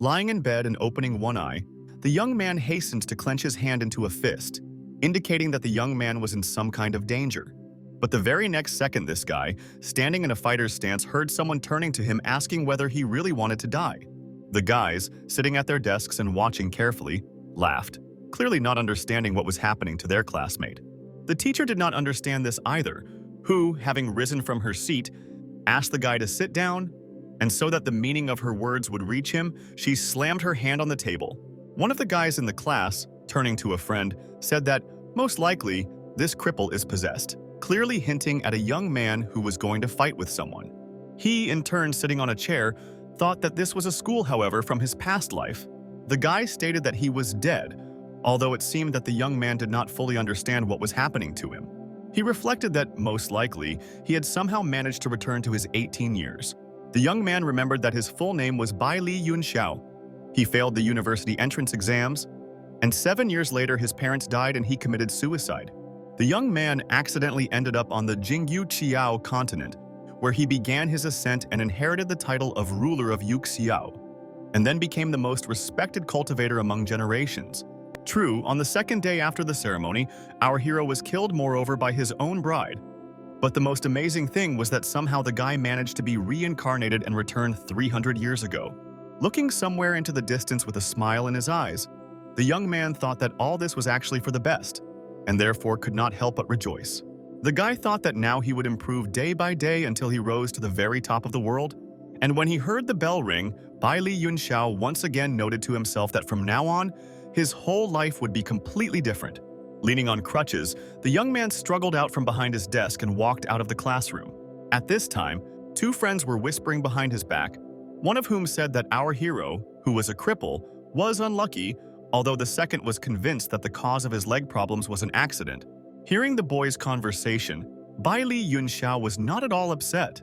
Lying in bed and opening one eye, the young man hastened to clench his hand into a fist, indicating that the young man was in some kind of danger. But the very next second, this guy, standing in a fighter's stance, heard someone turning to him asking whether he really wanted to die. The guys, sitting at their desks and watching carefully, laughed, clearly not understanding what was happening to their classmate. The teacher did not understand this either, who, having risen from her seat, asked the guy to sit down, and so that the meaning of her words would reach him, she slammed her hand on the table. One of the guys in the class, turning to a friend, said that, most likely, this cripple is possessed, clearly hinting at a young man who was going to fight with someone. He, in turn sitting on a chair, thought that this was a school, however, from his past life. The guy stated that he was dead, although it seemed that the young man did not fully understand what was happening to him. He reflected that, most likely, he had somehow managed to return to his 18 years. The young man remembered that his full name was Bai Li Yun Xiao. He failed the university entrance exams, and 7 years later his parents died and he committed suicide. The young man accidentally ended up on the Jingyu Qiao continent, where he began his ascent and inherited the title of ruler of Yuxiao, and then became the most respected cultivator among generations. True, on the second day after the ceremony, our hero was killed moreover by his own bride. But the most amazing thing was that somehow the guy managed to be reincarnated and returned 300 years ago. Looking somewhere into the distance with a smile in his eyes, the young man thought that all this was actually for the best, and therefore could not help but rejoice. The guy thought that now he would improve day by day until he rose to the very top of the world, and when he heard the bell ring, Bai Li Yunxiao once again noted to himself that from now on, his whole life would be completely different. Leaning on crutches, the young man struggled out from behind his desk and walked out of the classroom. At this time, two friends were whispering behind his back, one of whom said that our hero, who was a cripple, was unlucky, although the second was convinced that the cause of his leg problems was an accident. Hearing the boys' conversation, Bai Li Yunxiao was not at all upset.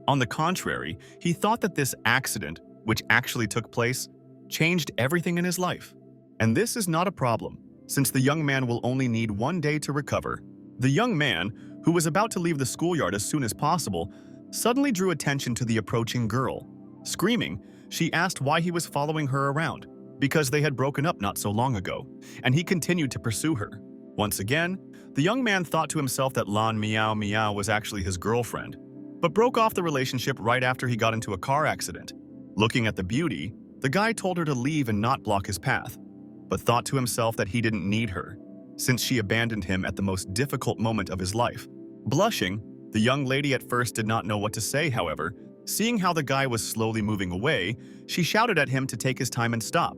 On the contrary, he thought that this accident, which actually took place, changed everything in his life. And this is not a problem, since the young man will only need 1 day to recover. The young man, who was about to leave the schoolyard as soon as possible, suddenly drew attention to the approaching girl. Screaming, she asked why he was following her around, because they had broken up not so long ago, and he continued to pursue her. Once again, the young man thought to himself that Lan Miao Miao was actually his girlfriend, but broke off the relationship right after he got into a car accident. Looking at the beauty, the guy told her to leave and not block his path, but thought to himself that he didn't need her, since she abandoned him at the most difficult moment of his life. Blushing, the young lady at first did not know what to say, however. Seeing how the guy was slowly moving away, she shouted at him to take his time and stop,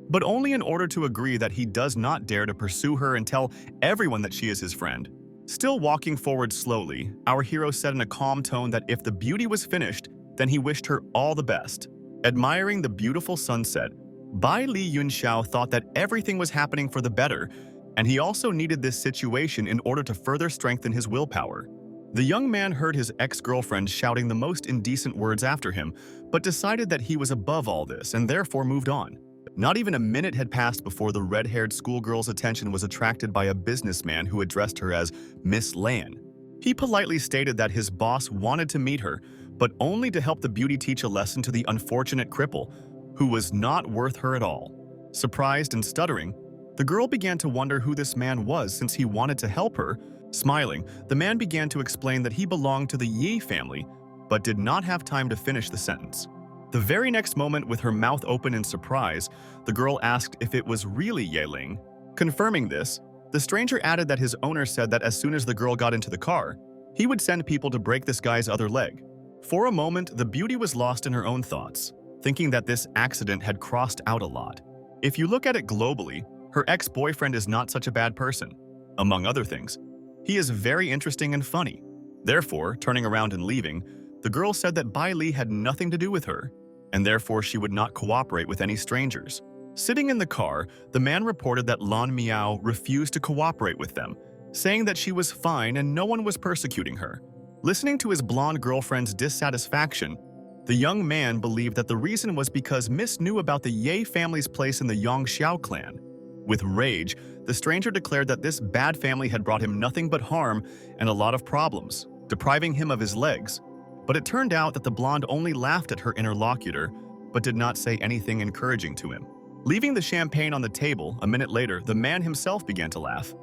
but only in order to agree that he does not dare to pursue her and tell everyone that she is his friend. Still walking forward slowly, our hero said in a calm tone that if the beauty was finished, then he wished her all the best. Admiring the beautiful sunset, Bai Li Yunxiao thought that everything was happening for the better, and he also needed this situation in order to further strengthen his willpower. The young man heard his ex-girlfriend shouting the most indecent words after him, but decided that he was above all this and therefore moved on. Not even a minute had passed before the red-haired schoolgirl's attention was attracted by a businessman who addressed her as Miss Lan. He politely stated that his boss wanted to meet her, but only to help the beauty teach a lesson to the unfortunate cripple, who was not worth her at all. Surprised and stuttering, the girl began to wonder who this man was since he wanted to help her. Smiling, the man began to explain that he belonged to the Yi family, but did not have time to finish the sentence. The very next moment, with her mouth open in surprise, the girl asked if it was really Ye Ling. Confirming this, the stranger added that his owner said that as soon as the girl got into the car, he would send people to break this guy's other leg. For a moment, the beauty was lost in her own thoughts, thinking that this accident had crossed out a lot. If you look at it globally, her ex-boyfriend is not such a bad person. Among other things, he is very interesting and funny. Therefore, turning around and leaving, the girl said that Bai Li had nothing to do with her, and therefore she would not cooperate with any strangers. Sitting in the car, the man reported that Lan Miao refused to cooperate with them, saying that she was fine and no one was persecuting her. Listening to his blonde girlfriend's dissatisfaction, the young man believed that the reason was because Miss knew about the Ye family's place in the Yongxiao clan. With rage, the stranger declared that this bad family had brought him nothing but harm and a lot of problems, depriving him of his legs. But it turned out that the blonde only laughed at her interlocutor, but did not say anything encouraging to him. Leaving the champagne on the table, a minute later, the man himself began to laugh.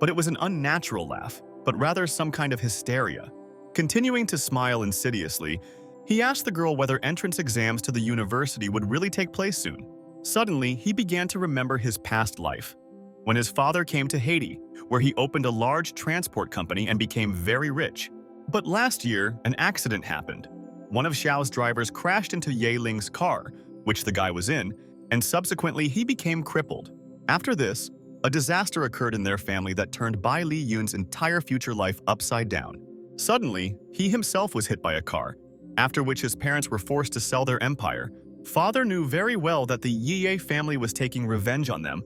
But it was an unnatural laugh, but rather some kind of hysteria. Continuing to smile insidiously, he asked the girl whether entrance exams to the university would really take place soon. Suddenly, he began to remember his past life. When his father came to Haiti, where he opened a large transport company and became very rich. But last year, an accident happened. One of Xiao's drivers crashed into Ye Ling's car, which the guy was in, and subsequently he became crippled. After this, a disaster occurred in their family that turned Bai Li Yun's entire future life upside down. Suddenly, he himself was hit by a car, after which his parents were forced to sell their empire. Father knew very well that the Ye family was taking revenge on them,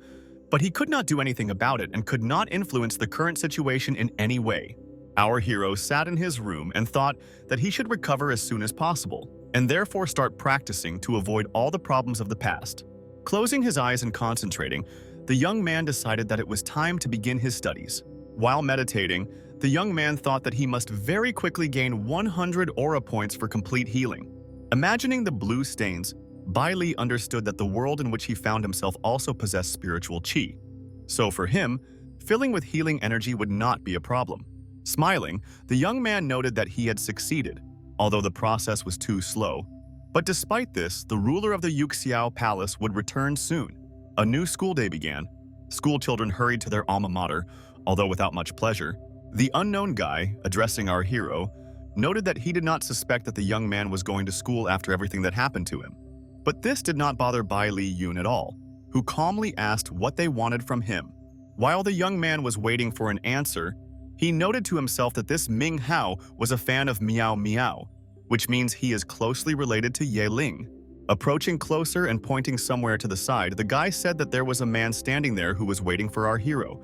but he could not do anything about it and could not influence the current situation in any way. Our hero sat in his room and thought that he should recover as soon as possible, and therefore start practicing to avoid all the problems of the past. Closing his eyes and concentrating, the young man decided that it was time to begin his studies. While meditating, the young man thought that he must very quickly gain 100 aura points for complete healing. Imagining the blue stains, Bai Li understood that the world in which he found himself also possessed spiritual qi. So for him, filling with healing energy would not be a problem. Smiling, the young man noted that he had succeeded, although the process was too slow. But despite this, the ruler of the Yuxiao Palace would return soon. A new school day began. School children hurried to their alma mater, although without much pleasure. The unknown guy, addressing our hero, noted that he did not suspect that the young man was going to school after everything that happened to him. But this did not bother Bai Li Yun at all, who calmly asked what they wanted from him. While the young man was waiting for an answer, he noted to himself that this Ming Hao was a fan of Miao Miao, which means he is closely related to Ye Ling. Approaching closer and pointing somewhere to the side, the guy said that there was a man standing there who was waiting for our hero,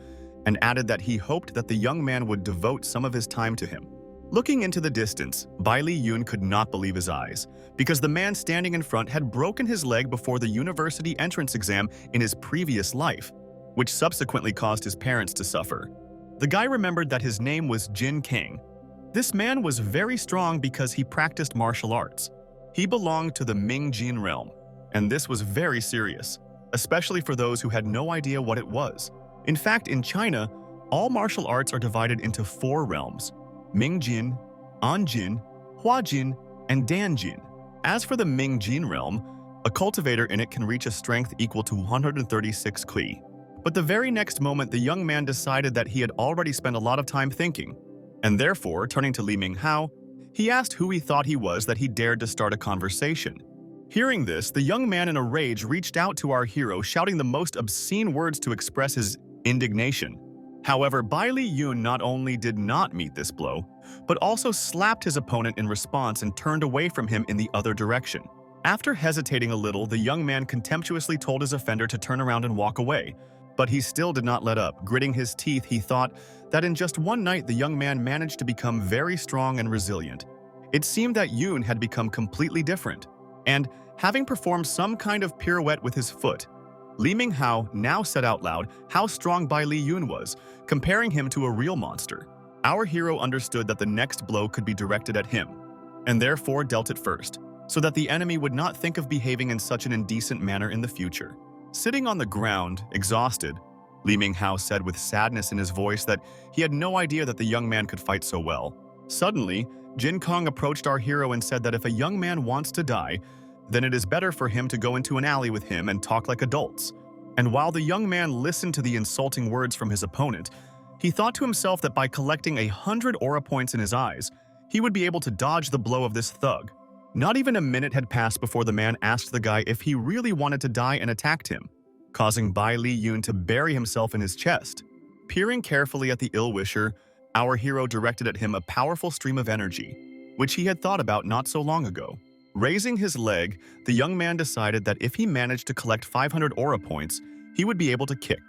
and added that he hoped that the young man would devote some of his time to him. Looking into the distance, Bai Li Yun could not believe his eyes, because the man standing in front had broken his leg before the university entrance exam in his previous life, which subsequently caused his parents to suffer. The guy remembered that his name was Jin King. This man was very strong because he practiced martial arts. He belonged to the Ming Jin realm, and this was very serious, especially for those who had no idea what it was. In fact, in China, all martial arts are divided into 4 realms: Ming Jin, An Jin, Hua Jin, and Dan Jin. As for the Ming Jin realm, a cultivator in it can reach a strength equal to 136 Qi. But the very next moment, the young man decided that he had already spent a lot of time thinking, and therefore, turning to Li Ming Hao, he asked who he thought he was that he dared to start a conversation. Hearing this, the young man in a rage reached out to our hero, shouting the most obscene words to express his indignation. However, Bai Li Yun not only did not meet this blow, but also slapped his opponent in response and turned away from him in the other direction. After hesitating a little, the young man contemptuously told his offender to turn around and walk away. But he still did not let up. Gritting his teeth, he thought that in just one night the young man managed to become very strong and resilient. It seemed that Yun had become completely different, and, having performed some kind of pirouette with his foot, Li Ming Hao now said out loud how strong Bai Li Yun was, comparing him to a real monster. Our hero understood that the next blow could be directed at him, and therefore dealt it first, so that the enemy would not think of behaving in such an indecent manner in the future. Sitting on the ground, exhausted, Li Ming Hao said with sadness in his voice that he had no idea that the young man could fight so well. Suddenly, Jin Kong approached our hero and said that if a young man wants to die, then it is better for him to go into an alley with him and talk like adults. And while the young man listened to the insulting words from his opponent, he thought to himself that by collecting 100 aura points in his eyes, he would be able to dodge the blow of this thug. Not even a minute had passed before the man asked the guy if he really wanted to die and attacked him, causing Bai Li Yun to bury himself in his chest. Peering carefully at the ill-wisher, our hero directed at him a powerful stream of energy, which he had thought about not so long ago. Raising his leg, the young man decided that if he managed to collect 500 aura points, he would be able to kick.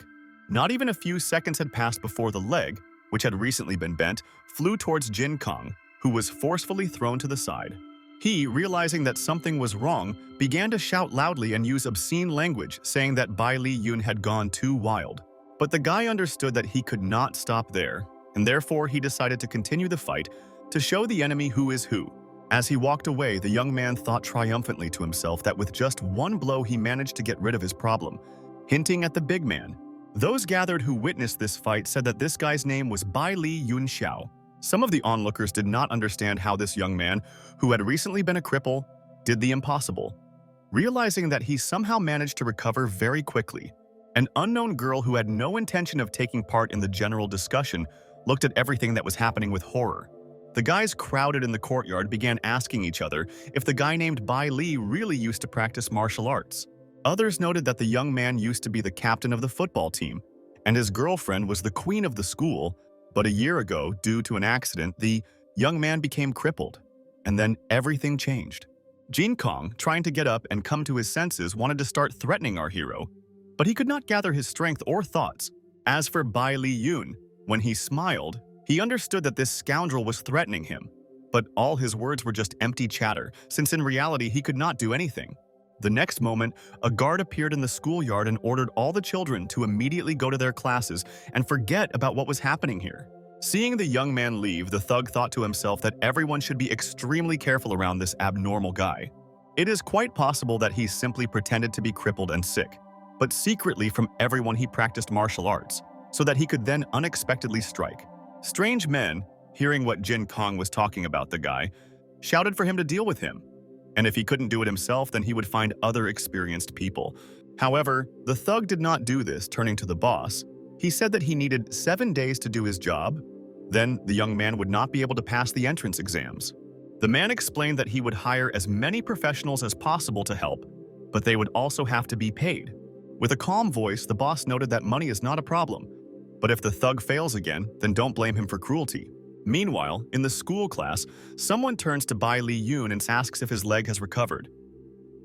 Not even a few seconds had passed before the leg, which had recently been bent, flew towards Jin Kong, who was forcefully thrown to the side. He, realizing that something was wrong, began to shout loudly and use obscene language, saying that Bai Li Yun had gone too wild. But the guy understood that he could not stop there, and therefore he decided to continue the fight to show the enemy who is who. As he walked away, the young man thought triumphantly to himself that with just one blow he managed to get rid of his problem, hinting at the big man. Those gathered who witnessed this fight said that this guy's name was Bai Li Yun Xiao. Some of the onlookers did not understand how this young man, who had recently been a cripple, did the impossible. Realizing that he somehow managed to recover very quickly, an unknown girl who had no intention of taking part in the general discussion looked at everything that was happening with horror. The guys crowded in the courtyard began asking each other if the guy named Bai Li really used to practice martial arts. Others noted that the young man used to be the captain of the football team, and his girlfriend was the queen of the school, but a year ago, due to an accident, the young man became crippled. And then everything changed. Jin Kong, trying to get up and come to his senses, wanted to start threatening our hero, but he could not gather his strength or thoughts. As for Bai Li Yun, when he smiled, he understood that this scoundrel was threatening him. But all his words were just empty chatter, since in reality he could not do anything. The next moment, a guard appeared in the schoolyard and ordered all the children to immediately go to their classes and forget about what was happening here. Seeing the young man leave, the thug thought to himself that everyone should be extremely careful around this abnormal guy. It is quite possible that he simply pretended to be crippled and sick, but secretly from everyone he practiced martial arts, so that he could then unexpectedly strike. Strange men, hearing what Jin Kong was talking about the guy, shouted for him to deal with him. And if he couldn't do it himself, then he would find other experienced people. However, the thug did not do this, turning to the boss. He said that he needed 7 days to do his job. Then the young man would not be able to pass the entrance exams. The man explained that he would hire as many professionals as possible to help, but they would also have to be paid. With a calm voice, the boss noted that money is not a problem, but if the thug fails again, then don't blame him for cruelty. Meanwhile, in the school class, someone turns to Bai Li Yun and asks if his leg has recovered.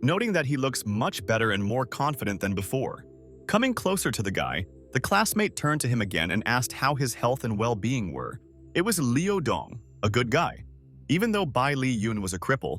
Noting that he looks much better and more confident than before. Coming closer to the guy, the classmate turned to him again and asked how his health and well-being were. It was Liu Dong, a good guy. Even though Bai Li Yun was a cripple,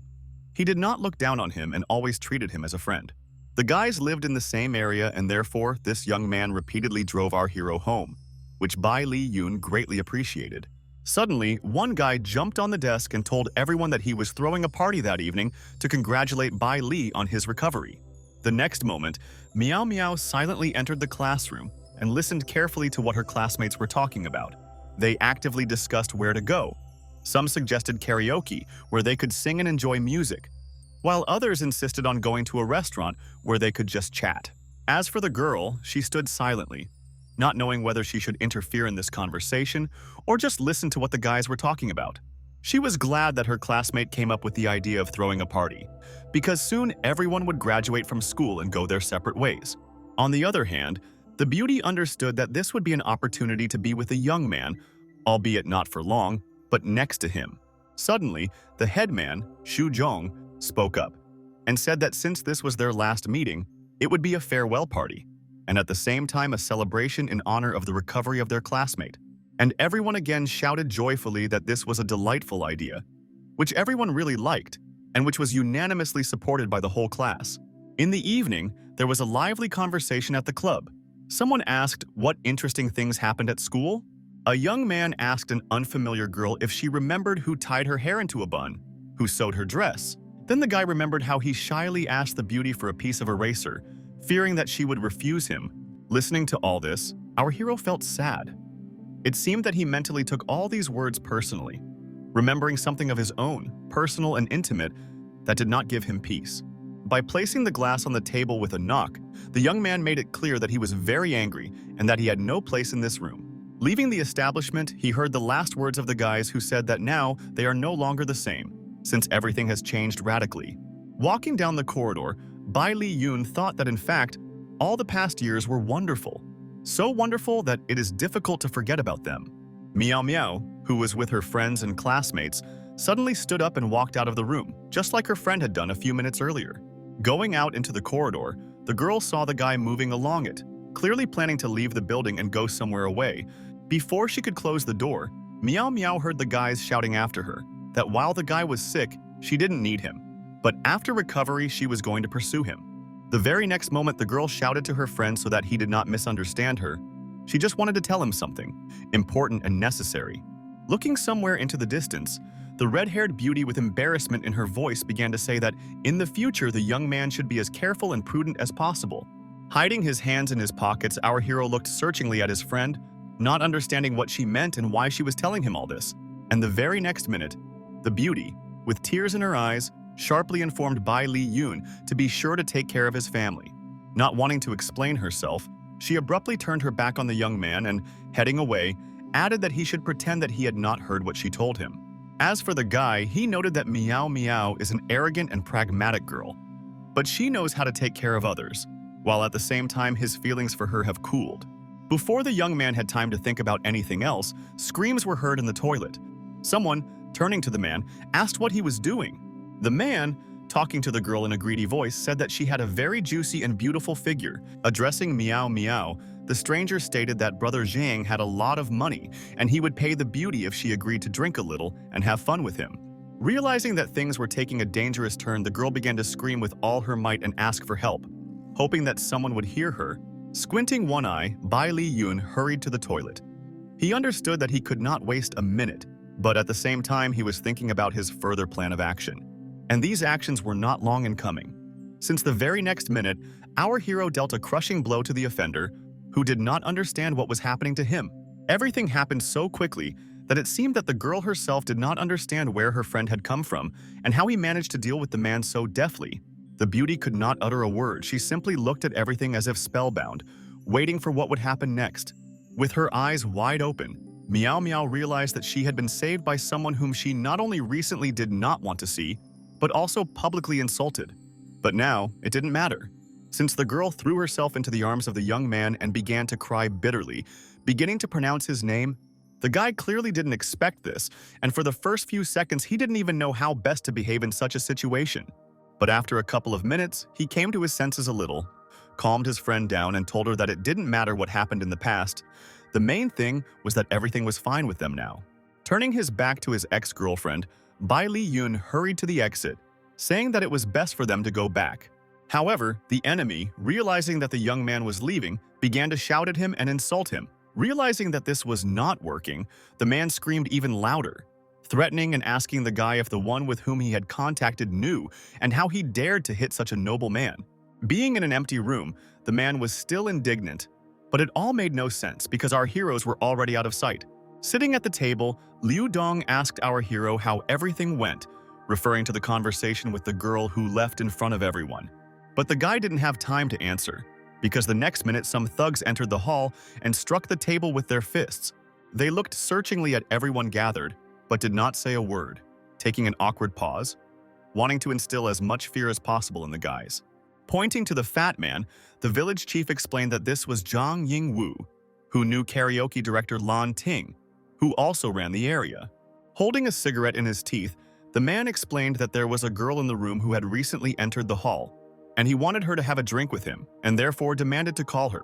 he did not look down on him and always treated him as a friend. The guys lived in the same area and therefore this young man repeatedly drove our hero home, which Bai Li Yun greatly appreciated. Suddenly, one guy jumped on the desk and told everyone that he was throwing a party that evening to congratulate Bai Li on his recovery. The next moment, Meow Meow silently entered the classroom and listened carefully to what her classmates were talking about. They actively discussed where to go. Some suggested karaoke, where they could sing and enjoy music, while others insisted on going to a restaurant where they could just chat. As for the girl, she stood silently, not knowing whether she should interfere in this conversation or just listen to what the guys were talking about. She was glad that her classmate came up with the idea of throwing a party, because soon everyone would graduate from school and go their separate ways. On the other hand, the beauty understood that this would be an opportunity to be with a young man, albeit not for long, but next to him. Suddenly, the headman, Xu Zhong, spoke up and said that since this was their last meeting, it would be a farewell party, and at the same time a celebration in honor of the recovery of their classmate. And everyone again shouted joyfully that this was a delightful idea, which everyone really liked, and which was unanimously supported by the whole class. In the evening, there was a lively conversation at the club. Someone asked what interesting things happened at school. A young man asked an unfamiliar girl if she remembered who tied her hair into a bun, who sewed her dress. Then the guy remembered how he shyly asked the beauty for a piece of eraser, fearing that she would refuse him. Listening to all this, our hero felt sad. It seemed that he mentally took all these words personally, remembering something of his own, personal and intimate, that did not give him peace. By placing the glass on the table with a knock, the young man made it clear that he was very angry and that he had no place in this room. Leaving the establishment, he heard the last words of the guys who said that now they are no longer the same, since everything has changed radically. Walking down the corridor, Bai Li Yun thought that in fact, all the past years were wonderful. So wonderful that it is difficult to forget about them. Meow Meow, who was with her friends and classmates, suddenly stood up and walked out of the room, just like her friend had done a few minutes earlier. Going out into the corridor, the girl saw the guy moving along it, clearly planning to leave the building and go somewhere away. Before she could close the door, Meow Meow heard the guys shouting after her that while the guy was sick, she didn't need him, but after recovery, she was going to pursue him. The very next moment, the girl shouted to her friend so that he did not misunderstand her. She just wanted to tell him something important and necessary. Looking somewhere into the distance, the red-haired beauty with embarrassment in her voice began to say that in the future the young man should be as careful and prudent as possible. Hiding his hands in his pockets, our hero looked searchingly at his friend, not understanding what she meant and why she was telling him all this. And the very next minute, the beauty, with tears in her eyes, sharply informed Bai Li Yun to be sure to take care of his family. Not wanting to explain herself, she abruptly turned her back on the young man and, heading away, added that he should pretend that he had not heard what she told him. As for the guy, he noted that Meow Meow is an arrogant and pragmatic girl, but she knows how to take care of others, while at the same time his feelings for her have cooled. Before the young man had time to think about anything else, screams were heard in the toilet. Someone, turning to the man, asked what he was doing. The man, talking to the girl in a greedy voice, said that she had a very juicy and beautiful figure. Addressing Meow Meow, the stranger stated that Brother Zhang had a lot of money and he would pay the beauty if she agreed to drink a little and have fun with him. Realizing that things were taking a dangerous turn, the girl began to scream with all her might and ask for help. Hoping that someone would hear her, squinting one eye, Bai Li Yun hurried to the toilet. He understood that he could not waste a minute, but at the same time he was thinking about his further plan of action. And these actions were not long in coming. Since the very next minute, our hero dealt a crushing blow to the offender, who did not understand what was happening to him. Everything happened so quickly that it seemed that the girl herself did not understand where her friend had come from and how he managed to deal with the man so deftly. The beauty could not utter a word. She simply looked at everything as if spellbound, waiting for what would happen next. With her eyes wide open, Meow Meow realized that she had been saved by someone whom she not only recently did not want to see, but also publicly insulted. But now, it didn't matter. Since the girl threw herself into the arms of the young man and began to cry bitterly, beginning to pronounce his name, the guy clearly didn't expect this, and for the first few seconds he didn't even know how best to behave in such a situation. But after a couple of minutes, he came to his senses a little, calmed his friend down and told her that it didn't matter what happened in the past. The main thing was that everything was fine with them now. Turning his back to his ex-girlfriend, Bai Li Yun hurried to the exit, saying that it was best for them to go back. However, the enemy, realizing that the young man was leaving, began to shout at him and insult him. Realizing that this was not working, the man screamed even louder, threatening and asking the guy if the one with whom he had contacted knew and how he dared to hit such a noble man. Being in an empty room, the man was still indignant, but it all made no sense because our heroes were already out of sight. Sitting at the table, Liu Dong asked our hero how everything went, referring to the conversation with the girl who left in front of everyone. But the guy didn't have time to answer, because the next minute some thugs entered the hall and struck the table with their fists. They looked searchingly at everyone gathered, but did not say a word, taking an awkward pause, wanting to instill as much fear as possible in the guys. Pointing to the fat man, the village chief explained that this was Zhang Yingwu, who knew karaoke director Lan Ting, who also ran the area. Holding a cigarette in his teeth, the man explained that there was a girl in the room who had recently entered the hall, and he wanted her to have a drink with him, and therefore demanded to call her.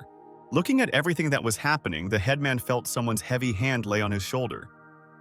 Looking at everything that was happening, the headman felt someone's heavy hand lay on his shoulder,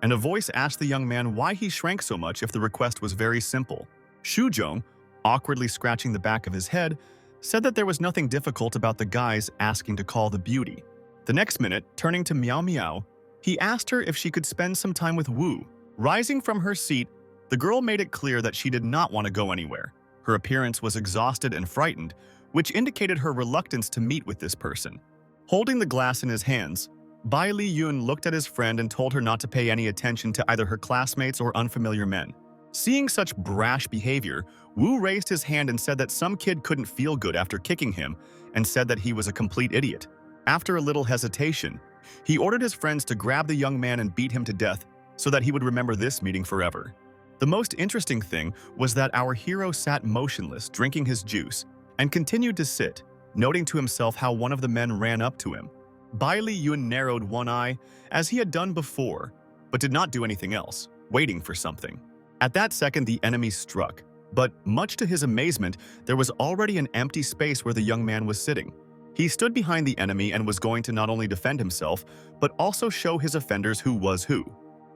and a voice asked the young man why he shrank so much if the request was very simple. Shuzhong, awkwardly scratching the back of his head, said that there was nothing difficult about the guys asking to call the beauty. The next minute, turning to Meow Meow, he asked her if she could spend some time with Wu. Rising from her seat, the girl made it clear that she did not want to go anywhere. Her appearance was exhausted and frightened, which indicated her reluctance to meet with this person. Holding the glass in his hands, Bai Li Yun looked at his friend and told her not to pay any attention to either her classmates or unfamiliar men. Seeing such brash behavior, Wu raised his hand and said that some kid couldn't feel good after kicking him and said that he was a complete idiot. After a little hesitation, he ordered his friends to grab the young man and beat him to death so that he would remember this meeting forever. The most interesting thing was that our hero sat motionless, drinking his juice, and continued to sit, noting to himself how one of the men ran up to him. Bai Li Yun narrowed one eye, as he had done before, but did not do anything else, waiting for something. At that second, the enemy struck, but much to his amazement, there was already an empty space where the young man was sitting. He stood behind the enemy and was going to not only defend himself, but also show his offenders who was who.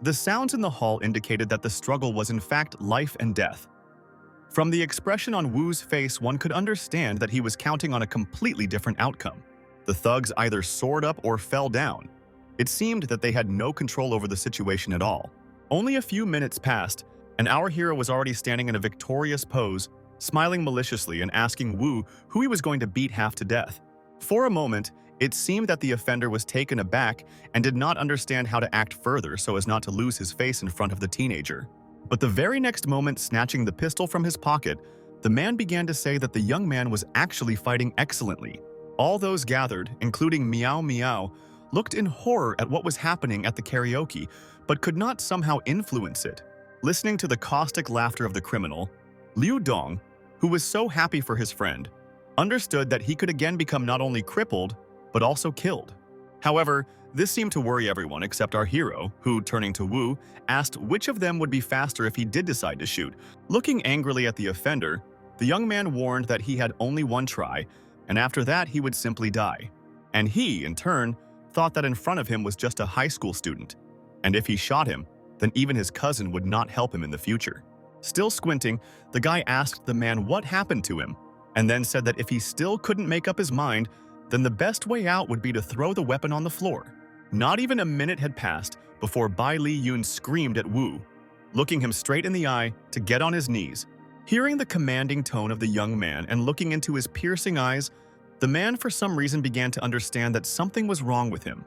The sounds in the hall indicated that the struggle was in fact life and death. From the expression on Wu's face, one could understand that he was counting on a completely different outcome. The thugs either soared up or fell down. It seemed that they had no control over the situation at all. Only a few minutes passed, and our hero was already standing in a victorious pose, smiling maliciously and asking Wu who he was going to beat half to death. For a moment, it seemed that the offender was taken aback and did not understand how to act further so as not to lose his face in front of the teenager. But the very next moment, snatching the pistol from his pocket, the man began to say that the young man was actually fighting excellently. All those gathered, including Meow Meow, looked in horror at what was happening at the karaoke, but could not somehow influence it. Listening to the caustic laughter of the criminal, Liu Dong, who was so happy for his friend, understood that he could again become not only crippled, but also killed. However, this seemed to worry everyone except our hero, who, turning to Wu, asked which of them would be faster if he did decide to shoot. Looking angrily at the offender, the young man warned that he had only one try, and after that he would simply die. And he, in turn, thought that in front of him was just a high school student, and if he shot him, then even his cousin would not help him in the future. Still squinting, the guy asked the man what happened to him, and then said that if he still couldn't make up his mind, then the best way out would be to throw the weapon on the floor. Not even a minute had passed before Bai Li Yun screamed at Wu, looking him straight in the eye to get on his knees. Hearing the commanding tone of the young man and looking into his piercing eyes, the man for some reason began to understand that something was wrong with him.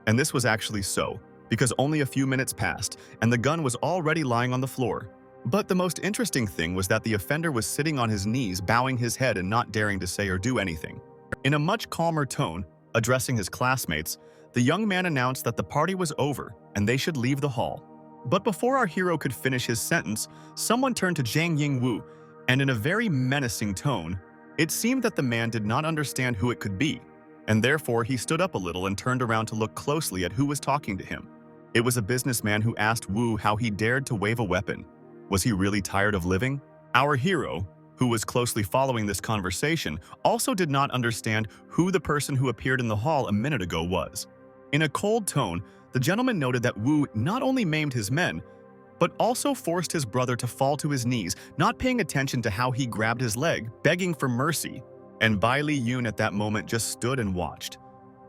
And this was actually so, because only a few minutes passed and the gun was already lying on the floor. But the most interesting thing was that the offender was sitting on his knees, bowing his head and not daring to say or do anything. In a much calmer tone, addressing his classmates, the young man announced that the party was over and they should leave the hall. But before our hero could finish his sentence, someone turned to Zhang Yingwu, and in a very menacing tone, it seemed that the man did not understand who it could be, and therefore he stood up a little and turned around to look closely at who was talking to him. It was a businessman who asked Wu how he dared to wave a weapon. Was he really tired of living? Our hero, who was closely following this conversation, also did not understand who the person who appeared in the hall a minute ago was. In a cold tone, the gentleman noted that Wu not only maimed his men, but also forced his brother to fall to his knees, not paying attention to how he grabbed his leg, begging for mercy. And Bai Li Yun at that moment just stood and watched,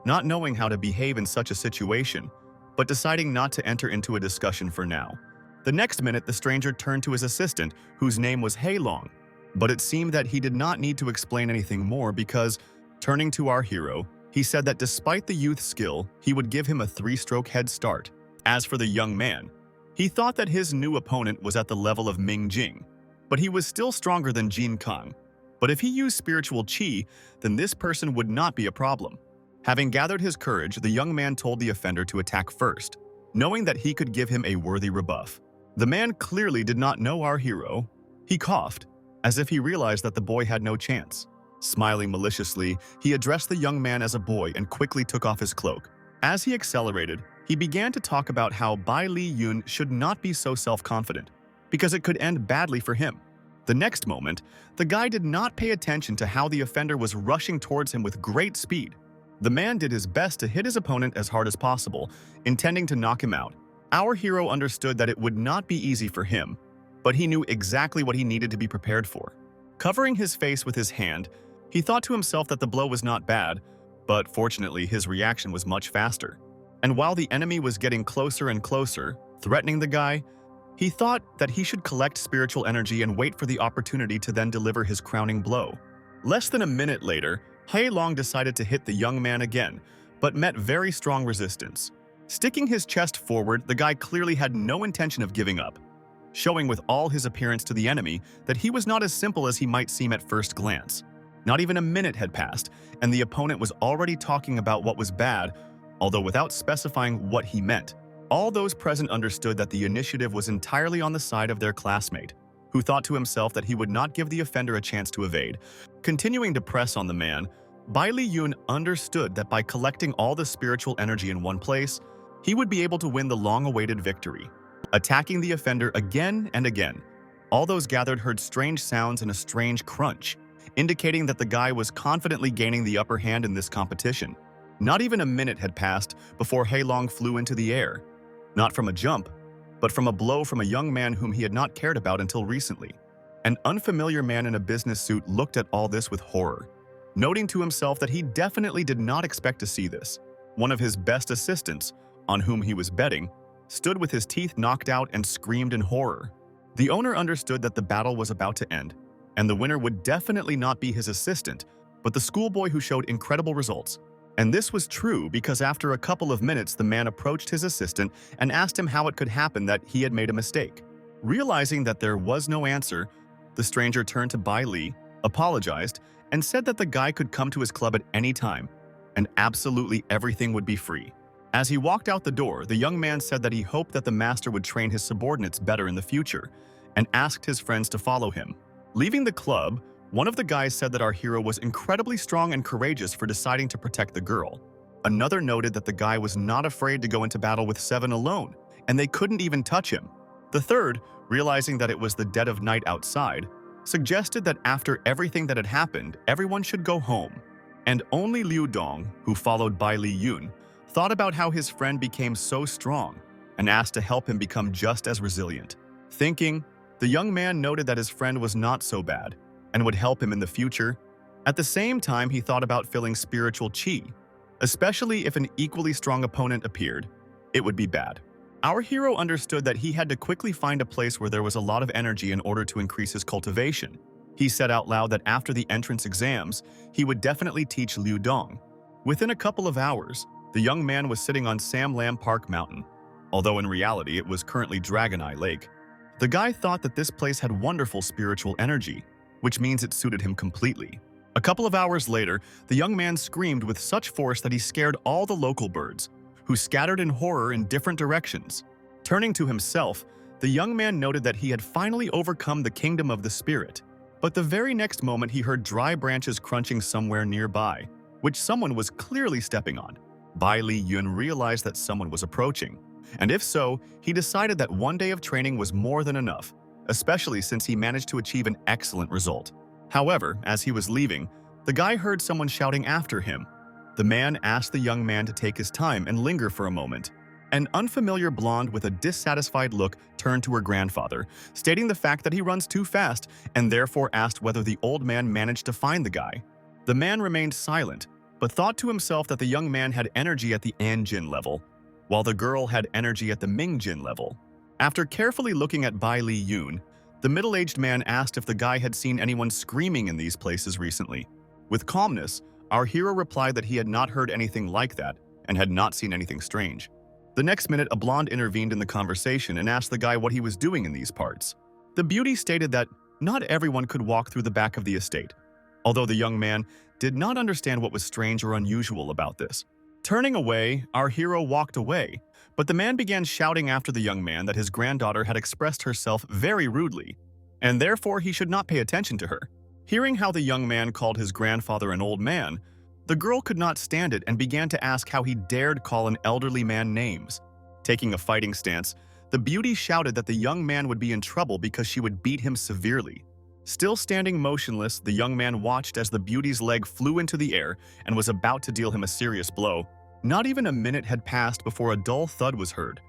not knowing how to behave in such a situation, but deciding not to enter into a discussion for now. The next minute, the stranger turned to his assistant, whose name was Hei Long, but it seemed that he did not need to explain anything more because, turning to our hero, he said that despite the youth's skill, he would give him a 3-stroke head start. As for the young man, he thought that his new opponent was at the level of Ming Jing, but he was still stronger than Jin Kang. But if he used spiritual qi, then this person would not be a problem. Having gathered his courage, the young man told the offender to attack first, knowing that he could give him a worthy rebuff. The man clearly did not know our hero. He coughed, as if he realized that the boy had no chance. Smiling maliciously, he addressed the young man as a boy and quickly took off his cloak. As he accelerated, he began to talk about how Bai Li Yun should not be so self-confident, because it could end badly for him. The next moment, the guy did not pay attention to how the offender was rushing towards him with great speed. The man did his best to hit his opponent as hard as possible, intending to knock him out. Our hero understood that it would not be easy for him, but he knew exactly what he needed to be prepared for. Covering his face with his hand, he thought to himself that the blow was not bad, but fortunately his reaction was much faster. And while the enemy was getting closer and closer, threatening the guy, he thought that he should collect spiritual energy and wait for the opportunity to then deliver his crowning blow. Less than a minute later, Hei Long decided to hit the young man again, but met very strong resistance. Sticking his chest forward, the guy clearly had no intention of giving up, showing with all his appearance to the enemy that he was not as simple as he might seem at first glance. Not even a minute had passed, and the opponent was already talking about what was bad, although without specifying what he meant. All those present understood that the initiative was entirely on the side of their classmate, who thought to himself that he would not give the offender a chance to evade. Continuing to press on the man, Bai Li Yun understood that by collecting all the spiritual energy in one place, he would be able to win the long-awaited victory. Attacking the offender again and again, all those gathered heard strange sounds and a strange crunch, indicating that the guy was confidently gaining the upper hand in this competition. Not even a minute had passed before Hei Long flew into the air, not from a jump, but from a blow from a young man whom he had not cared about until recently. An unfamiliar man in a business suit looked at all this with horror, noting to himself that he definitely did not expect to see this. One of his best assistants, on whom he was betting, stood with his teeth knocked out and screamed in horror. The owner understood that the battle was about to end, and the winner would definitely not be his assistant, but the schoolboy who showed incredible results. And this was true because after a couple of minutes, the man approached his assistant and asked him how it could happen that he had made a mistake. Realizing that there was no answer, the stranger turned to Bai Li, apologized, and said that the guy could come to his club at any time, and absolutely everything would be free. As he walked out the door, the young man said that he hoped that the master would train his subordinates better in the future, and asked his friends to follow him. Leaving the club, one of the guys said that our hero was incredibly strong and courageous for deciding to protect the girl. Another noted that the guy was not afraid to go into battle with 7 alone, and they couldn't even touch him. The third, realizing that it was the dead of night outside, suggested that after everything that had happened, everyone should go home. And only Liu Dong, who followed Bai Li Yun, thought about how his friend became so strong and asked to help him become just as resilient. Thinking, the young man noted that his friend was not so bad and would help him in the future. At the same time, he thought about feeling spiritual qi, especially if an equally strong opponent appeared. It would be bad. Our hero understood that he had to quickly find a place where there was a lot of energy in order to increase his cultivation. He said out loud that after the entrance exams, he would definitely teach Liu Dong. Within a couple of hours, the young man was sitting on Sam Lam Park Mountain, although in reality it was currently Dragon Eye Lake. The guy thought that this place had wonderful spiritual energy, which means it suited him completely. A couple of hours later, the young man screamed with such force that he scared all the local birds, who scattered in horror in different directions. Turning to himself, the young man noted that he had finally overcome the kingdom of the spirit. But the very next moment he heard dry branches crunching somewhere nearby, which someone was clearly stepping on. Bai Li Yun realized that someone was approaching, and if so, he decided that one day of training was more than enough, especially since he managed to achieve an excellent result. However, as he was leaving, the guy heard someone shouting after him. The man asked the young man to take his time and linger for a moment. An unfamiliar blonde with a dissatisfied look turned to her grandfather, stating the fact that he runs too fast and therefore asked whether the old man managed to find the guy. The man remained silent, but thought to himself that the young man had energy at the Anjin level, while the girl had energy at the Mingjin level. After carefully looking at Bai Li Yun, the middle-aged man asked if the guy had seen anyone screaming in these places recently. With calmness, our hero replied that he had not heard anything like that and had not seen anything strange. The next minute, a blonde intervened in the conversation and asked the guy what he was doing in these parts. The beauty stated that not everyone could walk through the back of the estate, although the young man did not understand what was strange or unusual about this. Turning away, our hero walked away, but the man began shouting after the young man that his granddaughter had expressed herself very rudely, and therefore he should not pay attention to her. Hearing how the young man called his grandfather an old man, the girl could not stand it and began to ask how he dared call an elderly man names. Taking a fighting stance, the beauty shouted that the young man would be in trouble because she would beat him severely. Still standing motionless, the young man watched as the beauty's leg flew into the air and was about to deal him a serious blow. Not even a minute had passed before a dull thud was heard.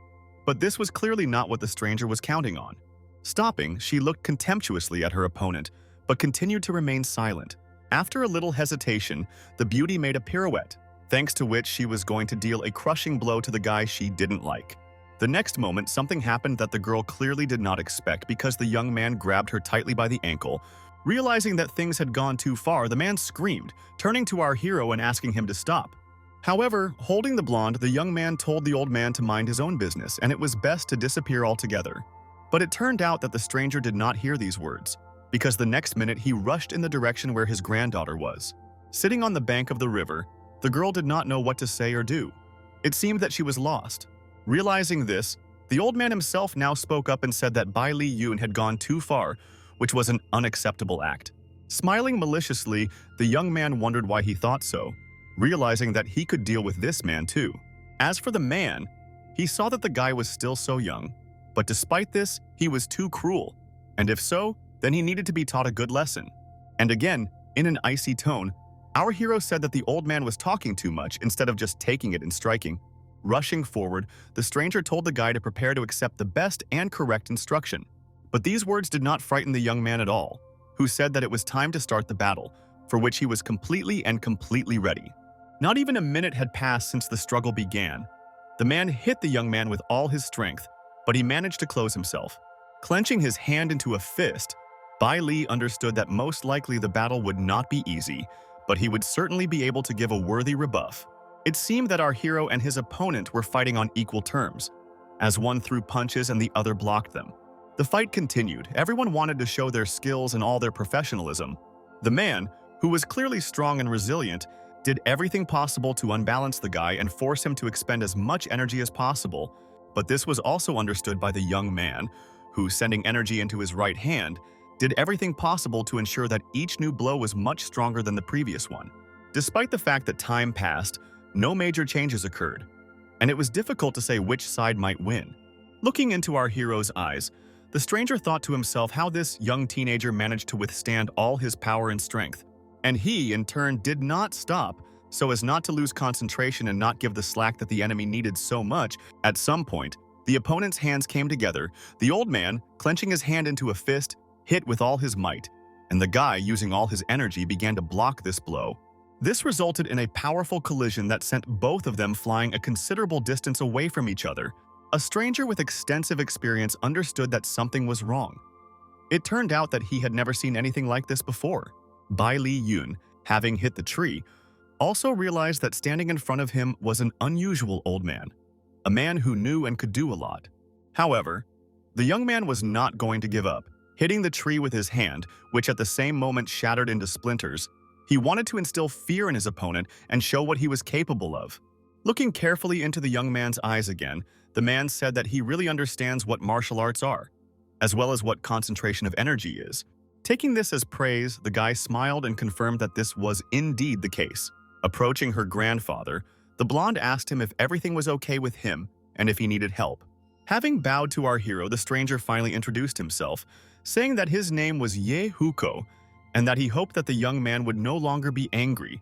But this was clearly not what the stranger was counting on. Stopping, she looked contemptuously at her opponent, but continued to remain silent. After a little hesitation, the beauty made a pirouette, thanks to which she was going to deal a crushing blow to the guy she didn't like. The next moment, something happened that the girl clearly did not expect because the young man grabbed her tightly by the ankle. Realizing that things had gone too far, the man screamed, turning to our hero and asking him to stop. However, holding the blonde, the young man told the old man to mind his own business and it was best to disappear altogether. But it turned out that the stranger did not hear these words, because the next minute he rushed in the direction where his granddaughter was. Sitting on the bank of the river, the girl did not know what to say or do. It seemed that she was lost. Realizing this, the old man himself now spoke up and said that Bai Li Yun had gone too far, which was an unacceptable act. Smiling maliciously, the young man wondered why he thought so, realizing that he could deal with this man too. As for the man, he saw that the guy was still so young, but despite this, he was too cruel, and if so, then he needed to be taught a good lesson. And again, in an icy tone, our hero said that the old man was talking too much instead of just taking it and striking. Rushing forward, the stranger told the guy to prepare to accept the best and correct instruction. But these words did not frighten the young man at all, who said that it was time to start the battle, for which he was completely ready. Not even a minute had passed since the struggle began. The man hit the young man with all his strength, but he managed to close himself. Clenching his hand into a fist, Bai Li understood that most likely the battle would not be easy, but he would certainly be able to give a worthy rebuff. It seemed that our hero and his opponent were fighting on equal terms, as one threw punches and the other blocked them. The fight continued. Everyone wanted to show their skills and all their professionalism. The man, who was clearly strong and resilient, did everything possible to unbalance the guy and force him to expend as much energy as possible, but this was also understood by the young man, who, sending energy into his right hand, did everything possible to ensure that each new blow was much stronger than the previous one. Despite the fact that time passed, no major changes occurred, and it was difficult to say which side might win. Looking into our hero's eyes, the stranger thought to himself how this young teenager managed to withstand all his power and strength, and he, in turn, did not stop so as not to lose concentration and not give the slack that the enemy needed so much. At some point, the opponent's hands came together, the old man, clenching his hand into a fist, hit with all his might, and the guy, using all his energy, began to block this blow. This resulted in a powerful collision that sent both of them flying a considerable distance away from each other. A stranger with extensive experience understood that something was wrong. It turned out that he had never seen anything like this before. Bai Li Yun, having hit the tree, also realized that standing in front of him was an unusual old man, a man who knew and could do a lot. However, the young man was not going to give up. Hitting the tree with his hand, which at the same moment shattered into splinters, he wanted to instill fear in his opponent and show what he was capable of. Looking carefully into the young man's eyes again, the man said that he really understands what martial arts are, as well as what concentration of energy is. Taking this as praise, the guy smiled and confirmed that this was indeed the case. Approaching her grandfather, the blonde asked him if everything was okay with him and if he needed help. Having bowed to our hero, the stranger finally introduced himself, saying that his name was Ye Huko and that he hoped that the young man would no longer be angry,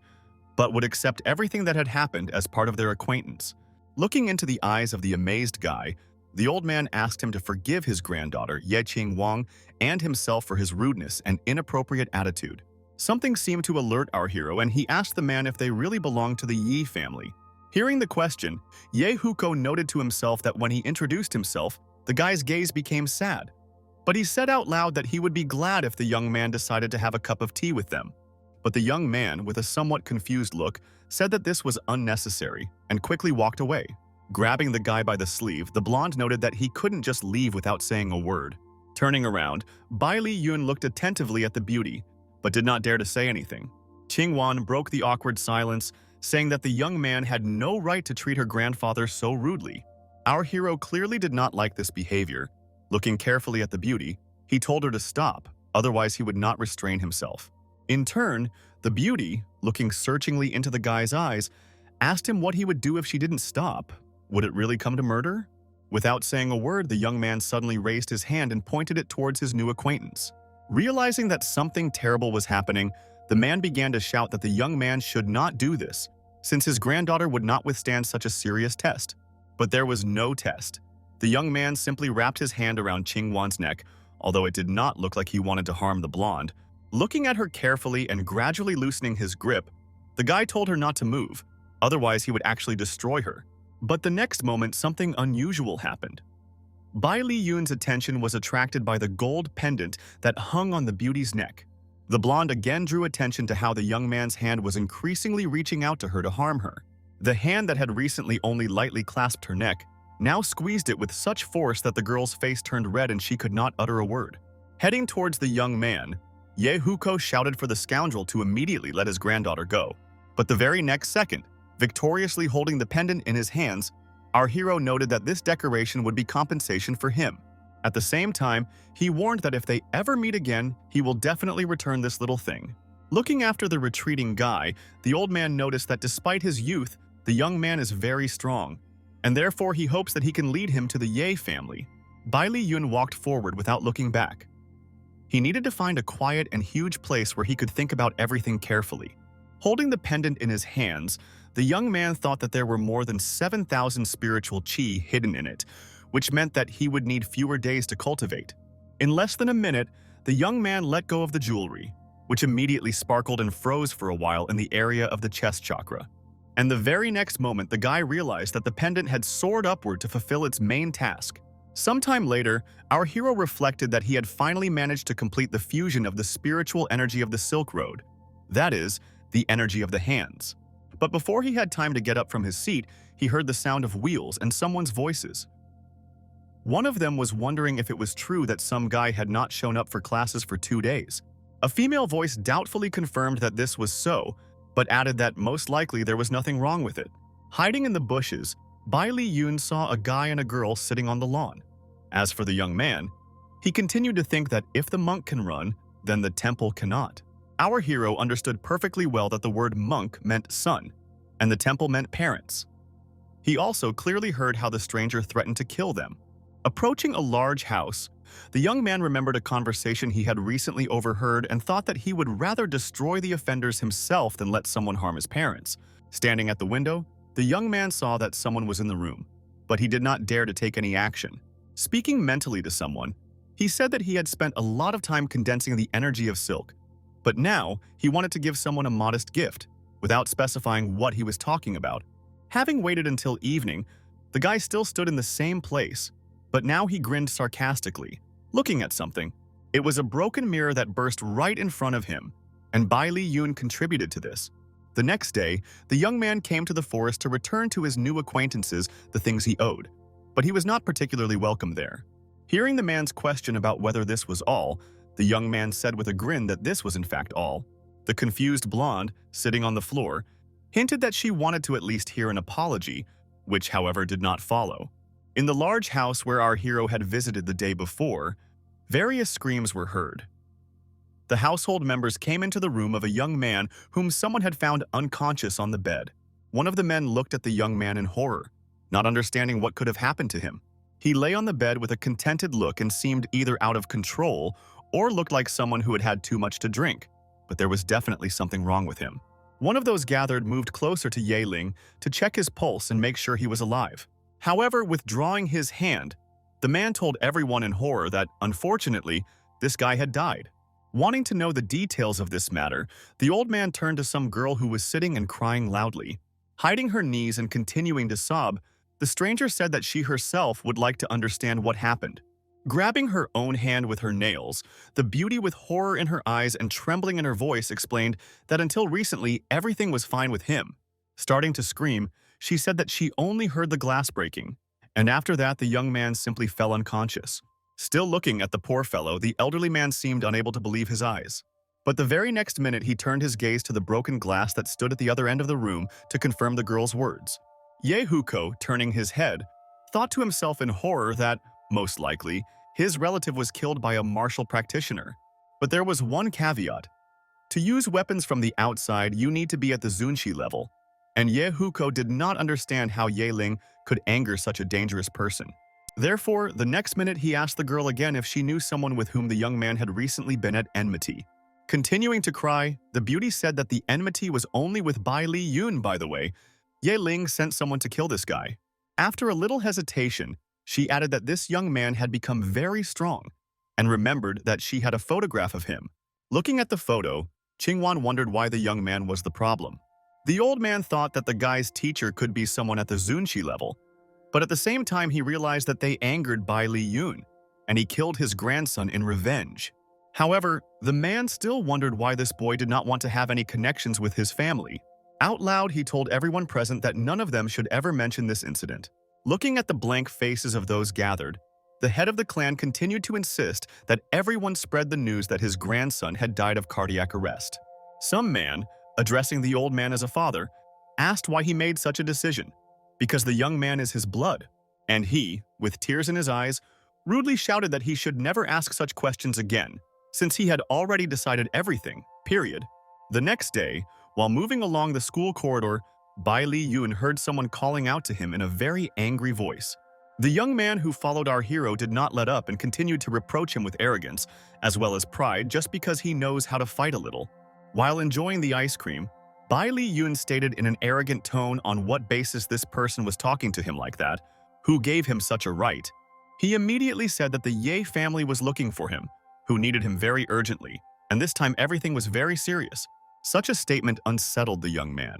but would accept everything that had happened as part of their acquaintance. Looking into the eyes of the amazed guy, the old man asked him to forgive his granddaughter, Ye Qing Wang, and himself for his rudeness and inappropriate attitude. Something seemed to alert our hero, and he asked the man if they really belonged to the Yi family. Hearing the question, Ye Huko noted to himself that when he introduced himself, the guy's gaze became sad. But he said out loud that he would be glad if the young man decided to have a cup of tea with them. But the young man, with a somewhat confused look, said that this was unnecessary and quickly walked away. Grabbing the guy by the sleeve, the blonde noted that he couldn't just leave without saying a word. Turning around, Bai Li Yun looked attentively at the beauty, but did not dare to say anything. Qingwan broke the awkward silence, saying that the young man had no right to treat her grandfather so rudely. Our hero clearly did not like this behavior. Looking carefully at the beauty, he told her to stop, otherwise he would not restrain himself. In turn, the beauty, looking searchingly into the guy's eyes, asked him what he would do if she didn't stop. Would it really come to murder? Without saying a word, the young man suddenly raised his hand and pointed it towards his new acquaintance. Realizing that something terrible was happening, the man began to shout that the young man should not do this, since his granddaughter would not withstand such a serious test. But there was no test. The young man simply wrapped his hand around Qingwan's neck, although it did not look like he wanted to harm the blonde. Looking at her carefully and gradually loosening his grip, the guy told her not to move, otherwise he would actually destroy her. But the next moment, something unusual happened. Bai Li Yun's attention was attracted by the gold pendant that hung on the beauty's neck. The blonde again drew attention to how the young man's hand was increasingly reaching out to her to harm her. The hand that had recently only lightly clasped her neck now squeezed it with such force that the girl's face turned red and she could not utter a word. Heading towards the young man, Ye Huko shouted for the scoundrel to immediately let his granddaughter go. But the very next second, victoriously holding the pendant in his hands, our hero noted that this decoration would be compensation for him. At the same time, he warned that if they ever meet again, he will definitely return this little thing. Looking after the retreating guy, the old man noticed that despite his youth, the young man is very strong, and therefore he hopes that he can lead him to the Ye family. Bai Li Yun walked forward without looking back. He needed to find a quiet and huge place where he could think about everything carefully. Holding the pendant in his hands, the young man thought that there were more than 7,000 spiritual qi hidden in it, which meant that he would need fewer days to cultivate. In less than a minute, the young man let go of the jewelry, which immediately sparkled and froze for a while in the area of the chest chakra. And the very next moment, the guy realized that the pendant had soared upward to fulfill its main task. Sometime later, our hero reflected that he had finally managed to complete the fusion of the spiritual energy of the Silk Road. That is, the energy of the hands. But before he had time to get up from his seat, he heard the sound of wheels and someone's voices. One of them was wondering if it was true that some guy had not shown up for classes for 2 days. A female voice doubtfully confirmed that this was so, but added that most likely there was nothing wrong with it. Hiding in the bushes, Bai Li Yun saw a guy and a girl sitting on the lawn. As for the young man, he continued to think that if the monk can run, then the temple cannot. Our hero understood perfectly well that the word monk meant son, and the temple meant parents. He also clearly heard how the stranger threatened to kill them. Approaching a large house, the young man remembered a conversation he had recently overheard and thought that he would rather destroy the offenders himself than let someone harm his parents. Standing at the window, the young man saw that someone was in the room, but he did not dare to take any action. Speaking mentally to someone, he said that he had spent a lot of time condensing the energy of silk, but now he wanted to give someone a modest gift, without specifying what he was talking about. Having waited until evening, the guy still stood in the same place, but now he grinned sarcastically, looking at something. It was a broken mirror that burst right in front of him, and Bai Li Yun contributed to this. The next day, the young man came to the forest to return to his new acquaintances the things he owed, but he was not particularly welcome there. Hearing the man's question about whether this was all, the young man said with a grin that this was in fact all. The confused blonde, sitting on the floor, hinted that she wanted to at least hear an apology, which however did not follow. In the large house where our hero had visited the day before, various screams were heard. The household members came into the room of a young man whom someone had found unconscious on the bed. One of the men looked at the young man in horror, not understanding what could have happened to him. He lay on the bed with a contented look and seemed either out of control or looked like someone who had had too much to drink, but there was definitely something wrong with him. One of those gathered moved closer to Ye Ling to check his pulse and make sure he was alive. However, withdrawing his hand, the man told everyone in horror that, unfortunately, this guy had died. Wanting to know the details of this matter, the old man turned to some girl who was sitting and crying loudly. Hiding her knees and continuing to sob, the stranger said that she herself would like to understand what happened. Grabbing her own hand with her nails, the beauty with horror in her eyes and trembling in her voice explained that until recently everything was fine with him. Starting to scream, she said that she only heard the glass breaking, and after that the young man simply fell unconscious. Still looking at the poor fellow, the elderly man seemed unable to believe his eyes. But the very next minute he turned his gaze to the broken glass that stood at the other end of the room to confirm the girl's words. Ye Huko, turning his head, thought to himself in horror that, most likely, his relative was killed by a martial practitioner. But there was one caveat. To use weapons from the outside, you need to be at the Zunshi level, and Ye Huko did not understand how Ye Ling could anger such a dangerous person. Therefore, the next minute he asked the girl again if she knew someone with whom the young man had recently been at enmity. Continuing to cry, the beauty said that the enmity was only with Bai Li Yun, by the way. Ye Ling sent someone to kill this guy. After a little hesitation, she added that this young man had become very strong, and remembered that she had a photograph of him. Looking at the photo, Qingwan wondered why the young man was the problem. The old man thought that the guy's teacher could be someone at the Zunshi level, but at the same time he realized that they angered Bai Li Yun, and he killed his grandson in revenge. However, the man still wondered why this boy did not want to have any connections with his family. Out loud, he told everyone present that none of them should ever mention this incident. Looking at the blank faces of those gathered, the head of the clan continued to insist that everyone spread the news that his grandson had died of cardiac arrest. Some man, addressing the old man as a father, asked why he made such a decision. Because the young man is his blood. And he, with tears in his eyes, rudely shouted that he should never ask such questions again, since he had already decided everything, period. The next day, while moving along the school corridor, Bai Li Yun heard someone calling out to him in a very angry voice. The young man who followed our hero did not let up and continued to reproach him with arrogance, as well as pride, just because he knows how to fight a little. While enjoying the ice cream, Bai Li Yun stated in an arrogant tone on what basis this person was talking to him like that, who gave him such a right. He immediately said that the Ye family was looking for him, who needed him very urgently, and this time everything was very serious. Such a statement unsettled the young man.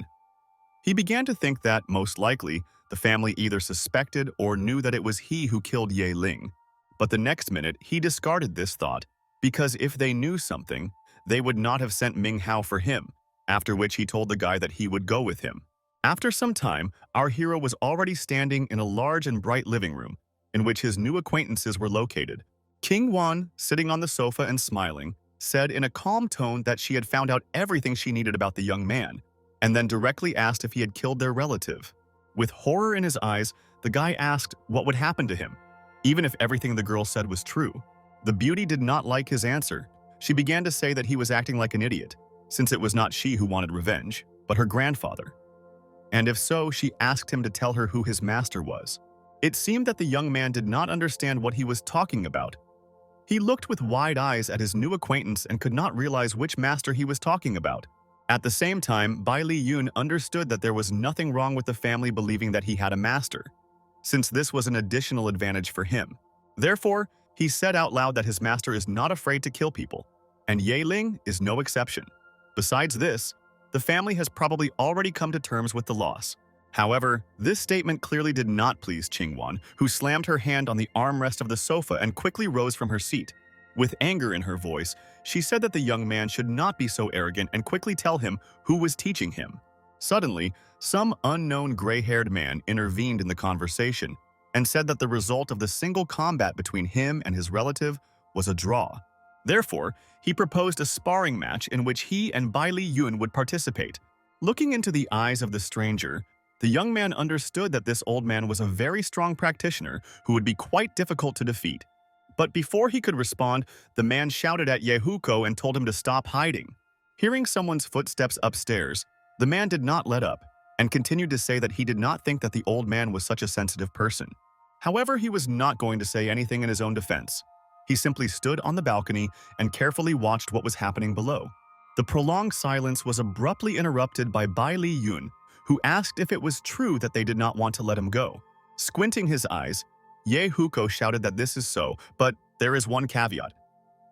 He began to think that, most likely, the family either suspected or knew that it was he who killed Ye Ling. But the next minute, he discarded this thought, because if they knew something, they would not have sent Ming Hao for him, after which he told the guy that he would go with him. After some time, our hero was already standing in a large and bright living room, in which his new acquaintances were located. King Wan, sitting on the sofa and smiling, said in a calm tone that she had found out everything she needed about the young man, and then directly asked if he had killed their relative. With horror in his eyes, the guy asked what would happen to him, even if everything the girl said was true. The beauty did not like his answer. She began to say that he was acting like an idiot, since it was not she who wanted revenge, but her grandfather. And if so, she asked him to tell her who his master was. It seemed that the young man did not understand what he was talking about. He looked with wide eyes at his new acquaintance and could not realize which master he was talking about. At the same time, Bai Li Yun understood that there was nothing wrong with the family believing that he had a master, since this was an additional advantage for him. Therefore, he said out loud that his master is not afraid to kill people, and Ye Ling is no exception. Besides this, the family has probably already come to terms with the loss. However, this statement clearly did not please Qingwan, who slammed her hand on the armrest of the sofa and quickly rose from her seat. With anger in her voice, she said that the young man should not be so arrogant and quickly tell him who was teaching him. Suddenly, some unknown gray-haired man intervened in the conversation and said that the result of the single combat between him and his relative was a draw. Therefore, he proposed a sparring match in which he and Bai Li Yun would participate. Looking into the eyes of the stranger, the young man understood that this old man was a very strong practitioner who would be quite difficult to defeat. But before he could respond, the man shouted at Yehuko and told him to stop hiding. Hearing someone's footsteps upstairs, the man did not let up and continued to say that he did not think that the old man was such a sensitive person. However, he was not going to say anything in his own defense. He simply stood on the balcony and carefully watched what was happening below. The prolonged silence was abruptly interrupted by Bai Li Yun, who asked if it was true that they did not want to let him go. Squinting his eyes, Ye Huko shouted that this is so, but there is one caveat.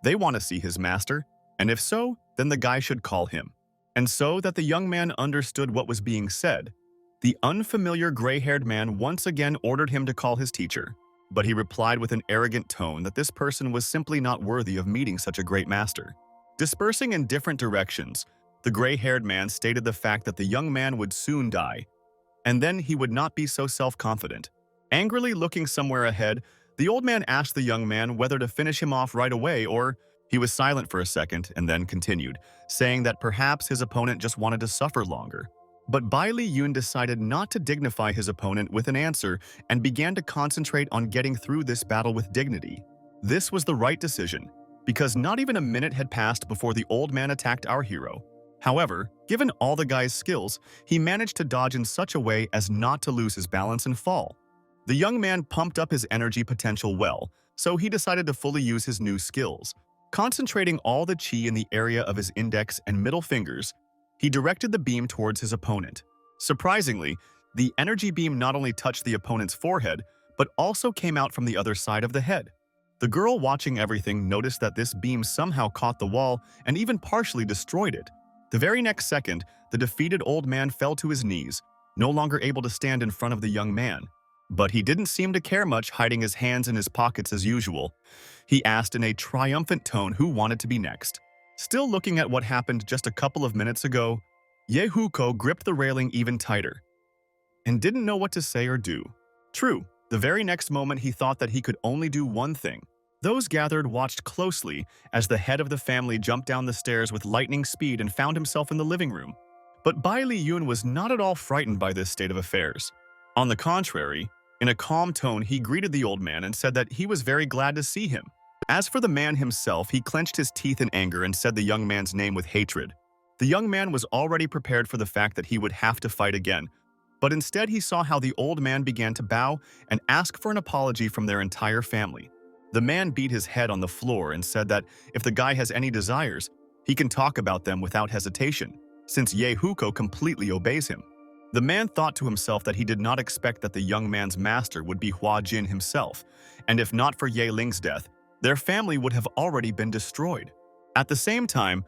They want to see his master, and if so, then the guy should call him. And so that the young man understood what was being said, the unfamiliar gray-haired man once again ordered him to call his teacher, but he replied with an arrogant tone that this person was simply not worthy of meeting such a great master. Dispersing in different directions, the gray-haired man stated the fact that the young man would soon die, and then he would not be so self-confident. Angrily looking somewhere ahead, the old man asked the young man whether to finish him off right away or... He was silent for a second and then continued, saying that perhaps his opponent just wanted to suffer longer. But Bai Li Yun decided not to dignify his opponent with an answer and began to concentrate on getting through this battle with dignity. This was the right decision, because not even a minute had passed before the old man attacked our hero. However, given all the guy's skills, he managed to dodge in such a way as not to lose his balance and fall. The young man pumped up his energy potential well, so he decided to fully use his new skills. Concentrating all the chi in the area of his index and middle fingers, he directed the beam towards his opponent. Surprisingly, the energy beam not only touched the opponent's forehead, but also came out from the other side of the head. The girl watching everything noticed that this beam somehow caught the wall and even partially destroyed it. The very next second, the defeated old man fell to his knees, no longer able to stand in front of the young man. But he didn't seem to care much, hiding his hands in his pockets as usual. He asked in a triumphant tone who wanted to be next. Still looking at what happened just a couple of minutes ago, Yehuko gripped the railing even tighter and didn't know what to say or do. True, the very next moment he thought that he could only do one thing. Those gathered watched closely as the head of the family jumped down the stairs with lightning speed and found himself in the living room. But Bai Li Yun was not at all frightened by this state of affairs. On the contrary, in a calm tone, he greeted the old man and said that he was very glad to see him. As for the man himself, he clenched his teeth in anger and said the young man's name with hatred. The young man was already prepared for the fact that he would have to fight again, but instead he saw how the old man began to bow and ask for an apology from their entire family. The man beat his head on the floor and said that if the guy has any desires, he can talk about them without hesitation, since Yehuko completely obeys him. The man thought to himself that he did not expect that the young man's master would be Hua Jin himself, and if not for Ye Ling's death, their family would have already been destroyed. At the same time,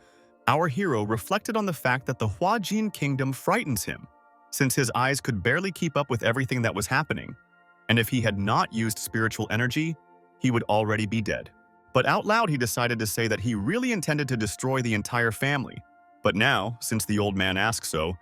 our hero reflected on the fact that the Hua Jin kingdom frightens him. since his eyes could barely keep up with everything that was happening. And if he had not used spiritual energy, he would already be dead. But out loud he decided to say that he really intended to destroy the entire family. But now, since the old man asked so,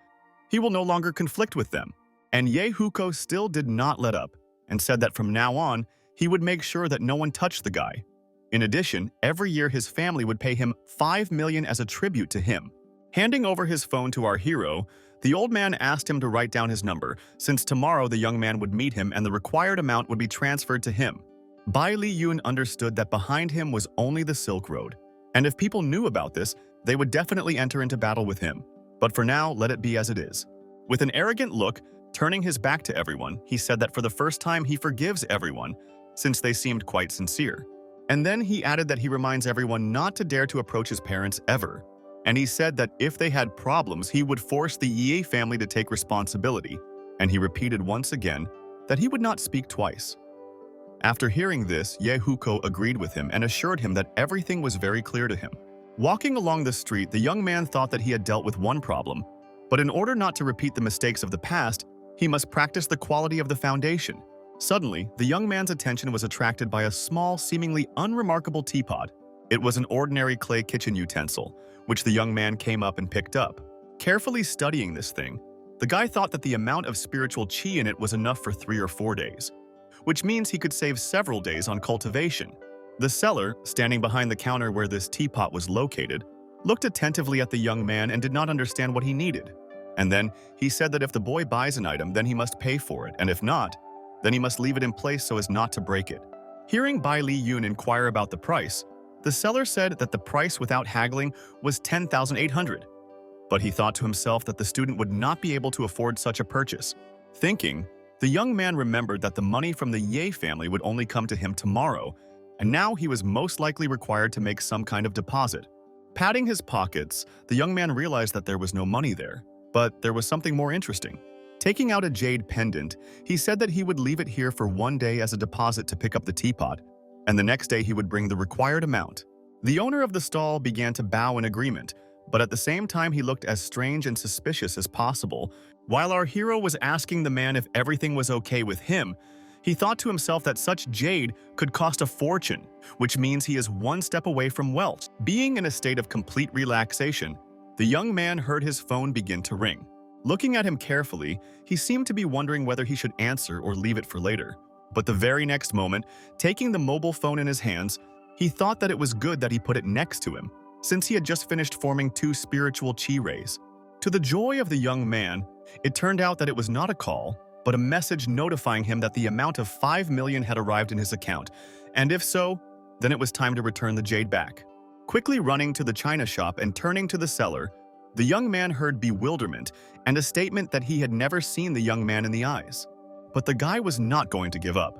he will no longer conflict with them. And Yehuko still did not let up, and said that from now on, he would make sure that no one touched the guy. In addition, every year his family would pay him 5 million as a tribute to him. Handing over his phone to our hero, the old man asked him to write down his number, since tomorrow the young man would meet him and the required amount would be transferred to him. Bai Li Yun understood that behind him was only the Silk Road, and if people knew about this, they would definitely enter into battle with him. But for now, let it be as it is. With an arrogant look, turning his back to everyone, he said that for the first time he forgives everyone, since they seemed quite sincere. And then he added that he reminds everyone not to dare to approach his parents ever. And he said that if they had problems, he would force the Ye family to take responsibility. And he repeated once again that he would not speak twice. After hearing this, Yehuko agreed with him and assured him that everything was very clear to him. Walking along the street, the young man thought that he had dealt with one problem, but in order not to repeat the mistakes of the past, he must practice the quality of the foundation. Suddenly, the young man's attention was attracted by a small, seemingly unremarkable teapot. It was an ordinary clay kitchen utensil, which the young man came up and picked up. Carefully studying this thing, the guy thought that the amount of spiritual chi in it was enough for 3 or 4 days, which means he could save several days on cultivation. The seller, standing behind the counter where this teapot was located, looked attentively at the young man and did not understand what he needed. And then he said that if the boy buys an item, then he must pay for it, and if not, then he must leave it in place so as not to break it. Hearing Bai Li Yun inquire about the price, the seller said that the price without haggling was 10,800. But he thought to himself that the student would not be able to afford such a purchase. Thinking, the young man remembered that the money from the Ye family would only come to him tomorrow, and now he was most likely required to make some kind of deposit. Patting his pockets, the young man realized that there was no money there, but there was something more interesting. Taking out a jade pendant, he said that he would leave it here for 1 day as a deposit to pick up the teapot, and the next day he would bring the required amount. The owner of the stall began to bow in agreement, but at the same time he looked as strange and suspicious as possible. While our hero was asking the man if everything was okay with him, he thought to himself that such jade could cost a fortune, which means he is 1 step away from wealth. Being in a state of complete relaxation, the young man heard his phone begin to ring. Looking at him carefully, he seemed to be wondering whether he should answer or leave it for later. But the very next moment, taking the mobile phone in his hands, he thought that it was good that he put it next to him, since he had just finished forming 2 spiritual chi rays. To the joy of the young man, it turned out that it was not a call, but a message notifying him that the amount of 5 million had arrived in his account, and if so, then it was time to return the jade back. Quickly running to the china shop and turning to the seller, the young man heard bewilderment and a statement that he had never seen the young man in the eyes. But the guy was not going to give up.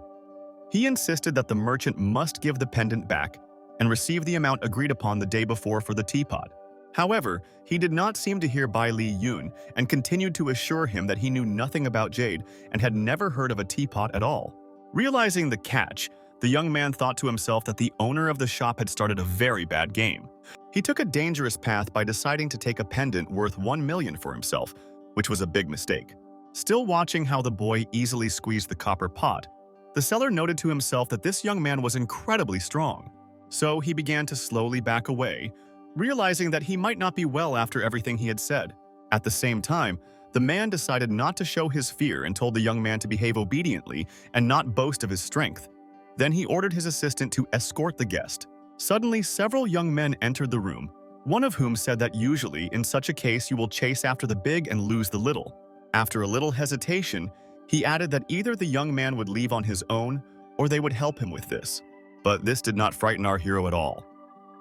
He insisted that the merchant must give the pendant back and receive the amount agreed upon the day before for the teapot. However, he did not seem to hear Bai Li Yun and continued to assure him that he knew nothing about jade and had never heard of a teapot at all. Realizing the catch, the young man thought to himself that the owner of the shop had started a very bad game. He took a dangerous path by deciding to take a pendant worth 1 million for himself, which was a big mistake. Still watching how the boy easily squeezed the copper pot, the seller noted to himself that this young man was incredibly strong. So he began to slowly back away, realizing that he might not be well after everything he had said. At the same time, the man decided not to show his fear and told the young man to behave obediently and not boast of his strength. Then he ordered his assistant to escort the guest. Suddenly, several young men entered the room, one of whom said that usually, in such a case, you will chase after the big and lose the little. After a little hesitation, he added that either the young man would leave on his own or they would help him with this. But this did not frighten our hero at all.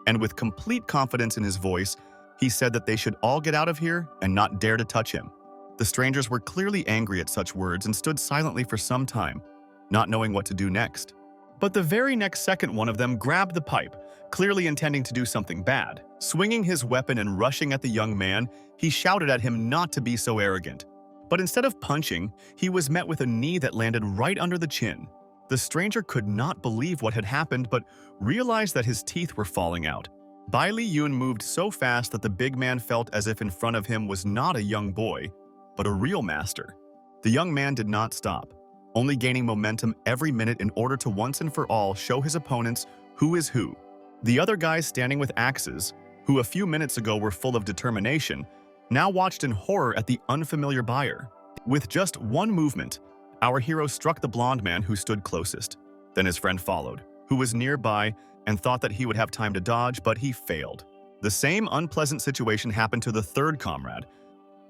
And with complete confidence in his voice, he said that they should all get out of here and not dare to touch him. The strangers were clearly angry at such words and stood silently for some time, not knowing what to do next. But the very next second, one of them grabbed the pipe, clearly intending to do something bad. Swinging his weapon and rushing at the young man, he shouted at him not to be so arrogant. But instead of punching, he was met with a knee that landed right under the chin. The stranger could not believe what had happened, but realized that his teeth were falling out. Bai Li Yun moved so fast that the big man felt as if in front of him was not a young boy, but a real master. The young man did not stop, only gaining momentum every minute in order to once and for all show his opponents who is who. The other guys standing with axes, who a few minutes ago were full of determination, now watched in horror at the unfamiliar buyer. With just one movement, our hero struck the blonde man who stood closest. Then his friend followed, who was nearby and thought that he would have time to dodge, but he failed. The same unpleasant situation happened to the third comrade.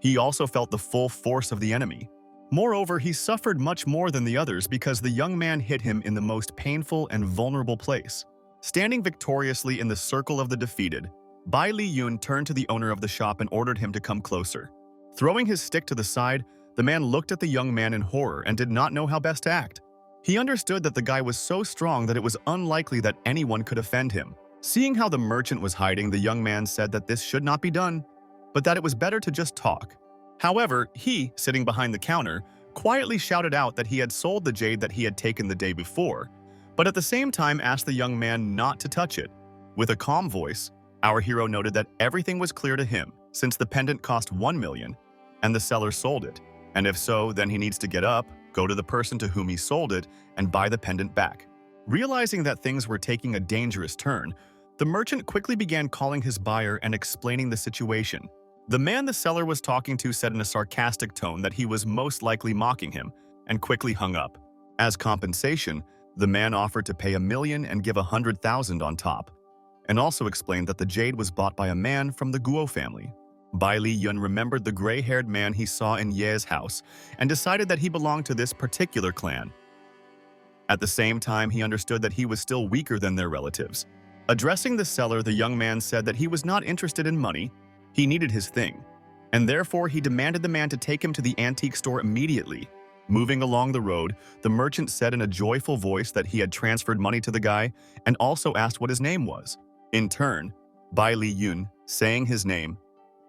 He also felt the full force of the enemy. Moreover, he suffered much more than the others because the young man hit him in the most painful and vulnerable place. Standing victoriously in the circle of the defeated, Bai Li Yun turned to the owner of the shop and ordered him to come closer. Throwing his stick to the side, the man looked at the young man in horror and did not know how best to act. He understood that the guy was so strong that it was unlikely that anyone could offend him. Seeing how the merchant was hiding, the young man said that this should not be done, but that it was better to just talk. However, he, sitting behind the counter, quietly shouted out that he had sold the jade that he had taken the day before, but at the same time asked the young man not to touch it. With a calm voice, our hero noted that everything was clear to him, since the pendant cost 1 million, and the seller sold it. And if so, then he needs to get up, go to the person to whom he sold it, and buy the pendant back. Realizing that things were taking a dangerous turn, the merchant quickly began calling his buyer and explaining the situation. The man the seller was talking to said in a sarcastic tone that he was most likely mocking him, and quickly hung up. As compensation, the man offered to pay 1 million and give 100,000 on top, and also explained that the jade was bought by a man from the Guo family. Bai Li Yun remembered the gray-haired man he saw in Ye's house and decided that he belonged to this particular clan. At the same time, he understood that he was still weaker than their relatives. Addressing the seller, the young man said that he was not interested in money, he needed his thing, and therefore he demanded the man to take him to the antique store immediately. Moving along the road, the merchant said in a joyful voice that he had transferred money to the guy and also asked what his name was. In turn, Bai Li Yun, saying his name,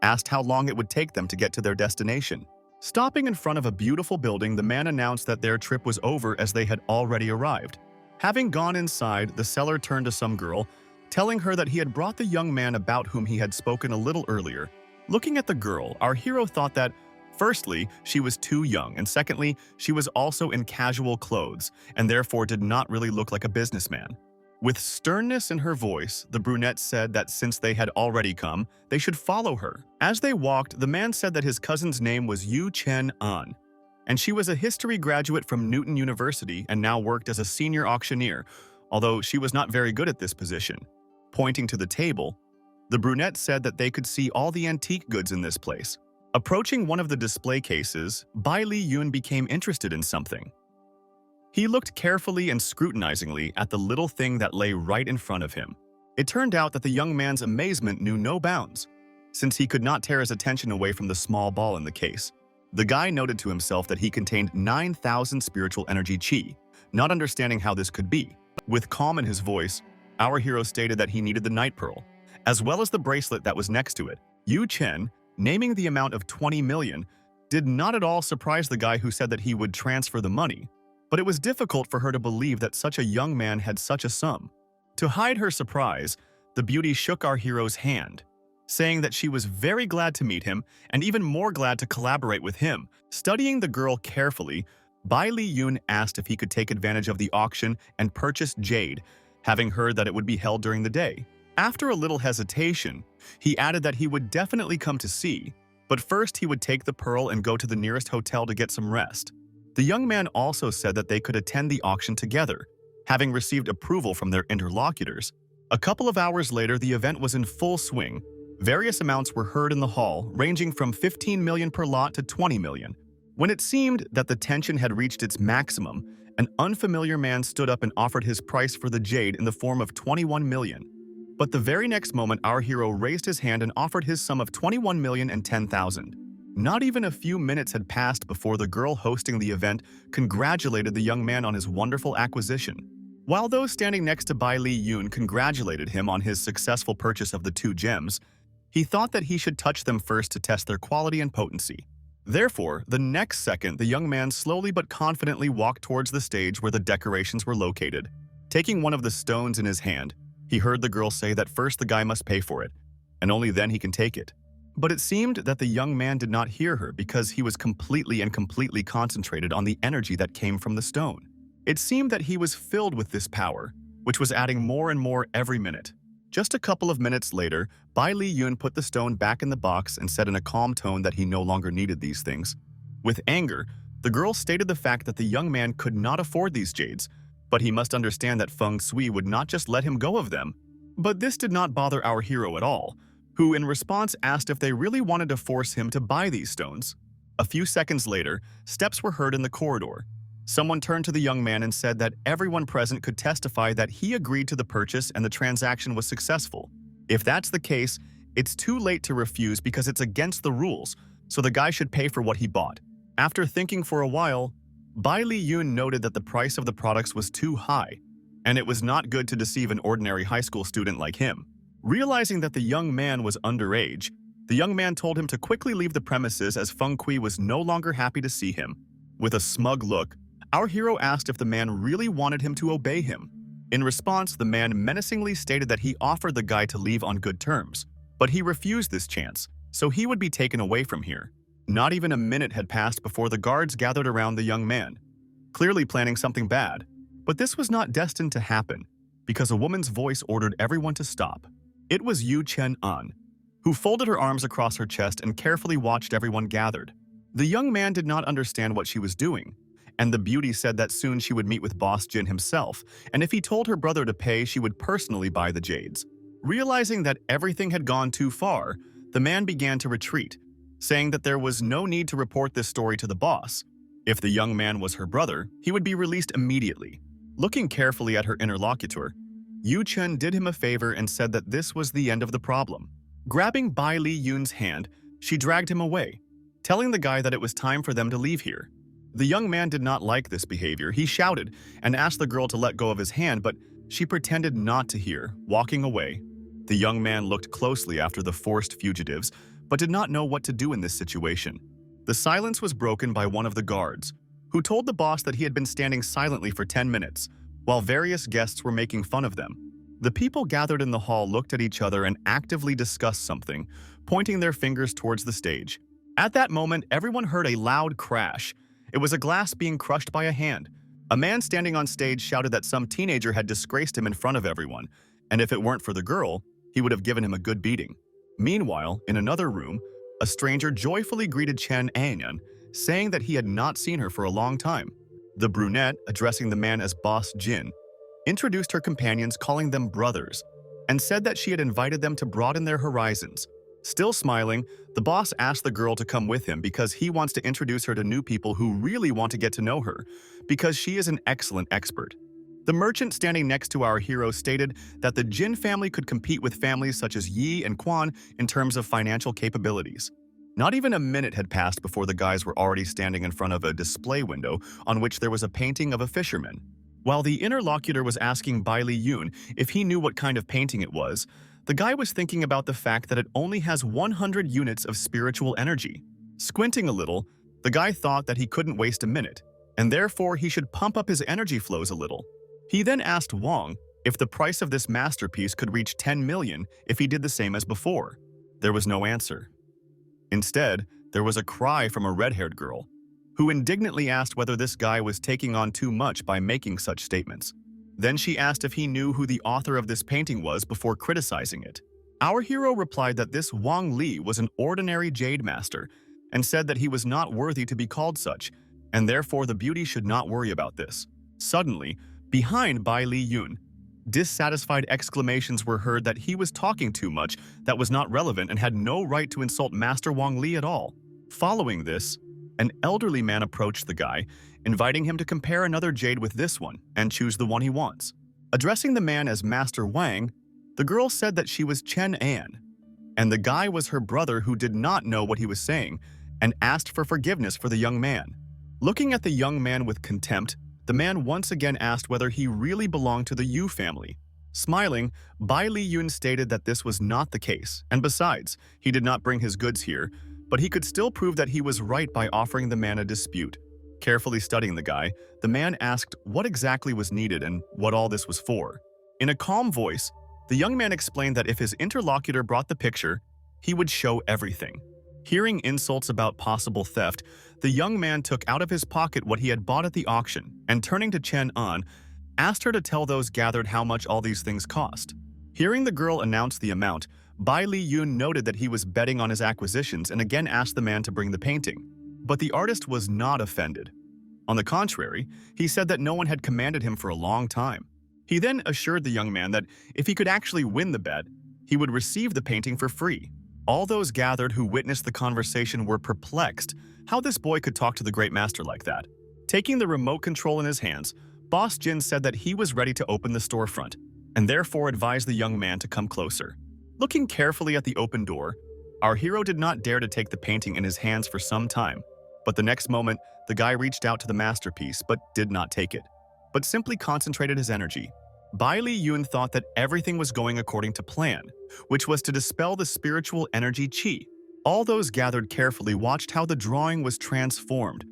asked how long it would take them to get to their destination. Stopping in front of a beautiful building, the man announced that their trip was over as they had already arrived. Having gone inside, the seller turned to some girl, telling her that he had brought the young man about whom he had spoken a little earlier. Looking at the girl, our hero thought that, firstly, she was too young, and secondly, she was also in casual clothes, and therefore did not really look like a businessman. With sternness in her voice, the brunette said that since they had already come, they should follow her. As they walked, the man said that his cousin's name was Yu Chen An, and she was a history graduate from Newton University and now worked as a senior auctioneer, although she was not very good at this position. Pointing to the table, the brunette said that they could see all the antique goods in this place. Approaching one of the display cases, Bai Li Yun became interested in something. He looked carefully and scrutinizingly at the little thing that lay right in front of him. It turned out that the young man's amazement knew no bounds, since he could not tear his attention away from the small ball in the case. The guy noted to himself that he contained 9,000 spiritual energy chi, not understanding how this could be. With calm in his voice, our hero stated that he needed the night pearl, as well as the bracelet that was next to it. Yu Chen, naming the amount of 20 million, did not at all surprise the guy who said that he would transfer the money, but it was difficult for her to believe that such a young man had such a sum. To hide her surprise, the beauty shook our hero's hand, saying that she was very glad to meet him and even more glad to collaborate with him. Studying the girl carefully, Bai Li Yun asked if he could take advantage of the auction and purchase jade, having heard that it would be held during the day. After a little hesitation, he added that he would definitely come to see, but first he would take the pearl and go to the nearest hotel to get some rest. The young man also said that they could attend the auction together, having received approval from their interlocutors. A couple of hours later, the event was in full swing. Various amounts were heard in the hall, ranging from 15 million per lot to 20 million. When it seemed that the tension had reached its maximum, an unfamiliar man stood up and offered his price for the jade in the form of 21 million. But the very next moment, our hero raised his hand and offered his sum of 21,010,000. Not even a few minutes had passed before the girl hosting the event congratulated the young man on his wonderful acquisition. While those standing next to Bai Li Yun congratulated him on his successful purchase of the 2 gems, he thought that he should touch them first to test their quality and potency. Therefore, the next second, the young man slowly but confidently walked towards the stage where the decorations were located. Taking one of the stones in his hand, he heard the girl say that first the guy must pay for it, and only then he can take it. But it seemed that the young man did not hear her because he was completely concentrated on the energy that came from the stone. It seemed that he was filled with this power, which was adding more and more every minute. Just a couple of minutes later, Bai Li Yun put the stone back in the box and said in a calm tone that he no longer needed these things. With anger, the girl stated the fact that the young man could not afford these jades, but he must understand that Feng Sui would not just let him go of them. But this did not bother our hero at all, who in response asked if they really wanted to force him to buy these stones. A few seconds later, steps were heard in the corridor. Someone turned to the young man and said that everyone present could testify that he agreed to the purchase and the transaction was successful. If that's the case, it's too late to refuse because it's against the rules, so the guy should pay for what he bought. After thinking for a while, Bai Li Yun noted that the price of the products was too high, and it was not good to deceive an ordinary high school student like him. Realizing that the young man was underage, the young man told him to quickly leave the premises as Feng Kui was no longer happy to see him. With a smug look, our hero asked if the man really wanted him to obey him. In response, the man menacingly stated that he offered the guy to leave on good terms, but he refused this chance, so he would be taken away from here. Not even a minute had passed before the guards gathered around the young man, clearly planning something bad. But this was not destined to happen, because a woman's voice ordered everyone to stop. It was Yu Chen-an, who folded her arms across her chest and carefully watched everyone gathered. The young man did not understand what she was doing, and the beauty said that soon she would meet with Boss Jin himself, and if he told her brother to pay, she would personally buy the jades. Realizing that everything had gone too far, the man began to retreat, saying that there was no need to report this story to the boss. If the young man was her brother, he would be released immediately. Looking carefully at her interlocutor, Yu Chen did him a favor and said that this was the end of the problem. Grabbing Bai Li Yun's hand, she dragged him away, telling the guy that it was time for them to leave here. The young man did not like this behavior. He shouted and asked the girl to let go of his hand, but she pretended not to hear, walking away. The young man looked closely after the forced fugitives, but did not know what to do in this situation. The silence was broken by one of the guards, who told the boss that he had been standing silently for 10 minutes, while various guests were making fun of them. The people gathered in the hall looked at each other and actively discussed something, pointing their fingers towards the stage. At that moment, everyone heard a loud crash. It was a glass being crushed by a hand. A man standing on stage shouted that some teenager had disgraced him in front of everyone, and if it weren't for the girl, he would have given him a good beating. Meanwhile, in another room, a stranger joyfully greeted Chen Anyan, saying that he had not seen her for a long time. The brunette, addressing the man as Boss Jin, introduced her companions, calling them brothers, and said that she had invited them to broaden their horizons. Still smiling, the boss asked the girl to come with him because he wants to introduce her to new people who really want to get to know her, because she is an excellent expert. The merchant standing next to our hero stated that the Jin family could compete with families such as Yi and Quan in terms of financial capabilities. Not even a minute had passed before the guys were already standing in front of a display window on which there was a painting of a fisherman. While the interlocutor was asking Bai Li Yun if he knew what kind of painting it was, the guy was thinking about the fact that it only has 100 units of spiritual energy. Squinting a little, the guy thought that he couldn't waste a minute, and therefore he should pump up his energy flows a little. He then asked Wang if the price of this masterpiece could reach 10 million if he did the same as before. There was no answer. Instead, there was a cry from a red-haired girl, who indignantly asked whether this guy was taking on too much by making such statements. Then she asked if he knew who the author of this painting was before criticizing it. Our hero replied that this Wang Li was an ordinary jade master and said that he was not worthy to be called such, and therefore the beauty should not worry about this. Suddenly, behind Bai Li Yun, dissatisfied exclamations were heard that he was talking too much, that was not relevant, and had no right to insult Master Wang Li at all. Following this, an elderly man approached the guy, inviting him to compare another jade with this one and choose the one he wants. Addressing the man as Master Wang, the girl said that she was Chen An, and the guy was her brother who did not know what he was saying and asked for forgiveness for the young man. Looking at the young man with contempt, the man once again asked whether he really belonged to the Yu family. Smiling, Bai Li Yun stated that this was not the case, and besides, he did not bring his goods here, but he could still prove that he was right by offering the man a dispute. Carefully studying the guy, the man asked what exactly was needed and what all this was for. In a calm voice, the young man explained that if his interlocutor brought the picture, he would show everything. Hearing insults about possible theft, the young man took out of his pocket what he had bought at the auction and, turning to Chen An, asked her to tell those gathered how much all these things cost. Hearing the girl announce the amount, Bai Li Yun noted that he was betting on his acquisitions and again asked the man to bring the painting. But the artist was not offended. On the contrary, he said that no one had commanded him for a long time. He then assured the young man that if he could actually win the bet, he would receive the painting for free. All those gathered who witnessed the conversation were perplexed how this boy could talk to the great master like that. Taking the remote control in his hands, Boss Jin said that he was ready to open the storefront, and therefore advised the young man to come closer. Looking carefully at the open door, our hero did not dare to take the painting in his hands for some time, but the next moment, the guy reached out to the masterpiece but did not take it, but simply concentrated his energy. Bai Li Yun thought that everything was going according to plan, which was to dispel the spiritual energy qi. All those gathered carefully watched how the drawing was transformed,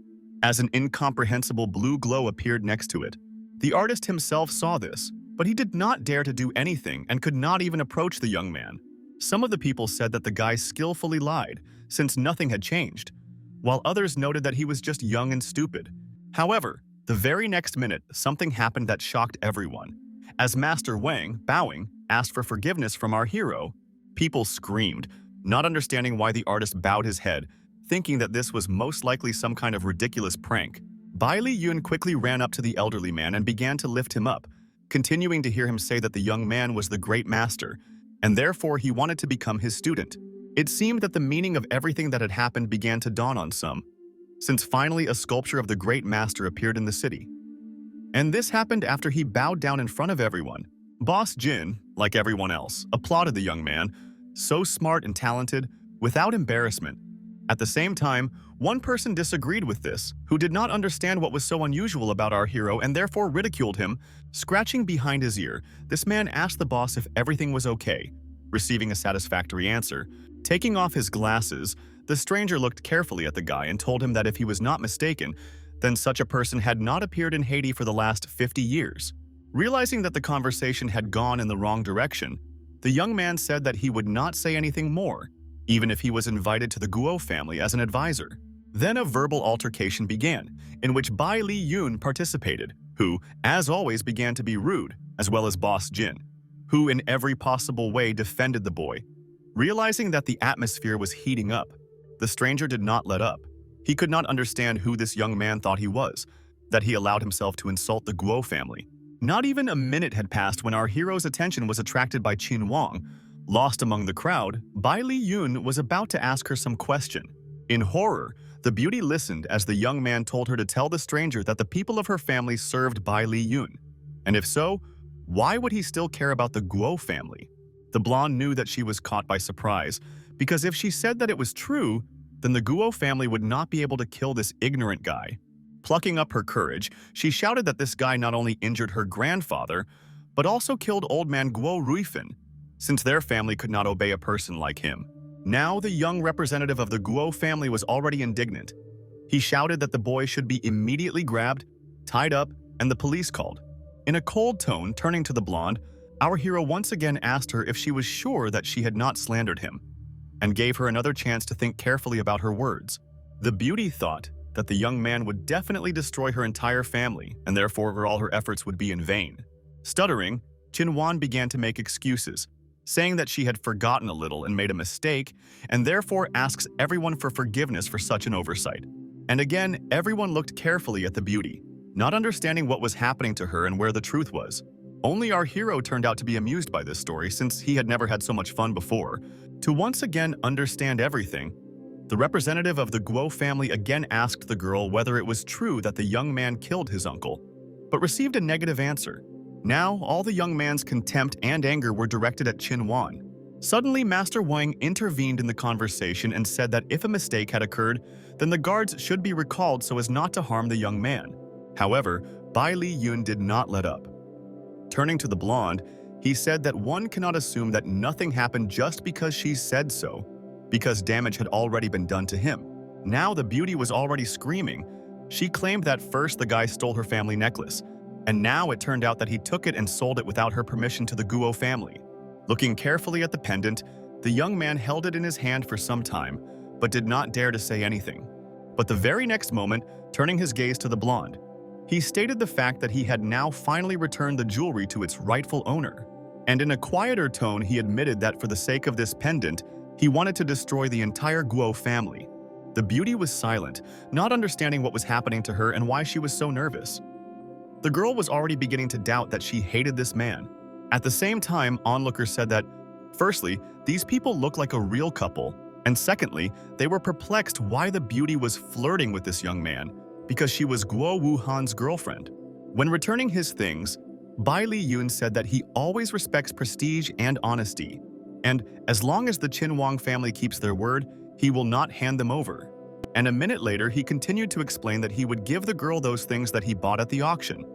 as an incomprehensible blue glow appeared next to it. The artist himself saw this, but he did not dare to do anything and could not even approach the young man. Some of the people said that the guy skillfully lied, since nothing had changed, while others noted that he was just young and stupid. However, the very next minute, something happened that shocked everyone. As Master Wang, bowing, asked for forgiveness from our hero, people screamed, not understanding why the artist bowed his head, thinking that this was most likely some kind of ridiculous prank. Bai Li Yun quickly ran up to the elderly man and began to lift him up, continuing to hear him say that the young man was the great master, and therefore he wanted to become his student. It seemed that the meaning of everything that had happened began to dawn on some, since finally a sculpture of the great master appeared in the city. And this happened after he bowed down in front of everyone. Boss Jin, like everyone else, applauded the young man, so smart and talented, without embarrassment. At the same time, one person disagreed with this, who did not understand what was so unusual about our hero and therefore ridiculed him. Scratching behind his ear, this man asked the boss if everything was okay. Receiving a satisfactory answer, taking off his glasses, the stranger looked carefully at the guy and told him that if he was not mistaken, then such a person had not appeared in Haiti for the last 50 years. Realizing that the conversation had gone in the wrong direction, the young man said that he would not say anything more, even if he was invited to the Guo family as an advisor. Then a verbal altercation began, in which Bai Li Yun participated, who, as always, began to be rude, as well as Boss Jin, who in every possible way defended the boy. Realizing that the atmosphere was heating up, the stranger did not let up. He could not understand who this young man thought he was, that he allowed himself to insult the Guo family. Not even a minute had passed when our hero's attention was attracted by Qin Wang. Lost among the crowd, Bai Li Yun was about to ask her some question. In horror, the beauty listened as the young man told her to tell the stranger that the people of her family served Bai Li Yun. And if so, why would he still care about the Guo family? The blonde knew that she was caught by surprise, because if she said that it was true, then the Guo family would not be able to kill this ignorant guy. Plucking up her courage, she shouted that this guy not only injured her grandfather, but also killed old man Guo Ruifin, since their family could not obey a person like him. Now the young representative of the Guo family was already indignant. He shouted that the boy should be immediately grabbed, tied up, and the police called. In a cold tone, turning to the blonde, our hero once again asked her if she was sure that she had not slandered him, and gave her another chance to think carefully about her words. The beauty thought that the young man would definitely destroy her entire family, and therefore all her efforts would be in vain. Stuttering, Qin Wan began to make excuses, saying that she had forgotten a little and made a mistake, and therefore asks everyone for forgiveness for such an oversight. And again, everyone looked carefully at the beauty, not understanding what was happening to her and where the truth was. Only our hero turned out to be amused by this story, since he had never had so much fun before. To once again understand everything, the representative of the Guo family again asked the girl whether it was true that the young man killed his uncle, but received a negative answer. Now, all the young man's contempt and anger were directed at Qin Wan. Suddenly, Master Wang intervened in the conversation and said that if a mistake had occurred, then the guards should be recalled so as not to harm the young man. However, Bai Li Yun did not let up. Turning to the blonde, he said that one cannot assume that nothing happened just because she said so, because damage had already been done to him. Now the beauty was already screaming. She claimed that first the guy stole her family necklace, and now it turned out that he took it and sold it without her permission to the Guo family. Looking carefully at the pendant, The young man held it in his hand for some time, but did not dare to say anything. But the very next moment, turning his gaze to the blonde, he stated the fact that he had now finally returned the jewelry to its rightful owner. And in a quieter tone, he admitted that for the sake of this pendant, he wanted to destroy the entire Guo family. The beauty was silent, not understanding what was happening to her and why she was so nervous. The girl was already beginning to doubt that she hated this man. At the same time, onlookers said that, firstly, these people looked like a real couple, and secondly, they were perplexed why the beauty was flirting with this young man, because she was Guo Wuhan's girlfriend. When returning his things, Bai Li Yun said that he always respects prestige and honesty, and as long as the Qin Wang family keeps their word, he will not hand them over. And a minute later, he continued to explain that he would give the girl those things that he bought at the auction,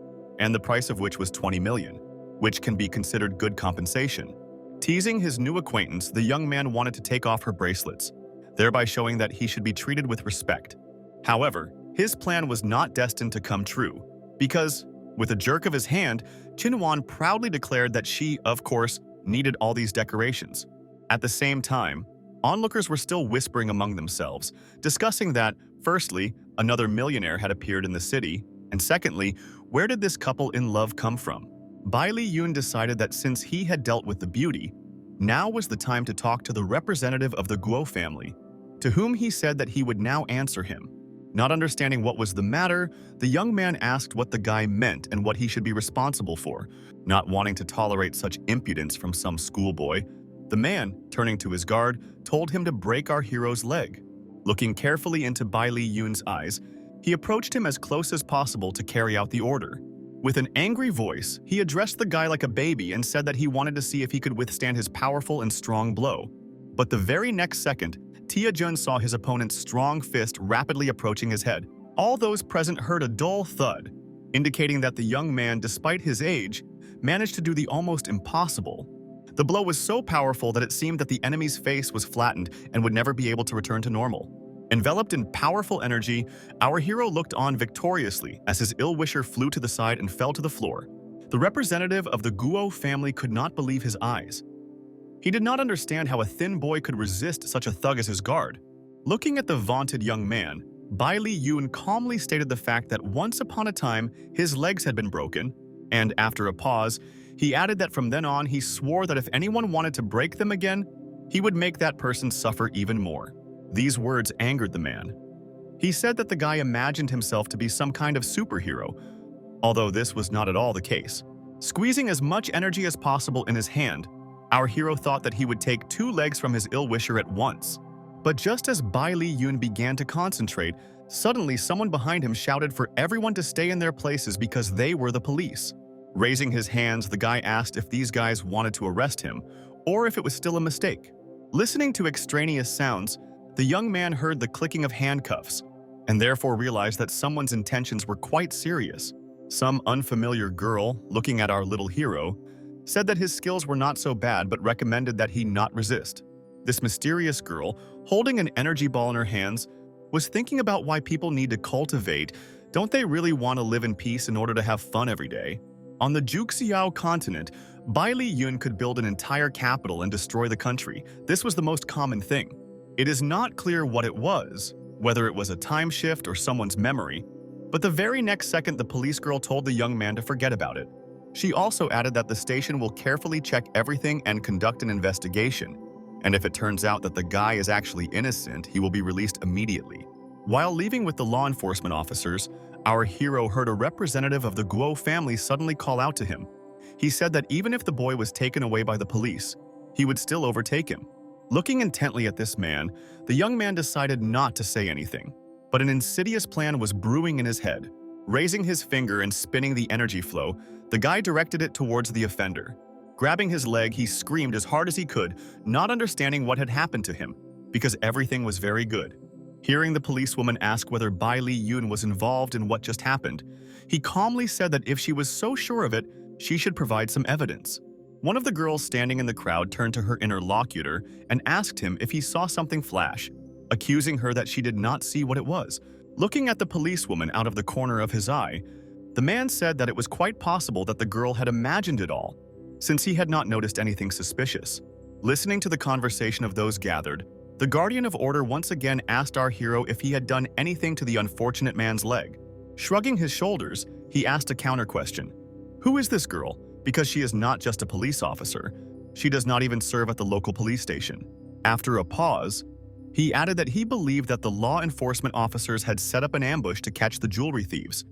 and the price of which was 20 million, which can be considered good compensation. Teasing his new acquaintance, the young man wanted to take off her bracelets, thereby showing that he should be treated with respect. However, his plan was not destined to come true, because, with a jerk of his hand, Qin Wan proudly declared that she, of course, needed all these decorations. At the same time, onlookers were still whispering among themselves, discussing that, firstly, another millionaire had appeared in the city, and secondly, where did this couple in love come from? Bai Li Yun decided that since he had dealt with the beauty, now was the time to talk to the representative of the Guo family, to whom he said that he would now answer him. Not understanding what was the matter, the young man asked what the guy meant and what he should be responsible for. Not wanting to tolerate such impudence from some schoolboy, the man, turning to his guard, told him to break our hero's leg. Looking carefully into Bai Li Yun's eyes, he approached him as close as possible to carry out the order. With an angry voice, he addressed the guy like a baby and said that he wanted to see if he could withstand his powerful and strong blow. But the very next second, Tia Jun saw his opponent's strong fist rapidly approaching his head. All those present heard a dull thud, indicating that the young man, despite his age, managed to do the almost impossible. The blow was so powerful that it seemed that the enemy's face was flattened and would never be able to return to normal. Enveloped in powerful energy, our hero looked on victoriously as his ill-wisher flew to the side and fell to the floor. The representative of the Guo family could not believe his eyes. He did not understand how a thin boy could resist such a thug as his guard. Looking at the vaunted young man, Bai Li Yun calmly stated the fact that once upon a time his legs had been broken, and after a pause, he added that from then on he swore that if anyone wanted to break them again, he would make that person suffer even more. These words angered the man. He said that the guy imagined himself to be some kind of superhero, although this was not at all the case. Squeezing as much energy as possible in his hand, our hero thought that he would take 2 legs from his ill-wisher at once. But just as Bai Li Yun began to concentrate, suddenly someone behind him shouted for everyone to stay in their places because they were the police. Raising his hands, the guy asked if these guys wanted to arrest him, or if it was still a mistake. Listening to extraneous sounds, the young man heard the clicking of handcuffs, and therefore realized that someone's intentions were quite serious. Some unfamiliar girl, looking at our little hero, said that his skills were not so bad but recommended that he not resist. This mysterious girl, holding an energy ball in her hands, was thinking about why people need to cultivate. Don't they really want to live in peace in order to have fun every day? On the Juxiao continent, Bai Li Yun could build an entire capital and destroy the country. This was the most common thing. It is not clear what it was, whether it was a time shift or someone's memory, but the very next second the police girl told the young man to forget about it. She also added that the station will carefully check everything and conduct an investigation, and if it turns out that the guy is actually innocent, he will be released immediately. While leaving with the law enforcement officers, our hero heard a representative of the Guo family suddenly call out to him. He said that even if the boy was taken away by the police, he would still overtake him. Looking intently at this man, the young man decided not to say anything, but an insidious plan was brewing in his head. Raising his finger and spinning the energy flow, the guy directed it towards the offender. Grabbing his leg, he screamed as hard as he could, not understanding what had happened to him, because everything was very good. Hearing the policewoman ask whether Bai Li Yun was involved in what just happened, he calmly said that if she was so sure of it, she should provide some evidence. One of the girls standing in the crowd turned to her interlocutor and asked him if he saw something flash, accusing her that she did not see what it was. Looking at the policewoman out of the corner of his eye, the man said that it was quite possible that the girl had imagined it all, since he had not noticed anything suspicious. Listening to the conversation of those gathered, the Guardian of Order once again asked our hero if he had done anything to the unfortunate man's leg. Shrugging his shoulders, he asked a counter question. Who is this girl? Because she is not just a police officer. She does not even serve at the local police station. After a pause, he added that he believed that the law enforcement officers had set up an ambush to catch the jewelry thieves,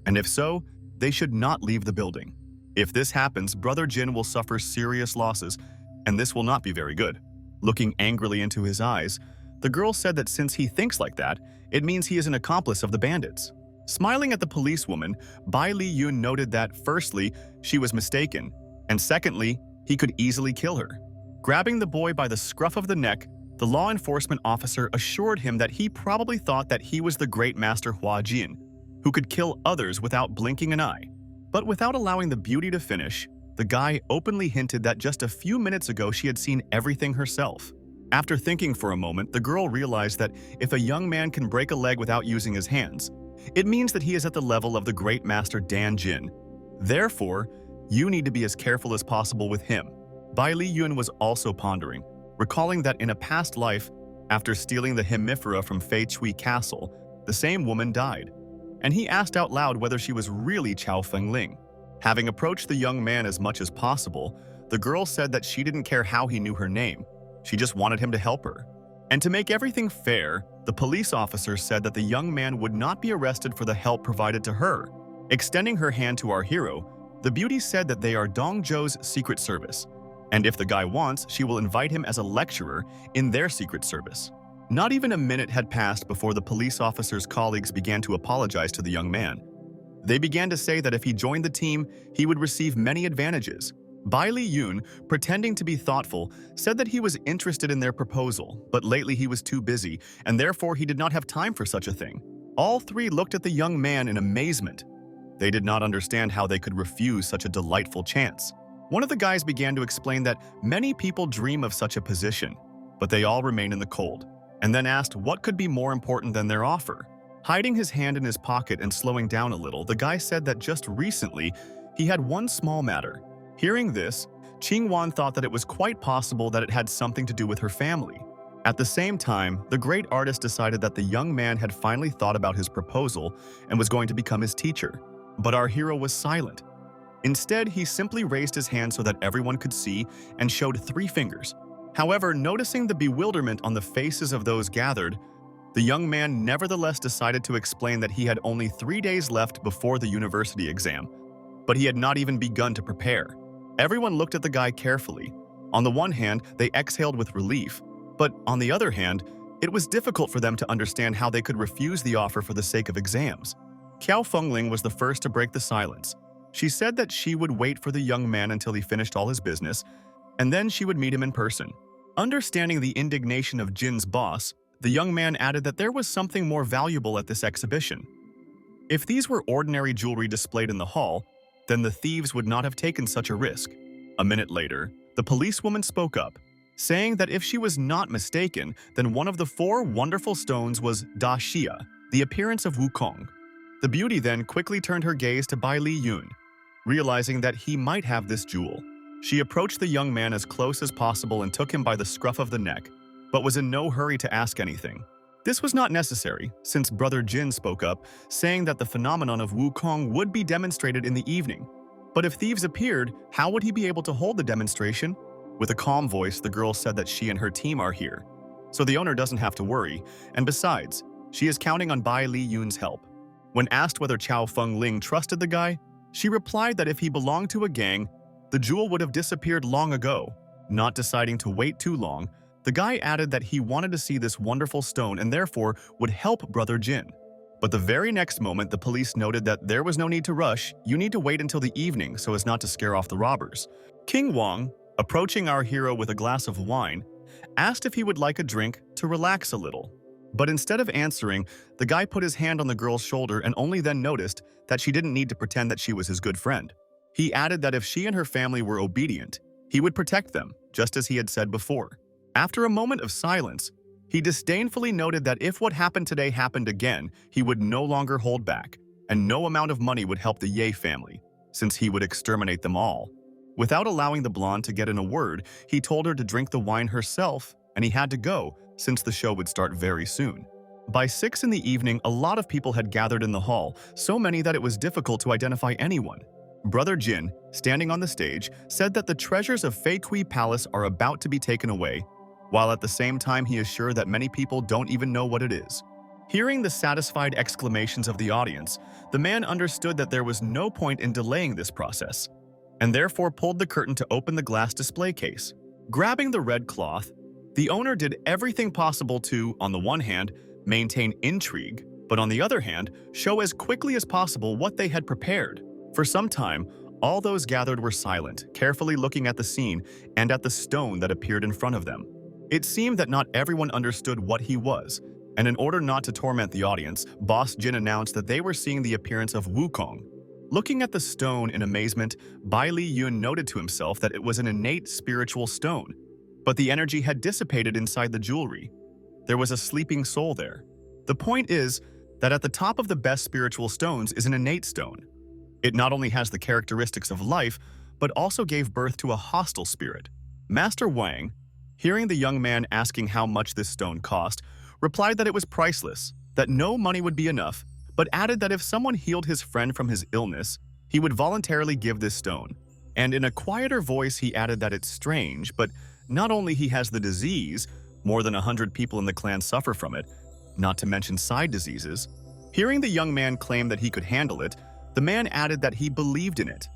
and if so, they should not leave the building. If this happens, Brother Jin will suffer serious losses, and this will not be very good. Looking angrily into his eyes, the girl said that since he thinks like that, it means he is an accomplice of the bandits. Smiling at the policewoman, Bai Li Yun noted that, firstly, she was mistaken, and secondly, he could easily kill her. Grabbing the boy by the scruff of the neck, the law enforcement officer assured him that he probably thought that he was the great master Hua Jin, who could kill others without blinking an eye. But without allowing the beauty to finish, the guy openly hinted that just a few minutes ago she had seen everything herself. After thinking for a moment, the girl realized that if a young man can break a leg without using his hands, it means that he is at the level of the great master Dan Jin. Therefore, you need to be as careful as possible with him. Bai Li Yun was also pondering, recalling that in a past life, after stealing the hemifera from Fei Chui Castle, the same woman died, and he asked out loud whether she was really Chao Fengling. Having approached the young man as much as possible, the girl said that she didn't care how he knew her name, she just wanted him to help her. And to make everything fair, the police officer said that the young man would not be arrested for the help provided to her. Extending her hand to our hero, the beauty said that they are Dongzhou's secret service, and if the guy wants, she will invite him as a lecturer in their secret service. Not even a minute had passed before the police officer's colleagues began to apologize to the young man. They began to say that if he joined the team, he would receive many advantages. Bai Li Yun, pretending to be thoughtful, said that he was interested in their proposal, but lately he was too busy, and therefore he did not have time for such a thing. All three looked at the young man in amazement. They did not understand how they could refuse such a delightful chance. One of the guys began to explain that many people dream of such a position, but they all remain in the cold, and then asked what could be more important than their offer. Hiding his hand in his pocket and slowing down a little, the guy said that just recently he had one small matter. Hearing this, Qingwan thought that it was quite possible that it had something to do with her family. At the same time, the great artist decided that the young man had finally thought about his proposal and was going to become his teacher. But our hero was silent. Instead, he simply raised his hand so that everyone could see and showed 3 fingers. However, noticing the bewilderment on the faces of those gathered, the young man nevertheless decided to explain that he had only 3 days left before the university exam, but he had not even begun to prepare. Everyone looked at the guy carefully. On the one hand, they exhaled with relief, but on the other hand, it was difficult for them to understand how they could refuse the offer for the sake of exams. Qiao Fengling was the first to break the silence. She said that she would wait for the young man until he finished all his business, and then she would meet him in person. Understanding the indignation of Jin's boss, the young man added that there was something more valuable at this exhibition. If these were ordinary jewelry displayed in the hall, then the thieves would not have taken such a risk. A minute later, the policewoman spoke up, saying that if she was not mistaken, then one of the 4 wonderful stones was Da Xia, the appearance of Wukong. The beauty then quickly turned her gaze to Bai Li Yun, realizing that he might have this jewel. She approached the young man as close as possible and took him by the scruff of the neck, but was in no hurry to ask anything. This was not necessary, since Brother Jin spoke up, saying that the phenomenon of Wukong would be demonstrated in the evening. But if thieves appeared, how would he be able to hold the demonstration? With a calm voice, the girl said that she and her team are here, so the owner doesn't have to worry, and besides, she is counting on Bai Li Yun's help. When asked whether Chao Fengling trusted the guy, she replied that if he belonged to a gang, the jewel would have disappeared long ago. Not deciding to wait too long, the guy added that he wanted to see this wonderful stone and therefore would help Brother Jin. But the very next moment, the police noted that there was no need to rush, you need to wait until the evening so as not to scare off the robbers. King Wang, approaching our hero with a glass of wine, asked if he would like a drink to relax a little. But instead of answering, the guy put his hand on the girl's shoulder and only then noticed that she didn't need to pretend that she was his good friend. He added that if she and her family were obedient, he would protect them, just as he had said before. After a moment of silence, he disdainfully noted that if what happened today happened again, he would no longer hold back, and no amount of money would help the Ye family, since he would exterminate them all. Without allowing the blonde to get in a word, he told her to drink the wine herself, and he had to go, since the show would start very soon. By 6 in the evening, a lot of people had gathered in the hall, so many that it was difficult to identify anyone. Brother Jin, standing on the stage, said that the treasures of Fei Kui Palace are about to be taken away, while at the same time he is sure that many people don't even know what it is. Hearing the satisfied exclamations of the audience, the man understood that there was no point in delaying this process, and therefore pulled the curtain to open the glass display case. Grabbing the red cloth, the owner did everything possible to, on the one hand, maintain intrigue, but on the other hand, show as quickly as possible what they had prepared. For some time, all those gathered were silent, carefully looking at the scene and at the stone that appeared in front of them. It seemed that not everyone understood what he was, and in order not to torment the audience, Boss Jin announced that they were seeing the appearance of Wukong. Looking at the stone in amazement, Bai Li Yun noted to himself that it was an innate spiritual stone, but the energy had dissipated inside the jewelry. There was a sleeping soul there. The point is that at the top of the best spiritual stones is an innate stone. It not only has the characteristics of life, but also gave birth to a hostile spirit. Master Wang, hearing the young man asking how much this stone cost, replied that it was priceless, that no money would be enough, but added that if someone healed his friend from his illness, he would voluntarily give this stone. And in a quieter voice, he added that it's strange, but not only he has the disease, more than 100 people in the clan suffer from it, not to mention side diseases. Hearing the young man claim that he could handle it, the man added that he believed in it.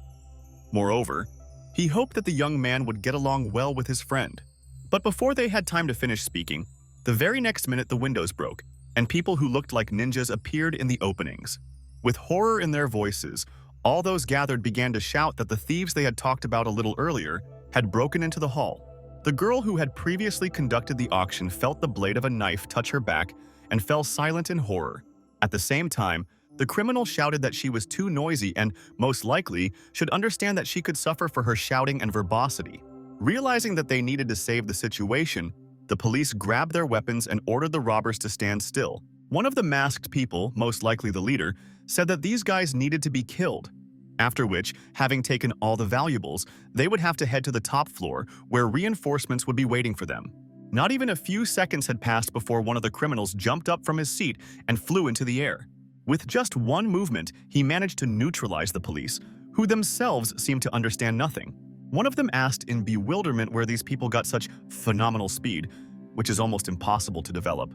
Moreover, he hoped that the young man would get along well with his friend. But before they had time to finish speaking, the very next minute the windows broke, and people who looked like ninjas appeared in the openings. With horror in their voices, all those gathered began to shout that the thieves they had talked about a little earlier had broken into the hall. The girl who had previously conducted the auction felt the blade of a knife touch her back and fell silent in horror. At the same time, the criminal shouted that she was too noisy and, most likely, should understand that she could suffer for her shouting and verbosity. Realizing that they needed to save the situation, the police grabbed their weapons and ordered the robbers to stand still. One of the masked people, most likely the leader, said that these guys needed to be killed. After which, having taken all the valuables, they would have to head to the top floor where reinforcements would be waiting for them. Not even a few seconds had passed before one of the criminals jumped up from his seat and flew into the air. With just one movement, he managed to neutralize the police, who themselves seemed to understand nothing. One of them asked in bewilderment where these people got such phenomenal speed, which is almost impossible to develop.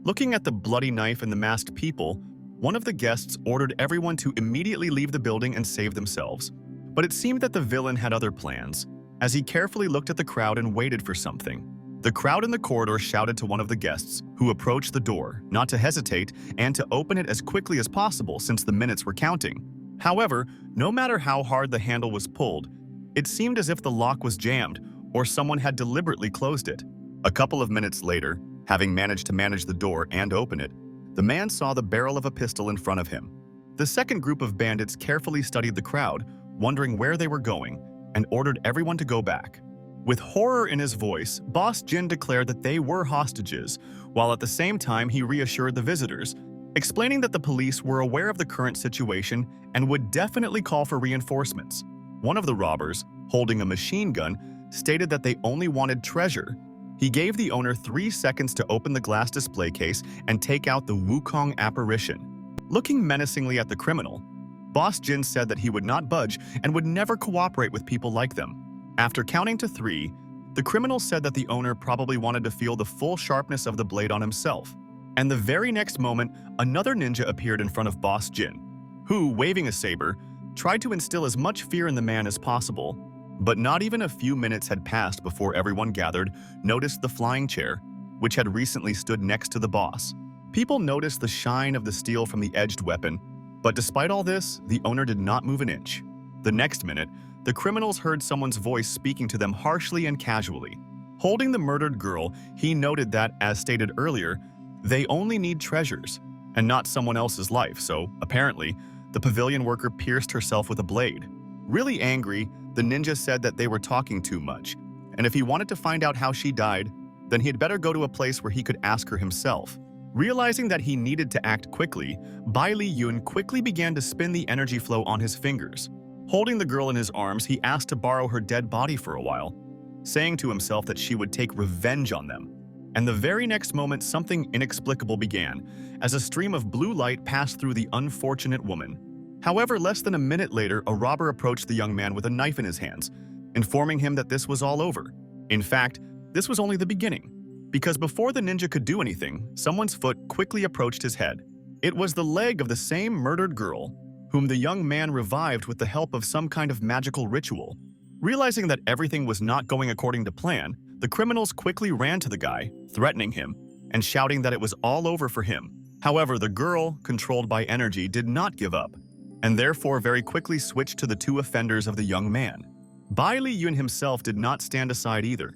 Looking at the bloody knife and the masked people, one of the guests ordered everyone to immediately leave the building and save themselves. But it seemed that the villain had other plans, as he carefully looked at the crowd and waited for something. The crowd in the corridor shouted to one of the guests, who approached the door, not to hesitate and to open it as quickly as possible since the minutes were counting. However, no matter how hard the handle was pulled, it seemed as if the lock was jammed or someone had deliberately closed it. A couple of minutes later, having managed to manage the door and open it, the man saw the barrel of a pistol in front of him. The second group of bandits carefully studied the crowd, wondering where they were going, and ordered everyone to go back. With horror in his voice, Boss Jin declared that they were hostages, while at the same time he reassured the visitors, explaining that the police were aware of the current situation and would definitely call for reinforcements. One of the robbers, holding a machine gun, stated that they only wanted treasure. He gave the owner 3 seconds to open the glass display case and take out the Wukong apparition. Looking menacingly at the criminal, Boss Jin said that he would not budge and would never cooperate with people like them. After counting to 3, the criminal said that the owner probably wanted to feel the full sharpness of the blade on himself. And the very next moment, another ninja appeared in front of Boss Jin, who, waving a saber, tried to instill as much fear in the man as possible. But not even a few minutes had passed before everyone gathered noticed the flying chair, which had recently stood next to the boss. People noticed the shine of the steel from the edged weapon, but despite all this, the owner did not move an inch. The next minute, the criminals heard someone's voice speaking to them harshly and casually. Holding the murdered girl, he noted that, as stated earlier, they only need treasures, and not someone else's life, so, apparently, the pavilion worker pierced herself with a blade. Really angry, the ninja said that they were talking too much, and if he wanted to find out how she died, then he had better go to a place where he could ask her himself. Realizing that he needed to act quickly, Bai Li Yun quickly began to spin the energy flow on his fingers. Holding the girl in his arms, he asked to borrow her dead body for a while, saying to himself that she would take revenge on them. And the very next moment, something inexplicable began, as a stream of blue light passed through the unfortunate woman. However, less than a minute later, a robber approached the young man with a knife in his hands, informing him that this was all over. In fact, this was only the beginning, because before the ninja could do anything, someone's foot quickly approached his head. It was the leg of the same murdered girl, whom the young man revived with the help of some kind of magical ritual. Realizing that everything was not going according to plan, the criminals quickly ran to the guy, threatening him, and shouting that it was all over for him. However, the girl, controlled by energy, did not give up, and therefore very quickly switched to the two offenders of the young man. Bai Li Yun himself did not stand aside either.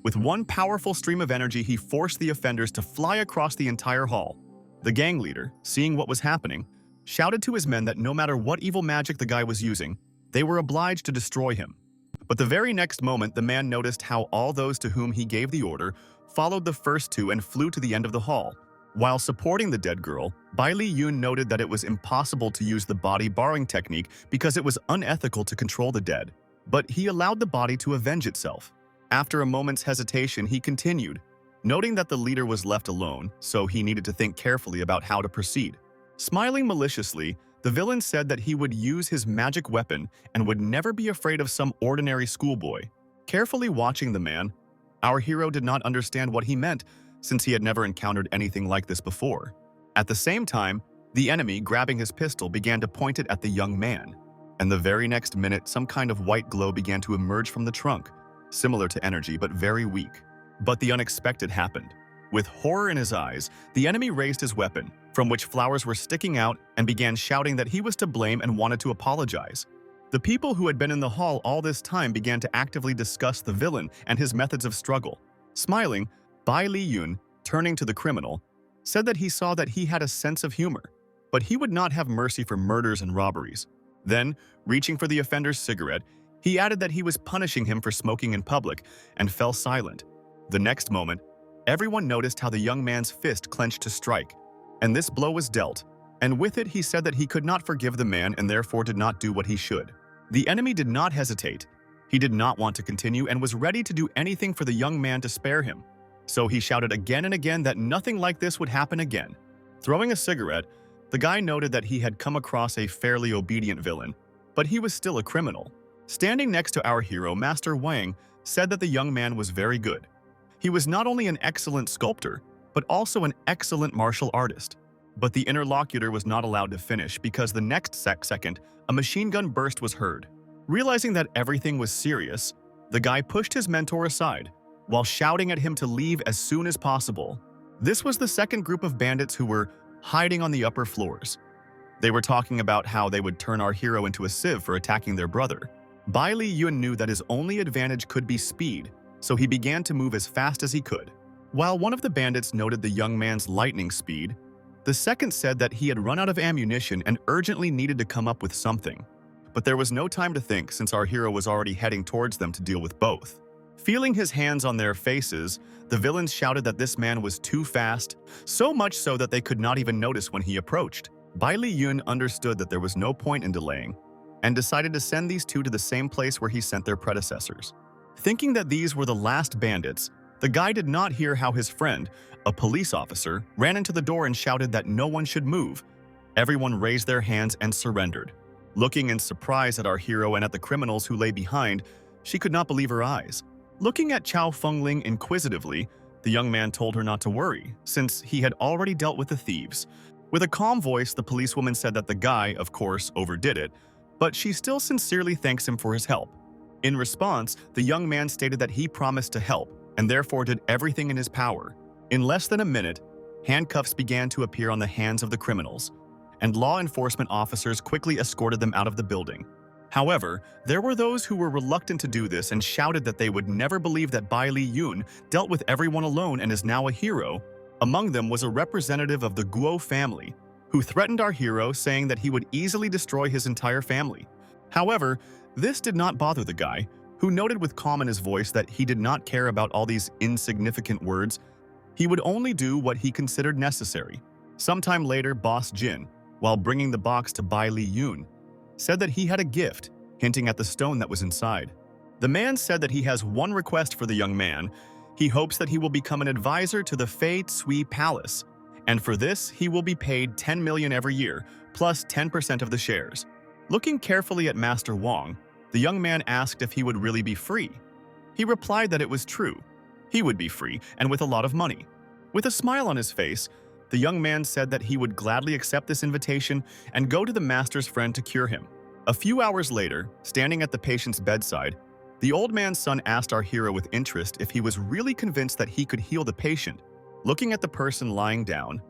With one powerful stream of energy, he forced the offenders to fly across the entire hall. The gang leader, seeing what was happening, shouted to his men that no matter what evil magic the guy was using, they were obliged to destroy him. But the very next moment, the man noticed how all those to whom he gave the order followed the first two and flew to the end of the hall. While supporting the dead girl, Bai Li Yun noted that it was impossible to use the body borrowing technique because it was unethical to control the dead, but he allowed the body to avenge itself. After a moment's hesitation, he continued, noting that the leader was left alone, so he needed to think carefully about how to proceed. Smiling maliciously, the villain said that he would use his magic weapon and would never be afraid of some ordinary schoolboy. Carefully watching the man, our hero did not understand what he meant since he had never encountered anything like this before. At the same time, the enemy, grabbing his pistol, began to point it at the young man. And the very next minute, some kind of white glow began to emerge from the trunk, similar to energy but very weak. But the unexpected happened. With horror in his eyes, the enemy raised his weapon, from which flowers were sticking out, and began shouting that he was to blame and wanted to apologize. The people who had been in the hall all this time began to actively discuss the villain and his methods of struggle. Smiling, Bai Li Yun, turning to the criminal, said that he saw that he had a sense of humor, but he would not have mercy for murders and robberies. Then, reaching for the offender's cigarette, he added that he was punishing him for smoking in public and fell silent. The next moment, everyone noticed how the young man's fist clenched to strike, and this blow was dealt, and with it he said that he could not forgive the man and therefore did not do what he should. The enemy did not hesitate. He did not want to continue and was ready to do anything for the young man to spare him. So he shouted again and again that nothing like this would happen again. Throwing a cigarette, the guy noted that he had come across a fairly obedient villain, but he was still a criminal. Standing next to our hero, Master Wang said that the young man was very good. He was not only an excellent sculptor, but also an excellent martial artist. But the interlocutor was not allowed to finish because the next second, a machine gun burst was heard. Realizing that everything was serious, the guy pushed his mentor aside, while shouting at him to leave as soon as possible. This was the second group of bandits who were hiding on the upper floors. They were talking about how they would turn our hero into a sieve for attacking their brother. Bai Li Yun knew that his only advantage could be speed, so he began to move as fast as he could. While one of the bandits noted the young man's lightning speed, the second said that he had run out of ammunition and urgently needed to come up with something. But there was no time to think since our hero was already heading towards them to deal with both. Feeling his hands on their faces, the villains shouted that this man was too fast, so much so that they could not even notice when he approached. Bai Li Yun understood that there was no point in delaying, and decided to send these two to the same place where he sent their predecessors. Thinking that these were the last bandits, the guy did not hear how his friend, a police officer, ran into the door and shouted that no one should move. Everyone raised their hands and surrendered. Looking in surprise at our hero and at the criminals who lay behind, she could not believe her eyes. Looking at Chow Fengling inquisitively, the young man told her not to worry, since he had already dealt with the thieves. With a calm voice, the policewoman said that the guy, of course, overdid it, but she still sincerely thanks him for his help. In response, the young man stated that he promised to help, and therefore did everything in his power. In less than a minute, handcuffs began to appear on the hands of the criminals, and law enforcement officers quickly escorted them out of the building. However, there were those who were reluctant to do this and shouted that they would never believe that Bai Li Yun dealt with everyone alone and is now a hero. Among them was a representative of the Guo family, who threatened our hero, saying that he would easily destroy his entire family. However, this did not bother the guy, who noted with calm in his voice that he did not care about all these insignificant words. He would only do what he considered necessary. Sometime later, Boss Jin, while bringing the box to Bai Li Yun, said that he had a gift. hinting at the stone that was inside. The man said that he has one request for the young man. He hopes that he will become an advisor to the Fei Tsui Palace, and for this he will be paid 10 million every year, plus 10% of the shares. Looking carefully at Master Wang, the young man asked if he would really be free. He replied that it was true. He would be free, and with a lot of money. With a smile on his face, the young man said that he would gladly accept this invitation and go to the master's friend to cure him. A few hours later, standing at the patient's bedside, the old man's son asked our hero with interest if he was really convinced that he could heal the patient. Looking at the person lying down,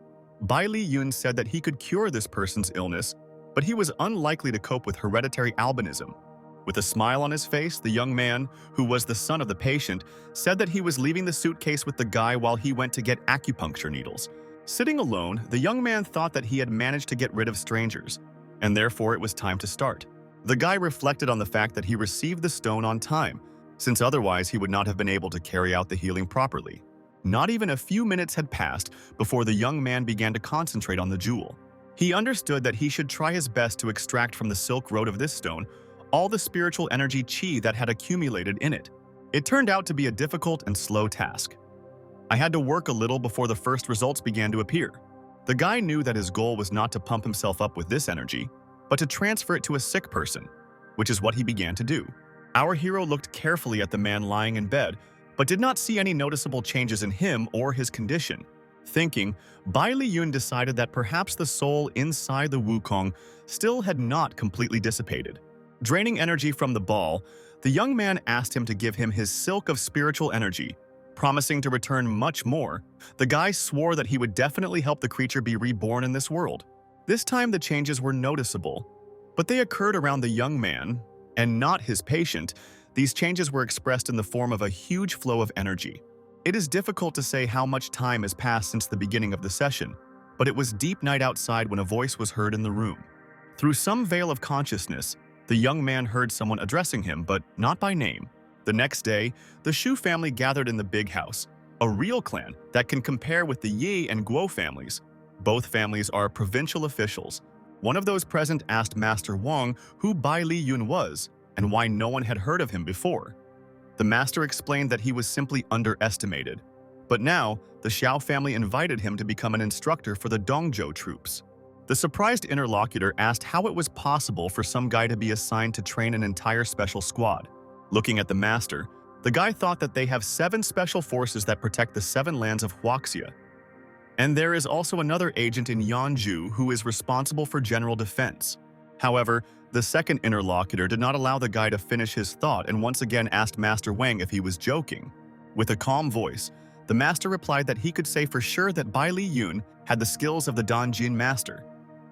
Bai Li Yun said that he could cure this person's illness, but he was unlikely to cope with hereditary albinism. With a smile on his face, the young man, who was the son of the patient, said that he was leaving the suitcase with the guy while he went to get acupuncture needles. Sitting alone, the young man thought that he had managed to get rid of strangers, and therefore it was time to start. The guy reflected on the fact that he received the stone on time, since otherwise he would not have been able to carry out the healing properly. Not even a few minutes had passed before the young man began to concentrate on the jewel. He understood that he should try his best to extract from the Silk Road of this stone all the spiritual energy qi that had accumulated in it. It turned out to be a difficult and slow task. I had to work a little before the first results began to appear. The guy knew that his goal was not to pump himself up with this energy, but to transfer it to a sick person, which is what he began to do. Our hero looked carefully at the man lying in bed, but did not see any noticeable changes in him or his condition. Thinking, Bai Li Yun decided that perhaps the soul inside the Wukong still had not completely dissipated. Draining energy from the ball, the young man asked him to give him his silk of spiritual energy, promising to return much more. The guy swore that he would definitely help the creature be reborn in this world. This time the changes were noticeable, but they occurred around the young man, and not his patient. These changes were expressed in the form of a huge flow of energy. It is difficult to say how much time has passed since the beginning of the session, but it was deep night outside when a voice was heard in the room. Through some veil of consciousness, the young man heard someone addressing him, but not by name. The next day, the Shu family gathered in the big house, a real clan that can compare with the Yi and Guo families. Both families are provincial officials. One of those present asked Master Wang who Bai Li Yun was and why no one had heard of him before. The master explained that he was simply underestimated. But now, the Xiao family invited him to become an instructor for the Dongzhou troops. The surprised interlocutor asked how it was possible for some guy to be assigned to train an entire special squad. Looking at the master, the guy thought that they have 7 special forces that protect the 7 lands of Huaxia. And there is also another agent in Yanzhou who is responsible for general defense. However, the second interlocutor did not allow the guy to finish his thought and once again asked Master Wang if he was joking. With a calm voice, the master replied that he could say for sure that Bai Li Yun had the skills of the Danjin master,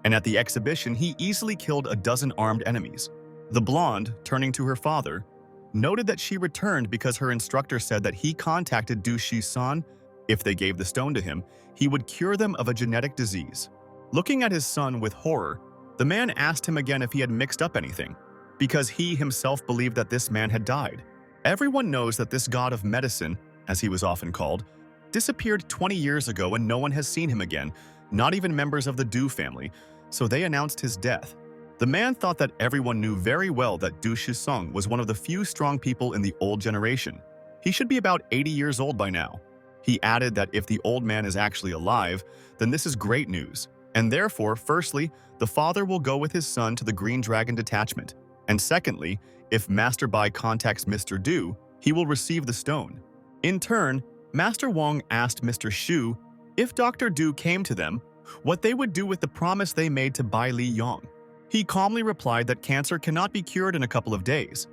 and at the exhibition he easily killed a dozen armed enemies. The blonde, turning to her father, noted that she returned because her instructor said that he contacted Du Shi-san. If they gave the stone to him, he would cure them of a genetic disease. Looking at his son with horror, the man asked him again if he had mixed up anything, because he himself believed that this man had died. Everyone knows that this god of medicine, as he was often called, disappeared 20 years ago and no one has seen him again, not even members of the Du family, so they announced his death. The man thought that everyone knew very well that Du Shizong was one of the few strong people in the old generation. He should be about 80 years old by now. He added that if the old man is actually alive, then this is great news. And therefore, firstly, the father will go with his son to the Green Dragon detachment. And secondly, if Master Bai contacts Mr. Du, he will receive the stone. In turn, Master Wang asked Mr. Shu if Dr. Du came to them, what they would do with the promise they made to Bai Li Yong. He calmly replied that cancer cannot be cured in a couple of days,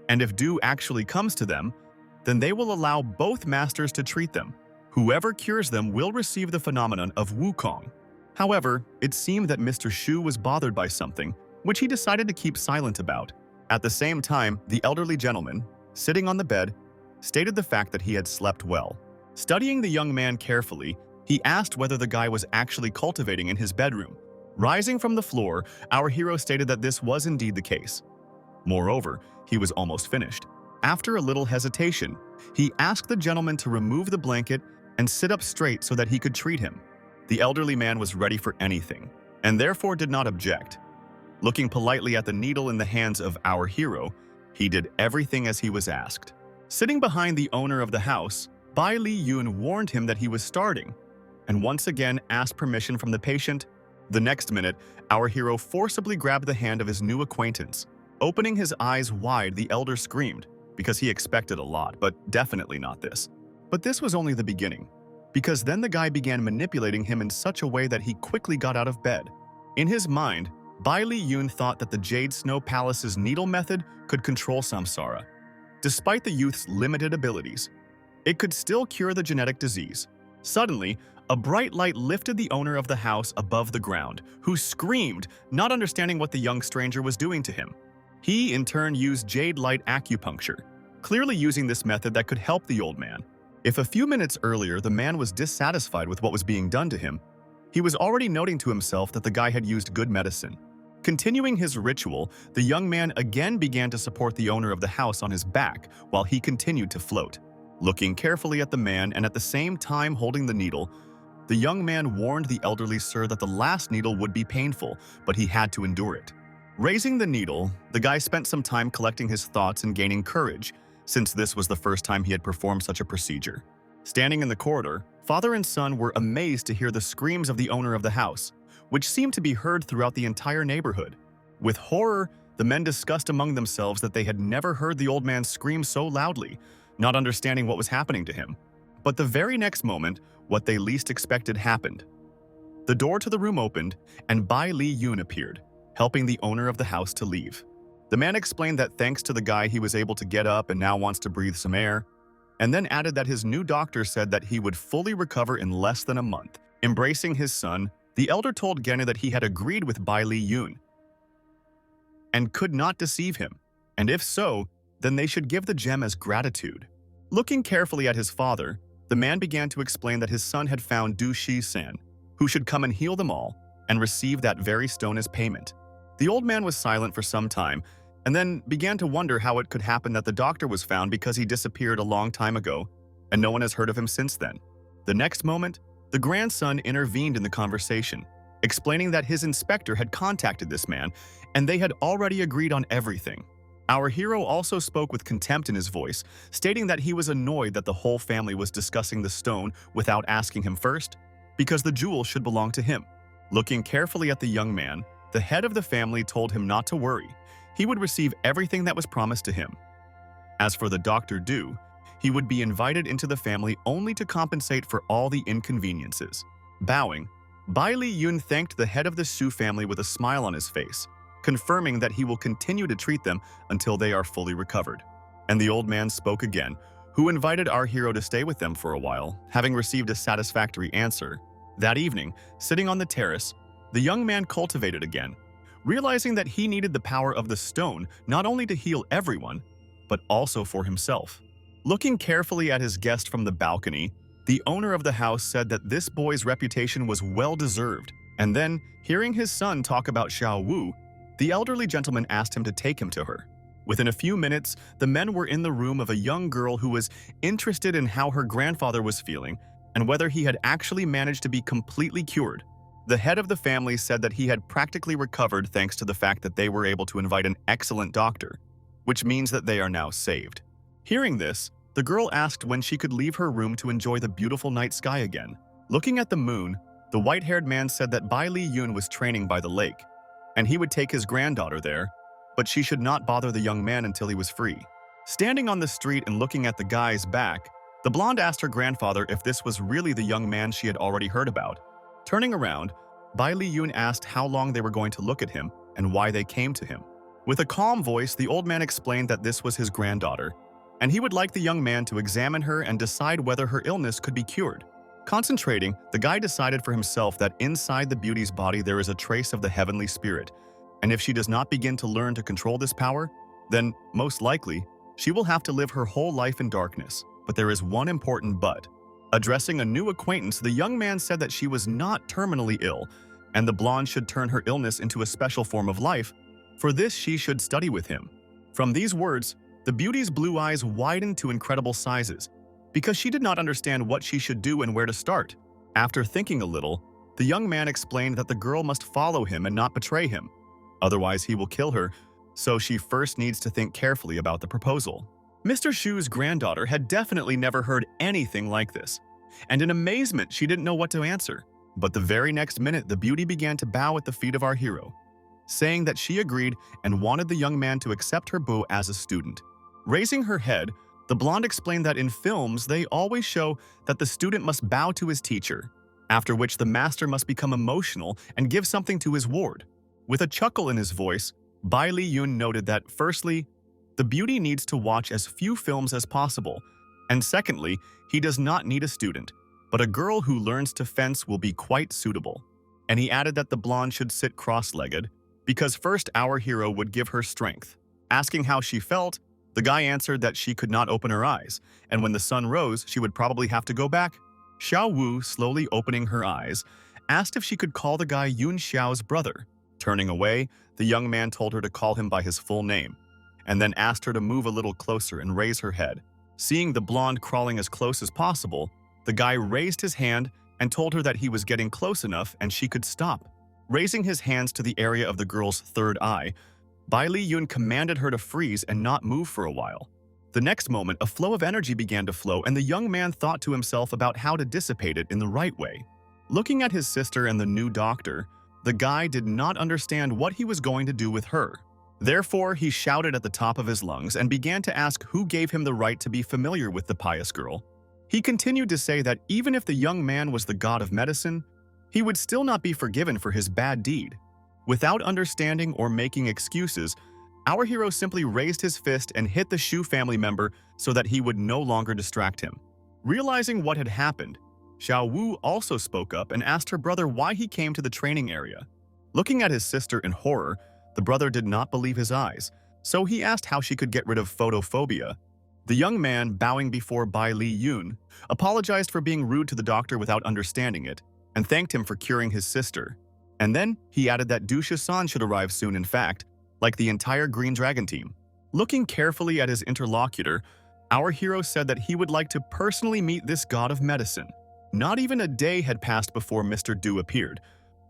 and if Du actually comes to them, then they will allow both masters to treat them. Whoever cures them will receive the phenomenon of Wukong. However, it seemed that Mr. Shu was bothered by something, which he decided to keep silent about. At the same time, the elderly gentleman, sitting on the bed, stated the fact that he had slept well. Studying the young man carefully, he asked whether the guy was actually cultivating in his bedroom. Rising from the floor, our hero stated that this was indeed the case. Moreover, he was almost finished. After a little hesitation, he asked the gentleman to remove the blanket and sit up straight so that he could treat him. The elderly man was ready for anything, and therefore did not object. Looking politely at the needle in the hands of our hero, he did everything as he was asked. Sitting behind the owner of the house, Bai Li Yun warned him that he was starting, and once again asked permission from the patient. The next minute, our hero forcibly grabbed the hand of his new acquaintance. Opening his eyes wide, the elder screamed, because he expected a lot, but definitely not this. But this was only the beginning, because then the guy began manipulating him in such a way that he quickly got out of bed. In his mind, Bai Li Yun thought that the Jade Snow Palace's needle method could control samsara. Despite the youth's limited abilities, it could still cure the genetic disease. Suddenly, a bright light lifted the owner of the house above the ground, who screamed, not understanding what the young stranger was doing to him. He, in turn, used jade light acupuncture, clearly using this method that could help the old man. If a few minutes earlier the man was dissatisfied with what was being done to him, he was already noting to himself that the guy had used good medicine. Continuing his ritual, the young man again began to support the owner of the house on his back while he continued to float. Looking carefully at the man and at the same time holding the needle, the young man warned the elderly sir that the last needle would be painful, but he had to endure it. Raising the needle, the guy spent some time collecting his thoughts and gaining courage, since this was the first time he had performed such a procedure. Standing in the corridor, father and son were amazed to hear the screams of the owner of the house, which seemed to be heard throughout the entire neighborhood. With horror, the men discussed among themselves that they had never heard the old man scream so loudly, not understanding what was happening to him. But the very next moment, what they least expected happened. The door to the room opened, and Bai Li Yun appeared, helping the owner of the house to leave. The man explained that thanks to the guy he was able to get up and now wants to breathe some air, and then added that his new doctor said that he would fully recover in less than a month. Embracing his son, the elder told Gena that he had agreed with Bai Li Yun and could not deceive him, and if so, then they should give the gem as gratitude. Looking carefully at his father, the man began to explain that his son had found Du Shi-san, who should come and heal them all and receive that very stone as payment. The old man was silent for some time and then began to wonder how it could happen that the doctor was found because he disappeared a long time ago and no one has heard of him since then. The next moment, the grandson intervened in the conversation, explaining that his inspector had contacted this man and they had already agreed on everything. Our hero also spoke with contempt in his voice, stating that he was annoyed that the whole family was discussing the stone without asking him first, because the jewel should belong to him. Looking carefully at the young man, the head of the family told him not to worry. He would receive everything that was promised to him. As for the Dr. Du, he would be invited into the family only to compensate for all the inconveniences. Bowing, Bai Li Yun thanked the head of the Su family with a smile on his face, confirming that he will continue to treat them until they are fully recovered. And the old man spoke again, who invited our hero to stay with them for a while, having received a satisfactory answer. That evening, sitting on the terrace, the young man cultivated again, realizing that he needed the power of the stone not only to heal everyone, but also for himself. Looking carefully at his guest from the balcony, the owner of the house said that this boy's reputation was well-deserved, and then, hearing his son talk about Xiao Wu, the elderly gentleman asked him to take him to her. Within a few minutes, the men were in the room of a young girl who was interested in how her grandfather was feeling and whether he had actually managed to be completely cured. The head of the family said that he had practically recovered thanks to the fact that they were able to invite an excellent doctor, which means that they are now saved. Hearing this, the girl asked when she could leave her room to enjoy the beautiful night sky again. Looking at the moon, the white-haired man said that Bai Li Yun was training by the lake, and he would take his granddaughter there, but she should not bother the young man until he was free. Standing on the street and looking at the guy's back, the blonde asked her grandfather if this was really the young man she had already heard about. Turning around, Bai Li Yun asked how long they were going to look at him and why they came to him. With a calm voice, the old man explained that this was his granddaughter, and he would like the young man to examine her and decide whether her illness could be cured. Concentrating, the guy decided for himself that inside the beauty's body there is a trace of the heavenly spirit, and if she does not begin to learn to control this power, then, most likely, she will have to live her whole life in darkness. But there is one important but. Addressing a new acquaintance, the young man said that she was not terminally ill, and the blonde should turn her illness into a special form of life. For this, she should study with him. From these words, the beauty's blue eyes widened to incredible sizes, because she did not understand what she should do and where to start. After thinking a little, the young man explained that the girl must follow him and not betray him, Otherwise, he will kill her, so she first needs to think carefully about the proposal. Mr. Shu's granddaughter had definitely never heard anything like this, and in amazement, she didn't know what to answer. But the very next minute, the beauty began to bow at the feet of our hero, saying that she agreed and wanted the young man to accept her beau as a student. Raising her head, the blonde explained that in films, they always show that the student must bow to his teacher, after which the master must become emotional and give something to his ward. With a chuckle in his voice, Bai Li Yun noted that, firstly, the beauty needs to watch as few films as possible, and secondly, he does not need a student, but a girl who learns to fence will be quite suitable. And he added that the blonde should sit cross-legged, because first our hero would give her strength. Asking how she felt, the guy answered that she could not open her eyes, and when the sun rose, she would probably have to go back. Xiao Wu, slowly opening her eyes, asked if she could call the guy Yun Xiao's brother. Turning away, the young man told her to call him by his full name, and then asked her to move a little closer and raise her head. Seeing the blonde crawling as close as possible, the guy raised his hand and told her that he was getting close enough and she could stop. Raising his hands to the area of the girl's third eye, Bai Li Yun commanded her to freeze and not move for a while. The next moment, a flow of energy began to flow, and the young man thought to himself about how to dissipate it in the right way. Looking at his sister and the new doctor, the guy did not understand what he was going to do with her. Therefore, he shouted at the top of his lungs and began to ask who gave him the right to be familiar with the pious girl. He continued to say that even if the young man was the god of medicine, he would still not be forgiven for his bad deed. Without understanding or making excuses, our hero simply raised his fist and hit the Shu family member so that he would no longer distract him. Realizing what had happened, Xiao Wu also spoke up and asked her brother why he came to the training area. Looking at his sister in horror, the brother did not believe his eyes, so he asked how she could get rid of photophobia. The young man, bowing before Bai Li Yun, apologized for being rude to the doctor without understanding it, and thanked him for curing his sister. And then he added that Du Shisan should arrive soon, in fact, like the entire Green Dragon team. Looking carefully at his interlocutor, our hero said that he would like to personally meet this god of medicine. Not even a day had passed before Mr. Du appeared,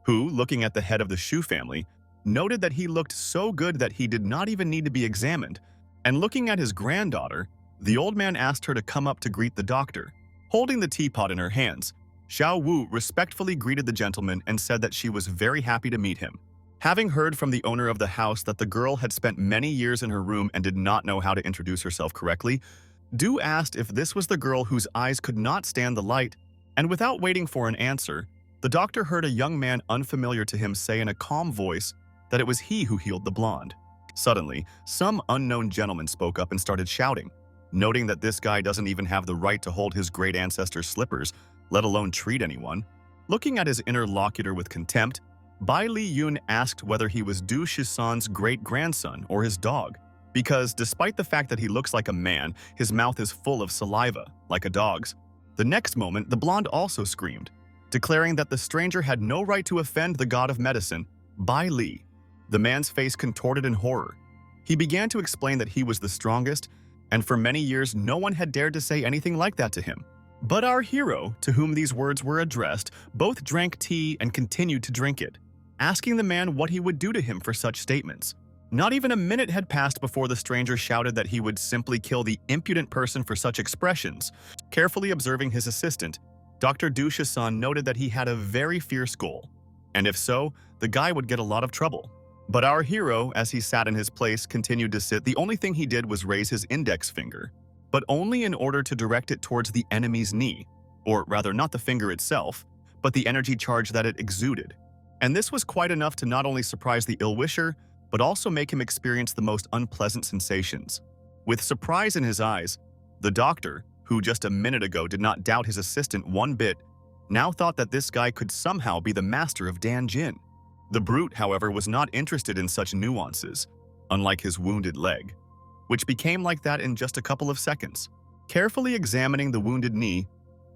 who, looking at the head of the Shu family, noted that he looked so good that he did not even need to be examined, and looking at his granddaughter, the old man asked her to come up to greet the doctor. Holding the teapot in her hands, Xiao Wu respectfully greeted the gentleman and said that she was very happy to meet him. Having heard from the owner of the house that the girl had spent many years in her room and did not know how to introduce herself correctly, Du asked if this was the girl whose eyes could not stand the light, and without waiting for an answer, the doctor heard a young man unfamiliar to him say in a calm voice that it was he who healed the blonde. Suddenly, some unknown gentleman spoke up and started shouting, noting that this guy doesn't even have the right to hold his great ancestor's slippers, let alone treat anyone. Looking at his interlocutor with contempt, Bai Li Yun asked whether he was Du Shisan's great-grandson or his dog, because despite the fact that he looks like a man, his mouth is full of saliva, like a dog's. The next moment, the blonde also screamed, declaring that the stranger had no right to offend the god of medicine, Bai Li. The man's face contorted in horror. He began to explain that he was the strongest, and for many years no one had dared to say anything like that to him. But our hero, to whom these words were addressed, both drank tea and continued to drink it, asking the man what he would do to him for such statements. Not even a minute had passed before the stranger shouted that he would simply kill the impudent person for such expressions. Carefully observing his assistant, Dr. Du Shisan noted that he had a very fierce goal, and if so, the guy would get a lot of trouble. But our hero, as he sat in his place, continued to sit. The only thing he did was raise his index finger, but only in order to direct it towards the enemy's knee, or rather not the finger itself, but the energy charge that it exuded. And this was quite enough to not only surprise the ill-wisher, but also make him experience the most unpleasant sensations. With surprise in his eyes, the doctor, who just a minute ago did not doubt his assistant one bit, now thought that this guy could somehow be the master of Dan Jin. The brute, however, was not interested in such nuances, unlike his wounded leg, which became like that in just a couple of seconds. Carefully examining the wounded knee,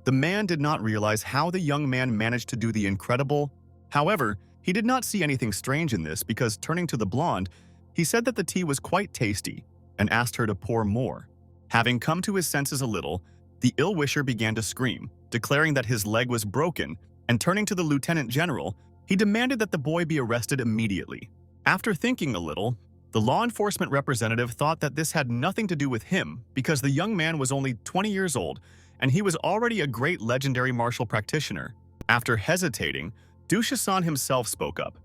the man did not realize how the young man managed to do the incredible. However, he did not see anything strange in this because, turning to the blonde, he said that the tea was quite tasty and asked her to pour more. Having come to his senses a little, the ill-wisher began to scream, declaring that his leg was broken, and turning to the lieutenant general, he demanded that the boy be arrested immediately. After thinking a little, the law enforcement representative thought that this had nothing to do with him because the young man was only 20 years old and he was already a great legendary martial practitioner. After hesitating, Dushasan himself spoke up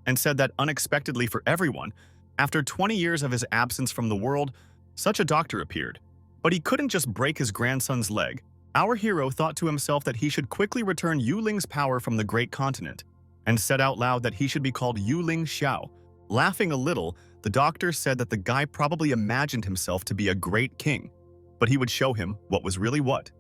and said that unexpectedly for everyone, after 20 years of his absence from the world, such a doctor appeared. But he couldn't just break his grandson's leg. Our hero thought to himself that he should quickly return Yuling's power from the great continent, and said out loud that he should be called Yuling Xiao. Laughing a little, the doctor said that the guy probably imagined himself to be a great king, but he would show him what was really what,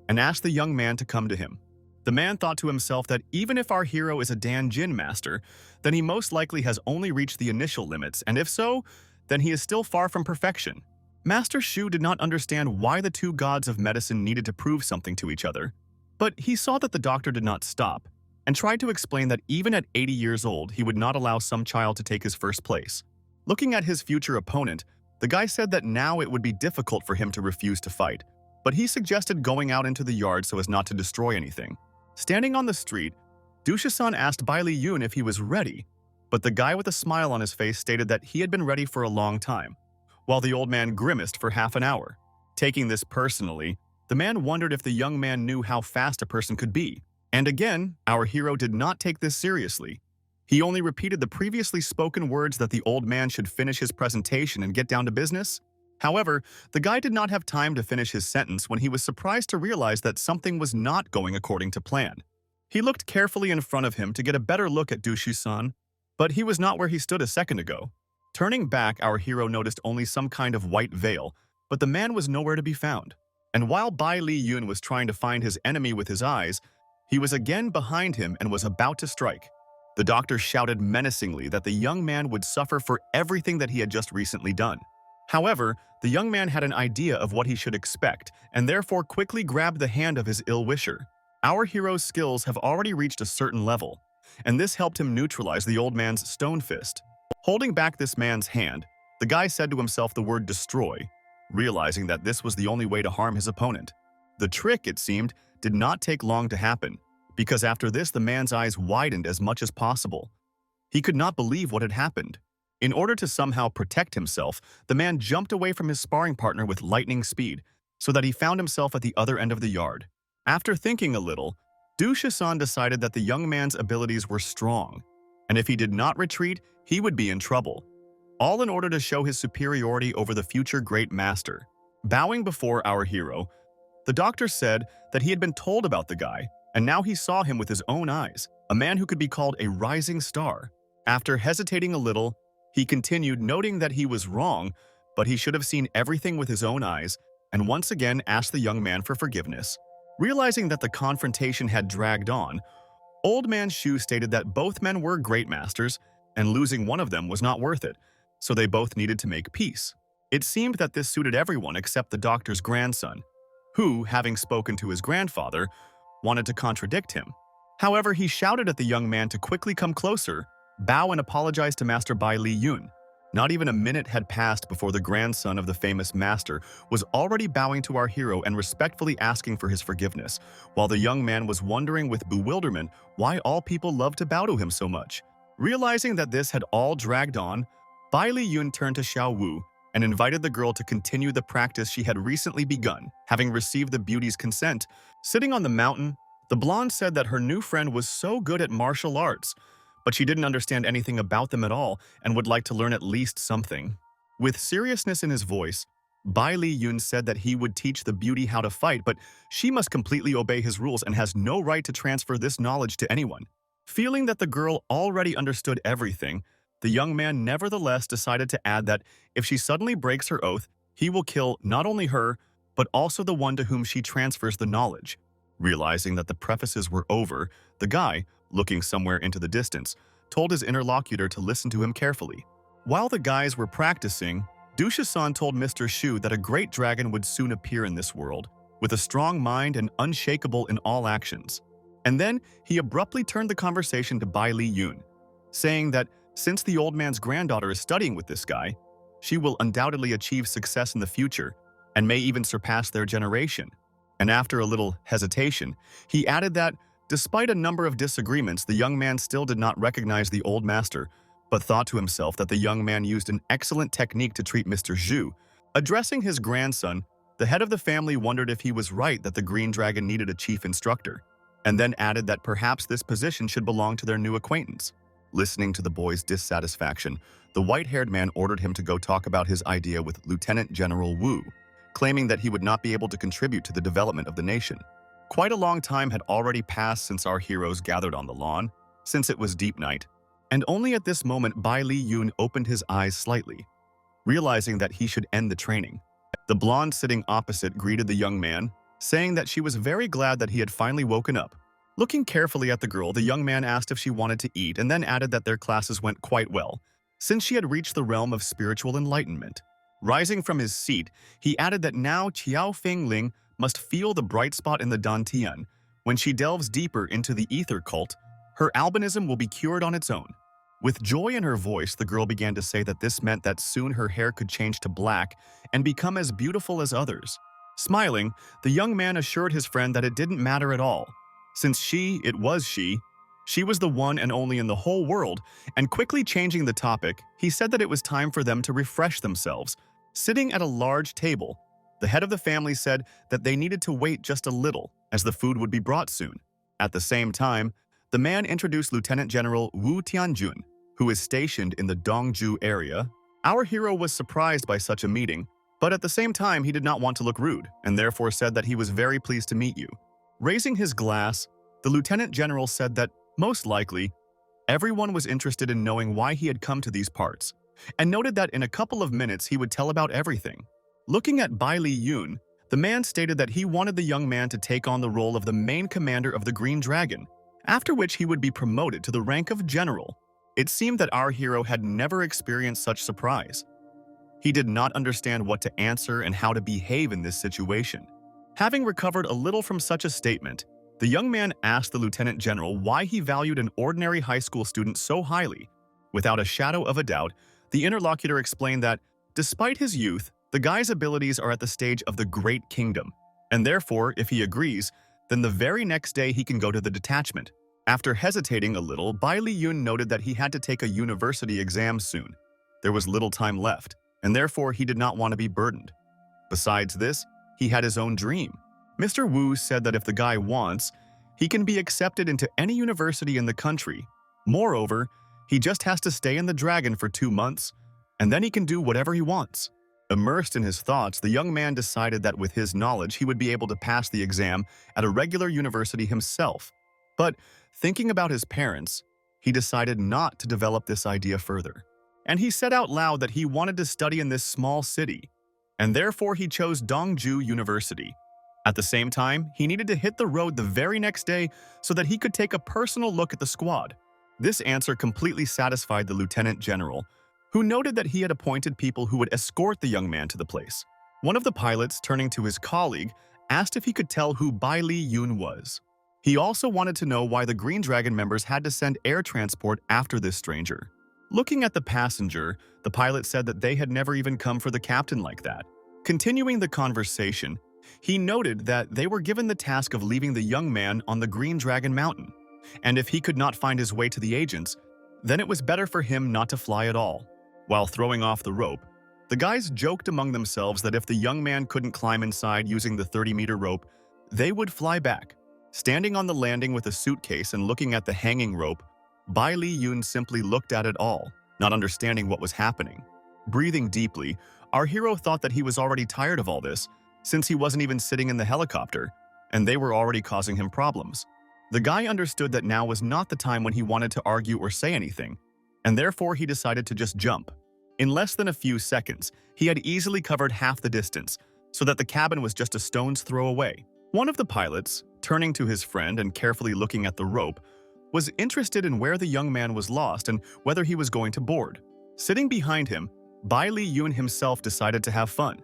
and asked the young man to come to him. The man thought to himself that even if our hero is a Dan Jin master, then he most likely has only reached the initial limits, and if so, then he is still far from perfection. Master Shu did not understand why the two gods of medicine needed to prove something to each other, but he saw that the doctor did not stop, and tried to explain that even at 80 years old, he would not allow some child to take his first place. Looking at his future opponent, the guy said that now it would be difficult for him to refuse to fight, but he suggested going out into the yard so as not to destroy anything. Standing on the street, Dushasan asked Bai Li Yun if he was ready, but the guy with a smile on his face stated that he had been ready for a long time, while the old man grimaced for half an hour. Taking this personally, the man wondered if the young man knew how fast a person could be. And again, our hero did not take this seriously. He only repeated the previously spoken words that the old man should finish his presentation and get down to business. However, the guy did not have time to finish his sentence when he was surprised to realize that something was not going according to plan. He looked carefully in front of him to get a better look at Dushu-san, but he was not where he stood a second ago. Turning back, our hero noticed only some kind of white veil, but the man was nowhere to be found. And while Bai Li Yun was trying to find his enemy with his eyes, he was again behind him and was about to strike. The doctor shouted menacingly that the young man would suffer for everything that he had just recently done. However, the young man had an idea of what he should expect and therefore quickly grabbed the hand of his ill-wisher. Our hero's skills have already reached a certain level, and this helped him neutralize the old man's stone fist. Holding back this man's hand, the guy said to himself the word destroy, realizing that this was the only way to harm his opponent. The trick, it seemed, did not take long to happen, because after this the man's eyes widened as much as possible. He could not believe what had happened. In order to somehow protect himself, the man jumped away from his sparring partner with lightning speed, so that he found himself at the other end of the yard. After thinking a little, Dushu-san decided that the young man's abilities were strong, and if he did not retreat, he would be in trouble, all in order to show his superiority over the future great master. Bowing before our hero, the doctor said that he had been told about the guy, and now he saw him with his own eyes, a man who could be called a rising star. After hesitating a little, he continued, noting that he was wrong, but he should have seen everything with his own eyes, and once again asked the young man for forgiveness. Realizing that the confrontation had dragged on, Old Man Shu stated that both men were great masters, and losing one of them was not worth it, so they both needed to make peace. It seemed that this suited everyone except the doctor's grandson, who, having spoken to his grandfather, wanted to contradict him. However, he shouted at the young man to quickly come closer, bow and apologize to Master Bai Li Yun. Not even a minute had passed before the grandson of the famous master was already bowing to our hero and respectfully asking for his forgiveness, while the young man was wondering with bewilderment why all people loved to bow to him so much. Realizing that this had all dragged on, Bai Li Yun turned to Xiao Wu and invited the girl to continue the practice she had recently begun, having received the beauty's consent. Sitting on the mountain, the blonde said that her new friend was so good at martial arts, but she didn't understand anything about them at all and would like to learn at least something. With seriousness in his voice, Bai Li Yun said that he would teach the beauty how to fight, but she must completely obey his rules and has no right to transfer this knowledge to anyone. Feeling that the girl already understood everything, the young man nevertheless decided to add that if she suddenly breaks her oath, he will kill not only her, but also the one to whom she transfers the knowledge. Realizing that the prefaces were over, the guy, looking somewhere into the distance, told his interlocutor to listen to him carefully. While the guys were practicing, Dushu-san told Mr. Shu that a great dragon would soon appear in this world, with a strong mind and unshakable in all actions. And then he abruptly turned the conversation to Bai Li Yun, saying that since the old man's granddaughter is studying with this guy, she will undoubtedly achieve success in the future and may even surpass their generation. And after a little hesitation, he added that despite a number of disagreements, the young man still did not recognize the old master, but thought to himself that the young man used an excellent technique to treat Mr. Zhu. Addressing his grandson, the head of the family wondered if he was right that the Green Dragon needed a chief instructor, and then added that perhaps this position should belong to their new acquaintance. Listening to the boy's dissatisfaction, the white-haired man ordered him to go talk about his idea with Lieutenant General Wu, claiming that he would not be able to contribute to the development of the nation. Quite a long time had already passed since our heroes gathered on the lawn, since it was deep night, and only at this moment Bai Li Yun opened his eyes slightly, realizing that he should end the training. The blonde sitting opposite greeted the young man, saying that she was very glad that he had finally woken up. Looking carefully at the girl, the young man asked if she wanted to eat and then added that their classes went quite well, since she had reached the realm of spiritual enlightenment. Rising from his seat, he added that now Qiao Fengling must feel the bright spot in the Dantian. When she delves deeper into the ether cult, her albinism will be cured on its own. With joy in her voice, the girl began to say that this meant that soon her hair could change to black and become as beautiful as others. Smiling, the young man assured his friend that it didn't matter at all. Since she was the one and only in the whole world, and quickly changing the topic, he said that it was time for them to refresh themselves. Sitting at a large table, the head of the family said that they needed to wait just a little, as the food would be brought soon. At the same time, the man introduced Lieutenant General Wu Tianjun, who is stationed in the Dongju area. Our hero was surprised by such a meeting, but at the same time he did not want to look rude, and therefore said that he was very pleased to meet you. Raising his glass, the Lieutenant General said that, most likely, everyone was interested in knowing why he had come to these parts, and noted that in a couple of minutes he would tell about everything. Looking at Bai Li Yun, the man stated that he wanted the young man to take on the role of the main commander of the Green Dragon, after which he would be promoted to the rank of general. It seemed that our hero had never experienced such surprise. He did not understand what to answer and how to behave in this situation. Having recovered a little from such a statement, the young man asked the Lieutenant General why he valued an ordinary high school student so highly. Without a shadow of a doubt, the interlocutor explained that, despite his youth, the guy's abilities are at the stage of the Great Kingdom, and therefore, if he agrees, then the very next day he can go to the detachment. After hesitating a little, Bai Li Yun noted that he had to take a university exam soon. There was little time left, and therefore he did not want to be burdened. Besides this, he had his own dream. Mr. Wu said that if the guy wants, he can be accepted into any university in the country. Moreover, he just has to stay in the dragon for 2 months, and then he can do whatever he wants. Immersed in his thoughts, the young man decided that with his knowledge he would be able to pass the exam at a regular university himself. But thinking about his parents, he decided not to develop this idea further. And he said out loud that he wanted to study in this small city, and therefore he chose Dongju University. At the same time, he needed to hit the road the very next day so that he could take a personal look at the squad. This answer completely satisfied the Lieutenant General, who noted that he had appointed people who would escort the young man to the place. One of the pilots, turning to his colleague, asked if he could tell who Bai Li Yun was. He also wanted to know why the Green Dragon members had to send air transport after this stranger. Looking at the passenger, the pilot said that they had never even come for the captain like that. Continuing the conversation, he noted that they were given the task of leaving the young man on the Green Dragon Mountain, and if he could not find his way to the agents, then it was better for him not to fly at all. While throwing off the rope, the guys joked among themselves that if the young man couldn't climb inside using the 30-meter rope, they would fly back. Standing on the landing with a suitcase and looking at the hanging rope, Bai Li Yun simply looked at it all, not understanding what was happening. Breathing deeply, our hero thought that he was already tired of all this, since he wasn't even sitting in the helicopter, and they were already causing him problems. The guy understood that now was not the time when he wanted to argue or say anything, and therefore he decided to just jump. In less than a few seconds, he had easily covered half the distance, so that the cabin was just a stone's throw away. One of the pilots, turning to his friend and carefully looking at the rope, was interested in where the young man was lost and whether he was going to board. Sitting behind him, Bai Li Yun himself decided to have fun,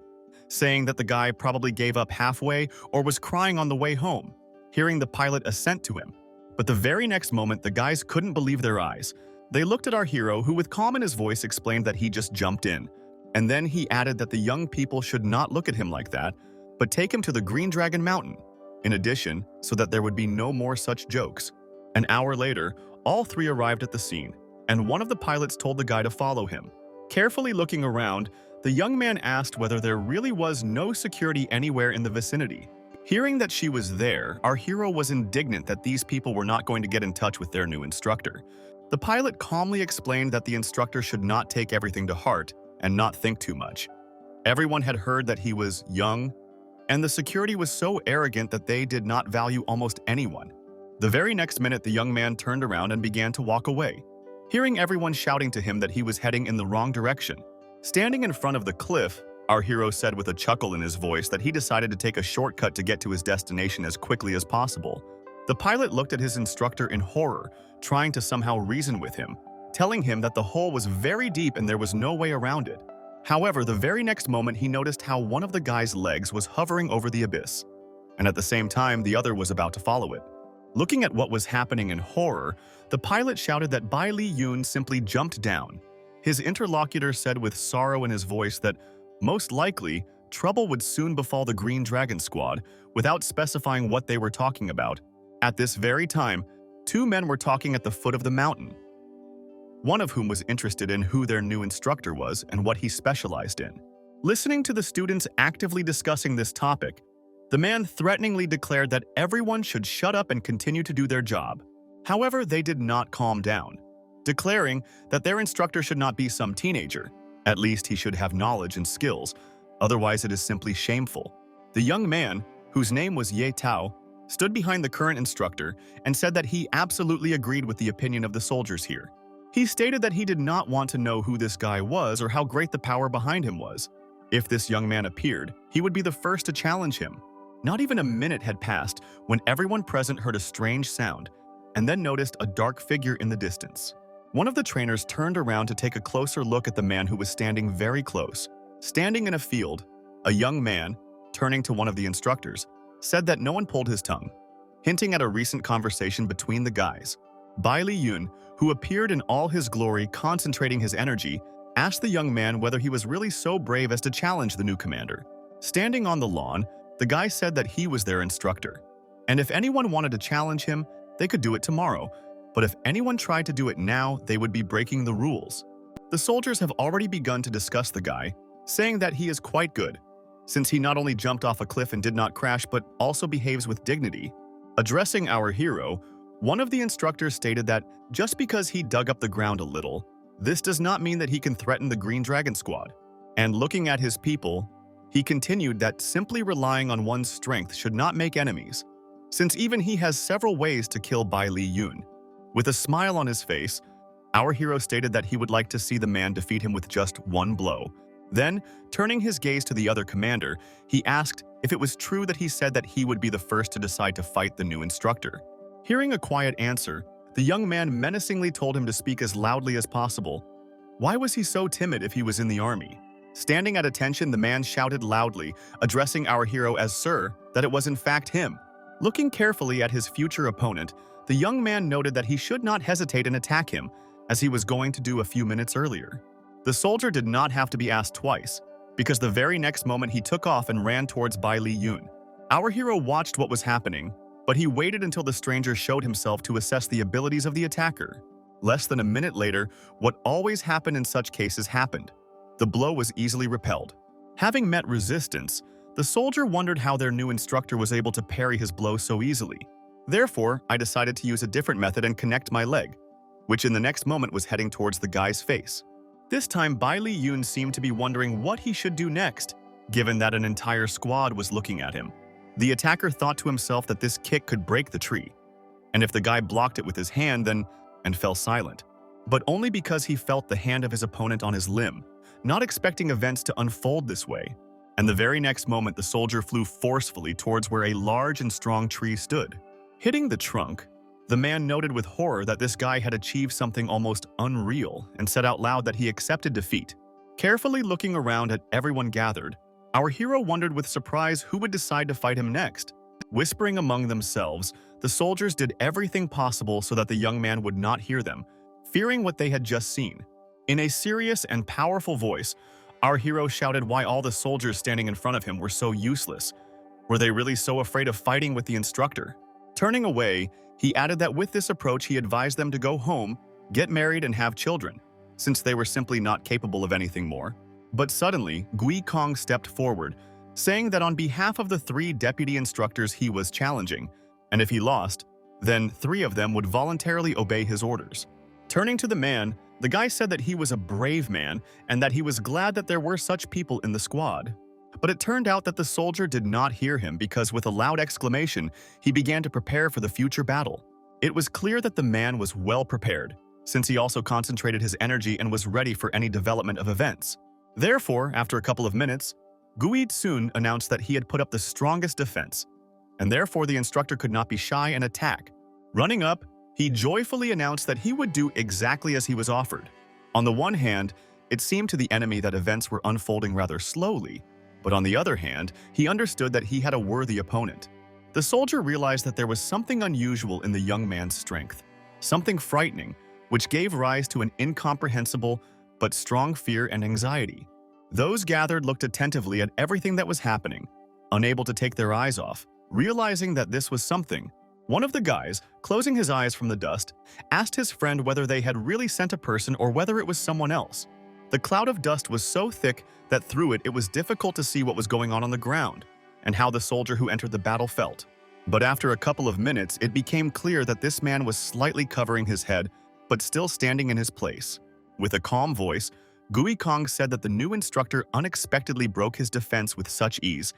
saying that the guy probably gave up halfway or was crying on the way home, hearing the pilot assent to him. But the very next moment, the guys couldn't believe their eyes. They looked at our hero, who with calm in his voice explained that he just jumped in. And then he added that the young people should not look at him like that, but take him to the Green Dragon Mountain. In addition, so that there would be no more such jokes. An hour later, all three arrived at the scene. and one of the pilots told the guy to follow him. Carefully looking around, the young man asked whether there really was no security anywhere in the vicinity. Hearing that she was there, our hero was indignant that these people were not going to get in touch with their new instructor. The pilot calmly explained that the instructor should not take everything to heart and not think too much. Everyone had heard that he was young, and the security was so arrogant that they did not value almost anyone. The very next minute, the young man turned around and began to walk away, hearing everyone shouting to him that he was heading in the wrong direction. Standing in front of the cliff, our hero said with a chuckle in his voice that he decided to take a shortcut to get to his destination as quickly as possible. The pilot looked at his instructor in horror, trying to somehow reason with him, telling him that the hole was very deep and there was no way around it. However, the very next moment he noticed how one of the guy's legs was hovering over the abyss, and at the same time the other was about to follow it. Looking at what was happening in horror, the pilot shouted that Bai Li Yun simply jumped down. His interlocutor said with sorrow in his voice that, most likely, trouble would soon befall the Green Dragon Squad, without specifying what they were talking about. At this very time, two men were talking at the foot of the mountain, one of whom was interested in who their new instructor was and what he specialized in. Listening to the students actively discussing this topic, the man threateningly declared that everyone should shut up and continue to do their job. However, they did not calm down, declaring that their instructor should not be some teenager. At least he should have knowledge and skills, otherwise it is simply shameful. The young man, whose name was Ye Tao, stood behind the current instructor and said that he absolutely agreed with the opinion of the soldiers here. He stated that he did not want to know who this guy was or how great the power behind him was. If this young man appeared, he would be the first to challenge him. Not even a minute had passed when everyone present heard a strange sound and then noticed a dark figure in the distance. One of the trainers turned around to take a closer look at the man who was standing very close. Standing in a field, a young man, turning to one of the instructors, said that no one pulled his tongue, hinting at a recent conversation between the guys. Bai Li Yun, who appeared in all his glory concentrating his energy, asked the young man whether he was really so brave as to challenge the new commander. Standing on the lawn, the guy said that he was their instructor, and if anyone wanted to challenge him, they could do it tomorrow, but if anyone tried to do it now, they would be breaking the rules. The soldiers have already begun to discuss the guy, saying that he is quite good, since he not only jumped off a cliff and did not crash but also behaves with dignity. Addressing our hero, one of the instructors stated that just because he dug up the ground a little, this does not mean that he can threaten the Green Dragon Squad. And looking at his people, he continued that simply relying on one's strength should not make enemies, since even he has several ways to kill Bai Li Yun. With a smile on his face, our hero stated that he would like to see the man defeat him with just one blow. Then, turning his gaze to the other commander, he asked if it was true that he said that he would be the first to decide to fight the new instructor. Hearing a quiet answer, the young man menacingly told him to speak as loudly as possible. Why was he so timid if he was in the army? Standing at attention, the man shouted loudly, addressing our hero as Sir, that it was in fact him. Looking carefully at his future opponent, the young man noted that he should not hesitate and attack him, as he was going to do a few minutes earlier. The soldier did not have to be asked twice, because the very next moment he took off and ran towards Bai Li Yun. Our hero watched what was happening, but he waited until the stranger showed himself to assess the abilities of the attacker. Less than a minute later, what always happened in such cases happened. The blow was easily repelled. Having met resistance, the soldier wondered how their new instructor was able to parry his blow so easily. Therefore, I decided to use a different method and connect my leg, which in the next moment was heading towards the guy's face. This time, Bai Li Yun seemed to be wondering what he should do next, given that an entire squad was looking at him. The attacker thought to himself that this kick could break the tree, and if the guy blocked it with his hand, and fell silent. But only because he felt the hand of his opponent on his limb, not expecting events to unfold this way. And the very next moment, the soldier flew forcefully towards where a large and strong tree stood. Hitting the trunk, the man noted with horror that this guy had achieved something almost unreal and said out loud that he accepted defeat. Carefully looking around at everyone gathered, our hero wondered with surprise who would decide to fight him next. Whispering among themselves, the soldiers did everything possible so that the young man would not hear them, fearing what they had just seen. In a serious and powerful voice, our hero shouted why all the soldiers standing in front of him were so useless. Were they really so afraid of fighting with the instructor? Turning away, he added that with this approach he advised them to go home get married and have children, since they were simply not capable of anything more. But suddenly, Gui Kong stepped forward, saying that on behalf of the 3 deputy instructors he was challenging, and if he lost, then 3 of them would voluntarily obey his orders. Turning to the man, the guy said that he was a brave man and that he was glad that there were such people in the squad. But it turned out that the soldier did not hear him because with a loud exclamation, he began to prepare for the future battle. It was clear that the man was well prepared, since he also concentrated his energy and was ready for any development of events. Therefore, after a couple of minutes, Gui Tsun announced that he had put up the strongest defense, and therefore the instructor could not be shy and attack. Running up, he joyfully announced that he would do exactly as he was offered. On the one hand, it seemed to the enemy that events were unfolding rather slowly, but on the other hand, he understood that he had a worthy opponent. The soldier realized that there was something unusual in the young man's strength, something frightening, which gave rise to an incomprehensible but strong fear and anxiety. Those gathered looked attentively at everything that was happening, unable to take their eyes off, realizing that this was something. One of the guys, closing his eyes from the dust, asked his friend whether they had really sent a person or whether it was someone else. The cloud of dust was so thick that through it was difficult to see what was going on the ground and how the soldier who entered the battle felt. But after a couple of minutes, it became clear that this man was slightly covering his head, but still standing in his place. With a calm voice, Gui Kong said that the new instructor unexpectedly broke his defense with such ease,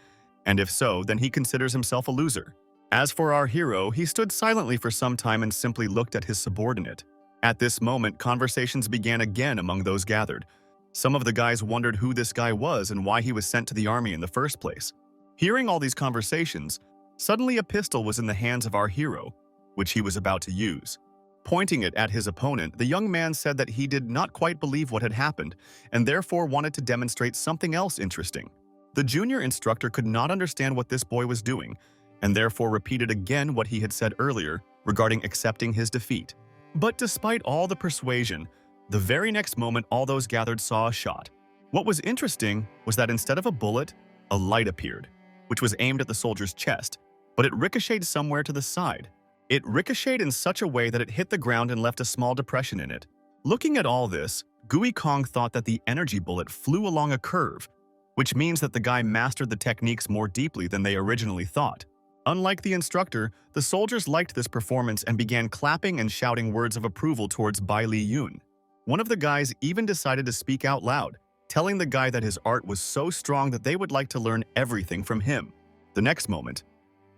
and if so, then he considers himself a loser. As for our hero, he stood silently for some time and simply looked at his subordinate. At this moment, conversations began again among those gathered. Some of the guys wondered who this guy was and why he was sent to the army in the first place. Hearing all these conversations, suddenly a pistol was in the hands of our hero, which he was about to use. Pointing it at his opponent, the young man said that he did not quite believe what had happened and therefore wanted to demonstrate something else interesting. The junior instructor could not understand what this boy was doing and therefore repeated again what he had said earlier regarding accepting his defeat. But despite all the persuasion, the very next moment all those gathered saw a shot. What was interesting was that instead of a bullet, a light appeared, which was aimed at the soldier's chest, but it ricocheted somewhere to the side. It ricocheted in such a way that it hit the ground and left a small depression in it. Looking at all this, Gui Kong thought that the energy bullet flew along a curve, which means that the guy mastered the techniques more deeply than they originally thought. Unlike the instructor, the soldiers liked this performance and began clapping and shouting words of approval towards Bai Li Yun. One of the guys even decided to speak out loud, telling the guy that his art was so strong that they would like to learn everything from him. The next moment,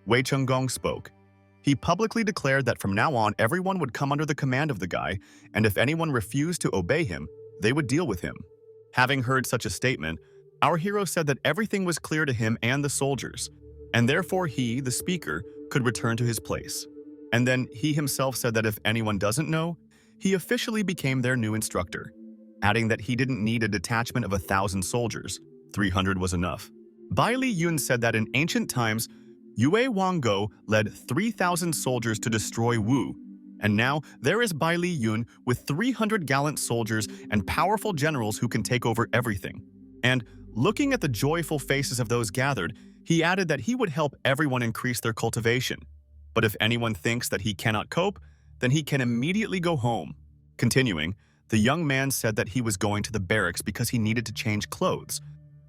Wei Chunggong spoke. He publicly declared that from now on everyone would come under the command of the guy, and if anyone refused to obey him, they would deal with him. Having heard such a statement, our hero said that everything was clear to him and the soldiers, and therefore he, the speaker, could return to his place. And then he himself said that if anyone doesn't know, he officially became their new instructor, adding that he didn't need a detachment of 1,000 soldiers. 300 was enough. Bai Li Yun said that in ancient times, Yue Wanggo led 3,000 soldiers to destroy Wu, and now there is Bai Li Yun with 300 gallant soldiers and powerful generals who can take over everything. And looking at the joyful faces of those gathered, he added that he would help everyone increase their cultivation. But if anyone thinks that he cannot cope, then he can immediately go home. Continuing, the young man said that he was going to the barracks because he needed to change clothes,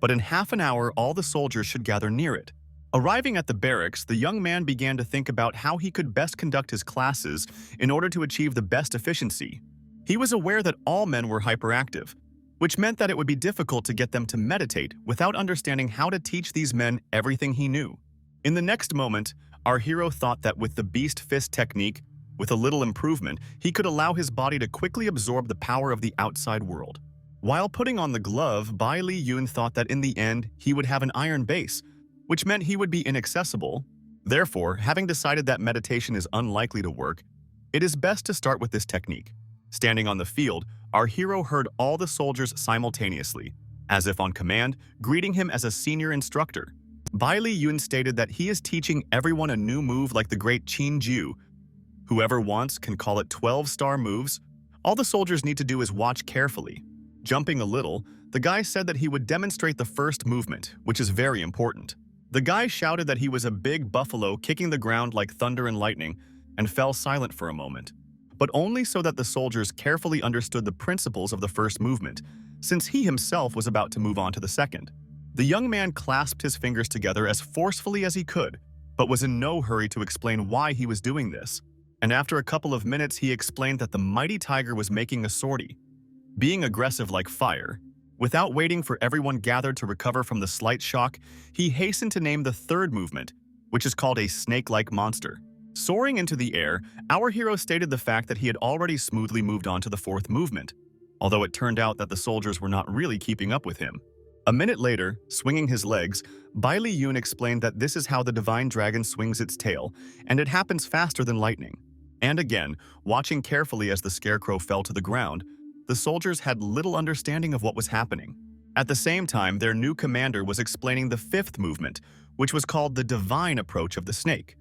but in half an hour all the soldiers should gather near it. Arriving at the barracks, the young man began to think about how he could best conduct his classes in order to achieve the best efficiency. He was aware that all men were hyperactive, which meant that it would be difficult to get them to meditate without understanding how to teach these men everything he knew. In the next moment, our hero thought that with the beast fist technique, with a little improvement, he could allow his body to quickly absorb the power of the outside world. While putting on the glove, Bai Li Yun thought that in the end, he would have an iron base, which meant he would be inaccessible. Therefore, having decided that meditation is unlikely to work, it is best to start with this technique. Standing on the field, our hero heard all the soldiers simultaneously, as if on command, greeting him as a senior instructor. Bai Li Yun stated that he is teaching everyone a new move like the great Qin Jiu. Whoever wants can call it 12-star moves. All the soldiers need to do is watch carefully. Jumping a little, the guy said that he would demonstrate the first movement, which is very important. The guy shouted that he was a big buffalo kicking the ground like thunder and lightning and fell silent for a moment. but only so that the soldiers carefully understood the principles of the first movement, since he himself was about to move on to the second. The young man clasped his fingers together as forcefully as he could, but was in no hurry to explain why he was doing this. And after a couple of minutes, he explained that the mighty tiger was making a sortie, being aggressive like fire. Without waiting for everyone gathered to recover from the slight shock, he hastened to name the third movement, which is called a snake-like monster. Soaring into the air, our hero stated the fact that he had already smoothly moved on to the fourth movement, although it turned out that the soldiers were not really keeping up with him. A minute later, swinging his legs, Bai Li Yun explained that this is how the divine dragon swings its tail, and it happens faster than lightning. And again, watching carefully as the scarecrow fell to the ground, the soldiers had little understanding of what was happening. At the same time, their new commander was explaining the fifth movement, which was called the divine approach of the snake,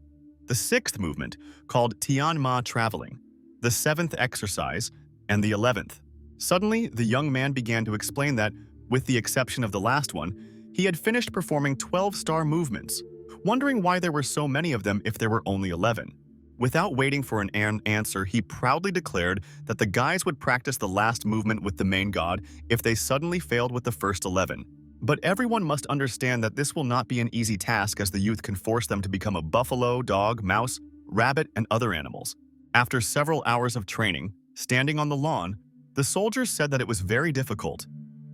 the sixth movement, called Tianma traveling, the seventh exercise, and the 11th. Suddenly, the young man began to explain that, with the exception of the last one, he had finished performing 12-star movements, wondering why there were so many of them if there were only 11. Without waiting for an answer, he proudly declared that the guys would practice the last movement with the main god if they suddenly failed with the first 11. But everyone must understand that this will not be an easy task, as the youth can force them to become a buffalo, dog, mouse, rabbit, and other animals. After several hours of training, standing on the lawn, the soldiers said that it was very difficult.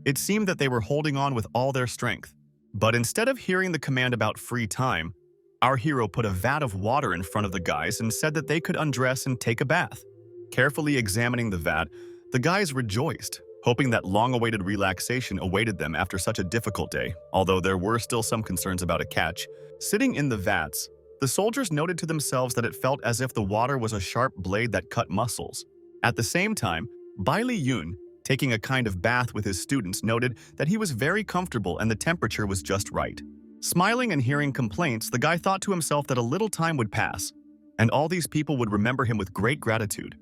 It seemed that they were holding on with all their strength. But instead of hearing the command about free time, our hero put a vat of water in front of the guys and said that they could undress and take a bath. Carefully examining the vat, the guys rejoiced, hoping that long-awaited relaxation awaited them after such a difficult day, although there were still some concerns about a catch. Sitting in the vats, the soldiers noted to themselves that it felt as if the water was a sharp blade that cut muscles. At the same time, Bai Li Yun, taking a kind of bath with his students, noted that he was very comfortable and the temperature was just right. Smiling and hearing complaints, the guy thought to himself that a little time would pass, and all these people would remember him with great gratitude.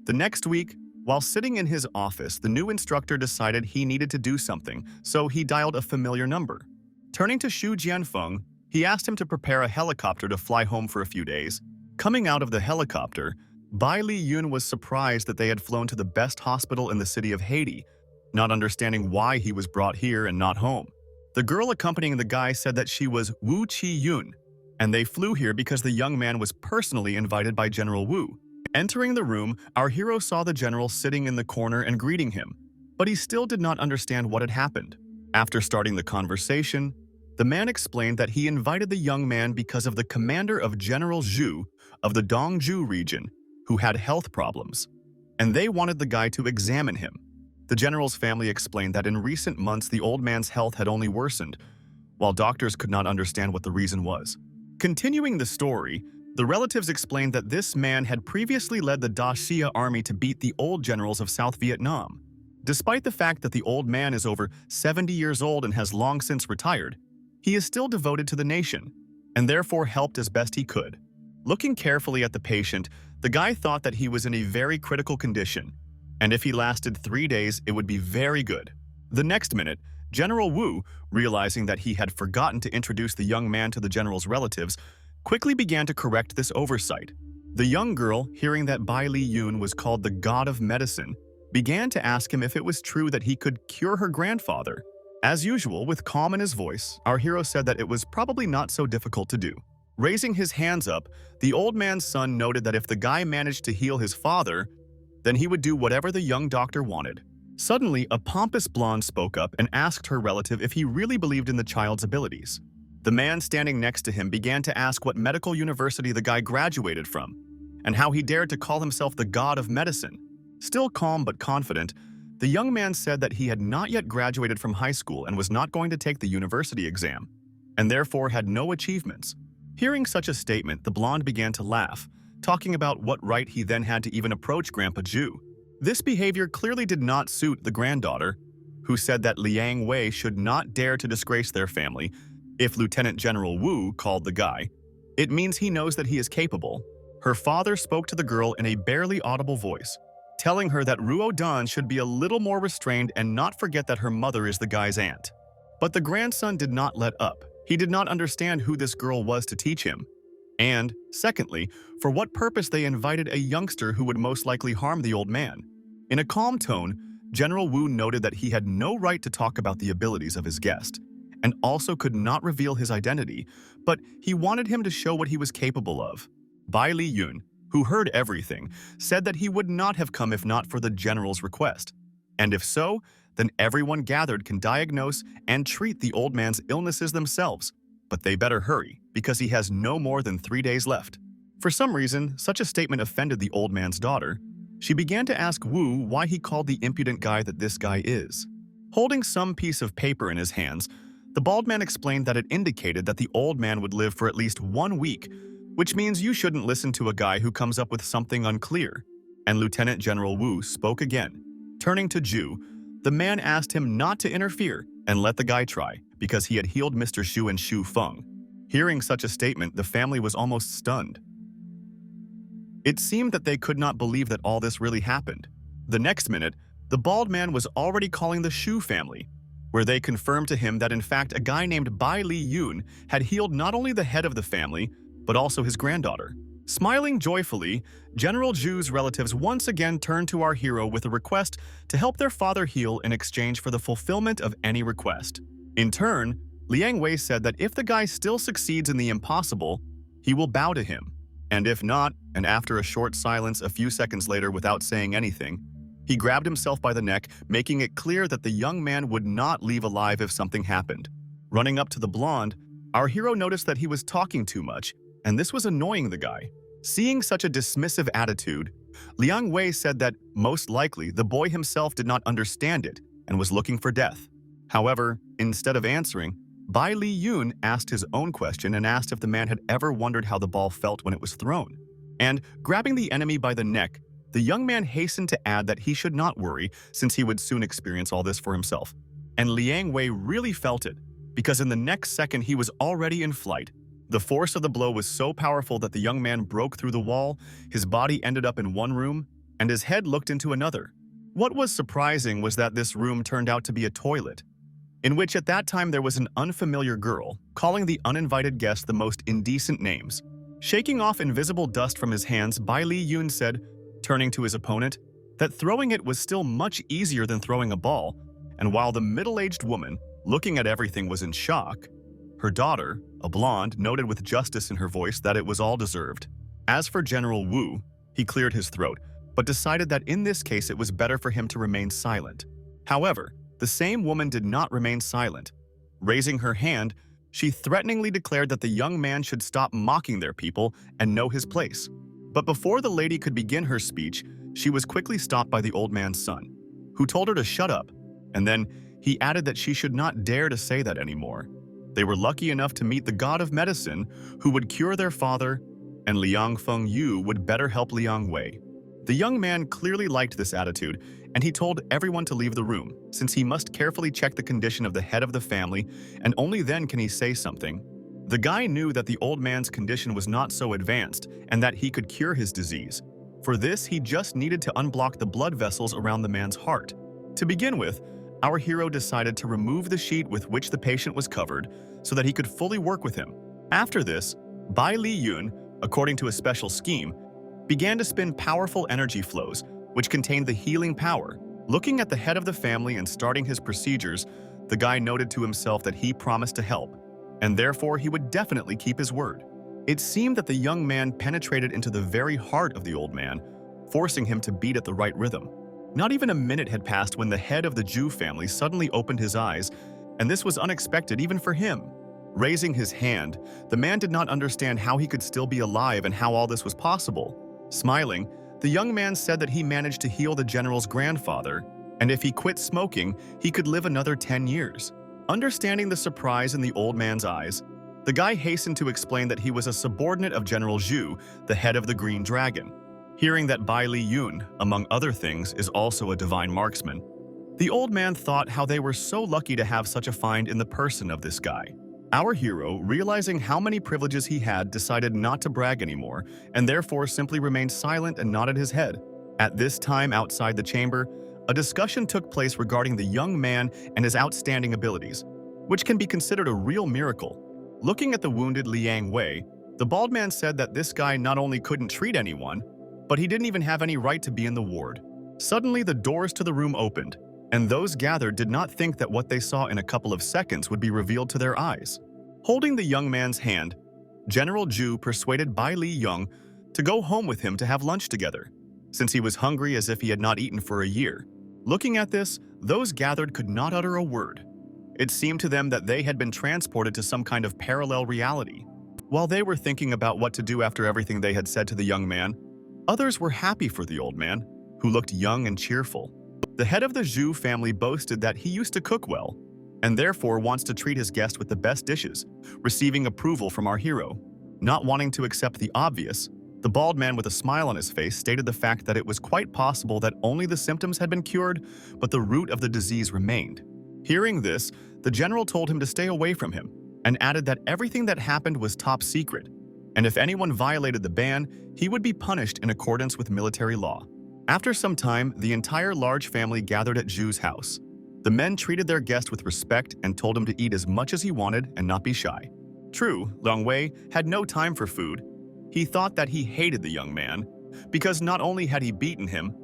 The next week, while sitting in his office, the new instructor decided he needed to do something, so he dialed a familiar number. Turning to Xu Jianfeng, he asked him to prepare a helicopter to fly home for a few days. Coming out of the helicopter, Bai Li Yun was surprised that they had flown to the best hospital in the city of Haiti, not understanding why he was brought here and not home. The girl accompanying the guy said that she was Wu Qi Yun, and they flew here because the young man was personally invited by General Wu. Entering the room, our hero saw the general sitting in the corner and greeting him, but he still did not understand what had happened. After starting the conversation, the man explained that he invited the young man because of the commander of General Zhu of the Dongju region, who had health problems, and they wanted the guy to examine him. The general's family explained that in recent months the old man's health had only worsened, while doctors could not understand what the reason was. Continuing the story, the relatives explained that this man had previously led the Da Xia army to beat the old generals of South Vietnam. Despite the fact that the old man is over 70 years old and has long since retired, he is still devoted to the nation, and therefore helped as best he could. Looking carefully at the patient, the guy thought that he was in a very critical condition, and if he lasted 3 days, it would be very good. The next minute, General Wu, realizing that he had forgotten to introduce the young man to the general's relatives, quickly began to correct this oversight. The young girl, hearing that Bai Li Yun was called the god of medicine, began to ask him if it was true that he could cure her grandfather. As usual, with calm in his voice, our hero said that it was probably not so difficult to do. Raising his hands up, the old man's son noted that if the guy managed to heal his father, then he would do whatever the young doctor wanted. Suddenly, a pompous blonde spoke up and asked her relative if he really believed in the child's abilities. The man standing next to him began to ask what medical university the guy graduated from, and how he dared to call himself the god of medicine. Still calm but confident, the young man said that he had not yet graduated from high school and was not going to take the university exam, and therefore had no achievements. Hearing such a statement, the blonde began to laugh, talking about what right he then had to even approach Grandpa Zhu. This behavior clearly did not suit the granddaughter, who said that Liang Wei should not dare to disgrace their family. If Lieutenant General Wu called the guy, it means he knows that he is capable. Her father spoke to the girl in a barely audible voice, telling her that Ruo Dan should be a little more restrained and not forget that her mother is the guy's aunt. But the grandson did not let up. He did not understand who this girl was to teach him. And, secondly, for what purpose they invited a youngster who would most likely harm the old man. In a calm tone, General Wu noted that he had no right to talk about the abilities of his guest, and also could not reveal his identity, but he wanted him to show what he was capable of. Bai Li Yun, who heard everything, said that he would not have come if not for the general's request. And if so, then everyone gathered can diagnose and treat the old man's illnesses themselves. But they better hurry, because he has no more than 3 days left. For some reason, such a statement offended the old man's daughter. She began to ask Wu why he called the impudent guy that this guy is. Holding some piece of paper in his hands, the bald man explained that it indicated that the old man would live for at least 1 week, which means you shouldn't listen to a guy who comes up with something unclear. And Lieutenant General Wu spoke again. Turning to Ju, the man asked him not to interfere and let the guy try, because he had healed Mr. Xu and Xu Feng. Hearing such a statement, the family was almost stunned. It seemed that they could not believe that all this really happened. The next minute, the bald man was already calling the Xu family, where they confirmed to him that in fact a guy named Bai Li Yun had healed not only the head of the family, but also his granddaughter. Smiling joyfully, General Zhu's relatives once again turned to our hero with a request to help their father heal in exchange for the fulfillment of any request. In turn, Liang Wei said that if the guy still succeeds in the impossible, he will bow to him. And if not, and after a short silence a few seconds later without saying anything, he grabbed himself by the neck, making it clear that the young man would not leave alive if something happened. Running up to the blonde, our hero noticed that he was talking too much, and this was annoying the guy. Seeing such a dismissive attitude, Liang Wei said that, most likely, the boy himself did not understand it and was looking for death. However, instead of answering, Bai Li Yun asked his own question and asked if the man had ever wondered how the ball felt when it was thrown. And, grabbing the enemy by the neck, the young man hastened to add that he should not worry since he would soon experience all this for himself. And Liang Wei really felt it, because in the next second he was already in flight. The force of the blow was so powerful that the young man broke through the wall, his body ended up in one room, and his head looked into another. What was surprising was that this room turned out to be a toilet, in which at that time there was an unfamiliar girl, calling the uninvited guest the most indecent names. Shaking off invisible dust from his hands, Bai Li Yun said, turning to his opponent, that throwing it was still much easier than throwing a ball, and while the middle-aged woman, looking at everything, was in shock, her daughter, a blonde, noted with justice in her voice that it was all deserved. As for General Wu, he cleared his throat, but decided that in this case it was better for him to remain silent. However, the same woman did not remain silent. Raising her hand, she threateningly declared that the young man should stop mocking their people and know his place. But before the lady could begin her speech, she was quickly stopped by the old man's son, who told her to shut up, and then he added that she should not dare to say that anymore. They were lucky enough to meet the god of medicine, who would cure their father, and Liang Feng Yu would better help Liang Wei. The young man clearly liked this attitude, and he told everyone to leave the room, since he must carefully check the condition of the head of the family, and only then can he say something. The guy knew that the old man's condition was not so advanced, and that he could cure his disease. For this, he just needed to unblock the blood vessels around the man's heart. To begin with, our hero decided to remove the sheet with which the patient was covered so that he could fully work with him. After this, Bai Li Yun, according to a special scheme, began to spin powerful energy flows, which contained the healing power. Looking at the head of the family and starting his procedures, the guy noted to himself that he promised to help, and therefore he would definitely keep his word. It seemed that the young man penetrated into the very heart of the old man, forcing him to beat at the right rhythm. Not even a minute had passed when the head of the Zhu family suddenly opened his eyes, and this was unexpected even for him. Raising his hand, the man did not understand how he could still be alive and how all this was possible. Smiling, the young man said that he managed to heal the general's grandfather, and if he quit smoking, he could live another 10 years. Understanding the surprise in the old man's eyes, the guy hastened to explain that he was a subordinate of General Zhu, the head of the Green Dragon. Hearing that Bai Li Yun, among other things, is also a divine marksman, the old man thought how they were so lucky to have such a find in the person of this guy. Our hero, realizing how many privileges he had, decided not to brag anymore, and therefore simply remained silent and nodded his head. At this time, outside the chamber, a discussion took place regarding the young man and his outstanding abilities, which can be considered a real miracle. Looking at the wounded Liang Wei, The bald man said that this guy not only couldn't treat anyone, but he didn't even have any right to be in the ward. Suddenly, the doors to the room opened, and those gathered did not think that what they saw in a couple of seconds would be revealed to their eyes. Holding the young man's hand, General Ju persuaded Bai Li Young to go home with him to have lunch together, since he was hungry as if he had not eaten for a year. Looking at this, those gathered could not utter a word. It seemed to them that they had been transported to some kind of parallel reality. While they were thinking about what to do after everything they had said to the young man, others were happy for the old man, who looked young and cheerful. The head of the Zhu family boasted that he used to cook well, and therefore wants to treat his guest with the best dishes, receiving approval from our hero. Not wanting to accept the obvious, the bald man with a smile on his face stated the fact that it was quite possible that only the symptoms had been cured, but the root of the disease remained. Hearing this, the general told him to stay away from him, and added that everything that happened was top secret, and if anyone violated the ban, he would be punished in accordance with military law. After some time, the entire large family gathered at Zhu's house. The men treated their guest with respect and told him to eat as much as he wanted and not be shy. True, Liang Wei had no time for food. He thought that he hated the young man, because not only had he beaten him,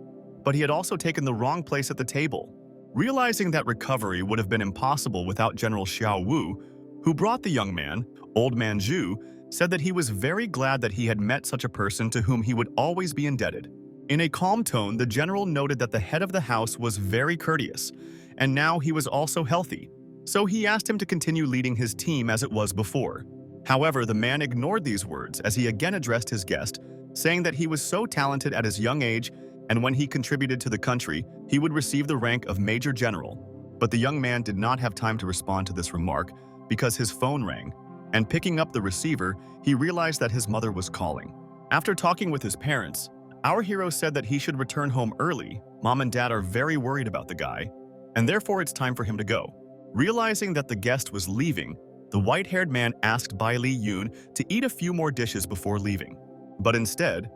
but he had also taken the wrong place at the table. Realizing that recovery would have been impossible without General Xiao Wu, who brought the young man, Old Man Zhu, said that he was very glad that he had met such a person to whom he would always be indebted. In a calm tone, the general noted that the head of the house was very courteous, and now he was also healthy, so he asked him to continue leading his team as it was before. However, the man ignored these words as he again addressed his guest, saying that he was so talented at his young age, and when he contributed to the country, he would receive the rank of Major General. But the young man did not have time to respond to this remark because his phone rang, and picking up the receiver, he realized that his mother was calling. After talking with his parents, our hero said that he should return home early. Mom and Dad are very worried about the guy, and therefore it's time for him to go. Realizing that the guest was leaving, the white-haired man asked Bai Li Yun to eat a few more dishes before leaving. But instead,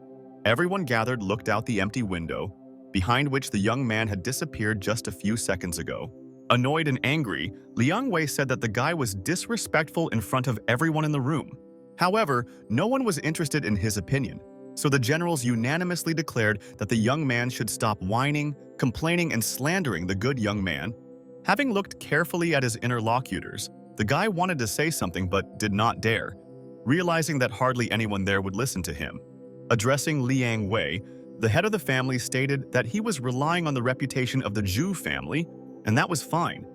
everyone gathered looked out the empty window, behind which the young man had disappeared just a few seconds ago. Annoyed and angry, Liang Wei said that the guy was disrespectful in front of everyone in the room. However, no one was interested in his opinion, so the generals unanimously declared that the young man should stop whining, complaining, and slandering the good young man. Having looked carefully at his interlocutors, the guy wanted to say something but did not dare, realizing that hardly anyone there would listen to him. Addressing Liang Wei, the head of the family stated that he was relying on the reputation of the Zhu family, and that was fine.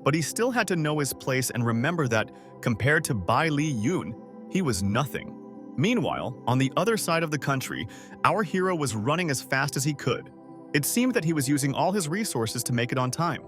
But he still had to know his place and remember that, compared to Bai Li Yun, he was nothing. Meanwhile, on the other side of the country, our hero was running as fast as he could. It seemed that he was using all his resources to make it on time.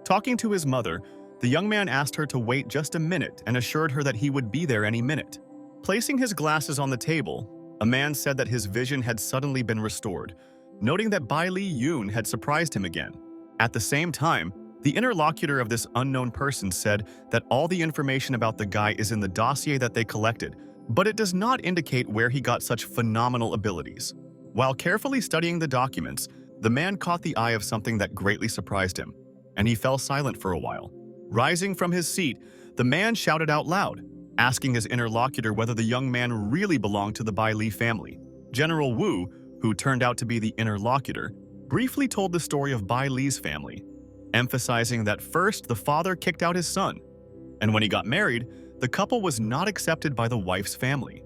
Talking to his mother, the young man asked her to wait just a minute and assured her that he would be there any minute. Placing his glasses on the table, a man said that his vision had suddenly been restored, noting that Bai Li Yun had surprised him again. At the same time, the interlocutor of this unknown person said that all the information about the guy is in the dossier that they collected, but it does not indicate where he got such phenomenal abilities. While carefully studying the documents, the man caught the eye of something that greatly surprised him, and he fell silent for a while. Rising from his seat, the man shouted out loud, asking his interlocutor whether the young man really belonged to the Bai Li family. General Wu, who turned out to be the interlocutor, briefly told the story of Bai Li's family, emphasizing that first the father kicked out his son, and when he got married, the couple was not accepted by the wife's family.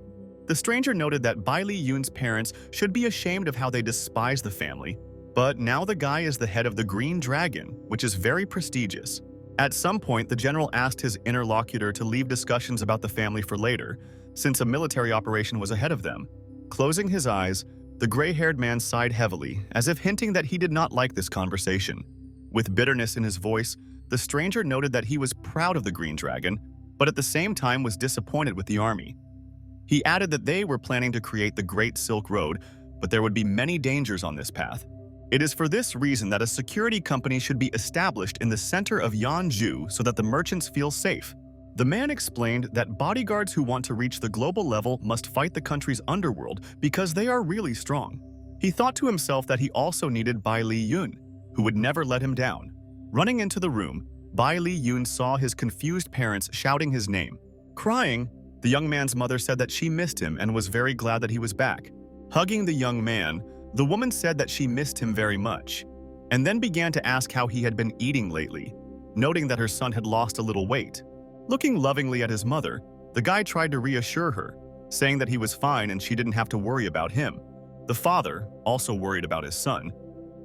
The stranger noted that Bai Li Yun's parents should be ashamed of how they despise the family, but now the guy is the head of the Green Dragon, which is very prestigious. At some point, the general asked his interlocutor to leave discussions about the family for later, since a military operation was ahead of them. Closing his eyes, the gray-haired man sighed heavily, as if hinting that he did not like this conversation. With bitterness in his voice, the stranger noted that he was proud of the Green Dragon, but at the same time was disappointed with the army. He added that they were planning to create the Great Silk Road, but there would be many dangers on this path. It is for this reason that a security company should be established in the center of Yanzhou so that the merchants feel safe. The man explained that bodyguards who want to reach the global level must fight the country's underworld because they are really strong. He thought to himself that he also needed Bai Li Yun, who would never let him down. Running into the room, Bai Li Yun saw his confused parents shouting his name. Crying, The young man's mother said that she missed him and was very glad that he was back. Hugging the young man, the woman said that she missed him very much, and then began to ask how he had been eating lately, noting that her son had lost a little weight. Looking lovingly at his mother, the guy tried to reassure her, saying that he was fine and she didn't have to worry about him. The father, also worried about his son,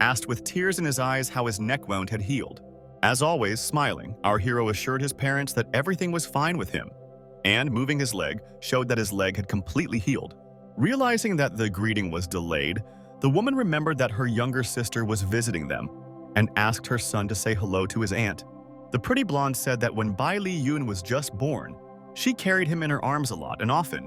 asked with tears in his eyes how his neck wound had healed. As always, smiling, our hero assured his parents that everything was fine with him, and moving his leg showed that his leg had completely healed. Realizing that the greeting was delayed, the woman remembered that her younger sister was visiting them and asked her son to say hello to his aunt. The pretty blonde said that when Bai Li Yun was just born, she carried him in her arms a lot and often.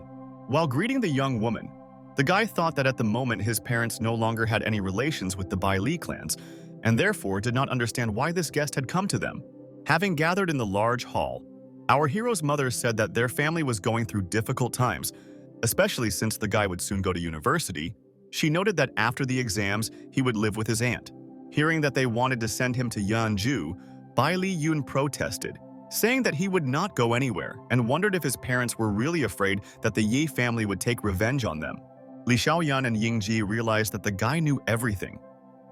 While greeting the young woman, the guy thought that at the moment his parents no longer had any relations with the Bai Li clans, and therefore did not understand why this guest had come to them. Having gathered in the large hall, our hero's mother said that their family was going through difficult times, especially since the guy would soon go to university. She noted that after the exams, he would live with his aunt. Hearing that they wanted to send him to Yanju, Bai Li Yun protested, saying that he would not go anywhere and wondered if his parents were really afraid that the Yi family would take revenge on them. Li Xiaoyan and Yingji realized that the guy knew everything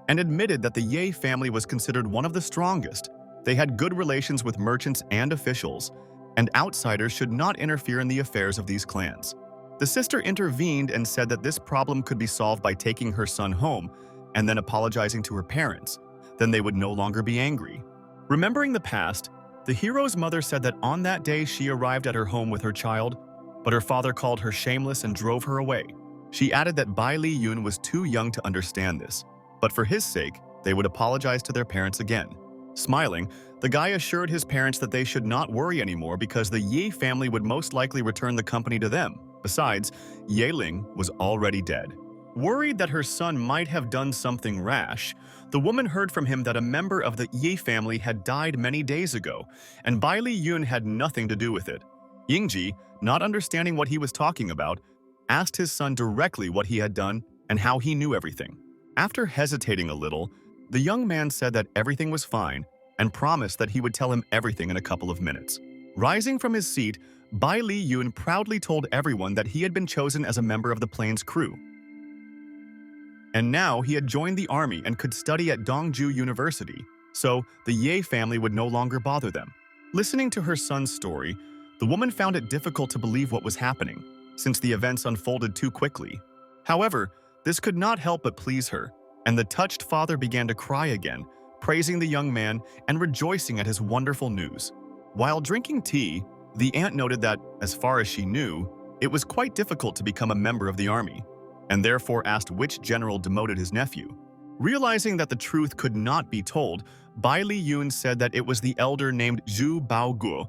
and admitted that the Ye family was considered one of the strongest. They had good relations with merchants and officials, and outsiders should not interfere in the affairs of these clans. The sister intervened and said that this problem could be solved by taking her son home and then apologizing to her parents. Then they would no longer be angry. Remembering the past, the hero's mother said that on that day she arrived at her home with her child, but her father called her shameless and drove her away. She added that Bai Li Yun was too young to understand this, but for his sake, they would apologize to their parents again. Smiling, the guy assured his parents that they should not worry anymore because the Yi family would most likely return the company to them. Besides, Yeling was already dead. Worried that her son might have done something rash, the woman heard from him that a member of the Yi family had died many days ago, and Bai Li Yun had nothing to do with it. Yingji, not understanding what he was talking about, asked his son directly what he had done and how he knew everything. After hesitating a little, the young man said that everything was fine and promised that he would tell him everything in a couple of minutes. Rising from his seat, Bai Li Yun proudly told everyone that he had been chosen as a member of the plane's crew. And now he had joined the army and could study at Dongju University, so the Ye family would no longer bother them. Listening to her son's story, the woman found it difficult to believe what was happening, since the events unfolded too quickly. However, this could not help but please her, and the touched father began to cry again, praising the young man and rejoicing at his wonderful news. While drinking tea, the aunt noted that, as far as she knew, it was quite difficult to become a member of the army, and therefore asked which general demoted his nephew. Realizing that the truth could not be told, Bai Li Yun said that it was the elder named Zhu Baoguo,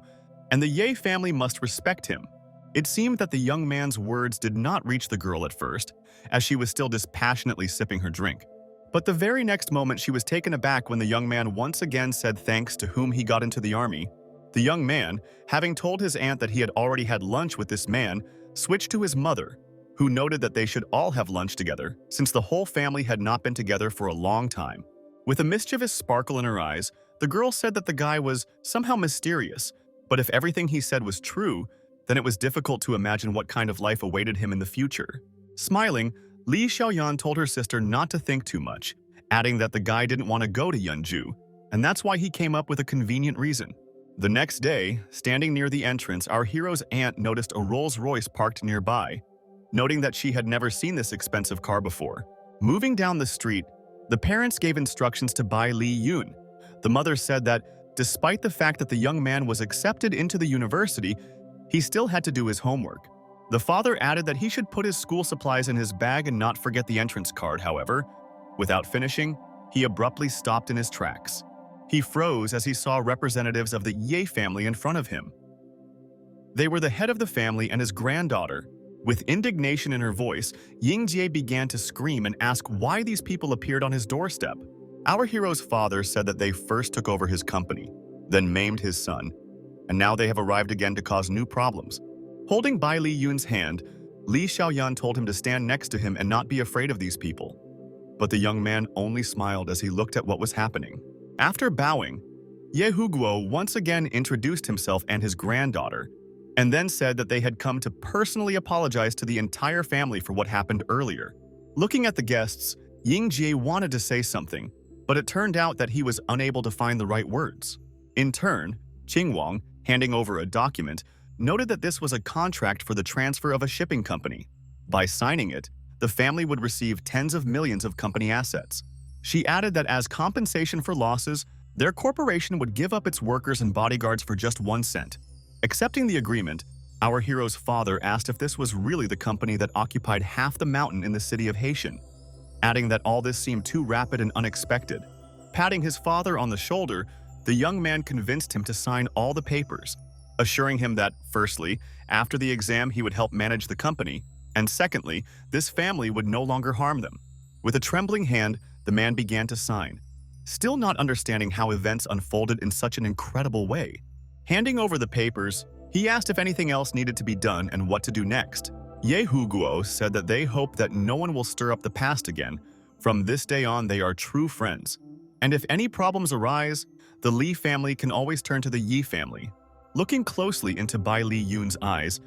and the Ye family must respect him. It seemed that the young man's words did not reach the girl at first, as she was still dispassionately sipping her drink. But the very next moment she was taken aback when the young man once again said thanks to whom he got into the army. The young man, having told his aunt that he had already had lunch with this man, switched to his mother, who noted that they should all have lunch together, since the whole family had not been together for a long time. With a mischievous sparkle in her eyes, the girl said that the guy was somehow mysterious, but if everything he said was true, then it was difficult to imagine what kind of life awaited him in the future. Smiling, Li Xiaoyan told her sister not to think too much, adding that the guy didn't want to go to Yunju, and that's why he came up with a convenient reason. The next day, standing near the entrance, our hero's aunt noticed a Rolls-Royce parked nearby, noting that she had never seen this expensive car before. Moving down the street, the parents gave instructions to Bai Li Yun. The mother said that, despite the fact that the young man was accepted into the university, he still had to do his homework. The father added that he should put his school supplies in his bag and not forget the entrance card. However, without finishing, he abruptly stopped in his tracks. He froze as he saw representatives of the Ye family in front of him. They were the head of the family and his granddaughter. With indignation in her voice, Yingjie began to scream and ask why these people appeared on his doorstep. Our hero's father said that they first took over his company, then maimed his son, and now they have arrived again to cause new problems. Holding Bai Li Yun's hand, Li Xiaoyan told him to stand next to him and not be afraid of these people. But the young man only smiled as he looked at what was happening. After bowing, Ye Huguo once again introduced himself and his granddaughter, and then said that they had come to personally apologize to the entire family for what happened earlier. Looking at the guests, Ying Jie wanted to say something, but it turned out that he was unable to find the right words. In turn, Qing Wang, handing over a document, noted that this was a contract for the transfer of a shipping company. By signing it, the family would receive tens of millions of company assets. She added that as compensation for losses, their corporation would give up its workers and bodyguards for just 1 cent. Accepting the agreement, our hero's father asked if this was really the company that occupied half the mountain in the city of Haitian, adding that all this seemed too rapid and unexpected. Patting his father on the shoulder, the young man convinced him to sign all the papers, assuring him that, firstly, after the exam he would help manage the company, and secondly, this family would no longer harm them. With a trembling hand, the man began to sign, still not understanding how events unfolded in such an incredible way. Handing over the papers, he asked if anything else needed to be done and what to do next. Ye Huguo said that they hope that no one will stir up the past again. From this day on, they are true friends. And if any problems arise, the Li family can always turn to the Yi family. Looking closely into Bai Li Yun's eyes,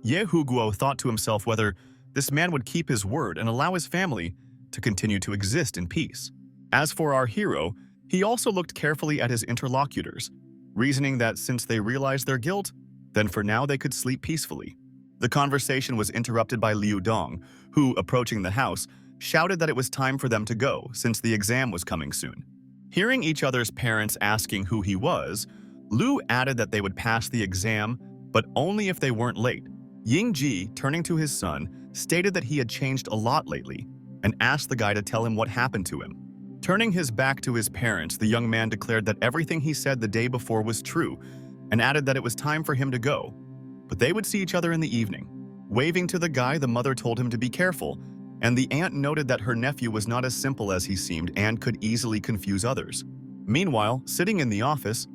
Ye Huguo thought to himself whether this man would keep his word and allow his family to continue to exist in peace. As for our hero, he also looked carefully at his interlocutors, reasoning that since they realized their guilt, then for now they could sleep peacefully. The conversation was interrupted by Liu Dong, who, approaching the house, shouted that it was time for them to go since the exam was coming soon. Hearing each other's parents asking who he was, Liu added that they would pass the exam, but only if they weren't late. Ying Ji, turning to his son, stated that he had changed a lot lately and asked the guy to tell him what happened to him. Turning his back to his parents, the young man declared that everything he said the day before was true and added that it was time for him to go, but they would see each other in the evening. Waving to the guy, the mother told him to be careful, and the aunt noted that her nephew was not as simple as he seemed and could easily confuse others. Meanwhile, sitting in the office,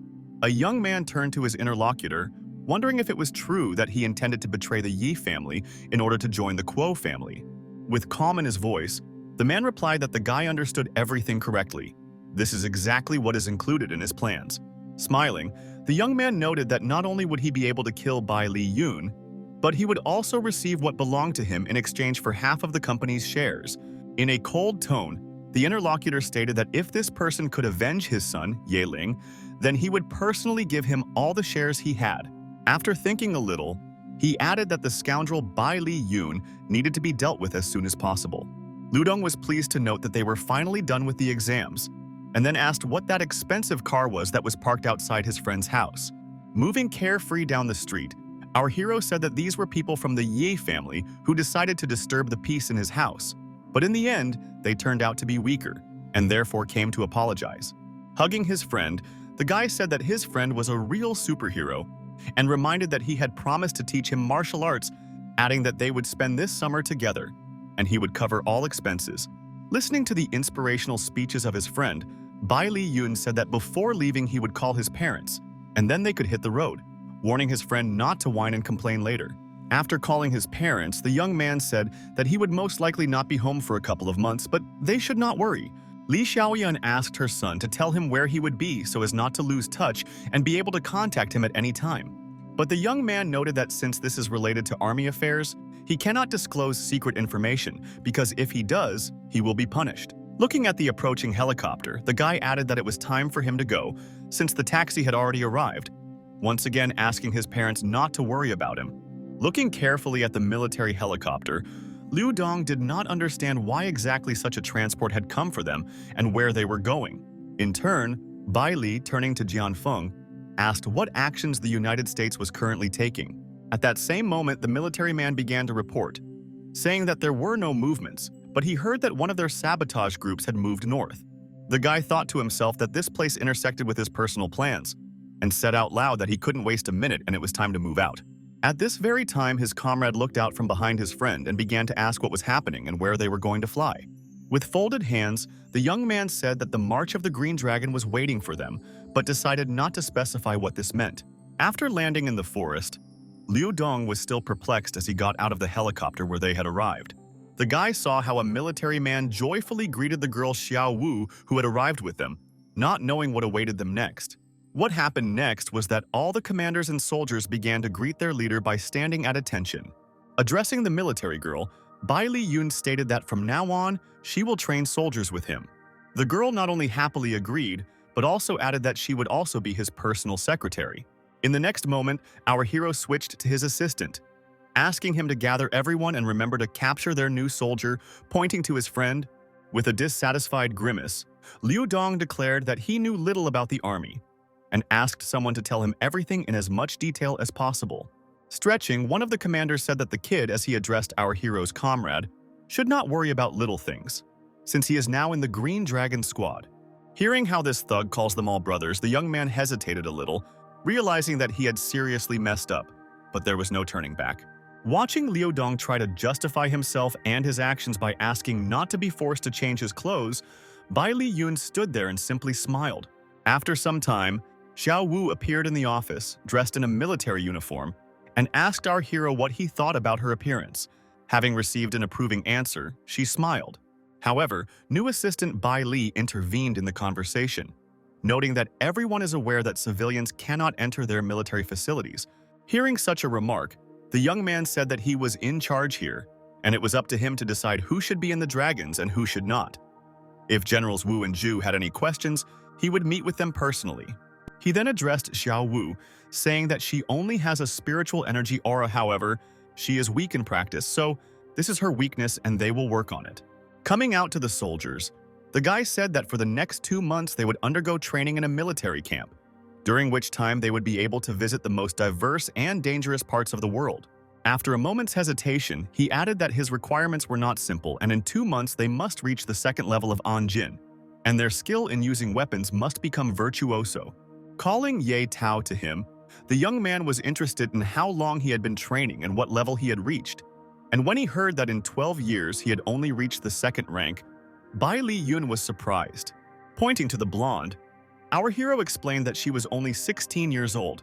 a young man turned to his interlocutor, wondering if it was true that he intended to betray the Yi family in order to join the Kuo family. With calm in his voice, the man replied that the guy understood everything correctly. This is exactly what is included in his plans. Smiling, the young man noted that not only would he be able to kill Bai Li Yun, but he would also receive what belonged to him in exchange for half of the company's shares. In a cold tone, the interlocutor stated that if this person could avenge his son, Ye Ling, then he would personally give him all the shares he had. After thinking a little, he added that the scoundrel Bai Li Yun needed to be dealt with as soon as possible. Ludong was pleased to note that they were finally done with the exams, and then asked what that expensive car was that was parked outside his friend's house. Moving carefree down the street, our hero said that these were people from the Yi family who decided to disturb the peace in his house, but in the end, they turned out to be weaker, and therefore came to apologize. Hugging his friend, the guy said that his friend was a real superhero, and reminded that he had promised to teach him martial arts, adding that they would spend this summer together, and he would cover all expenses. Listening to the inspirational speeches of his friend, Bai Li Yun said that before leaving he would call his parents, and then they could hit the road, warning his friend not to whine and complain later. After calling his parents, the young man said that he would most likely not be home for a couple of months, but they should not worry. Li Xiaoyan asked her son to tell him where he would be so as not to lose touch and be able to contact him at any time. But the young man noted that since this is related to army affairs, he cannot disclose secret information because if he does, he will be punished. Looking at the approaching helicopter, the guy added that it was time for him to go since the taxi had already arrived, once again asking his parents not to worry about him. Looking carefully at the military helicopter, Liu Dong did not understand why exactly such a transport had come for them and where they were going. In turn, Bai Li, turning to Jian Feng, asked what actions the United States was currently taking. At that same moment, the military man began to report, saying that there were no movements, but he heard that one of their sabotage groups had moved north. The guy thought to himself that this place intersected with his personal plans, and said out loud that he couldn't waste a minute and it was time to move out. At this very time, his comrade looked out from behind his friend and began to ask what was happening and where they were going to fly. With folded hands, the young man said that the March of the Green Dragon was waiting for them, but decided not to specify what this meant. After landing in the forest, Liu Dong was still perplexed as he got out of the helicopter where they had arrived. The guy saw how a military man joyfully greeted the girl Xiao Wu who had arrived with them, not knowing what awaited them next. What happened next was that all the commanders and soldiers began to greet their leader by standing at attention. Addressing the military girl, Bai Li Yun stated that from now on, she will train soldiers with him. The girl not only happily agreed, but also added that she would also be his personal secretary. In the next moment, our hero switched to his assistant, asking him to gather everyone and remember to capture their new soldier, pointing to his friend. With a dissatisfied grimace, Liu Dong declared that he knew little about the army and asked someone to tell him everything in as much detail as possible. Stretching, one of the commanders said that the kid, as he addressed our hero's comrade, should not worry about little things, since he is now in the Green Dragon squad. Hearing how this thug calls them all brothers, the young man hesitated a little, realizing that he had seriously messed up, but there was no turning back. Watching Liu Dong try to justify himself and his actions by asking not to be forced to change his clothes, Bai Li Yun stood there and simply smiled. After some time, Xiao Wu appeared in the office, dressed in a military uniform, and asked our hero what he thought about her appearance. Having received an approving answer, she smiled. However, new assistant Bai Li intervened in the conversation, noting that everyone is aware that civilians cannot enter their military facilities. Hearing such a remark, the young man said that he was in charge here, and it was up to him to decide who should be in the dragons and who should not. If Generals Wu and Zhu had any questions, he would meet with them personally. He then addressed Xiao Wu, saying that she only has a spiritual energy aura. However, she is weak in practice, so this is her weakness and they will work on it. Coming out to the soldiers, the guy said that for the next 2 months they would undergo training in a military camp, during which time they would be able to visit the most diverse and dangerous parts of the world. After a moment's hesitation, he added that his requirements were not simple, and in 2 months they must reach the second level of Anjin, and their skill in using weapons must become virtuoso. Calling Ye Tao to him, the young man was interested in how long he had been training and what level he had reached. And when he heard that in 12 years he had only reached the second rank, Bai Li Yun was surprised. Pointing to the blonde, our hero explained that she was only 16 years old,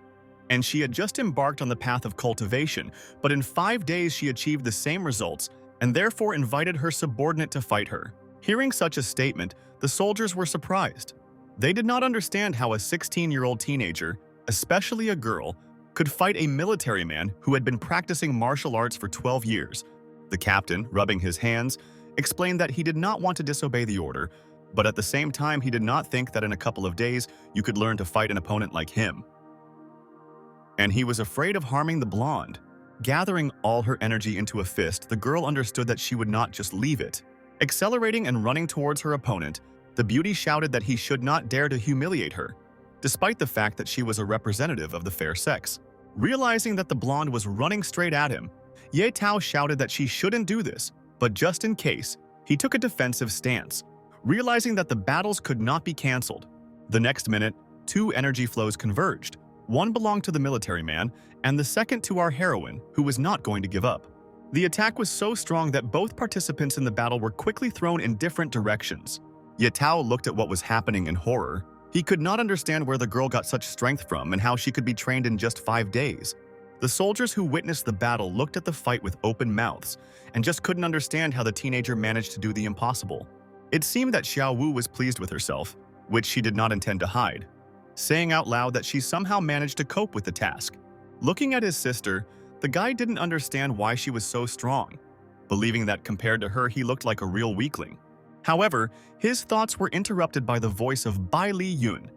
and she had just embarked on the path of cultivation, but in 5 days she achieved the same results and therefore invited her subordinate to fight her. Hearing such a statement, the soldiers were surprised. They did not understand how a 16-year-old teenager, especially a girl, could fight a military man who had been practicing martial arts for 12 years. The captain, rubbing his hands, explained that he did not want to disobey the order, but at the same time he did not think that in a couple of days you could learn to fight an opponent like him. And he was afraid of harming the blonde. Gathering all her energy into a fist, the girl understood that she would not just leave it. Accelerating and running towards her opponent, the beauty shouted that he should not dare to humiliate her, despite the fact that she was a representative of the fair sex. Realizing that the blonde was running straight at him, Ye Tao shouted that she shouldn't do this, but just in case, he took a defensive stance, realizing that the battles could not be cancelled. The next minute, 2 energy flows converged. One belonged to the military man, and the second to our heroine, who was not going to give up. The attack was so strong that both participants in the battle were quickly thrown in different directions. Ye Tao looked at what was happening in horror. He could not understand where the girl got such strength from and how she could be trained in just 5 days. The soldiers who witnessed the battle looked at the fight with open mouths and just couldn't understand how the teenager managed to do the impossible. It seemed that Xiao Wu was pleased with herself, which she did not intend to hide, saying out loud that she somehow managed to cope with the task. Looking at his sister, the guy didn't understand why she was so strong, believing that compared to her he looked like a real weakling. However, his thoughts were interrupted by the voice of Bai Li Yun,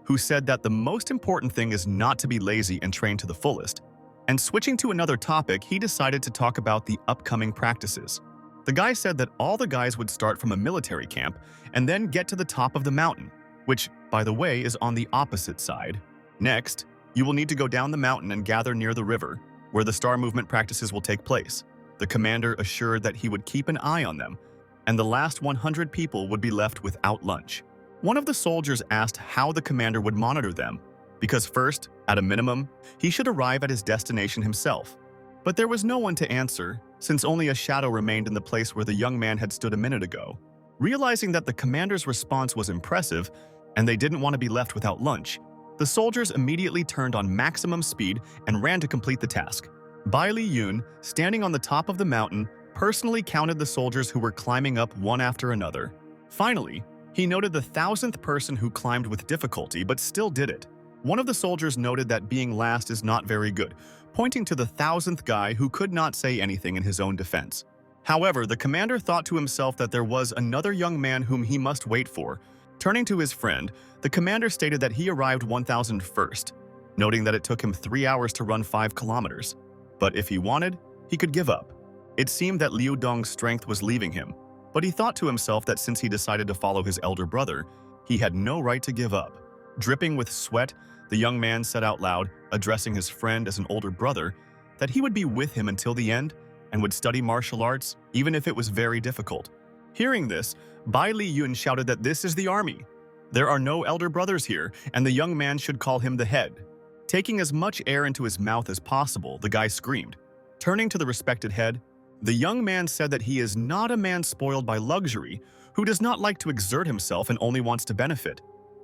who said that the most important thing is not to be lazy and train to the fullest. And switching to another topic, he decided to talk about the upcoming practices. The guy said that all the guys would start from a military camp and then get to the top of the mountain, which, by the way, is on the opposite side. Next, you will need to go down the mountain and gather near the river, where the star movement practices will take place. The commander assured that he would keep an eye on them, and the last 100 people would be left without lunch. One of the soldiers asked how the commander would monitor them, because first, at a minimum, he should arrive at his destination himself. But there was no one to answer, since only a shadow remained in the place where the young man had stood a minute ago. Realizing that the commander's response was impressive, and they didn't want to be left without lunch, the soldiers immediately turned on maximum speed and ran to complete the task. Bai Li Yun, standing on the top of the mountain, personally counted the soldiers who were climbing up one after another. Finally, he noted the 1,000th person who climbed with difficulty but still did it. One of the soldiers noted that being last is not very good, pointing to the 1,000th guy who could not say anything in his own defense. However, the commander thought to himself that there was another young man whom he must wait for. Turning to his friend, the commander stated that he arrived 1,001st, noting that it took him 3 hours to run 5 kilometers. But if he wanted, he could give up. It seemed that Liu Dong's strength was leaving him, but he thought to himself that since he decided to follow his elder brother, he had no right to give up. Dripping with sweat, the young man said out loud, addressing his friend as an older brother, that he would be with him until the end and would study martial arts, even if it was very difficult. Hearing this, Bai Li Yun shouted that this is the army. There are no elder brothers here, and the young man should call him the head. Taking as much air into his mouth as possible, the guy screamed. Turning to the respected head, the young man said that he is not a man spoiled by luxury, who does not like to exert himself and only wants to benefit,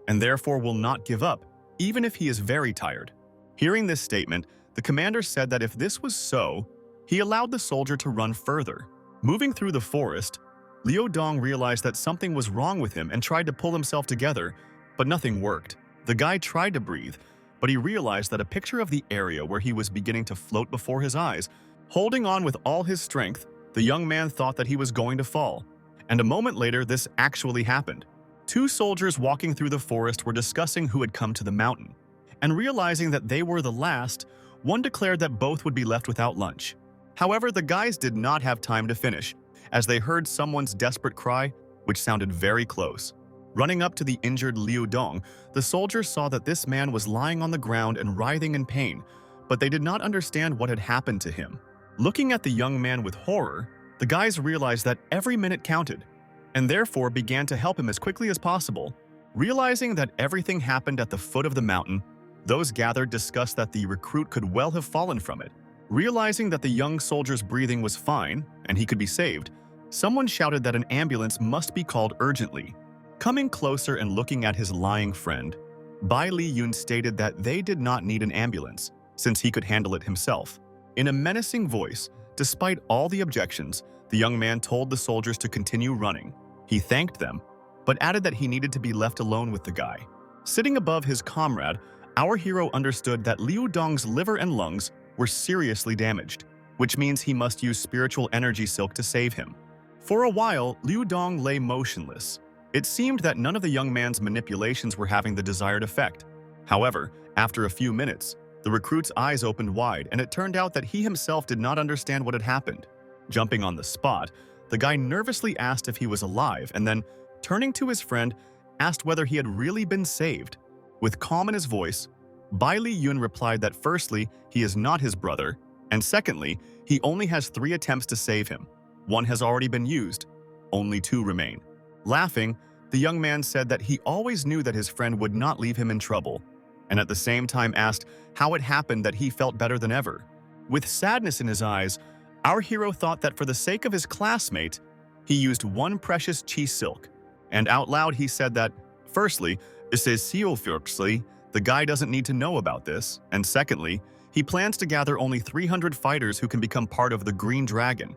and therefore will not give up, even if he is very tired. Hearing this statement, the commander said that if this was so, he allowed the soldier to run further. Moving through the forest, Liu Dong realized that something was wrong with him and tried to pull himself together, but nothing worked. The guy tried to breathe, but he realized that a picture of the area where he was beginning to float before his eyes. Holding on with all his strength, the young man thought that he was going to fall. And a moment later, this actually happened. 2 soldiers walking through the forest were discussing who had come to the mountain. And realizing that they were the last, one declared that both would be left without lunch. However, the guys did not have time to finish, as they heard someone's desperate cry, which sounded very close. Running up to the injured Liu Dong, the soldiers saw that this man was lying on the ground and writhing in pain, but they did not understand what had happened to him. Looking at the young man with horror, the guys realized that every minute counted, and therefore began to help him as quickly as possible. Realizing that everything happened at the foot of the mountain, those gathered discussed that the recruit could well have fallen from it. Realizing that the young soldier's breathing was fine and he could be saved, someone shouted that an ambulance must be called urgently. Coming closer and looking at his lying friend, Bai Li Yun stated that they did not need an ambulance, since he could handle it himself. In a menacing voice, despite all the objections, the young man told the soldiers to continue running. He thanked them, but added that he needed to be left alone with the guy. Sitting above his comrade, our hero understood that Liu Dong's liver and lungs were seriously damaged, which means he must use spiritual energy silk to save him. For a while, Liu Dong lay motionless. It seemed that none of the young man's manipulations were having the desired effect. However, after a few minutes, the recruit's eyes opened wide, and it turned out that he himself did not understand what had happened. Jumping on the spot, the guy nervously asked if he was alive, and then, turning to his friend, asked whether he had really been saved. With calm in his voice, Bai Li Yun replied that firstly, he is not his brother, and secondly, he only has 3 attempts to save him. 1 has already been used. Only 2 remain. Laughing, the young man said that he always knew that his friend would not leave him in trouble, and at the same time asked how it happened that he felt better than ever. With sadness in his eyes, our hero thought that for the sake of his classmate, he used 1 precious chi silk, and out loud he said that, firstly, the guy doesn't need to know about this, and secondly, he plans to gather only 300 fighters who can become part of the Green Dragon.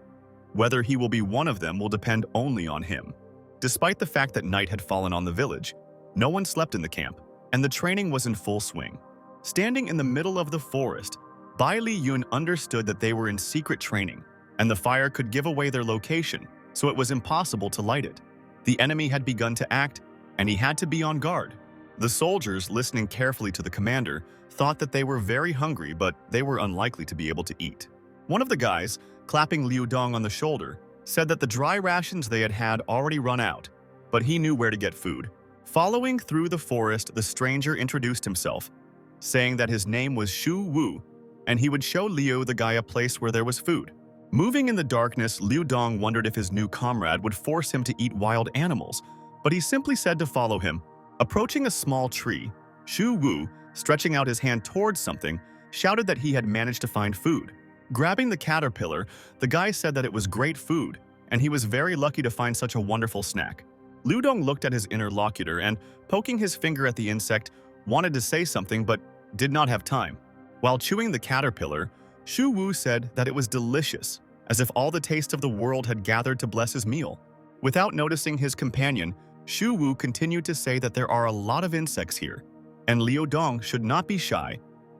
Whether he will be one of them will depend only on him. Despite the fact that night had fallen on the village, no one slept in the camp, and the training was in full swing. Standing in the middle of the forest, Bai Li Yun understood that they were in secret training, and the fire could give away their location, so it was impossible to light it. The enemy had begun to act, and he had to be on guard. The soldiers, listening carefully to the commander, thought that they were very hungry, but they were unlikely to be able to eat. One of the guys, clapping Liu Dong on the shoulder, said that the dry rations they had already run out, but he knew where to get food. Following through the forest, the stranger introduced himself, saying that his name was Shu Wu, and he would show Liu the guy a place where there was food. Moving in the darkness, Liu Dong wondered if his new comrade would force him to eat wild animals, but he simply said to follow him. Approaching a small tree, Shu Wu, stretching out his hand towards something, shouted that he had managed to find food. Grabbing the caterpillar, the guy said that it was great food, and he was very lucky to find such a wonderful snack. Liu Dong looked at his interlocutor and, poking his finger at the insect, wanted to say something but did not have time. While chewing the caterpillar, Shu Wu said that it was delicious, as if all the taste of the world had gathered to bless his meal. Without noticing his companion, Shu Wu continued to say that there are a lot of insects here, and Liu Dong should not be shy,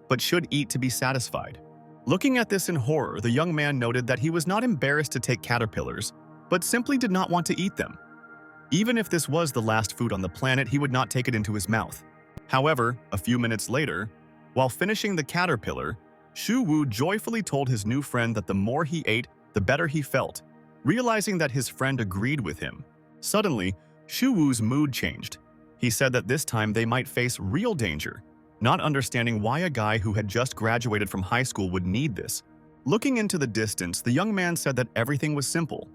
but should eat to be satisfied. Looking at this in horror, the young man noted that he was not embarrassed to take caterpillars, but simply did not want to eat them. Even if this was the last food on the planet, he would not take it into his mouth. However, a few minutes later, while finishing the caterpillar, Shu Wu joyfully told his new friend that the more he ate, the better he felt, realizing that his friend agreed with him. Suddenly, Shu Wu's mood changed. He said that this time they might face real danger, not understanding why a guy who had just graduated from high school would need this. Looking into the distance, the young man said that everything was simple.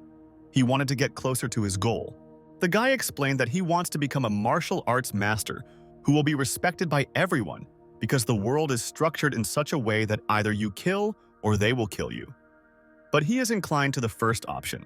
He wanted to get closer to his goal. The guy explained that he wants to become a martial arts master who will be respected by everyone because the world is structured in such a way that either you kill or they will kill you. But he is inclined to the first option.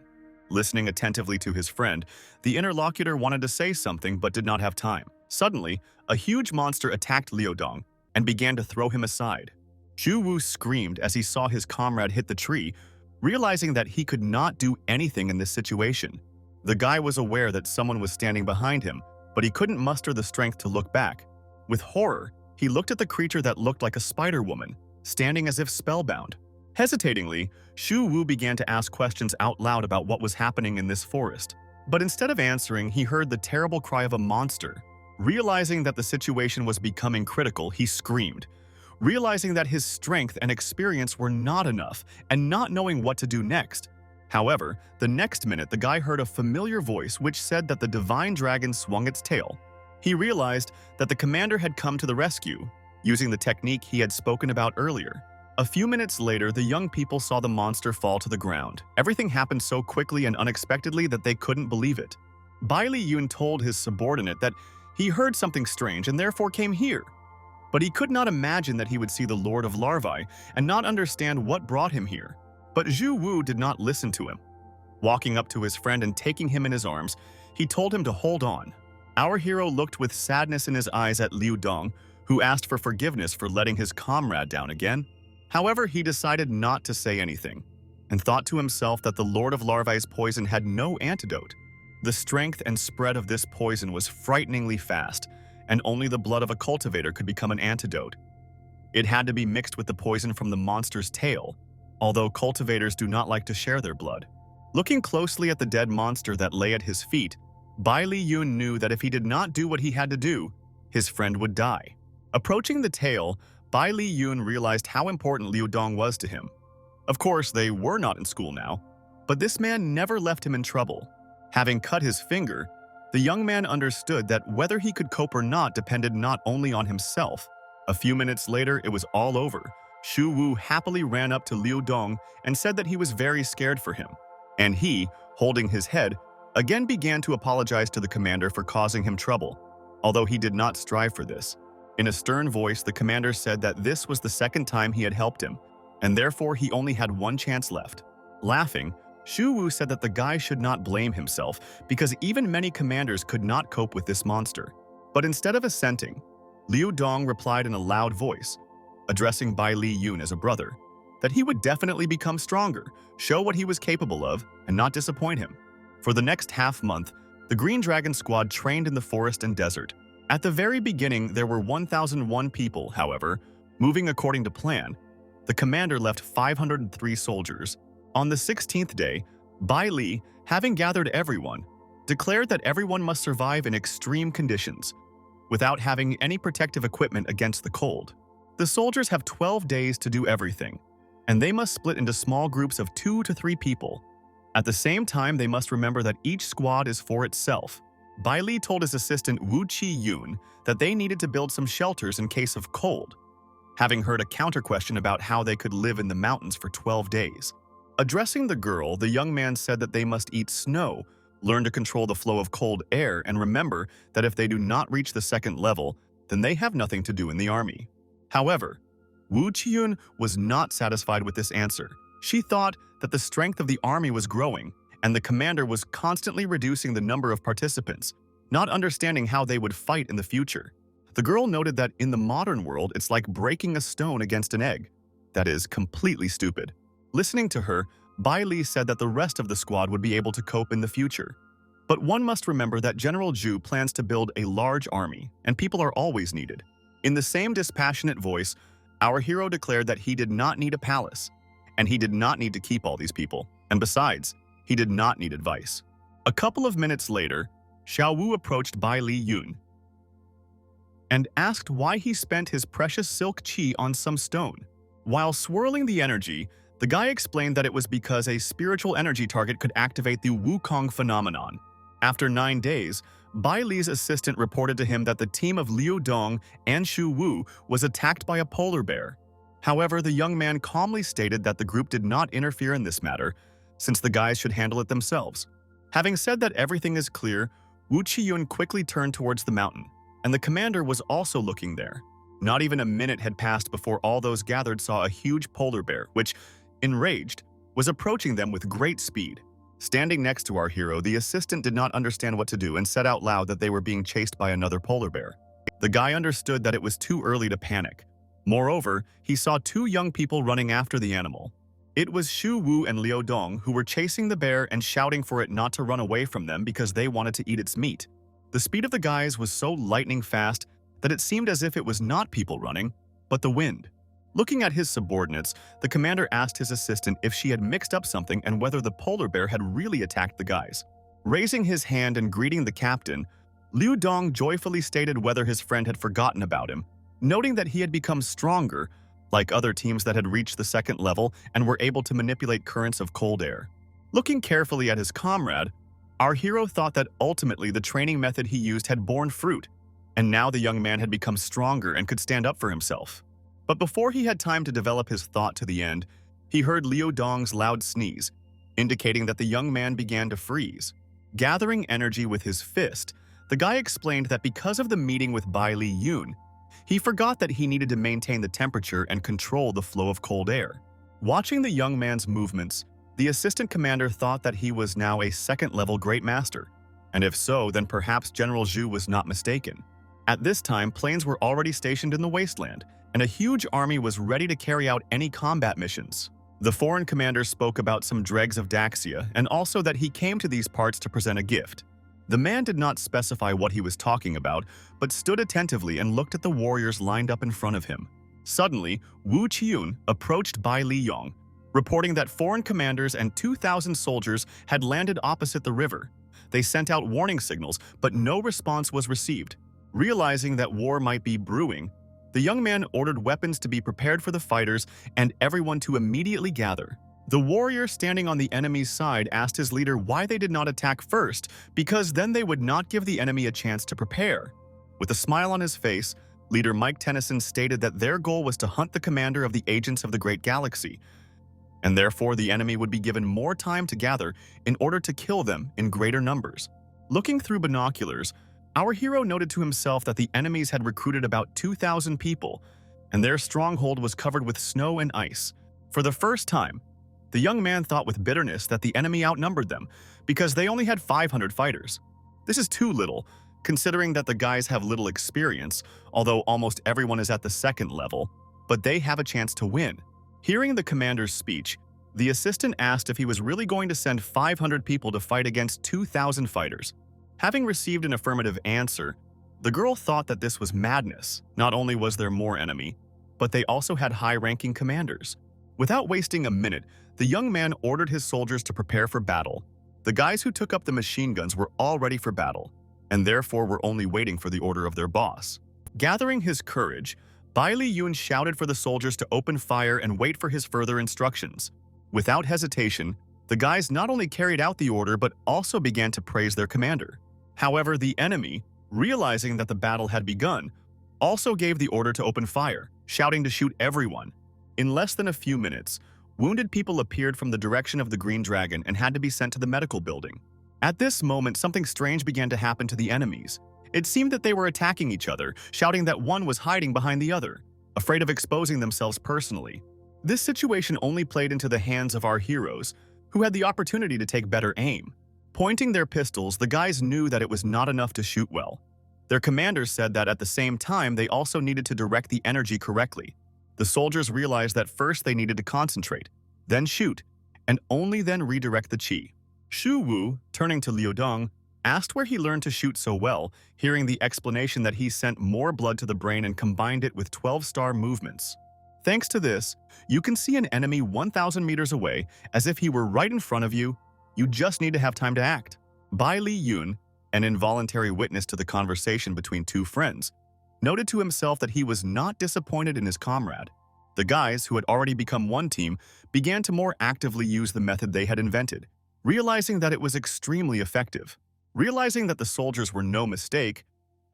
Listening attentively to his friend, the interlocutor wanted to say something but did not have time. Suddenly, a huge monster attacked Liu Dong and began to throw him aside. Shu Wu screamed as he saw his comrade hit the tree, realizing that he could not do anything in this situation. The guy was aware that someone was standing behind him, but he couldn't muster the strength to look back. With horror, he looked at the creature that looked like a spider woman, standing as if spellbound. Hesitatingly, Shu Wu began to ask questions out loud about what was happening in this forest. But instead of answering, he heard the terrible cry of a monster. Realizing that the situation was becoming critical, he screamed. Realizing that his strength and experience were not enough, and not knowing what to do next. However, the next minute the guy heard a familiar voice which said that the divine dragon swung its tail. He realized that the commander had come to the rescue, using the technique he had spoken about earlier. A few minutes later, the young people saw the monster fall to the ground. Everything happened so quickly and unexpectedly that they couldn't believe it. Bai Li Yun told his subordinate that he heard something strange and therefore came here. But he could not imagine that he would see the Lord of Larvae and not understand what brought him here. But Zhu Wu did not listen to him. Walking up to his friend and taking him in his arms, he told him to hold on. Our hero looked with sadness in his eyes at Liu Dong, who asked for forgiveness for letting his comrade down again. However, he decided not to say anything, and thought to himself that the Lord of Larvae's poison had no antidote. The strength and spread of this poison was frighteningly fast, and only the blood of a cultivator could become an antidote. It had to be mixed with the poison from the monster's tail, although cultivators do not like to share their blood. Looking closely at the dead monster that lay at his feet, Bai Li Yun knew that if he did not do what he had to do, his friend would die. Approaching the tail, Bai Li Yun realized how important Liu Dong was to him. Of course, they were not in school now, but this man never left him in trouble. Having cut his finger, the young man understood that whether he could cope or not depended not only on himself. A few minutes later, it was all over. Shu Wu happily ran up to Liu Dong and said that he was very scared for him. And he, holding his head, again began to apologize to the commander for causing him trouble, although he did not strive for this. In a stern voice, the commander said that this was the second time he had helped him, and therefore he only had one chance left. Laughing, Shu Wu said that the guy should not blame himself because even many commanders could not cope with this monster. But instead of assenting, Liu Dong replied in a loud voice, addressing Bai Li Yun as a brother, that he would definitely become stronger, show what he was capable of, and not disappoint him. For the next half-month, the Green Dragon Squad trained in the forest and desert. At the very beginning, there were 1,001 people, however, moving according to plan. The commander left 503 soldiers. On the 16th day, Bai Li, having gathered everyone, declared that everyone must survive in extreme conditions, without having any protective equipment against the cold. The soldiers have 12 days to do everything, and they must split into small groups of 2 to 3 people. At the same time, they must remember that each squad is for itself. Bai Li told his assistant Wu Qi-yun that they needed to build some shelters in case of cold, having heard a counter-question about how they could live in the mountains for 12 days. Addressing the girl, the young man said that they must eat snow, learn to control the flow of cold air, and remember that if they do not reach the second level, then they have nothing to do in the army. However, Wu Qiyun was not satisfied with this answer. She thought that the strength of the army was growing, and the commander was constantly reducing the number of participants, not understanding how they would fight in the future. The girl noted that in the modern world, it's like breaking a stone against an egg. That is completely stupid. Listening to her, Bai Li said that the rest of the squad would be able to cope in the future. But one must remember that General Zhu plans to build a large army, and people are always needed. In the same dispassionate voice, our hero declared that he did not need a palace, and he did not need to keep all these people, and besides, he did not need advice. A couple of minutes later, Xiao Wu approached Bai Li Yun and asked why he spent his precious silk qi on some stone. While swirling the energy, the guy explained that it was because a spiritual energy target could activate the Wukong phenomenon. After 9 days, Bai Li's assistant reported to him that the team of Liu Dong and Shu Wu was attacked by a polar bear. However, the young man calmly stated that the group did not interfere in this matter, since the guys should handle it themselves. Having said that everything is clear, Wu Qiyun quickly turned towards the mountain, and the commander was also looking there. Not even a minute had passed before all those gathered saw a huge polar bear, which, enraged, was approaching them with great speed. Standing next to our hero, the assistant did not understand what to do and said out loud that they were being chased by another polar bear. The guy understood that it was too early to panic. Moreover, he saw 2 young people running after the animal. It was Shu Wu and Liu Dong who were chasing the bear and shouting for it not to run away from them because they wanted to eat its meat. The speed of the guys was so lightning fast that it seemed as if it was not people running, but the wind. Looking at his subordinates, the commander asked his assistant if she had mixed up something and whether the polar bear had really attacked the guys. Raising his hand and greeting the captain, Liu Dong joyfully stated whether his friend had forgotten about him, noting that he had become stronger, like other teams that had reached the 2nd level and were able to manipulate currents of cold air. Looking carefully at his comrade, our hero thought that ultimately the training method he used had borne fruit, and now the young man had become stronger and could stand up for himself. But before he had time to develop his thought to the end, he heard Liu Dong's loud sneeze, indicating that the young man began to freeze. Gathering energy with his fist, the guy explained that because of the meeting with Bai Li Yun, he forgot that he needed to maintain the temperature and control the flow of cold air. Watching the young man's movements, the assistant commander thought that he was now a 2nd-level Great Master, and if so, then perhaps General Zhu was not mistaken. At this time, planes were already stationed in the wasteland, and a huge army was ready to carry out any combat missions. The foreign commander spoke about some dregs of Daxia, and also that he came to these parts to present a gift. The man did not specify what he was talking about, but stood attentively and looked at the warriors lined up in front of him. Suddenly, Wu Qiyun approached Bai Li Yong, reporting that foreign commanders and 2,000 soldiers had landed opposite the river. They sent out warning signals, but no response was received. Realizing that war might be brewing, the young man ordered weapons to be prepared for the fighters and everyone to immediately gather. The warrior standing on the enemy's side asked his leader why they did not attack first, because then they would not give the enemy a chance to prepare. With a smile on his face, leader Mike Tennyson stated that their goal was to hunt the commander of the agents of the Great Galaxy, and therefore the enemy would be given more time to gather in order to kill them in greater numbers. Looking through binoculars, our hero noted to himself that the enemies had recruited about 2,000 people, and their stronghold was covered with snow and ice. For the first time, the young man thought with bitterness that the enemy outnumbered them, because they only had 500 fighters. This is too little, considering that the guys have little experience, although almost everyone is at the 2nd level, but they have a chance to win. Hearing the commander's speech, the assistant asked if he was really going to send 500 people to fight against 2,000 fighters. Having received an affirmative answer, the girl thought that this was madness. Not only was there more enemy, but they also had high-ranking commanders. Without wasting a minute, the young man ordered his soldiers to prepare for battle. The guys who took up the machine guns were all ready for battle, and therefore were only waiting for the order of their boss. Gathering his courage, Bai Li Yun shouted for the soldiers to open fire and wait for his further instructions. Without hesitation, the guys not only carried out the order but also began to praise their commander. However, the enemy, realizing that the battle had begun, also gave the order to open fire, shouting to shoot everyone. In less than a few minutes, wounded people appeared from the direction of the Green Dragon and had to be sent to the medical building. At this moment, something strange began to happen to the enemies. It seemed that they were attacking each other, shouting that one was hiding behind the other, afraid of exposing themselves personally. This situation only played into the hands of our heroes, who had the opportunity to take better aim. Pointing their pistols, the guys knew that it was not enough to shoot well. Their commanders said that at the same time they also needed to direct the energy correctly. The soldiers realized that first they needed to concentrate, then shoot, and only then redirect the qi. Shu Wu, turning to Liu Dong, asked where he learned to shoot so well, hearing the explanation that he sent more blood to the brain and combined it with 12-star movements. Thanks to this, you can see an enemy 1,000 meters away as if he were right in front of you. You just need to have time to act. Bai Li Yun, an involuntary witness to the conversation between two friends, noted to himself that he was not disappointed in his comrade. The guys, who had already become one team, began to more actively use the method they had invented, realizing that it was extremely effective. Realizing that the soldiers were no mistake,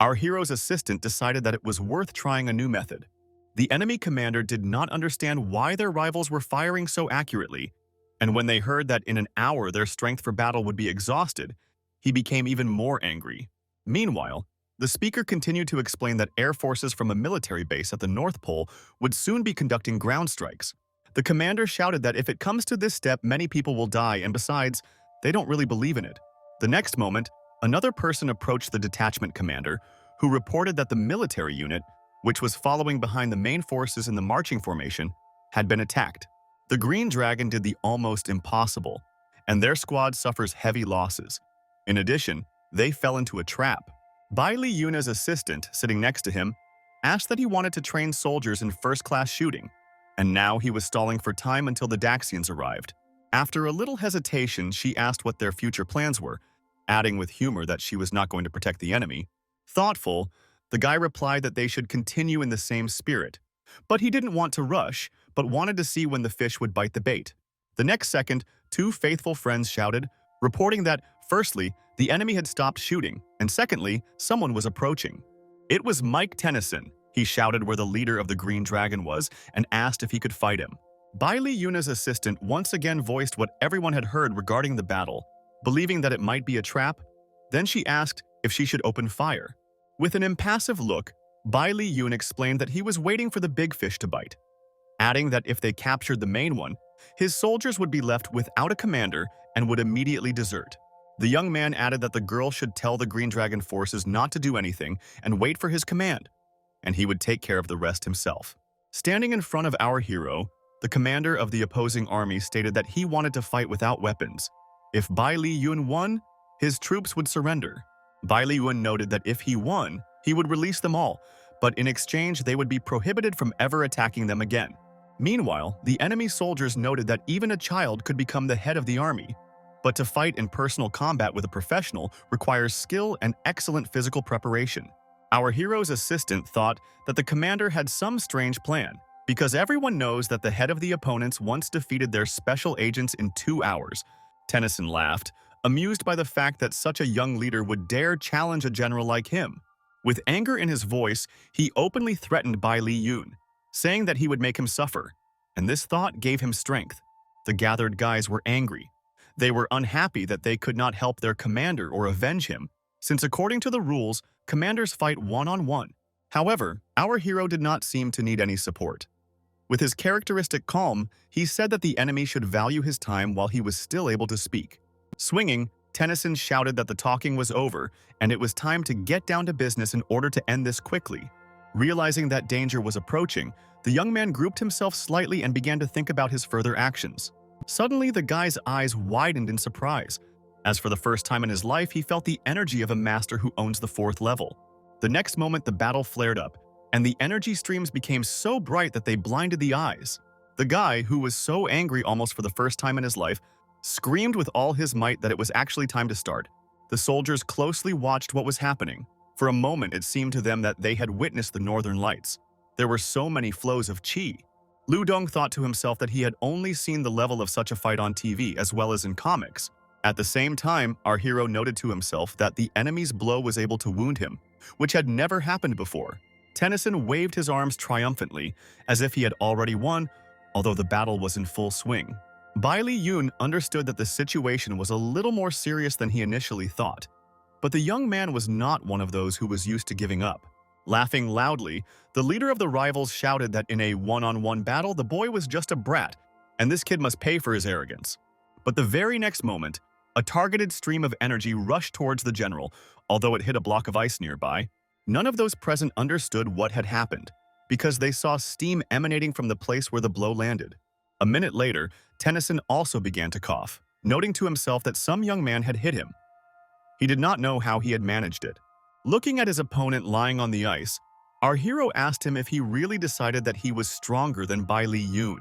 our hero's assistant decided that it was worth trying a new method. The enemy commander did not understand why their rivals were firing so accurately, and when they heard that in an hour their strength for battle would be exhausted, he became even more angry. Meanwhile, the speaker continued to explain that air forces from a military base at the North Pole would soon be conducting ground strikes. The commander shouted that if it comes to this step, many people will die, and besides, they don't really believe in it. The next moment, another person approached the detachment commander, who reported that the military unit, which was following behind the main forces in the marching formation, had been attacked. The Green Dragon did the almost impossible, and their squad suffers heavy losses. In addition, they fell into a trap. Bai Li Yun's assistant, sitting next to him, asked that he wanted to train soldiers in first-class shooting, and now he was stalling for time until the Daxians arrived. After a little hesitation, she asked what their future plans were, adding with humor that she was not going to protect the enemy. Thoughtful, the guy replied that they should continue in the same spirit, but he didn't want to rush, but wanted to see when the fish would bite the bait. The next second, two faithful friends shouted, reporting that, firstly, the enemy had stopped shooting, and secondly, someone was approaching. It was Mike Tennyson. He shouted where the leader of the Green Dragon was and asked if he could fight him. Bai Li Yun's assistant once again voiced what everyone had heard regarding the battle, believing that it might be a trap. Then she asked if she should open fire. With an impassive look, Bai Li Yun explained that he was waiting for the big fish to bite, adding that if they captured the main one, his soldiers would be left without a commander and would immediately desert. The young man added that the girl should tell the Green Dragon forces not to do anything and wait for his command, and he would take care of the rest himself. Standing in front of our hero, the commander of the opposing army stated that he wanted to fight without weapons. If Bai Li Yun won, his troops would surrender. Bai Li Yun noted that if he won, he would release them all, but in exchange they would be prohibited from ever attacking them again. Meanwhile, the enemy soldiers noted that even a child could become the head of the army. But to fight in personal combat with a professional requires skill and excellent physical preparation. Our hero's assistant thought that the commander had some strange plan, because everyone knows that the head of the opponents once defeated their special agents in 2 hours. Tennyson laughed, amused by the fact that such a young leader would dare challenge a general like him. With anger in his voice, he openly threatened Bai Li Yun, saying that he would make him suffer, and this thought gave him strength. The gathered guys were angry. They were unhappy that they could not help their commander or avenge him, since according to the rules, commanders fight one-on-one. However, our hero did not seem to need any support. With his characteristic calm, he said that the enemy should value his time while he was still able to speak. Swinging, Tennyson shouted that the talking was over and it was time to get down to business in order to end this quickly. Realizing that danger was approaching, the young man grouped himself slightly and began to think about his further actions. Suddenly, the guy's eyes widened in surprise, as for the first time in his life, he felt the energy of a master who owns the 4th level. The next moment, the battle flared up, and the energy streams became so bright that they blinded the eyes. The guy, who was so angry almost for the first time in his life, screamed with all his might that it was actually time to start. The soldiers closely watched what was happening. For a moment, it seemed to them that they had witnessed the northern lights. There were so many flows of qi. Lu Dong thought to himself that he had only seen the level of such a fight on TV as well as in comics. At the same time, our hero noted to himself that the enemy's blow was able to wound him, which had never happened before. Tennyson waved his arms triumphantly, as if he had already won, although the battle was in full swing. Bai Li Yun understood that the situation was a little more serious than he initially thought. But the young man was not one of those who was used to giving up. Laughing loudly, the leader of the rivals shouted that in a one-on-one battle, the boy was just a brat, and this kid must pay for his arrogance. But the very next moment, a targeted stream of energy rushed towards the general, although it hit a block of ice nearby. None of those present understood what had happened, because they saw steam emanating from the place where the blow landed. A minute later, Tennyson also began to cough, noting to himself that some young man had hit him. He did not know how he had managed it. Looking at his opponent lying on the ice, our hero asked him if he really decided that he was stronger than Bai Li Yun.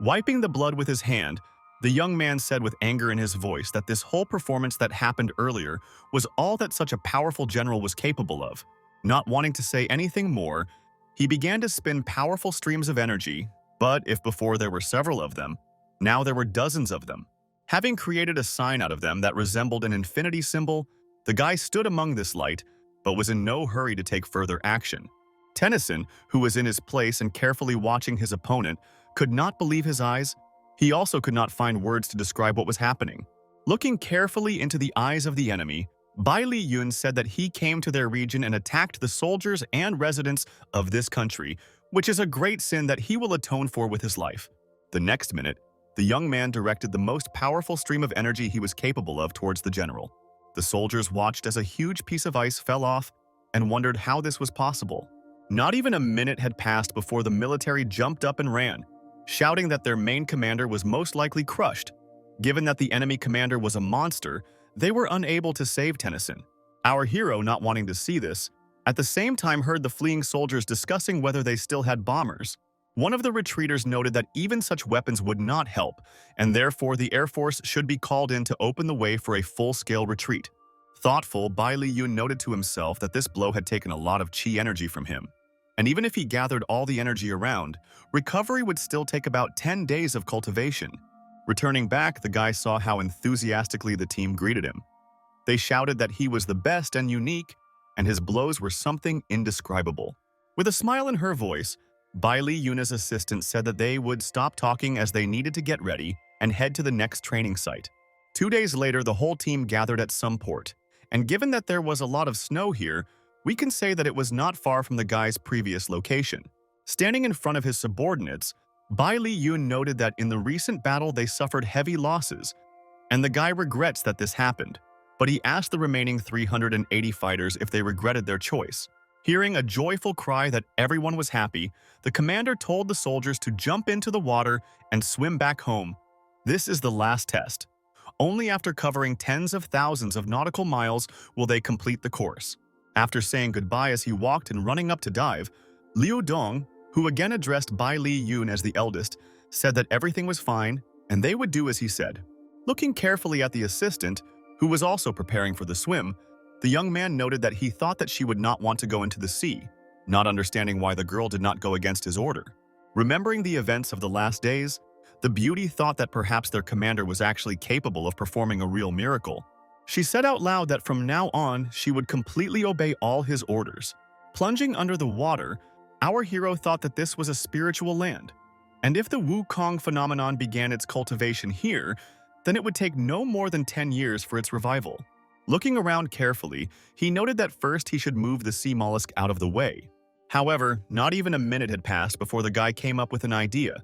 Wiping the blood with his hand, the young man said with anger in his voice that this whole performance that happened earlier was all that such a powerful general was capable of. Not wanting to say anything more, he began to spin powerful streams of energy, but if before there were several of them, now there were dozens of them. Having created a sign out of them that resembled an infinity symbol, the guy stood among this light, but was in no hurry to take further action. Tennyson, who was in his place and carefully watching his opponent, could not believe his eyes. He also could not find words to describe what was happening. Looking carefully into the eyes of the enemy, Bai Li Yun said that he came to their region and attacked the soldiers and residents of this country, which is a great sin that he will atone for with his life. The next minute, the young man directed the most powerful stream of energy he was capable of towards the general. The soldiers watched as a huge piece of ice fell off and wondered how this was possible. Not even a minute had passed before the military jumped up and ran, shouting that their main commander was most likely crushed. Given that the enemy commander was a monster, they were unable to save Tennyson. Our hero, not wanting to see this, at the same time heard the fleeing soldiers discussing whether they still had bombers. One of the retreaters noted that even such weapons would not help, and therefore the Air Force should be called in to open the way for a full-scale retreat. Thoughtful, Bai Li Yun noted to himself that this blow had taken a lot of chi energy from him. And even if he gathered all the energy around, recovery would still take about 10 days of cultivation. Returning back, the guy saw how enthusiastically the team greeted him. They shouted that he was the best and unique, and his blows were something indescribable. With a smile in her voice, Bai Li Yun's assistant said that they would stop talking as they needed to get ready and head to the next training site. 2 days later, the whole team gathered at some port, and given that there was a lot of snow here, we can say that it was not far from the guy's previous location. Standing in front of his subordinates, Bai Li Yun noted that in the recent battle they suffered heavy losses, and the guy regrets that this happened, but he asked the remaining 380 fighters if they regretted their choice. Hearing a joyful cry that everyone was happy, the commander told the soldiers to jump into the water and swim back home. This is the last test. Only after covering tens of thousands of nautical miles will they complete the course. After saying goodbye as he walked and running up to dive, Liu Dong, who again addressed Bai Li Yun as the eldest, said that everything was fine and they would do as he said. Looking carefully at the assistant, who was also preparing for the swim, the young man noted that he thought that she would not want to go into the sea, not understanding why the girl did not go against his order. Remembering the events of the last days, the beauty thought that perhaps their commander was actually capable of performing a real miracle. She said out loud that from now on, she would completely obey all his orders. Plunging under the water, our hero thought that this was a spiritual land, and if the Wukong phenomenon began its cultivation here, then it would take no more than 10 years for its revival. Looking around carefully, he noted that first he should move the sea mollusk out of the way. However, not even a minute had passed before the guy came up with an idea.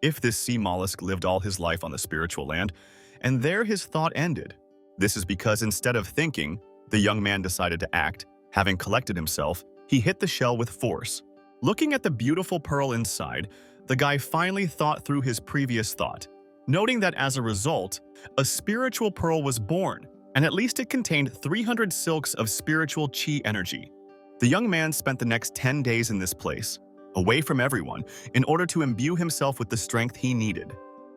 If this sea mollusk lived all his life on the spiritual land, and there his thought ended. This is because instead of thinking, the young man decided to act. Having collected himself, he hit the shell with force. Looking at the beautiful pearl inside, the guy finally thought through his previous thought, noting that as a result, a spiritual pearl was born, and at least it contained 300 silks of spiritual chi energy. The young man spent the next 10 days in this place, away from everyone, in order to imbue himself with the strength he needed.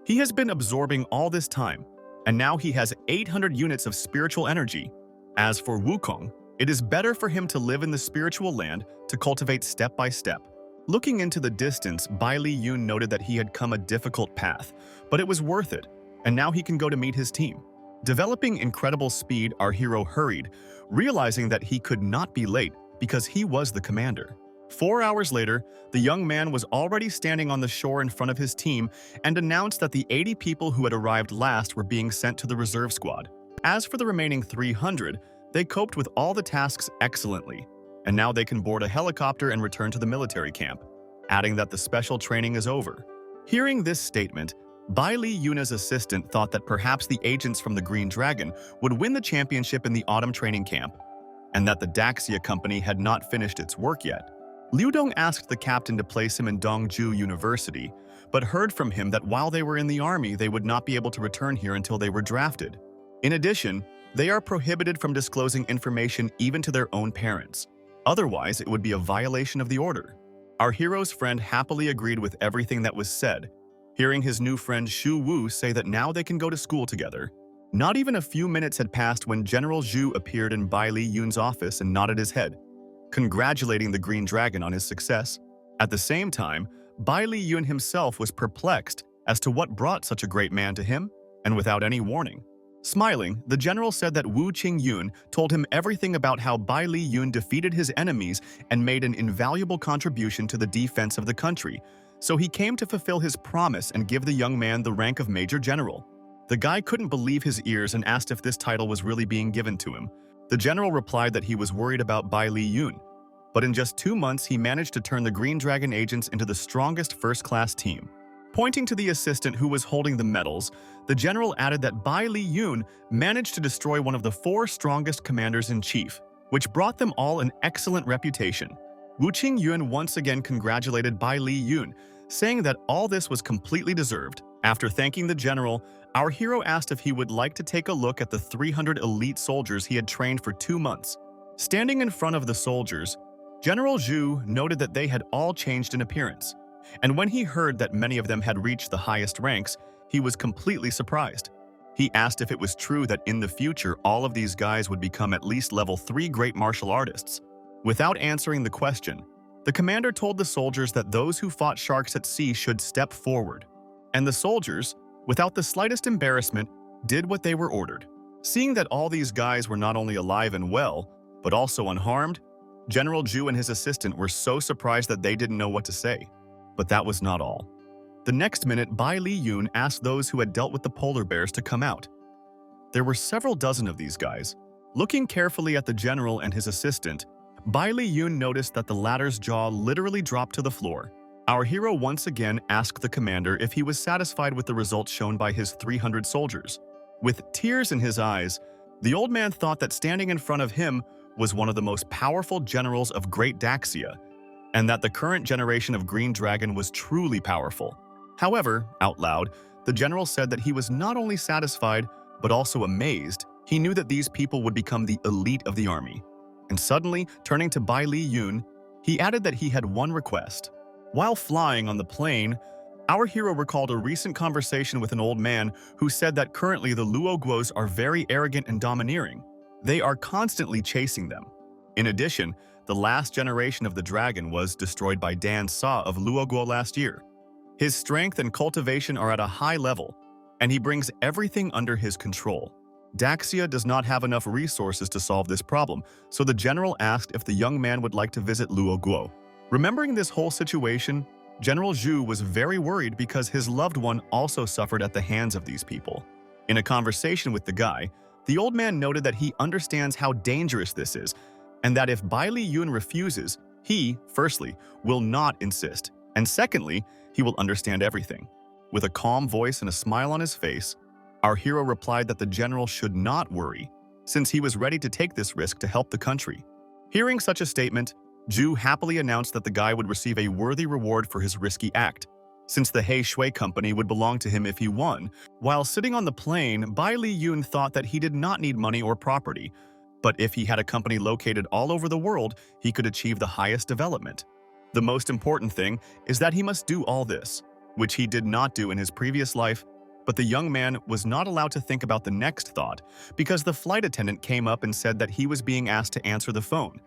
He has been absorbing all this time, and now he has 800 units of spiritual energy. As for Wukong, it is better for him to live in the spiritual land to cultivate step by step. Looking into the distance, Bai Li Yun noted that he had come a difficult path, but it was worth it, and now he can go to meet his team. Developing incredible speed, our hero hurried, realizing that he could not be late because he was the commander. 4 hours later, the young man was already standing on the shore in front of his team and announced that the 80 people who had arrived last were being sent to the reserve squad. As for the remaining 300, they coped with all the tasks excellently, and now they can board a helicopter and return to the military camp, adding that the special training is over. Hearing this statement, Bai Li Yun's assistant thought that perhaps the agents from the Green Dragon would win the championship in the autumn training camp, and that the Daxia company had not finished its work yet. Liu Dong asked the captain to place him in Dongju University, but heard from him that while they were in the army, they would not be able to return here until they were drafted. In addition, They are prohibited from disclosing information even to their own parents. Otherwise, it would be a violation of the order. Our hero's friend happily agreed with everything that was said, hearing his new friend Shu Wu say that now they can go to school together. Not even a few minutes had passed when General Zhu appeared in Bai Li Yun's office and nodded his head, congratulating the Green Dragon on his success. At the same time, Bai Li Yun himself was perplexed as to what brought such a great man to him, and without any warning. Smiling, the general said that Wu Qingyun told him everything about how Bai Li Yun defeated his enemies and made an invaluable contribution to the defense of the country, so he came to fulfill his promise and give the young man the rank of Major General. The guy couldn't believe his ears and asked if this title was really being given to him. The general replied that he was worried about Bai Li Yun, but in just 2 months he managed to turn the Green Dragon agents into the strongest first-class team. Pointing to the assistant who was holding the medals, the general added that Bai Li Yun managed to destroy one of the 4 strongest commanders-in-chief, which brought them all an excellent reputation. Wu Qingyun once again congratulated Bai Li Yun, saying that all this was completely deserved. After thanking the general, our hero asked if he would like to take a look at the 300 elite soldiers he had trained for 2 months. Standing in front of the soldiers, General Zhu noted that they had all changed in appearance, and when he heard that many of them had reached the highest ranks, he was completely surprised. He asked if it was true that in the future all of these guys would become at least level 3 great martial artists. Without answering the question, the commander told the soldiers that those who fought sharks at sea should step forward. And the soldiers, without the slightest embarrassment, did what they were ordered. Seeing that all these guys were not only alive and well, but also unharmed, General Zhu and his assistant were so surprised that they didn't know what to say. But that was not all. The next minute, Bai Li Yun asked those who had dealt with the polar bears to come out. There were several dozen of these guys. Looking carefully at the general and his assistant, Bai Li Yun noticed that the latter's jaw literally dropped to the floor. Our hero once again asked the commander if he was satisfied with the results shown by his 300 soldiers. With tears in his eyes, the old man thought that standing in front of him was one of the most powerful generals of Great Daxia, and that the current generation of Green Dragon was truly powerful. However, out loud, the general said that he was not only satisfied, but also amazed. He knew that these people would become the elite of the army. And suddenly, turning to Bai Li Yun, he added that he had one request. While flying on the plane, our hero recalled a recent conversation with an old man who said that currently the Luoguos are very arrogant and domineering. They are constantly chasing them. In addition, the last generation of the dragon was destroyed by Dan Sa of Luoguo last year. His strength and cultivation are at a high level, and he brings everything under his control. Daxia does not have enough resources to solve this problem, so the general asked if the young man would like to visit Luoguo. Remembering this whole situation, General Zhu was very worried because his loved one also suffered at the hands of these people. In a conversation with the guy, the old man noted that he understands how dangerous this is, and that if Bai Li Yun refuses, he, firstly, will not insist, and secondly, he will understand everything. With a calm voice and a smile on his face, our hero replied that the general should not worry, since he was ready to take this risk to help the country. Hearing such a statement, Zhu happily announced that the guy would receive a worthy reward for his risky act, since the He Shui company would belong to him if he won. While sitting on the plane, Bai Li Yun thought that he did not need money or property, but if he had a company located all over the world, he could achieve the highest development. The most important thing is that he must do all this, which he did not do in his previous life, but the young man was not allowed to think about the next thought because the flight attendant came up and said that he was being asked to answer the phone.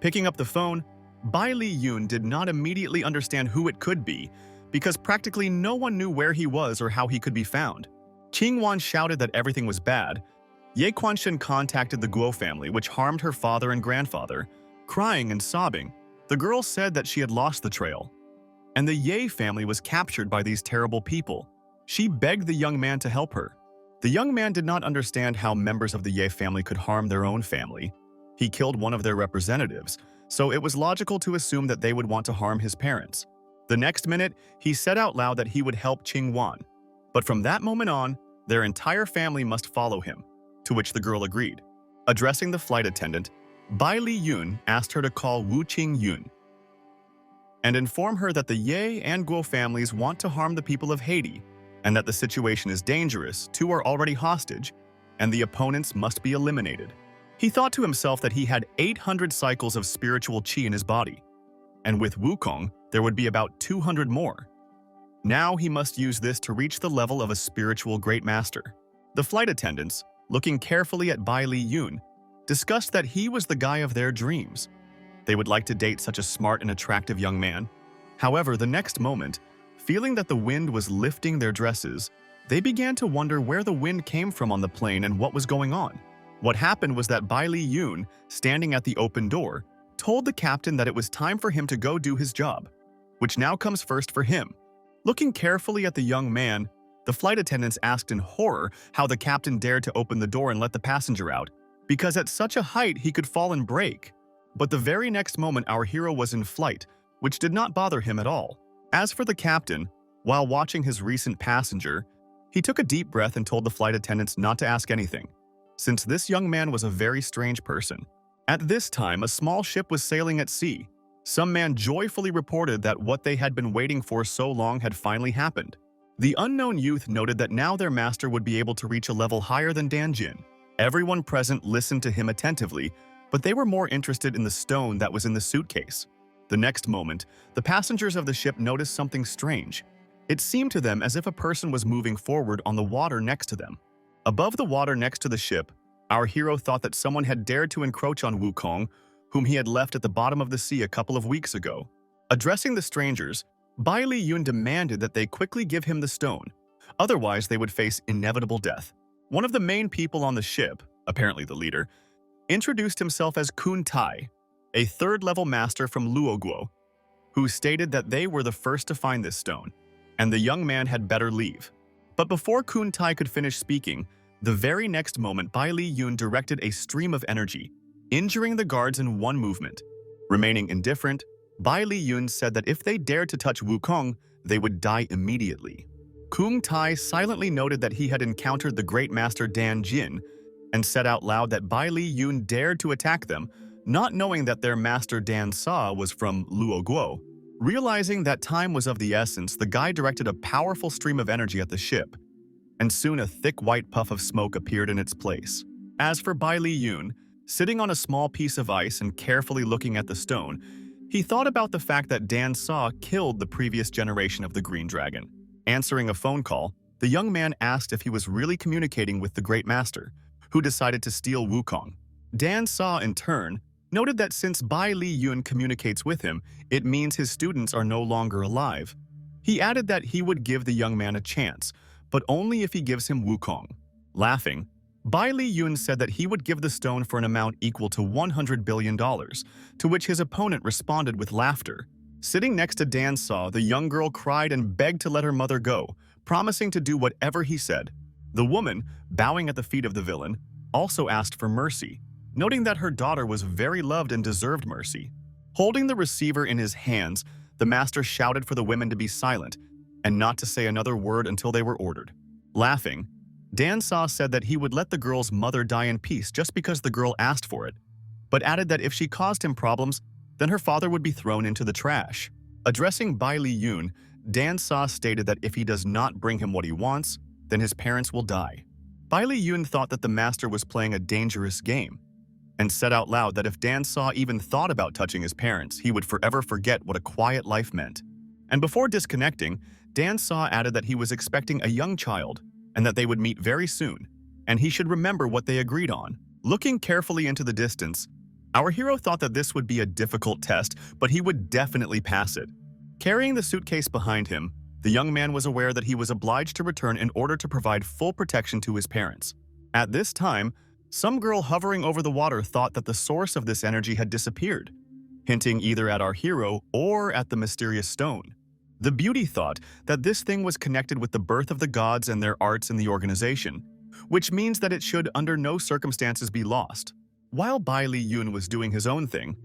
Picking up the phone, Bai Li Yun did not immediately understand who it could be because practically no one knew where he was or how he could be found. Qing Wan shouted that everything was bad. Ye Quanshen contacted the Guo family, which harmed her father and grandfather. Crying and sobbing, the girl said that she had lost the trail, and the Ye family was captured by these terrible people. She begged the young man to help her. The young man did not understand how members of the Ye family could harm their own family. He killed one of their representatives, so it was logical to assume that they would want to harm his parents. The next minute, he said out loud that he would help Qing Wan. But from that moment on, their entire family must follow him, to which the girl agreed. Addressing the flight attendant, Bai Li Yun asked her to call Wu Qingyun and inform her that the Ye and Guo families want to harm the people of Haiti, and that the situation is dangerous, 2 are already hostage, and the opponents must be eliminated. He thought to himself that he had 800 cycles of spiritual qi in his body, and with Wukong, there would be about 200 more. Now he must use this to reach the level of a spiritual great master. The flight attendants, looking carefully at Bai Li Yun, discussed that he was the guy of their dreams. They would like to date such a smart and attractive young man. However, the next moment, feeling that the wind was lifting their dresses, they began to wonder where the wind came from on the plane and what was going on. What happened was that Bai Li Yun, standing at the open door, told the captain that it was time for him to go do his job, which now comes first for him. Looking carefully at the young man, the flight attendants asked in horror how the captain dared to open the door and let the passenger out, because at such a height he could fall and break. But the very next moment our hero was in flight, which did not bother him at all. As for the captain, while watching his recent passenger, he took a deep breath and told the flight attendants not to ask anything, since this young man was a very strange person. At this time, a small ship was sailing at sea. Some man joyfully reported that what they had been waiting for so long had finally happened. The unknown youth noted that now their master would be able to reach a level higher than Dan Jin. Everyone present listened to him attentively, but they were more interested in the stone that was in the suitcase. The next moment, the passengers of the ship noticed something strange. It seemed to them as if a person was moving forward on the water next to them. Above the water next to the ship, our hero thought that someone had dared to encroach on Wukong, whom he had left at the bottom of the sea a couple of weeks ago. Addressing the strangers, Bai Li Yun demanded that they quickly give him the stone, otherwise they would face inevitable death. One of the main people on the ship, apparently the leader, introduced himself as Kun Tai, a third-level master from Luoguo, who stated that they were the first to find this stone, and the young man had better leave. But before Kun Tai could finish speaking, the very next moment Bai Li Yun directed a stream of energy, injuring the guards in one movement. Remaining indifferent, Bai Li Yun said that if they dared to touch Wukong, they would die immediately. Kun Tai silently noted that he had encountered the great master Dan Jin and said out loud that Bai Li Yun dared to attack them, not knowing that their master Dan Sa was from Luoguo. Realizing that time was of the essence, the guy directed a powerful stream of energy at the ship, and soon a thick white puff of smoke appeared in its place. As for Bai Li Yun, sitting on a small piece of ice and carefully looking at the stone, he thought about the fact that Dan Sa killed the previous generation of the Green Dragon. Answering a phone call, the young man asked if he was really communicating with the Great Master, who decided to steal Wukong. Dan Sa, in turn, noted that since Bai Li Yun communicates with him, it means his students are no longer alive. He added that he would give the young man a chance, but only if he gives him Wukong. Laughing, Bai Li Yun said that he would give the stone for an amount equal to $100 billion, to which his opponent responded with laughter. Sitting next to Dan Sa, the young girl cried and begged to let her mother go, promising to do whatever he said. The woman, bowing at the feet of the villain, also asked for mercy, noting that her daughter was very loved and deserved mercy. Holding the receiver in his hands, the master shouted for the women to be silent and not to say another word until they were ordered. Laughing, Dan Sa said that he would let the girl's mother die in peace just because the girl asked for it, but added that if she caused him problems, then her father would be thrown into the trash. Addressing Bai Li Yun, Dan Sa stated that if he does not bring him what he wants, then his parents will die. Bai Li Yun thought that the master was playing a dangerous game, and said out loud that if Dan Sa even thought about touching his parents, he would forever forget what a quiet life meant. And before disconnecting, Dan Sa added that he was expecting a young child, and that they would meet very soon, and he should remember what they agreed on. Looking carefully into the distance, our hero thought that this would be a difficult test, but he would definitely pass it. Carrying the suitcase behind him, the young man was aware that he was obliged to return in order to provide full protection to his parents. At this time, some girl hovering over the water thought that the source of this energy had disappeared, hinting either at our hero or at the mysterious stone. The beauty thought that this thing was connected with the birth of the gods and their arts in the organization, which means that it should under no circumstances be lost. While Bai Li Yun was doing his own thing,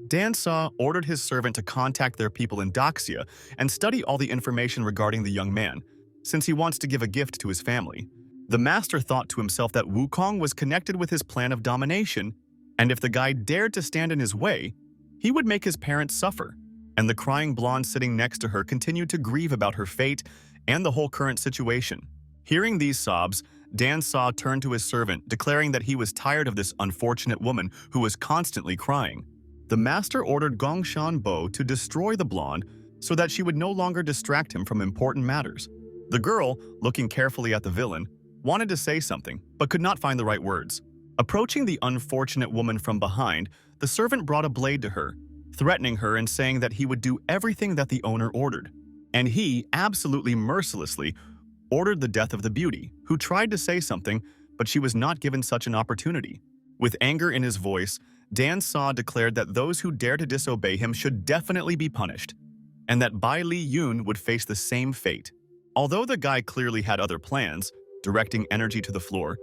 Dan Sa ordered his servant to contact their people in Daxia and study all the information regarding the young man, since he wants to give a gift to his family. The master thought to himself that Wukong was connected with his plan of domination, and if the guy dared to stand in his way, he would make his parents suffer. And the crying blonde sitting next to her continued to grieve about her fate and the whole current situation. Hearing these sobs, Dan Saw turned to his servant, declaring that he was tired of this unfortunate woman who was constantly crying. The master ordered Gongshan Bo to destroy the blonde so that she would no longer distract him from important matters. The girl, looking carefully at the villain, wanted to say something, but could not find the right words. Approaching the unfortunate woman from behind, the servant brought a blade to her, threatening her and saying that he would do everything that the owner ordered. And he, absolutely mercilessly, ordered the death of the beauty, who tried to say something, but she was not given such an opportunity. With anger in his voice, Dan Saw declared that those who dare to disobey him should definitely be punished, and that Bai Li Yun would face the same fate. Although the guy clearly had other plans, directing energy to the floor,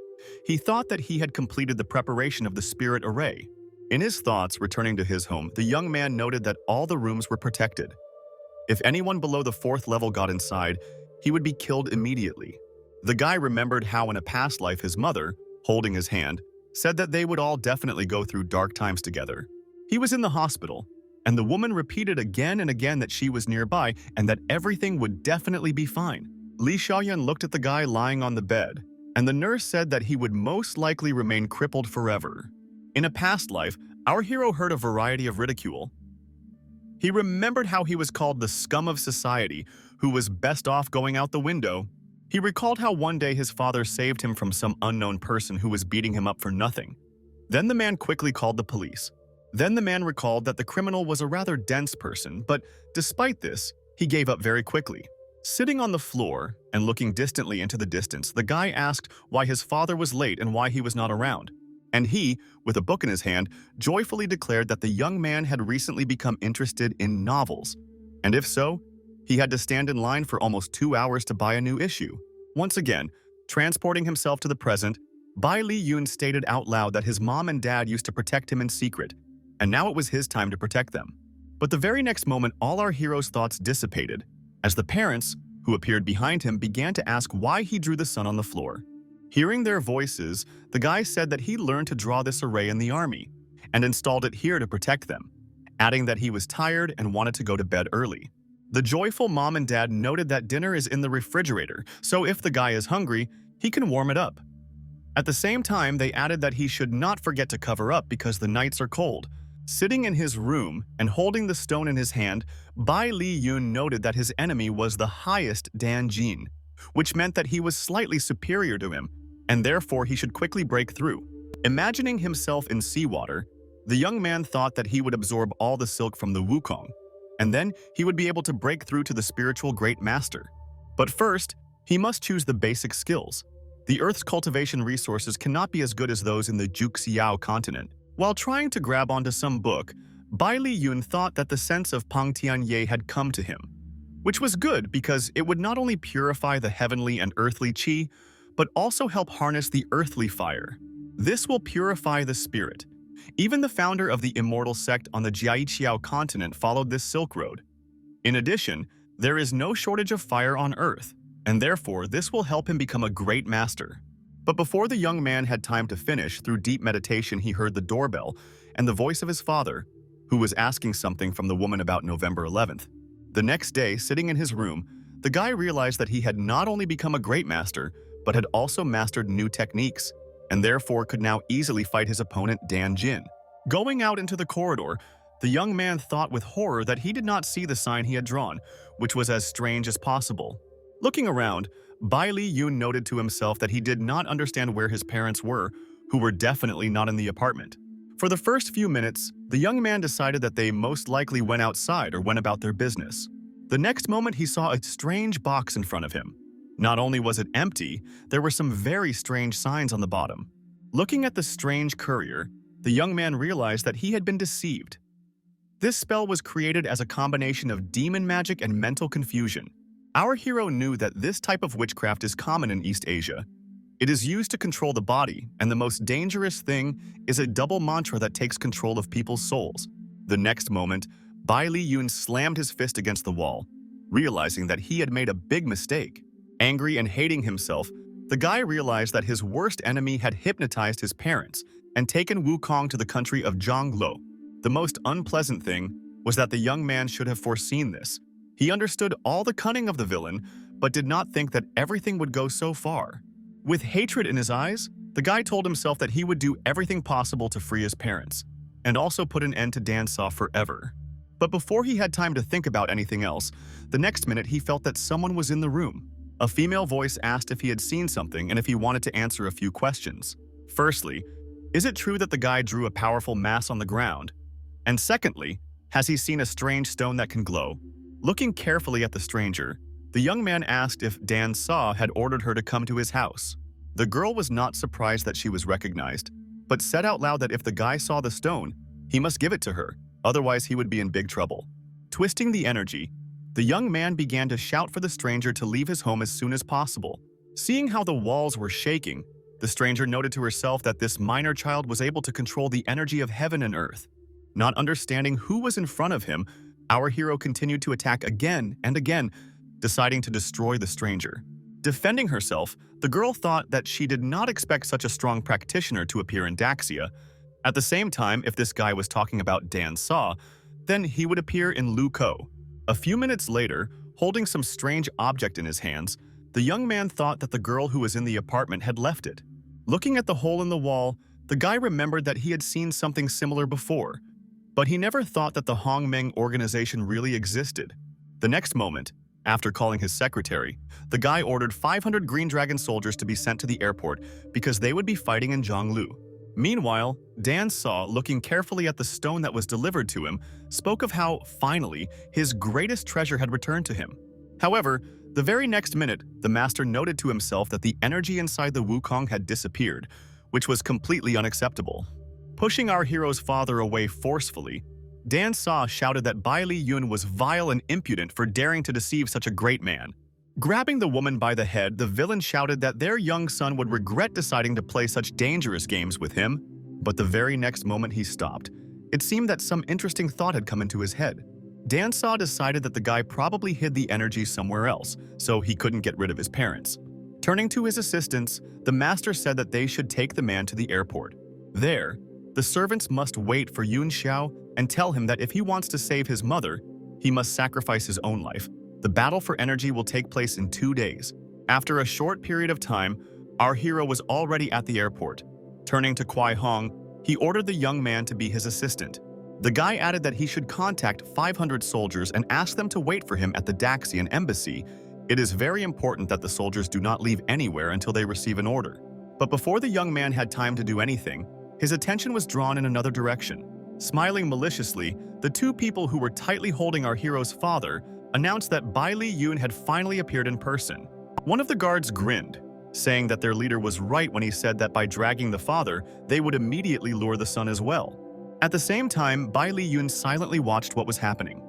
he thought that he had completed the preparation of the spirit array. In his thoughts, returning to his home, the young man noted that all the rooms were protected. If anyone below the 4th level got inside, he would be killed immediately. The guy remembered how in a past life his mother, holding his hand, said that they would all definitely go through dark times together. He was in the hospital, and the woman repeated again and again that she was nearby and that everything would definitely be fine. Li Xiaoyan looked at the guy lying on the bed, and the nurse said that he would most likely remain crippled forever. In a past life, our hero heard a variety of ridicule. He remembered how he was called the scum of society, who was best off going out the window. He recalled how one day his father saved him from some unknown person who was beating him up for nothing. Then the man quickly called the police. Then the man recalled that the criminal was a rather dense person, but despite this, he gave up very quickly. Sitting on the floor and looking distantly into the distance, the guy asked why his father was late and why he was not around. And he, with a book in his hand, joyfully declared that the young man had recently become interested in novels. And if so, he had to stand in line for almost 2 hours to buy a new issue. Once again, transporting himself to the present, Bai Li Yun stated out loud that his mom and dad used to protect him in secret, and now it was his time to protect them. But the very next moment, all our hero's thoughts dissipated, as the parents, who appeared behind him, began to ask why he drew the sun on the floor. Hearing their voices, the guy said that he learned to draw this array in the army and installed it here to protect them, adding that he was tired and wanted to go to bed early. The joyful mom and dad noted that dinner is in the refrigerator, so if the guy is hungry, he can warm it up. At the same time, they added that he should not forget to cover up because the nights are cold. Sitting in his room and holding the stone in his hand, Bai Li Yun noted that his enemy was the highest Dan Jin, which meant that he was slightly superior to him, and therefore he should quickly break through. Imagining himself in seawater, the young man thought that he would absorb all the silk from the Wukong, and then he would be able to break through to the spiritual great master. But first, he must choose the basic skills. The Earth's cultivation resources cannot be as good as those in the Juxiao continent. While trying to grab onto some book, Bai Li Yun thought that the sense of Pang Tianye had come to him, which was good because it would not only purify the heavenly and earthly qi, but also help harness the earthly fire. This will purify the spirit. Even the founder of the immortal sect on the Jiaiqiao continent followed this Silk Road. In addition, there is no shortage of fire on Earth, and therefore this will help him become a great master. But before the young man had time to finish, through deep meditation he heard the doorbell and the voice of his father, who was asking something from the woman about November 11th. The next day, sitting in his room, the guy realized that he had not only become a great master, but had also mastered new techniques, and therefore could now easily fight his opponent Dan Jin. Going out into the corridor, the young man thought with horror that he did not see the sign he had drawn, which was as strange as possible. Looking around, Bai Li Yun noted to himself that he did not understand where his parents were, who were definitely not in the apartment. For the first few minutes, the young man decided that they most likely went outside or went about their business. The next moment he saw a strange box in front of him. Not only was it empty, there were some very strange signs on the bottom. Looking at the strange courier, the young man realized that he had been deceived. This spell was created as a combination of demon magic and mental confusion. Our hero knew that this type of witchcraft is common in East Asia. It is used to control the body, and the most dangerous thing is a double mantra that takes control of people's souls. The next moment, Bai Li Yun slammed his fist against the wall, realizing that he had made a big mistake. Angry and hating himself, the guy realized that his worst enemy had hypnotized his parents and taken Wukong to the country of Zhongluo. The most unpleasant thing was that the young man should have foreseen this. He understood all the cunning of the villain, but did not think that everything would go so far. With hatred in his eyes, the guy told himself that he would do everything possible to free his parents, and also put an end to Dan Saw forever. But before he had time to think about anything else, the next minute he felt that someone was in the room. A female voice asked if he had seen something and if he wanted to answer a few questions. Firstly, is it true that the guy drew a powerful mass on the ground? And secondly, has he seen a strange stone that can glow? Looking carefully at the stranger, the young man asked if Dan Saw had ordered her to come to his house. The girl was not surprised that she was recognized, but said out loud that if the guy saw the stone, he must give it to her, otherwise he would be in big trouble. Twisting the energy, the young man began to shout for the stranger to leave his home as soon as possible. Seeing how the walls were shaking, the stranger noted to herself that this minor child was able to control the energy of heaven and earth. Not understanding who was in front of him, our hero continued to attack again and again, deciding to destroy the stranger. Defending herself, the girl thought that she did not expect such a strong practitioner to appear in Daxia. At the same time, if this guy was talking about Dan Saw, then he would appear in Lu Ko. A few minutes later, holding some strange object in his hands, the young man thought that the girl who was in the apartment had left it. Looking at the hole in the wall, the guy remembered that he had seen something similar before, but he never thought that the Hongmeng organization really existed. The next moment, after calling his secretary, the guy ordered 500 Green Dragon soldiers to be sent to the airport because they would be fighting in Zhonglu. Meanwhile, Dan Saw, looking carefully at the stone that was delivered to him, spoke of how, finally, his greatest treasure had returned to him. However, the very next minute, the master noted to himself that the energy inside the Wukong had disappeared, which was completely unacceptable. Pushing our hero's father away forcefully, Dan Saw shouted that Bai Li Yun was vile and impudent for daring to deceive such a great man. Grabbing the woman by the head, the villain shouted that their young son would regret deciding to play such dangerous games with him, but the very next moment he stopped. It seemed that some interesting thought had come into his head. Dan Saw decided that the guy probably hid the energy somewhere else, so he couldn't get rid of his parents. Turning to his assistants, the master said that they should take the man to the airport. There, the servants must wait for Yun Xiao and tell him that if he wants to save his mother, he must sacrifice his own life. The battle for energy will take place in 2 days. After a short period of time, our hero was already at the airport. Turning to Kwai Hong, he ordered the young man to be his assistant. The guy added that he should contact 500 soldiers and ask them to wait for him at the Daxian embassy. It is very important that the soldiers do not leave anywhere until they receive an order. But before the young man had time to do anything, his attention was drawn in another direction. Smiling maliciously, the two people who were tightly holding our hero's father announced that Bai Li Yun had finally appeared in person. One of the guards grinned, saying that their leader was right when he said that by dragging the father, they would immediately lure the son as well. At the same time, Bai Li Yun silently watched what was happening,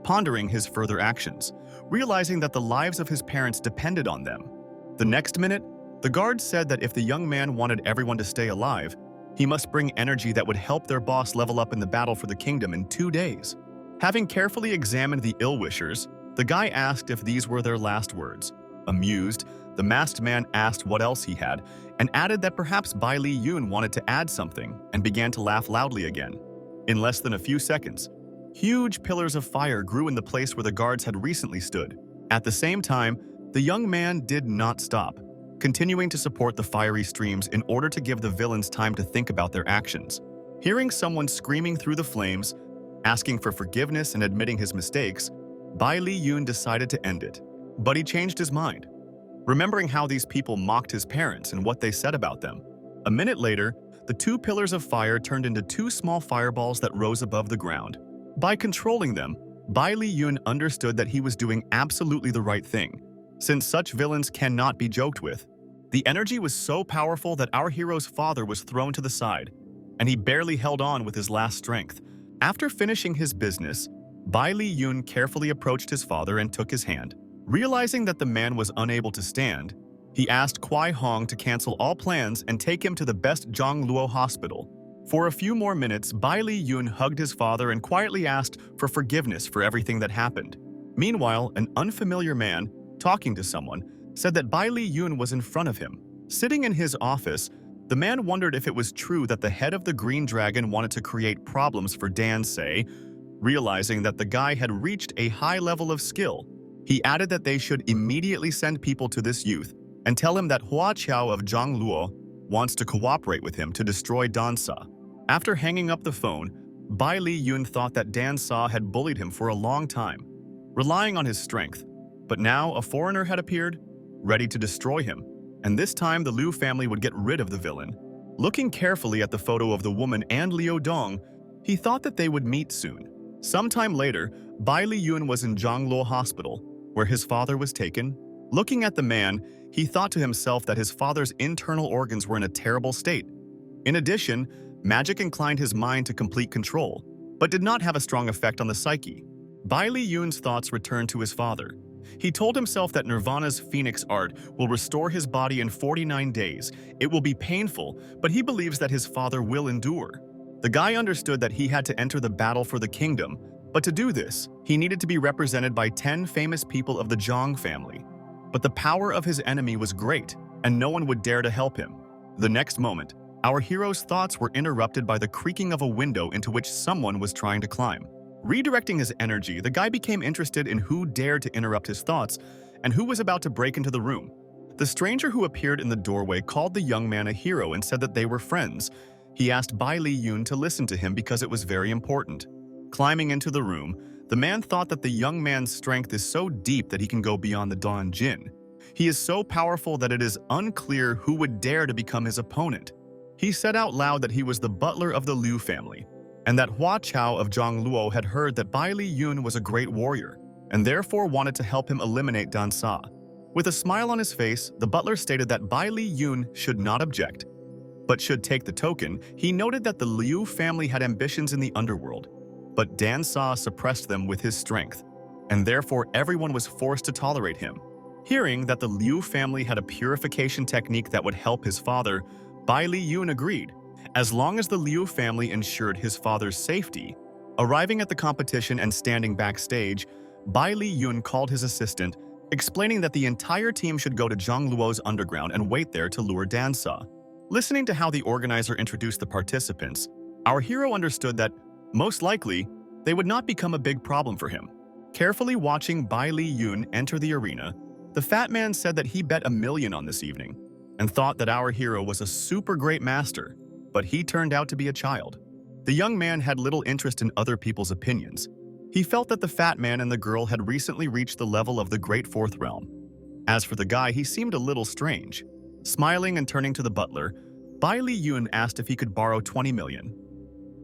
pondering his further actions, realizing that the lives of his parents depended on them. The next minute, the guard said that if the young man wanted everyone to stay alive, he must bring energy that would help their boss level up in the battle for the kingdom in 2 days. Having carefully examined the ill-wishers, the guy asked if these were their last words. Amused, the masked man asked what else he had, and added that perhaps Bai Li Yun wanted to add something, and began to laugh loudly again. In less than a few seconds, huge pillars of fire grew in the place where the guards had recently stood. At the same time, the young man did not stop, continuing to support the fiery streams in order to give the villains time to think about their actions. Hearing someone screaming through the flames, asking for forgiveness and admitting his mistakes, Bai Li Yun decided to end it. But he changed his mind, remembering how these people mocked his parents and what they said about them. A minute later, the 2 pillars of fire turned into 2 small fireballs that rose above the ground. By controlling them, Bai Li Yun understood that he was doing absolutely the right thing, since such villains cannot be joked with. The energy was so powerful that our hero's father was thrown to the side, and he barely held on with his last strength. After finishing his business, Bai Li Yun carefully approached his father and took his hand. Realizing that the man was unable to stand, he asked Kwai Hong to cancel all plans and take him to the best Zhongluo hospital. For a few more minutes, Bai Li Yun hugged his father and quietly asked for forgiveness for everything that happened. Meanwhile, an unfamiliar man, talking to someone, said that Bai Li Yun was in front of him. Sitting in his office, the man wondered if it was true that the head of the Green Dragon wanted to create problems for Dan Sei. Realizing that the guy had reached a high level of skill, he added that they should immediately send people to this youth and tell him that Hua Qiao of Zhangluo wants to cooperate with him to destroy Dan Sa. After hanging up the phone, Bai Li Yun thought that Dan Sa had bullied him for a long time, relying on his strength. But now a foreigner had appeared, ready to destroy him, and this time the Liu family would get rid of the villain. Looking carefully at the photo of the woman and Liu Dong, he thought that they would meet soon. Sometime later, Bai Li Yun was in Zhangluo Hospital, where his father was taken. Looking at the man, he thought to himself that his father's internal organs were in a terrible state. In addition, magic inclined his mind to complete control, but did not have a strong effect on the psyche. Bai Li Yun's thoughts returned to his father. He told himself that Nirvana's phoenix art will restore his body in 49 days. It will be painful, but he believes that his father will endure. The guy understood that he had to enter the battle for the kingdom, but to do this, he needed to be represented by 10 famous people of the Zhang family. But the power of his enemy was great, and no one would dare to help him. The next moment, our hero's thoughts were interrupted by the creaking of a window into which someone was trying to climb. Redirecting his energy, the guy became interested in who dared to interrupt his thoughts and who was about to break into the room. The stranger who appeared in the doorway called the young man a hero and said that they were friends. He asked Bai Li Yun to listen to him because it was very important. Climbing into the room, the man thought that the young man's strength is so deep that he can go beyond the Dan Jin. He is so powerful that it is unclear who would dare to become his opponent. He said out loud that he was the butler of the Liu family, and that Hua Qiao of Zhangluo had heard that Bai Li Yun was a great warrior, and therefore wanted to help him eliminate Dan Sa. With a smile on his face, the butler stated that Bai Li Yun should not object, but should take the token. He noted that the Liu family had ambitions in the underworld, but Dan Sa suppressed them with his strength, and therefore everyone was forced to tolerate him. Hearing that the Liu family had a purification technique that would help his father, Bai Li Yun agreed, as long as the Liu family ensured his father's safety. Arriving at the competition and standing backstage, Bai Li Yun called his assistant, explaining that the entire team should go to Zhangluo's underground and wait there to lure Dan Sa. Listening to how the organizer introduced the participants, our hero understood that, most likely, they would not become a big problem for him. Carefully watching Bai Li Yun enter the arena, the fat man said that he bet $1 million on this evening, and thought that our hero was a super great master, but he turned out to be a child. The young man had little interest in other people's opinions. He felt that the fat man and the girl had recently reached the level of the Great Fourth Realm. As for the guy, he seemed a little strange. Smiling and turning to the butler, Bai Li Yun asked if he could borrow 20 million,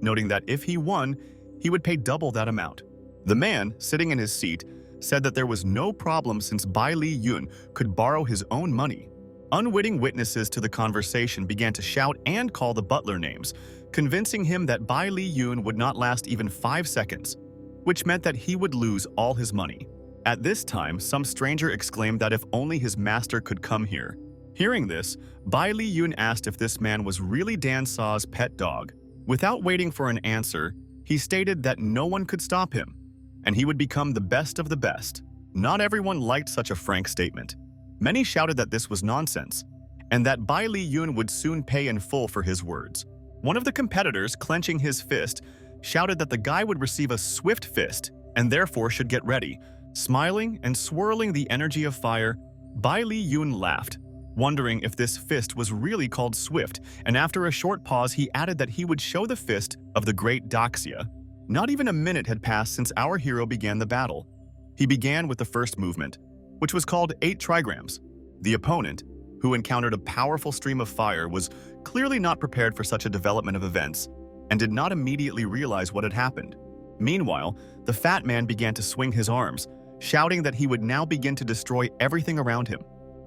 noting that if he won, he would pay double that amount. The man, sitting in his seat, said that there was no problem since Bai Li Yun could borrow his own money. Unwitting witnesses to the conversation began to shout and call the butler names, convincing him that Bai Li Yun would not last even 5 seconds, which meant that he would lose all his money. At this time, some stranger exclaimed that if only his master could come here. Hearing this, Bai Li Yun asked if this man was really Dan Sa's pet dog. Without waiting for an answer, he stated that no one could stop him, and he would become the best of the best. Not everyone liked such a frank statement. Many shouted that this was nonsense, and that Bai Li Yun would soon pay in full for his words. One of the competitors, clenching his fist, shouted that the guy would receive a swift fist and therefore should get ready. Smiling and swirling the energy of fire, Bai Li Yun laughed, wondering if this fist was really called swift, and after a short pause he added that he would show the fist of the great Daxia. Not even a minute had passed since our hero began the battle. He began with the first movement, which was called 8 trigrams. The opponent, who encountered a powerful stream of fire, was clearly not prepared for such a development of events and did not immediately realize what had happened. Meanwhile, the fat man began to swing his arms, shouting that he would now begin to destroy everything around him.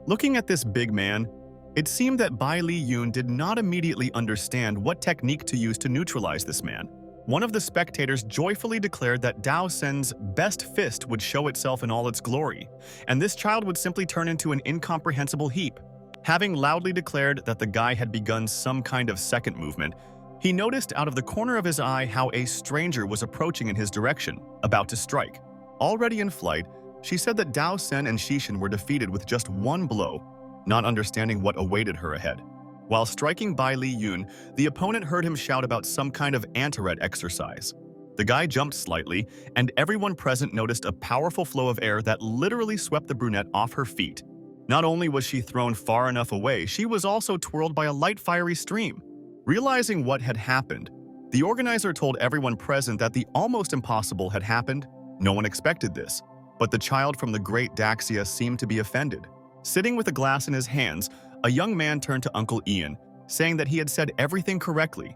Looking at this big man, it seemed that Bai Li Yun did not immediately understand what technique to use to neutralize this man. One of the spectators joyfully declared that Dao Sen's best fist would show itself in all its glory, and this child would simply turn into an incomprehensible heap. Having loudly declared that the guy had begun some kind of second movement, he noticed out of the corner of his eye how a stranger was approaching in his direction, about to strike. Already in flight, she said that Dao Sen and Shishin were defeated with just one blow, not understanding what awaited her ahead. While striking Bai Li Yun, the opponent heard him shout about some kind of anti-red exercise. The guy jumped slightly, and everyone present noticed a powerful flow of air that literally swept the brunette off her feet. Not only was she thrown far enough away, she was also twirled by a light fiery stream. Realizing what had happened, the organizer told everyone present that the almost impossible had happened. No one expected this, but the child from the great Daxia seemed to be offended. Sitting with a glass in his hands, a young man turned to Uncle Ian, saying that he had said everything correctly.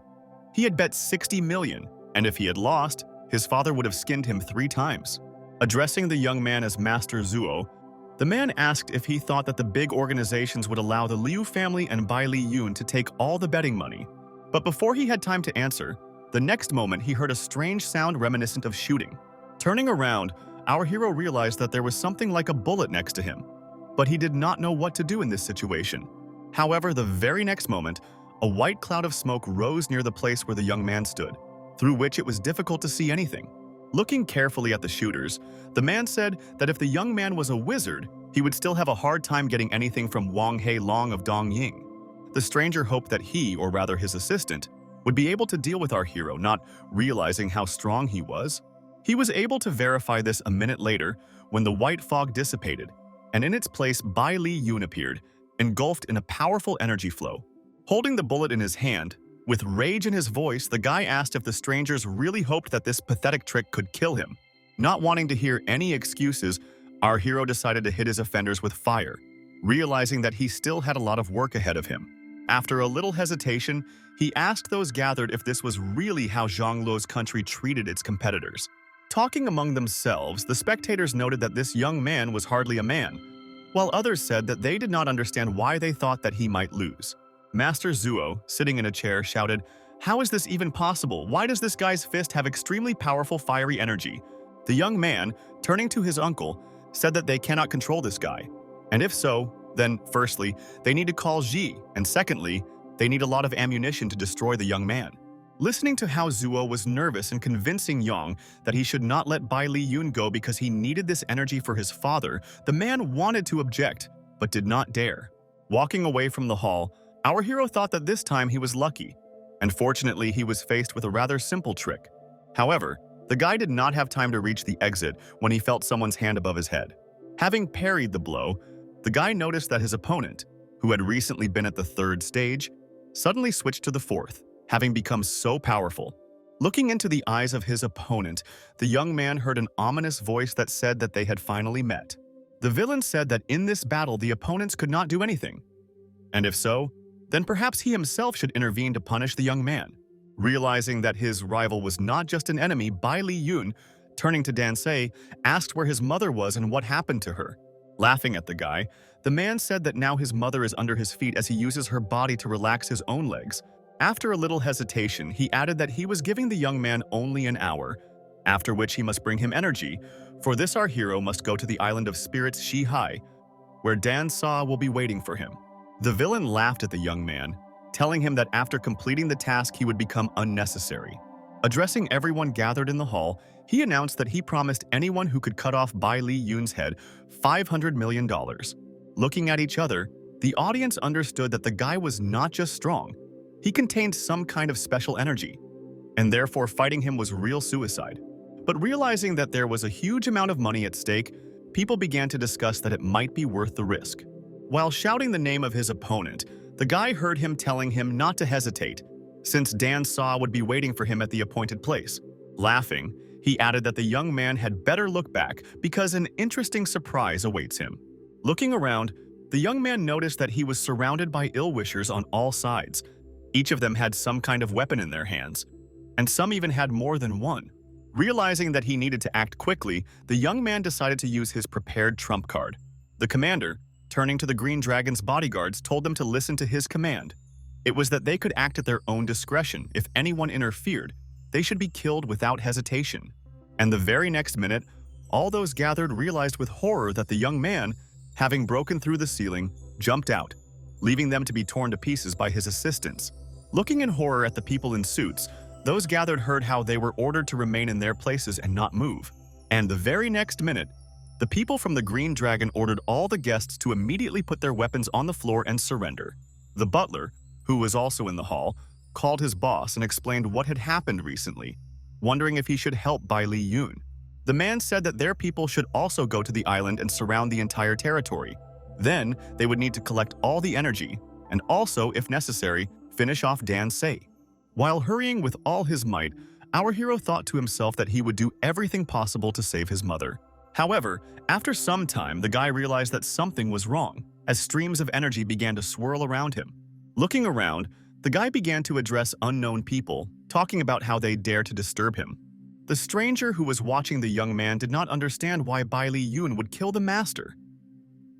He had bet 60 million, and if he had lost, his father would have skinned him 3 times. Addressing the young man as Master Zuo, the man asked if he thought that the big organizations would allow the Liu family and Bai Li Yun to take all the betting money. But before he had time to answer, the next moment he heard a strange sound reminiscent of shooting. Turning around, our hero realized that there was something like a bullet next to him, but he did not know what to do in this situation. However, the very next moment, a white cloud of smoke rose near the place where the young man stood, through which it was difficult to see anything. Looking carefully at the shooters, the man said that if the young man was a wizard, he would still have a hard time getting anything from Wang He Long of Dong Ying. The stranger hoped that he, or rather his assistant, would be able to deal with our hero, not realizing how strong he was. He was able to verify this a minute later when the white fog dissipated, and in its place Bai Li Yun appeared, engulfed in a powerful energy flow. Holding the bullet in his hand, with rage in his voice, the guy asked if the strangers really hoped that this pathetic trick could kill him. Not wanting to hear any excuses, our hero decided to hit his offenders with fire, realizing that he still had a lot of work ahead of him. After a little hesitation, he asked those gathered if this was really how Zhongluo's country treated its competitors. Talking among themselves, the spectators noted that this young man was hardly a man, while others said that they did not understand why they thought that he might lose. Master Zuo, sitting in a chair, shouted, "How is this even possible? Why does this guy's fist have extremely powerful fiery energy?" The young man, turning to his uncle, said that they cannot control this guy. And if so, then firstly, they need to call Ji, and secondly, they need a lot of ammunition to destroy the young man. Listening to how Zuo was nervous and convincing Yang that he should not let Bai Li Yun go because he needed this energy for his father, the man wanted to object, but did not dare. Walking away from the hall, our hero thought that this time he was lucky, and fortunately he was faced with a rather simple trick. However, the guy did not have time to reach the exit when he felt someone's hand above his head. Having parried the blow, the guy noticed that his opponent, who had recently been at the 3rd stage, suddenly switched to the 4th, having become so powerful. Looking into the eyes of his opponent, the young man heard an ominous voice that said that they had finally met. The villain said that in this battle the opponents could not do anything. And if so, then perhaps he himself should intervene to punish the young man. Realizing that his rival was not just an enemy, Bai Li Yun, turning to Dansei, asked where his mother was and what happened to her. Laughing at the guy, the man said that now his mother is under his feet as he uses her body to relax his own legs. After a little hesitation, he added that he was giving the young man only an hour, after which he must bring him energy. For this our hero must go to the island of spirits Shihai, where Dan Sa will be waiting for him. The villain laughed at the young man, telling him that after completing the task he would become unnecessary. Addressing everyone gathered in the hall, he announced that he promised anyone who could cut off Bai Li Yun's head $500 million. Looking at each other, the audience understood that the guy was not just strong, he contained some kind of special energy, and therefore fighting him was real suicide. But realizing that there was a huge amount of money at stake, people began to discuss that it might be worth the risk. While shouting the name of his opponent, the guy heard him telling him not to hesitate, since Dan Sa would be waiting for him at the appointed place. Laughing, he added that the young man had better look back because an interesting surprise awaits him. Looking around, the young man noticed that he was surrounded by ill-wishers on all sides. Each of them had some kind of weapon in their hands, and some even had more than one. Realizing that he needed to act quickly, the young man decided to use his prepared trump card. The commander, turning to the Green Dragon's bodyguards, told them to listen to his command. It was that they could act at their own discretion. If anyone interfered, they should be killed without hesitation. And the very next minute, all those gathered realized with horror that the young man, having broken through the ceiling, jumped out, leaving them to be torn to pieces by his assistants. Looking in horror at the people in suits, those gathered heard how they were ordered to remain in their places and not move. And the very next minute, the people from the Green Dragon ordered all the guests to immediately put their weapons on the floor and surrender. The butler, who was also in the hall, called his boss and explained what had happened recently, wondering if he should help Bai Li Yun. The man said that their people should also go to the island and surround the entire territory. Then, they would need to collect all the energy, and also, if necessary, finish off Dan Se. While hurrying with all his might, our hero thought to himself that he would do everything possible to save his mother. However, after some time, the guy realized that something was wrong, as streams of energy began to swirl around him. Looking around, the guy began to address unknown people, talking about how they dare to disturb him. The stranger who was watching the young man did not understand why Bai Li Yun would kill the master.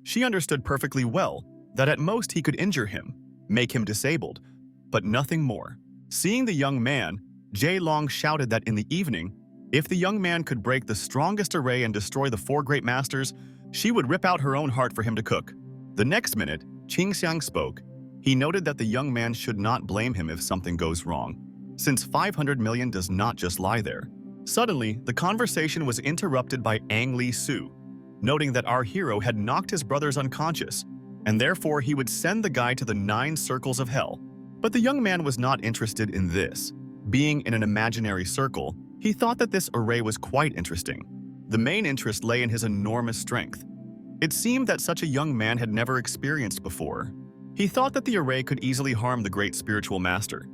She understood perfectly well that at most he could injure him, make him disabled, but nothing more. Seeing the young man, Jay Long shouted that in the evening, if the young man could break the strongest array and destroy the 4 great masters, she would rip out her own heart for him to cook. The next minute, Qing Xiang spoke. He noted that the young man should not blame him if something goes wrong, since 500 million does not just lie there. Suddenly, the conversation was interrupted by Ang Li Su, noting that our hero had knocked his brothers unconscious, and therefore he would send the guy to the 9 circles of hell. But the young man was not interested in this. Being in an imaginary circle, he thought that this array was quite interesting. The main interest lay in his enormous strength. It seemed that such a young man had never experienced before. He thought that the array could easily harm the great spiritual master,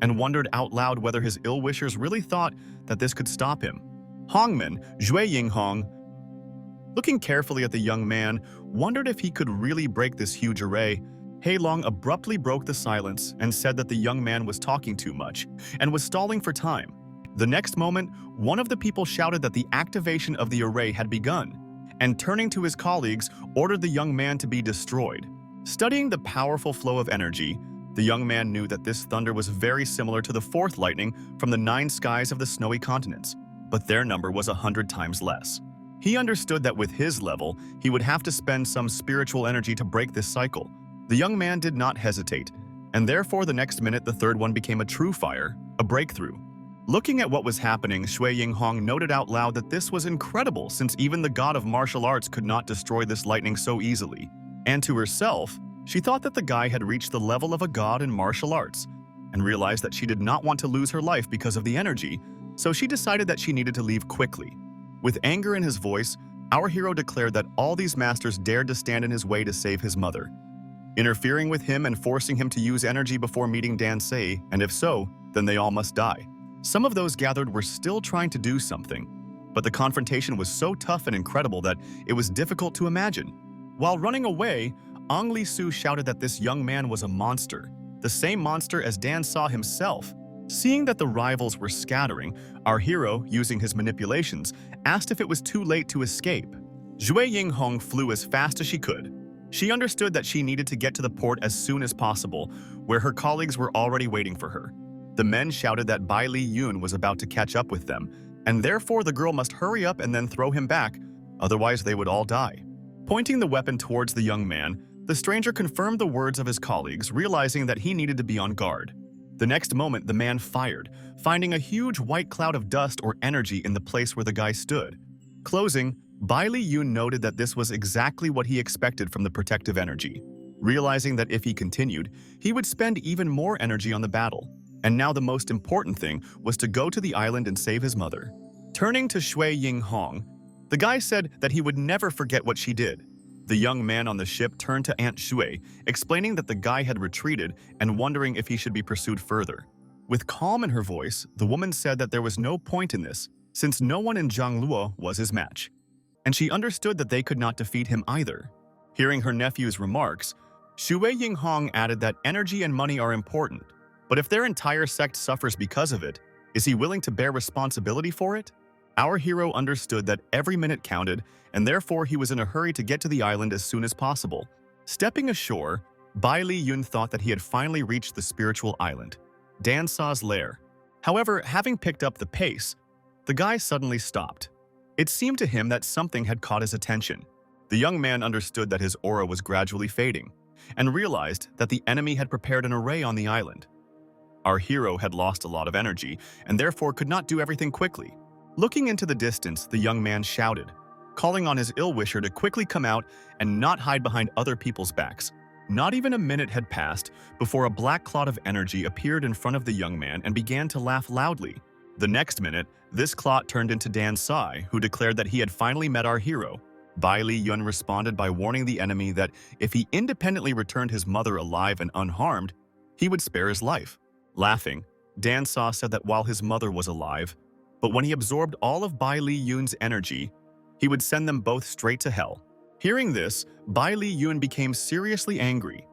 and wondered out loud whether his ill-wishers really thought that this could stop him. Hongman, Zhui Yinghong, looking carefully at the young man, wondered if he could really break this huge array. Hei Long abruptly broke the silence and said that the young man was talking too much and was stalling for time. The next moment, one of the people shouted that the activation of the array had begun, and turning to his colleagues, ordered the young man to be destroyed. Studying the powerful flow of energy, the young man knew that this thunder was very similar to the 4th lightning from the 9 skies of the snowy continents, but their number was 100 times less. He understood that with his level, he would have to spend some spiritual energy to break this cycle. The young man did not hesitate, and therefore the next minute the 3rd one became a true fire, a breakthrough. Looking at what was happening, Shui Yinghong noted out loud that this was incredible since even the god of martial arts could not destroy this lightning so easily. And to herself, she thought that the guy had reached the level of a god in martial arts, and realized that she did not want to lose her life because of the energy, so she decided that she needed to leave quickly. With anger in his voice, our hero declared that all these masters dared to stand in his way to save his mother, interfering with him and forcing him to use energy before meeting Dan Se, and if so, then they all must die. Some of those gathered were still trying to do something, but the confrontation was so tough and incredible that it was difficult to imagine. While running away, Ang Li Su shouted that this young man was a monster, the same monster as Dan saw himself. Seeing that the rivals were scattering, our hero, using his manipulations, asked if it was too late to escape. Zhui Yinghong flew as fast as she could. She understood that she needed to get to the port as soon as possible, where her colleagues were already waiting for her. The men shouted that Bai Li Yun was about to catch up with them, and therefore the girl must hurry up and then throw him back, otherwise they would all die. Pointing the weapon towards the young man, the stranger confirmed the words of his colleagues, realizing that he needed to be on guard. The next moment, the man fired, finding a huge white cloud of dust or energy in the place where the guy stood. Closing, Bai Li Yun noted that this was exactly what he expected from the protective energy, realizing that if he continued, he would spend even more energy on the battle. And now the most important thing was to go to the island and save his mother. Turning to Shui Yinghong, the guy said that he would never forget what she did. The young man on the ship turned to Aunt Shui, explaining that the guy had retreated and wondering if he should be pursued further. With calm in her voice, the woman said that there was no point in this, since no one in Zhangluo was his match. And she understood that they could not defeat him either. Hearing her nephew's remarks, Shui Yinghong added that energy and money are important, but if their entire sect suffers because of it, is he willing to bear responsibility for it? Our hero understood that every minute counted, and therefore he was in a hurry to get to the island as soon as possible. Stepping ashore, Bai Li Yun thought that he had finally reached the spiritual island, Dan Sa's lair. However, having picked up the pace, the guy suddenly stopped. It seemed to him that something had caught his attention. The young man understood that his aura was gradually fading, and realized that the enemy had prepared an array on the island. Our hero had lost a lot of energy, and therefore could not do everything quickly. Looking into the distance, the young man shouted, calling on his ill-wisher to quickly come out and not hide behind other people's backs. Not even a minute had passed before a black cloud of energy appeared in front of the young man and began to laugh loudly. The next minute, this clot turned into Dan Sai, who declared that he had finally met our hero. Bai Li Yun responded by warning the enemy that if he independently returned his mother alive and unharmed, he would spare his life. Laughing, Dan Sa said that while his mother was alive, but when he absorbed all of Bai Li Yun's energy, he would send them both straight to hell. Hearing this, Bai Li Yun became seriously angry.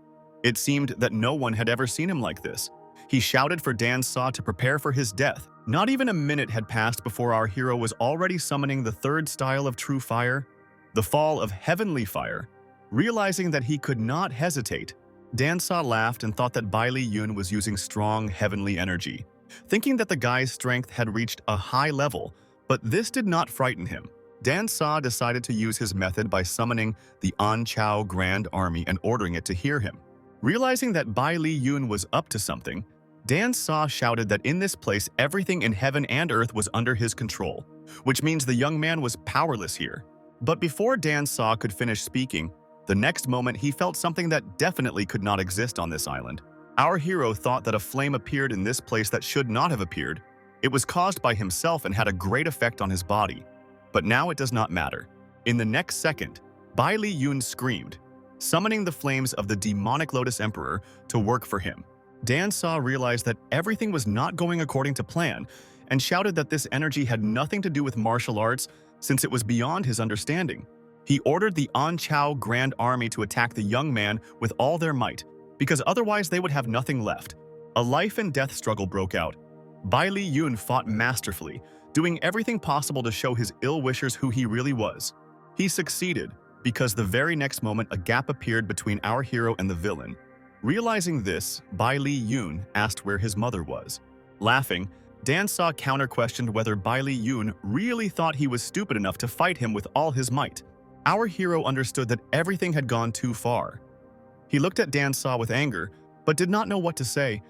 It seemed that no one had ever seen him like this. He shouted for Dan Sa to prepare for his death. Not even a minute had passed before our hero was already summoning the third style of true fire, the fall of heavenly fire. Realizing that he could not hesitate, Dan Sa laughed and thought that Bai Li Yun was using strong heavenly energy, thinking that the guy's strength had reached a high level, but this did not frighten him. Dan Sa decided to use his method by summoning the An Chao Grand Army and ordering it to hear him. Realizing that Bai Li Yun was up to something, Dan Sa shouted that in this place everything in heaven and earth was under his control, which means the young man was powerless here. But before Dan Sa could finish speaking, the next moment he felt something that definitely could not exist on this island. Our hero thought that a flame appeared in this place that should not have appeared. It was caused by himself and had a great effect on his body. But now it does not matter. In the next second, Bai Li Yun screamed, summoning the flames of the demonic Lotus Emperor to work for him. Dan Sa realized that everything was not going according to plan and shouted that this energy had nothing to do with martial arts since it was beyond his understanding. He ordered the An Chao Grand Army to attack the young man with all their might, because otherwise they would have nothing left. A life and death struggle broke out. Bai Li Yun fought masterfully, doing everything possible to show his ill-wishers who he really was. He succeeded, because the very next moment a gap appeared between our hero and the villain. Realizing this, Bai Li Yun asked where his mother was. Laughing, Dan Sa counter-questioned whether Bai Li Yun really thought he was stupid enough to fight him with all his might. Our hero understood that everything had gone too far. He looked at Dan Sa with anger, but did not know what to say,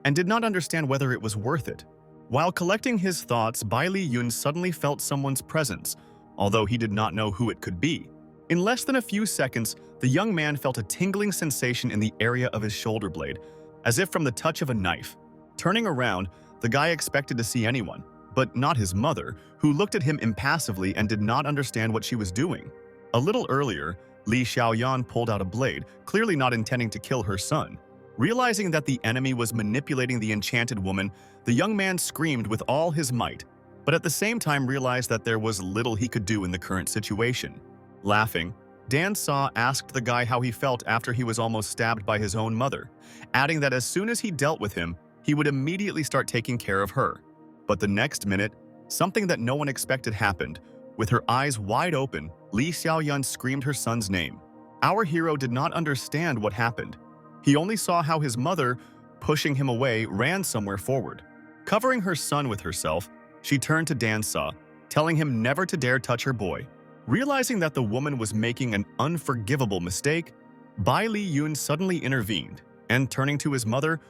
and did not understand whether it was worth it. While collecting his thoughts, Bai Li Yun suddenly felt someone's presence, although he did not know who it could be. In less than a few seconds, the young man felt a tingling sensation in the area of his shoulder blade, as if from the touch of a knife. Turning around, the guy expected to see anyone, but not his mother, who looked at him impassively and did not understand what she was doing. A little earlier, Li Xiaoyan pulled out a blade, clearly not intending to kill her son. Realizing that the enemy was manipulating the enchanted woman, the young man screamed with all his might, but at the same time realized that there was little he could do in the current situation. Laughing, Dan Sa asked the guy how he felt after he was almost stabbed by his own mother, adding that as soon as he dealt with him, he would immediately start taking care of her. But the next minute, something that no one expected happened. With her eyes wide open, Li Xiaoyan screamed her son's name. Our hero did not understand what happened. He only saw how his mother, pushing him away, ran somewhere forward. Covering her son with herself, she turned to Dan Sa, telling him never to dare touch her boy. Realizing that the woman was making an unforgivable mistake, Bai Li Yun suddenly intervened and, turning to his mother,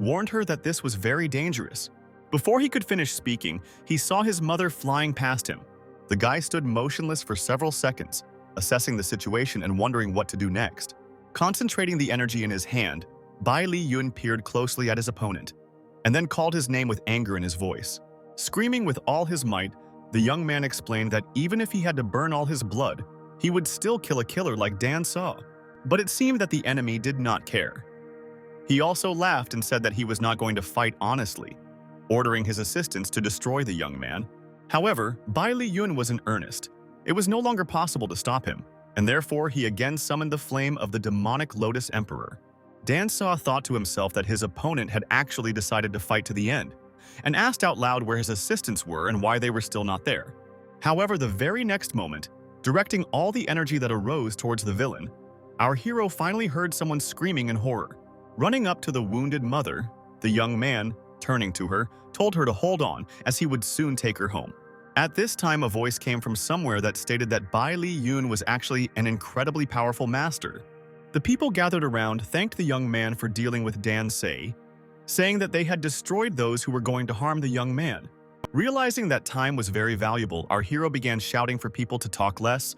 warned her that this was very dangerous. Before he could finish speaking, he saw his mother flying past him. The guy stood motionless for several seconds, assessing the situation and wondering what to do next. Concentrating the energy in his hand, Bai Li Yun peered closely at his opponent, and then called his name with anger in his voice. Screaming with all his might, the young man explained that even if he had to burn all his blood, he would still kill a killer like Dan Sa. But it seemed that the enemy did not care. He also laughed and said that he was not going to fight honestly, ordering his assistants to destroy the young man. However, Bai Li Yun was in earnest. It was no longer possible to stop him, and therefore he again summoned the flame of the demonic Lotus Emperor. Dan Sa thought to himself that his opponent had actually decided to fight to the end, and asked out loud where his assistants were and why they were still not there. However, the very next moment, directing all the energy that arose towards the villain, our hero finally heard someone screaming in horror. Running up to the wounded mother, the young man, turning to her, told her to hold on as he would soon take her home. At this time, a voice came from somewhere that stated that Bai Li Yun was actually an incredibly powerful master. The people gathered around thanked the young man for dealing with Dan Sa, saying that they had destroyed those who were going to harm the young man. Realizing that time was very valuable, our hero began shouting for people to talk less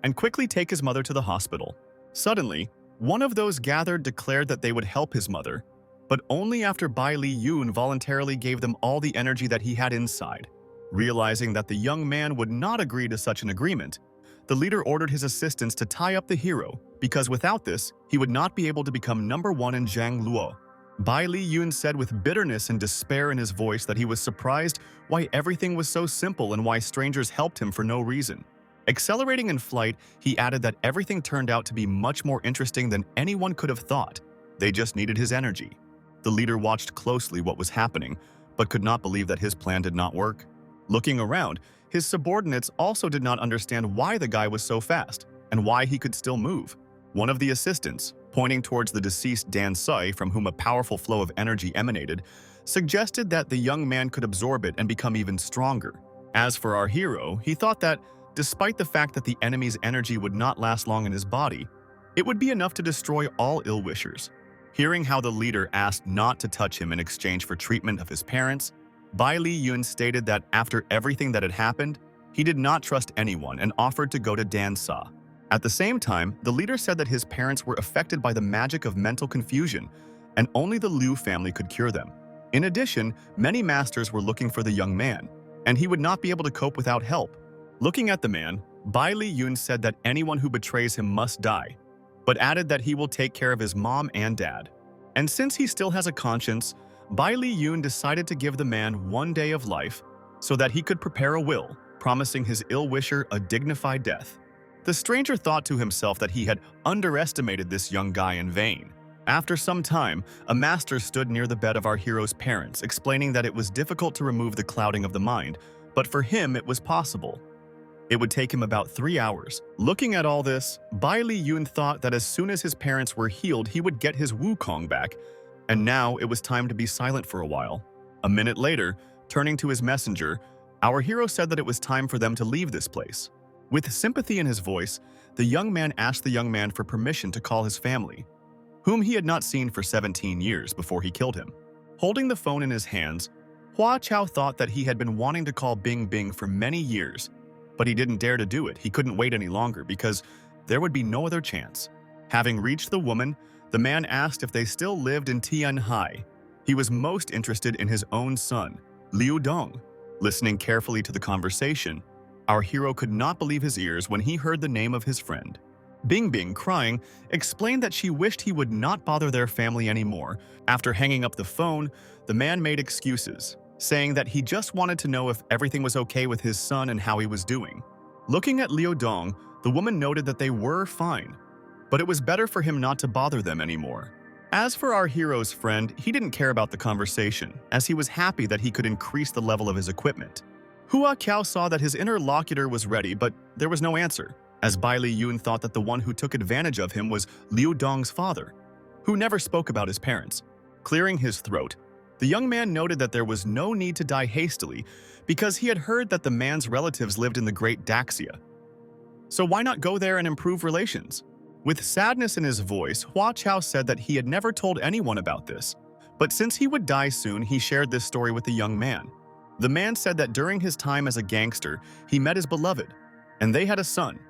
and quickly take his mother to the hospital. Suddenly, one of those gathered declared that they would help his mother, but only after Bai Li Yun voluntarily gave them all the energy that he had inside. Realizing that the young man would not agree to such an agreement, The leader ordered his assistants to tie up the hero, because without this, he would not be able to become number one in Zhangluo. Bai Li Yun said with bitterness and despair in his voice that he was surprised why everything was so simple and why strangers helped him for no reason. Accelerating in flight, he added that everything turned out to be much more interesting than anyone could have thought. They just needed his energy. The leader watched closely what was happening, but could not believe that his plan did not work. Looking around, his subordinates also did not understand why the guy was so fast and why he could still move. One of the assistants, pointing towards the deceased Dan Sai, from whom a powerful flow of energy emanated, suggested that the young man could absorb it and become even stronger. As for our hero, he thought that, despite the fact that the enemy's energy would not last long in his body, it would be enough to destroy all ill-wishers. Hearing how the leader asked not to touch him in exchange for treatment of his parents, Bai Li Yun stated that after everything that had happened, he did not trust anyone and offered to go to Dan Sa. At the same time, the leader said that his parents were affected by the magic of mental confusion, and only the Liu family could cure them. In addition, many masters were looking for the young man, and he would not be able to cope without help. Looking at the man, Bai Li Yun said that anyone who betrays him must die, but added that he will take care of his mom and dad. And since he still has a conscience, Bai Li Yun decided to give the man 1 day of life so that he could prepare a will, promising his ill-wisher a dignified death. The stranger thought to himself that he had underestimated this young guy in vain. After some time, a master stood near the bed of our hero's parents, explaining that it was difficult to remove the clouding of the mind, but for him it was possible. It would take him about 3 hours. Looking at all this, Bai Li Yun thought that as soon as his parents were healed, he would get his Wukong back, and now it was time to be silent for a while. A minute later, turning to his messenger, our hero said that it was time for them to leave this place. With sympathy in his voice, the young man asked the young man for permission to call his family, whom he had not seen for 17 years before he killed him. Holding the phone in his hands, Hua Chao thought that he had been wanting to call Bing Bing for many years, but he didn't dare to do it. He couldn't wait any longer because there would be no other chance. Having reached the woman, the man asked if they still lived in Tianhai. He was most interested in his own son, Liu Dong. Listening carefully to the conversation, our hero could not believe his ears when he heard the name of his friend. Bing Bing, crying, explained that she wished he would not bother their family anymore. After hanging up the phone, the man made excuses, saying that he just wanted to know if everything was okay with his son and how he was doing. Looking at Liu Dong, the woman noted that they were fine, but it was better for him not to bother them anymore. As for our hero's friend, he didn't care about the conversation, as he was happy that he could increase the level of his equipment. Hua Qiao saw that his interlocutor was ready, but there was no answer, as Bai Li Yun thought that the one who took advantage of him was Liu Dong's father, who never spoke about his parents. Clearing his throat, the young man noted that there was no need to die hastily because he had heard that the man's relatives lived in the Great Daxia. So why not go there and improve relations? With sadness in his voice, Hua Chao said that he had never told anyone about this, but since he would die soon, he shared this story with the young man. The man said that during his time as a gangster, he met his beloved, and they had a son.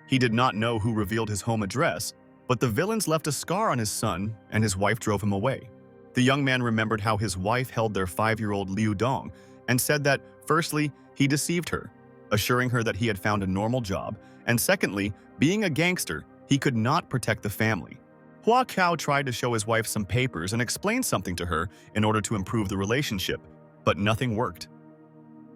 He did not know who revealed his home address, but the villains left a scar on his son, and his wife drove him away. The young man remembered how his wife held their 5-year-old Liu Dong, and said that, firstly, he deceived her, assuring her that he had found a normal job, and secondly, being a gangster, he could not protect the family. Hua Qiao tried to show his wife some papers and explain something to her in order to improve the relationship, but nothing worked.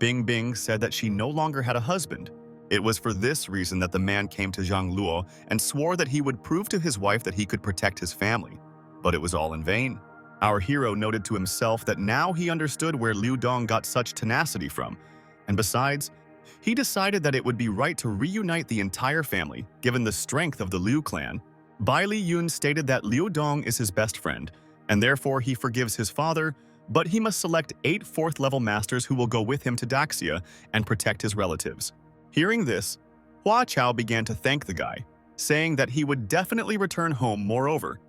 Bing Bing said that she no longer had a husband. It was for this reason that the man came to Zhangluo and swore that he would prove to his wife that he could protect his family. But it was all in vain. Our hero noted to himself that now he understood where Liu Dong got such tenacity from, and besides, he decided that it would be right to reunite the entire family, given the strength of the Liu clan. Bai Li Yun stated that Liu Dong is his best friend, and therefore he forgives his father, but he must select 8 4th-level masters who will go with him to Daxia and protect his relatives. Hearing this, Hua Chao began to thank the guy, saying that he would definitely return home. Moreover,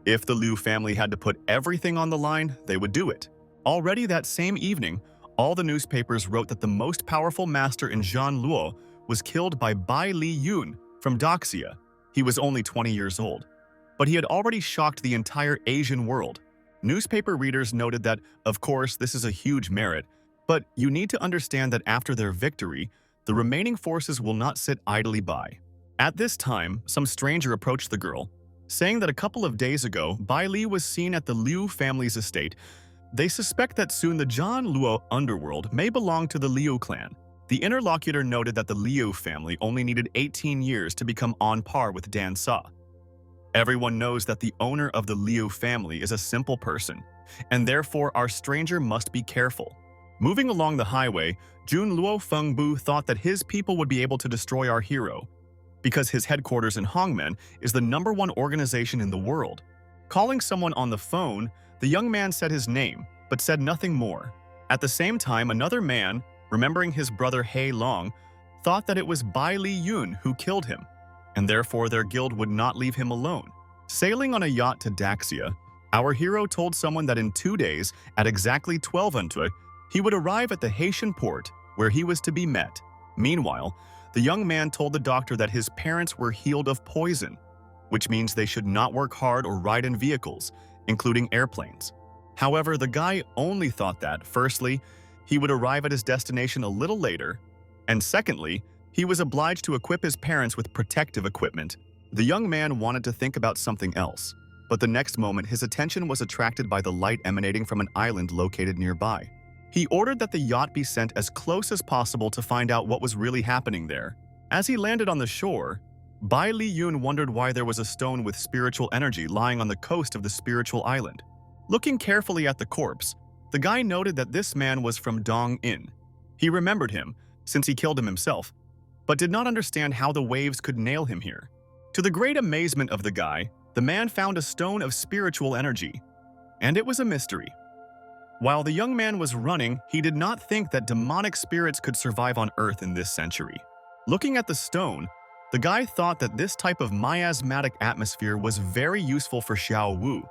if the Liu family had to put everything on the line, they would do it. Already that same evening, all the newspapers wrote that the most powerful master in Zhanluo was killed by Bai Li Yun from Daxia. He was only 20 years old, but he had already shocked the entire Asian world. Newspaper readers noted that, of course, this is a huge merit, but you need to understand that after their victory, the remaining forces will not sit idly by. At this time, some stranger approached the girl, saying that a couple of days ago, Bai Li was seen at the Liu family's estate. They suspect that soon the Zhan Luo underworld may belong to the Liu clan. The interlocutor noted that the Liu family only needed 18 years to become on par with Dan Sa. Everyone knows that the owner of the Liu family is a simple person, and therefore our stranger must be careful. Moving along the highway, Jun Luo Fengbu thought that his people would be able to destroy our hero, because his headquarters in Hongmen is the #1 organization in the world. Calling someone on the phone, the young man said his name, but said nothing more. At the same time, another man, remembering his brother He Long, thought that it was Bai Li Yun who killed him, and therefore their guild would not leave him alone. Sailing on a yacht to Daxia, our hero told someone that in 2 days, at exactly 1200, he would arrive at the Haitian port where he was to be met. Meanwhile, the young man told the doctor that his parents were healed of poison, which means they should not work hard or ride in vehicles, including airplanes. However, the guy only thought that, firstly, he would arrive at his destination a little later, and secondly, he was obliged to equip his parents with protective equipment. The young man wanted to think about something else, but the next moment his attention was attracted by the light emanating from an island located nearby. He ordered that the yacht be sent as close as possible to find out what was really happening there. As he landed on the shore, Bai Li Yun wondered why there was a stone with spiritual energy lying on the coast of the spiritual island. Looking carefully at the corpse, the guy noted that this man was from Dong Inn. He remembered him, since he killed him himself, but did not understand how the waves could nail him here. To the great amazement of the guy, the man found a stone of spiritual energy, and it was a mystery. While the young man was running, he did not think that demonic spirits could survive on Earth in this century. Looking at the stone, the guy thought that this type of miasmatic atmosphere was very useful for Xiao Wu,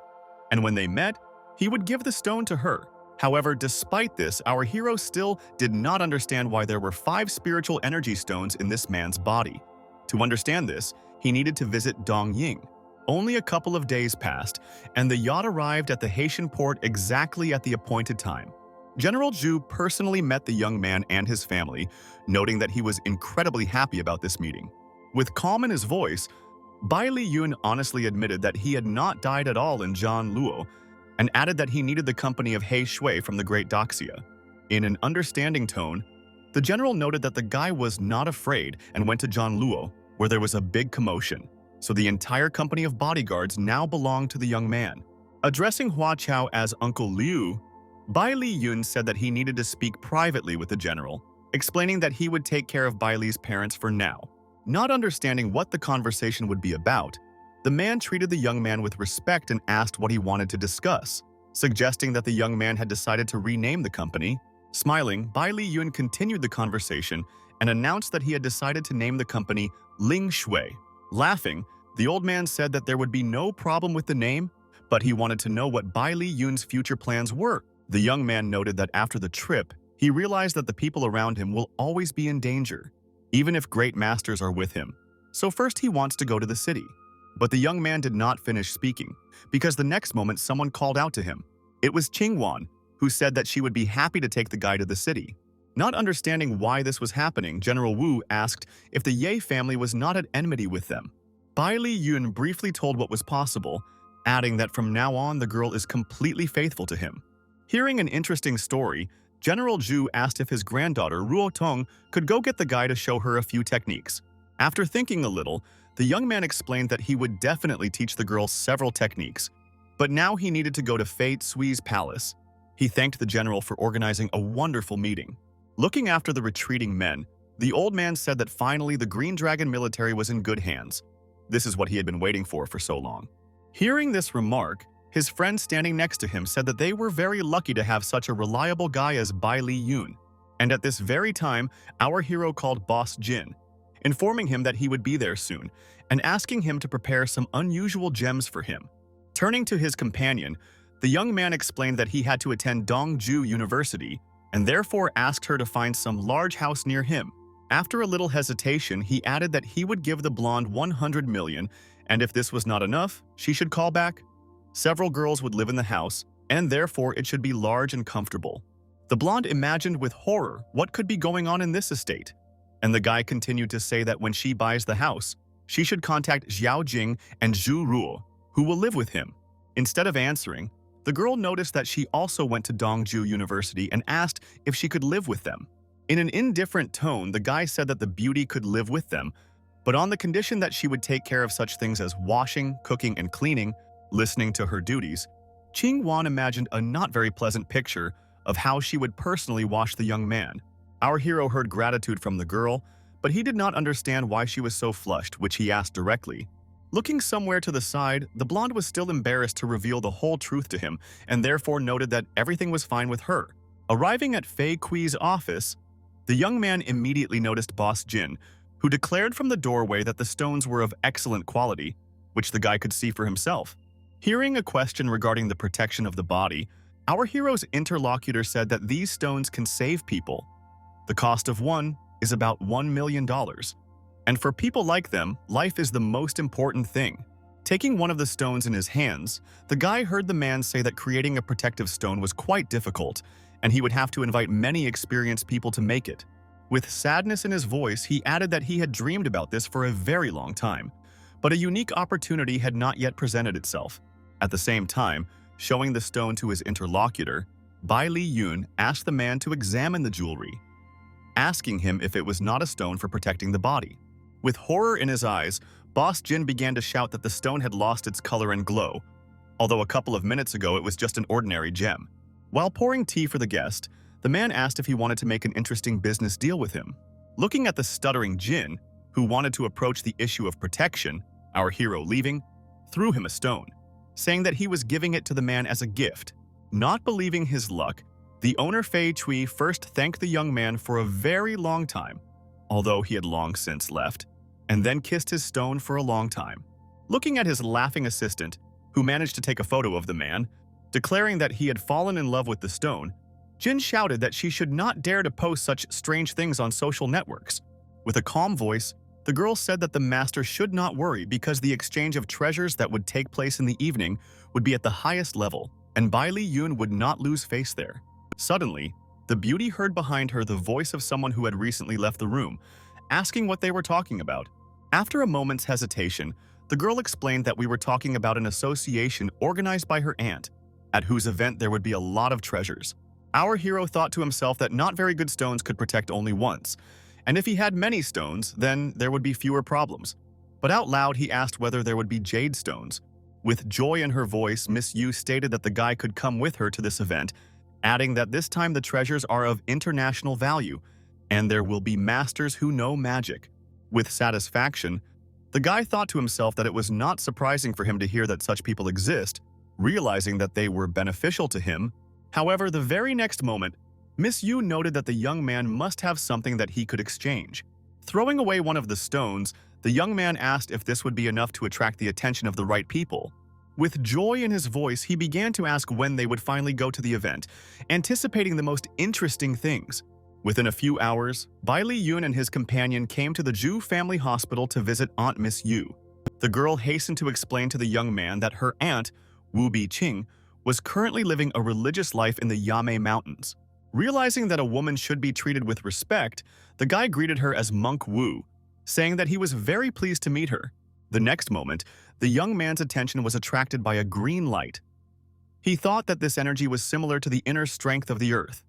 and when they met, he would give the stone to her. However, despite this, our hero still did not understand why there were 5 spiritual energy stones in this man's body. To understand this, he needed to visit Dongying. Only a couple of days passed, and the yacht arrived at the Haitian port exactly at the appointed time. General Zhu personally met the young man and his family, noting that he was incredibly happy about this meeting. With calm in his voice, Bai Li Yun honestly admitted that he had not died at all in Zhan Luo, and added that he needed the company of He Shui from the Great Daxia. In an understanding tone, the general noted that the guy was not afraid and went to Zhan Luo, where there was a big commotion. So the entire company of bodyguards now belonged to the young man. Addressing Hua Chao as Uncle Liu, Bai Li Yun said that he needed to speak privately with the general, explaining that he would take care of Bai Li's parents for now. Not understanding what the conversation would be about, the man treated the young man with respect and asked what he wanted to discuss, suggesting that the young man had decided to rename the company. Smiling, Bai Li Yun continued the conversation and announced that he had decided to name the company Ling Shui. Laughing, the old man said that there would be no problem with the name, but he wanted to know what Bai Li Yun's future plans were. The young man noted that after the trip, he realized that the people around him will always be in danger, even if great masters are with him. So first he wants to go to the city. But the young man did not finish speaking, because the next moment someone called out to him. It was Qingwan, who said that she would be happy to take the guy to the city. Not understanding why this was happening, General Wu asked if the Ye family was not at enmity with them. Bai Li Yun briefly told what was possible, adding that from now on the girl is completely faithful to him. Hearing an interesting story, General Zhu asked if his granddaughter, Ruo Tong, could go get the guy to show her a few techniques. After thinking a little, the young man explained that he would definitely teach the girl several techniques, but now he needed to go to Fei Sui's palace. He thanked the general for organizing a wonderful meeting. Looking after the retreating men, the old man said that finally the Green Dragon military was in good hands. This is what he had been waiting for so long. Hearing this remark, his friend standing next to him said that they were very lucky to have such a reliable guy as Bai Li Yun. And at this very time, our hero called Boss Jin, informing him that he would be there soon, and asking him to prepare some unusual gems for him. Turning to his companion, the young man explained that he had to attend Dongju University, and therefore asked her to find some large house near him. After a little hesitation, he added that he would give the blonde 100 million, and if this was not enough, she should call back. Several girls would live in the house, and therefore it should be large and comfortable. The blonde imagined with horror what could be going on in this estate. And the guy continued to say that when she buys the house, she should contact Xiao Jing and Zhu Ruo, who will live with him. Instead of answering, the girl noticed that she also went to Dongju University and asked if she could live with them. In an indifferent tone, the guy said that the beauty could live with them, but on the condition that she would take care of such things as washing, cooking, and cleaning, listening to her duties. Qing Wan imagined a not very pleasant picture of how she would personally wash the young man. Our hero heard gratitude from the girl, but he did not understand why she was so flushed, which he asked directly. Looking somewhere to the side, the blonde was still embarrassed to reveal the whole truth to him and therefore noted that everything was fine with her. Arriving at Fei Kui's office, the young man immediately noticed Boss Jin, who declared from the doorway that the stones were of excellent quality, which the guy could see for himself. Hearing a question regarding the protection of the body, our hero's interlocutor said that these stones can save people. The cost of one is about $1 million. And for people like them, life is the most important thing. Taking one of the stones in his hands, the guy heard the man say that creating a protective stone was quite difficult, and he would have to invite many experienced people to make it. With sadness in his voice, he added that he had dreamed about this for a very long time, but a unique opportunity had not yet presented itself. At the same time, showing the stone to his interlocutor, Bai Li Yun asked the man to examine the jewelry, asking him if it was not a stone for protecting the body. With horror in his eyes, Boss Jin began to shout that the stone had lost its color and glow, although a couple of minutes ago it was just an ordinary gem. While pouring tea for the guest, the man asked if he wanted to make an interesting business deal with him. Looking at the stuttering Jin, who wanted to approach the issue of protection, our hero leaving, threw him a stone, saying that he was giving it to the man as a gift. Not believing his luck, the owner Fei Chui first thanked the young man for a very long time, although he had long since left, and then kissed his stone for a long time. Looking at his laughing assistant, who managed to take a photo of the man, declaring that he had fallen in love with the stone, Jin shouted that she should not dare to post such strange things on social networks. With a calm voice, the girl said that the master should not worry because the exchange of treasures that would take place in the evening would be at the highest level, and Bai Li Yun would not lose face there. Suddenly, the beauty heard behind her the voice of someone who had recently left the room, asking what they were talking about. After a moment's hesitation, the girl explained that we were talking about an association organized by her aunt, at whose event there would be a lot of treasures. Our hero thought to himself that not very good stones could protect only once, and if he had many stones, then there would be fewer problems. But out loud he asked whether there would be jade stones. With joy in her voice, Miss Yu stated that the guy could come with her to this event, adding that this time the treasures are of international value, and there will be masters who know magic. With satisfaction, the guy thought to himself that it was not surprising for him to hear that such people exist, realizing that they were beneficial to him. However, the very next moment, Miss Yu noted that the young man must have something that he could exchange. Throwing away one of the stones, the young man asked if this would be enough to attract the attention of the right people. With joy in his voice, he began to ask when they would finally go to the event, anticipating the most interesting things. Within a few hours, Bai Li Yun and his companion came to the Zhu family hospital to visit Aunt Miss Yu. The girl hastened to explain to the young man that her aunt, Wu Biqing, was currently living a religious life in the Yamei Mountains. Realizing that a woman should be treated with respect, the guy greeted her as Monk Wu, saying that he was very pleased to meet her. The next moment, the young man's attention was attracted by a green light. He thought that this energy was similar to the inner strength of the earth,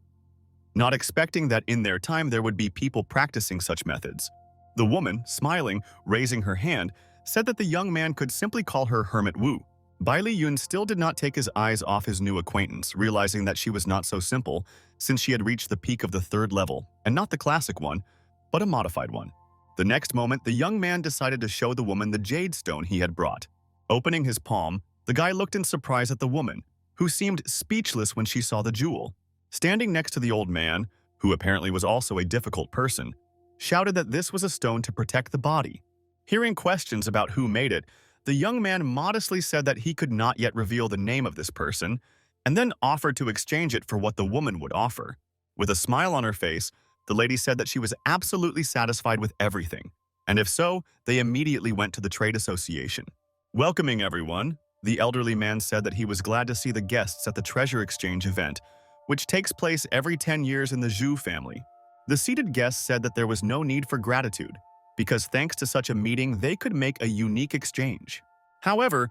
not expecting that in their time there would be people practicing such methods. The woman, smiling, raising her hand, said that the young man could simply call her Hermit Wu. Bai Li Yun still did not take his eyes off his new acquaintance, realizing that she was not so simple, since she had reached the peak of the third level, and not the classic one, but a modified one. The next moment, the young man decided to show the woman the jade stone he had brought. Opening his palm, the guy looked in surprise at the woman, who seemed speechless when she saw the jewel. Standing next to the old man, who apparently was also a difficult person, shouted that this was a stone to protect the body. Hearing questions about who made it, the young man modestly said that he could not yet reveal the name of this person, and then offered to exchange it for what the woman would offer. With a smile on her face, the lady said that she was absolutely satisfied with everything, and if so, they immediately went to the trade association. Welcoming everyone, the elderly man said that he was glad to see the guests at the treasure exchange event, which takes place every 10 years in the Zhu family. The seated guests said that there was no need for gratitude, because thanks to such a meeting, they could make a unique exchange. However,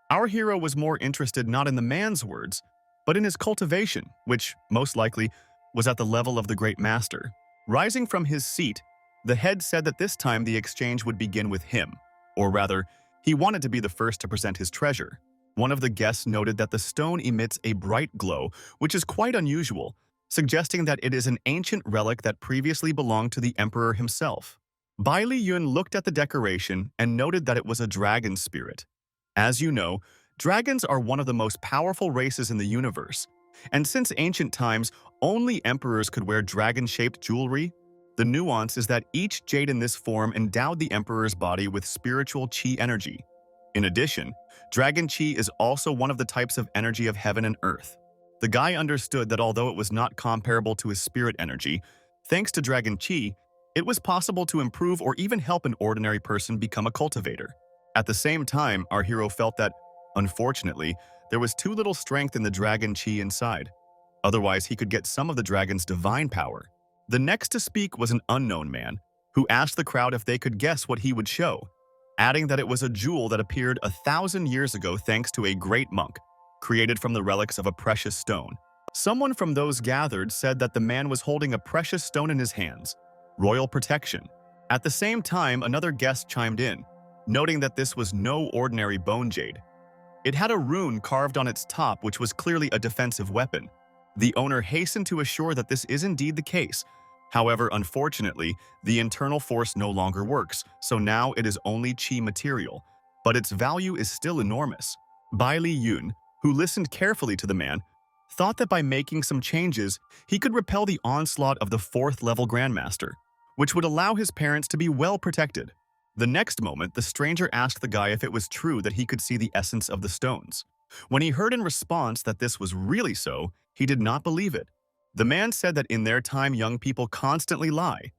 our hero was more interested not in the man's words, but in his cultivation, which, most likely, was at the level of the great master. Rising from his seat, the head said that this time the exchange would begin with him, or rather, he wanted to be the first to present his treasure. One of the guests noted that the stone emits a bright glow, which is quite unusual, suggesting that it is an ancient relic that previously belonged to the emperor himself. Bai Li Yun looked at the decoration and noted that it was a dragon spirit. As you know, dragons are one of the most powerful races in the universe, and since ancient times, only emperors could wear dragon-shaped jewelry. The nuance is that each jade in this form endowed the emperor's body with spiritual qi energy. In addition, dragon qi is also one of the types of energy of heaven and earth. The guy understood that although it was not comparable to his spirit energy, thanks to dragon qi, it was possible to improve or even help an ordinary person become a cultivator. At the same time, our hero felt that, unfortunately, there was too little strength in the dragon qi inside. Otherwise, he could get some of the dragon's divine power. The next to speak was an unknown man, who asked the crowd if they could guess what he would show, adding that it was a jewel that appeared 1,000 years ago thanks to a great monk, created from the relics of a precious stone. Someone from those gathered said that the man was holding a precious stone in his hands, royal protection. At the same time, another guest chimed in, noting that this was no ordinary bone jade. It had a rune carved on its top, which was clearly a defensive weapon. The owner hastened to assure that this is indeed the case. However, unfortunately, the internal force no longer works, so now it is only qi material, but its value is still enormous. Bai Li Yun, who listened carefully to the man, thought that by making some changes, he could repel the onslaught of the 4th-level Grandmaster, which would allow his parents to be well protected. The next moment, the stranger asked the guy if it was true that he could see the essence of the stones. When he heard in response that this was really so, he did not believe it. The man said that in their time, young people constantly lie.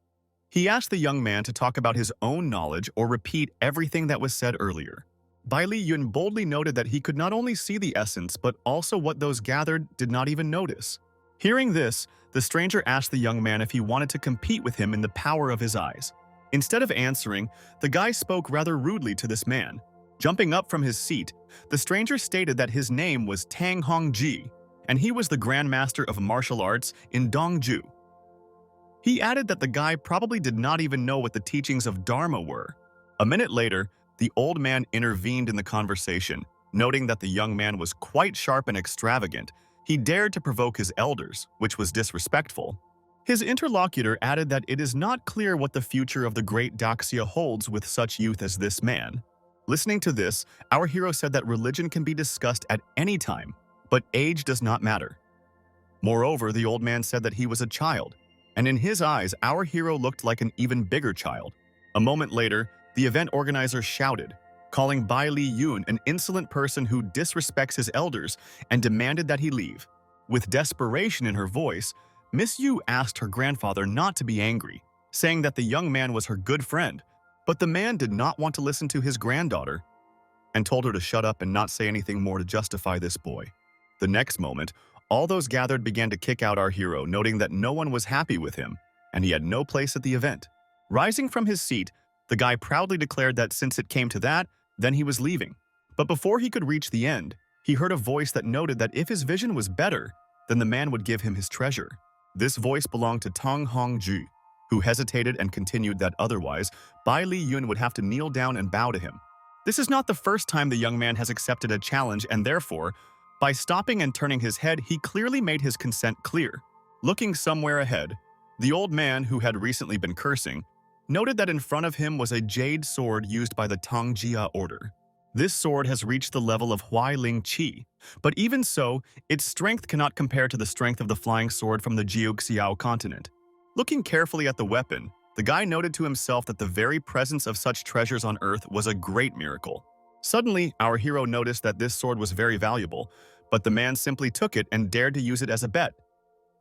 He asked the young man to talk about his own knowledge or repeat everything that was said earlier. Bai Li Yun boldly noted that he could not only see the essence, but also what those gathered did not even notice. Hearing this, the stranger asked the young man if he wanted to compete with him in the power of his eyes. Instead of answering, the guy spoke rather rudely to this man. Jumping up from his seat, the stranger stated that his name was Tang Hongji, and he was the Grandmaster of Martial Arts in Dongju. He added that the guy probably did not even know what the teachings of Dharma were. A minute later, the old man intervened in the conversation, noting that the young man was quite sharp and extravagant. He dared to provoke his elders, which was disrespectful. His interlocutor added that it is not clear what the future of the great Daxia holds with such youth as this man. Listening to this, our hero said that religion can be discussed at any time, but age does not matter. Moreover, the old man said that he was a child, and in his eyes, our hero looked like an even bigger child. A moment later, the event organizer shouted, calling Bai Li Yun an insolent person who disrespects his elders and demanded that he leave. With desperation in her voice, Miss Yu asked her grandfather not to be angry, saying that the young man was her good friend, but the man did not want to listen to his granddaughter and told her to shut up and not say anything more to justify this boy. The next moment, all those gathered began to kick out our hero, noting that no one was happy with him, and he had no place at the event. Rising from his seat, the guy proudly declared that since it came to that, then he was leaving. But before he could reach the end, he heard a voice that noted that if his vision was better, then the man would give him his treasure. This voice belonged to Tang Hongju, who hesitated and continued that otherwise, Bai Li Yun would have to kneel down and bow to him. This is not the first time the young man has accepted a challenge, and therefore, by stopping and turning his head, he clearly made his consent clear. Looking somewhere ahead, the old man, who had recently been cursing, noted that in front of him was a jade sword used by the Tangjia order. This sword has reached the level of Huailing Qi, but even so, its strength cannot compare to the strength of the flying sword from the Jiuxiao continent. Looking carefully at the weapon, the guy noted to himself that the very presence of such treasures on Earth was a great miracle. Suddenly, our hero noticed that this sword was very valuable, but the man simply took it and dared to use it as a bet.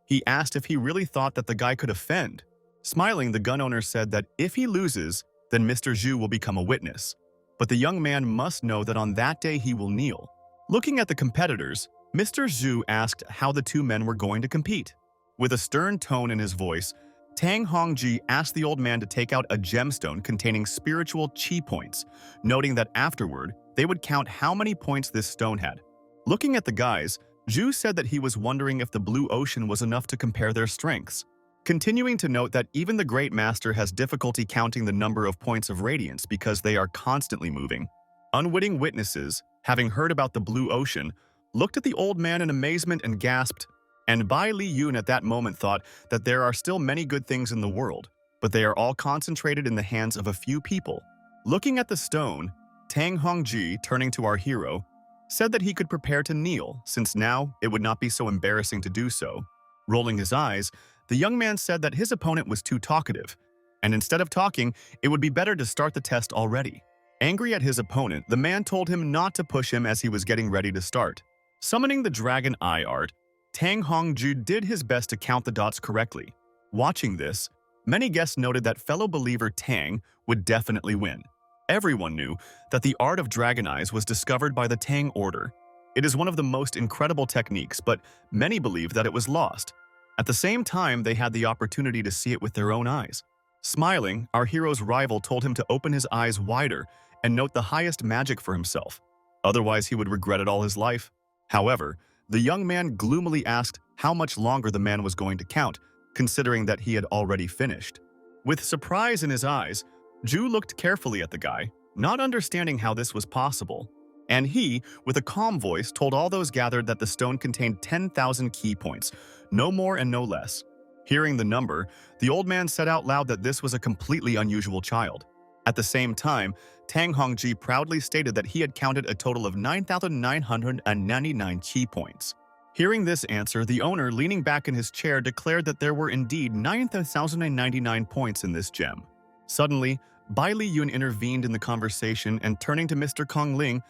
He asked if he really thought that the guy could offend. Smiling, the gun owner said that if he loses, then Mr. Zhu will become a witness. But the young man must know that on that day he will kneel. Looking at the competitors, Mr. Zhu asked how the two men were going to compete. With a stern tone in his voice, Tang Hongji asked the old man to take out a gemstone containing spiritual chi points, noting that afterward, they would count how many points this stone had. Looking at the guys, Zhu said that he was wondering if the blue ocean was enough to compare their strengths, continuing to note that even the Great Master has difficulty counting the number of points of radiance because they are constantly moving. Unwitting witnesses, having heard about the blue ocean, looked at the old man in amazement and gasped, and Bai Li Yun at that moment thought that there are still many good things in the world, but they are all concentrated in the hands of a few people. Looking at the stone, Tang Hongji, turning to our hero, said that he could prepare to kneel, since now it would not be so embarrassing to do so. Rolling his eyes, the young man said that his opponent was too talkative, and instead of talking, it would be better to start the test already. Angry at his opponent, the man told him not to push him as he was getting ready to start. Summoning the Dragon Eye art, Tang Hongju did his best to count the dots correctly. Watching this, many guests noted that fellow believer Tang would definitely win. Everyone knew that the art of Dragon Eyes was discovered by the Tang Order. It is one of the most incredible techniques, but many believed that it was lost. At the same time, they had the opportunity to see it with their own eyes. Smiling, our hero's rival told him to open his eyes wider and note the highest magic for himself. Otherwise, he would regret it all his life. However, the young man gloomily asked how much longer the man was going to count, considering that he had already finished. With surprise in his eyes, Zhu looked carefully at the guy, not understanding how this was possible. And he, with a calm voice, told all those gathered that the stone contained 10,000 key points, no more and no less. Hearing the number, the old man said out loud that this was a completely unusual child. At the same time, Tang Hongji proudly stated that he had counted a total of 9,999 chi points. Hearing this answer, the owner, leaning back in his chair, declared that there were indeed 9,099 points in this gem. Suddenly, Bai Li Yun intervened in the conversation and, turning to Mr. Kong Ling,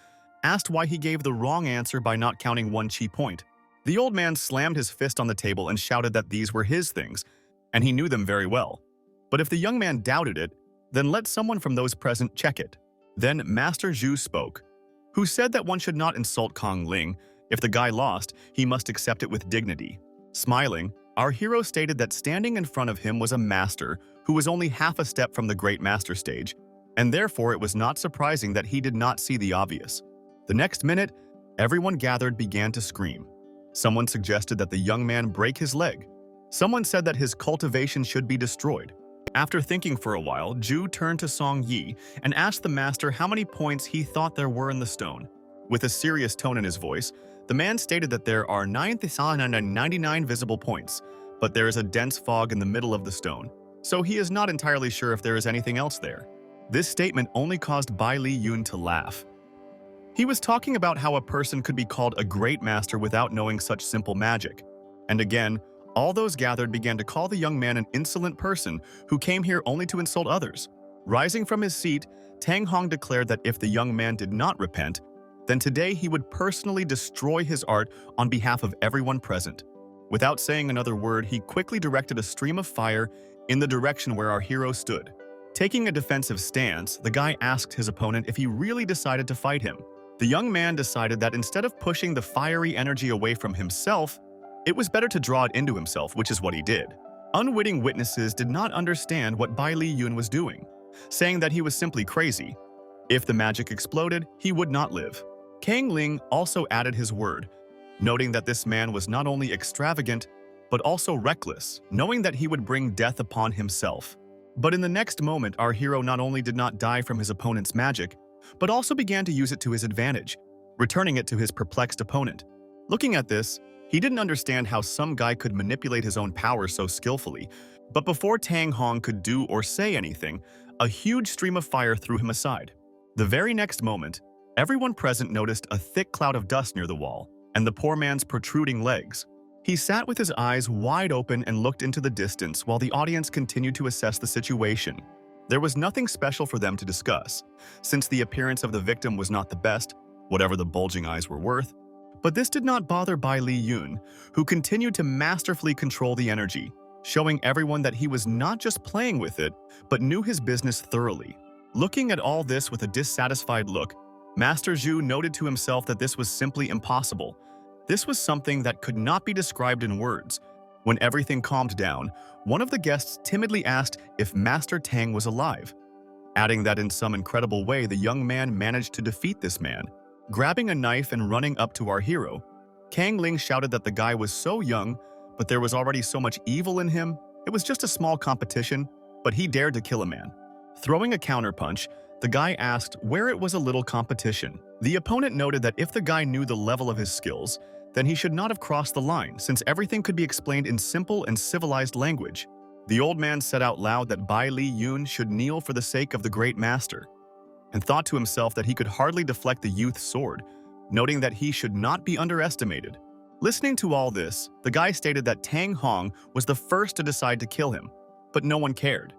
asked why he gave the wrong answer by not counting one chi point. The old man slammed his fist on the table and shouted that these were his things, and he knew them very well. But if the young man doubted it, then let someone from those present check it. Then Master Zhu spoke, who said that one should not insult Kong Ling. If the guy lost, he must accept it with dignity. Smiling, our hero stated that standing in front of him was a master who was only half a step from the Great Master stage, and therefore it was not surprising that he did not see the obvious. The next minute, everyone gathered began to scream. Someone suggested that the young man break his leg. Someone said that his cultivation should be destroyed. After thinking for a while, Zhu turned to Song Yi and asked the master how many points he thought there were in the stone. With a serious tone in his voice, the man stated that there are 9,999 visible points, but there is a dense fog in the middle of the stone, so he is not entirely sure if there is anything else there. This statement only caused Bai Li Yun to laugh. He was talking about how a person could be called a great master without knowing such simple magic. And again, all those gathered began to call the young man an insolent person who came here only to insult others. Rising from his seat, Tang Hong declared that if the young man did not repent, then today he would personally destroy his art on behalf of everyone present. Without saying another word, he quickly directed a stream of fire in the direction where our hero stood. Taking a defensive stance, the guy asked his opponent if he really decided to fight him. The young man decided that instead of pushing the fiery energy away from himself, it was better to draw it into himself, which is what he did. Unwitting witnesses did not understand what Bai Li Yun was doing, saying that he was simply crazy. If the magic exploded, he would not live. Kang Ling also added his word, noting that this man was not only extravagant, but also reckless, knowing that he would bring death upon himself. But in the next moment, our hero not only did not die from his opponent's magic, but also began to use it to his advantage, returning it to his perplexed opponent. Looking at this, he didn't understand how some guy could manipulate his own power so skillfully, but before Tang Hong could do or say anything, a huge stream of fire threw him aside. The very next moment, everyone present noticed a thick cloud of dust near the wall and the poor man's protruding legs. He sat with his eyes wide open and looked into the distance while the audience continued to assess the situation. There was nothing special for them to discuss, since the appearance of the victim was not the best, whatever the bulging eyes were worth. But this did not bother Bai Li Yun, who continued to masterfully control the energy, showing everyone that he was not just playing with it, but knew his business thoroughly. Looking at all this with a dissatisfied look, Master Zhu noted to himself that this was simply impossible. This was something that could not be described in words, When everything calmed down, one of the guests timidly asked if Master Tang was alive, adding that in some incredible way the young man managed to defeat this man. Grabbing a knife and running up to our hero, Kang Ling shouted that the guy was so young, but there was already so much evil in him. It was just a small competition, but he dared to kill a man. Throwing a counterpunch, the guy asked where it was a little competition. The opponent noted that if the guy knew the level of his skills, then he should not have crossed the line, since everything could be explained in simple and civilized language. The old man said out loud that Bai Li Yun should kneel for the sake of the great master, and thought to himself that he could hardly deflect the youth's sword, noting that he should not be underestimated. Listening to all this, the guy stated that Tang Hong was the first to decide to kill him, but no one cared.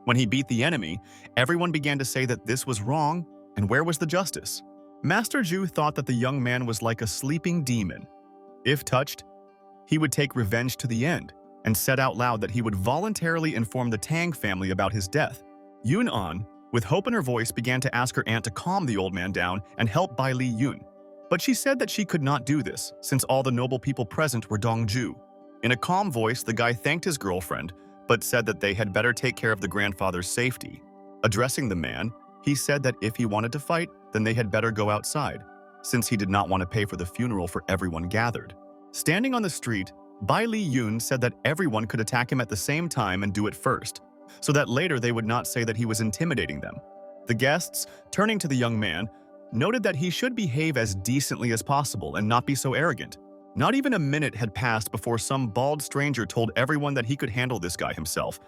When he beat the enemy, everyone began to say that this was wrong, and where was the justice? Master Zhu thought that the young man was like a sleeping demon. If touched, he would take revenge to the end, and said out loud that he would voluntarily inform the Tang family about his death. Yun An, with hope in her voice, began to ask her aunt to calm the old man down and help Bai Li Yun. But she said that she could not do this, since all the noble people present were Dongju. In a calm voice, the guy thanked his girlfriend, but said that they had better take care of the grandfather's safety. Addressing the man, he said that if he wanted to fight, then they had better go outside, since he did not want to pay for the funeral for everyone gathered. Standing on the street, Bai Li Yun said that everyone could attack him at the same time and do it first, so that later they would not say that he was intimidating them. The guests, turning to the young man, noted that he should behave as decently as possible and not be so arrogant. Not even a minute had passed before some bald stranger told everyone that he could handle this guy himself,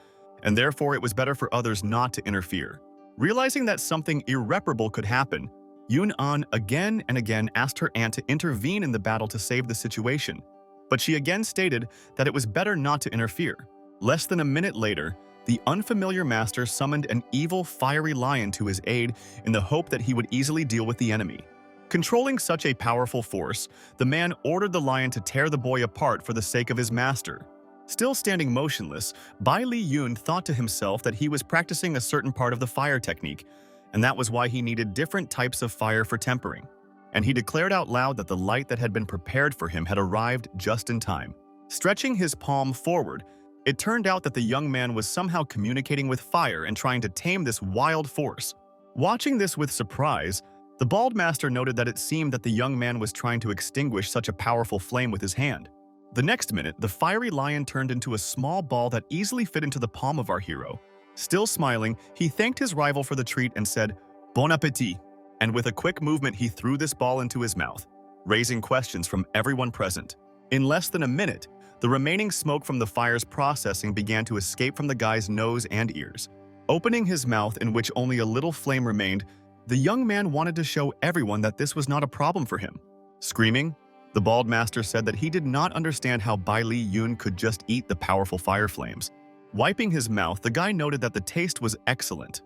and therefore it was better for others not to interfere. Realizing that something irreparable could happen, Yun An again and again asked her aunt to intervene in the battle to save the situation, but she again stated that it was better not to interfere. Less than a minute later, the unfamiliar master summoned an evil, fiery lion to his aid in the hope that he would easily deal with the enemy. Controlling such a powerful force, the man ordered the lion to tear the boy apart for the sake of his master. Still standing motionless, Bai Li Yun thought to himself that he was practicing a certain part of the fire technique, and that was why he needed different types of fire for tempering. And he declared out loud that the light that had been prepared for him had arrived just in time. Stretching his palm forward, it turned out that the young man was somehow communicating with fire and trying to tame this wild force. Watching this with surprise, the bald master noted that it seemed that the young man was trying to extinguish such a powerful flame with his hand. The next minute, the fiery lion turned into a small ball that easily fit into the palm of our hero. Still smiling, he thanked his rival for the treat and said, "Bon appétit," and with a quick movement he threw this ball into his mouth, raising questions from everyone present. In less than a minute, the remaining smoke from the fire's processing began to escape from the guy's nose and ears. Opening his mouth, in which only a little flame remained, the young man wanted to show everyone that this was not a problem for him. Screaming, the bald master said that he did not understand how Bai Li Yun could just eat the powerful fire flames. Wiping his mouth, the guy noted that the taste was excellent.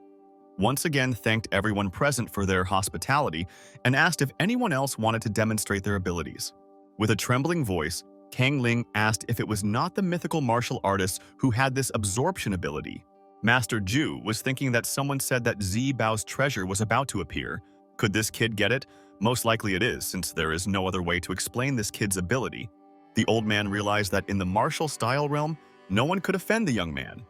Once again thanked everyone present for their hospitality and asked if anyone else wanted to demonstrate their abilities. With a trembling voice, Kang Ling asked if it was not the mythical martial artist who had this absorption ability. Master Zhu was thinking that someone said that Zi Bao's treasure was about to appear. Could this kid get it? Most likely it is, since there is no other way to explain this kid's ability. The old man realized that in the martial style realm, no one could offend the young man.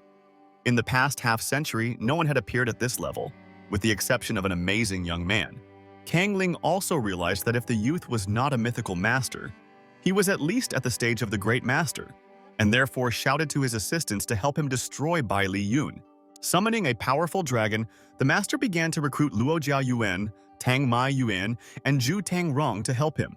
In the past half-century, no one had appeared at this level, with the exception of an amazing young man. Kang Ling also realized that if the youth was not a mythical master, he was at least at the stage of the great master, and therefore shouted to his assistants to help him destroy Bai Li Yun. Summoning a powerful dragon, the master began to recruit Luo Jia Yuan, Tang Mai Yuan, and Zhu Tang Rong to help him.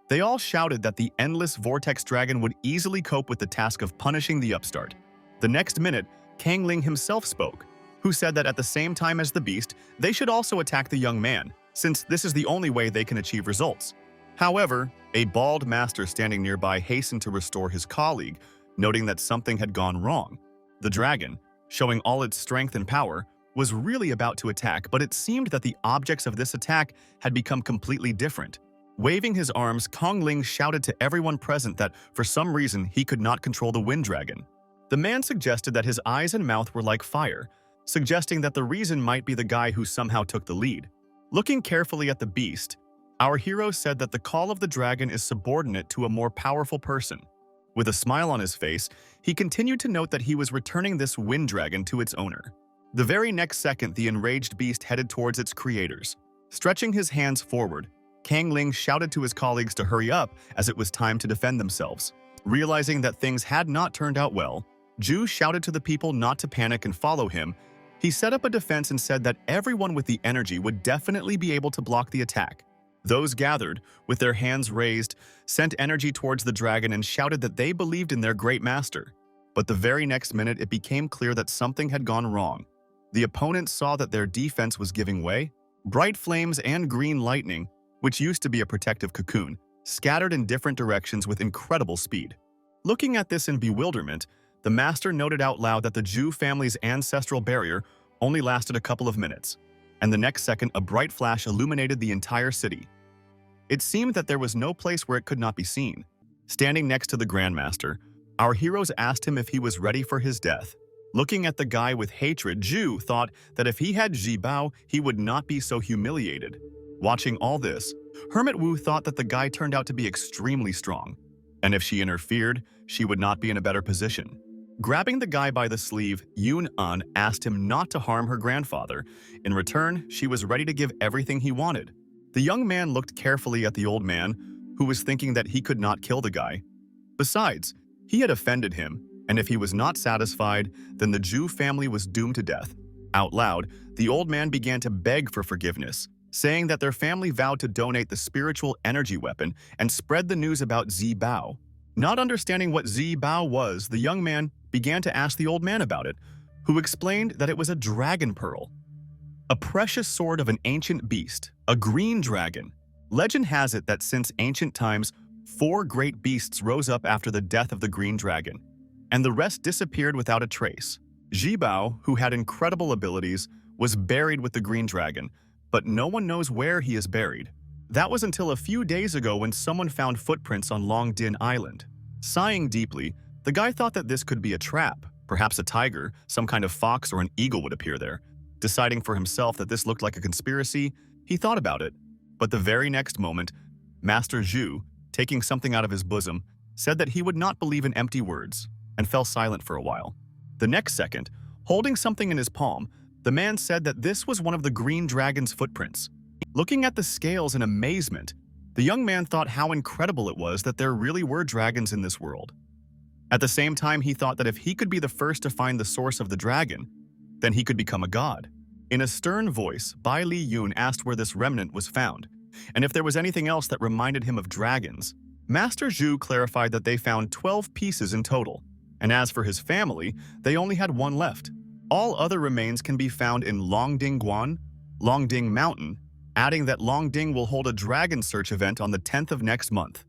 They all shouted that the endless vortex dragon would easily cope with the task of punishing the upstart. The next minute, Kang Ling himself spoke, who said that at the same time as the beast, they should also attack the young man, since this is the only way they can achieve results. However, a bald master standing nearby hastened to restore his colleague, noting that something had gone wrong. The dragon, showing all its strength and power, was really about to attack, but it seemed that the objects of this attack had become completely different. Waving his arms, Kang Ling shouted to everyone present that for some reason he could not control the wind dragon. The man suggested that his eyes and mouth were like fire, suggesting that the reason might be the guy who somehow took the lead. Looking carefully at the beast, our hero said that the call of the dragon is subordinate to a more powerful person. With a smile on his face, he continued to note that he was returning this wind dragon to its owner. The very next second, the enraged beast headed towards its creators. Stretching his hands forward, Kang Ling shouted to his colleagues to hurry up as it was time to defend themselves. Realizing that things had not turned out well, Zhu shouted to the people not to panic and follow him. He set up a defense and said that everyone with the energy would definitely be able to block the attack. Those gathered, with their hands raised, sent energy towards the dragon and shouted that they believed in their great master. But the very next minute, it became clear that something had gone wrong. The opponents saw that their defense was giving way. Bright flames and green lightning, which used to be a protective cocoon, scattered in different directions with incredible speed. Looking at this in bewilderment, the master noted out loud that the Zhu family's ancestral barrier only lasted a couple of minutes, and the next second a bright flash illuminated the entire city. It seemed that there was no place where it could not be seen. Standing next to the Grandmaster, our heroes asked him if he was ready for his death. Looking at the guy with hatred, Zhu thought that if he had Ji Bao, he would not be so humiliated. Watching all this, Hermit Wu thought that the guy turned out to be extremely strong, and if she interfered, she would not be in a better position. Grabbing the guy by the sleeve, Yun-an asked him not to harm her grandfather. In return, she was ready to give everything he wanted. The young man looked carefully at the old man, who was thinking that he could not kill the guy. Besides, he had offended him, and if he was not satisfied, then the Zhu family was doomed to death. Out loud, the old man began to beg for forgiveness, saying that their family vowed to donate the spiritual energy weapon and spread the news about Ji Bao. Not understanding what Ji Bao was, the young man began to ask the old man about it, who explained that it was a dragon pearl, a precious sword of an ancient beast, a green dragon. Legend has it that since ancient times, 4 great beasts rose up after the death of the green dragon, and the rest disappeared without a trace. Ji Bao, who had incredible abilities, was buried with the green dragon, but no one knows where he is buried. That was until a few days ago when someone found footprints on Long Din Island. Sighing deeply, the guy thought that this could be a trap. Perhaps a tiger, some kind of fox, or an eagle would appear there. Deciding for himself that this looked like a conspiracy, he thought about it. But the very next moment, Master Zhu, taking something out of his bosom, said that he would not believe in empty words, and fell silent for a while. The next second, holding something in his palm, the man said that this was one of the green dragon's footprints. Looking at the scales in amazement, the young man thought how incredible it was that there really were dragons in this world. At the same time, he thought that if he could be the first to find the source of the dragon, then he could become a god. In a stern voice, Bai Li Yun asked where this remnant was found, and if there was anything else that reminded him of dragons. Master Zhu clarified that they found 12 pieces in total, and as for his family, they only had 1 left. All other remains can be found in Longding Guan, Longding Mountain, adding that Longding will hold a dragon search event on the 10th of next month.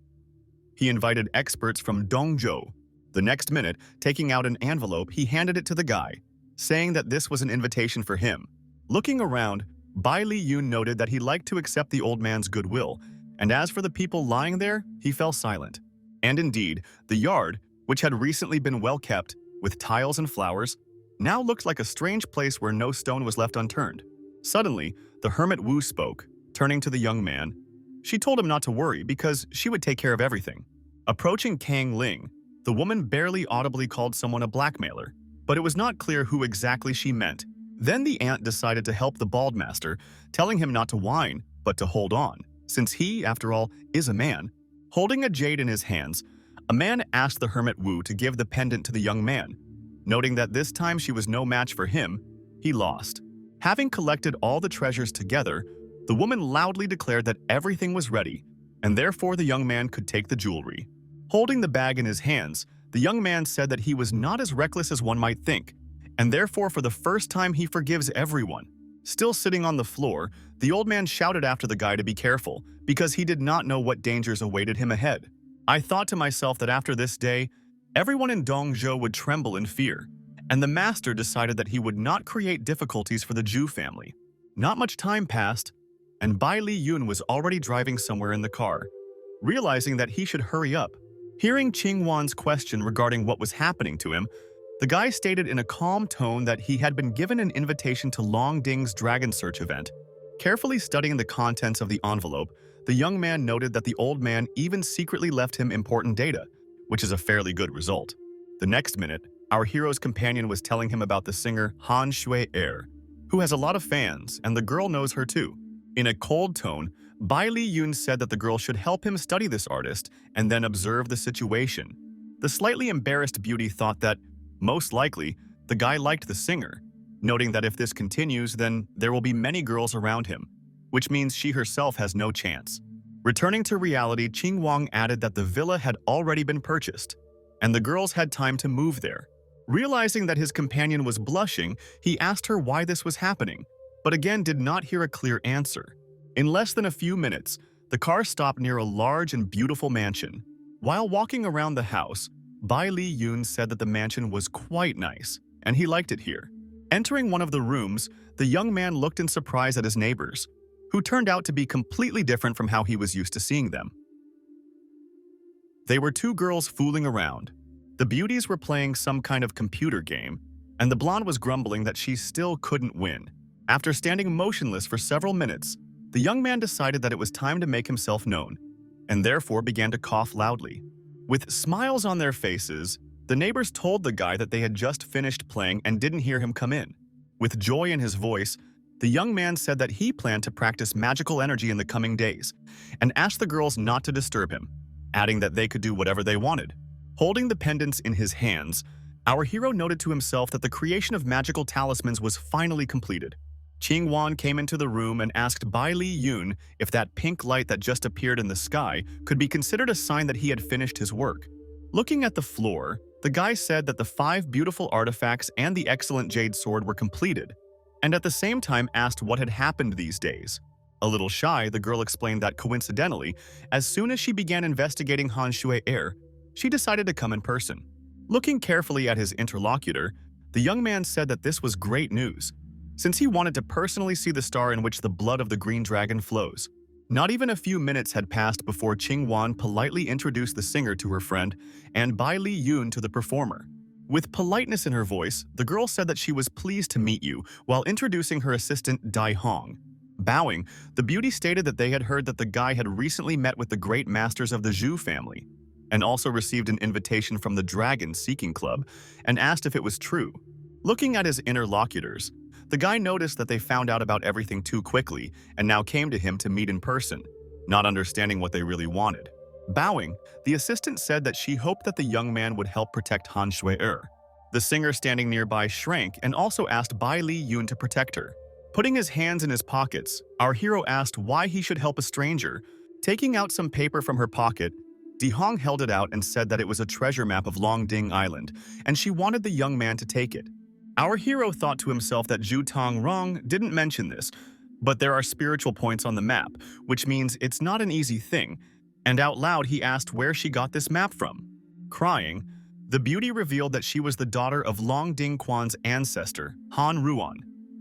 He invited experts from Dongzhou. The next minute, taking out an envelope, he handed it to the guy, saying that this was an invitation for him. Looking around, Bai Li Yun noted that he liked to accept the old man's goodwill, and as for the people lying there, he fell silent. And indeed, the yard, which had recently been well kept, with tiles and flowers, now looked like a strange place where no stone was left unturned. Suddenly, the hermit Wu spoke, turning to the young man. She told him not to worry because she would take care of everything. Approaching Kang Ling, the woman barely audibly called someone a blackmailer, but it was not clear who exactly she meant. Then the aunt decided to help the bald master, telling him not to whine, but to hold on, since he, after all, is a man. Holding a jade in his hands, a man asked the hermit Wu to give the pendant to the young man. Noting that this time she was no match for him, he lost. Having collected all the treasures together, the woman loudly declared that everything was ready, and therefore the young man could take the jewelry. Holding the bag in his hands, the young man said that he was not as reckless as one might think, and therefore for the first time he forgives everyone. Still sitting on the floor, the old man shouted after the guy to be careful, because he did not know what dangers awaited him ahead. I thought to myself that after this day, everyone in Dongzhou would tremble in fear, and the master decided that he would not create difficulties for the Zhu family. Not much time passed, and Bai Li Yun was already driving somewhere in the car. Realizing that he should hurry up, hearing Qing Wan's question regarding what was happening to him, the guy stated in a calm tone that he had been given an invitation to Long Ding's Dragon Search event. Carefully studying the contents of the envelope, the young man noted that the old man even secretly left him important data, which is a fairly good result. The next minute, our hero's companion was telling him about the singer Han Shui-er, who has a lot of fans, and the girl knows her too. In a cold tone, Bai Li Yun said that the girl should help him study this artist and then observe the situation. The slightly embarrassed beauty thought that, most likely, the guy liked the singer, noting that if this continues, then there will be many girls around him, which means she herself has no chance. Returning to reality, Qing Wang added that the villa had already been purchased, and the girls had time to move there. Realizing that his companion was blushing, he asked her why this was happening, but again did not hear a clear answer. In less than a few minutes, the car stopped near a large and beautiful mansion. While walking around the house, Bai Li Yun said that the mansion was quite nice, and he liked it here. Entering one of the rooms, the young man looked in surprise at his neighbors, who turned out to be completely different from how he was used to seeing them. They were two girls fooling around. The beauties were playing some kind of computer game, and the blonde was grumbling that she still couldn't win. After standing motionless for several minutes, the young man decided that it was time to make himself known, and therefore began to cough loudly. With smiles on their faces, the neighbors told the guy that they had just finished playing and didn't hear him come in. With joy in his voice, the young man said that he planned to practice magical energy in the coming days, and asked the girls not to disturb him, adding that they could do whatever they wanted. Holding the pendants in his hands, our hero noted to himself that the creation of magical talismans was finally completed. Qing Wan came into the room and asked Bai Li Yun if that pink light that just appeared in the sky could be considered a sign that he had finished his work. Looking at the floor, the guy said that the 5 beautiful artifacts and the excellent jade sword were completed, and at the same time asked what had happened these days. A little shy, the girl explained that coincidentally, as soon as she began investigating Han Shui-er, she decided to come in person. Looking carefully at his interlocutor, the young man said that this was great news, since he wanted to personally see the star in which the blood of the green dragon flows. Not even a few minutes had passed before Qing Wan politely introduced the singer to her friend and Bai Li Yun to the performer. With politeness in her voice, the girl said that she was pleased to meet you while introducing her assistant Dai Hong. Bowing, the beauty stated that they had heard that the guy had recently met with the great masters of the Zhu family, and also received an invitation from the Dragon Seeking Club, and asked if it was true. Looking at his interlocutors, the guy noticed that they found out about everything too quickly and now came to him to meet in person, not understanding what they really wanted. Bowing, the assistant said that she hoped that the young man would help protect Han Shui-er. The singer standing nearby shrank and also asked Bai Li Yun to protect her. Putting his hands in his pockets, our hero asked why he should help a stranger. Taking out some paper from her pocket, Di Hong held it out and said that it was a treasure map of Longding Island, and she wanted the young man to take it. Our hero thought to himself that Zhu Tong Rong didn't mention this, but there are spiritual points on the map, which means it's not an easy thing, and out loud he asked where she got this map from. Crying, the beauty revealed that she was the daughter of Long Ding Quan's ancestor, Han Ruan,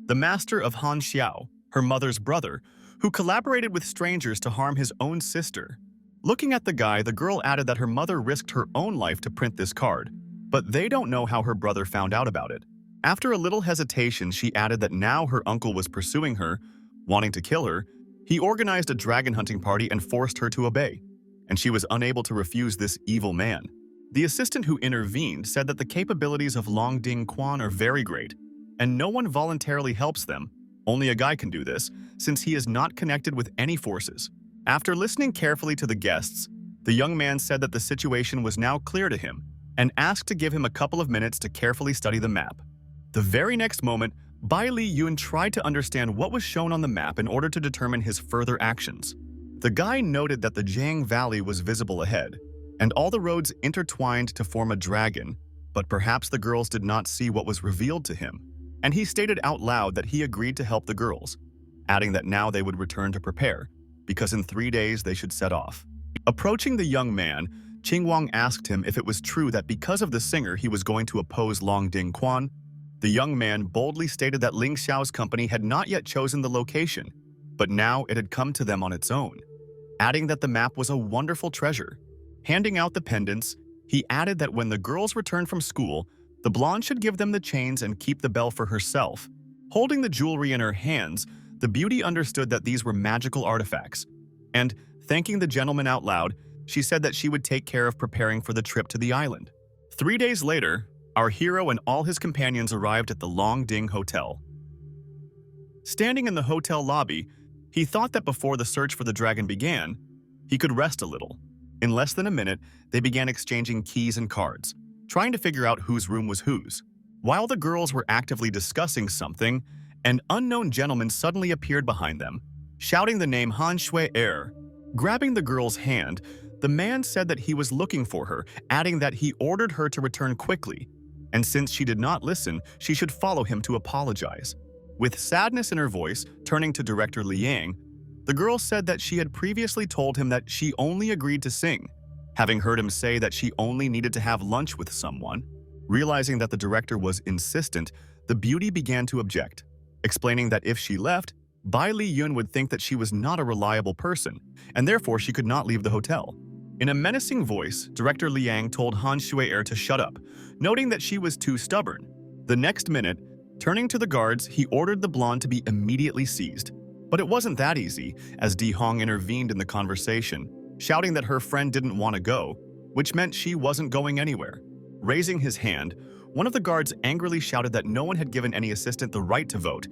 the master of Han Xiao, her mother's brother, who collaborated with strangers to harm his own sister. Looking at the guy, the girl added that her mother risked her own life to print this card, but they don't know how her brother found out about it. After a little hesitation, she added that now her uncle was pursuing her, wanting to kill her. He organized a dragon hunting party and forced her to obey, and she was unable to refuse this evil man. The assistant who intervened said that the capabilities of Long Ding Quan are very great, and no one voluntarily helps them. Only a guy can do this, since he is not connected with any forces. After listening carefully to the guests, the young man said that the situation was now clear to him and asked to give him a couple of minutes to carefully study the map. The very next moment, Bai Li Yun tried to understand what was shown on the map in order to determine his further actions. The guy noted that the Jiang Valley was visible ahead, and all the roads intertwined to form a dragon, but perhaps the girls did not see what was revealed to him, and he stated out loud that he agreed to help the girls, adding that now they would return to prepare, because in 3 days they should set off. Approaching the young man, Qing Wang asked him if it was true that because of the singer he was going to oppose Long Ding Quan. The young man boldly stated that Ling Xiao's company had not yet chosen the location, but now it had come to them on its own, adding that the map was a wonderful treasure. Handing out the pendants, he added that when the girls returned from school, the blonde should give them the chains and keep the bell for herself. Holding the jewelry in her hands, the beauty understood that these were magical artifacts, and, thanking the gentleman out loud, She said that she would take care of preparing for the trip to the island. 3 days later, our hero and all his companions arrived at the Long Ding Hotel. Standing in the hotel lobby, he thought that before the search for the dragon began, he could rest a little. In less than a minute, they began exchanging keys and cards, trying to figure out whose room was whose. While the girls were actively discussing something, an unknown gentleman suddenly appeared behind them, shouting the name Han Shui-er. Grabbing the girl's hand, the man said that he was looking for her, adding that he ordered her to return quickly, and since she did not listen, she should follow him to apologize. With sadness in her voice, turning to director Liang, the girl said that she had previously told him that she only agreed to sing, having heard him say that she only needed to have lunch with someone. Realizing that the director was insistent, the beauty began to object, explaining that if she left, Bai Li Yun would think that she was not a reliable person, and therefore she could not leave the hotel. In a menacing voice, director Liang told Han Shui-er to shut up, noting that she was too stubborn. The next minute, turning to the guards, he ordered the blonde to be immediately seized. But it wasn't that easy, as Di Hong intervened in the conversation, shouting that her friend didn't want to go, which meant she wasn't going anywhere. Raising his hand, one of the guards angrily shouted that no one had given any assistant the right to vote,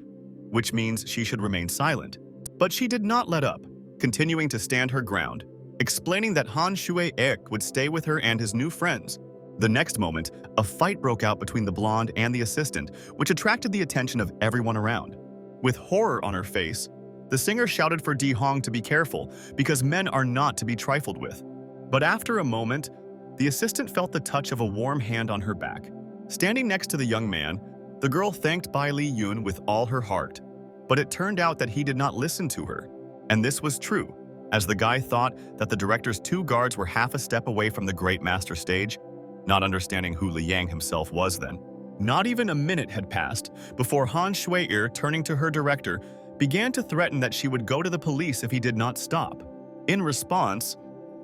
which means she should remain silent. But she did not let up, continuing to stand her ground, explaining that Han Shui-er would stay with her and his new friends. The next moment, a fight broke out between the blonde and the assistant, which attracted the attention of everyone around. With horror on her face, the singer shouted for Di Hong to be careful, because men are not to be trifled with. But after a moment, the assistant felt the touch of a warm hand on her back. Standing next to the young man, the girl thanked Bai Li Yun with all her heart. But it turned out that he did not listen to her. And this was true, as the guy thought that the director's two guards were half a step away from the great master stage, not understanding who Liang himself was then. Not even a minute had passed before Han Shui-er, turning to her director, began to threaten that she would go to the police if he did not stop. In response,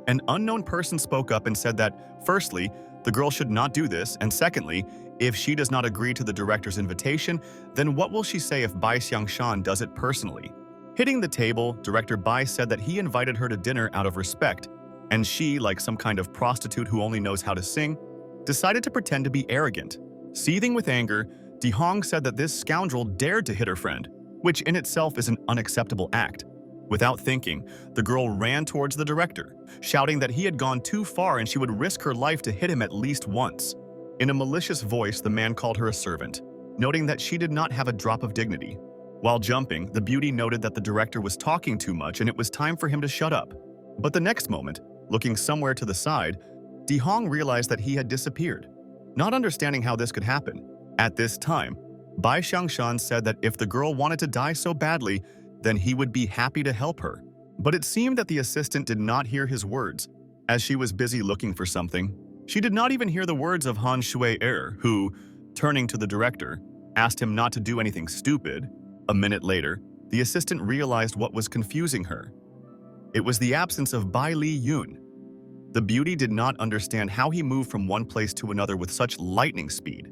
an unknown person spoke up and said that, firstly, the girl should not do this, and secondly, if she does not agree to the director's invitation, then what will she say if Bai Xiangshan does it personally? Hitting the table, Director Bai said that he invited her to dinner out of respect, and she, like some kind of prostitute who only knows how to sing, decided to pretend to be arrogant. Seething with anger, Di Hong said that this scoundrel dared to hit her friend, which in itself is an unacceptable act. Without thinking, the girl ran towards the director, shouting that he had gone too far and she would risk her life to hit him at least once. In a malicious voice, the man called her a servant, noting that she did not have a drop of dignity. While jumping, the beauty noted that the director was talking too much and it was time for him to shut up. But the next moment, looking somewhere to the side, Di Hong realized that he had disappeared. Not understanding how this could happen, at this time, Bai Xiangshan said that if the girl wanted to die so badly, then he would be happy to help her. But it seemed that the assistant did not hear his words, as she was busy looking for something. She did not even hear the words of Han Shui-er, who, turning to the director, asked him not to do anything stupid. A minute later, the assistant realized what was confusing her. It was the absence of Bai Li Yun. The beauty did not understand how he moved from one place to another with such lightning speed.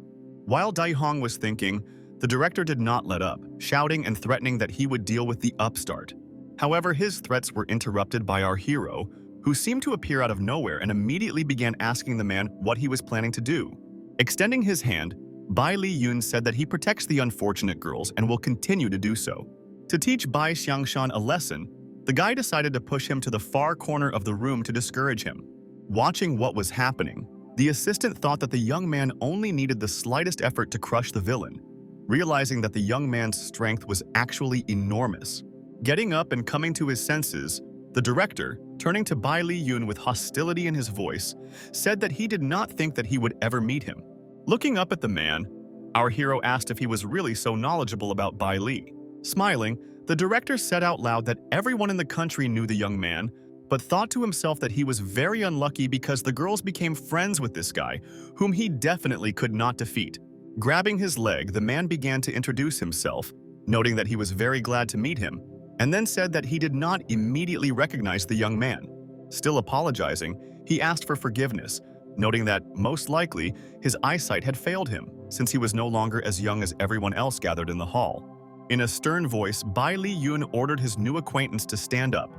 While Di Hong was thinking, the director did not let up, shouting and threatening that he would deal with the upstart. However, his threats were interrupted by our hero, who seemed to appear out of nowhere and immediately began asking the man what he was planning to do. Extending his hand, Bai Li Yun said that he protects the unfortunate girls and will continue to do so. To teach Bai Xiangshan a lesson, the guy decided to push him to the far corner of the room to discourage him. Watching what was happening, the assistant thought that the young man only needed the slightest effort to crush the villain, realizing that the young man's strength was actually enormous. Getting up and coming to his senses, the director, turning to Bai Li Yun with hostility in his voice, said that he did not think that he would ever meet him. Looking up at the man, our hero asked if he was really so knowledgeable about Bai Li. Smiling, the director said out loud that everyone in the country knew the young man, but thought to himself that he was very unlucky because the girls became friends with this guy, whom he definitely could not defeat. Grabbing his leg, the man began to introduce himself, noting that he was very glad to meet him, and then said that he did not immediately recognize the young man. Still apologizing, he asked for forgiveness, noting that, most likely, his eyesight had failed him, since he was no longer as young as everyone else gathered in the hall. In a stern voice, Bai Li Yun ordered his new acquaintance to stand up,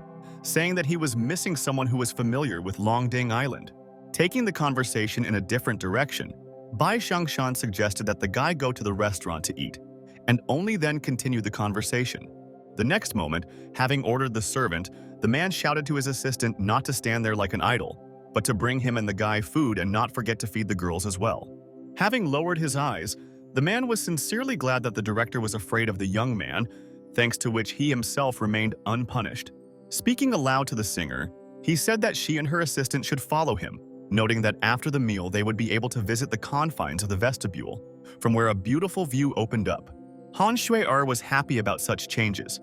saying that he was missing someone who was familiar with Longding Island. Taking the conversation in a different direction, Bai Xiangshan suggested that the guy go to the restaurant to eat, and only then continue the conversation. The next moment, having ordered the servant, the man shouted to his assistant not to stand there like an idol, but to bring him and the guy food and not forget to feed the girls as well. Having lowered his eyes, the man was sincerely glad that the director was afraid of the young man, thanks to which he himself remained unpunished. Speaking aloud to the singer, he said that she and her assistant should follow him, noting that after the meal they would be able to visit the confines of the vestibule, from where a beautiful view opened up. Han Shui-er was happy about such changes.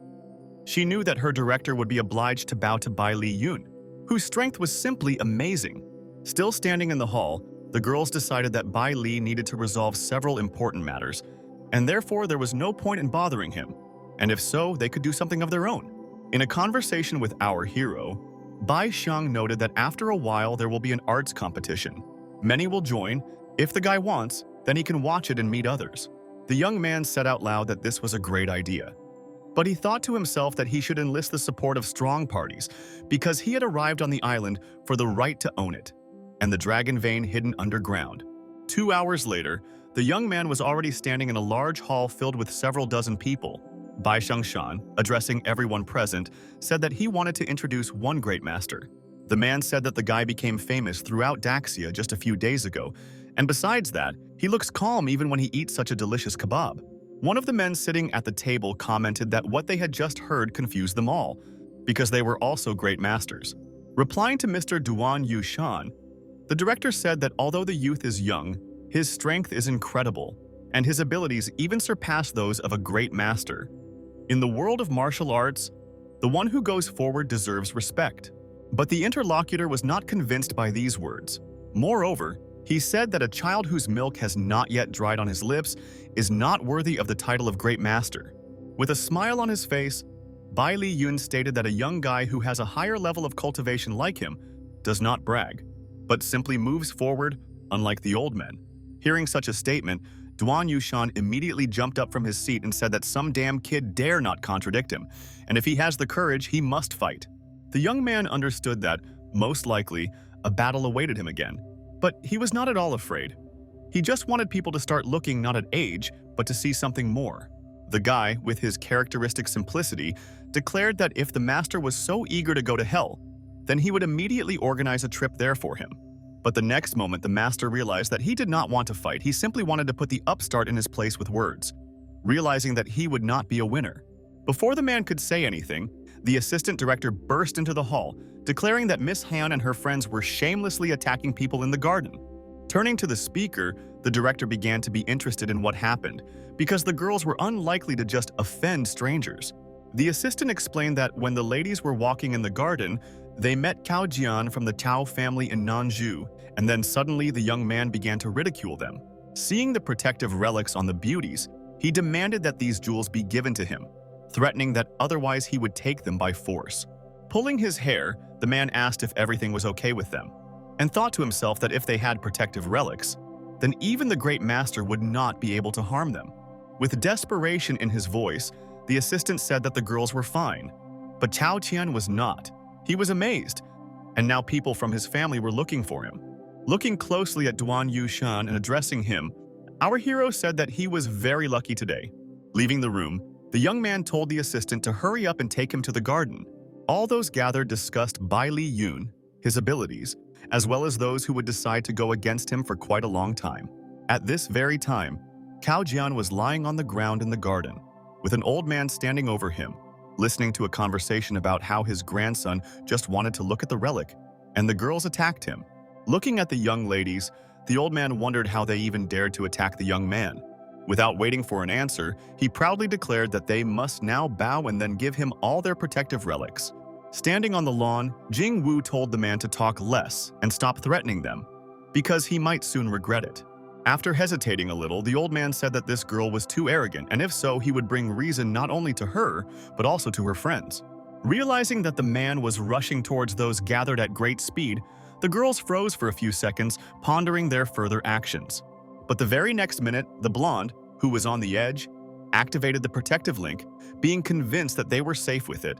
She knew that her director would be obliged to bow to Bai Li Yun, whose strength was simply amazing. Still standing in the hall, the girls decided that Bai Li needed to resolve several important matters, and therefore there was no point in bothering him, and if so, they could do something of their own. In a conversation with our hero, Bai Xiang noted that after a while there will be an arts competition. Many will join. If the guy wants, then he can watch it and meet others. The young man said out loud that this was a great idea. But he thought to himself that he should enlist the support of strong parties because he had arrived on the island for the right to own it, and the dragon vein hidden underground. 2 hours later, the young man was already standing in a large hall filled with several dozen people. Bai Xiangshan, addressing everyone present, said that he wanted to introduce one great master. The man said that the guy became famous throughout Daxia just a few days ago, and besides that, he looks calm even when he eats such a delicious kebab. One of the men sitting at the table commented that what they had just heard confused them all, because they were also great masters. Replying to Mr. Duan Yushan, the director said that although the youth is young, his strength is incredible, and his abilities even surpass those of a great master. In the world of martial arts, the one who goes forward deserves respect. But the interlocutor was not convinced by these words. Moreover, he said that a child whose milk has not yet dried on his lips is not worthy of the title of great master. With a smile on his face, Bai Li Yun stated that a young guy who has a higher level of cultivation like him does not brag, but simply moves forward, unlike the old men. Hearing such a statement, Duan Yushan immediately jumped up from his seat and said that some damn kid dare not contradict him, and if he has the courage, he must fight. The young man understood that, most likely, a battle awaited him again, but he was not at all afraid. He just wanted people to start looking not at age, but to see something more. The guy, with his characteristic simplicity, declared that if the master was so eager to go to hell, then he would immediately organize a trip there for him. But the next moment, the master realized that he did not want to fight. He simply wanted to put the upstart in his place with words, realizing that he would not be a winner. Before the man could say anything, the assistant director burst into the hall, declaring that Miss Han and her friends were shamelessly attacking people in the garden. Turning to the speaker, the director began to be interested in what happened, because the girls were unlikely to just offend strangers. The assistant explained that when the ladies were walking in the garden, they met Cao Jian from the Tao family in Nanzhou, and then suddenly the young man began to ridicule them. Seeing the protective relics on the beauties, he demanded that these jewels be given to him, threatening that otherwise he would take them by force. Pulling his hair, the man asked if everything was okay with them, and thought to himself that if they had protective relics, then even the great master would not be able to harm them. With desperation in his voice, the assistant said that the girls were fine, but Cao Tian was not. He was amazed, and now people from his family were looking for him. Looking closely at Duan Yushan and addressing him, our hero said that he was very lucky today. Leaving the room, the young man told the assistant to hurry up and take him to the garden. All those gathered discussed Bai Li Yun, his abilities, as well as those who would decide to go against him for quite a long time. At this very time, Cao Jian was lying on the ground in the garden, with an old man standing over him, listening to a conversation about how his grandson just wanted to look at the relic, and the girls attacked him. Looking at the young ladies, the old man wondered how they even dared to attack the young man. Without waiting for an answer, he proudly declared that they must now bow and then give him all their protective relics. Standing on the lawn, Jing Wu told the man to talk less and stop threatening them, because he might soon regret it. After hesitating a little, the old man said that this girl was too arrogant, and if so, he would bring reason not only to her, but also to her friends. Realizing that the man was rushing towards those gathered at great speed, the girls froze for a few seconds, pondering their further actions. But the very next minute, the blonde, who was on the edge, activated the protective link, being convinced that they were safe with it.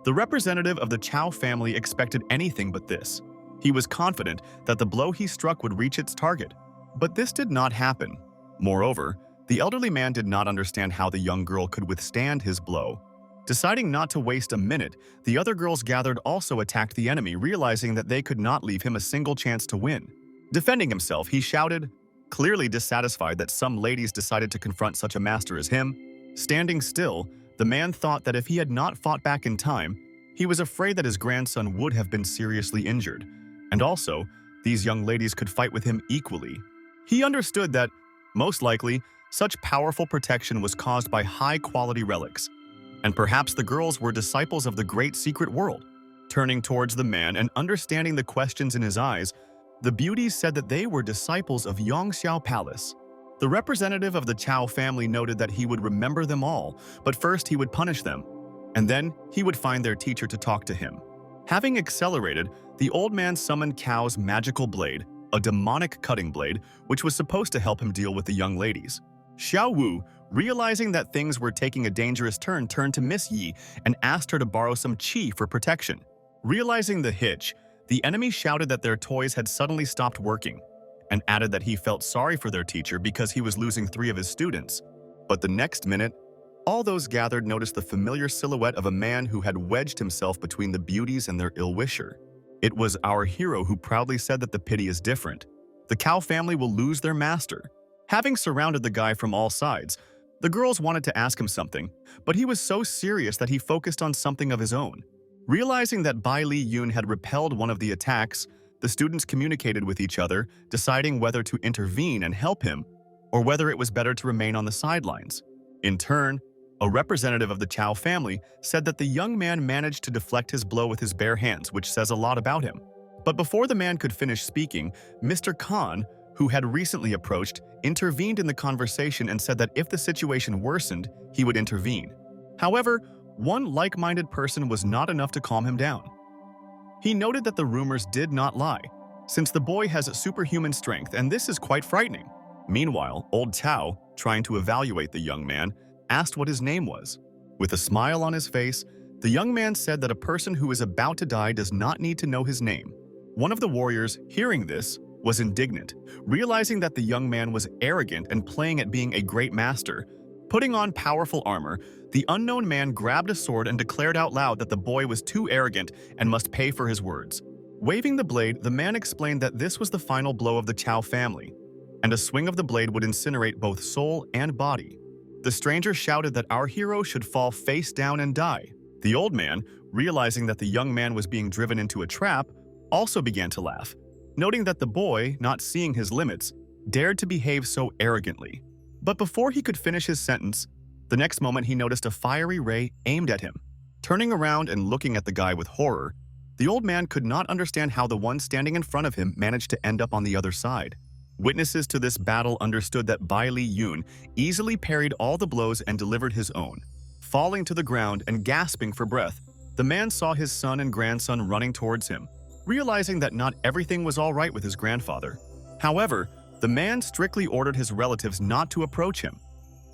The representative of the Chow family expected anything but this. He was confident that the blow he struck would reach its target. But this did not happen. Moreover, the elderly man did not understand how the young girl could withstand his blow. Deciding not to waste a minute, the other girls gathered also attacked the enemy, realizing that they could not leave him a single chance to win. Defending himself, he shouted, clearly dissatisfied that some ladies decided to confront such a master as him. Standing still, the man thought that if he had not fought back in time, he was afraid that his grandson would have been seriously injured. And also, these young ladies could fight with him equally. He understood that, most likely, such powerful protection was caused by high-quality relics. And perhaps the girls were disciples of the great secret world. Turning towards the man and understanding the questions in his eyes, the beauties said that they were disciples of Yongxiao Palace. The representative of the Chow family noted that he would remember them all, but first he would punish them. And then he would find their teacher to talk to him. Having accelerated, the old man summoned Cao's magical blade, a demonic cutting blade, which was supposed to help him deal with the young ladies. Xiao Wu, realizing that things were taking a dangerous turn, turned to Miss Yi and asked her to borrow some qi for protection. Realizing the hitch, the enemy shouted that their toys had suddenly stopped working, and added that he felt sorry for their teacher because he was losing 3 of his students. But the next minute, all those gathered noticed the familiar silhouette of a man who had wedged himself between the beauties and their ill-wisher. It was our hero who proudly said that the pity is different. The Cao family will lose their master. Having surrounded the guy from all sides, the girls wanted to ask him something, but he was so serious that he focused on something of his own. Realizing that Bai Li Yun had repelled one of the attacks, the students communicated with each other, deciding whether to intervene and help him, or whether it was better to remain on the sidelines. In turn, a representative of the Chow family said that the young man managed to deflect his blow with his bare hands, which says a lot about him. But before the man could finish speaking, Mr. Khan, who had recently approached, intervened in the conversation and said that if the situation worsened, he would intervene. However, one like-minded person was not enough to calm him down. He noted that the rumors did not lie, since the boy has superhuman strength, and this is quite frightening. Meanwhile, old Tao, trying to evaluate the young man, asked what his name was. With a smile on his face, the young man said that a person who is about to die does not need to know his name. One of the warriors, hearing this, was indignant, realizing that the young man was arrogant and playing at being a great master. Putting on powerful armor, the unknown man grabbed a sword and declared out loud that the boy was too arrogant and must pay for his words. Waving the blade, the man explained that this was the final blow of the Chow family, and a swing of the blade would incinerate both soul and body. The stranger shouted that our hero should fall face down and die. The old man, realizing that the young man was being driven into a trap, also began to laugh, noting that the boy, not seeing his limits, dared to behave so arrogantly. But before he could finish his sentence, the next moment he noticed a fiery ray aimed at him. Turning around and looking at the guy with horror, the old man could not understand how the one standing in front of him managed to end up on the other side. Witnesses to this battle understood that Bai Li Yun easily parried all the blows and delivered his own. Falling to the ground and gasping for breath, the man saw his son and grandson running towards him, realizing that not everything was all right with his grandfather. However, the man strictly ordered his relatives not to approach him,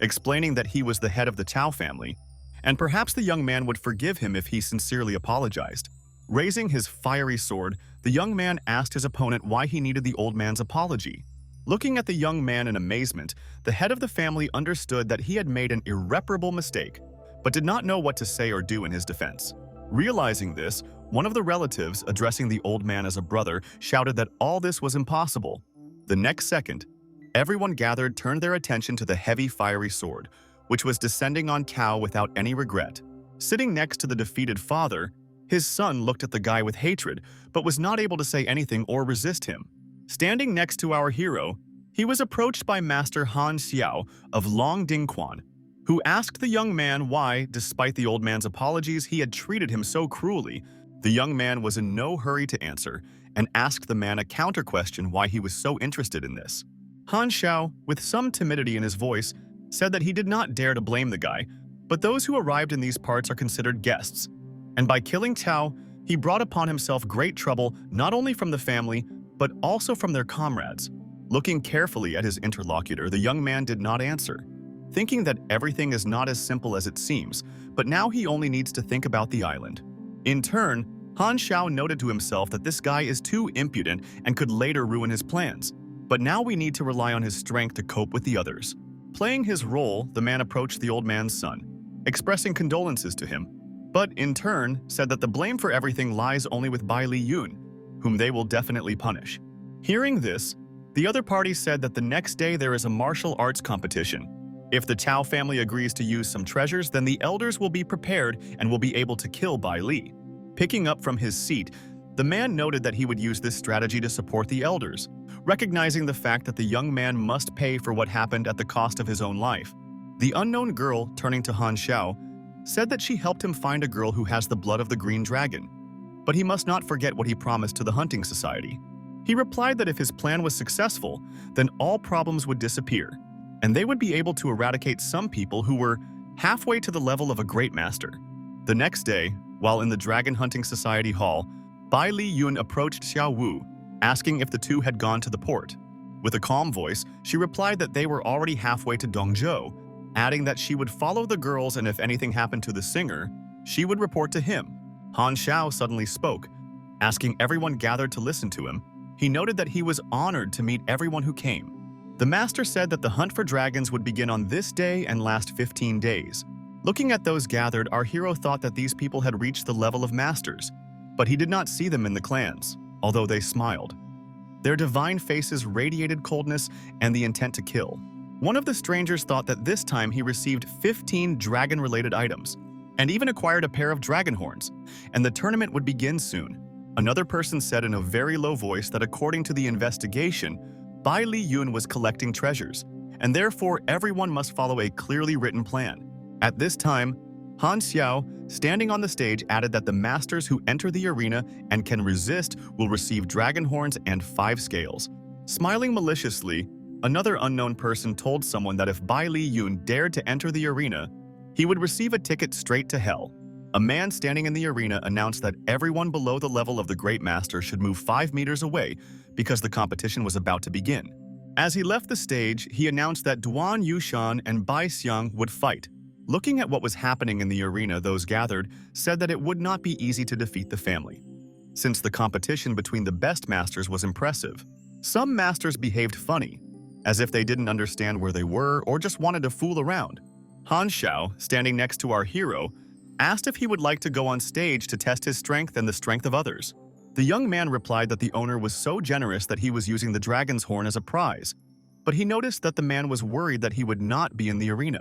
explaining that he was the head of the Chow family, and perhaps the young man would forgive him if he sincerely apologized. Raising his fiery sword, the young man asked his opponent why he needed the old man's apology. Looking at the young man in amazement, the head of the family understood that he had made an irreparable mistake, but did not know what to say or do in his defense. Realizing this, one of the relatives, addressing the old man as a brother, shouted that all this was impossible. The next second, everyone gathered turned their attention to the heavy fiery sword, which was descending on Cao without any regret. Sitting next to the defeated father, his son looked at the guy with hatred, but was not able to say anything or resist him. Standing next to our hero, he was approached by Master Han Xiao of Long Dingquan, who asked the young man why, despite the old man's apologies, he had treated him so cruelly. The young man was in no hurry to answer and asked the man a counter-question why he was so interested in this. Han Xiao, with some timidity in his voice, said that he did not dare to blame the guy, but those who arrived in these parts are considered guests, and by killing Cao, he brought upon himself great trouble not only from the family, but also from their comrades. Looking carefully at his interlocutor, the young man did not answer, thinking that everything is not as simple as it seems, but now he only needs to think about the island. In turn, Han Xiao noted to himself that this guy is too impudent and could later ruin his plans. But now we need to rely on his strength to cope with the others. Playing his role, the man approached the old man's son, expressing condolences to him, but in turn said that the blame for everything lies only with Bai Li Yun, whom they will definitely punish. Hearing this, the other party said that the next day there is a martial arts competition. If the Tao family agrees to use some treasures, then the elders will be prepared and will be able to kill Bai Li. Picking up from his seat, the man noted that he would use this strategy to support the elders, recognizing the fact that the young man must pay for what happened at the cost of his own life. The unknown girl, turning to Han Xiao, said that she helped him find a girl who has the blood of the green dragon, but he must not forget what he promised to the hunting society. He replied that if his plan was successful, then all problems would disappear, and they would be able to eradicate some people who were halfway to the level of a great master. The next day, while in the Dragon Hunting Society Hall, Bai Li Yun approached Xiao Wu, asking if the two had gone to the port. With a calm voice, she replied that they were already halfway to Dongzhou, adding that she would follow the girls and if anything happened to the singer, she would report to him. Han Xiao suddenly spoke, asking everyone gathered to listen to him. He noted that he was honored to meet everyone who came. The master said that the hunt for dragons would begin on this day and last 15 days. Looking at those gathered, our hero thought that these people had reached the level of masters, but he did not see them in the clans, although they smiled. Their divine faces radiated coldness and the intent to kill. One of the strangers thought that this time he received 15 dragon-related items, and even acquired a pair of dragon horns, and the tournament would begin soon. Another person said in a very low voice that according to the investigation, Bai Li Yun was collecting treasures, and therefore everyone must follow a clearly written plan. At this time, Han Xiao, standing on the stage, added that the masters who enter the arena and can resist will receive dragon horns and 5 scales. Smiling maliciously, another unknown person told someone that if Bai Li Yun dared to enter the arena, he would receive a ticket straight to hell. A man standing in the arena announced that everyone below the level of the Great Master should move 5 meters away because the competition was about to begin. As he left the stage, he announced that Duan Yushan and Bai Xiang would fight. Looking at what was happening in the arena, those gathered said that it would not be easy to defeat the family, since the competition between the best masters was impressive. Some masters behaved funny, as if they didn't understand where they were or just wanted to fool around. Han Xiao, standing next to our hero, asked if he would like to go on stage to test his strength and the strength of others. The young man replied that the owner was so generous that he was using the dragon's horn as a prize, but he noticed that the man was worried that he would not be in the arena.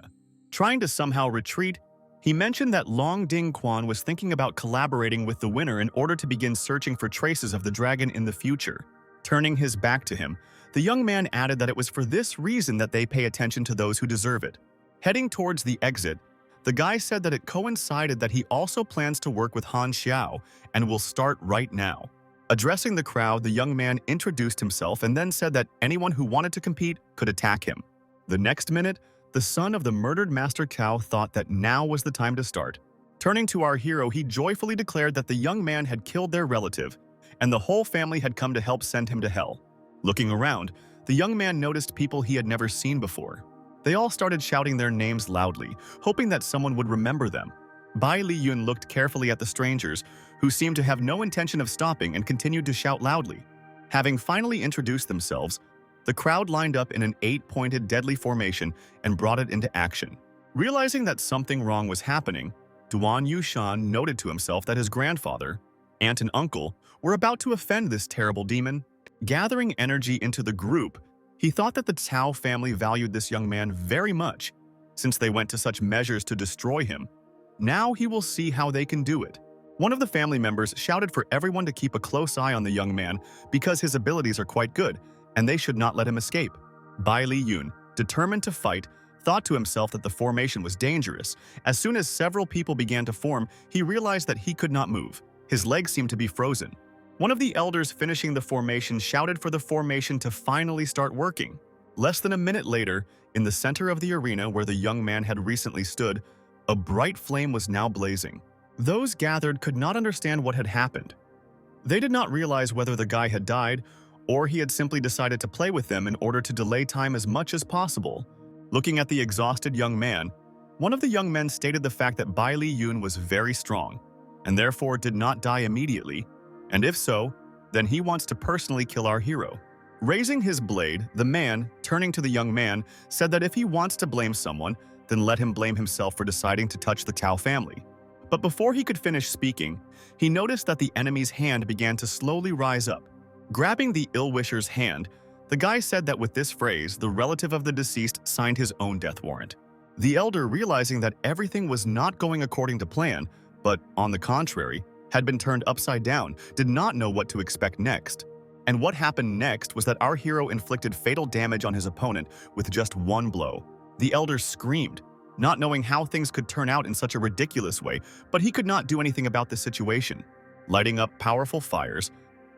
Trying to somehow retreat, he mentioned that Long Ding Quan was thinking about collaborating with the winner in order to begin searching for traces of the dragon in the future. Turning his back to him, the young man added that it was for this reason that they pay attention to those who deserve it. Heading towards the exit, the guy said that it coincided that he also plans to work with Han Xiao and will start right now. Addressing the crowd, the young man introduced himself and then said that anyone who wanted to compete could attack him. The next minute, the son of the murdered Master Cao thought that now was the time to start. Turning to our hero, he joyfully declared that the young man had killed their relative, and the whole family had come to help send him to hell. Looking around, the young man noticed people he had never seen before. They all started shouting their names loudly, hoping that someone would remember them. Bai Li Yun looked carefully at the strangers, who seemed to have no intention of stopping and continued to shout loudly. Having finally introduced themselves, the crowd lined up in an 8-pointed deadly formation and brought it into action. Realizing that something wrong was happening, Duan Yushan noted to himself that his grandfather, aunt and uncle were about to offend this terrible demon. Gathering energy into the group, he thought that the Tao family valued this young man very much, since they went to such measures to destroy him. Now he will see how they can do it. One of the family members shouted for everyone to keep a close eye on the young man because his abilities are quite good, and they should not let him escape. Bai Li Yun, determined to fight, thought to himself that the formation was dangerous. As soon as several people began to form, he realized that he could not move. His legs seemed to be frozen. One of the elders finishing the formation shouted for the formation to finally start working. Less than a minute later, in the center of the arena where the young man had recently stood, a bright flame was now blazing. Those gathered could not understand what had happened. They did not realize whether the guy had died or he had simply decided to play with them in order to delay time as much as possible. Looking at the exhausted young man, one of the young men stated the fact that Bai Li Yun was very strong. and therefore did not die immediately, and if so, then he wants to personally kill our hero. Raising his blade, the man, turning to the young man, said that if he wants to blame someone, then let him blame himself for deciding to touch the Tao family. But before he could finish speaking, he noticed that the enemy's hand began to slowly rise up. Grabbing the ill-wisher's hand, the guy said that with this phrase, the relative of the deceased signed his own death warrant. The elder, realizing that everything was not going according to plan, but, on the contrary, had been turned upside down, did not know what to expect next. And what happened next was that our hero inflicted fatal damage on his opponent with just one blow. The elder screamed, not knowing how things could turn out in such a ridiculous way, but he could not do anything about the situation. Lighting up powerful fires,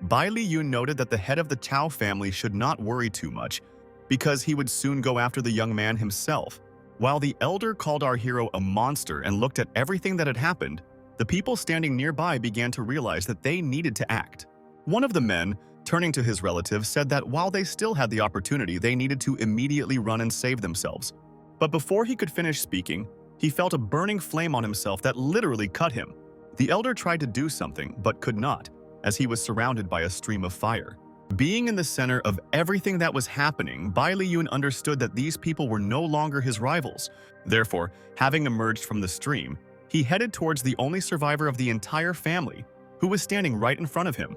Bai Liyun noted that the head of the Tao family should not worry too much, because he would soon go after the young man himself. While the elder called our hero a monster and looked at everything that had happened, the people standing nearby began to realize that they needed to act. One of the men, turning to his relative, said that while they still had the opportunity, they needed to immediately run and save themselves. But before he could finish speaking, he felt a burning flame on himself that literally cut him. The elder tried to do something, but could not, as he was surrounded by a stream of fire. Being in the center of everything that was happening, Bai Liyun understood that these people were no longer his rivals. Therefore, having emerged from the stream, he headed towards the only survivor of the entire family, who was standing right in front of him.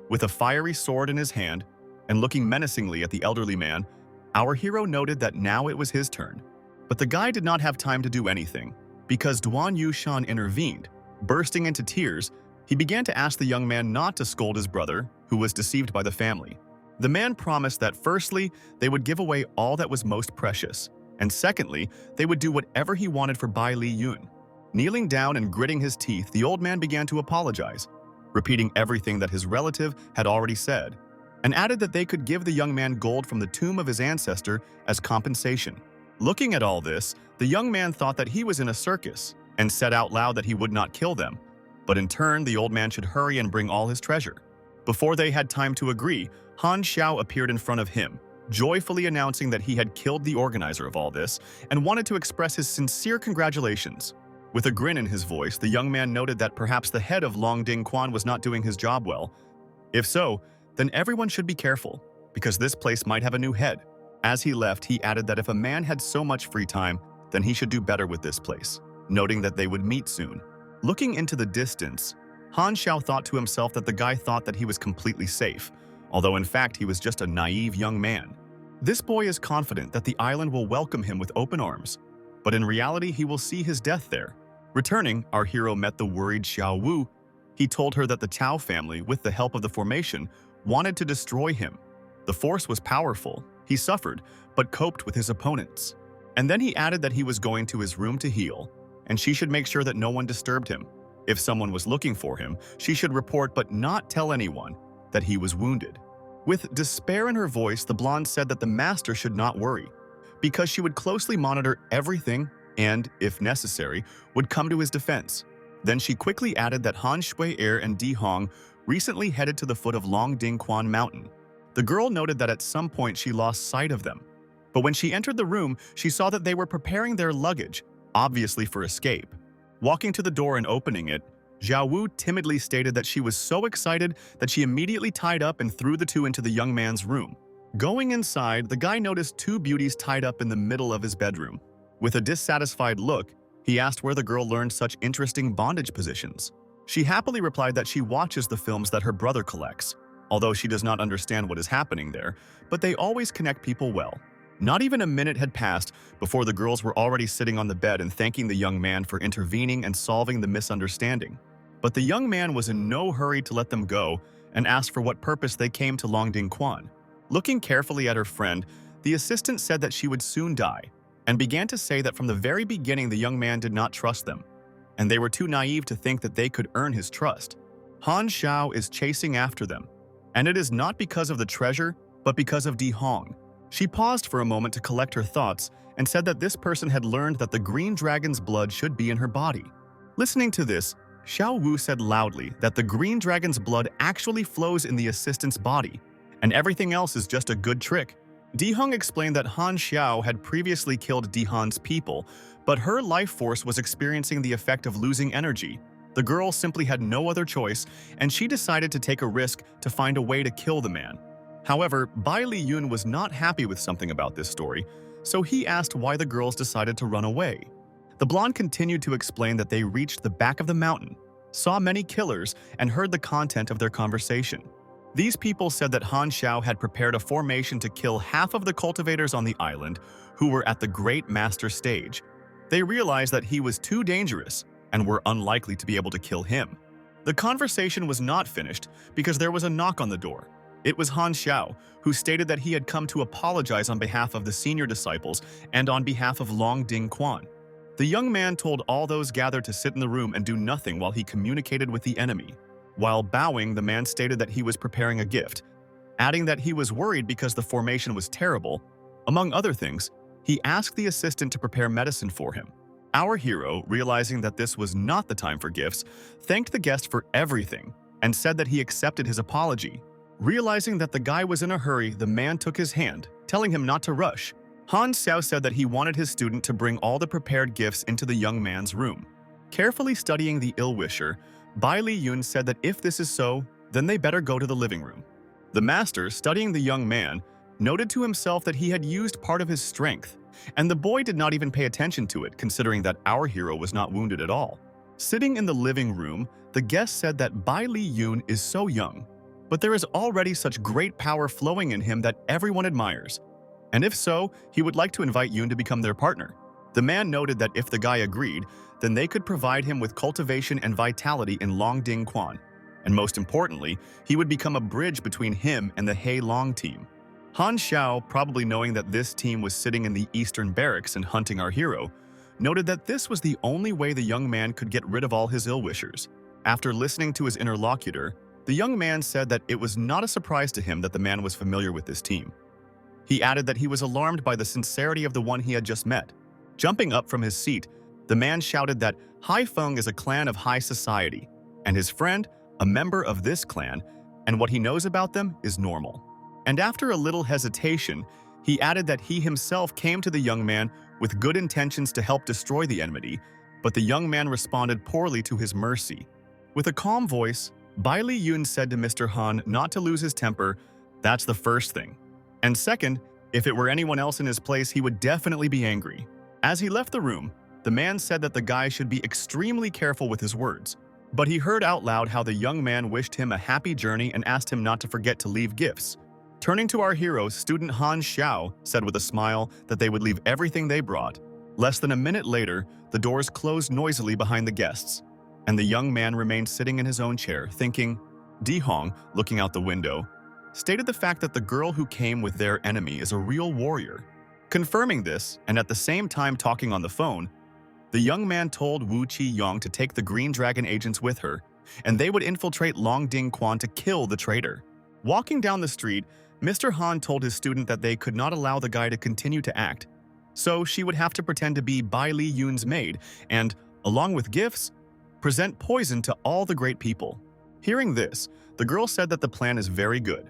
With a fiery sword in his hand and looking menacingly at the elderly man, our hero noted that now it was his turn. But the guy did not have time to do anything, because Duan Yushan intervened. Bursting into tears, he began to ask the young man not to scold his brother, who was deceived by the family. The man promised that firstly, they would give away all that was most precious, and secondly, they would do whatever he wanted for Bai Liyun. Kneeling down and gritting his teeth, the old man began to apologize, repeating everything that his relative had already said, and added that they could give the young man gold from the tomb of his ancestor as compensation. Looking at all this, the young man thought that he was in a circus and said out loud that he would not kill them, but in turn the old man should hurry and bring all his treasure. Before they had time to agree, Han Xiao appeared in front of him, joyfully announcing that he had killed the organizer of all this and wanted to express his sincere congratulations. With a grin in his voice, the young man noted that perhaps the head of Longding Quan was not doing his job well. If so, then everyone should be careful, because this place might have a new head. As he left, he added that if a man had so much free time, then he should do better with this place, noting that they would meet soon. Looking into the distance, Han Xiao thought to himself that the guy thought that he was completely safe, although in fact he was just a naive young man. This boy is confident that the island will welcome him with open arms, but in reality he will see his death there. Returning, our hero met the worried Xiao Wu. He told her that the Tao family, with the help of the formation, wanted to destroy him. The force was powerful. He suffered, but coped with his opponents. And then he added that he was going to his room to heal, and she should make sure that no one disturbed him. If someone was looking for him, she should report but not tell anyone that he was wounded. With despair in her voice, the blonde said that the master should not worry, because she would closely monitor everything and, if necessary, would come to his defense. Then she quickly added that Han Shui-er and Di Hong recently headed to the foot of Longding Quan Mountain. The girl noted that at some point she lost sight of them. But when she entered the room, she saw that they were preparing their luggage, obviously for escape. Walking to the door and opening it, Zhao Wu timidly stated that she was so excited that she immediately tied up and threw the two into the young man's room. Going inside, the guy noticed two beauties tied up in the middle of his bedroom. With a dissatisfied look, he asked where the girl learned such interesting bondage positions. She happily replied that she watches the films that her brother collects, although she does not understand what is happening there, but they always connect people well. Not even a minute had passed before the girls were already sitting on the bed and thanking the young man for intervening and solving the misunderstanding. But the young man was in no hurry to let them go and asked for what purpose they came to Longding Quan. Looking carefully at her friend, the assistant said that she would soon die, and began to say that from the very beginning the young man did not trust them, and they were too naive to think that they could earn his trust. Han Xiao is chasing after them, and it is not because of the treasure, but because of Di Hong. She paused for a moment to collect her thoughts and said that this person had learned that the green dragon's blood should be in her body. Listening to this, Xiao Wu said loudly that the green dragon's blood actually flows in the assistant's body, and everything else is just a good trick. Di Hong explained that Han Xiao had previously killed Di Han's people, but her life force was experiencing the effect of losing energy. The The girl simply had no other choice, and she decided to take a risk to find a way to kill the man. However, Bai Li Yun was not happy with something about this story, so he asked why the girls decided to run away. The blonde continued to explain that they reached the back of the mountain, saw many killers, and heard the content of their conversation. These people said that Han Xiao had prepared a formation to kill half of the cultivators on the island who were at the Great Master stage. They realized that he was too dangerous and were unlikely to be able to kill him. The conversation was not finished because there was a knock on the door. It was Han Xiao, who stated that he had come to apologize on behalf of the senior disciples and on behalf of Long Ding Quan. The young man told all those gathered to sit in the room and do nothing while he communicated with the enemy. While bowing, the man stated that he was preparing a gift, adding that he was worried because the formation was terrible. Among other things, he asked the assistant to prepare medicine for him. Our hero, realizing that this was not the time for gifts, thanked the guest for everything and said that he accepted his apology. Realizing that the guy was in a hurry, the man took his hand, telling him not to rush. Han Xiao said that he wanted his student to bring all the prepared gifts into the young man's room. Carefully studying the ill-wisher, Bai Li Yun said that if this is so, then they better go to the living room. The master, studying the young man, noted to himself that he had used part of his strength, and the boy did not even pay attention to it, considering that our hero was not wounded at all. Sitting in the living room, the guest said that Bai Li Yun is so young, but there is already such great power flowing in him that everyone admires. And if so, he would like to invite Yun to become their partner. The man noted that if the guy agreed, then they could provide him with cultivation and vitality in Long Ding Quan. And most importantly, he would become a bridge between him and the Hei Long team. Han Xiao, probably knowing that this team was sitting in the eastern barracks and hunting our hero, noted that this was the only way the young man could get rid of all his ill-wishers. After listening to his interlocutor, the young man said that it was not a surprise to him that the man was familiar with this team. He added that he was alarmed by the sincerity of the one he had just met. Jumping up from his seat, the man shouted that Hai Feng is a clan of high society, and his friend, a member of this clan, and what he knows about them is normal. And after a little hesitation, he added that he himself came to the young man with good intentions to help destroy the enmity, but the young man responded poorly to his mercy. With a calm voice, Bai Li Yun said to Mr. Han not to lose his temper. That's the first thing. And second, if it were anyone else in his place, he would definitely be angry. As he left the room, the man said that the guy should be extremely careful with his words. But he heard out loud how the young man wished him a happy journey and asked him not to forget to leave gifts. Turning to our hero, student Han Xiao said with a smile that they would leave everything they brought. Less than a minute later, the doors closed noisily behind the guests, and the young man remained sitting in his own chair, thinking. Di Hong, looking out the window, stated the fact that the girl who came with their enemy is a real warrior. Confirming this, and at the same time talking on the phone, the young man told Wu Qi-yong to take the Green Dragon agents with her, and they would infiltrate Long Ding Quan to kill the traitor. Walking down the street, Mr. Han told his student that they could not allow the guy to continue to act, so she would have to pretend to be Bai Li Yun's maid and, along with gifts, present poison to all the great people. Hearing this, the girl said that the plan is very good.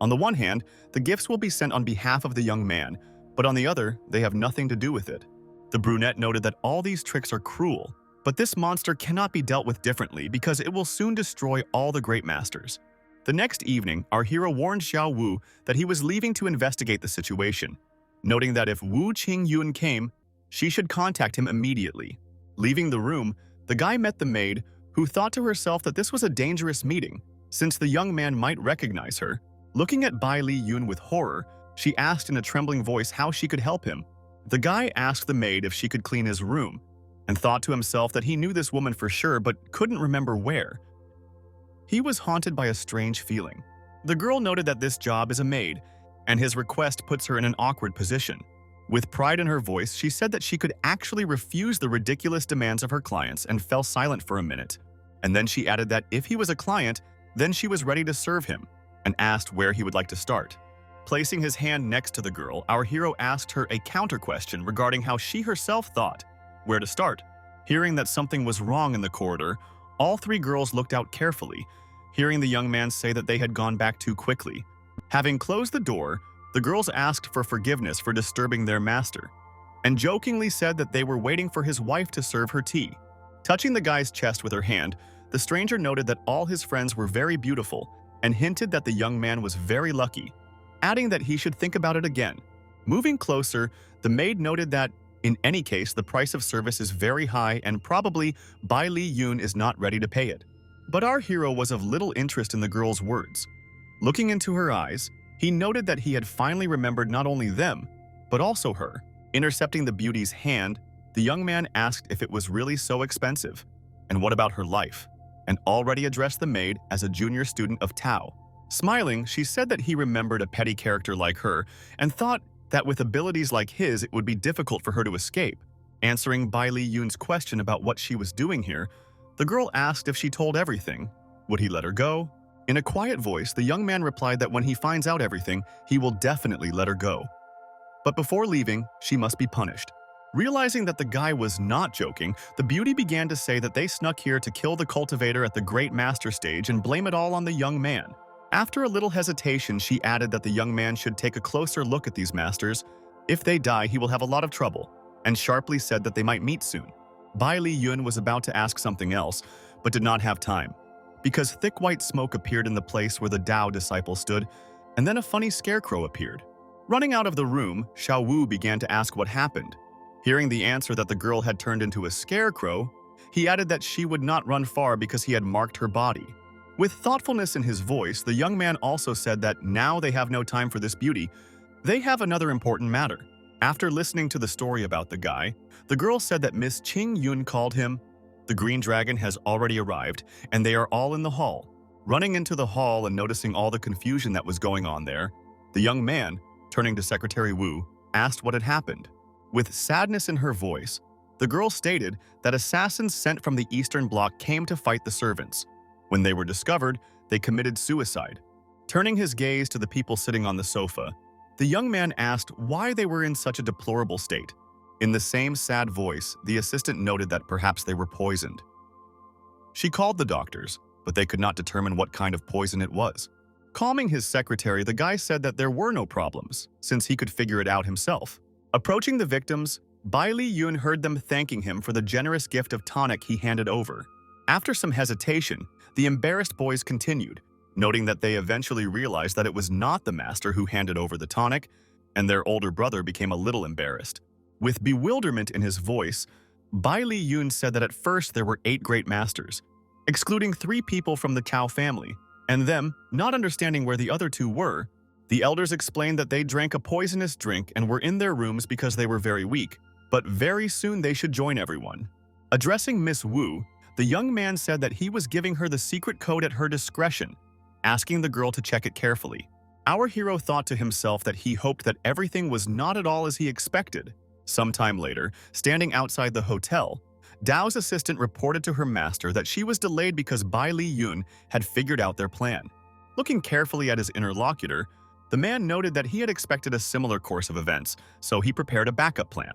On the one hand, the gifts will be sent on behalf of the young man, but on the other, they have nothing to do with it. The brunette noted that all these tricks are cruel, but this monster cannot be dealt with differently because it will soon destroy all the great masters. The next evening, our hero warned Xiao Wu that he was leaving to investigate the situation, noting that if Wu Qingyun came, she should contact him immediately. Leaving the room, the guy met the maid, who thought to herself that this was a dangerous meeting, since the young man might recognize her. Looking at Bai Li Yun with horror, she asked in a trembling voice how she could help him. The guy asked the maid if she could clean his room, and thought to himself that he knew this woman for sure but couldn't remember where. He was haunted by a strange feeling. The girl noted that this job is a maid, and his request puts her in an awkward position. With pride in her voice, she said that she could actually refuse the ridiculous demands of her clients and fell silent for a minute. And then she added that if he was a client, then she was ready to serve him, and asked where he would like to start. Placing his hand next to the girl, our hero asked her a counter-question regarding how she herself thought where to start. Hearing that something was wrong in the corridor, all three girls looked out carefully, hearing the young man say that they had gone back too quickly. Having closed the door, the girls asked for forgiveness for disturbing their master, and jokingly said that they were waiting for his wife to serve her tea. Touching the guy's chest with her hand, the stranger noted that all his friends were very beautiful and hinted that the young man was very lucky, adding that he should think about it again. Moving closer, the maid noted that, in any case, the price of service is very high and probably Bai Li Yun is not ready to pay it. But our hero was of little interest in the girl's words. Looking into her eyes, he noted that he had finally remembered not only them, but also her. Intercepting the beauty's hand, the young man asked if it was really so expensive, and what about her life, and already addressed the maid as a junior student of Tao. Smiling, she said that he remembered a petty character like her and thought that with abilities like his it would be difficult for her to escape. Answering Bai Li Yun's question about what she was doing here, the girl asked if she told everything. Would he let her go? In a quiet voice, the young man replied that when he finds out everything, he will definitely let her go. But before leaving, she must be punished. Realizing that the guy was not joking, the beauty began to say that they snuck here to kill the cultivator at the Great Master stage and blame it all on the young man. After a little hesitation, she added that the young man should take a closer look at these masters. If they die, he will have a lot of trouble, and sharply said that they might meet soon. Bai Li Yun was about to ask something else, but did not have time, because thick white smoke appeared in the place where the Tao disciple stood, and then a funny scarecrow appeared. Running out of the room, Xiao Wu began to ask what happened. Hearing the answer that the girl had turned into a scarecrow, he added that she would not run far because he had marked her body. With thoughtfulness in his voice, the young man also said that now they have no time for this beauty. They have another important matter. After listening to the story about the guy, the girl said that Miss Qing Yun called him. The green dragon has already arrived, and they are all in the hall. Running into the hall and noticing all the confusion that was going on there, the young man, turning to Secretary Wu, asked what had happened. With sadness in her voice, the girl stated that assassins sent from the Eastern Bloc came to fight the servants. When they were discovered, they committed suicide. Turning his gaze to the people sitting on the sofa, the young man asked why they were in such a deplorable state. In the same sad voice, the assistant noted that perhaps they were poisoned. She called the doctors, but they could not determine what kind of poison it was. Calming his secretary, the guy said that there were no problems, since he could figure it out himself. Approaching the victims, Bai Li Yun heard them thanking him for the generous gift of tonic he handed over. After some hesitation, the embarrassed boys continued, noting that they eventually realized that it was not the master who handed over the tonic, and their older brother became a little embarrassed. With bewilderment in his voice, Bai Li Yun said that at first there were 8 great masters, excluding 3 people from the Cao family, and them, not understanding where the other 2 were, the elders explained that they drank a poisonous drink and were in their rooms because they were very weak, but very soon they should join everyone. Addressing Miss Wu, the young man said that he was giving her the secret code at her discretion, asking the girl to check it carefully. Our hero thought to himself that he hoped that everything was not at all as he expected. Sometime later, standing outside the hotel, Dao's assistant reported to her master that she was delayed because Bai Li Yun had figured out their plan. Looking carefully at his interlocutor, the man noted that he had expected a similar course of events, so he prepared a backup plan.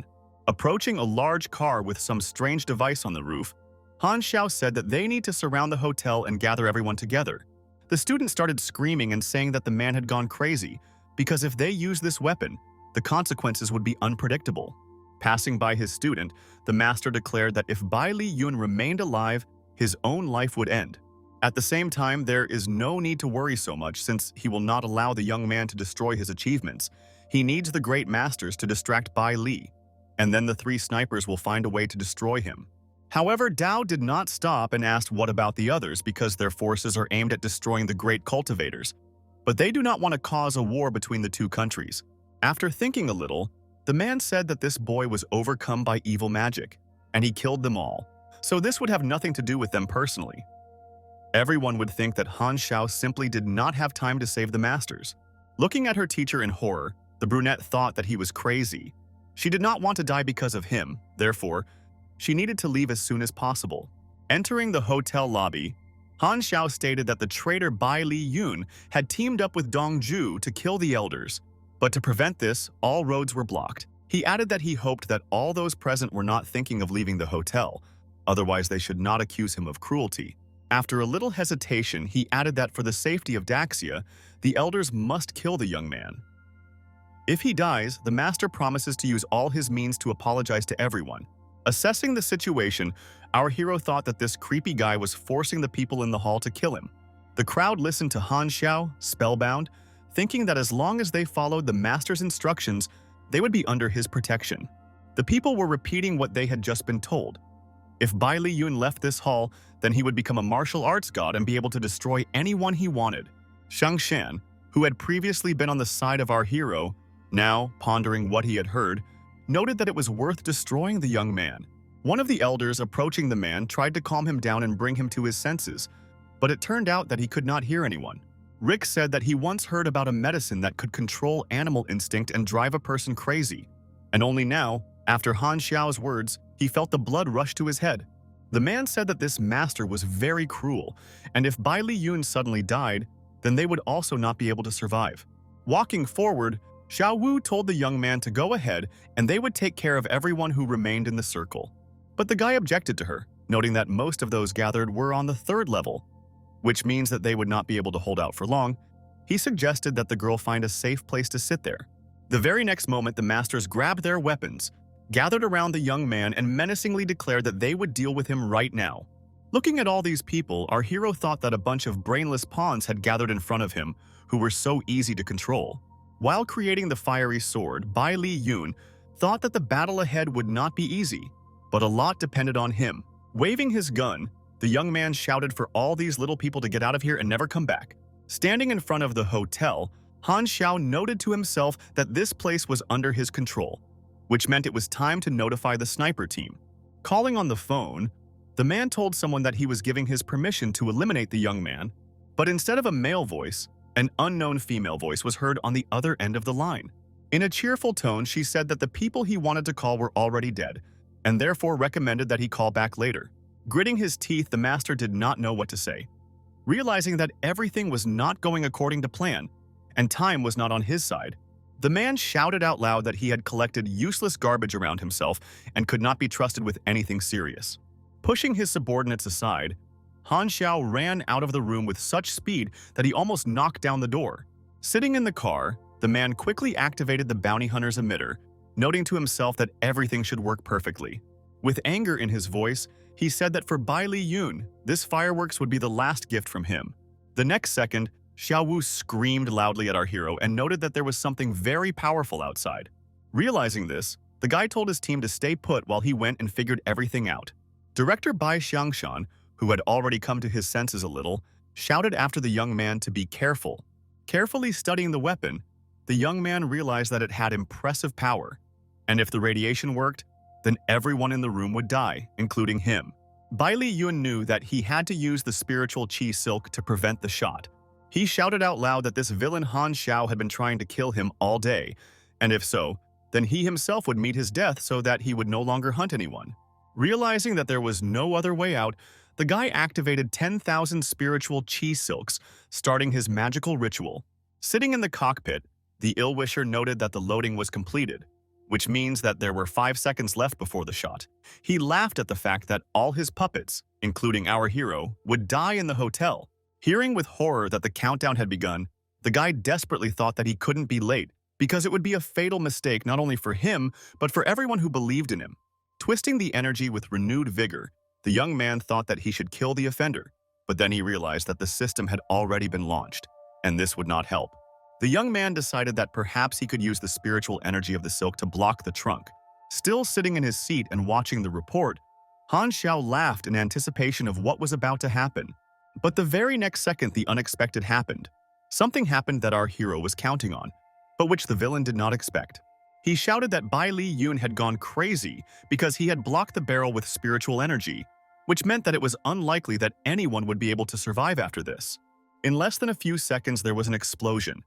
Approaching a large car with some strange device on the roof, Han Xiao said that they need to surround the hotel and gather everyone together. The student started screaming and saying that the man had gone crazy, because if they used this weapon, the consequences would be unpredictable. Passing by his student, the master declared that if Bai Li Yun remained alive, his own life would end. At the same time, there is no need to worry so much since he will not allow the young man to destroy his achievements. He needs the great masters to distract Bai Li, and then the 3 snipers will find a way to destroy him. However, Dao did not stop and asked what about the others because their forces are aimed at destroying the great cultivators. But they do not want to cause a war between the 2 countries. After thinking a little, the man said that this boy was overcome by evil magic, and he killed them all, so this would have nothing to do with them personally. Everyone would think that Han Xiao simply did not have time to save the masters. Looking at her teacher in horror, the brunette thought that he was crazy. She did not want to die because of him, therefore, she needed to leave as soon as possible. Entering the hotel lobby, Han Xiao stated that the traitor Bai Li Yun had teamed up with Dong Zhu to kill the elders. But to prevent this, all roads were blocked. He added that he hoped that all those present were not thinking of leaving the hotel, otherwise they should not accuse him of cruelty. After a little hesitation, he added that for the safety of Daxia, the elders must kill the young man. If he dies, the master promises to use all his means to apologize to everyone. Assessing the situation, Our hero thought that this creepy guy was forcing the people in the hall to kill him. The crowd listened to Han Xiao, spellbound, thinking that as long as they followed the master's instructions, they would be under his protection. The people were repeating what they had just been told. If Bai Li Yun left this hall, then he would become a martial arts god and be able to destroy anyone he wanted. Shang Shan, who had previously been on the side of our hero, now pondering what he had heard, noted that it was worth destroying the young man. One of the elders approaching the man tried to calm him down and bring him to his senses, but it turned out that he could not hear anyone. Rick said that he once heard about a medicine that could control animal instinct and drive a person crazy, and only now, after Han Xiao's words, he felt the blood rush to his head. The man said that this master was very cruel, and if Bai Li Yun suddenly died, then they would also not be able to survive. Walking forward, Xiao Wu told the young man to go ahead and they would take care of everyone who remained in the circle. But the guy objected to her, noting that most of those gathered were on the 3rd level, which means that they would not be able to hold out for long. He suggested that the girl find a safe place to sit there. The very next moment, the masters grabbed their weapons, gathered around the young man, and menacingly declared that they would deal with him right now. Looking at all these people, our hero thought that a bunch of brainless pawns had gathered in front of him, who were so easy to control. While creating the fiery sword, Bai Li Yun thought that the battle ahead would not be easy, but a lot depended on him. Waving his gun, the young man shouted for all these little people to get out of here and never come back. Standing in front of the hotel, Han Xiao noted to himself that this place was under his control, which meant it was time to notify the sniper team. Calling on the phone, the man told someone that he was giving his permission to eliminate the young man, but instead of a male voice, an unknown female voice was heard on the other end of the line. In a cheerful tone, she said that the people he wanted to call were already dead, and therefore recommended that he call back later. Gritting his teeth, the master did not know what to say. Realizing that everything was not going according to plan, and time was not on his side, the man shouted out loud that he had collected useless garbage around himself and could not be trusted with anything serious. Pushing his subordinates aside, Han Xiao ran out of the room with such speed that he almost knocked down the door. Sitting in the car, the man quickly activated the bounty hunter's emitter, noting to himself that everything should work perfectly. With anger in his voice, he said that for Bai Li Yun, this fireworks would be the last gift from him. The next second, Xiao Wu screamed loudly at our hero and noted that there was something very powerful outside. Realizing this, the guy told his team to stay put while he went and figured everything out. Director Bai Xiangshan, who had already come to his senses a little, shouted after the young man to be careful. Carefully studying the weapon, the young man realized that it had impressive power, and if the radiation worked, then everyone in the room would die, including him. Bai Li Yun knew that he had to use the spiritual qi silk to prevent the shot. He shouted out loud that this villain Han Xiao had been trying to kill him all day, and if so, then he himself would meet his death so that he would no longer hunt anyone. Realizing that there was no other way out, the guy activated 10,000 spiritual qi silks, starting his magical ritual. Sitting in the cockpit, the ill-wisher noted that the loading was completed, which means that there were 5 seconds left before the shot. He laughed at the fact that all his puppets, including our hero, would die in the hotel. Hearing with horror that the countdown had begun, the guy desperately thought that he couldn't be late because it would be a fatal mistake not only for him, but for everyone who believed in him. Twisting the energy with renewed vigor, the young man thought that he should kill the offender, but then he realized that the system had already been launched, and this would not help. The young man decided that perhaps he could use the spiritual energy of the silk to block the trunk. Still sitting in his seat and watching the report, Han Xiao laughed in anticipation of what was about to happen. But the very next second, the unexpected happened. Something happened that our hero was counting on, but which the villain did not expect. He shouted that Bai Li Yun had gone crazy because he had blocked the barrel with spiritual energy, which meant that it was unlikely that anyone would be able to survive after this. In less than a few seconds, there was an explosion.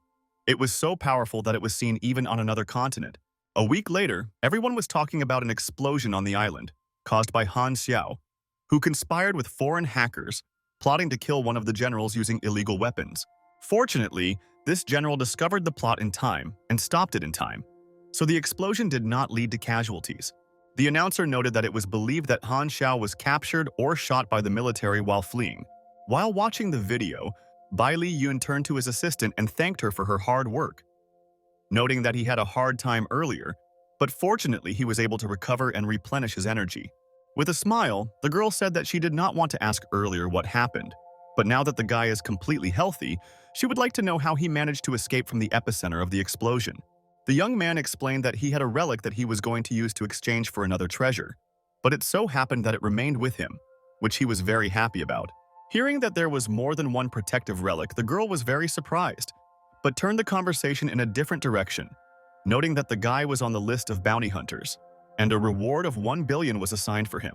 It was so powerful that it was seen even on another continent. A week later, everyone was talking about an explosion on the island, caused by Han Xiao, who conspired with foreign hackers, plotting to kill one of the generals using illegal weapons. Fortunately, this general discovered the plot in time and stopped it in time, so the explosion did not lead to casualties. The announcer noted that it was believed that Han Xiao was captured or shot by the military while fleeing. While watching the video, Bai Li Yun turned to his assistant and thanked her for her hard work, noting that he had a hard time earlier, but fortunately he was able to recover and replenish his energy. With a smile, the girl said that she did not want to ask earlier what happened, but now that the guy is completely healthy, she would like to know how he managed to escape from the epicenter of the explosion. The young man explained that he had a relic that he was going to use to exchange for another treasure, but it so happened that it remained with him, which he was very happy about. Hearing that there was more than one protective relic, the girl was very surprised, but turned the conversation in a different direction, noting that the guy was on the list of bounty hunters, and a reward of 1 billion was assigned for him.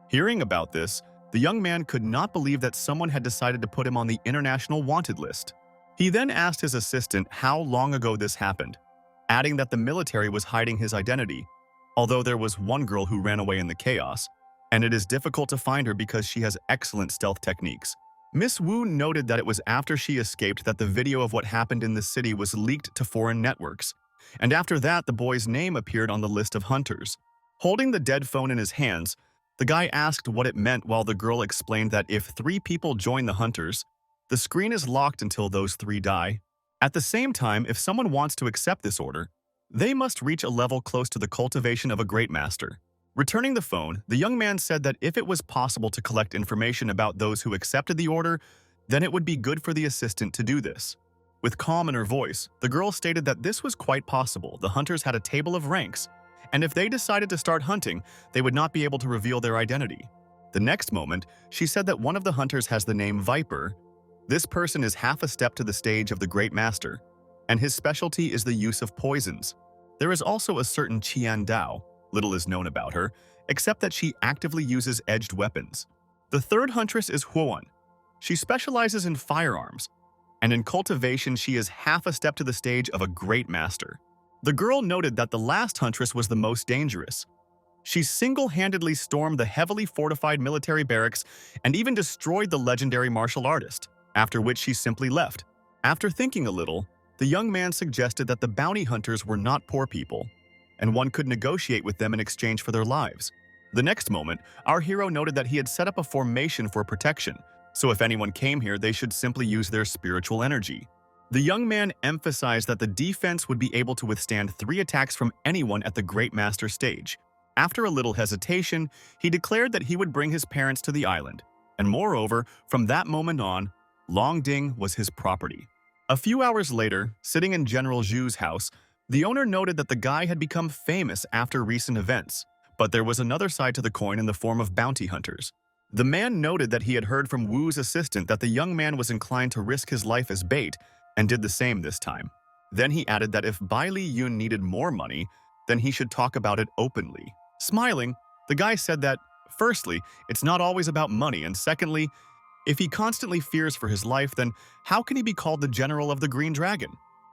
Hearing about this, the young man could not believe that someone had decided to put him on the international wanted list. He then asked his assistant how long ago this happened, adding that the military was hiding his identity, although there was one girl who ran away in the chaos, and it is difficult to find her because she has excellent stealth techniques. Miss Wu noted that it was after she escaped that the video of what happened in the city was leaked to foreign networks, and after that the boy's name appeared on the list of hunters. Holding the dead phone in his hands, the guy asked what it meant while the girl explained that if 3 people join the hunters, the screen is locked until those 3 die. At the same time, if someone wants to accept this order, they must reach a level close to the cultivation of a great master. Returning the phone, the young man said that if it was possible to collect information about those who accepted the order, then it would be good for the assistant to do this. With calm in her voice, the girl stated that this was quite possible. The hunters had a table of ranks, and if they decided to start hunting, they would not be able to reveal their identity. The next moment, she said that one of the hunters has the name Viper. This person is half a step to the stage of the Great Master, and his specialty is the use of poisons. There is also a certain Qian Dao. Little is known about her, except that she actively uses edged weapons. The third huntress is Huan. She specializes in firearms, and in cultivation she is half a step to the stage of a great master. The girl noted that the last huntress was the most dangerous. She single-handedly stormed the heavily fortified military barracks and even destroyed the legendary martial artist, after which she simply left. After thinking a little, the young man suggested that the bounty hunters were not poor people, and one could negotiate with them in exchange for their lives. The next moment, our hero noted that he had set up a formation for protection, so if anyone came here, they should simply use their spiritual energy. The young man emphasized that the defense would be able to withstand 3 attacks from anyone at the Great Master stage. After a little hesitation, he declared that he would bring his parents to the island, and moreover, from that moment on, Longding was his property. A few hours later, sitting in General Zhu's house, the owner noted that the guy had become famous after recent events, but there was another side to the coin in the form of bounty hunters. The man noted that he had heard from Wu's assistant that the young man was inclined to risk his life as bait, and did the same this time. Then he added that if Bai Li Yun needed more money, then he should talk about it openly. Smiling, the guy said that, firstly, it's not always about money, and secondly, if he constantly fears for his life, then how can he be called the General of the Green Dragon?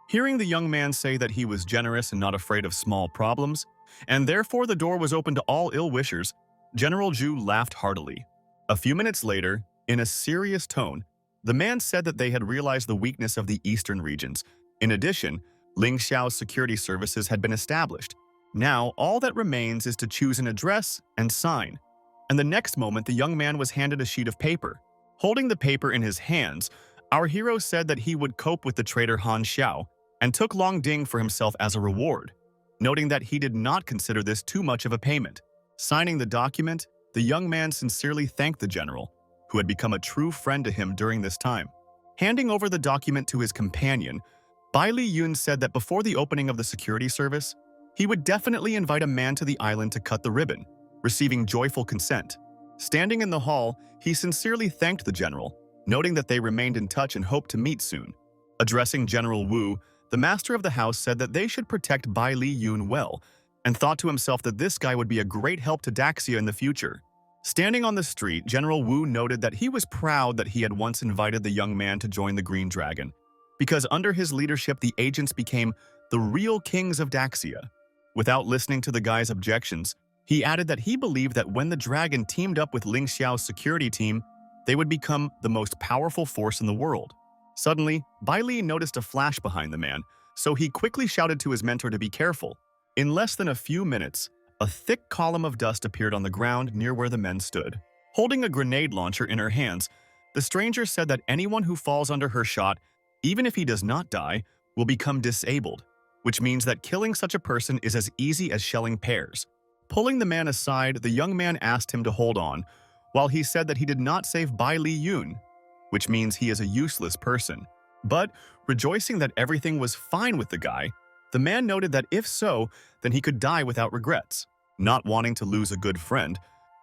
Hearing the young man say that he was generous and not afraid of small problems, and therefore the door was open to all ill-wishers, General Zhu laughed heartily. A few minutes later, in a serious tone, the man said that they had realized the weakness of the eastern regions. In addition, Ling Xiao's security services had been established. Now, all that remains is to choose an address and sign. And the next moment, the young man was handed a sheet of paper. Holding the paper in his hands, our hero said that he would cope with the traitor Han Xiao and took Long Ding for himself as a reward, noting that he did not consider this too much of a payment. Signing the document, the young man sincerely thanked the general, who had become a true friend to him during this time. Handing over the document to his companion, Bai Li Yun said that before the opening of the security service, he would definitely invite a man to the island to cut the ribbon, receiving joyful consent. Standing in the hall, he sincerely thanked the general, noting that they remained in touch and hoped to meet soon. Addressing General Wu, the master of the house said that they should protect Bai Li Yun well, and thought to himself that this guy would be a great help to Daxia in the future. Standing on the street, General Wu noted that he was proud that he had once invited the young man to join the Green Dragon, because under his leadership the agents became the real kings of Daxia. Without listening to the guy's objections, he added that he believed that when the dragon teamed up with Ling Xiao's security team, they would become the most powerful force in the world. Suddenly, Bai Li noticed a flash behind the man, so he quickly shouted to his mentor to be careful. In less than a few minutes, a thick column of dust appeared on the ground near where the men stood. Holding a grenade launcher in her hands, the stranger said that anyone who falls under her shot, even if he does not die, will become disabled, which means that killing such a person is as easy as shelling pears. Pulling the man aside, the young man asked him to hold on, while he said that he did not save Bai Li Yun, which means he is a useless person. But, rejoicing that everything was fine with the guy, the man noted that if so, then he could die without regrets. Not wanting to lose a good friend,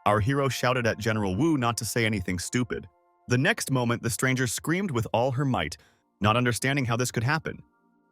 our hero shouted at General Wu not to say anything stupid. The next moment, the stranger screamed with all her might, not understanding how this could happen.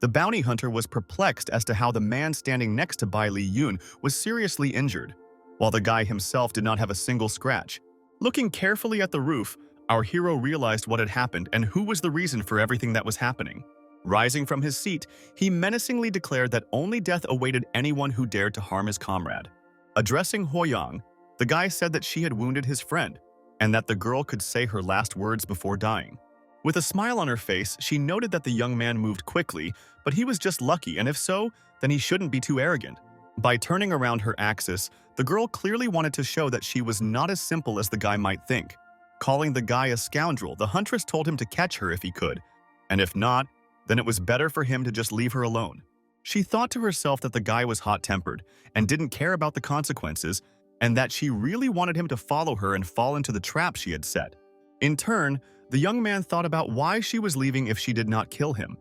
The bounty hunter was perplexed as to how the man standing next to Bai Li Yun was seriously injured, while the guy himself did not have a single scratch. Looking carefully at the roof, our hero realized what had happened and who was the reason for everything that was happening. Rising from his seat, he menacingly declared that only death awaited anyone who dared to harm his comrade. Addressing Huoyang, the guy said that she had wounded his friend, and that the girl could say her last words before dying. With a smile on her face, she noted that the young man moved quickly, but he was just lucky, and if so, then he shouldn't be too arrogant. By turning around her axis, the girl clearly wanted to show that she was not as simple as the guy might think. Calling the guy a scoundrel, the huntress told him to catch her if he could, and if not, then it was better for him to just leave her alone. She thought to herself that the guy was hot-tempered and didn't care about the consequences, and that she really wanted him to follow her and fall into the trap she had set. In turn, the young man thought about why she was leaving if she did not kill him,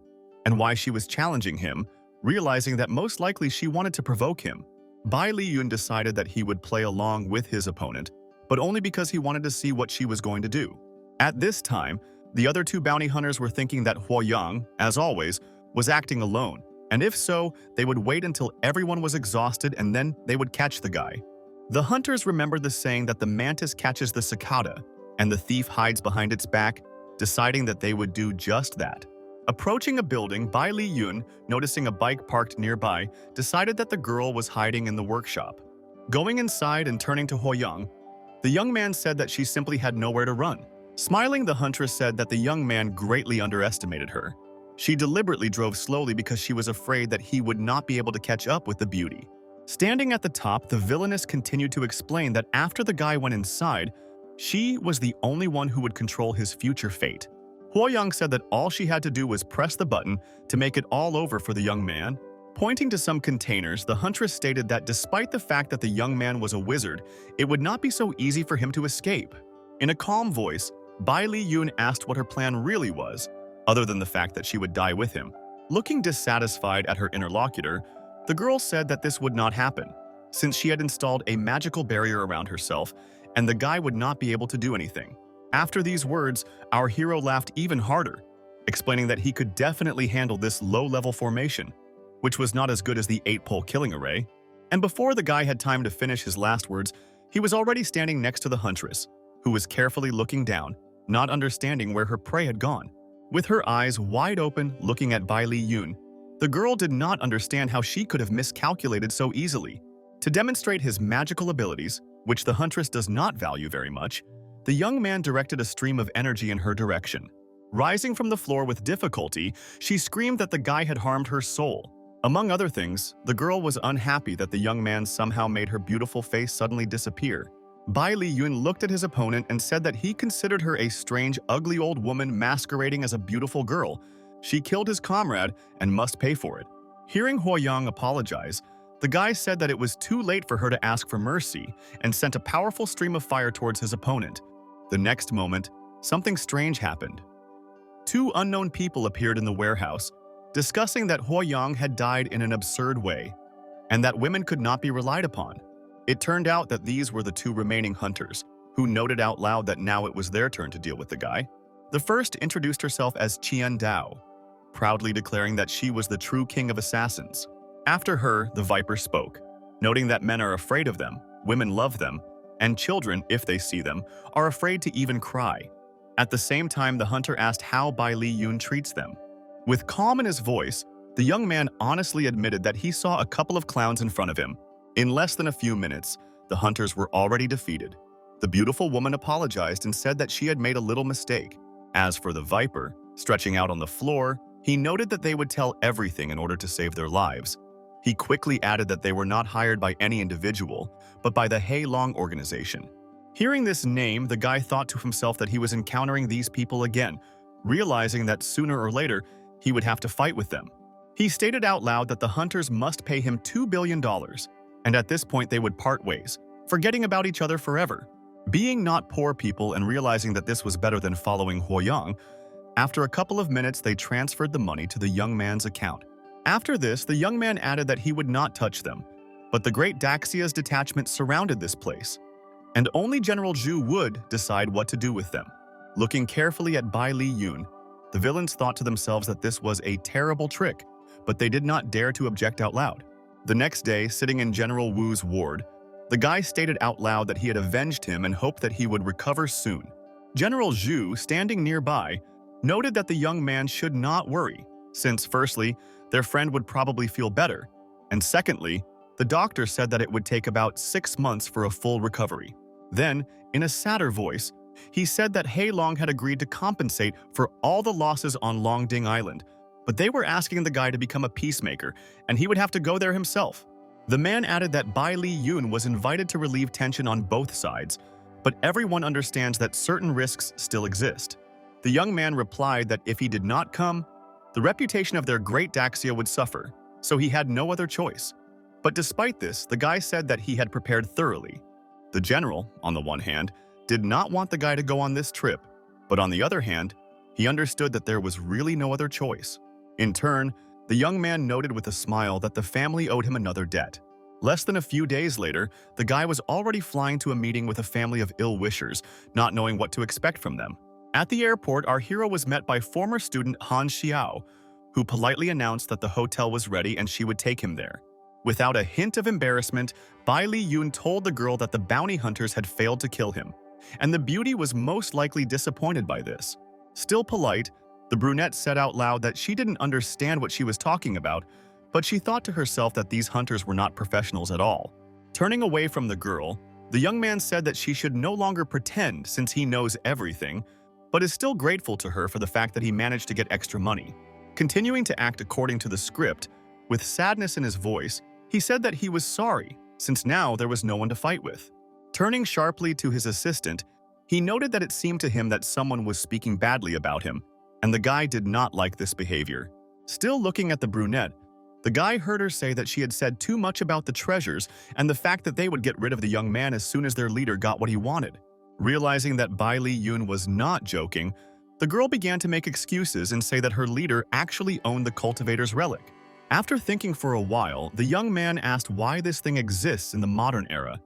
and why she was challenging him, realizing that most likely she wanted to provoke him. Bai Li Yun decided that he would play along with his opponent, but only because he wanted to see what she was going to do. At this time, the other two bounty hunters were thinking that Huoyang, as always, was acting alone, and if so, they would wait until everyone was exhausted and then they would catch the guy. The hunters remembered the saying that the mantis catches the cicada, and the thief hides behind its back, deciding that they would do just that. Approaching a building, Bai Li Yun, noticing a bike parked nearby, decided that the girl was hiding in the workshop. Going inside and turning to Huoyang, the young man said that she simply had nowhere to run. Smiling, the huntress said that the young man greatly underestimated her. She deliberately drove slowly because she was afraid that he would not be able to catch up with the beauty. Standing at the top, the villainess continued to explain that after the guy went inside, she was the only one who would control his future fate. Huoyang said that all she had to do was press the button to make it all over for the young man. Pointing to some containers, the huntress stated that despite the fact that the young man was a wizard, it would not be so easy for him to escape. In a calm voice, Bai Li Yun asked what her plan really was, other than the fact that she would die with him. Looking dissatisfied at her interlocutor, the girl said that this would not happen, since she had installed a magical barrier around herself, and the guy would not be able to do anything. After these words, our hero laughed even harder, explaining that he could definitely handle this low-level formation, which was not as good as the 8-pole killing array. And before the guy had time to finish his last words, he was already standing next to the huntress, who was carefully looking down, not understanding where her prey had gone. With her eyes wide open, looking at Bai Li Yun, the girl did not understand how she could have miscalculated so easily. To demonstrate his magical abilities, which the huntress does not value very much, the young man directed a stream of energy in her direction. Rising from the floor with difficulty, she screamed that the guy had harmed her soul. Among other things, the girl was unhappy that the young man somehow made her beautiful face suddenly disappear. Bai Li Yun looked at his opponent and said that he considered her a strange, ugly old woman masquerading as a beautiful girl. She killed his comrade and must pay for it. Hearing Huoyang apologize, the guy said that it was too late for her to ask for mercy and sent a powerful stream of fire towards his opponent. The next moment, something strange happened. Two unknown people appeared in the warehouse, discussing that Huoyang had died in an absurd way, and that women could not be relied upon. It turned out that these were the two remaining hunters, who noted out loud that now it was their turn to deal with the guy. The first introduced herself as Qian Dao, proudly declaring that she was the true king of assassins. After her, the Viper spoke, noting that men are afraid of them, women love them, and children, if they see them, are afraid to even cry. At the same time, the hunter asked how Bai Li Yun treats them. With calm in his voice, the young man honestly admitted that he saw a couple of clowns in front of him. In less than a few minutes, the hunters were already defeated. The beautiful woman apologized and said that she had made a little mistake. As for the Viper, stretching out on the floor, he noted that they would tell everything in order to save their lives. He quickly added that they were not hired by any individual, but by the Hei Long organization. Hearing this name, the guy thought to himself that he was encountering these people again, realizing that sooner or later, he would have to fight with them. He stated out loud that the hunters must pay him $2 billion, and at this point they would part ways, forgetting about each other forever. Being not poor people and realizing that this was better than following Huoyang, after a couple of minutes they transferred the money to the young man's account. After this, the young man added that he would not touch them, but the great Daxia's detachment surrounded this place, and only General Zhu would decide what to do with them. Looking carefully at Bai Li Yun, the villains thought to themselves that this was a terrible trick, but they did not dare to object out loud. The next day, sitting in General Wu's ward, the guy stated out loud that he had avenged him and hoped that he would recover soon. General Zhu, standing nearby, noted that the young man should not worry, since firstly, their friend would probably feel better, and secondly, the doctor said that it would take about 6 months for a full recovery. Then, in a sadder voice, he said that Hei Long had agreed to compensate for all the losses on Longding Island, but they were asking the guy to become a peacemaker, and he would have to go there himself. The man added that Bai Li Yun was invited to relieve tension on both sides, but everyone understands that certain risks still exist. The young man replied that if he did not come, the reputation of their great Daxia would suffer, so he had no other choice. But despite this, the guy said that he had prepared thoroughly. The general, on the one hand, did not want the guy to go on this trip, but on the other hand, he understood that there was really no other choice. In turn, the young man noted with a smile that the family owed him another debt. Less than a few days later, the guy was already flying to a meeting with a family of ill-wishers, not knowing what to expect from them. At the airport, our hero was met by former student Han Xiao, who politely announced that the hotel was ready and she would take him there. Without a hint of embarrassment, Bai Li Yun told the girl that the bounty hunters had failed to kill him, and the beauty was most likely disappointed by this. Still polite, the brunette said out loud that she didn't understand what she was talking about, but she thought to herself that these hunters were not professionals at all. Turning away from the girl, the young man said that she should no longer pretend since he knows everything, but is still grateful to her for the fact that he managed to get extra money. Continuing to act according to the script, with sadness in his voice, he said that he was sorry, since now there was no one to fight with. Turning sharply to his assistant, he noted that it seemed to him that someone was speaking badly about him, and the guy did not like this behavior. Still looking at the brunette, the guy heard her say that she had said too much about the treasures and the fact that they would get rid of the young man as soon as their leader got what he wanted. Realizing that Bai Li Yun was not joking, the girl began to make excuses and say that her leader actually owned the cultivator's relic. After thinking for a while, the young man asked why this thing exists in the modern era,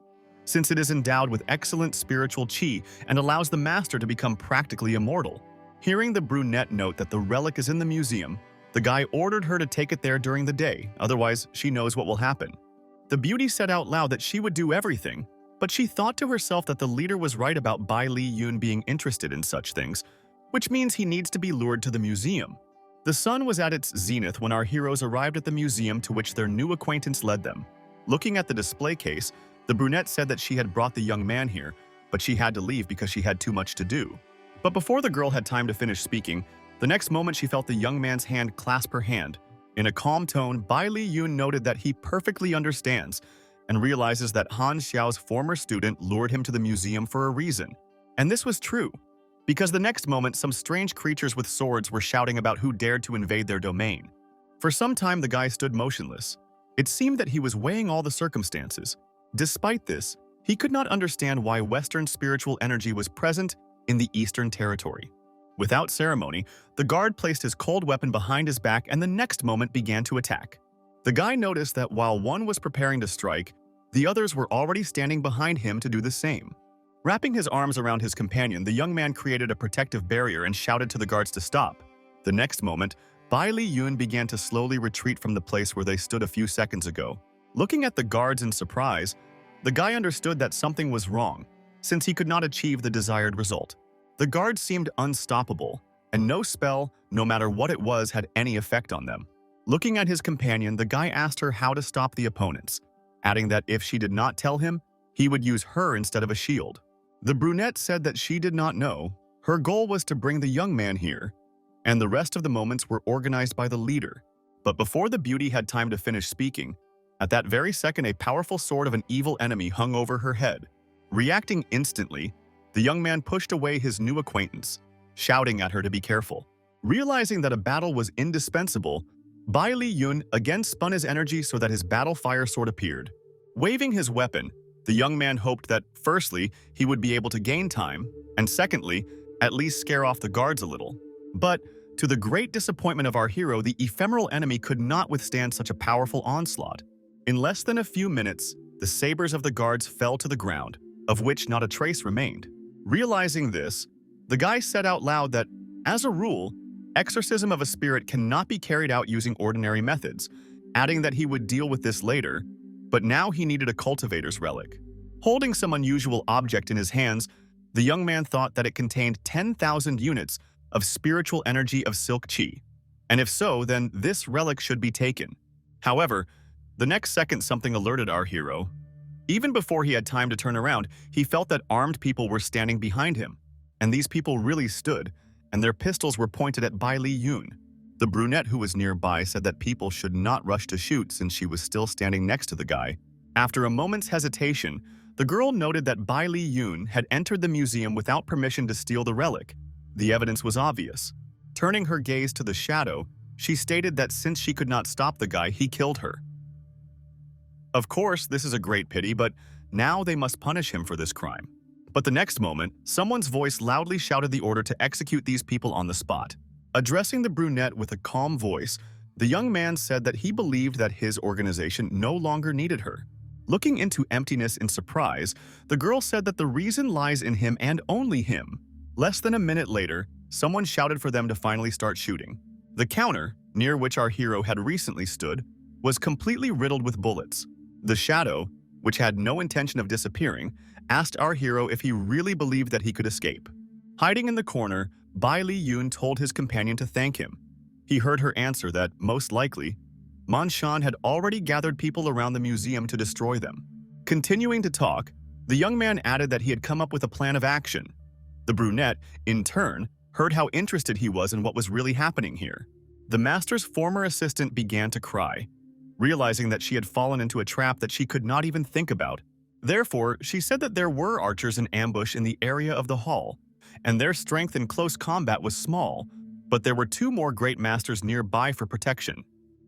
since it is endowed with excellent spiritual qi and allows the master to become practically immortal. Hearing the brunette note that the relic is in the museum, the guy ordered her to take it there during the day, otherwise she knows what will happen. The beauty said out loud that she would do everything, but she thought to herself that the leader was right about Bai Li Yun being interested in such things, which means he needs to be lured to the museum. The sun was at its zenith when our heroes arrived at the museum to which their new acquaintance led them. Looking at the display case, the brunette said that she had brought the young man here, but she had to leave because she had too much to do. But before the girl had time to finish speaking, the next moment she felt the young man's hand clasp her hand. In a calm tone, Bai Li Yun noted that he perfectly understands and realizes that Han Xiao's former student lured him to the museum for a reason. And this was true, because the next moment some strange creatures with swords were shouting about who dared to invade their domain. For some time the guy stood motionless. It seemed that he was weighing all the circumstances. Despite this, he could not understand why Western spiritual energy was present in the Eastern territory. Without ceremony, the guard placed his cold weapon behind his back and the next moment began to attack. The guy noticed that while one was preparing to strike, the others were already standing behind him to do the same. Wrapping his arms around his companion, the young man created a protective barrier and shouted to the guards to stop. The next moment, Bai Li Yun began to slowly retreat from the place where they stood a few seconds ago. Looking at the guards in surprise, the guy understood that something was wrong, since he could not achieve the desired result. The guards seemed unstoppable, and no spell, no matter what it was, had any effect on them. Looking at his companion, the guy asked her how to stop the opponents, adding that if she did not tell him, he would use her instead of a shield. The brunette said that she did not know. Her goal was to bring the young man here, and the rest of the moments were organized by the leader. But before the beauty had time to finish speaking, at that very second a powerful sword of an evil enemy hung over her head. Reacting instantly, the young man pushed away his new acquaintance, shouting at her to be careful. Realizing that a battle was indispensable, Bai Li Yun again spun his energy so that his battle fire sword appeared. Waving his weapon, the young man hoped that, firstly, he would be able to gain time, and secondly, at least scare off the guards a little. But, to the great disappointment of our hero, the ephemeral enemy could not withstand such a powerful onslaught. In less than a few minutes, the sabers of the guards fell to the ground, of which not a trace remained. Realizing this, the guy said out loud that, as a rule, exorcism of a spirit cannot be carried out using ordinary methods, adding that he would deal with this later, but now he needed a cultivator's relic. Holding some unusual object in his hands, the young man thought that it contained 10,000 units of spiritual energy of silk chi, and if so, then this relic should be taken. However, the next second something alerted our hero. Even before he had time to turn around, he felt that armed people were standing behind him, and these people really stood, and their pistols were pointed at Bai Li Yun. The brunette who was nearby said that people should not rush to shoot since she was still standing next to the guy. After a moment's hesitation, the girl noted that Bai Li Yun had entered the museum without permission to steal the relic. The evidence was obvious. Turning her gaze to the shadow, she stated that since she could not stop the guy, he killed her. Of course, this is a great pity, but now they must punish him for this crime. But the next moment, someone's voice loudly shouted the order to execute these people on the spot. Addressing the brunette with a calm voice, the young man said that he believed that his organization no longer needed her. Looking into emptiness in surprise, the girl said that the reason lies in him and only him. Less than a minute later, someone shouted for them to finally start shooting. The counter, near which our hero had recently stood, was completely riddled with bullets. The shadow, which had no intention of disappearing, asked our hero if he really believed that he could escape. Hiding in the corner, Bai Li Yun told his companion to thank him. He heard her answer that, most likely, Man Shan had already gathered people around the museum to destroy them. Continuing to talk, the young man added that he had come up with a plan of action. The brunette, in turn, heard how interested he was in what was really happening here. The master's former assistant began to cry, realizing that she had fallen into a trap that she could not even think about. Therefore, she said that there were archers in ambush in the area of the hall, and their strength in close combat was small, but there were 2 more great masters nearby for protection.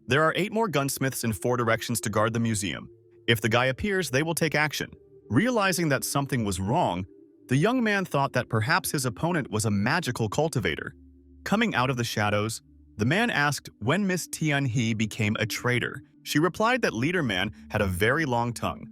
There are 8 more gunsmiths in 4 directions to guard the museum. If the guy appears, they will take action. Realizing that something was wrong, the young man thought that perhaps his opponent was a magical cultivator. Coming out of the shadows, the man asked when Miss Tianhe became a traitor. She replied that Leader Man had a very long tongue,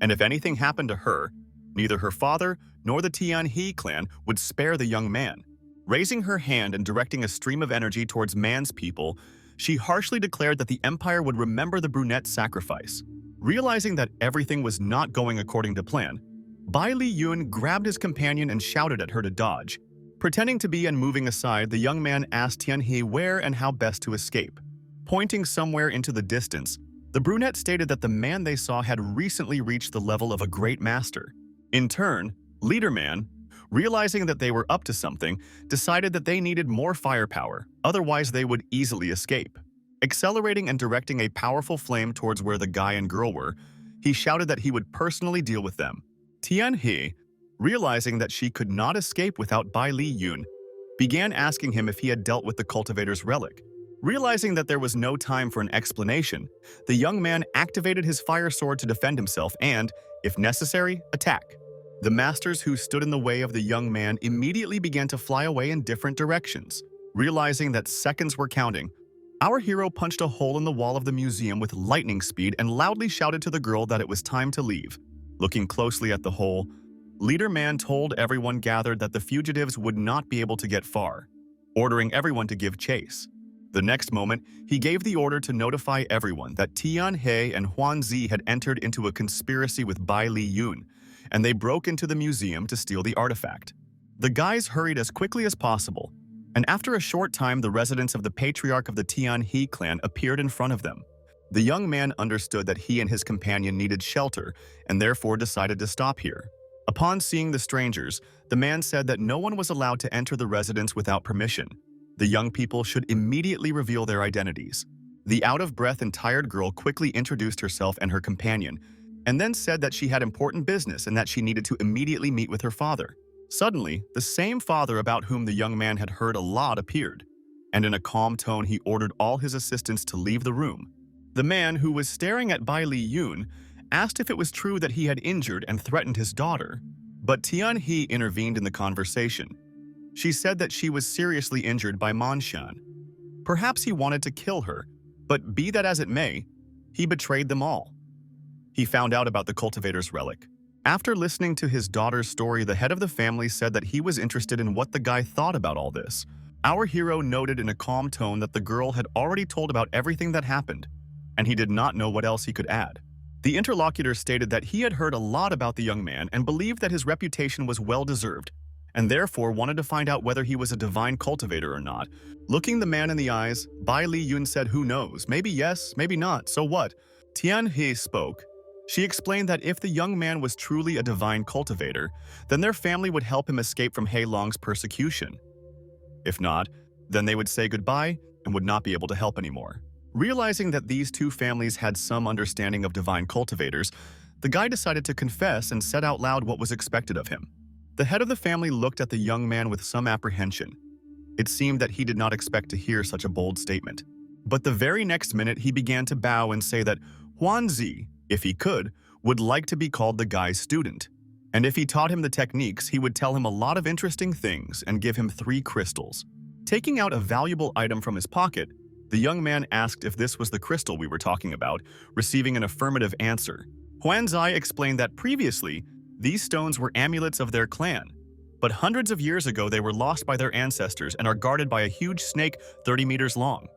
and if anything happened to her, neither her father nor the Tianhe clan would spare the young man. Raising her hand and directing a stream of energy towards Man's people, she harshly declared that the Empire would remember the brunette's sacrifice. Realizing that everything was not going according to plan, Bai Li Yun grabbed his companion and shouted at her to dodge. Pretending to be and moving aside, the young man asked Tianhe where and how best to escape. Pointing somewhere into the distance, the brunette stated that the man they saw had recently reached the level of a great master. In turn, Leader Man, realizing that they were up to something, decided that they needed more firepower, otherwise they would easily escape. Accelerating and directing a powerful flame towards where the guy and girl were, he shouted that he would personally deal with them. Tianhe, realizing that she could not escape without Bai Li Yun, began asking him if he had dealt with the cultivator's relic. Realizing that there was no time for an explanation, the young man activated his fire sword to defend himself and, if necessary, attack. The masters who stood in the way of the young man immediately began to fly away in different directions. Realizing that seconds were counting, our hero punched a hole in the wall of the museum with lightning speed and loudly shouted to the girl that it was time to leave. Looking closely at the hole, Leader Man told everyone gathered that the fugitives would not be able to get far, ordering everyone to give chase. The next moment, he gave the order to notify everyone that Tianhe and Huanzi had entered into a conspiracy with Bai Li Yun, and they broke into the museum to steal the artifact. The guys hurried as quickly as possible, and after a short time the residents of the patriarch of the Tianhe clan appeared in front of them. The young man understood that he and his companion needed shelter and therefore decided to stop here. Upon seeing the strangers, the man said that no one was allowed to enter the residence without permission. The young people should immediately reveal their identities. The out-of-breath and tired girl quickly introduced herself and her companion, and then said that she had important business and that she needed to immediately meet with her father. Suddenly, the same father about whom the young man had heard a lot appeared, and in a calm tone he ordered all his assistants to leave the room. The man, who was staring at Bai Li Yun, asked if it was true that he had injured and threatened his daughter, but Tian-hee intervened in the conversation. She said that she was seriously injured by Manshan. Perhaps he wanted to kill her, but be that as it may, he betrayed them all. He found out about the cultivator's relic. After listening to his daughter's story, the head of the family said that he was interested in what the guy thought about all this. Our hero noted in a calm tone that the girl had already told about everything that happened, and he did not know what else he could add. The interlocutor stated that he had heard a lot about the young man and believed that his reputation was well-deserved, and therefore wanted to find out whether he was a divine cultivator or not. Looking the man in the eyes, Bai Li Yun said, "Who knows? Maybe yes, maybe not, so what?" Tian-hee spoke. She explained that if the young man was truly a divine cultivator, then their family would help him escape from Hei Long's persecution. If not, then they would say goodbye and would not be able to help anymore. Realizing that these two families had some understanding of divine cultivators, the guy decided to confess and said out loud what was expected of him. The head of the family looked at the young man with some apprehension. It seemed that he did not expect to hear such a bold statement. But the very next minute, he began to bow and say that Huanzi, if he could, would like to be called the guy's student. And if he taught him the techniques, he would tell him a lot of interesting things and give him 3 crystals. Taking out a valuable item from his pocket, the young man asked if this was the crystal we were talking about, receiving an affirmative answer. Huanzi explained that previously, these stones were amulets of their clan, but hundreds of years ago they were lost by their ancestors and are guarded by a huge snake 30 meters long.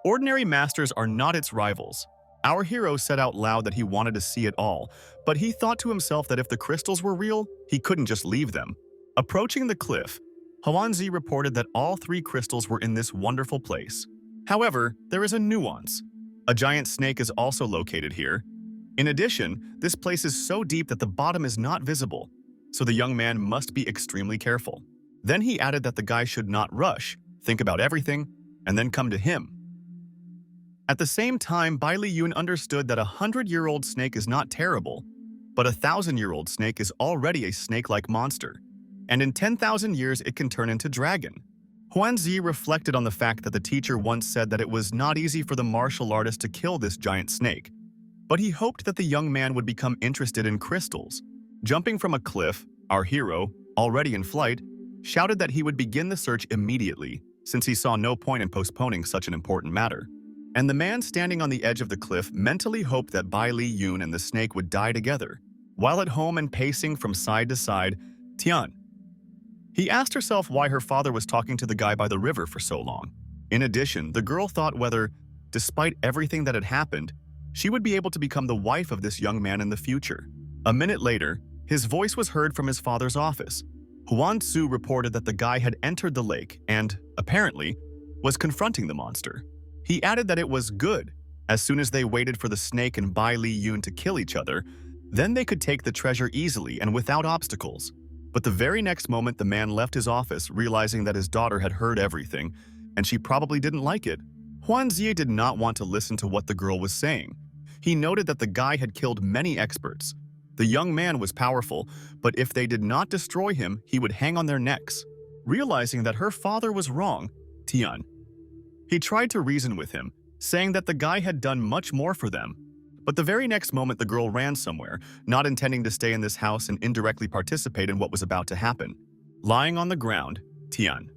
Ordinary masters are not its rivals. Our hero said out loud that he wanted to see it all, but he thought to himself that if the crystals were real, he couldn't just leave them. Approaching the cliff, Huanzi reported that all 3 crystals were in this wonderful place. However, there is a nuance. A giant snake is also located here. In addition, this place is so deep that the bottom is not visible, so the young man must be extremely careful. Then he added that the guy should not rush, think about everything, and then come to him. At the same time, Bai Li Yun understood that a 100-year-old snake is not terrible, but a 1,000-year-old snake is already a snake-like monster, and in 10,000 years it can turn into dragon. Huanzi reflected on the fact that the teacher once said that it was not easy for the martial artist to kill this giant snake, but he hoped that the young man would become interested in crystals. Jumping from a cliff, our hero, already in flight, shouted that he would begin the search immediately, since he saw no point in postponing such an important matter. And the man standing on the edge of the cliff mentally hoped that Bai Li Yun and the snake would die together. While at home and pacing from side to side, Tian. He asked herself why her father was talking to the guy by the river for so long. In addition, the girl thought whether, despite everything that had happened, she would be able to become the wife of this young man in the future. A minute later, his voice was heard from his father's office. Huan Tzu reported that the guy had entered the lake and, apparently, was confronting the monster. He added that it was good. As soon as they waited for the snake and Bai Li Yun to kill each other, then they could take the treasure easily and without obstacles. But the very next moment the man left his office, realizing that his daughter had heard everything, and she probably didn't like it. Huanzi did not want to listen to what the girl was saying. He noted that the guy had killed many experts. The young man was powerful, but if they did not destroy him, he would hang on their necks. Realizing that her father was wrong, Tian. He tried to reason with him, saying that the guy had done much more for them. But the very next moment the girl ran somewhere, not intending to stay in this house and indirectly participate in what was about to happen. Lying on the ground, Tian.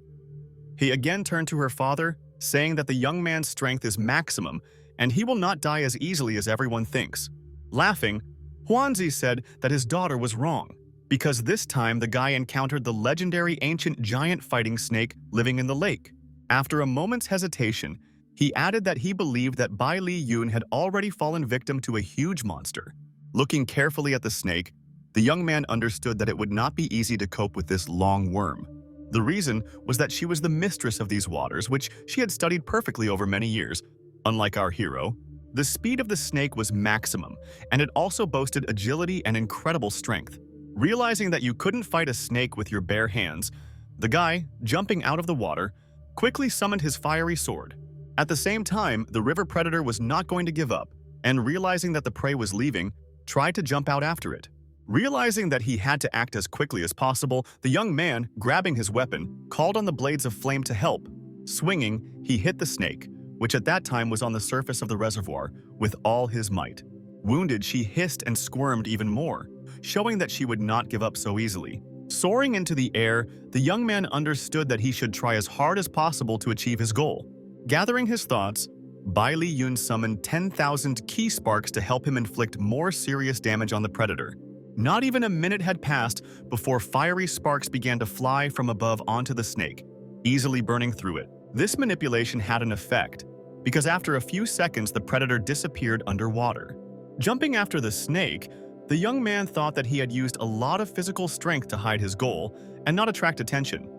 He again turned to her father, saying that the young man's strength is maximum and he will not die as easily as everyone thinks. Laughing, Huanzi said that his daughter was wrong, because this time the guy encountered the legendary ancient giant fighting snake living in the lake. After a moment's hesitation, he added that he believed that Bai Li Yun had already fallen victim to a huge monster. Looking carefully at the snake, the young man understood that it would not be easy to cope with this long worm. The reason was that she was the mistress of these waters, which she had studied perfectly over many years. Unlike our hero, the speed of the snake was maximum, and it also boasted agility and incredible strength. Realizing that you couldn't fight a snake with your bare hands, the guy, jumping out of the water, quickly summoned his fiery sword. At the same time, the river predator was not going to give up, and realizing that the prey was leaving, tried to jump out after it. Realizing that he had to act as quickly as possible, the young man, grabbing his weapon, called on the blades of flame to help. Swinging, he hit the snake, which at that time was on the surface of the reservoir, with all his might. Wounded, she hissed and squirmed even more, showing that she would not give up so easily. Soaring into the air, the young man understood that he should try as hard as possible to achieve his goal. Gathering his thoughts, Bai Li Yun summoned 10,000 ki sparks to help him inflict more serious damage on the predator. Not even a minute had passed before fiery sparks began to fly from above onto the snake, easily burning through it. This manipulation had an effect, because after a few seconds the predator disappeared underwater. Jumping after the snake, the young man thought that he had used a lot of physical strength to hide his goal and not attract attention,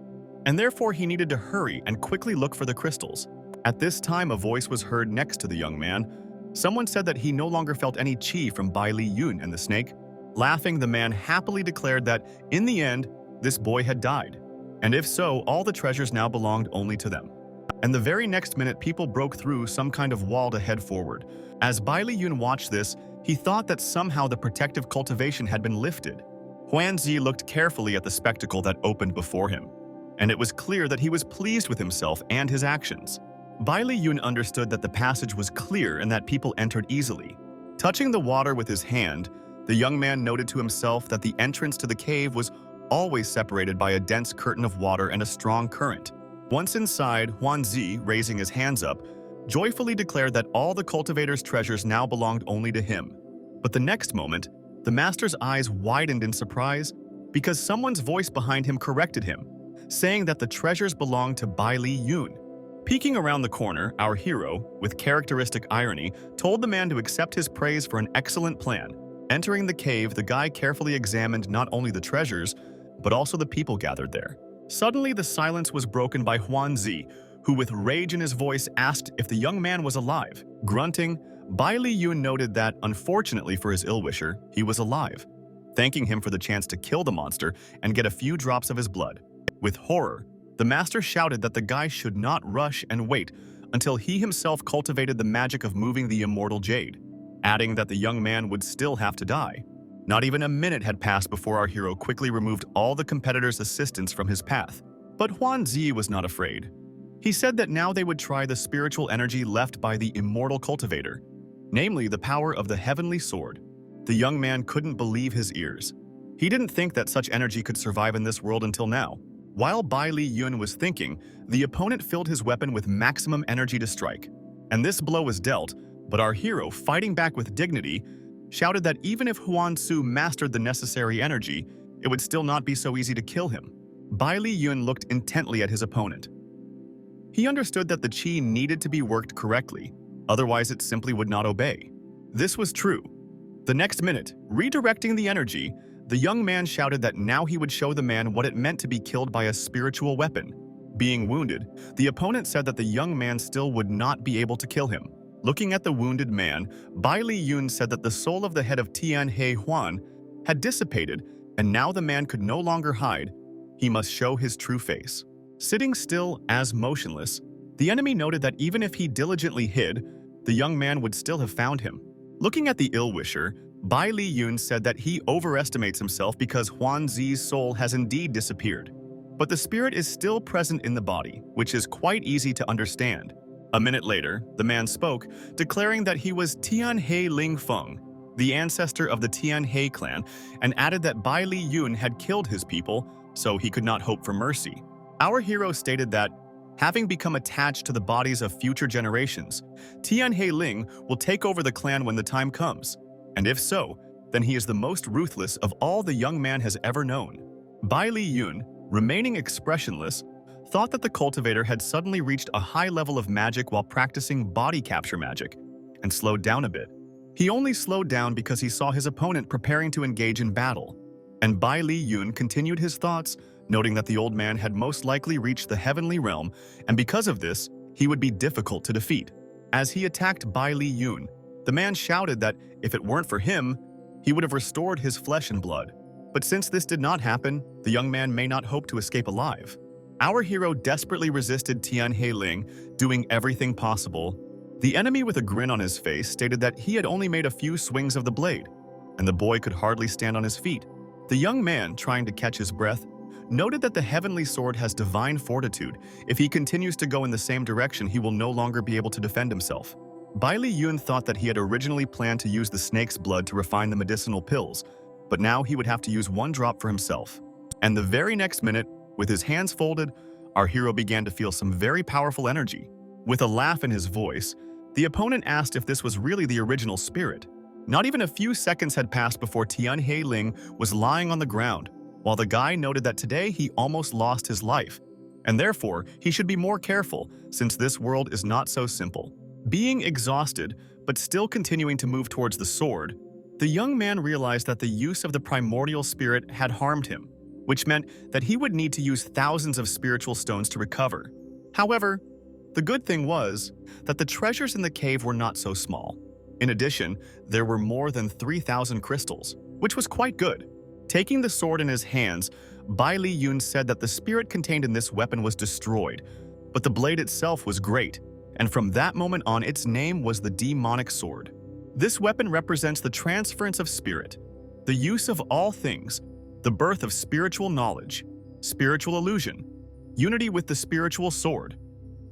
and therefore he needed to hurry and quickly look for the crystals. At this time, a voice was heard next to the young man. Someone said that he no longer felt any chi from Bai Li Yun and the snake. Laughing, the man happily declared that, in the end, this boy had died. And if so, all the treasures now belonged only to them. And the very next minute, people broke through some kind of wall to head forward. As Bai Li Yun watched this, he thought that somehow the protective cultivation had been lifted. Huanzi looked carefully at the spectacle that opened before him, and it was clear that he was pleased with himself and his actions. Bai Li Yun understood that the passage was clear and that people entered easily. Touching the water with his hand, the young man noted to himself that the entrance to the cave was always separated by a dense curtain of water and a strong current. Once inside, Huanzi, raising his hands up, joyfully declared that all the cultivator's treasures now belonged only to him. But the next moment, the master's eyes widened in surprise because someone's voice behind him corrected him, saying that the treasures belonged to Bai Li Yun. Peeking around the corner, our hero, with characteristic irony, told the man to accept his praise for an excellent plan. Entering the cave, the guy carefully examined not only the treasures, but also the people gathered there. Suddenly, the silence was broken by Huanzi, who with rage in his voice asked if the young man was alive. Grunting, Bai Li Yun noted that, unfortunately for his ill-wisher, he was alive, thanking him for the chance to kill the monster and get a few drops of his blood. With horror, the master shouted that the guy should not rush and wait until he himself cultivated the magic of moving the immortal jade, adding that the young man would still have to die. Not even a minute had passed before our hero quickly removed all the competitors' assistance from his path. But Huanzi was not afraid. He said that now they would try the spiritual energy left by the immortal cultivator, namely the power of the heavenly sword. The young man couldn't believe his ears. He didn't think that such energy could survive in this world until now. While Bai Li Yun was thinking, the opponent filled his weapon with maximum energy to strike. And this blow was dealt, but our hero, fighting back with dignity, shouted that even if Huan Su mastered the necessary energy, it would still not be so easy to kill him. Bai Li Yun looked intently at his opponent. He understood that the qi needed to be worked correctly, otherwise it simply would not obey. This was true. The next minute, redirecting the energy, the young man shouted that now he would show the man what it meant to be killed by a spiritual weapon. Being wounded, the opponent said that the young man still would not be able to kill him. Looking at the wounded man, Bai Li Yun said that the soul of the head of Tian He Huan had dissipated, and now the man could no longer hide. He must show his true face. Sitting still as motionless, the enemy noted that even if he diligently hid, the young man would still have found him. Looking at the ill-wisher, Bai Li Yun said that he overestimates himself because Huanzi's soul has indeed disappeared. But the spirit is still present in the body, which is quite easy to understand. A minute later, the man spoke, declaring that he was Tian He Ling Feng, the ancestor of the Tian He clan, and added that Bai Li Yun had killed his people, so he could not hope for mercy. Our hero stated that, having become attached to the bodies of future generations, Tian He Ling will take over the clan when the time comes. And if so, then he is the most ruthless of all the young man has ever known. Bai Li Yun, remaining expressionless, thought that the cultivator had suddenly reached a high level of magic while practicing body capture magic, and slowed down a bit. He only slowed down because he saw his opponent preparing to engage in battle. And Bai Li Yun continued his thoughts, noting that the old man had most likely reached the heavenly realm, and because of this, he would be difficult to defeat. As he attacked Bai Li Yun, the man shouted that if it weren't for him, he would have restored his flesh and blood. But since this did not happen, the young man may not hope to escape alive. Our hero desperately resisted Tian He Ling, doing everything possible. The enemy, with a grin on his face, stated that he had only made a few swings of the blade, and the boy could hardly stand on his feet. The young man, trying to catch his breath, noted that the heavenly sword has divine fortitude. If he continues to go in the same direction, he will no longer be able to defend himself. Bai Li Yun thought that he had originally planned to use the snake's blood to refine the medicinal pills, but now he would have to use one drop for himself. And the very next minute, with his hands folded, our hero began to feel some very powerful energy. With a laugh in his voice, the opponent asked if this was really the original spirit. Not even a few seconds had passed before Tian He Ling was lying on the ground, while the guy noted that today he almost lost his life, and therefore he should be more careful since this world is not so simple. Being exhausted, but still continuing to move towards the sword, the young man realized that the use of the primordial spirit had harmed him, which meant that he would need to use thousands of spiritual stones to recover. However, the good thing was that the treasures in the cave were not so small. In addition, there were more than 3,000 crystals, which was quite good. Taking the sword in his hands, Bai Li Yun said that the spirit contained in this weapon was destroyed, but the blade itself was great, and from that moment on its name was the demonic sword. This weapon represents the transference of spirit, the use of all things, the birth of spiritual knowledge, spiritual illusion, unity with the spiritual sword,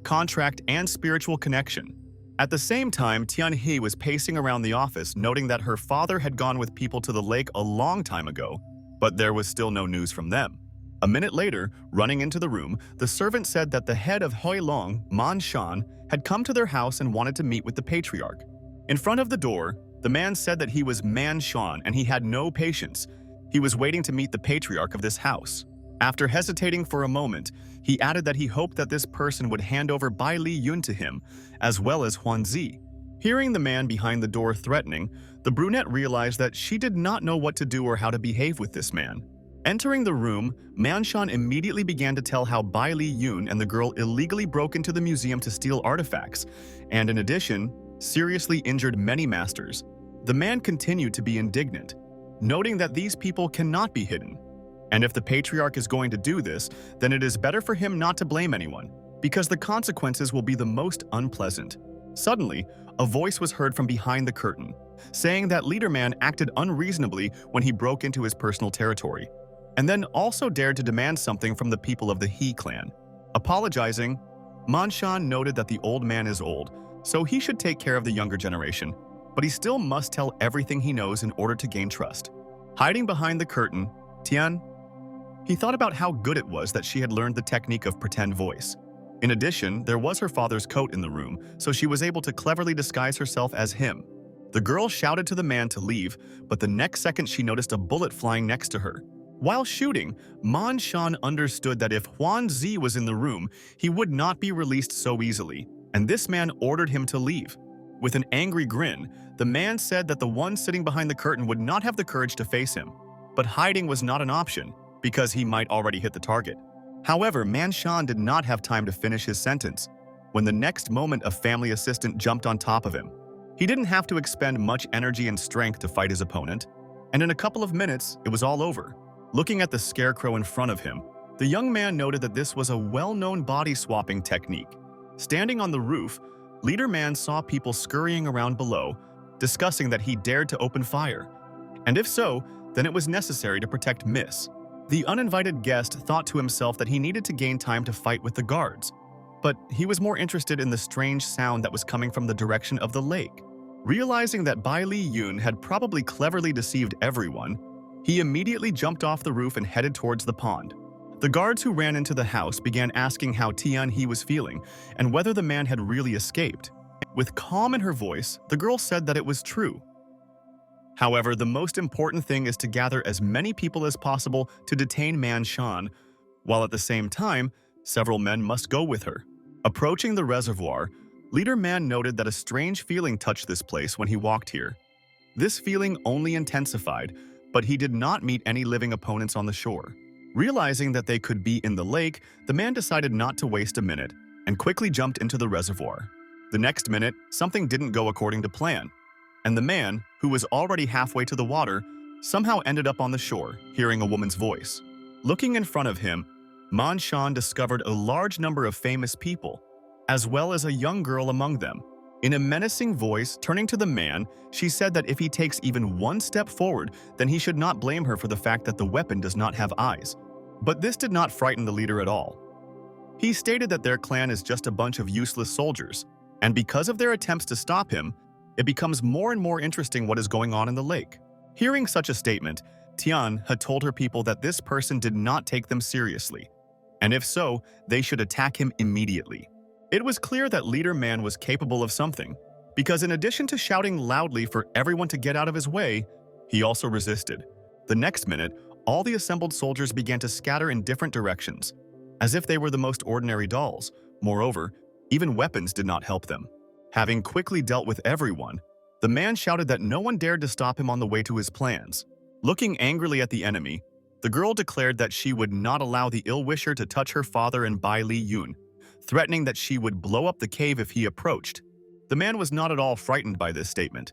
contract and spiritual connection. At the same time, Tian He was pacing around the office, noting that her father had gone with people to the lake a long time ago, but there was still no news from them. A minute later, running into the room, the servant said that the head of Hoi Long, Man Shan, had come to their house and wanted to meet with the patriarch. In front of the door, the man said that he was Man Shan and he had no patience. He was waiting to meet the patriarch of this house. After hesitating for a moment, he added that he hoped that this person would hand over Bai Li Yun to him, as well as Huan Zi. Hearing the man behind the door threatening, the brunette realized that she did not know what to do or how to behave with this man. Entering the room, Manshan immediately began to tell how Bai Li Yun and the girl illegally broke into the museum to steal artifacts, and in addition, seriously injured many masters. The man continued to be indignant, noting that these people cannot be hidden. And if the patriarch is going to do this, then it is better for him not to blame anyone, because the consequences will be the most unpleasant. Suddenly, a voice was heard from behind the curtain, saying that Leaderman acted unreasonably when he broke into his personal territory, and then also dared to demand something from the people of the He clan. Apologizing, Manshan noted that the old man is old, so he should take care of the younger generation, but he still must tell everything he knows in order to gain trust. Hiding behind the curtain, Tian, he thought about how good it was that she had learned the technique of pretend voice. In addition, there was her father's coat in the room, so she was able to cleverly disguise herself as him. The girl shouted to the man to leave, but the next second she noticed a bullet flying next to her. While shooting, Man Shan understood that if Huan Zi was in the room, he would not be released so easily, and this man ordered him to leave. With an angry grin, the man said that the one sitting behind the curtain would not have the courage to face him, but hiding was not an option, because he might already hit the target. However, Man Shan did not have time to finish his sentence, when the next moment a family assistant jumped on top of him. He didn't have to expend much energy and strength to fight his opponent, and in a couple of minutes, it was all over. Looking at the scarecrow in front of him, the young man noted that this was a well-known body-swapping technique. Standing on the roof, Leader Man saw people scurrying around below, discussing that he dared to open fire. And if so, then it was necessary to protect Miss. The uninvited guest thought to himself that he needed to gain time to fight with the guards, but he was more interested in the strange sound that was coming from the direction of the lake. Realizing that Bai Li Yun had probably cleverly deceived everyone, he immediately jumped off the roof and headed towards the pond. The guards who ran into the house began asking how Tian He was feeling and whether the man had really escaped. With calm in her voice, the girl said that it was true. However, the most important thing is to gather as many people as possible to detain Man Shan, while at the same time, several men must go with her. Approaching the reservoir, Leader Man noted that a strange feeling touched this place when he walked here. This feeling only intensified, but he did not meet any living opponents on the shore. Realizing that they could be in the lake, the man decided not to waste a minute and quickly jumped into the reservoir. The next minute, something didn't go according to plan, and the man, who was already halfway to the water, somehow ended up on the shore, hearing a woman's voice. Looking in front of him, Man Shan discovered a large number of famous people, as well as a young girl among them. In a menacing voice, turning to the man, she said that if he takes even one step forward, then he should not blame her for the fact that the weapon does not have eyes. But this did not frighten the leader at all. He stated that their clan is just a bunch of useless soldiers, And because of their attempts to stop him, it becomes more and more interesting what is going on in the lake. Hearing such a statement, Tian had told her people that this person did not take them seriously, and if so, they should attack him immediately. It was clear that Leader Man was capable of something, because in addition to shouting loudly for everyone to get out of his way, he also resisted. The next minute, all the assembled soldiers began to scatter in different directions, as if they were the most ordinary dolls. Moreover, even weapons did not help them. Having quickly dealt with everyone, the man shouted that no one dared to stop him on the way to his plans. Looking angrily at the enemy, the girl declared that she would not allow the ill-wisher to touch her father and Bai Li Yun, threatening that she would blow up the cave if he approached. The man was not at all frightened by this statement.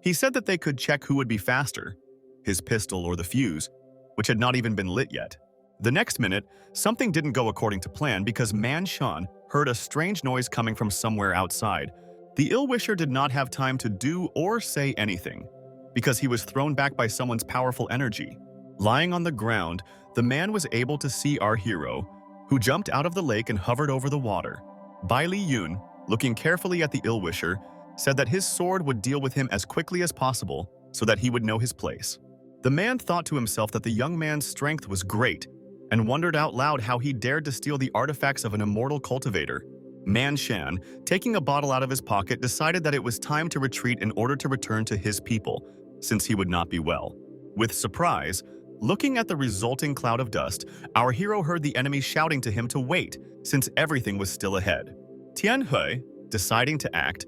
He said that they could check who would be faster, his pistol or the fuse, which had not even been lit yet. The next minute, something didn't go according to plan because Man Shan heard a strange noise coming from somewhere outside. The ill-wisher did not have time to do or say anything, because he was thrown back by someone's powerful energy. Lying on the ground, the man was able to see our hero, who jumped out of the lake and hovered over the water. Bai Li Yun, looking carefully at the ill-wisher, said that his sword would deal with him as quickly as possible so that he would know his place. The man thought to himself that the young man's strength was great and wondered out loud how he dared to steal the artifacts of an immortal cultivator. Man Shan, taking a bottle out of his pocket, decided that it was time to retreat in order to return to his people, since he would not be well. With surprise, looking at the resulting cloud of dust, our hero heard the enemy shouting to him to wait, since everything was still ahead. Tian Hui, deciding to act,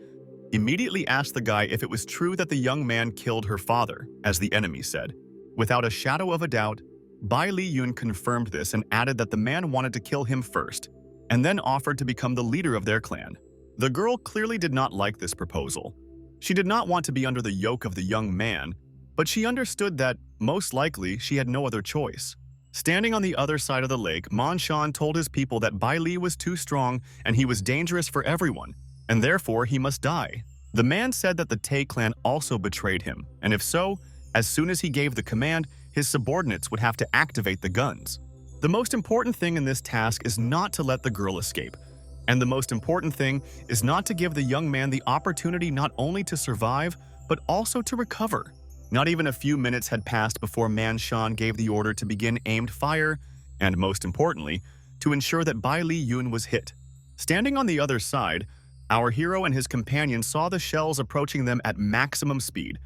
immediately asked the guy if it was true that the young man killed her father, as the enemy said. Without a shadow of a doubt, Bai Li Yun confirmed this and added that the man wanted to kill him first, and then offered to become the leader of their clan. The girl clearly did not like this proposal. She did not want to be under the yoke of the young man, but she understood that, most likely, she had no other choice. Standing on the other side of the lake, Man Shan told his people that Bai Li was too strong and he was dangerous for everyone, and therefore he must die. The man said that the Tay clan also betrayed him, and if so, as soon as he gave the command, his subordinates would have to activate the guns. The most important thing in this task is not to let the girl escape, and the most important thing is not to give the young man the opportunity not only to survive, but also to recover. Not even a few minutes had passed before Man Shan gave the order to begin aimed fire, and most importantly, to ensure that Bai Li Yun was hit. Standing on the other side, our hero and his companion saw the shells approaching them at maximum speed,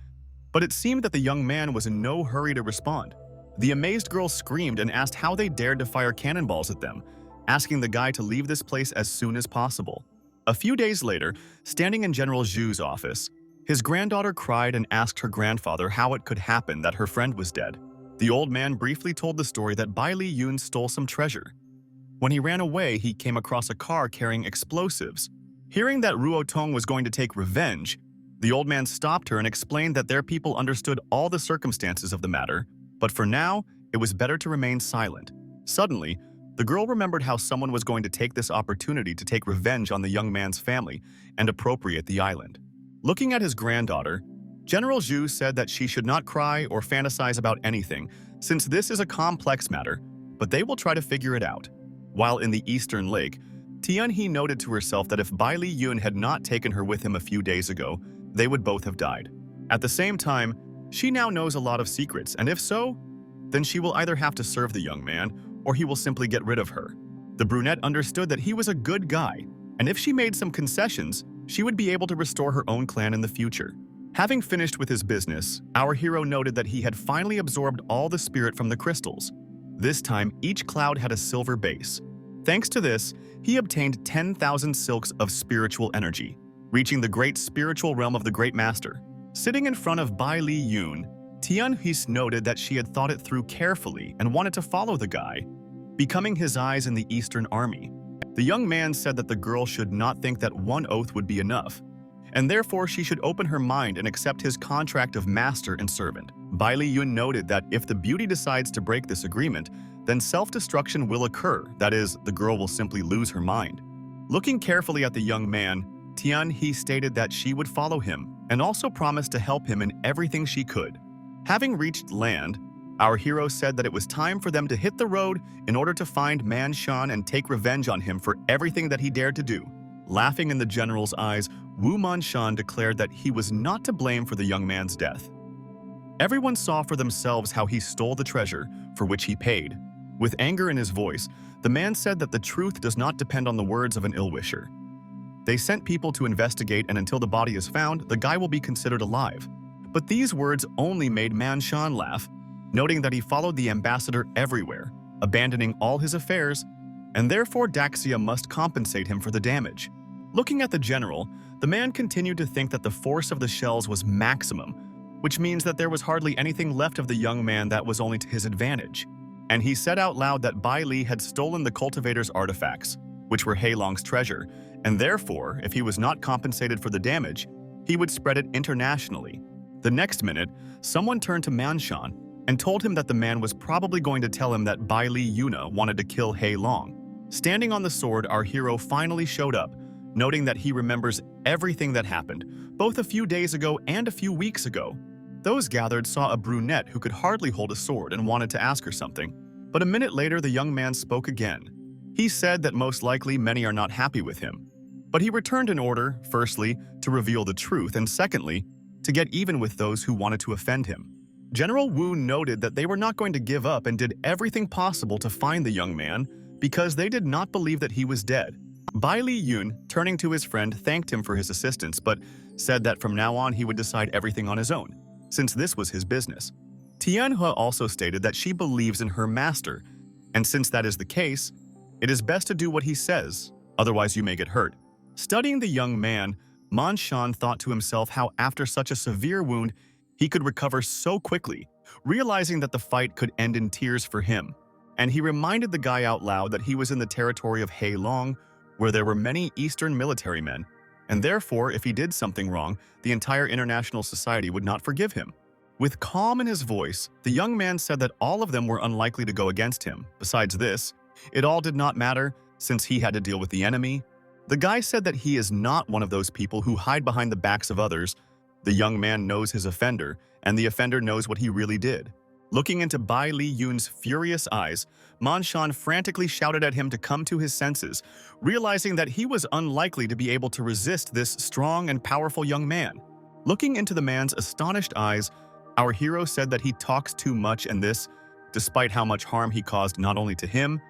but it seemed that the young man was in no hurry to respond. The amazed girl screamed and asked how they dared to fire cannonballs at them, asking the guy to leave this place as soon as possible. A few days later, standing in General Zhu's office, his granddaughter cried and asked her grandfather how it could happen that her friend was dead. The old man briefly told the story that Bai Li Yun stole some treasure. When he ran away, he came across a car carrying explosives. Hearing that Ruo Tong was going to take revenge, the old man stopped her and explained that their people understood all the circumstances of the matter, but for now, it was better to remain silent. Suddenly, the girl remembered how someone was going to take this opportunity to take revenge on the young man's family and appropriate the island. Looking at his granddaughter, General Zhu said that she should not cry or fantasize about anything, since this is a complex matter, but they will try to figure it out. While in the eastern lake, Tian He noted to herself that if Bai Li Yun had not taken her with him a few days ago, they would both have died. At the same time, she now knows a lot of secrets, and if so, then she will either have to serve the young man, or he will simply get rid of her. The brunette understood that he was a good guy, and if she made some concessions, she would be able to restore her own clan in the future. Having finished with his business, our hero noted that he had finally absorbed all the spirit from the crystals. This time, each cloud had a silver base. Thanks to this, he obtained 10,000 silks of spiritual energy, reaching the great spiritual realm of the Great Master. Sitting in front of Bai Li Yun, Tian His noted that she had thought it through carefully and wanted to follow the guy, becoming his eyes in the Eastern Army. The young man said that the girl should not think that one oath would be enough, and therefore she should open her mind and accept his contract of master and servant. Bai Li Yun noted that if the beauty decides to break this agreement, then self-destruction will occur, that is, the girl will simply lose her mind. Looking carefully at the young man, Tian He stated that she would follow him and also promised to help him in everything she could. Having reached land, our hero said that it was time for them to hit the road in order to find Man Shan and take revenge on him for everything that he dared to do. Laughing in the general's eyes, Wu Manshan declared that he was not to blame for the young man's death. Everyone saw for themselves how he stole the treasure, for which he paid. With anger in his voice, the man said that the truth does not depend on the words of an ill-wisher. They sent people to investigate, and until the body is found, the guy will be considered alive. But these words only made Manshan laugh, noting that he followed the ambassador everywhere, abandoning all his affairs, and therefore Daxia must compensate him for the damage. Looking at the general, the man continued to think that the force of the shells was maximum, which means that there was hardly anything left of the young man that was only to his advantage. And he said out loud that Bai Li had stolen the cultivator's artifacts, which were Heilong's treasure, and therefore, if he was not compensated for the damage, he would spread it internationally. The next minute, someone turned to Manshan and told him that the man was probably going to tell him that Bai Li Yuna wanted to kill Heilong. Standing on the sword, our hero finally showed up, noting that he remembers everything that happened, both a few days ago and a few weeks ago. Those gathered saw a brunette who could hardly hold a sword and wanted to ask her something. But a minute later, the young man spoke again. He said that most likely many are not happy with him. But he returned in order, firstly, to reveal the truth, and secondly, to get even with those who wanted to offend him. General Wu noted that they were not going to give up and did everything possible to find the young man because they did not believe that he was dead. Bai Li Yun, turning to his friend, thanked him for his assistance, but said that from now on he would decide everything on his own, since this was his business. Tianhe also stated that she believes in her master, and since that is the case, it is best to do what he says, otherwise you may get hurt. Studying the young man, Manshan thought to himself how after such a severe wound, he could recover so quickly, realizing that the fight could end in tears for him. And he reminded the guy out loud that he was in the territory of Heilong, where there were many Eastern military men, and therefore, if he did something wrong, the entire international society would not forgive him. With calm in his voice, the young man said that all of them were unlikely to go against him. Besides this, it all did not matter, since he had to deal with the enemy. The guy said that he is not one of those people who hide behind the backs of others. The young man knows his offender, and the offender knows what he really did. Looking into Bai Li Yun's furious eyes, Manshan frantically shouted at him to come to his senses, realizing that he was unlikely to be able to resist this strong and powerful young man. Looking into the man's astonished eyes, our hero said that he talks too much, and this, despite how much harm he caused not only to him,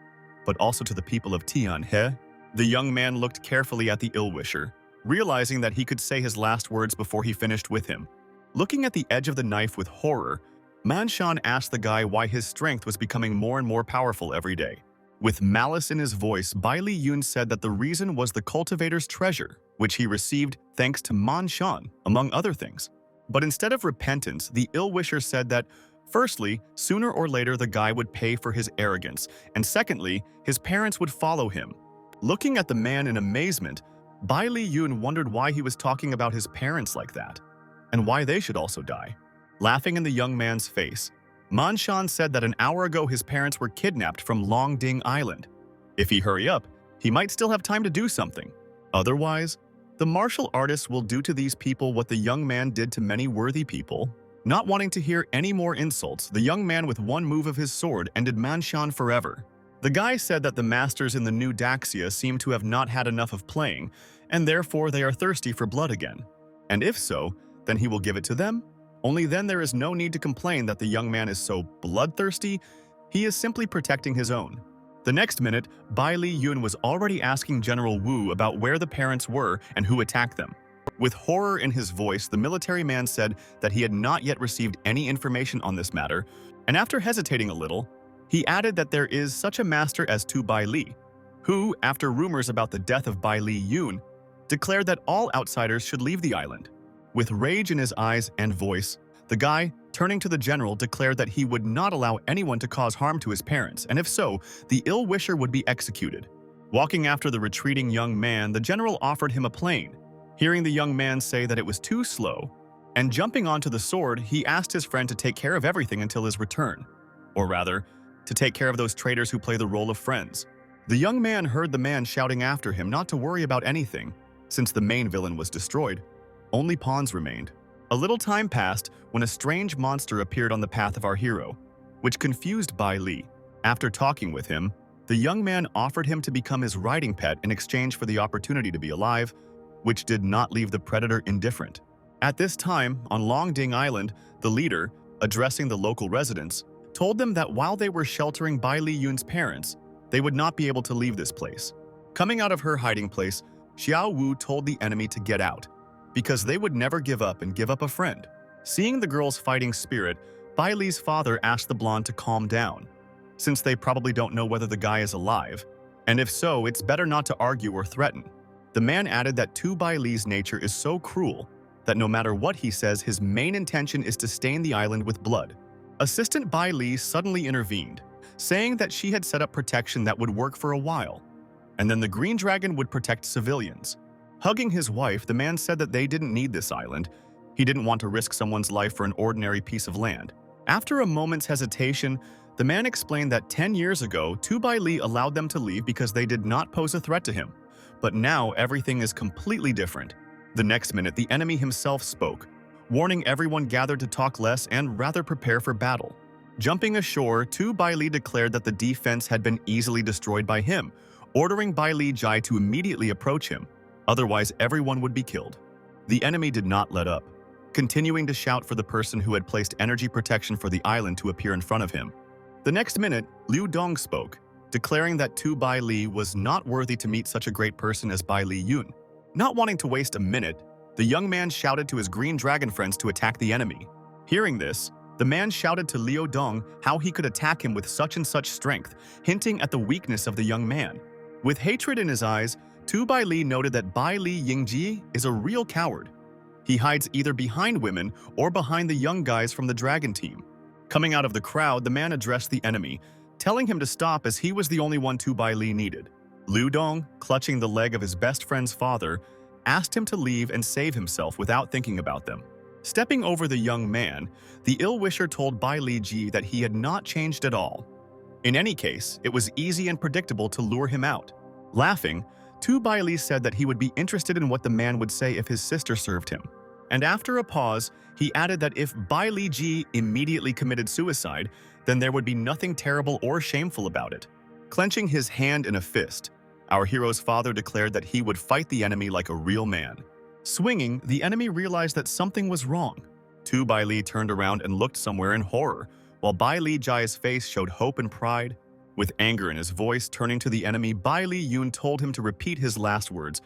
but also to the people of Tianhe. The young man looked carefully at the ill-wisher, realizing that he could say his last words before he finished with him. Looking at the edge of the knife with horror, Manshan asked the guy why his strength was becoming more and more powerful every day. With malice in his voice, Bai Li Yun said that the reason was the cultivator's treasure, which he received thanks to Manshan, among other things. But instead of repentance, the ill-wisher said that, firstly, sooner or later the guy would pay for his arrogance, and secondly, his parents would follow him. Looking at the man in amazement, Bai Li Yun wondered why he was talking about his parents like that, and why they should also die. Laughing in the young man's face, Manshan said that an hour ago his parents were kidnapped from Longding Island. If he hurry up, he might still have time to do something. Otherwise, the martial artist will do to these people what the young man did to many worthy people. Not wanting to hear any more insults, the young man with one move of his sword ended Manshan forever. The guy said that the masters in the new Daxia seem to have not had enough of playing, and therefore they are thirsty for blood again. And if so, then he will give it to them? Only then there is no need to complain that the young man is so bloodthirsty. He is simply protecting his own. The next minute, Bai Li Yun was already asking General Wu about where the parents were and who attacked them. With horror in his voice, the military man said that he had not yet received any information on this matter, and after hesitating a little, he added that there is such a master as Tu Bai Li, who, after rumors about the death of Bai Li Yun, declared that all outsiders should leave the island. With rage in his eyes and voice, the guy, turning to the general, declared that he would not allow anyone to cause harm to his parents, and if so, the ill-wisher would be executed. Walking after the retreating young man, the general offered him a plane. Hearing the young man say that it was too slow, and jumping onto the sword, he asked his friend to take care of everything until his return. Or rather, to take care of those traitors who play the role of friends. The young man heard the man shouting after him not to worry about anything, since the main villain was destroyed. Only pawns remained. A little time passed when a strange monster appeared on the path of our hero, which confused Bai Li. After talking with him, The young man offered him to become his riding pet in exchange for the opportunity to be alive, which did not leave the predator indifferent. At this time, on Longding Island, the leader, addressing the local residents, told them that while they were sheltering Bai Li Yun's parents, they would not be able to leave this place. Coming out of her hiding place, Xiao Wu told the enemy to get out, because they would never give up and give up a friend. Seeing the girl's fighting spirit, Bai Li's father asked the blonde to calm down, since they probably don't know whether the guy is alive, and if so, it's better not to argue or threaten. The man added that Tu Bai Li's nature is so cruel that no matter what he says, his main intention is to stain the island with blood. Assistant Bai Li suddenly intervened, saying that she had set up protection that would work for a while, and then the Green Dragon would protect civilians. Hugging his wife, the man said that they didn't need this island. He didn't want to risk someone's life for an ordinary piece of land. After a moment's hesitation, the man explained that 10 years ago, Tu Bai Li allowed them to leave because they did not pose a threat to him. But now everything is completely different. The next minute, the enemy himself spoke, warning everyone gathered to talk less and rather prepare for battle. Jumping ashore, Tu Bai Li declared that the defense had been easily destroyed by him, ordering Bai Li Jai to immediately approach him. Otherwise, everyone would be killed. The enemy did not let up, continuing to shout for the person who had placed energy protection for the island to appear in front of him. The next minute, Liu Dong spoke, declaring that Tu Bai Li was not worthy to meet such a great person as Bai Li Yun. Not wanting to waste a minute, the young man shouted to his green dragon friends to attack the enemy. Hearing this, the man shouted to Liu Dong how he could attack him with such and such strength, hinting at the weakness of the young man. With hatred in his eyes, Tu Bai Li noted that Bai Li Yingji is a real coward. He hides either behind women or behind the young guys from the dragon team. Coming out of the crowd, the man addressed the enemy, telling him to stop as he was the only one Tu Bai Li needed. Liu Dong, clutching the leg of his best friend's father, asked him to leave and save himself without thinking about them. Stepping over the young man, the ill-wisher told Bai Li Ji that he had not changed at all. In any case, it was easy and predictable to lure him out. Laughing, Tu Bai Li said that he would be interested in what the man would say if his sister served him. And after a pause, he added that if Bai Li Ji immediately committed suicide, then there would be nothing terrible or shameful about it. Clenching his hand in a fist, our hero's father declared that he would fight the enemy like a real man. Swinging, the enemy realized that something was wrong. Tu Bai Li turned around and looked somewhere in horror, while Bai Li Jai's face showed hope and pride. With anger in his voice, turning to the enemy, Bai Li Yun told him to repeat his last words,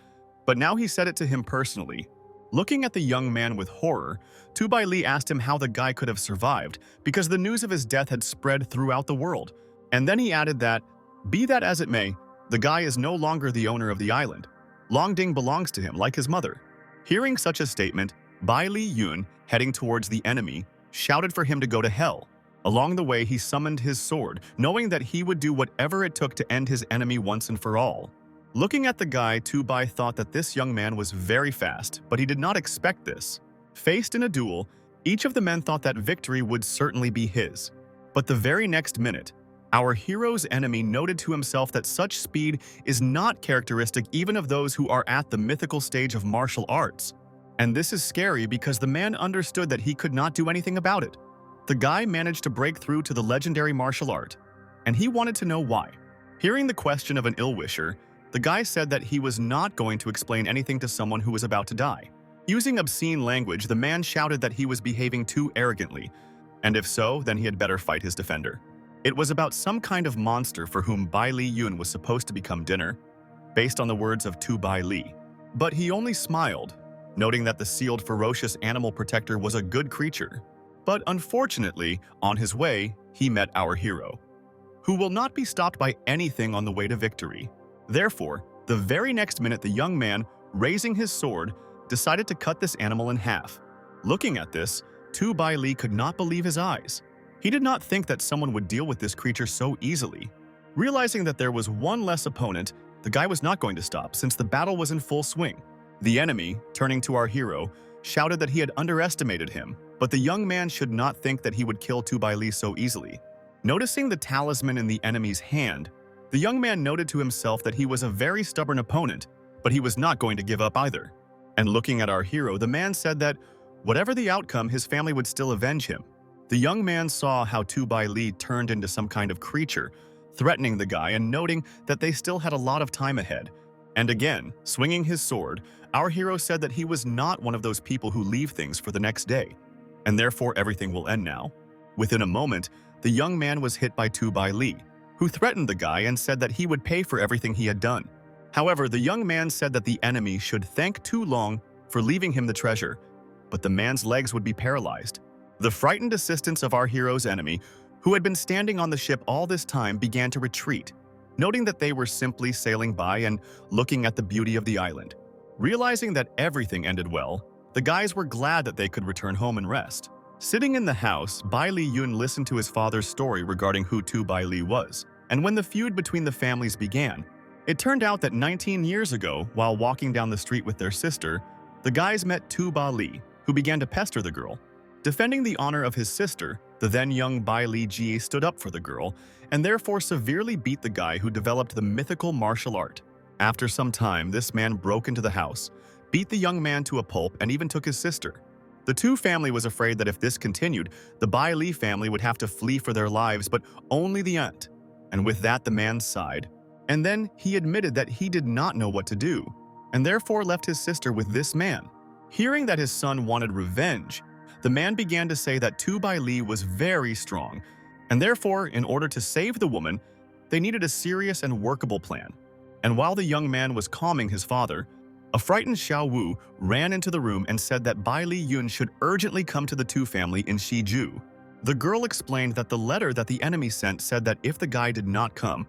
but now he said it to him personally. Looking at the young man with horror, Tu Bai Li asked him how the guy could have survived, because the news of his death had spread throughout the world. And then he added that, be that as it may, the guy is no longer the owner of the island. Longding belongs to him, like his mother. Hearing such a statement, Bai Li Yun, heading towards the enemy, shouted for him to go to hell. Along the way, he summoned his sword, knowing that he would do whatever it took to end his enemy once and for all. Looking at the guy, Tu Bai thought that this young man was very fast, but he did not expect this. Faced in a duel, each of the men thought that victory would certainly be his. But the very next minute, our hero's enemy noted to himself that such speed is not characteristic even of those who are at the mythical stage of martial arts. And this is scary because the man understood that he could not do anything about it. The guy managed to break through to the legendary martial art, and he wanted to know why. Hearing the question of an ill-wisher, the guy said that he was not going to explain anything to someone who was about to die. Using obscene language, the man shouted that he was behaving too arrogantly, and if so, then he had better fight his defender. It was about some kind of monster for whom Bai Li Yun was supposed to become dinner, based on the words of Tu Bai Li. But he only smiled, noting that the sealed ferocious animal protector was a good creature. But unfortunately, on his way, he met our hero, who will not be stopped by anything on the way to victory. Therefore, the very next minute, the young man, raising his sword, decided to cut this animal in half. Looking at this, Tu Bai Li could not believe his eyes. He did not think that someone would deal with this creature so easily. Realizing that there was one less opponent, the guy was not going to stop since the battle was in full swing. The enemy, turning to our hero, shouted that he had underestimated him, but the young man should not think that he would kill Tu Bai Li so easily. Noticing the talisman in the enemy's hand, the young man noted to himself that he was a very stubborn opponent, but he was not going to give up either. And looking at our hero, the man said that, whatever the outcome, his family would still avenge him. The young man saw how Tu Bai Li turned into some kind of creature, threatening the guy and noting that they still had a lot of time ahead. And again, swinging his sword, our hero said that he was not one of those people who leave things for the next day, and therefore everything will end now. Within a moment, the young man was hit by Tu Bai Li, who threatened the guy and said that he would pay for everything he had done. However, the young man said that the enemy should thank Tu Long for leaving him the treasure, but the man's legs would be paralyzed. The frightened assistants of our hero's enemy, who had been standing on the ship all this time, began to retreat, noting that they were simply sailing by and looking at the beauty of the island. Realizing that everything ended well, the guys were glad that they could return home and rest. Sitting in the house, Bai Li Yun listened to his father's story regarding who Tu Bai Li was, and when the feud between the families began, it turned out that 19 years ago, while walking down the street with their sister, the guys met Tu Bai Li, who began to pester the girl. Defending the honor of his sister, the then young Bai Li Ji stood up for the girl and therefore severely beat the guy who developed the mythical martial art. After some time, this man broke into the house, beat the young man to a pulp, and even took his sister. The Tu family was afraid that if this continued, the Bai Li family would have to flee for their lives, but only the aunt. And with that, the man sighed. And then he admitted that he did not know what to do, and therefore left his sister with this man. Hearing that his son wanted revenge, the man began to say that Tu Bai Li was very strong, and therefore, in order to save the woman, they needed a serious and workable plan. And while the young man was calming his father, a frightened Xiao Wu ran into the room and said that Bai Li Yun should urgently come to the Tu family in Shiju. The girl explained that the letter that the enemy sent said that if the guy did not come,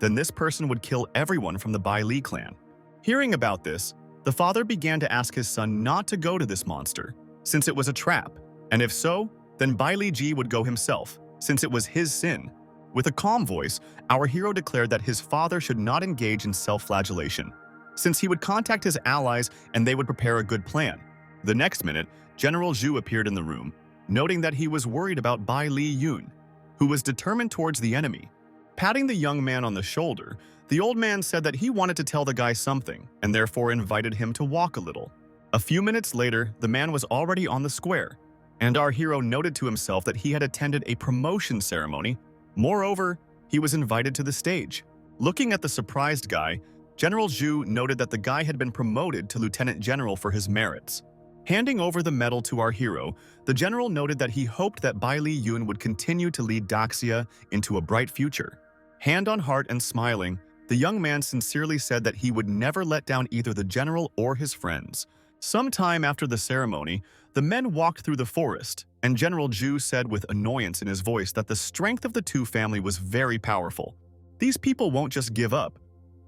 then this person would kill everyone from the Bai Li clan. Hearing about this, the father began to ask his son not to go to this monster, since it was a trap, and if so, then Bai Li Ji would go himself, since it was his sin. With a calm voice, our hero declared that his father should not engage in self-flagellation, since he would contact his allies and they would prepare a good plan. The next minute, General Zhu appeared in the room, noting that he was worried about Bai Li Yun, who was determined towards the enemy. Patting the young man on the shoulder, the old man said that he wanted to tell the guy something and therefore invited him to walk a little. A few minutes later, the man was already on the square, and our hero noted to himself that he had attended a promotion ceremony. Moreover, he was invited to the stage. Looking at the surprised guy, General Zhu noted that the guy had been promoted to Lieutenant General for his merits. Handing over the medal to our hero, the general noted that he hoped that Bai Li Yun would continue to lead Daxia into a bright future. Hand on heart and smiling, the young man sincerely said that he would never let down either the general or his friends. Some time after the ceremony, the men walked through the forest, and General Zhu said with annoyance in his voice that the strength of the Tu family was very powerful. These people won't just give up.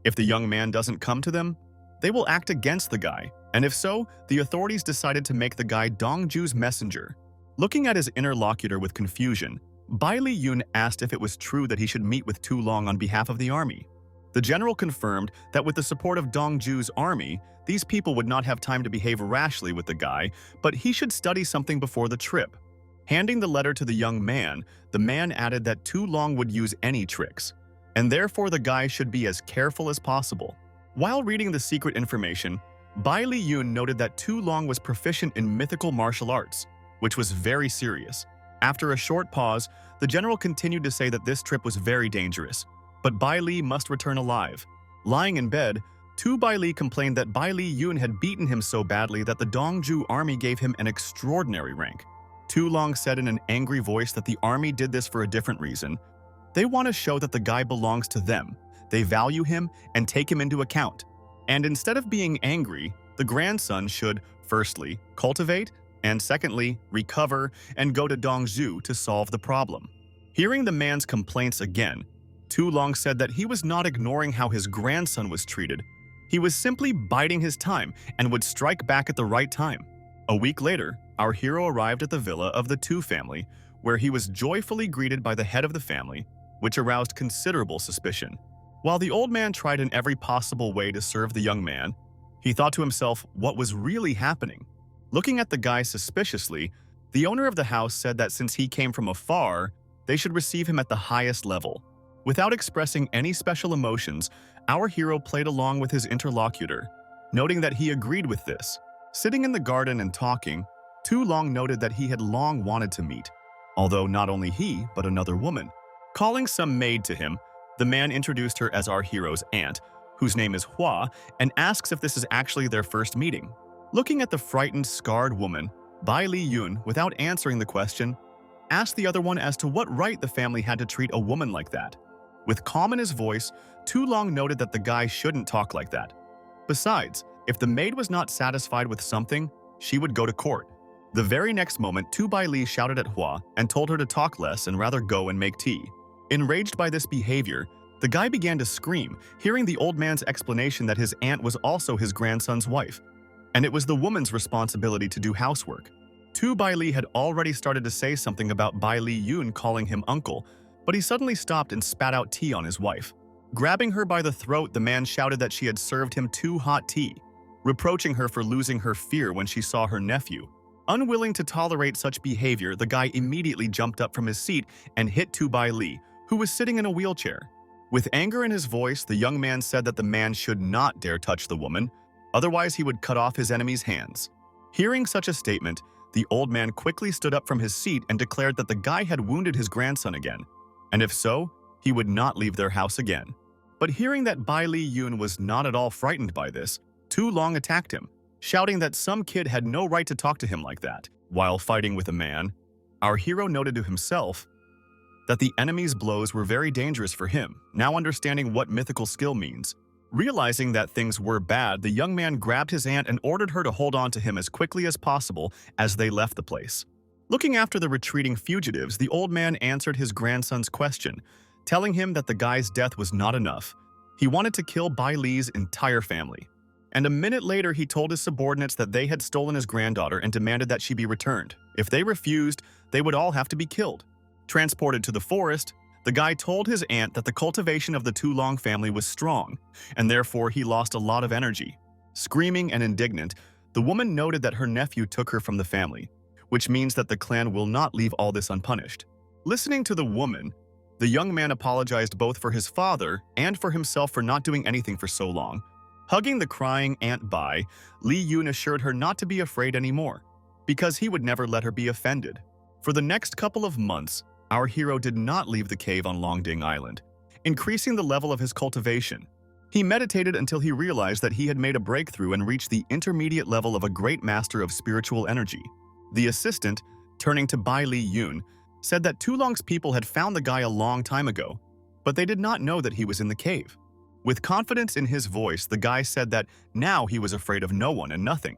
If the young man doesn't come to them, they will act against the guy, and if so, the authorities decided to make the guy Dongju's messenger. Looking at his interlocutor with confusion, Bai Li Yun asked if it was true that he should meet with Tu Long on behalf of the army. The general confirmed that with the support of Dongju's army, these people would not have time to behave rashly with the guy, but he should study something before the trip. Handing the letter to the young man, the man added that Tu Long would use any tricks, and therefore the guy should be as careful as possible. While reading the secret information, Bai Li Yun noted that Tu Long was proficient in mythical martial arts, which was very serious. After a short pause, the general continued to say that this trip was very dangerous, but Bai Li must return alive. Lying in bed, Tu Bai Li complained that Bai Li Yun had beaten him so badly that the Dongju army gave him an extraordinary rank. Tu Long said in an angry voice that the army did this for a different reason. They want to show that the guy belongs to them. They value him and take him into account. And instead of being angry, the grandson should, firstly, cultivate, and secondly, recover and go to Dongzhu to solve the problem. Hearing the man's complaints again, Tu Long said that he was not ignoring how his grandson was treated. He was simply biding his time and would strike back at the right time. A week later, our hero arrived at the villa of the Tu family, where he was joyfully greeted by the head of the family, which aroused considerable suspicion. While the old man tried in every possible way to serve the young man, he thought to himself what was really happening. Looking at the guy suspiciously, the owner of the house said that since he came from afar, they should receive him at the highest level. Without expressing any special emotions, our hero played along with his interlocutor, noting that he agreed with this. Sitting in the garden and talking, Tu Long noted that he had long wanted to meet, although not only he, but another woman. Calling some maid to him, The man introduced her as our hero's aunt, whose name is Hua, and asks if this is actually their first meeting. Looking at the frightened, scarred woman, Bai Li Yun, without answering the question, asked the other one as to what right the family had to treat a woman like that. With calm in his voice, Tu Long noted that the guy shouldn't talk like that. Besides, if the maid was not satisfied with something, she would go to court. The very next moment, Tu Bai Li shouted at Hua and told her to talk less and rather go and make tea. Enraged by this behavior, the guy began to scream, hearing the old man's explanation that his aunt was also his grandson's wife, and it was the woman's responsibility to do housework. Tu Bai Li had already started to say something about Bai Li Yun calling him uncle, but he suddenly stopped and spat out tea on his wife. Grabbing her by the throat, the man shouted that she had served him too hot tea, reproaching her for losing her fear when she saw her nephew. Unwilling to tolerate such behavior, the guy immediately jumped up from his seat and hit Tu Bai Li, who was sitting in a wheelchair. With anger in his voice, the young man said that the man should not dare touch the woman, otherwise he would cut off his enemy's hands. Hearing such a statement, the old man quickly stood up from his seat and declared that the guy had wounded his grandson again, and if so, he would not leave their house again. But hearing that Bai Li Yun was not at all frightened by this, Tu Long attacked him, shouting that some kid had no right to talk to him like that. While fighting with a man, our hero noted to himself that the enemy's blows were very dangerous for him, now understanding what mythical skill means. Realizing that things were bad, the young man grabbed his aunt and ordered her to hold on to him as quickly as possible as they left the place. Looking after the retreating fugitives, the old man answered his grandson's question, telling him that the guy's death was not enough. He wanted to kill Bai Li's entire family. And a minute later, he told his subordinates that they had stolen his granddaughter and demanded that she be returned. If they refused, they would all have to be killed. Transported to the forest, the guy told his aunt that the cultivation of the Tu Long family was strong, and therefore he lost a lot of energy. Screaming and indignant, the woman noted that her nephew took her from the family, which means that the clan will not leave all this unpunished. Listening to the woman, the young man apologized both for his father and for himself for not doing anything for so long. Hugging the crying Aunt Bai, Li Yun assured her not to be afraid anymore, because he would never let her be offended. For the next couple of months, our hero did not leave the cave on Longding Island, increasing the level of his cultivation. He meditated until he realized that he had made a breakthrough and reached the intermediate level of a great master of spiritual energy. The assistant, turning to Bai Li Yun, said that Tu Long's people had found the guy a long time ago, but they did not know that he was in the cave. With confidence in his voice, the guy said that now he was afraid of no one and nothing,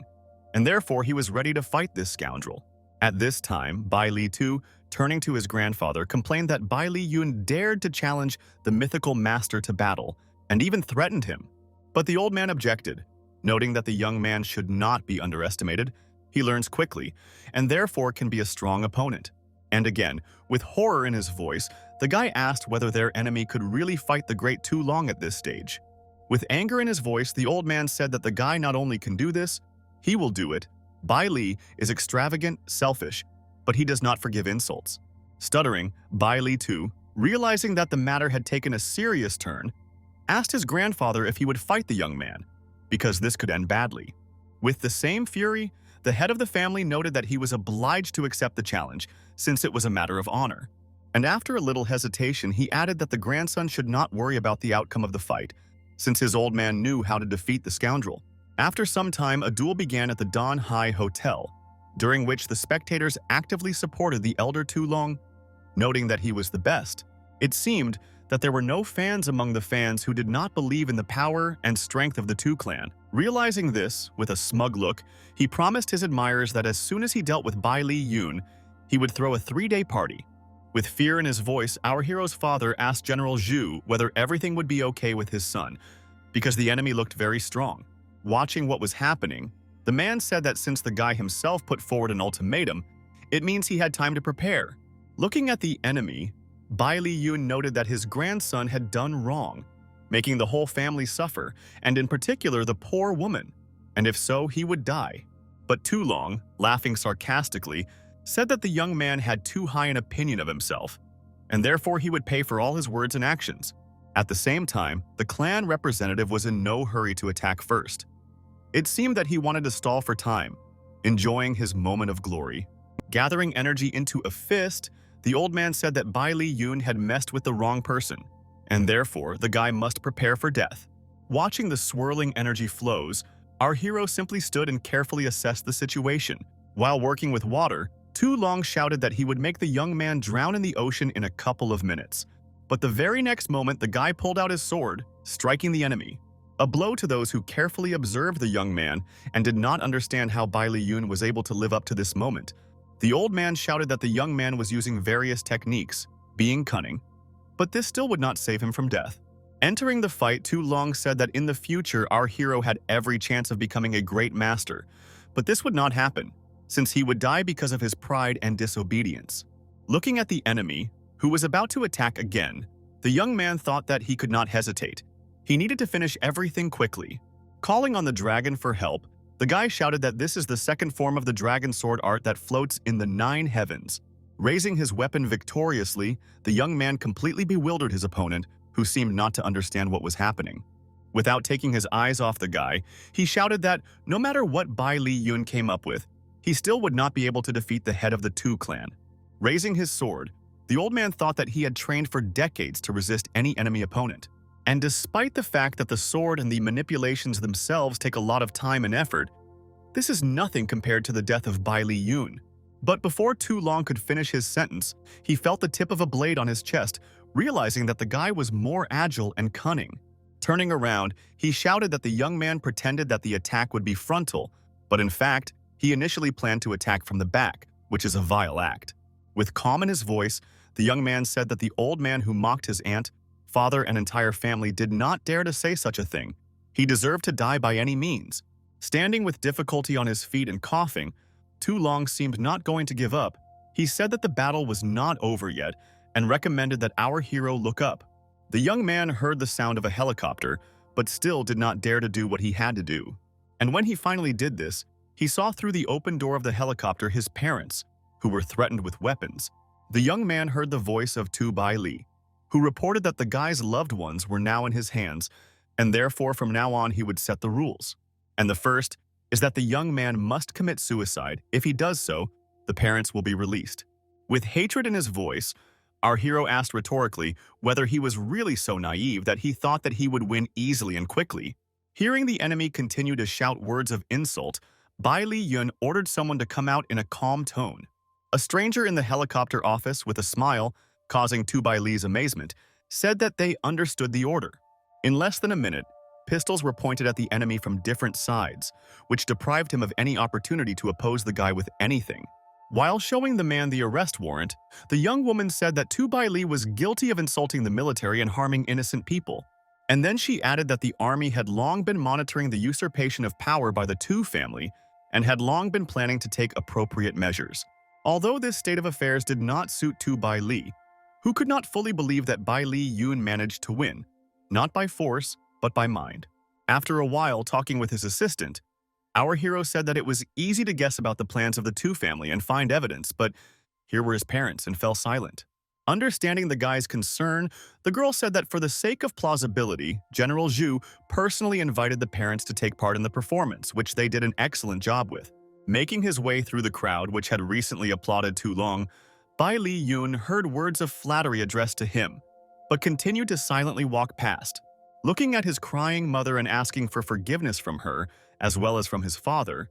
and therefore he was ready to fight this scoundrel. At this time, Bai Li too, turning to his grandfather, complained that Bai Li Yun dared to challenge the mythical master to battle and even threatened him. But the old man objected, noting that the young man should not be underestimated. He learns quickly and therefore can be a strong opponent. And again, with horror in his voice, the guy asked whether their enemy could really fight the great Tu Long at this stage. With anger in his voice, the old man said that the guy not only can do this, he will do it. Bai Li is extravagant, selfish, but he does not forgive insults. Stuttering, Bai Li too, realizing that the matter had taken a serious turn, asked his grandfather if he would fight the young man, because this could end badly. With the same fury, the head of the family noted that he was obliged to accept the challenge, since it was a matter of honor. And after a little hesitation, he added that the grandson should not worry about the outcome of the fight, since his old man knew how to defeat the scoundrel. After some time, a duel began at the Dan Hai Hotel, during which the spectators actively supported the elder Tu Long, noting that he was the best. It seemed that there were no fans among the fans who did not believe in the power and strength of the Tu clan. Realizing this, with a smug look, he promised his admirers that as soon as he dealt with Bai Li Yun, he would throw a 3-day party. With fear in his voice, our hero's father asked General Zhu whether everything would be okay with his son, because the enemy looked very strong. Watching what was happening, the man said that since the guy himself put forward an ultimatum, it means he had time to prepare. Looking at the enemy, Bai Li Yun noted that his grandson had done wrong, making the whole family suffer, and in particular the poor woman, and if so, he would die. But Tu Long, laughing sarcastically, said that the young man had too high an opinion of himself, and therefore he would pay for all his words and actions. At the same time, the clan representative was in no hurry to attack first. It seemed that he wanted to stall for time, enjoying his moment of glory. Gathering energy into a fist, the old man said that Bai Li Yun had messed with the wrong person, and therefore the guy must prepare for death. Watching the swirling energy flows, our hero simply stood and carefully assessed the situation. While working with water, Tu Long shouted that he would make the young man drown in the ocean in a couple of minutes. But the very next moment, the guy pulled out his sword, striking the enemy. A blow to those who carefully observed the young man and did not understand how Bai Li Yun was able to live up to this moment. The old man shouted that the young man was using various techniques, being cunning, but this still would not save him from death. Entering the fight, Tu Long said that in the future our hero had every chance of becoming a great master, but this would not happen, since he would die because of his pride and disobedience. Looking at the enemy, who was about to attack again, the young man thought that he could not hesitate. He needed to finish everything quickly. Calling on the dragon for help, the guy shouted that this is the second form of the dragon sword art that floats in the 9 heavens. Raising his weapon victoriously, the young man completely bewildered his opponent, who seemed not to understand what was happening. Without taking his eyes off the guy, he shouted that no matter what Bai Li Yun came up with, he still would not be able to defeat the head of the Tu clan. Raising his sword, the old man thought that he had trained for decades to resist any enemy opponent. And despite the fact that the sword and the manipulations themselves take a lot of time and effort, this is nothing compared to the death of Bai Li Yun. But before Tu Long could finish his sentence, he felt the tip of a blade on his chest, realizing that the guy was more agile and cunning. Turning around, he shouted that the young man pretended that the attack would be frontal, but in fact, he initially planned to attack from the back, which is a vile act. With calm in his voice, the young man said that the old man who mocked his aunt, father, and entire family did not dare to say such a thing. He deserved to die by any means. Standing with difficulty on his feet and coughing, Tu Long seemed not going to give up. He said that the battle was not over yet and recommended that our hero look up. The young man heard the sound of a helicopter, but still did not dare to do what he had to do. And when he finally did this, he saw through the open door of the helicopter his parents, who were threatened with weapons. The young man heard the voice of Tu Bai Li, who reported that the guy's loved ones were now in his hands, and therefore from now on he would set the rules. And the first is that the young man must commit suicide. If he does so, the parents will be released. With hatred in his voice, our hero asked rhetorically whether he was really so naive that he thought that he would win easily and quickly. Hearing the enemy continue to shout words of insult, Bai Li Yun ordered someone to come out in a calm tone. A stranger in the helicopter office, with a smile, causing Tu Bai Li's amazement, said that they understood the order. In less than a minute, pistols were pointed at the enemy from different sides, which deprived him of any opportunity to oppose the guy with anything. While showing the man the arrest warrant, the young woman said that Tu Bai Li was guilty of insulting the military and harming innocent people. And then she added that the army had long been monitoring the usurpation of power by the Tu family and had long been planning to take appropriate measures. Although this state of affairs did not suit Tu Bai Li, who could not fully believe that Bai Li Yun managed to win, not by force, but by mind. After a while talking with his assistant, our hero said that it was easy to guess about the plans of the Tu family and find evidence, but here were his parents and fell silent. Understanding the guy's concern, the girl said that for the sake of plausibility, General Zhu personally invited the parents to take part in the performance, which they did an excellent job with. Making his way through the crowd, which had recently applauded Tu Long, Bai Li Yun heard words of flattery addressed to him, but continued to silently walk past. Looking at his crying mother and asking for forgiveness from her, as well as from his father,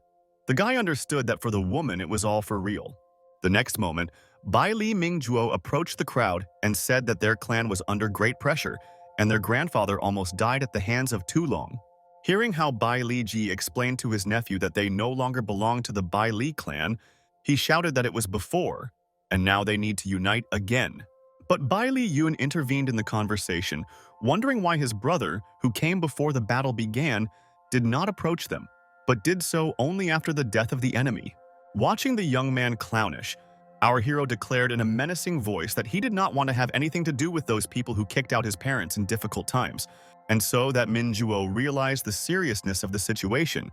the guy understood that for the woman it was all for real. The next moment, Bai Li Mingjuo approached the crowd and said that their clan was under great pressure and their grandfather almost died at the hands of Tu Long. Hearing how Bai Li Ji explained to his nephew that they no longer belonged to the Bai Li clan, he shouted that it was before, and now they need to unite again. But Bai Li Yun intervened in the conversation, wondering why his brother, who came before the battle began, did not approach them, but did so only after the death of the enemy. Watching the young man clownish, our hero declared in a menacing voice that he did not want to have anything to do with those people who kicked out his parents in difficult times, and so that Minjuo realized the seriousness of the situation.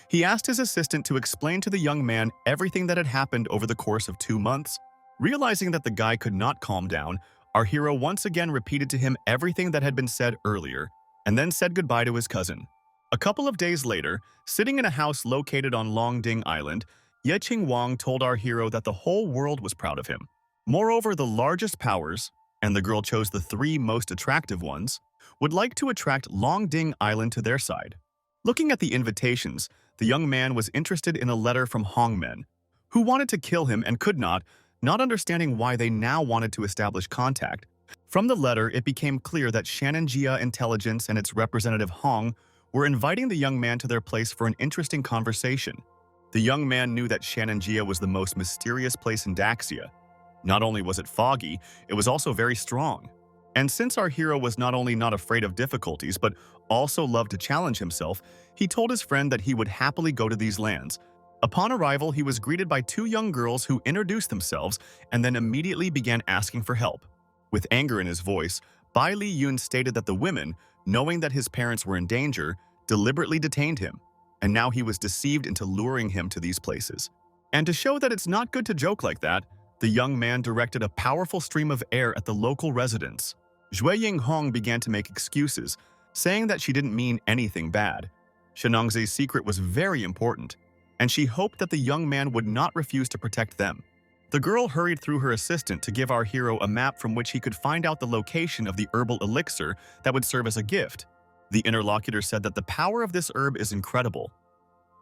He asked his assistant to explain to the young man everything that had happened over the course of 2 months. Realizing that the guy could not calm down, our hero once again repeated to him everything that had been said earlier, and then said goodbye to his cousin. A couple of days later, sitting in a house located on Longding Island, Ye Qing Wang told our hero that the whole world was proud of him. Moreover, the largest powers, and the girl chose the three most attractive ones, would like to attract Longding Island to their side. Looking at the invitations, the young man was interested in a letter from Hongmen, who wanted to kill him and could not understanding why they now wanted to establish contact. From the letter, it became clear that Shannonjia Intelligence and its representative Hong were inviting the young man to their place for an interesting conversation. The young man knew that Shannonjia was the most mysterious place in Daxia. Not only was it foggy, it was also very strong. And since our hero was not only not afraid of difficulties, but also loved to challenge himself, he told his friend that he would happily go to these lands. Upon arrival, he was greeted by two young girls who introduced themselves and then immediately began asking for help. With anger in his voice, Bai Li Yun stated that the women, knowing that his parents were in danger, deliberately detained him, and now he was deceived into luring him to these places. And to show that it's not good to joke like that, the young man directed a powerful stream of air at the local residents. Zhui Yinghong began to make excuses, saying that she didn't mean anything bad. Shenongzi's secret was very important, and she hoped that the young man would not refuse to protect them. The girl hurried through her assistant to give our hero a map from which he could find out the location of the herbal elixir that would serve as a gift. The interlocutor said that the power of this herb is incredible.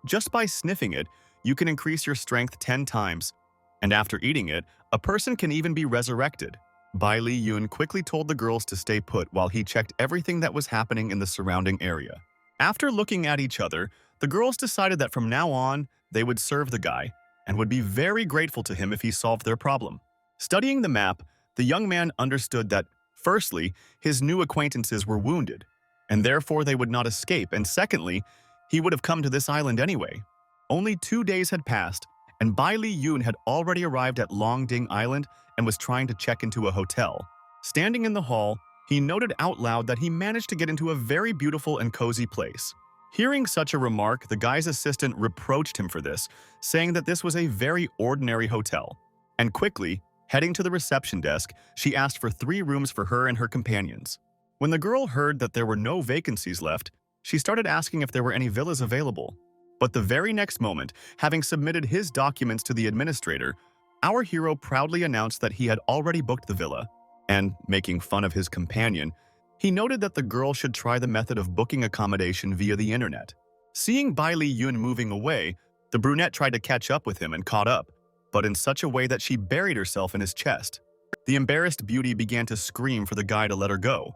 Just by sniffing it, you can increase your strength 10 times, and after eating it, a person can even be resurrected. Bai Li Yun quickly told the girls to stay put while he checked everything that was happening in the surrounding area. After looking at each other, the girls decided that from now on, they would serve the guy and would be very grateful to him if he solved their problem. Studying the map, the young man understood that, firstly, his new acquaintances were wounded, and therefore they would not escape, and secondly, he would have come to this island anyway. Only 2 days had passed, and Bai Li Yun had already arrived at Longding Island and was trying to check into a hotel. Standing in the hall, he noted out loud that he managed to get into a very beautiful and cozy place. Hearing such a remark, the guy's assistant reproached him for this, saying that this was a very ordinary hotel. And quickly, heading to the reception desk, she asked for 3 rooms for her and her companions. When the girl heard that there were no vacancies left, she started asking if there were any villas available. But the very next moment, having submitted his documents to the administrator, our hero proudly announced that he had already booked the villa. And, making fun of his companion, he noted that the girl should try the method of booking accommodation via the internet. Seeing Bai Li Yun moving away, the brunette tried to catch up with him and caught up, but in such a way that she buried herself in his chest. The embarrassed beauty began to scream for the guy to let her go,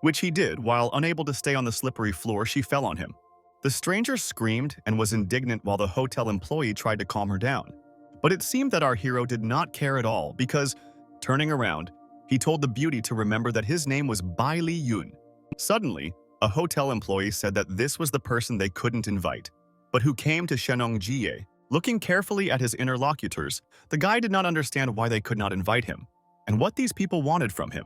which he did. While unable to stay on the slippery floor, she fell on him. The stranger screamed and was indignant while the hotel employee tried to calm her down. But it seemed that our hero did not care at all because, turning around, he told the beauty to remember that his name was Bai Li Yun. Suddenly, a hotel employee said that this was the person they couldn't invite, but who came to Shennongjie. Looking carefully at his interlocutors, the guy did not understand why they could not invite him, and what these people wanted from him.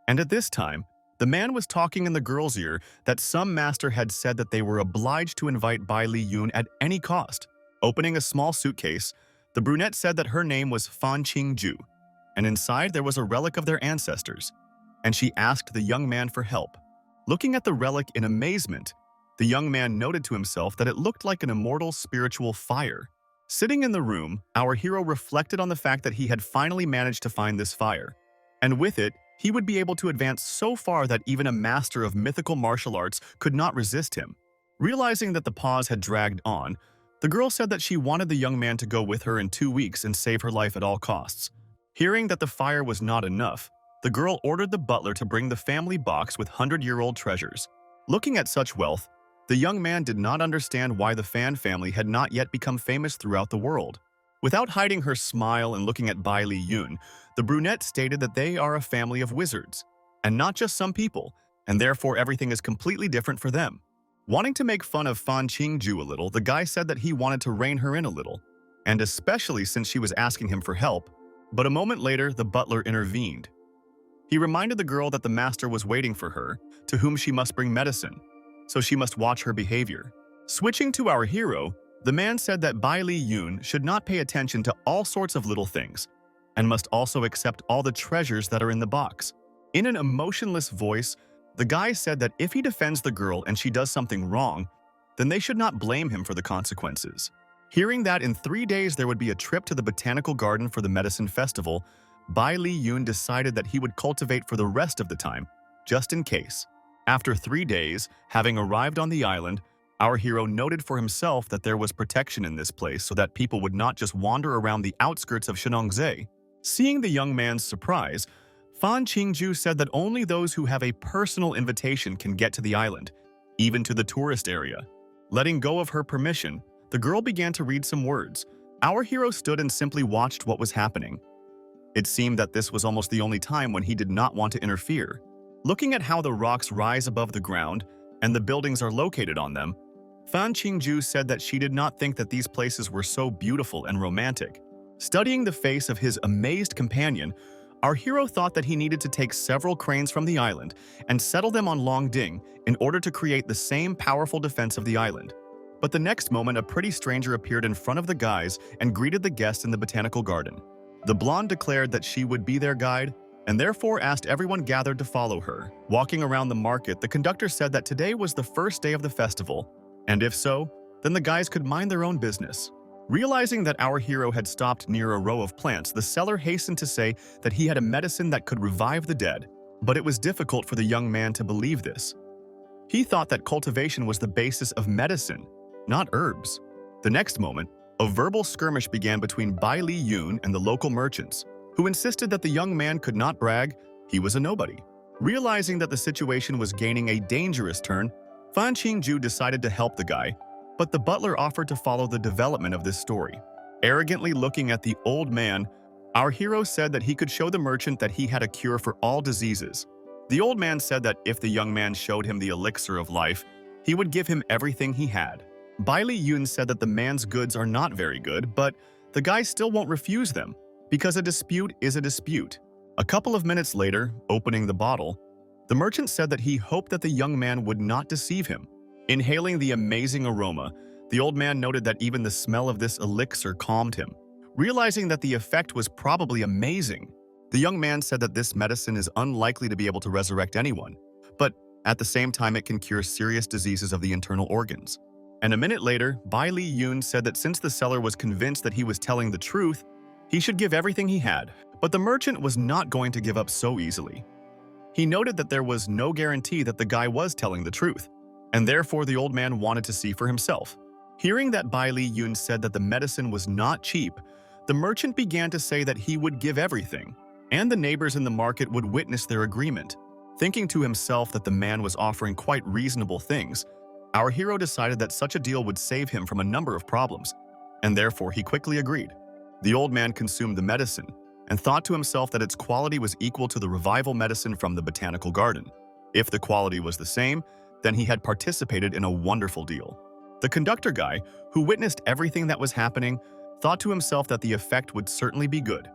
And at this time, the man was talking in the girl's ear that some master had said that they were obliged to invite Bai Li Yun at any cost. Opening a small suitcase, the brunette said that her name was Fan Qingju, and inside there was a relic of their ancestors, and she asked the young man for help. Looking at the relic in amazement, the young man noted to himself that it looked like an immortal spiritual fire. Sitting in the room, our hero reflected on the fact that he had finally managed to find this fire, and with it, he would be able to advance so far that even a master of mythical martial arts could not resist him. Realizing that the pause had dragged on, the girl said that she wanted the young man to go with her in 2 weeks and save her life at all costs. Hearing that the fire was not enough, the girl ordered the butler to bring the family box with 100-year-old treasures. Looking at such wealth, the young man did not understand why the Fan family had not yet become famous throughout the world. Without hiding her smile and looking at Bai Li Yun, the brunette stated that they are a family of wizards, and not just some people, and therefore everything is completely different for them. Wanting to make fun of Fan Qingju a little, the guy said that he wanted to rein her in a little, and especially since she was asking him for help. But a moment later, the butler intervened. He reminded the girl that the master was waiting for her, to whom she must bring medicine, so she must watch her behavior. Switching to our hero, the man said that Bai Li Yun should not pay attention to all sorts of little things, and must also accept all the treasures that are in the box. In an emotionless voice, the guy said that if he defends the girl and she does something wrong, then they should not blame him for the consequences. Hearing that in 3 days there would be a trip to the botanical garden for the medicine festival, Bai Li Yun decided that he would cultivate for the rest of the time, just in case. After 3 days, having arrived on the island, our hero noted for himself that there was protection in this place so that people would not just wander around the outskirts of Shenongzhe. Seeing the young man's surprise, Fan Qingju said that only those who have a personal invitation can get to the island, even to the tourist area. Letting go of her permission, the girl began to read some words. Our hero stood and simply watched what was happening. It seemed that this was almost the only time when he did not want to interfere. Looking at how the rocks rise above the ground and the buildings are located on them, Fan Qingju said that she did not think that these places were so beautiful and romantic. Studying the face of his amazed companion, our hero thought that he needed to take several cranes from the island and settle them on Longding in order to create the same powerful defense of the island. But the next moment, a pretty stranger appeared in front of the guys and greeted the guests in the botanical garden. The blonde declared that she would be their guide and therefore asked everyone gathered to follow her. Walking around the market, the conductor said that today was the first day of the festival, and if so, then the guys could mind their own business. Realizing that our hero had stopped near a row of plants, the seller hastened to say that he had a medicine that could revive the dead, but it was difficult for the young man to believe this. He thought that cultivation was the basis of medicine, not herbs. The next moment, a verbal skirmish began between Bai Li Yun and the local merchants, who insisted that the young man could not brag, he was a nobody. Realizing that the situation was gaining a dangerous turn, Fan Qingju decided to help the guy, but the butler offered to follow the development of this story. Arrogantly looking at the old man, our hero said that he could show the merchant that he had a cure for all diseases. The old man said that if the young man showed him the elixir of life, he would give him everything he had. Bai Li Yun said that the man's goods are not very good, but the guy still won't refuse them, because a dispute is a dispute. A couple of minutes later, opening the bottle, the merchant said that he hoped that the young man would not deceive him. Inhaling the amazing aroma, the old man noted that even the smell of this elixir calmed him. Realizing that the effect was probably amazing, the young man said that this medicine is unlikely to be able to resurrect anyone, but at the same time it can cure serious diseases of the internal organs. And a minute later, Bai Li Yun said that since the seller was convinced that he was telling the truth, he should give everything he had, but the merchant was not going to give up so easily. He noted that there was no guarantee that the guy was telling the truth, and therefore the old man wanted to see for himself. Hearing that Bai Li Yun said that the medicine was not cheap, the merchant began to say that he would give everything, and the neighbors in the market would witness their agreement. Thinking to himself that the man was offering quite reasonable things, our hero decided that such a deal would save him from a number of problems, and therefore he quickly agreed. The old man consumed the medicine and thought to himself that its quality was equal to the revival medicine from the botanical garden. If the quality was the same, then he had participated in a wonderful deal. The conductor guy, who witnessed everything that was happening, thought to himself that the effect would certainly be good.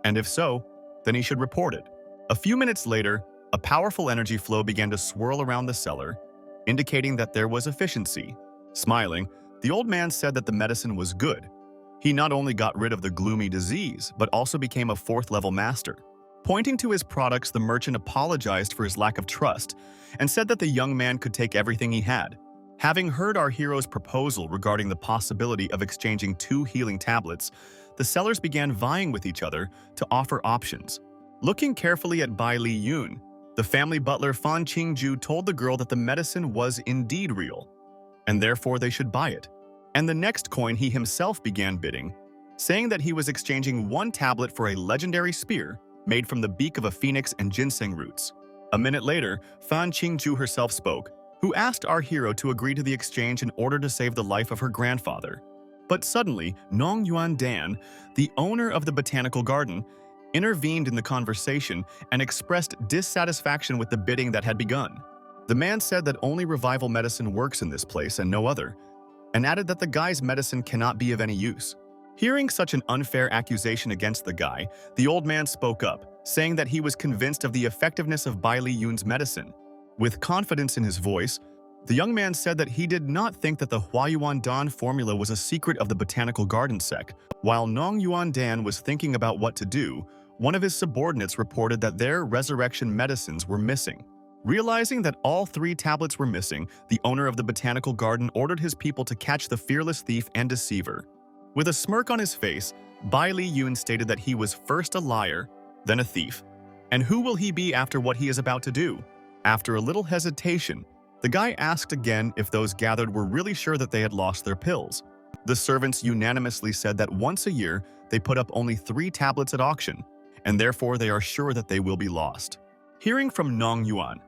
And if so, then he should report it. A few minutes later, a powerful energy flow began to swirl around the cellar, indicating that there was efficiency. Smiling, the old man said that the medicine was good. He not only got rid of the gloomy disease, but also became a 4th-level master. Pointing to his products, the merchant apologized for his lack of trust and said that the young man could take everything he had. Having heard our hero's proposal regarding the possibility of exchanging 2 healing tablets, the sellers began vying with each other to offer options. Looking carefully at Bai Li Yun, the family butler Fan Qingju told the girl that the medicine was indeed real, and therefore they should buy it. And the next coin he himself began bidding, saying that he was exchanging 1 tablet for a legendary spear made from the beak of a phoenix and ginseng roots. A minute later, Fan Qingju herself spoke, who asked our hero to agree to the exchange in order to save the life of her grandfather. But suddenly, Nong Yuan Dan, the owner of the botanical garden, intervened in the conversation and expressed dissatisfaction with the bidding that had begun. The man said that only revival medicine works in this place and no other, and added that the guy's medicine cannot be of any use. Hearing such an unfair accusation against the guy, the old man spoke up, saying that he was convinced of the effectiveness of Bai Li Yun's medicine. With confidence in his voice, the young man said that he did not think that the Huayuan Dan formula was a secret of the botanical garden sect. While Nong Yuan Dan was thinking about what to do, one of his subordinates reported that their resurrection medicines were missing. Realizing that all 3 tablets were missing, the owner of the botanical garden ordered his people to catch the fearless thief and deceiver. With a smirk on his face, Bai Li Yun stated that he was first a liar then a thief. And who will he be after what he is about to do? After a little hesitation, the guy asked again if those gathered were really sure that they had lost their pills. The servants unanimously said that once a year they put up only 3 tablets at auction, and therefore they are sure that they will be lost. Hearing from Nong Yuan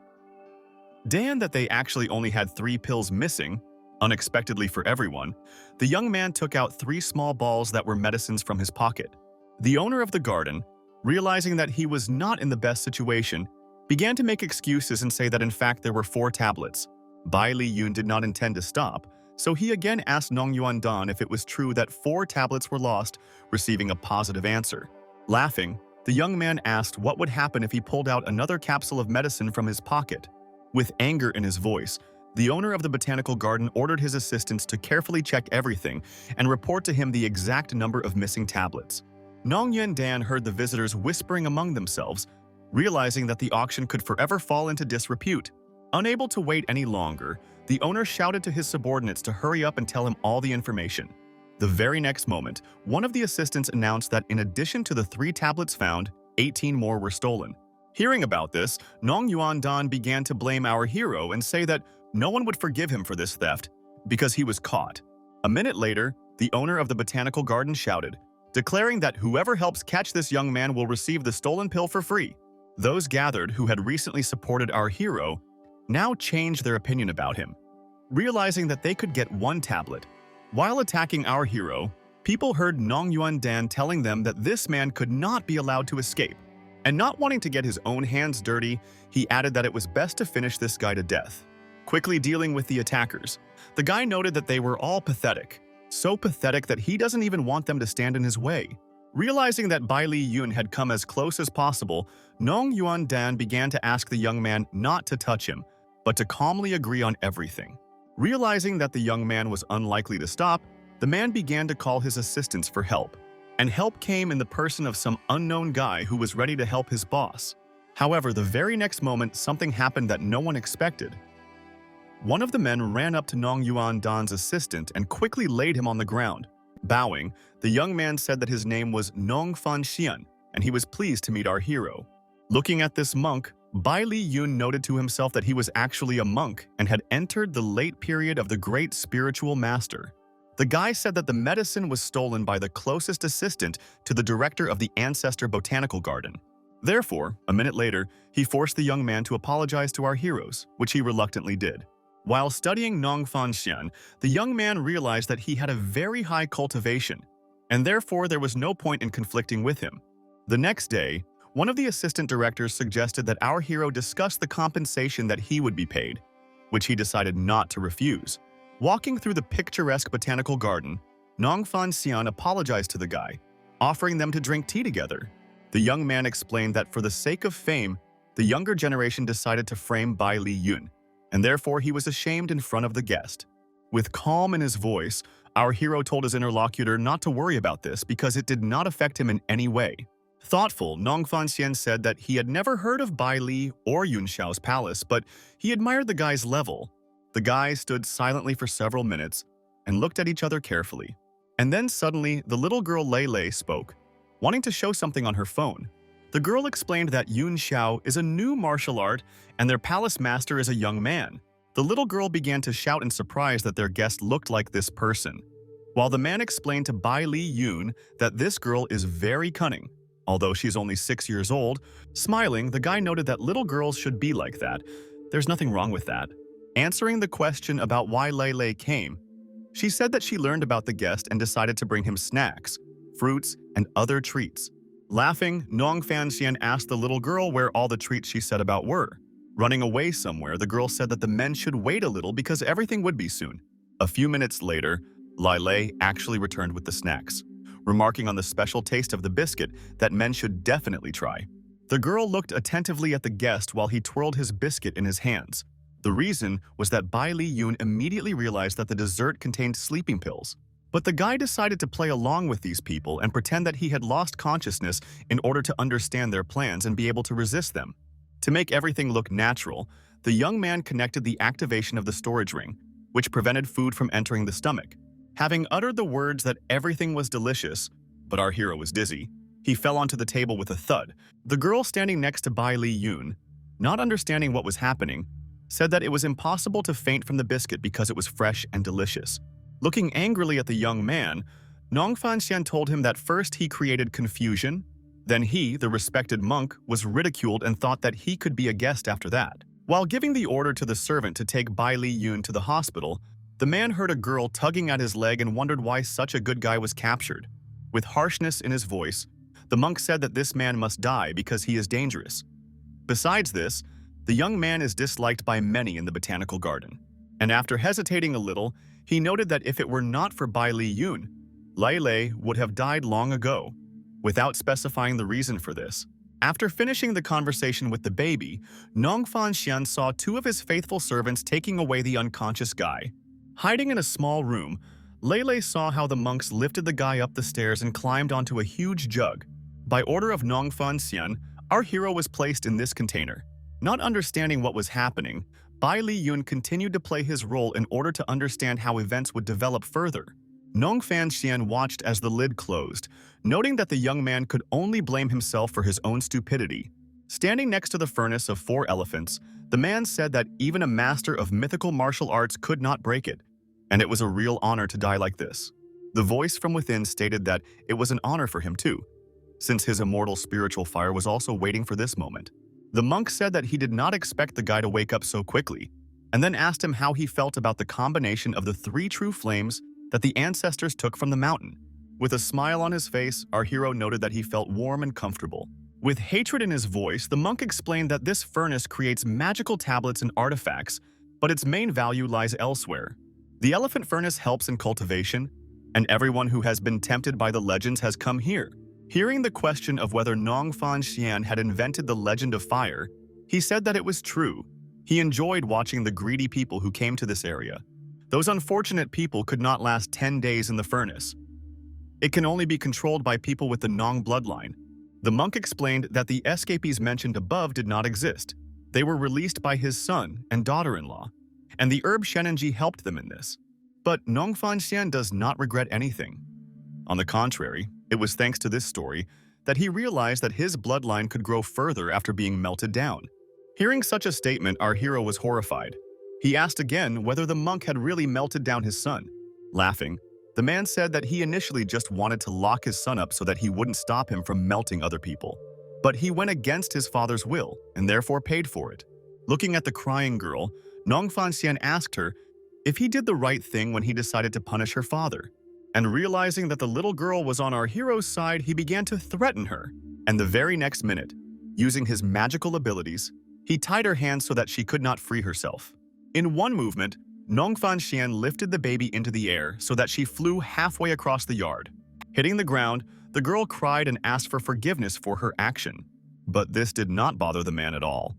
Dan that they actually only had 3 pills missing, unexpectedly for everyone, the young man took out 3 small balls that were medicines from his pocket. The owner of the garden, realizing that he was not in the best situation, began to make excuses and say that in fact there were 4 tablets. Bai Li Yun did not intend to stop, so he again asked Nong Yuan Dan if it was true that 4 tablets were lost, receiving a positive answer. Laughing, the young man asked what would happen if he pulled out another capsule of medicine from his pocket. With anger in his voice, the owner of the botanical garden ordered his assistants to carefully check everything and report to him the exact number of missing tablets. Nong Yuan Dan heard the visitors whispering among themselves, realizing that the auction could forever fall into disrepute. Unable to wait any longer, the owner shouted to his subordinates to hurry up and tell him all the information. The very next moment, one of the assistants announced that in addition to the 3 tablets found, 18 more were stolen. Hearing about this, Nong Yuan Dan began to blame our hero and say that no one would forgive him for this theft because he was caught. A minute later, the owner of the botanical garden shouted, declaring that whoever helps catch this young man will receive the stolen pill for free. Those gathered who had recently supported our hero now changed their opinion about him, realizing that they could get 1 tablet. While attacking our hero, people heard Nong Yuan Dan telling them that this man could not be allowed to escape. And not wanting to get his own hands dirty, he added that it was best to finish this guy to death. Quickly dealing with the attackers, the guy noted that they were all pathetic, so pathetic that he doesn't even want them to stand in his way. Realizing that Bai Li Yun had come as close as possible, Nong Yuan Dan began to ask the young man not to touch him, but to calmly agree on everything. Realizing that the young man was unlikely to stop, the man began to call his assistants for help. And help came in the person of some unknown guy who was ready to help his boss. However, the very next moment, something happened that no one expected. One of the men ran up to Nong Yuan Dan's assistant and quickly laid him on the ground. Bowing, the young man said that his name was Nong Fan Xian, and he was pleased to meet our hero. Looking at this monk, Bai Li Yun noted to himself that he was actually a monk and had entered the late period of the great spiritual master. The guy said that the medicine was stolen by the closest assistant to the director of the Ancestor Botanical Garden. Therefore, a minute later, he forced the young man to apologize to our heroes, which he reluctantly did. While studying Nong Fan Xian, the young man realized that he had a very high cultivation, and therefore there was no point in conflicting with him. The next day, one of the assistant directors suggested that our hero discuss the compensation that he would be paid, which he decided not to refuse. Walking through the picturesque botanical garden, Nong Fan Xian apologized to the guy, offering them to drink tea together. The young man explained that for the sake of fame, the younger generation decided to frame Bai Li Yun, and therefore he was ashamed in front of the guest. With calm in his voice, our hero told his interlocutor not to worry about this because it did not affect him in any way. Thoughtful, Nong Fan Xian said that he had never heard of Bai Li or Yun Xiao's palace, but he admired the guy's level. The guy stood silently for several minutes and looked at each other carefully. And then suddenly, the little girl Lei Lei spoke, wanting to show something on her phone. The girl explained that Yun Xiao is a new martial art and their palace master is a young man. The little girl began to shout in surprise that their guest looked like this person, while the man explained to Bai Li Yun that this girl is very cunning. Although she's only 6 years old, smiling, the guy noted that little girls should be like that. There's nothing wrong with that. Answering the question about why Lei Lei came, she said that she learned about the guest and decided to bring him snacks, fruits, and other treats. Laughing, Nong Fan Xian asked the little girl where all the treats she said about were. Running away somewhere, the girl said that the men should wait a little because everything would be soon. A few minutes later, Lei Lei actually returned with the snacks, remarking on the special taste of the biscuit that men should definitely try. The girl looked attentively at the guest while he twirled his biscuit in his hands. The reason was that Bai Li Yun immediately realized that the dessert contained sleeping pills. But the guy decided to play along with these people and pretend that he had lost consciousness in order to understand their plans and be able to resist them. To make everything look natural, the young man connected the activation of the storage ring, which prevented food from entering the stomach. Having uttered the words that everything was delicious, but our hero was dizzy, He fell onto the table with a thud. The girl standing next to Bai Li Yun, not understanding what was happening, said that it was impossible to faint from the biscuit because it was fresh and delicious. Looking angrily at the young man, Nong Fanxian told him that first he created confusion, then he, the respected monk, was ridiculed and thought that he could be a guest after that. While giving the order to the servant to take Bai Li Yun to the hospital, the man heard a girl tugging at his leg and wondered why such a good guy was captured. With harshness in his voice, the monk said that this man must die because he is dangerous. Besides this, the young man is disliked by many in the botanical garden. And after hesitating a little, he noted that if it were not for Bai Li Yun, Lai Lei would have died long ago, without specifying the reason for this. After finishing the conversation with the baby, Nong Fanxian saw two of his faithful servants taking away the unconscious guy. Hiding in a small room, Lai Lei saw how the monks lifted the guy up the stairs and climbed onto a huge jug. By order of Nong Fanxian, our hero was placed in this container. Not understanding what was happening, Bai Li Yun continued to play his role in order to understand how events would develop further. Nong Fanxian watched as the lid closed, noting that the young man could only blame himself for his own stupidity. Standing next to the furnace of 4 elephants, the man said that even a master of mythical martial arts could not break it, and it was a real honor to die like this. The voice from within stated that it was an honor for him too, since his immortal spiritual fire was also waiting for this moment. The monk said that he did not expect the guy to wake up so quickly, and then asked him how he felt about the combination of the 3 true flames that the ancestors took from the mountain. With a smile on his face, our hero noted that he felt warm and comfortable. With hatred in his voice, the monk explained that this furnace creates magical tablets and artifacts, but its main value lies elsewhere. The elephant furnace helps in cultivation, and everyone who has been tempted by the legends has come here. Hearing the question of whether Nong Fanxian had invented the legend of fire, he said that it was true. He enjoyed watching the greedy people who came to this area. Those unfortunate people could not last 10 days in the furnace. It can only be controlled by people with the Nong bloodline. The monk explained that the escapees mentioned above did not exist. They were released by his son and daughter-in-law, and the herb Shenenji helped them in this. But Nong Fanxian does not regret anything. On the contrary, it was thanks to this story that he realized that his bloodline could grow further after being melted down. Hearing such a statement, our hero was horrified. He asked again whether the monk had really melted down his son. Laughing, the man said that he initially just wanted to lock his son up so that he wouldn't stop him from melting other people. But he went against his father's will and therefore paid for it. Looking at the crying girl, Nong Fanxian asked her if he did the right thing when he decided to punish her father. And realizing that the little girl was on our hero's side, he began to threaten her. And the very next minute, using his magical abilities, he tied her hands so that she could not free herself. In one movement, Nong Fanxian lifted the baby into the air so that she flew halfway across the yard. Hitting the ground, the girl cried and asked for forgiveness for her action. But this did not bother the man at all.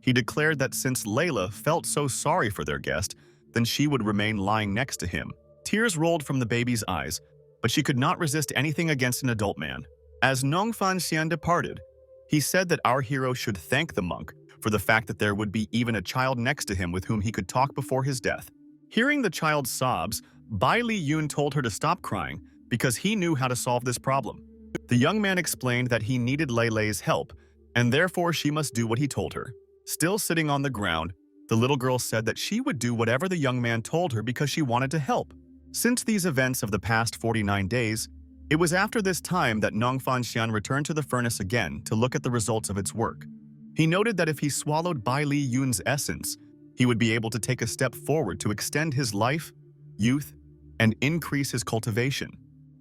He declared that since Layla felt so sorry for their guest, then she would remain lying next to him. Tears rolled from the baby's eyes, but she could not resist anything against an adult man. As Nong Fanxian departed, he said that our hero should thank the monk for the fact that there would be even a child next to him with whom he could talk before his death. Hearing the child's sobs, Bai Li Yun told her to stop crying because he knew how to solve this problem. The young man explained that he needed Lei Lei's help, and therefore she must do what he told her. Still sitting on the ground, the little girl said that she would do whatever the young man told her because she wanted to help. Since these events of the past 49 days, it was after this time that Nong Fanxian returned to the furnace again to look at the results of its work. He noted that if he swallowed Bai Li Yun's essence, he would be able to take a step forward to extend his life, youth, and increase his cultivation.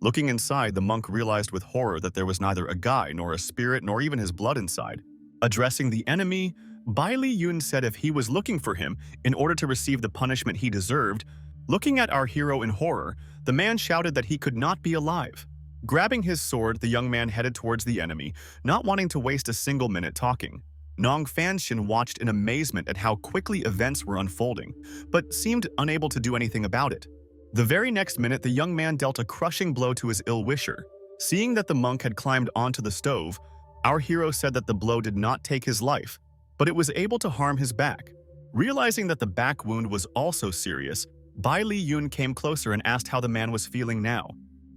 Looking inside, the monk realized with horror that there was neither a guy nor a spirit nor even his blood inside. Addressing the enemy, Bai Li Yun said if he was looking for him in order to receive the punishment he deserved. Looking at our hero in horror, the man shouted that he could not be alive. Grabbing his sword, the young man headed towards the enemy, not wanting to waste a single minute talking. Nong Fanxian watched in amazement at how quickly events were unfolding, but seemed unable to do anything about it. The very next minute, the young man dealt a crushing blow to his ill-wisher. Seeing that the monk had climbed onto the stove, our hero said that the blow did not take his life, but it was able to harm his back. Realizing that the back wound was also serious, Bai Li Yun came closer and asked how the man was feeling now.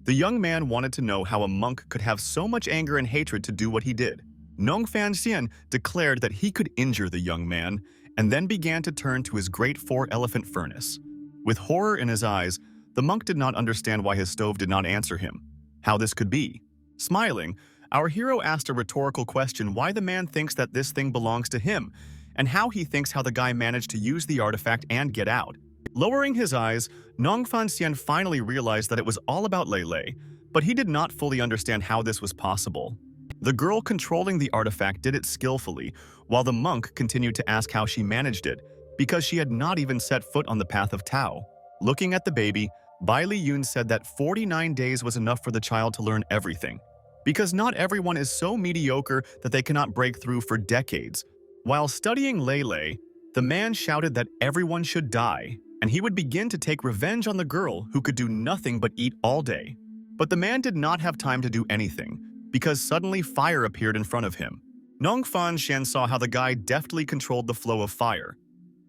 The young man wanted to know how a monk could have so much anger and hatred to do what he did. Nong Fanxian declared that he could injure the young man and then began to turn to his great four-elephant furnace. With horror in his eyes, the monk did not understand why his stove did not answer him. How this could be. Smiling, our hero asked a rhetorical question why the man thinks that this thing belongs to him, and how he thinks how the guy managed to use the artifact and get out. Lowering his eyes, Nong Fanxian finally realized that it was all about Lei Lei, but he did not fully understand how this was possible. The girl controlling the artifact did it skillfully, while the monk continued to ask how she managed it, because she had not even set foot on the path of Tao. Looking at the baby, Bai Li Yun said that 49 days was enough for the child to learn everything, because not everyone is so mediocre that they cannot break through for decades. While studying Lei Lei, the man shouted that everyone should die, and he would begin to take revenge on the girl who could do nothing but eat all day. But the man did not have time to do anything, because suddenly fire appeared in front of him. Nong Fanxian saw how the guy deftly controlled the flow of fire,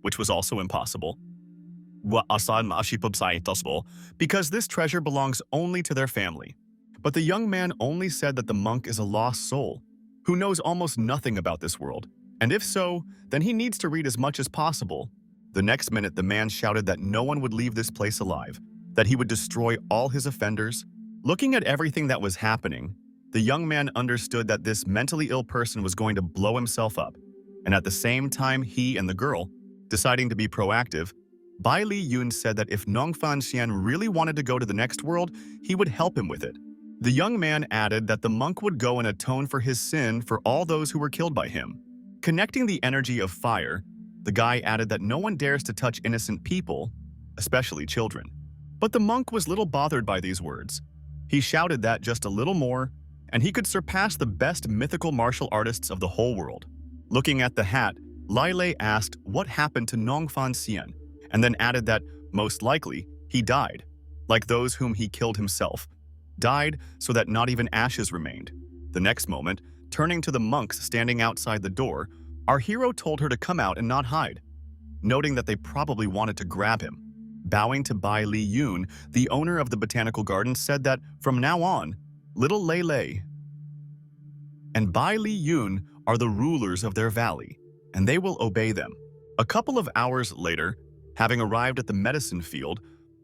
which was also impossible. Because this treasure belongs only to their family. But the young man only said that the monk is a lost soul, who knows almost nothing about this world, and if so, then he needs to read as much as possible. The next minute, the man shouted that no one would leave this place alive, that he would destroy all his offenders. Looking at everything that was happening, the young man understood that this mentally ill person was going to blow himself up, and at the same time he and the girl, deciding to be proactive, Bai Li Yun said that if Nong Fanxian really wanted to go to the next world, he would help him with it. The young man added that the monk would go and atone for his sin for all those who were killed by him. Connecting the energy of fire, the guy added that no one dares to touch innocent people, especially children. But the monk was little bothered by these words. He shouted that just a little more, and he could surpass the best mythical martial artists of the whole world. Looking at the hat, Lei Lei asked what happened to Nong Fanxian, and then added that, most likely, he died, like those whom he killed himself. Died so that not even ashes remained. The next moment, turning to the monks standing outside the door, our hero told her to come out and not hide, noting that they probably wanted to grab him. Bowing to Bai Li Yun, the owner of the botanical garden said that, from now on, little Lei Lei and Bai Li Yun are the rulers of their valley, and they will obey them. A couple of hours later, having arrived at the medicine field,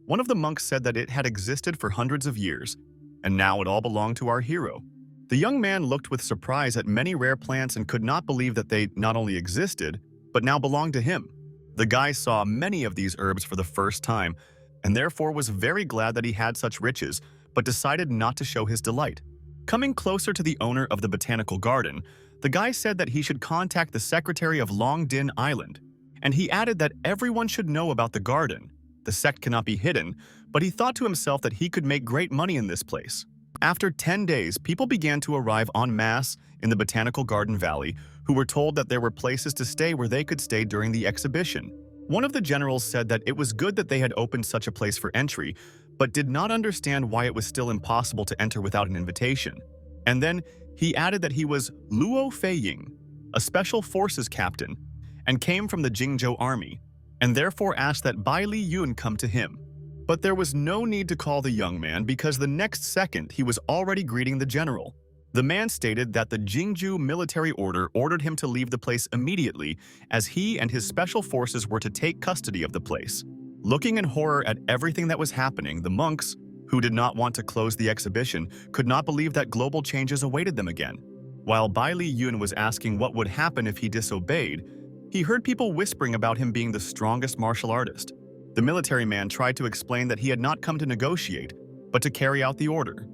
one of the monks said that it had existed for hundreds of years, and now it all belonged to our hero. The young man looked with surprise at many rare plants and could not believe that they not only existed, but now belonged to him. The guy saw many of these herbs for the first time, and therefore was very glad that he had such riches, but decided not to show his delight. Coming closer to the owner of the botanical garden, the guy said that he should contact the secretary of Long Din Island, and he added that everyone should know about the garden. The sect cannot be hidden, but he thought to himself that he could make great money in this place. After 10 days, people began to arrive en masse in the Botanical Garden Valley, who were told that there were places to stay where they could stay during the exhibition. One of the generals said that it was good that they had opened such a place for entry, but did not understand why it was still impossible to enter without an invitation. And then he added that he was Luo Feiying, a special forces captain, and came from the Jingzhou army, and therefore asked that Bai Li Yun come to him. But there was no need to call the young man because the next second he was already greeting the general. The man stated that the Jingzhou military order ordered him to leave the place immediately, as he and his special forces were to take custody of the place. Looking in horror at everything that was happening, the monks, who did not want to close the exhibition, could not believe that global changes awaited them again. While Bai Li Yun was asking what would happen if he disobeyed, he heard people whispering about him being the strongest martial artist. The military man tried to explain that he had not come to negotiate, but to carry out the order.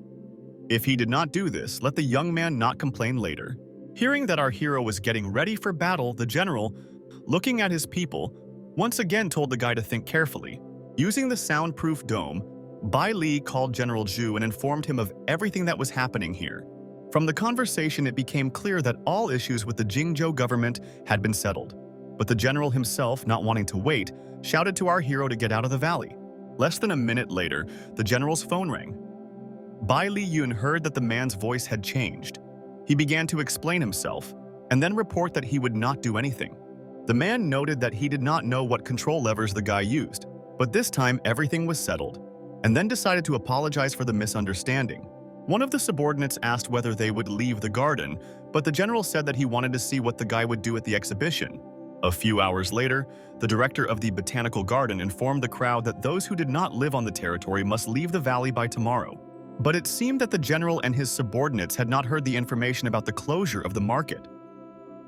If he did not do this, let the young man not complain later. Hearing that our hero was getting ready for battle, the general, looking at his people, once again told the guy to think carefully. Using the soundproof dome, Bai Li called General Zhu and informed him of everything that was happening here. From the conversation, it became clear that all issues with the Jingzhou government had been settled. But the general himself, not wanting to wait, shouted to our hero to get out of the valley. Less than a minute later, the general's phone rang. Bai Li Yun heard that the man's voice had changed. He began to explain himself, and then report that he would not do anything. The man noted that he did not know what control levers the guy used, but this time everything was settled. and then decided to apologize for the misunderstanding. One of the subordinates asked whether they would leave the garden, but the general said that he wanted to see what the guy would do at the exhibition. A few hours later, the director of the botanical garden informed the crowd that those who did not live on the territory must leave the valley by tomorrow. But it seemed that the general and his subordinates had not heard the information about the closure of the market.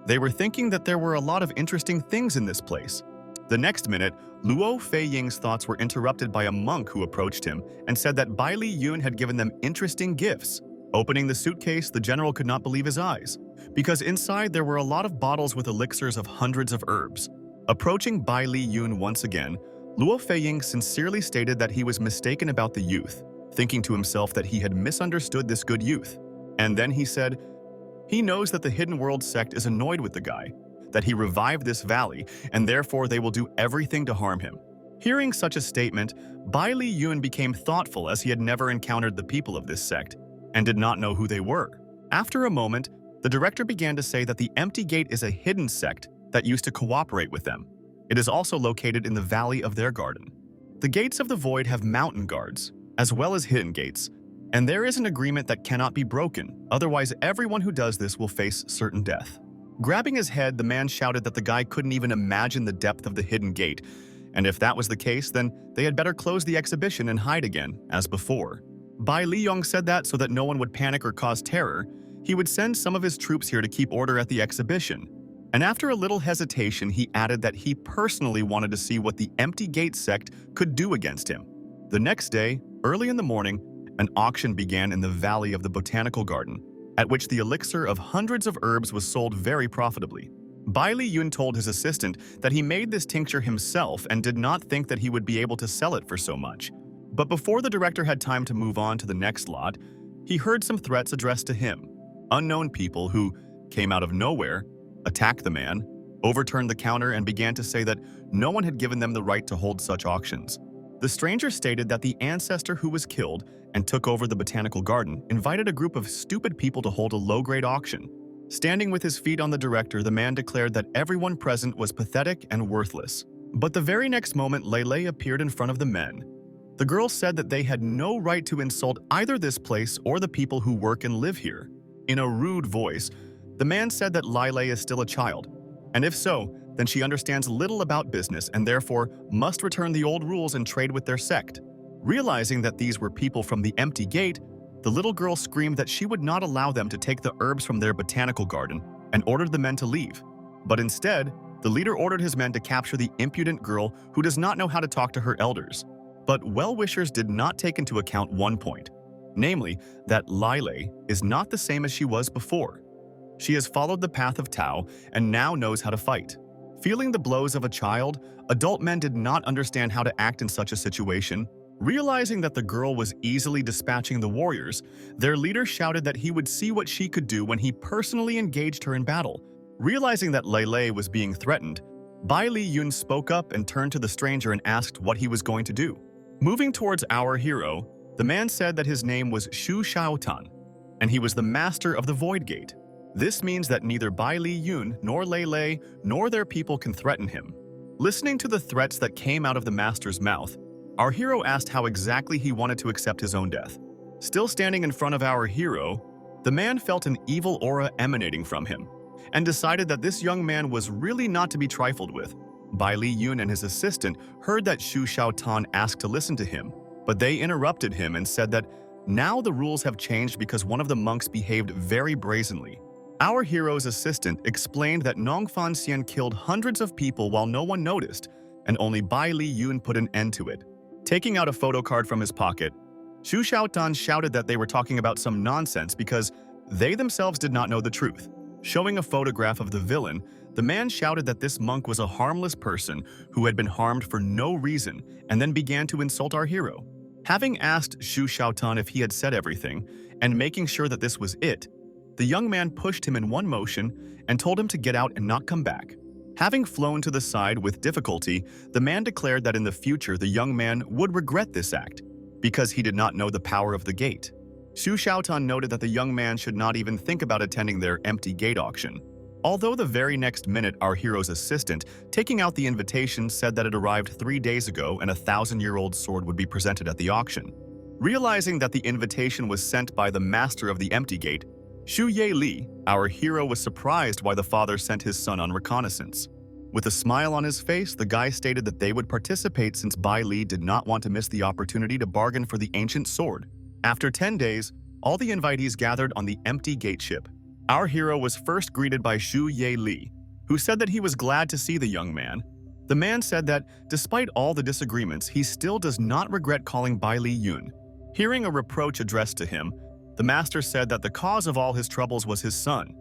They were thinking that there were a lot of interesting things in this place. The next minute, Luo Feiying's thoughts were interrupted by a monk who approached him and said that Bai Li Yun had given them interesting gifts. Opening the suitcase, the general could not believe his eyes, because inside there were a lot of bottles with elixirs of hundreds of herbs. Approaching Bai Li Yun once again, Luo Feiying sincerely stated that he was mistaken about the youth, thinking to himself that he had misunderstood this good youth. And then he said, he knows that the Hidden World sect is annoyed with the guy, that he revived this valley, and therefore they will do everything to harm him. Hearing such a statement, Bai Li Yun became thoughtful as he had never encountered the people of this sect, and did not know who they were. After a moment, the director began to say that the Empty Gate is a hidden sect that used to cooperate with them. It is also located in the valley of their garden. The gates of the void have mountain guards, as well as hidden gates, and there is an agreement that cannot be broken, otherwise everyone who does this will face certain death. Grabbing his head, the man shouted that the guy couldn't even imagine the depth of the hidden gate, and if that was the case, then they had better close the exhibition and hide again, as before. Bai Liyong said that so that no one would panic or cause terror, he would send some of his troops here to keep order at the exhibition. And after a little hesitation, he added that he personally wanted to see what the Empty Gate sect could do against him. The next day, early in the morning, an auction began in the valley of the botanical garden, at which the elixir of hundreds of herbs was sold very profitably. Bai Li Yun told his assistant that he made this tincture himself and did not think that he would be able to sell it for so much. But before the director had time to move on to the next lot, he heard some threats addressed to him. Unknown people who came out of nowhere, attacked the man, overturned the counter, and began to say that no one had given them the right to hold such auctions. The stranger stated that the ancestor who was killed and took over the botanical garden invited a group of stupid people to hold a low-grade auction. Standing with his feet on the director, the man declared that everyone present was pathetic and worthless. But the very next moment, Lei appeared in front of the men. The girl said that they had no right to insult either this place or the people who work and live here. In a rude voice, the man said that Lei is still a child, and if so, then she understands little about business and therefore must return the old rules and trade with their sect. Realizing that these were people from the Empty Gate, the little girl screamed that she would not allow them to take the herbs from their botanical garden and ordered the men to leave. But instead, the leader ordered his men to capture the impudent girl who does not know how to talk to her elders. But well-wishers did not take into account one point, namely that Lei is not the same as she was before. She has followed the path of Tao and now knows how to fight. Feeling the blows of a child, adult men did not understand how to act in such a situation. Realizing that the girl was easily dispatching the warriors, their leader shouted that he would see what she could do when he personally engaged her in battle. Realizing that Lei was being threatened, Bai Li Yun spoke up and turned to the stranger and asked what he was going to do. Moving towards our hero, the man said that his name was Shu Xiaotan, and he was the master of the Void Gate. This means that neither Bai Li Yun nor Lei nor their people can threaten him. Listening to the threats that came out of the master's mouth, our hero asked how exactly he wanted to accept his own death. Still standing in front of our hero, the man felt an evil aura emanating from him, and decided that this young man was really not to be trifled with. Bai Li Yun and his assistant heard that Shu Xiaotan asked to listen to him, but they interrupted him and said that now the rules have changed because one of the monks behaved very brazenly. Our hero's assistant explained that Nong Fan Xian killed hundreds of people while no one noticed, and only Bai Li Yun put an end to it. Taking out a photo card from his pocket, Shu Xiaotan shouted that they were talking about some nonsense because they themselves did not know the truth. Showing a photograph of the villain, the man shouted that this monk was a harmless person who had been harmed for no reason and then began to insult our hero. Having asked Shu Xiaotan if he had said everything and making sure that this was it, the young man pushed him in one motion and told him to get out and not come back. Having flown to the side with difficulty, the man declared that in the future the young man would regret this act because he did not know the power of the gate. Shu Xiaotan noted that the young man should not even think about attending their Empty Gate auction. Although the very next minute our hero's assistant, taking out the invitation, said that it arrived 3 days ago and a 1,000-year-old sword would be presented at the auction. Realizing that the invitation was sent by the master of the Empty Gate, Xu Ye Li, our hero was surprised why the father sent his son on reconnaissance. With a smile on his face, the guy stated that they would participate since Bai Li did not want to miss the opportunity to bargain for the ancient sword. After 10 days, all the invitees gathered on the Empty Gate ship. Our hero was first greeted by Xu Ye Li, who said that he was glad to see the young man. The man said that, despite all the disagreements, he still does not regret calling Bai Li Yun. Hearing a reproach addressed to him, the master said that the cause of all his troubles was his son,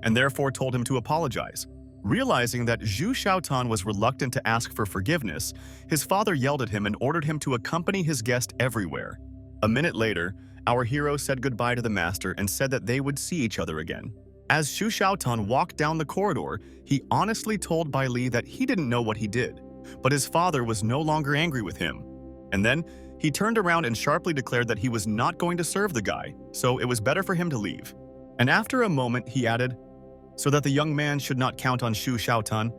and therefore told him to apologize. Realizing that Zhu Xiaotan was reluctant to ask for forgiveness, his father yelled at him and ordered him to accompany his guest everywhere. A minute later, our hero said goodbye to the master and said that they would see each other again. As Xu Xiaotan walked down the corridor, he honestly told Bai Li that he didn't know what he did, but his father was no longer angry with him. And then, he turned around and sharply declared that he was not going to serve the guy, so it was better for him to leave. And after a moment, he added, so that the young man should not count on Xu Xiaotan,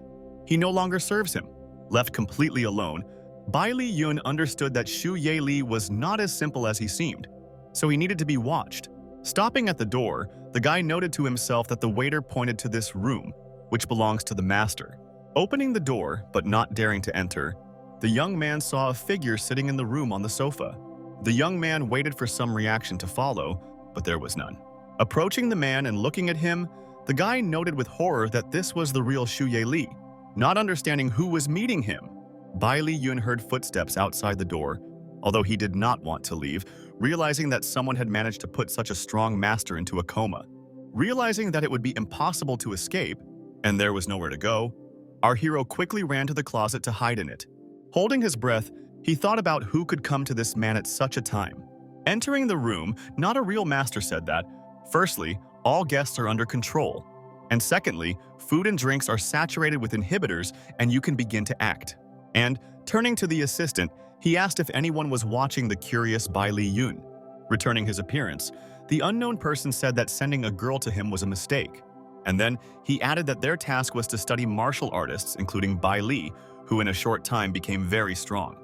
he no longer serves him. Left completely alone, Bai Li Yun understood that Xu Ye Li was not as simple as he seemed, so he needed to be watched. Stopping at the door, the guy noted to himself that the waiter pointed to this room, which belongs to the master. Opening the door, but not daring to enter, the young man saw a figure sitting in the room on the sofa. The young man waited for some reaction to follow, but there was none. Approaching the man and looking at him, the guy noted with horror that this was the real Xu Ye Li. Not understanding who was meeting him, Bai Li Yun heard footsteps outside the door, although he did not want to leave, realizing that someone had managed to put such a strong master into a coma. Realizing that it would be impossible to escape, and there was nowhere to go, our hero quickly ran to the closet to hide in it. Holding his breath, he thought about who could come to this man at such a time. Entering the room, not a real master said that, firstly, all guests are under control, and secondly, food and drinks are saturated with inhibitors and you can begin to act. And, turning to the assistant, he asked if anyone was watching the curious Bai Li Yun. Returning his appearance, the unknown person said that sending a girl to him was a mistake. And then, he added that their task was to study martial artists, including Bai Li, who in a short time became very strong.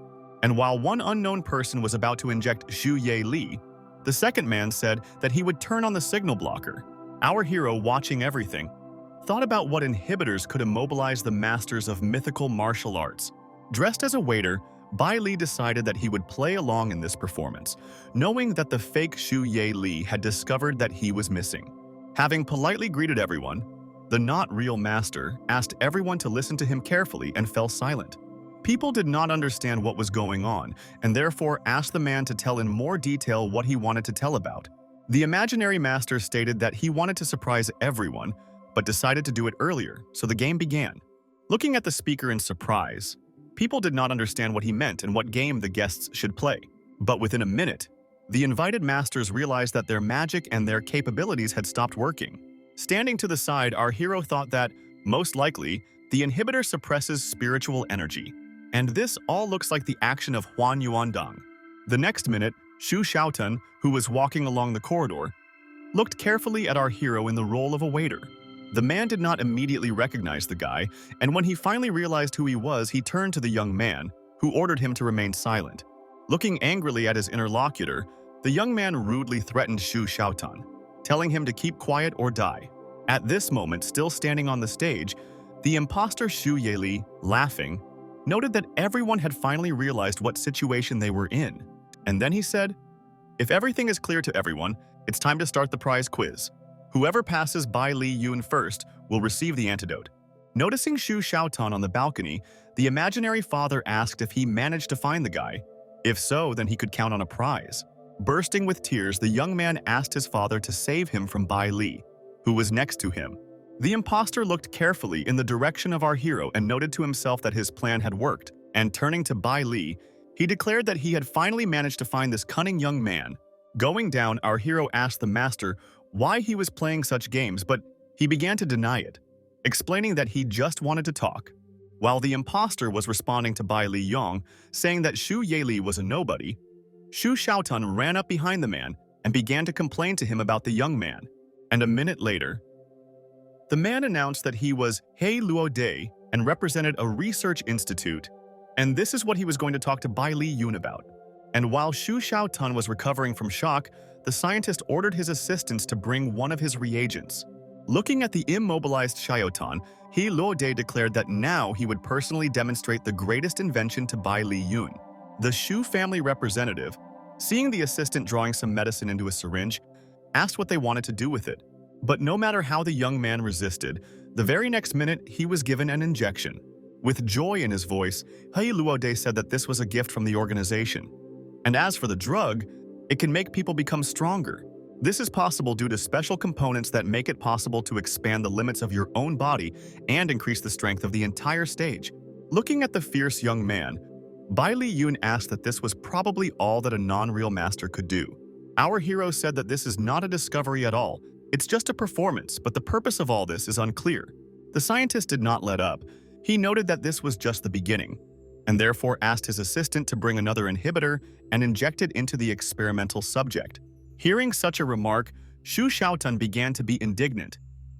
And while one unknown person was about to inject Xu Ye Li, the second man said that he would turn on the signal blocker. Our hero, watching everything, thought about what inhibitors could immobilize the masters of mythical martial arts. Dressed as a waiter, Bai Li decided that he would play along in this performance, knowing that the fake Xu Ye Li had discovered that he was missing. Having politely greeted everyone, the not-real master asked everyone to listen to him carefully and fell silent. People did not understand what was going on and therefore asked the man to tell in more detail what he wanted to tell about. The imaginary master stated that he wanted to surprise everyone, but decided to do it earlier, so the game began. Looking at the speaker in surprise, people did not understand what he meant and what game the guests should play. But within a minute, the invited masters realized that their magic and their capabilities had stopped working. Standing to the side, our hero thought that, most likely, the inhibitor suppresses spiritual energy. And this all looks like the action of Huan Yuandang. The next minute, Xu Xiaotan, who was walking along the corridor, looked carefully at our hero in the role of a waiter. The man did not immediately recognize the guy, and when he finally realized who he was, he turned to the young man, who ordered him to remain silent. Looking angrily at his interlocutor, the young man rudely threatened Xu Xiaotan, telling him to keep quiet or die. At this moment, still standing on the stage, the imposter Xu Ye Li, laughing, noted that everyone had finally realized what situation they were in. And then he said, "If everything is clear to everyone, it's time to start the prize quiz. Whoever passes Bai Li Yun first will receive the antidote." Noticing Xu Xiaotan on the balcony, the imaginary father asked if he managed to find the guy. If so, then he could count on a prize. Bursting with tears, the young man asked his father to save him from Bai Li, who was next to him. The imposter looked carefully in the direction of our hero and noted to himself that his plan had worked, and turning to Bai Li, he declared that he had finally managed to find this cunning young man. Going down, our hero asked the master why he was playing such games, but he began to deny it, explaining that he just wanted to talk. While the imposter was responding to Bai Li Yong, saying that Xu Ye Li was a nobody, Xu Xiaotan ran up behind the man and began to complain to him about the young man. And a minute later, The man announced that he was He Luo Day and represented a research institute, and this is what he was going to talk to Bai Li Yun about. And while Xu Xiaotun was recovering from shock, the scientist ordered his assistants to bring one of his reagents. Looking at the immobilized Xiaotan, He Luo Day declared that now he would personally demonstrate the greatest invention to Bai Li Yun. The Xu family representative, seeing the assistant drawing some medicine into a syringe, asked what they wanted to do with it. But no matter how the young man resisted, the very next minute he was given an injection. With joy in his voice, He Luo Day said that this was a gift from the organization. And as for the drug, it can make people become stronger. This is possible due to special components that make it possible to expand the limits of your own body and increase the strength of the entire stage. Looking at the fierce young man, Bai Li Yun asked that this was probably all that a non-real master could do. Our hero said that this is not a discovery at all. It's just a performance, but the purpose of all this is unclear. The scientist did not let up. He noted that this was just the beginning, and therefore asked his assistant to bring another inhibitor and inject it into the experimental subject. Hearing such a remark, Xu Xiaotun began to be indignant,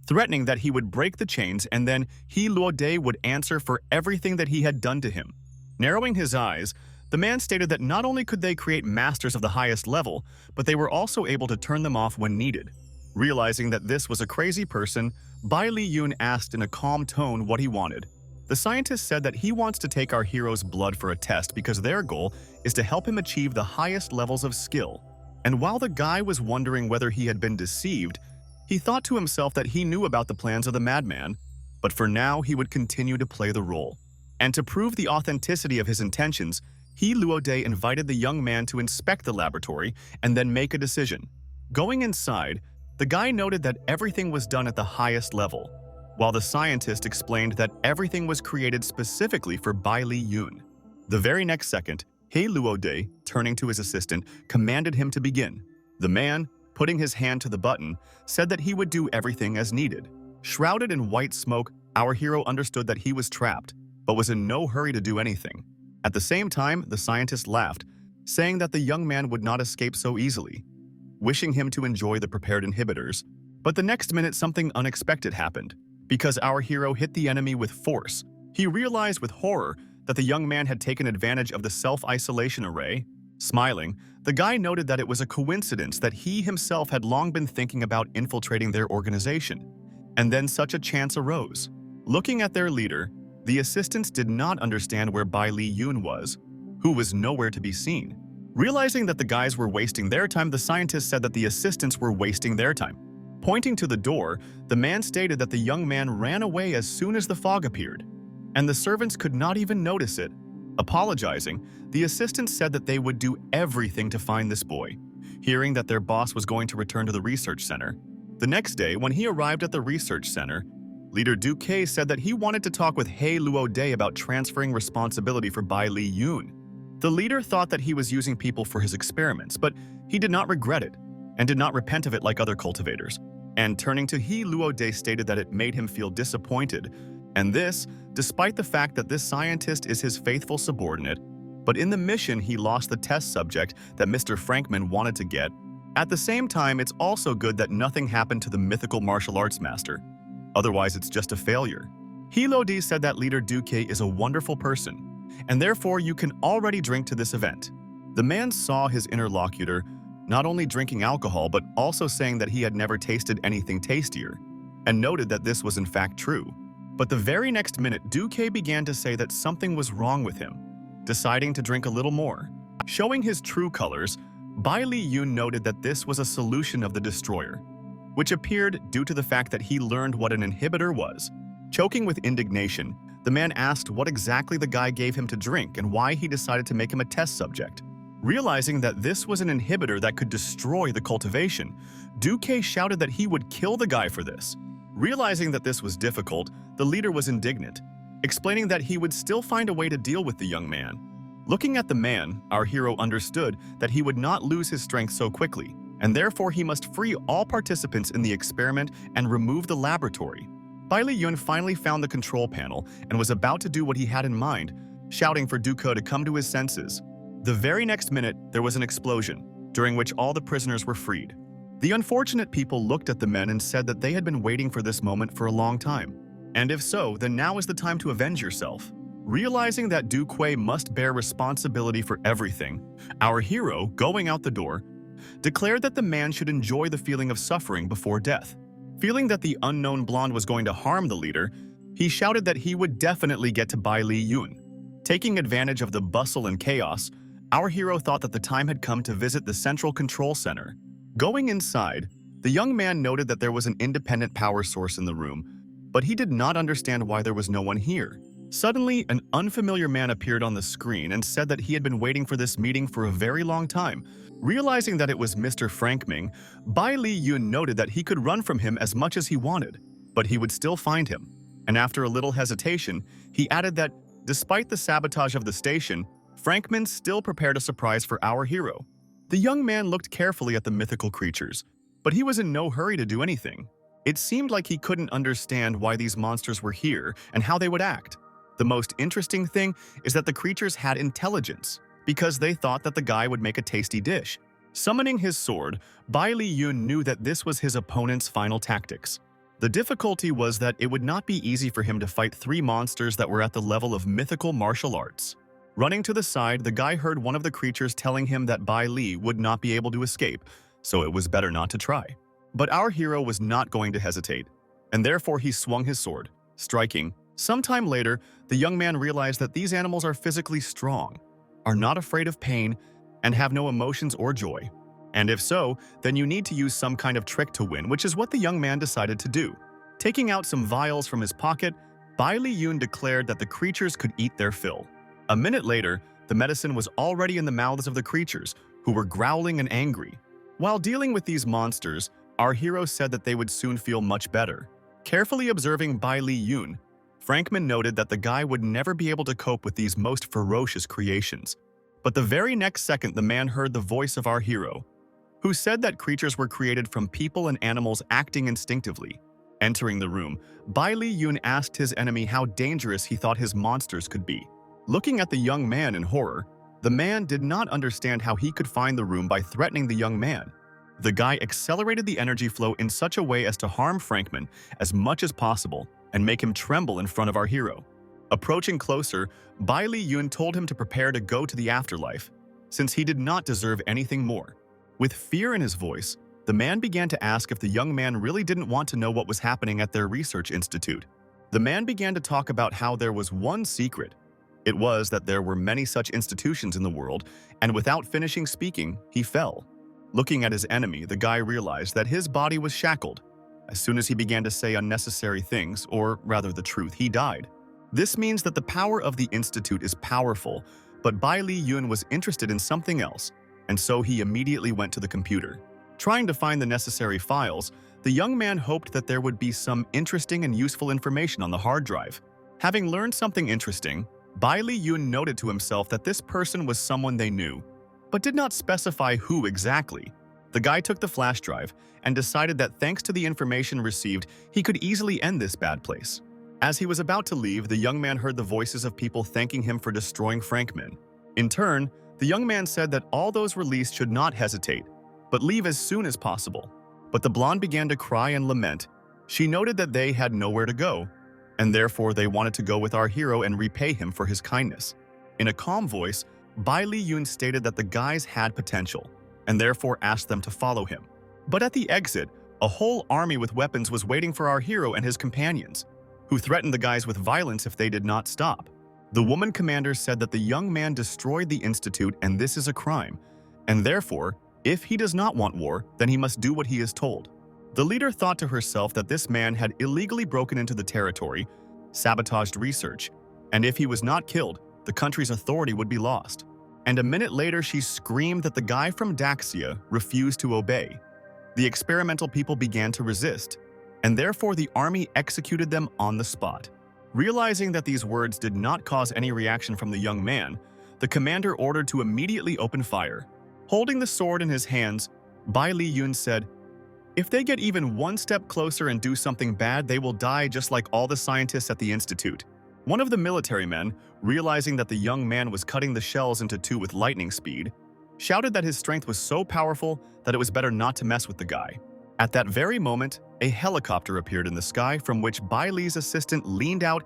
threatening that he would break the chains and then He Luo Day would answer for everything that he had done to him. Narrowing his eyes, the man stated that not only could they create masters of the highest level, but they were also able to turn them off when needed. Realizing that this was a crazy person, Bai Li Yun asked in a calm tone what he wanted. The scientist said that he wants to take our hero's blood for a test because their goal is to help him achieve the highest levels of skill. And while the guy was wondering whether he had been deceived, he thought to himself that he knew about the plans of the madman, but for now he would continue to play the role. And to prove the authenticity of his intentions, He Luo Day invited the young man to inspect the laboratory and then make a decision. Going inside, the guy noted that everything was done at the highest level, while the scientist explained that everything was created specifically for Bai Li Yun. The very next second, He Luo Day, turning to his assistant, commanded him to begin. The man, putting his hand to the button, said that he would do everything as needed. Shrouded in white smoke, our hero understood that he was trapped, but was in no hurry to do anything. At the same time, the scientist laughed, saying that the young man would not escape so easily, wishing him to enjoy the prepared inhibitors. But the next minute something unexpected happened. Because our hero hit the enemy with force, he realized with horror that the young man had taken advantage of the self-isolation array. Smiling, the guy noted that it was a coincidence that he himself had long been thinking about infiltrating their organization. And then such a chance arose. Looking at their leader, the assistants did not understand where Bai Li Yun was, who was nowhere to be seen. Realizing that the guys were wasting their time, the scientist said that the assistants were wasting their time. Pointing to the door, the man stated that the young man ran away as soon as the fog appeared, and the servants could not even notice it. Apologizing, the assistants said that they would do everything to find this boy. Hearing that their boss was going to return to the research center, the next day when he arrived at the research center, Leader Duque said that he wanted to talk with He Luo Day about transferring responsibility for Bai Li Yun. The leader thought that he was using people for his experiments, but he did not regret it, and did not repent of it like other cultivators. And turning to He Luo Day stated that it made him feel disappointed, and this, despite the fact that this scientist is his faithful subordinate. But in the mission, he lost the test subject that Mr. Frankman wanted to get. At the same time, it's also good that nothing happened to the mythical martial arts master. Otherwise, it's just a failure. He Luo Day said that Leader Duque is a wonderful person, and therefore you can already drink to this event. The man saw his interlocutor not only drinking alcohol but also saying that he had never tasted anything tastier, and noted that this was in fact true. But the very next minute, Duque began to say that something was wrong with him, deciding to drink a little more. Showing his true colors, Bai Li Yun noted that this was a solution of the destroyer, which appeared due to the fact that he learned what an inhibitor was. Choking with indignation, the man asked what exactly the guy gave him to drink and why he decided to make him a test subject. Realizing that this was an inhibitor that could destroy the cultivation, Duque shouted that he would kill the guy for this. Realizing that this was difficult, the leader was indignant, explaining that he would still find a way to deal with the young man. Looking at the man, our hero understood that he would not lose his strength so quickly, and therefore he must free all participants in the experiment and remove the laboratory. Bai Li Yun finally found the control panel and was about to do what he had in mind, shouting for Duque to come to his senses. The very next minute, there was an explosion, during which all the prisoners were freed. The unfortunate people looked at the men and said that they had been waiting for this moment for a long time. And if so, then now is the time to avenge yourself. Realizing that Du Kuei must bear responsibility for everything, our hero, going out the door, declared that the man should enjoy the feeling of suffering before death. Feeling that the unknown blonde was going to harm the leader, he shouted that he would definitely get to Bai Li Yun. Taking advantage of the bustle and chaos, our hero thought that the time had come to visit the central control center. Going inside, the young man noted that there was an independent power source in the room, but he did not understand why there was no one here. Suddenly, an unfamiliar man appeared on the screen and said that he had been waiting for this meeting for a very long time. Realizing that it was Mr. Frank Ming, Bai Li Yun noted that he could run from him as much as he wanted, but he would still find him. And after a little hesitation, he added that, despite the sabotage of the station, Frankman still prepared a surprise for our hero. The young man looked carefully at the mythical creatures, but he was in no hurry to do anything. It seemed like he couldn't understand why these monsters were here and how they would act. The most interesting thing is that the creatures had intelligence, because they thought that the guy would make a tasty dish. Summoning his sword, Bai Li Yun knew that this was his opponent's final tactics. The difficulty was that it would not be easy for him to fight 3 monsters that were at the level of mythical martial arts. Running to the side, the guy heard one of the creatures telling him that Bai Li would not be able to escape, so it was better not to try. But our hero was not going to hesitate, and therefore he swung his sword, striking. Sometime later, the young man realized that these animals are physically strong, are not afraid of pain, and have no emotions or joy. And if so, then you need to use some kind of trick to win, which is what the young man decided to do. Taking out some vials from his pocket, Bai Li Yun declared that the creatures could eat their fill. A minute later, the medicine was already in the mouths of the creatures, who were growling and angry. While dealing with these monsters, our hero said that they would soon feel much better. Carefully observing Bai Li Yun, Frankman noted that the guy would never be able to cope with these most ferocious creations. But the very next second, the man heard the voice of our hero, who said that creatures were created from people and animals acting instinctively. Entering the room, Bai Li Yun asked his enemy how dangerous he thought his monsters could be. Looking at the young man in horror, the man did not understand how he could find the room by threatening the young man. The guy accelerated the energy flow in such a way as to harm Frankman as much as possible and make him tremble in front of our hero. Approaching closer, Bai Li Yun told him to prepare to go to the afterlife, since he did not deserve anything more. With fear in his voice, the man began to ask if the young man really didn't want to know what was happening at their research institute. The man began to talk about how there was one secret. It was that there were many such institutions in the world, and without finishing speaking, he fell. Looking at his enemy, the guy realized that his body was shackled. As soon as he began to say unnecessary things, or rather the truth, he died. This means that the power of the institute is powerful, but Bai Li Yun was interested in something else, and so he immediately went to the computer. Trying to find the necessary files, the young man hoped that there would be some interesting and useful information on the hard drive. Having learned something interesting, Bai Li Yun noted to himself that this person was someone they knew, but did not specify who exactly. The guy took the flash drive and decided that thanks to the information received, he could easily end this bad place. As he was about to leave, the young man heard the voices of people thanking him for destroying Frankman. In turn, the young man said that all those released should not hesitate, but leave as soon as possible. But the blonde began to cry and lament. She noted that they had nowhere to go, and therefore they wanted to go with our hero and repay him for his kindness. In a calm voice, Bai Li Yun stated that the guys had potential, and therefore asked them to follow him. But at the exit, a whole army with weapons was waiting for our hero and his companions, who threatened the guys with violence if they did not stop. The woman commander said that the young man destroyed the institute and this is a crime, and therefore, if he does not want war, then he must do what he is told. The leader thought to herself that this man had illegally broken into the territory, sabotaged research, and if he was not killed, the country's authority would be lost. And a minute later, she screamed that the guy from Daxia refused to obey. The experimental people began to resist, and therefore the army executed them on the spot. Realizing that these words did not cause any reaction from the young man, the commander ordered to immediately open fire. Holding the sword in his hands, Bai Li Yun said, "If they get even one step closer and do something bad, they will die just like all the scientists at the institute." One of the military men, realizing that the young man was cutting the shells into two with lightning speed, shouted that his strength was so powerful that it was better not to mess with the guy. At that very moment, a helicopter appeared in the sky from which Bai Li's assistant leaned out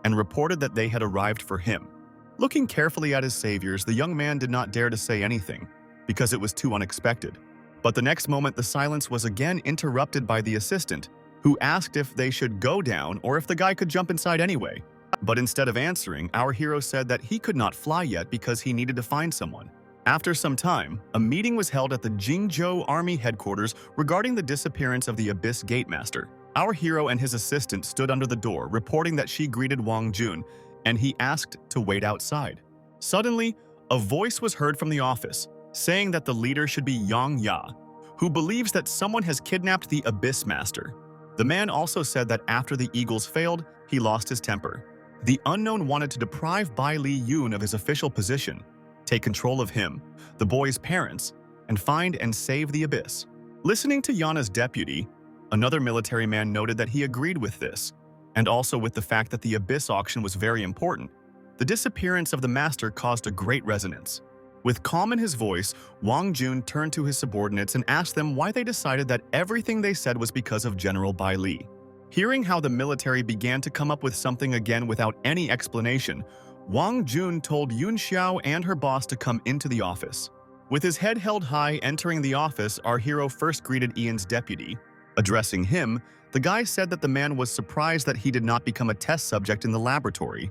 and reported that they had arrived for him. Looking carefully at his saviors, the young man did not dare to say anything because it was too unexpected. But the next moment, the silence was again interrupted by the assistant, who asked if they should go down or if the guy could jump inside anyway. But instead of answering, our hero said that he could not fly yet because he needed to find someone. After some time, a meeting was held at the Jingzhou Army headquarters regarding the disappearance of the Abyss Gatemaster. Our hero and his assistant stood under the door, reporting that she greeted Wang Jun, and he asked to wait outside. Suddenly, a voice was heard from the office, saying that the leader should be Yang Ya, who believes that someone has kidnapped the Abyss Master. The man also said that after the Eagles failed, he lost his temper. The unknown wanted to deprive Bai Li Yun of his official position, take control of him, the boy's parents, and find and save the Abyss. Listening to Yana's deputy, another military man noted that he agreed with this, and also with the fact that the Abyss auction was very important. The disappearance of the master caused a great resonance. With calm in his voice, Wang Jun turned to his subordinates and asked them why they decided that everything they said was because of General Bai Li. Hearing how the military began to come up with something again without any explanation, Wang Jun told Yun Xiao and her boss to come into the office. With his head held high entering the office, our hero first greeted Ian's deputy. Addressing him, the guy said that the man was surprised that he did not become a test subject in the laboratory,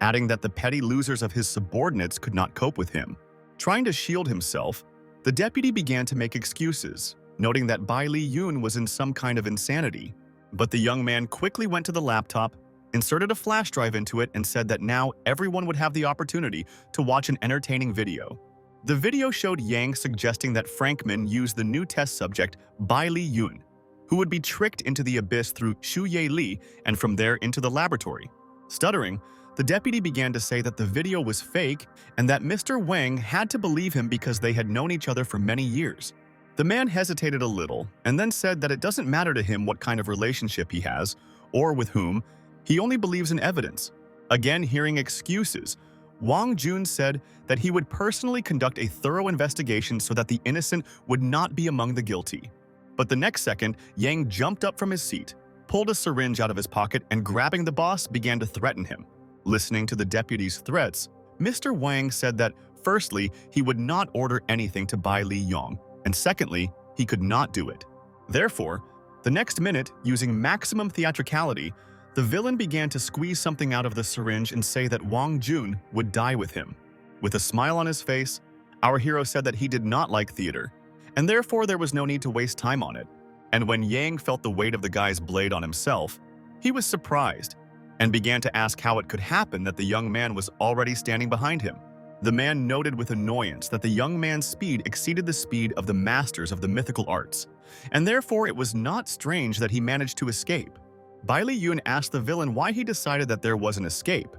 adding that the petty losers of his subordinates could not cope with him. Trying to shield himself, the deputy began to make excuses, noting that Bai Li Yun was in some kind of insanity. But the young man quickly went to the laptop, inserted a flash drive into it, and said that now everyone would have the opportunity to watch an entertaining video. The video showed Yang suggesting that Frankman use the new test subject, Bai Li Yun, who would be tricked into the abyss through Xu Ye Li and from there into the laboratory. Stuttering, the deputy began to say that the video was fake and that Mr. Wang had to believe him because they had known each other for many years. The man hesitated a little and then said that it doesn't matter to him what kind of relationship he has or with whom, he only believes in evidence. Again, hearing excuses, Wang Jun said that he would personally conduct a thorough investigation so that the innocent would not be among the guilty. But the next second, Yang jumped up from his seat, pulled a syringe out of his pocket, and grabbing the boss, began to threaten him. Listening to the deputy's threats, Mr. Wang said that, firstly, he would not order anything to Bai Li Yong, and secondly, he could not do it. Therefore, the next minute, using maximum theatricality, the villain began to squeeze something out of the syringe and say that Wang Jun would die with him. With a smile on his face, our hero said that he did not like theater, and therefore there was no need to waste time on it. And when Yang felt the weight of the guy's blade on himself, he was surprised and began to ask how it could happen that the young man was already standing behind him. The man noted with annoyance that the young man's speed exceeded the speed of the masters of the mythical arts, and therefore it was not strange that he managed to escape. Bai Li Yun asked the villain why he decided that there was an escape,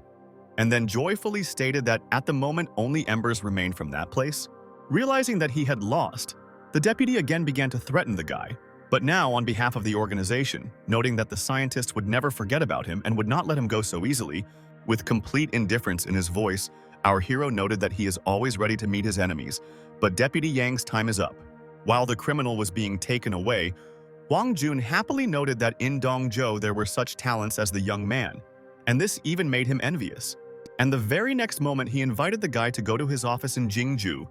and then joyfully stated that at the moment only embers remained from that place. Realizing that he had lost, the deputy again began to threaten the guy, but now on behalf of the organization, noting that the scientist would never forget about him and would not let him go so easily. With complete indifference in his voice, our hero noted that he is always ready to meet his enemies, but Deputy Yang's time is up. While the criminal was being taken away, Wang Jun happily noted that in Dongzhou there were such talents as the young man, and this even made him envious. And the very next moment he invited the guy to go to his office in Jingzhou,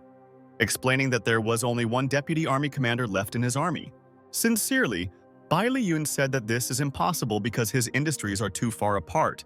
explaining that there was only one deputy army commander left in his army. Sincerely, Bai Li Yun said that this is impossible because his industries are too far apart,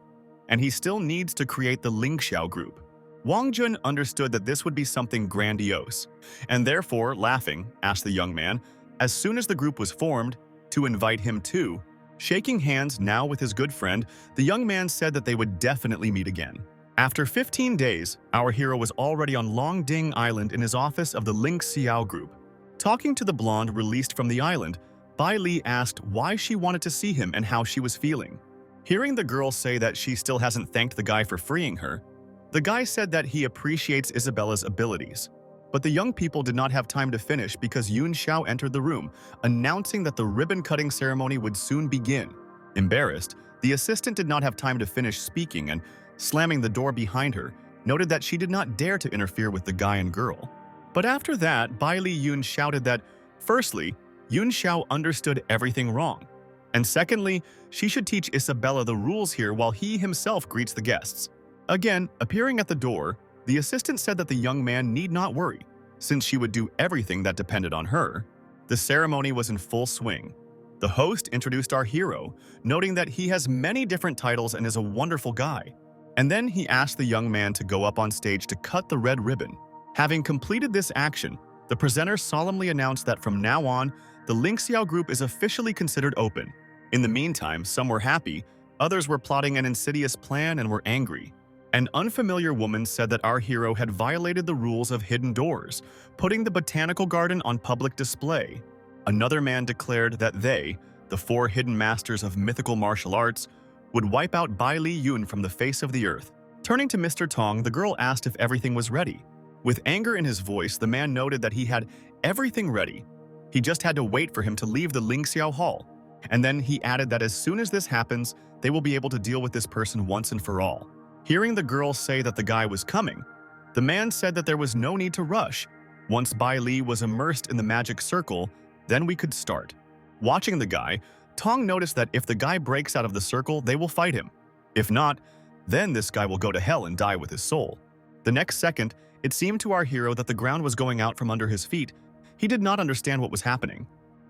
and he still needs to create the Lingxiao group. Wang Jun understood that this would be something grandiose, and therefore, laughing, asked the young man, as soon as the group was formed, to invite him too. Shaking hands now with his good friend, the young man said that they would definitely meet again. After 15 days, our hero was already on Longding Island in his office of the Lingxiao group. Talking to the blonde released from the island, Bai Li asked why she wanted to see him and how she was feeling. Hearing the girl say that she still hasn't thanked the guy for freeing her, the guy said that he appreciates Isabella's abilities. But the young people did not have time to finish because Yun Xiao entered the room, announcing that the ribbon-cutting ceremony would soon begin. Embarrassed, the assistant did not have time to finish speaking and, slamming the door behind her, noted that she did not dare to interfere with the guy and girl. But after that, Bai Li Yun shouted that, firstly, Yun Xiao understood everything wrong, and secondly, she should teach Isabella the rules here while he himself greets the guests. Again, appearing at the door, the assistant said that the young man need not worry, since she would do everything that depended on her. The ceremony was in full swing. The host introduced our hero, noting that he has many different titles and is a wonderful guy. And then he asked the young man to go up on stage to cut the red ribbon. Having completed this action, the presenter solemnly announced that from now on, the Lingxiao group is officially considered open. In the meantime, some were happy, others were plotting an insidious plan and were angry. An unfamiliar woman said that our hero had violated the rules of hidden doors, putting the botanical garden on public display. Another man declared that they, the four hidden masters of mythical martial arts, would wipe out Bai Li Yun from the face of the earth. Turning to Mr. Tong, the girl asked if everything was ready. With anger in his voice, the man noted that he had everything ready. He just had to wait for him to leave the Lingxiao Hall. And then he added that as soon as this happens, they will be able to deal with this person once and for all. Hearing the girl say that the guy was coming, the man said that there was no need to rush. Once Bai Li was immersed in the magic circle, then we could start. Watching the guy, Tong noticed that if the guy breaks out of the circle, they will fight him. If not, then this guy will go to hell and die with his soul. The next second, it seemed to our hero that the ground was going out from under his feet. He did not understand what was happening.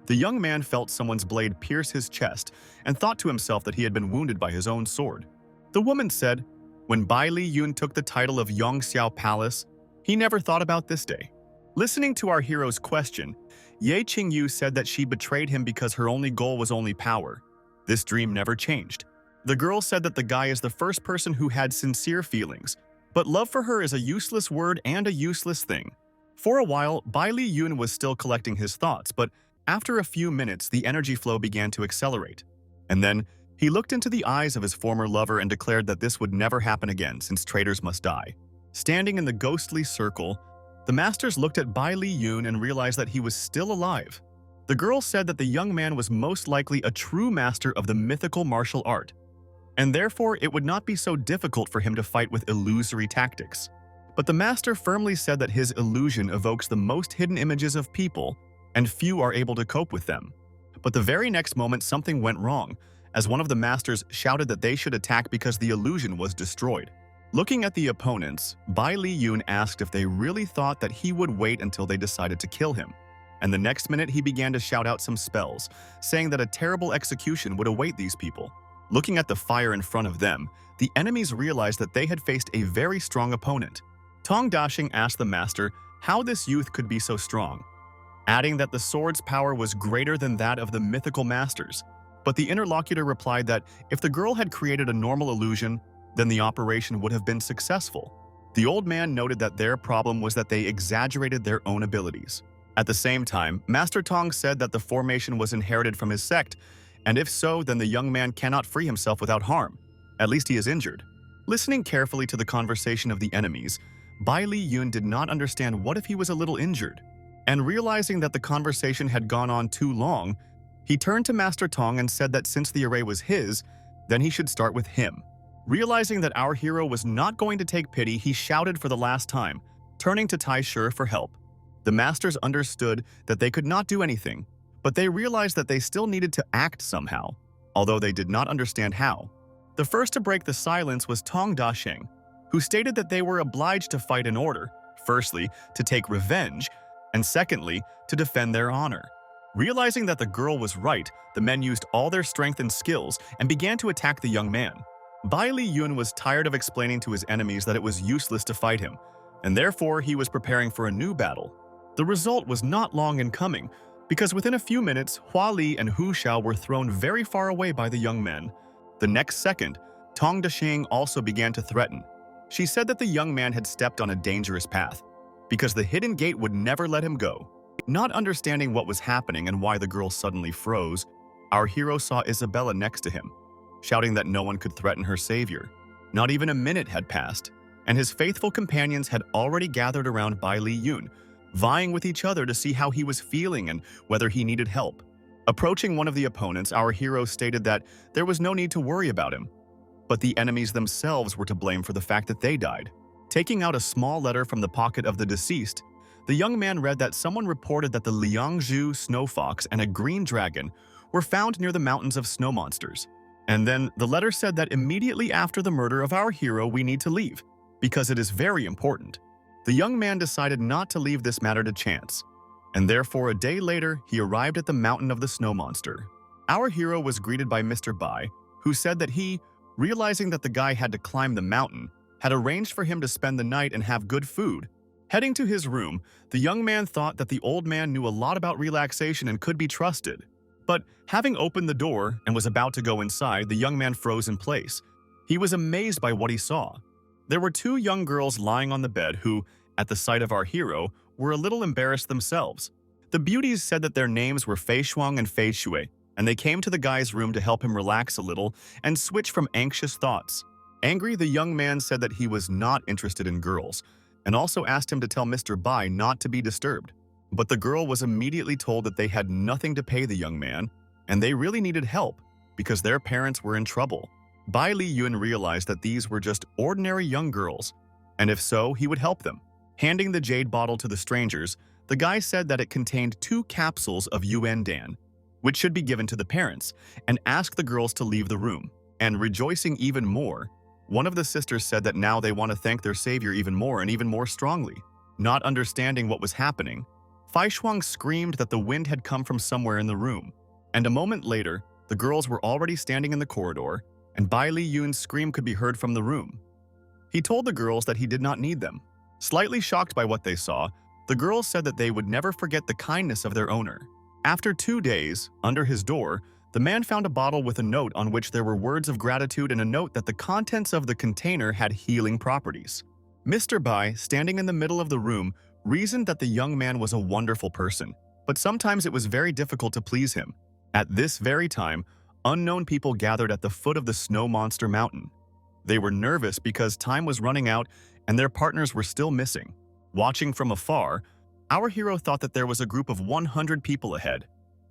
The young man felt someone's blade pierce his chest and thought to himself that he had been wounded by his own sword. The woman said, when Bai Li Yun took the title of Yongxiao Palace, he never thought about this day. Listening to our hero's question, Ye Qingyu said that she betrayed him because her only goal was only power. This dream never changed. The girl said that the guy is the first person who had sincere feelings, but love for her is a useless word and a useless thing. For a while, Bai Li Yun was still collecting his thoughts, but after a few minutes, the energy flow began to accelerate. And then, he looked into the eyes of his former lover and declared that this would never happen again since traitors must die. Standing in the ghostly circle, the masters looked at Bai Li Yun and realized that he was still alive. The girl said that the young man was most likely a true master of the mythical martial art, and therefore it would not be so difficult for him to fight with illusory tactics. But the master firmly said that his illusion evokes the most hidden images of people, and few are able to cope with them. But the very next moment something went wrong, as one of the masters shouted that they should attack because the illusion was destroyed. Looking at the opponents, Bai Li Yun asked if they really thought that he would wait until they decided to kill him. And the next minute he began to shout out some spells, saying that a terrible execution would await these people. Looking at the fire in front of them, the enemies realized that they had faced a very strong opponent. Tong Dashing asked the master how this youth could be so strong, adding that the sword's power was greater than that of the mythical masters. But the interlocutor replied that if the girl had created a normal illusion, then the operation would have been successful. The old man noted that their problem was that they exaggerated their own abilities. At the same time, Master Tong said that the formation was inherited from his sect, and if so, then the young man cannot free himself without harm. At least he is injured. Listening carefully to the conversation of the enemies, Bai Li Yun did not understand what if he was a little injured. And realizing that the conversation had gone on too long, he turned to Master Tong and said that since the array was his, then he should start with him. Realizing that our hero was not going to take pity, he shouted for the last time, turning to Tai Shi for help. The masters understood that they could not do anything, but they realized that they still needed to act somehow, although they did not understand how. The first to break the silence was Tong Dasheng, who stated that they were obliged to fight in order, firstly, to take revenge, and secondly, to defend their honor. Realizing that the girl was right, the men used all their strength and skills and began to attack the young man. Bai Li Yun was tired of explaining to his enemies that it was useless to fight him, and therefore he was preparing for a new battle. The result was not long in coming, because within a few minutes, Hua Li and Hu Xiao were thrown very far away by the young men. The next second, Tong Dasheng also began to threaten. She said that the young man had stepped on a dangerous path, because the hidden gate would never let him go. Not understanding what was happening and why the girl suddenly froze, our hero saw Isabella next to him, shouting that no one could threaten her savior. Not even a minute had passed, and his faithful companions had already gathered around Bai Li Yun, vying with each other to see how he was feeling and whether he needed help. Approaching one of the opponents, our hero stated that there was no need to worry about him, but the enemies themselves were to blame for the fact that they died. Taking out a small letter from the pocket of the deceased, the young man read that someone reported that the Liangzhu snow fox and a green dragon were found near the mountains of snow monsters. And then the letter said that immediately after the murder of our hero, we need to leave, because it is very important. The young man decided not to leave this matter to chance, and therefore a day later, he arrived at the mountain of the snow monster. Our hero was greeted by Mr. Bai, who said that he, realizing that the guy had to climb the mountain, had arranged for him to spend the night and have good food. Heading to his room, the young man thought that the old man knew a lot about relaxation and could be trusted. But having opened the door and was about to go inside, the young man froze in place. He was amazed by what he saw. There were two young girls lying on the bed who, at the sight of our hero, were a little embarrassed themselves. The beauties said that their names were Fei Shuang and Fei Shui, and they came to the guy's room to help him relax a little and switch from anxious thoughts. Angry, the young man said that he was not interested in girls, and also asked him to tell Mr. Bai not to be disturbed. But the girl was immediately told that they had nothing to pay the young man, and they really needed help because their parents were in trouble. Bai Li Yun realized that these were just ordinary young girls, and if so, he would help them. Handing the jade bottle to the strangers, the guy said that it contained 2 capsules of Yuan Dan, which should be given to the parents, and asked the girls to leave the room. And rejoicing even more, one of the sisters said that now they want to thank their savior even more and even more strongly. Not understanding what was happening, Fei Shuang screamed that the wind had come from somewhere in the room, and a moment later, the girls were already standing in the corridor, and Bai Li Yun's scream could be heard from the room. He told the girls that he did not need them. Slightly shocked by what they saw, the girls said that they would never forget the kindness of their owner. After 2 days, under his door, the man found a bottle with a note on which there were words of gratitude and a note that the contents of the container had healing properties. Mr. Bai, standing in the middle of the room, reasoned that the young man was a wonderful person, but sometimes it was very difficult to please him. At this very time, unknown people gathered at the foot of the snow monster mountain. They were nervous because time was running out and their partners were still missing. Watching from afar, our hero thought that there was a group of 100 people ahead,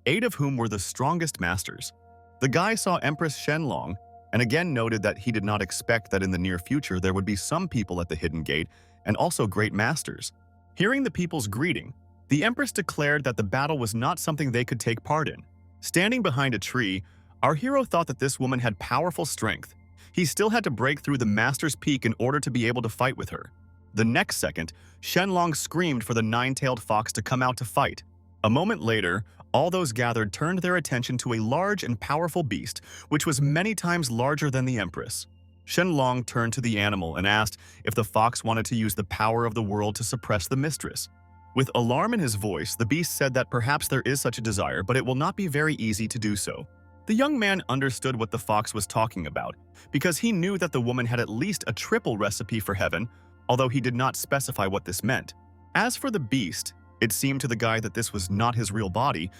8 of whom were the strongest masters. The guy saw Empress Shenlong and again noted that he did not expect that in the near future there would be some people at the hidden gate and also great masters. Hearing the people's greeting, the Empress declared that the battle was not something they could take part in. Standing behind a tree, our hero thought that this woman had powerful strength. He still had to break through the Master's Peak in order to be able to fight with her. The next second, Shenlong screamed for the 9-tailed fox to come out to fight. A moment later, all those gathered turned their attention to a large and powerful beast, which was many times larger than the Empress. Shenlong turned to the animal and asked if the fox wanted to use the power of the world to suppress the mistress. With alarm in his voice, the beast said that perhaps there is such a desire, but it will not be very easy to do so. The young man understood what the fox was talking about, because he knew that the woman had at least a triple recipe for heaven, although he did not specify what this meant. As for the beast, it seemed to the guy that this was not his real body.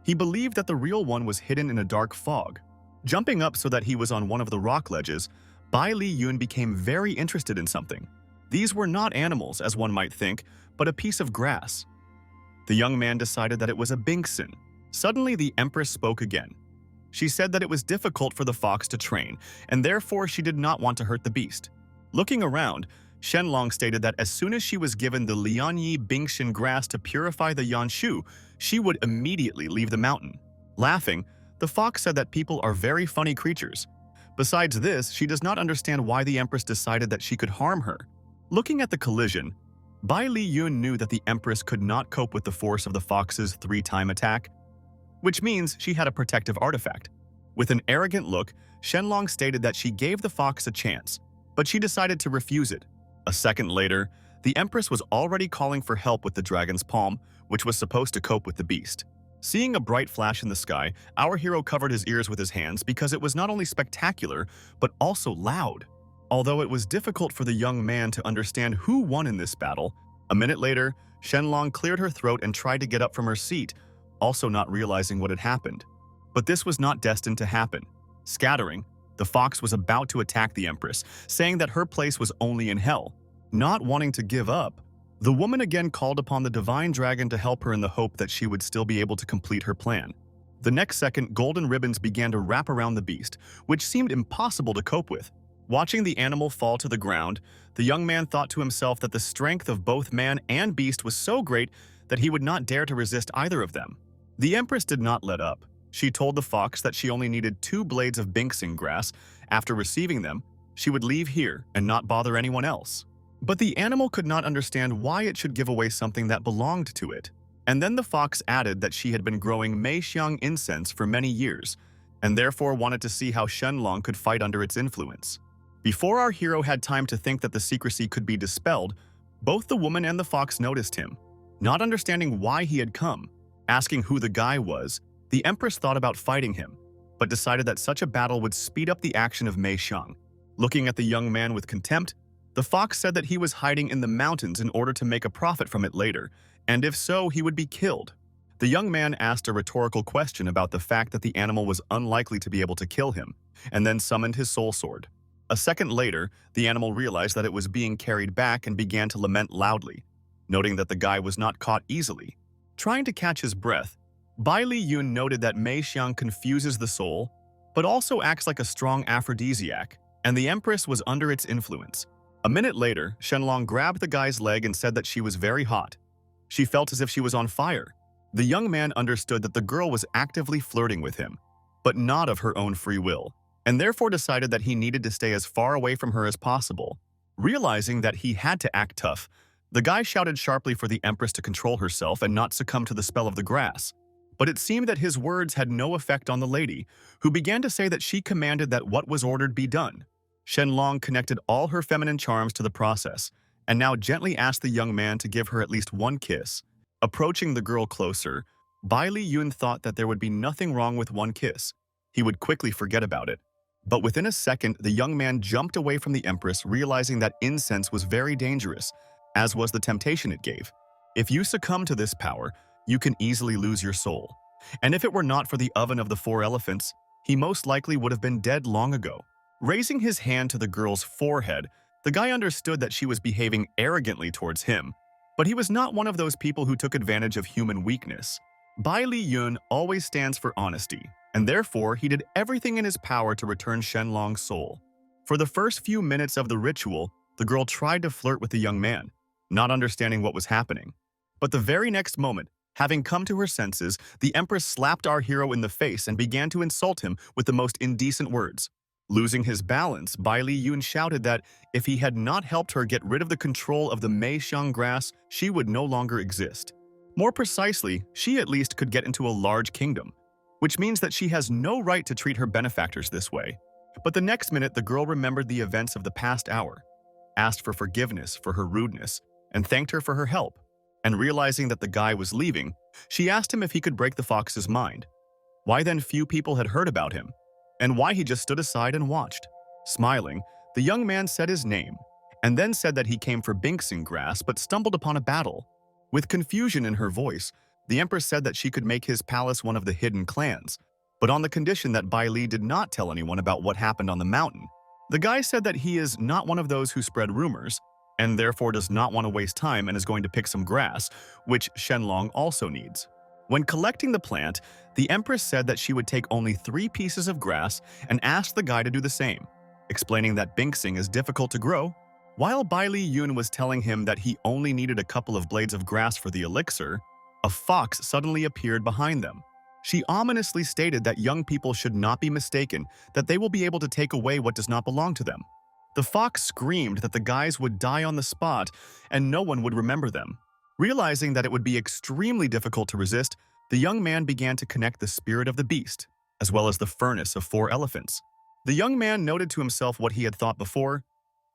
He believed that the real one was hidden in a dark fog. Jumping up so that he was on one of the rock ledges, Bai Li Yun became very interested in something. These were not animals, as one might think, but a piece of grass. The young man decided that it was a bingxin. Suddenly, the Empress spoke again. She said that it was difficult for the fox to train, and therefore she did not want to hurt the beast. Looking around, Shenlong stated that as soon as she was given the Lianyi Bingxin grass to purify the Yanshu, she would immediately leave the mountain. Laughing, the fox said that people are very funny creatures. Besides this, she does not understand why the Empress decided that she could harm her. Looking at the collision, Bai Li Yun knew that the Empress could not cope with the force of the fox's 3-time attack, which means she had a protective artifact. With an arrogant look, Shenlong stated that she gave the fox a chance, but she decided to refuse it. A second later, the Empress was already calling for help with the dragon's palm, which was supposed to cope with the beast. Seeing a bright flash in the sky, our hero covered his ears with his hands because it was not only spectacular, but also loud. Although it was difficult for the young man to understand who won in this battle, a minute later, Shenlong cleared her throat and tried to get up from her seat, also not realizing what had happened. But this was not destined to happen. Scattering, the fox was about to attack the Empress, saying that her place was only in hell. Not wanting to give up, the woman again called upon the divine dragon to help her in the hope that she would still be able to complete her plan. The next second, golden ribbons began to wrap around the beast, which seemed impossible to cope with. Watching the animal fall to the ground, the young man thought to himself that the strength of both man and beast was so great that he would not dare to resist either of them. The Empress did not let up. She told the fox that she only needed 2 blades of binksing grass. After receiving them, she would leave here and not bother anyone else. But the animal could not understand why it should give away something that belonged to it. And then the fox added that she had been growing Meixiang incense for many years, and therefore wanted to see how Shenlong could fight under its influence. Before our hero had time to think that the secrecy could be dispelled, both the woman and the fox noticed him. Not understanding why he had come, asking who the guy was, the Empress thought about fighting him, but decided that such a battle would speed up the action of Meixiang. Looking at the young man with contempt, the fox said that he was hiding in the mountains in order to make a profit from it later, and if so, he would be killed. The young man asked a rhetorical question about the fact that the animal was unlikely to be able to kill him, and then summoned his soul sword. A second later, the animal realized that it was being carried back and began to lament loudly, noting that the guy was not caught easily. Trying to catch his breath, Bai Li Yun noted that Meixiang confuses the soul, but also acts like a strong aphrodisiac, and the Empress was under its influence. A minute later, Shenlong grabbed the guy's leg and said that she was very hot. She felt as if she was on fire. The young man understood that the girl was actively flirting with him, but not of her own free will, and therefore decided that he needed to stay as far away from her as possible. Realizing that he had to act tough, the guy shouted sharply for the Empress to control herself and not succumb to the spell of the grass. But it seemed that his words had no effect on the lady, who began to say that she commanded that what was ordered be done. Shenlong connected all her feminine charms to the process, and now gently asked the young man to give her at least one kiss. Approaching the girl closer, Bai Li Yun thought that there would be nothing wrong with one kiss. He would quickly forget about it. But within a second, the young man jumped away from the Empress, realizing that incense was very dangerous, as was the temptation it gave. If you succumb to this power, you can easily lose your soul. And if it were not for the oven of the 4 elephants, he most likely would have been dead long ago. Raising his hand to the girl's forehead, the guy understood that she was behaving arrogantly towards him, but he was not one of those people who took advantage of human weakness. Bai Li Yun always stands for honesty, and therefore he did everything in his power to return Shenlong's soul. For the first few minutes of the ritual, the girl tried to flirt with the young man, not understanding what was happening. But the very next moment, having come to her senses, the Empress slapped our hero in the face and began to insult him with the most indecent words. Losing his balance, Bai Li Yun shouted that if he had not helped her get rid of the control of the Meixiang grass, she would no longer exist. More precisely, she at least could get into a large kingdom, which means that she has no right to treat her benefactors this way. But the next minute, the girl remembered the events of the past hour, asked for forgiveness for her rudeness, and thanked her for her help. And realizing that the guy was leaving, she asked him if he could break the fox's mind. Why then few people had heard about him, and why he just stood aside and watched. Smiling, the young man said his name, and then said that he came for binksing grass but stumbled upon a battle. With confusion in her voice, the Empress said that she could make his palace one of the hidden clans, but on the condition that Bai Li did not tell anyone about what happened on the mountain. The guy said that he is not one of those who spread rumors, and therefore does not want to waste time and is going to pick some grass, which Shenlong also needs. When collecting the plant, the Empress said that she would take only 3 pieces of grass and asked the guy to do the same, explaining that binksing is difficult to grow. While Bai Li Yun was telling him that he only needed a couple of blades of grass for the elixir, a fox suddenly appeared behind them. She ominously stated that young people should not be mistaken, that they will be able to take away what does not belong to them. The fox screamed that the guys would die on the spot and no one would remember them. Realizing that it would be extremely difficult to resist, the young man began to connect the spirit of the beast, as well as the furnace of 4 elephants. The young man noted to himself what he had thought before.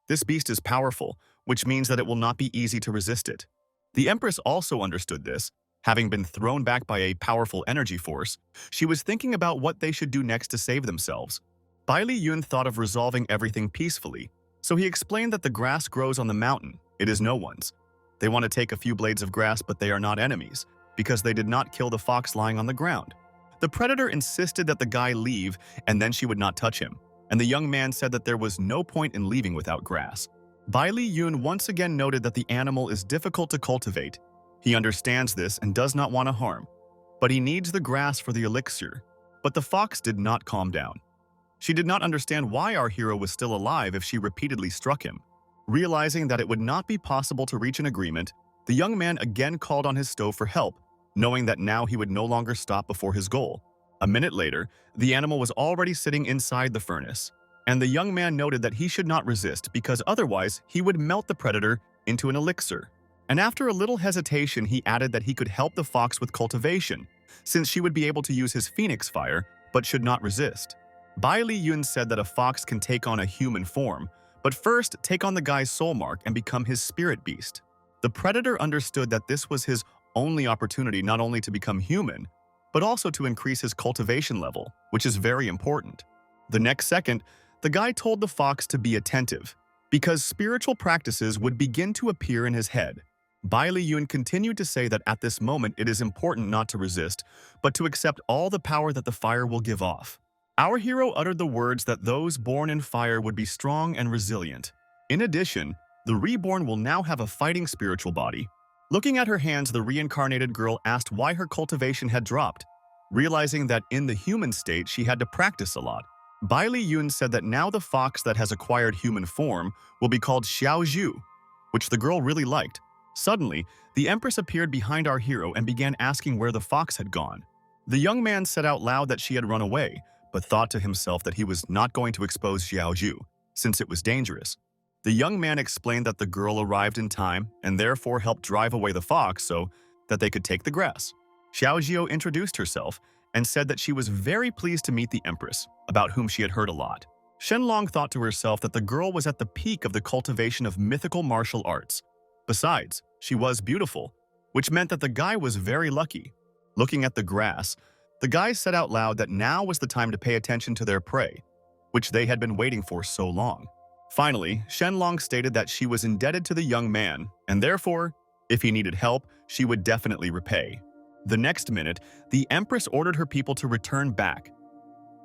This beast is powerful, which means that it will not be easy to resist it. The Empress also understood this. Having been thrown back by a powerful energy force, she was thinking about what they should do next to save themselves. Bai Li Yun thought of resolving everything peacefully, so he explained that the grass grows on the mountain. It is no one's. They want to take a few blades of grass, but they are not enemies, because they did not kill the fox lying on the ground. The predator insisted that the guy leave, and then she would not touch him, and the young man said that there was no point in leaving without grass. Bai Li Yun once again noted that the animal is difficult to cultivate. He understands this and does not want to harm, but he needs the grass for the elixir. But the fox did not calm down. She did not understand why our hero was still alive if she repeatedly struck him. Realizing that it would not be possible to reach an agreement, the young man again called on his stove for help, knowing that now he would no longer stop before his goal. A minute later, the animal was already sitting inside the furnace, and the young man noted that he should not resist because otherwise he would melt the predator into an elixir. And after a little hesitation, he added that he could help the fox with cultivation, since she would be able to use his phoenix fire, but should not resist. Bai Li Yun said that a fox can take on a human form, but first take on the guy's soul mark and become his spirit beast. The predator understood that this was his only opportunity not only to become human, but also to increase his cultivation level, which is very important. The next second, the guy told the fox to be attentive, because spiritual practices would begin to appear in his head. Bai Li Yun continued to say that at this moment it is important not to resist, but to accept all the power that the fire will give off. Our hero uttered the words that those born in fire would be strong and resilient. In addition, the reborn will now have a fighting spiritual body. Looking at her hands, the reincarnated girl asked why her cultivation had dropped, realizing that in the human state she had to practice a lot. Bai Li Yun said that now the fox that has acquired human form will be called Xiao Zhu, which the girl really liked. Suddenly, the Empress appeared behind our hero and began asking where the fox had gone. The young man said out loud that she had run away, but thought to himself that he was not going to expose Xiao Zhu, since it was dangerous. The young man explained that the girl arrived in time and therefore helped drive away the fox so that they could take the grass. Xiao Zhu introduced herself and said that she was very pleased to meet the Empress, about whom she had heard a lot. Shenlong thought to herself that the girl was at the peak of the cultivation of mythical martial arts. Besides, she was beautiful, which meant that the guy was very lucky. Looking at the grass, the guy said out loud that now was the time to pay attention to their prey, which they had been waiting for so long. Finally, Shenlong stated that she was indebted to the young man, and therefore, if he needed help, she would definitely repay. The next minute, the Empress ordered her people to return back.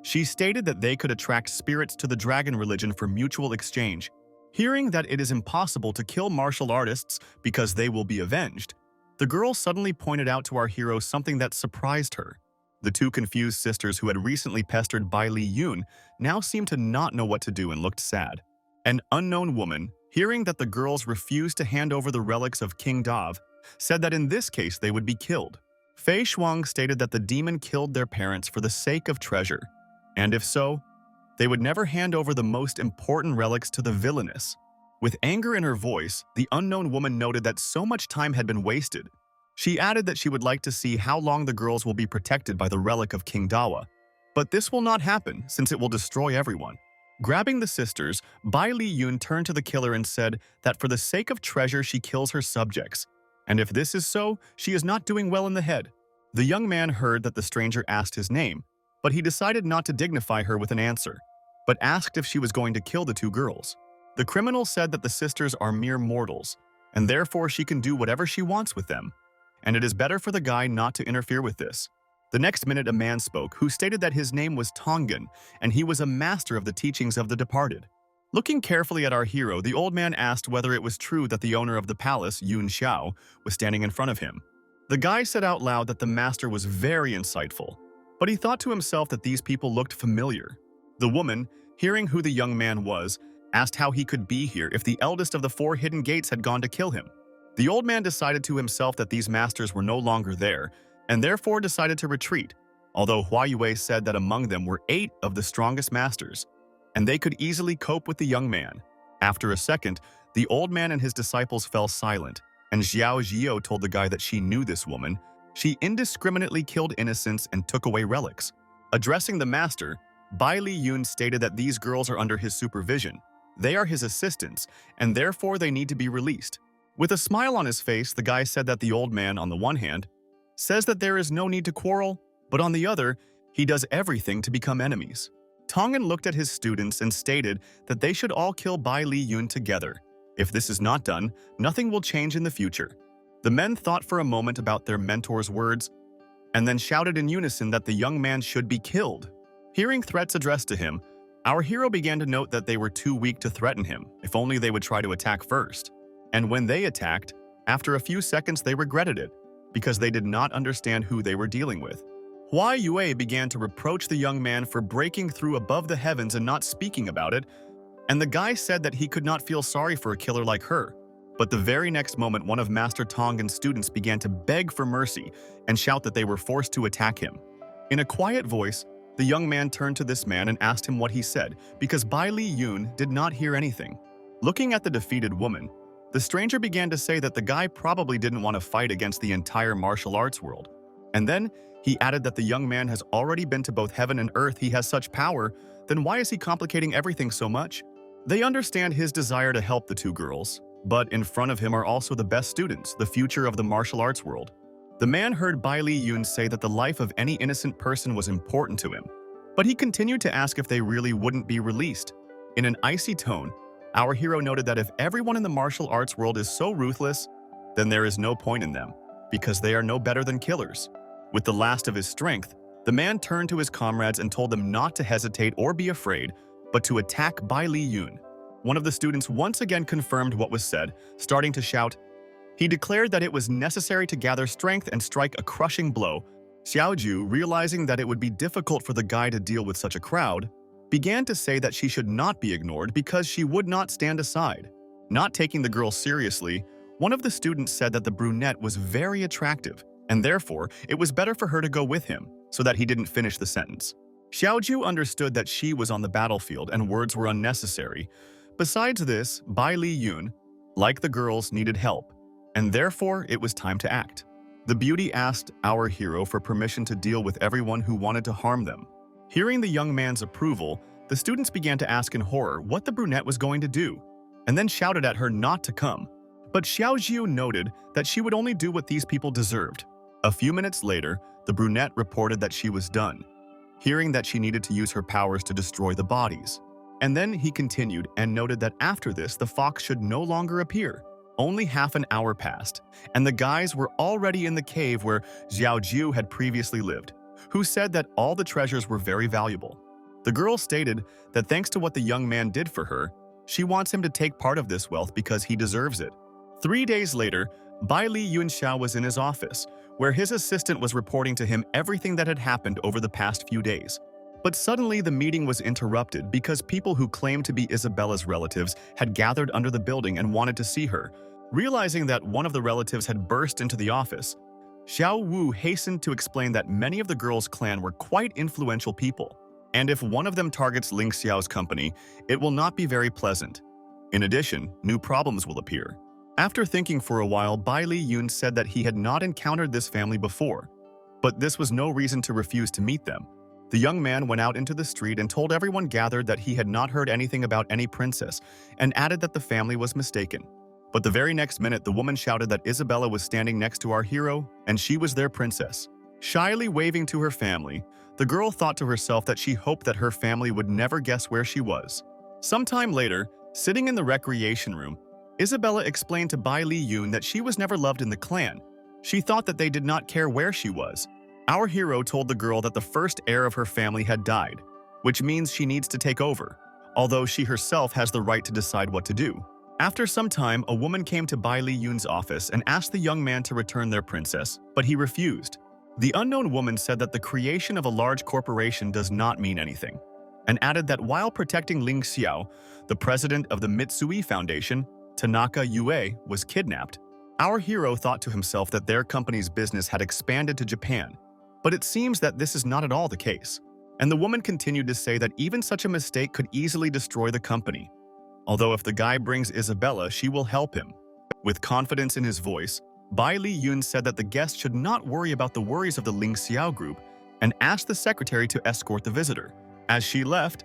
She stated that they could attract spirits to the dragon religion for mutual exchange. Hearing that it is impossible to kill martial artists because they will be avenged, the girl suddenly pointed out to our hero something that surprised her. The two confused sisters who had recently pestered Bai Li Yun now seemed to not know what to do and looked sad. An unknown woman, hearing that the girls refused to hand over the relics of King Dav, said that in this case they would be killed. Fei Shuang stated that the demon killed their parents for the sake of treasure, and if so, they would never hand over the most important relics to the villainess. With anger in her voice, the unknown woman noted that so much time had been wasted. She added that she would like to see how long the girls will be protected by the relic of King Dawa. But this will not happen, since it will destroy everyone. Grabbing the sisters, Bai Li Yun turned to the killer and said that for the sake of treasure she kills her subjects. And if this is so, she is not doing well in the head. The young man heard that the stranger asked his name, but he decided not to dignify her with an answer, but asked if she was going to kill the two girls. The criminal said that the sisters are mere mortals, and therefore she can do whatever she wants with them, and it is better for the guy not to interfere with this. The next minute a man spoke who stated that his name was Tongan, and he was a master of the teachings of the departed. Looking carefully at our hero, the old man asked whether it was true that the owner of the palace, Yun Xiao, was standing in front of him. The guy said out loud that the master was very insightful, but he thought to himself that these people looked familiar. The woman, hearing who the young man was, asked how he could be here if the eldest of the 4 hidden gates had gone to kill him. The old man decided to himself that these masters were no longer there, and therefore decided to retreat, although Hua Yue said that among them were 8 of the strongest masters, and they could easily cope with the young man. After a second, the old man and his disciples fell silent, and Xiao Zhio told the guy that she knew this woman. She indiscriminately killed innocents and took away relics. Addressing the master, Bai Li Yun stated that these girls are under his supervision. They are his assistants, and therefore they need to be released. With a smile on his face, the guy said that the old man, on the one hand, says that there is no need to quarrel, but on the other, he does everything to become enemies. Tongan looked at his students and stated that they should all kill Bai Li Yun together. If this is not done, nothing will change in the future. The men thought for a moment about their mentor's words, and then shouted in unison that the young man should be killed. Hearing threats addressed to him, our hero began to note that they were too weak to threaten him, if only they would try to attack first. And when they attacked, after a few seconds they regretted it, because they did not understand who they were dealing with. Hua Yue began to reproach the young man for breaking through above the heavens and not speaking about it, and the guy said that he could not feel sorry for a killer like her. But the very next moment, one of Master Tonggan's students began to beg for mercy and shout that they were forced to attack him. In a quiet voice, the young man turned to this man and asked him what he said, because Bai Li Yun did not hear anything. Looking at the defeated woman, the stranger began to say that the guy probably didn't want to fight against the entire martial arts world. And then he added that the young man has already been to both heaven and earth. He has such power, then why is he complicating everything so much? They understand his desire to help the two girls, but in front of him are also the best students, the future of the martial arts world. The man heard Bai Li Yun say that the life of any innocent person was important to him, but he continued to ask if they really wouldn't be released. In an icy tone, our hero noted that if everyone in the martial arts world is so ruthless, then there is no point in them, because they are no better than killers. With the last of his strength, the man turned to his comrades and told them not to hesitate or be afraid, but to attack Bai Li Yun. One of the students once again confirmed what was said, starting to shout. He declared that it was necessary to gather strength and strike a crushing blow. Xiaoju, realizing that it would be difficult for the guy to deal with such a crowd, began to say that she should not be ignored because she would not stand aside. Not taking the girl seriously, one of the students said that the brunette was very attractive, and therefore it was better for her to go with him, so that he didn't finish the sentence. Xiaoju understood that she was on the battlefield and words were unnecessary. Besides this, Bai Li Yun, like the girls, needed help, and therefore it was time to act. The beauty asked our hero for permission to deal with everyone who wanted to harm them. Hearing the young man's approval, the students began to ask in horror what the brunette was going to do, and then shouted at her not to come. But Xiaoju noted that she would only do what these people deserved. A few minutes later, the brunette reported that she was done, hearing that she needed to use her powers to destroy the bodies. And then he continued and noted that after this, the fox should no longer appear. Only half an hour passed, and the guys were already in the cave where Xiaoju had previously lived, who said that all the treasures were very valuable. The girl stated that thanks to what the young man did for her, she wants him to take part of this wealth because he deserves it. 3 days later, Bai Li Yunxiao was in his office, where his assistant was reporting to him everything that had happened over the past few days. But suddenly the meeting was interrupted because people who claimed to be Isabella's relatives had gathered under the building and wanted to see her. Realizing that one of the relatives had burst into the office, Xiao Wu hastened to explain that many of the girls' clan were quite influential people, and if one of them targets Ling Xiao's company, it will not be very pleasant. In addition, new problems will appear. After thinking for a while, Bai Li Yun said that he had not encountered this family before, but this was no reason to refuse to meet them. The young man went out into the street and told everyone gathered that he had not heard anything about any princess, and added that the family was mistaken. But the very next minute, the woman shouted that Isabella was standing next to our hero, and she was their princess. Shyly waving to her family, the girl thought to herself that she hoped that her family would never guess where she was. Sometime later, sitting in the recreation room, Isabella explained to Bai Li Yun that she was never loved in the clan. She thought that they did not care where she was. Our hero told the girl that the first heir of her family had died, which means she needs to take over, although she herself has the right to decide what to do. After some time, a woman came to Bai Li Yun's office and asked the young man to return their princess, but he refused. The unknown woman said that the creation of a large corporation does not mean anything, and added that while protecting Ling Xiao, the president of the Mitsui Foundation, Tanaka Yue, was kidnapped. Our hero thought to himself that their company's business had expanded to Japan, but it seems that this is not at all the case. And the woman continued to say that even such a mistake could easily destroy the company. Although if the guy brings Isabella, she will help him. With confidence in his voice, Bai Li Yun said that the guest should not worry about the worries of the Ling Xiao group and asked the secretary to escort the visitor. As she left,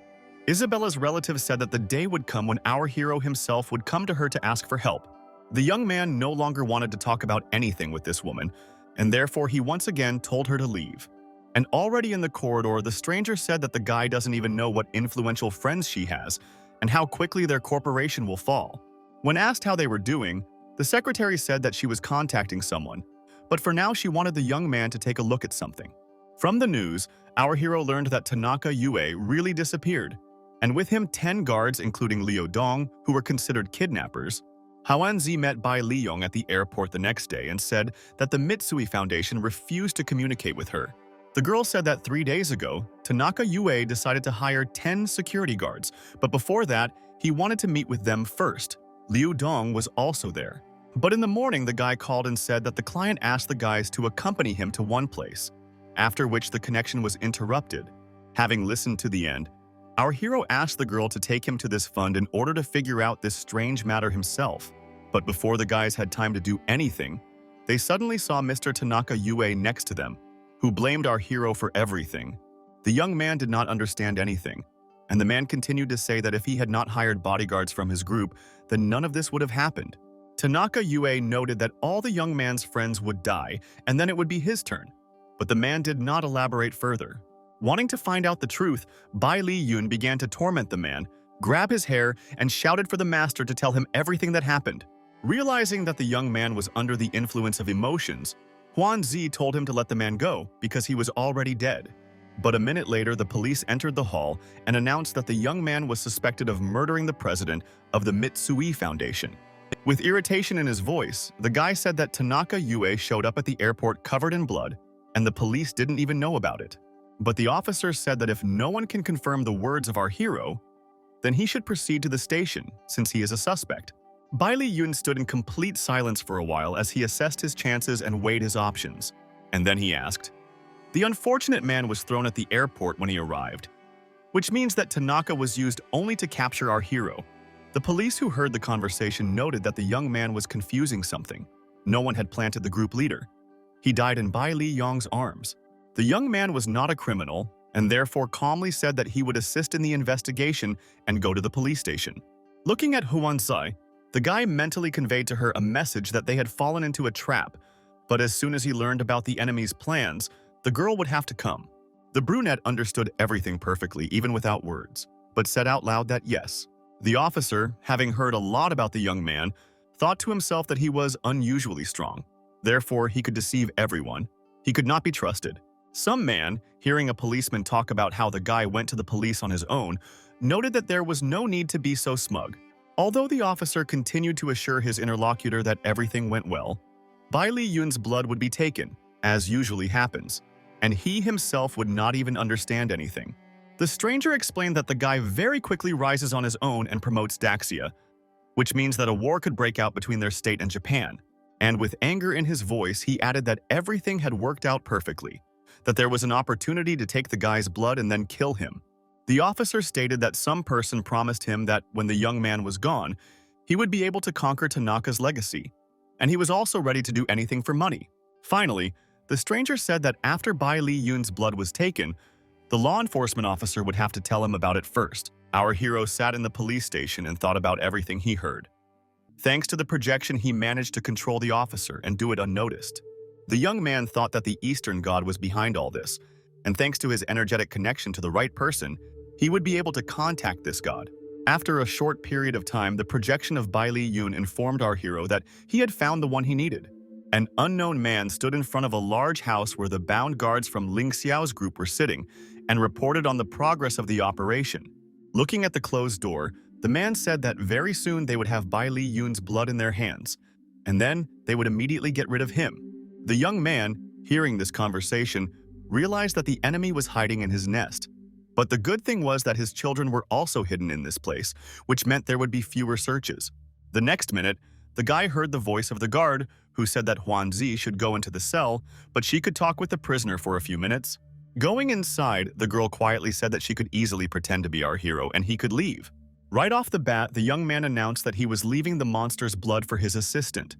Isabella's relatives said that the day would come when our hero himself would come to her to ask for help. The young man no longer wanted to talk about anything with this woman, and therefore he once again told her to leave. And already in the corridor, the stranger said that the guy doesn't even know what influential friends she has, and how quickly their corporation will fall. When asked how they were doing, the secretary said that she was contacting someone, but for now she wanted the young man to take a look at something. From the news, our hero learned that Tanaka Yue really disappeared, and with him 10 guards including Liu Dong, who were considered kidnappers. Haoanzi met Bai Liyong at the airport the next day and said that the Mitsui Foundation refused to communicate with her. The girl said that 3 days ago, Tanaka Yue decided to hire 10 security guards, but before that, he wanted to meet with them first. Liu Dong was also there. But in the morning, the guy called and said that the client asked the guys to accompany him to one place, after which the connection was interrupted. Having listened to the end, our hero asked the girl to take him to this fund in order to figure out this strange matter himself. But before the guys had time to do anything, they suddenly saw Mr. Tanaka Yue next to them, who blamed our hero for everything. The young man did not understand anything, and the man continued to say that if he had not hired bodyguards from his group, then none of this would have happened. Tanaka Yue noted that all the young man's friends would die, and then it would be his turn. But the man did not elaborate further. Wanting to find out the truth, Bai Li Yun began to torment the man, grab his hair, and shouted for the master to tell him everything that happened. Realizing that the young man was under the influence of emotions, Huan Zi told him to let the man go because he was already dead. But a minute later, the police entered the hall and announced that the young man was suspected of murdering the president of the Mitsui Foundation. With irritation in his voice, the guy said that Tanaka Yue showed up at the airport covered in blood, and the police didn't even know about it. But the officer said that if no one can confirm the words of our hero, then he should proceed to the station, since he is a suspect. Bai Li Yun stood in complete silence for a while as he assessed his chances and weighed his options. And then he asked, "The unfortunate man was thrown at the airport when he arrived, which means that Tanaka was used only to capture our hero." The police who heard the conversation noted that the young man was confusing something. No one had planted the group leader. He died in Bai Li Yong's arms. The young man was not a criminal, and therefore calmly said that he would assist in the investigation and go to the police station. Looking at Huan Sai, the guy mentally conveyed to her a message that they had fallen into a trap, but as soon as he learned about the enemy's plans, the girl would have to come. The brunette understood everything perfectly, even without words, but said out loud that yes. The officer, having heard a lot about the young man, thought to himself that he was unusually strong. Therefore, he could deceive everyone. He could not be trusted. Some man, hearing a policeman talk about how the guy went to the police on his own, noted that there was no need to be so smug. Although the officer continued to assure his interlocutor that everything went well, Bai Li Yun's blood would be taken, as usually happens, and he himself would not even understand anything. The stranger explained that the guy very quickly rises on his own and promotes Daxia, which means that a war could break out between their state and Japan. And with anger in his voice, he added that everything had worked out perfectly, that there was an opportunity to take the guy's blood and then kill him. The officer stated that some person promised him that when the young man was gone, he would be able to conquer Tanaka's legacy, and he was also ready to do anything for money. Finally, the stranger said that after Bai Li Yun's blood was taken, the law enforcement officer would have to tell him about it first. Our hero sat in the police station and thought about everything he heard. Thanks to the projection, he managed to control the officer and do it unnoticed. The young man thought that the Eastern god was behind all this, and thanks to his energetic connection to the right person, he would be able to contact this god. After a short period of time, the projection of Bai Li Yun informed our hero that he had found the one he needed. An unknown man stood in front of a large house where the bound guards from Ling Xiao's group were sitting and reported on the progress of the operation. Looking at the closed door, the man said that very soon they would have Bai Li Yun's blood in their hands, and then they would immediately get rid of him. The young man, hearing this conversation, realized that the enemy was hiding in his nest. But the good thing was that his children were also hidden in this place, which meant there would be fewer searches. The next minute, the guy heard the voice of the guard, who said that Huan Zi should go into the cell, but she could talk with the prisoner for a few minutes. Going inside, the girl quietly said that she could easily pretend to be our hero and he could leave. Right off the bat, the young man announced that he was leaving the monster's blood for his assistant.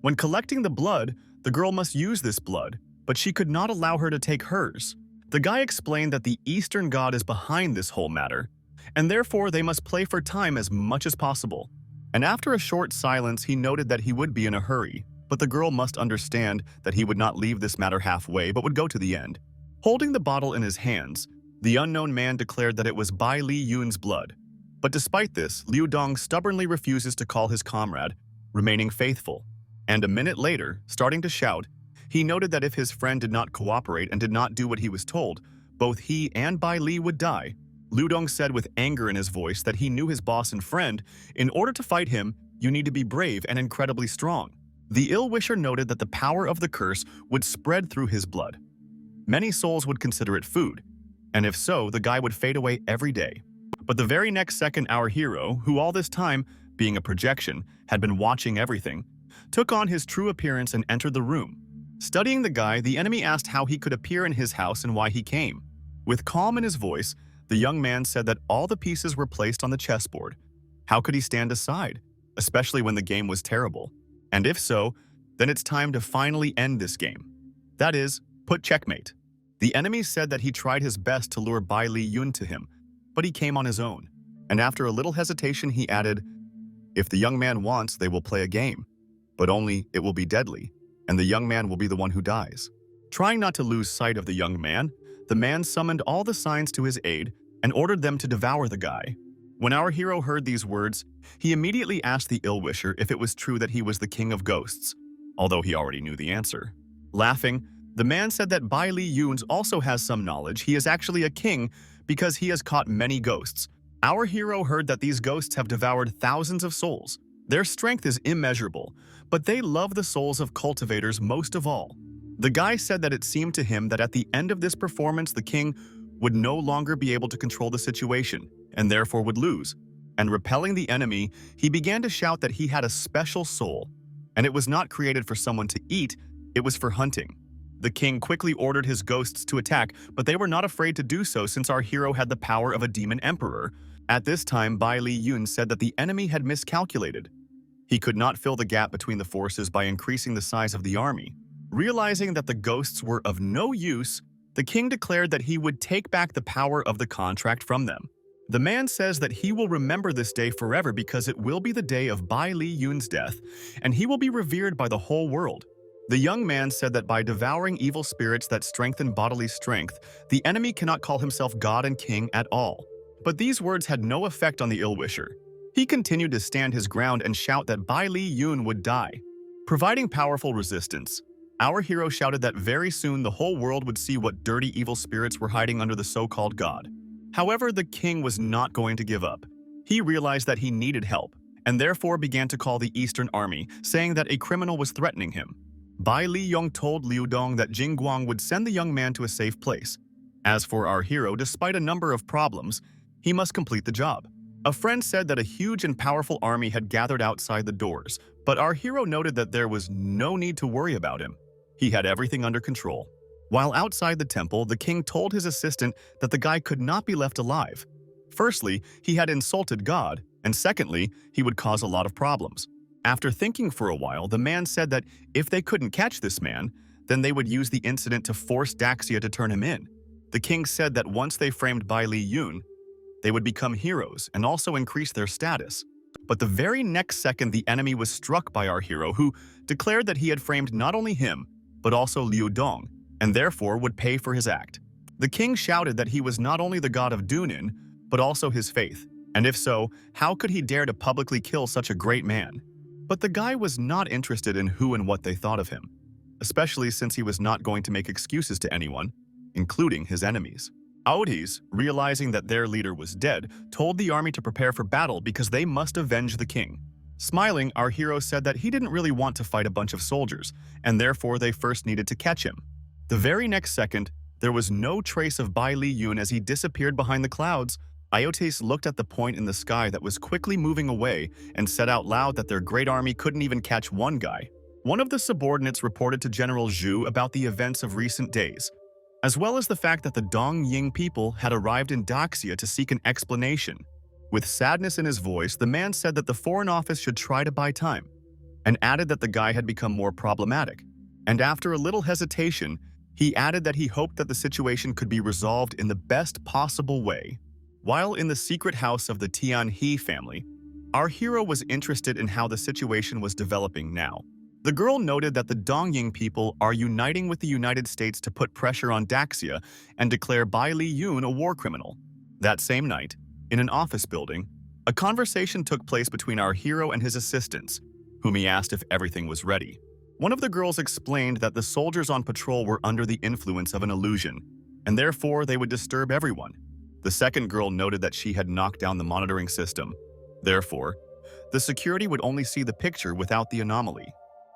When collecting the blood, the girl must use this blood, but she could not allow her to take hers. The guy explained that the Eastern god is behind this whole matter, and therefore they must play for time as much as possible. And after a short silence, he noted that he would be in a hurry, but the girl must understand that he would not leave this matter halfway but would go to the end. Holding the bottle in his hands, the unknown man declared that it was Bai Li Yun's blood. But despite this, Liu Dong stubbornly refuses to call his comrade, remaining faithful. And a minute later, starting to shout, he noted that if his friend did not cooperate and did not do what he was told, both he and Bai Li would die. Liu Dong said with anger in his voice that he knew his boss and friend. In order to fight him, you need to be brave and incredibly strong. The ill-wisher noted that the power of the curse would spread through his blood. Many souls would consider it food, and if so, the guy would fade away every day. But the very next second, our hero, who all this time, being a projection, had been watching everything, took on his true appearance and entered the room. Studying the guy, the enemy asked how he could appear in his house and why he came. With calm in his voice, the young man said that all the pieces were placed on the chessboard. How could he stand aside, especially when the game was terrible? And if so, then it's time to finally end this game. That is, put checkmate. The enemy said that he tried his best to lure Bai Li Yun to him, but he came on his own. And after a little hesitation, he added, "If the young man wants, they will play a game, but only it will be deadly, and the young man will be the one who dies." Trying not to lose sight of the young man, the man summoned all the signs to his aid and ordered them to devour the guy. When our hero heard these words, he immediately asked the ill-wisher if it was true that he was the king of ghosts, although he already knew the answer. Laughing, the man said that Bai Li Yun also has some knowledge. He is actually a king because he has caught many ghosts. Our hero heard that these ghosts have devoured thousands of souls. Their strength is immeasurable, but they love the souls of cultivators most of all. The guy said that it seemed to him that at the end of this performance, the king would no longer be able to control the situation, and therefore would lose. And repelling the enemy, he began to shout that he had a special soul, and it was not created for someone to eat, it was for hunting. The king quickly ordered his ghosts to attack, but they were not afraid to do so since our hero had the power of a demon emperor. At this time, Bai Li Yun said that the enemy had miscalculated. He could not fill the gap between the forces by increasing the size of the army. Realizing that the ghosts were of no use, the king declared that he would take back the power of the contract from them. The man says that he will remember this day forever because it will be the day of Bai Li Yun's death, and he will be revered by the whole world. The young man said that by devouring evil spirits that strengthen bodily strength, the enemy cannot call himself God and king at all. But these words had no effect on the ill-wisher. He continued to stand his ground and shout that Bai Li Yun would die. Providing powerful resistance, our hero shouted that very soon the whole world would see what dirty evil spirits were hiding under the so-called God. However, the king was not going to give up. He realized that he needed help, and therefore began to call the Eastern Army, saying that a criminal was threatening him. Bai Li Yong told Liu Dong that Jing Guang would send the young man to a safe place. As for our hero, despite a number of problems, he must complete the job. A friend said that a huge and powerful army had gathered outside the doors, but our hero noted that there was no need to worry about him. He had everything under control. While outside the temple, the king told his assistant that the guy could not be left alive. Firstly, he had insulted God, and secondly, he would cause a lot of problems. After thinking for a while, the man said that if they couldn't catch this man, then they would use the incident to force Daxia to turn him in. The king said that once they framed Bai Li Yun, they would become heroes and also increase their status. But the very next second, the enemy was struck by our hero, who declared that he had framed not only him, but also Liu Dong, and therefore would pay for his act. The king shouted that he was not only the god of Dunin, but also his faith, and if so, how could he dare to publicly kill such a great man? But the guy was not interested in who and what they thought of him, especially since he was not going to make excuses to anyone, including his enemies. Aotis, realizing that their leader was dead, told the army to prepare for battle because they must avenge the king. Smiling, our hero said that he didn't really want to fight a bunch of soldiers, and therefore they first needed to catch him. The very next second, there was no trace of Bai Li Yun as he disappeared behind the clouds. Aotis looked at the point in the sky that was quickly moving away and said out loud that their great army couldn't even catch one guy. One of the subordinates reported to General Zhu about the events of recent days, as well as the fact that the Dong Ying people had arrived in Daxia to seek an explanation. With sadness in his voice, the man said that the Foreign Office should try to buy time, and added that the guy had become more problematic. And after a little hesitation, he added that he hoped that the situation could be resolved in the best possible way. While in the secret house of the Tian He family, our hero was interested in how the situation was developing now. The girl noted that the Dongying people are uniting with the United States to put pressure on Daxia and declare Bai Li Yun a war criminal. That same night, in an office building, a conversation took place between our hero and his assistants, whom he asked if everything was ready. One of the girls explained that the soldiers on patrol were under the influence of an illusion, and therefore they would disturb everyone. The second girl noted that she had knocked down the monitoring system. Therefore, the security would only see the picture without the anomaly.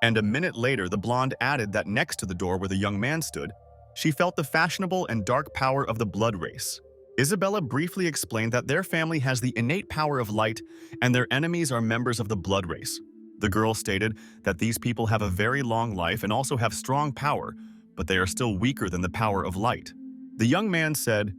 And a minute later, the blonde added that next to the door where the young man stood, She felt the fashionable and dark power of the blood race. Isabella briefly explained that their family has the innate power of light and their enemies are members of the blood race. The girl stated that these people have a very long life and also have strong power, but they are still weaker than the power of light. The young man said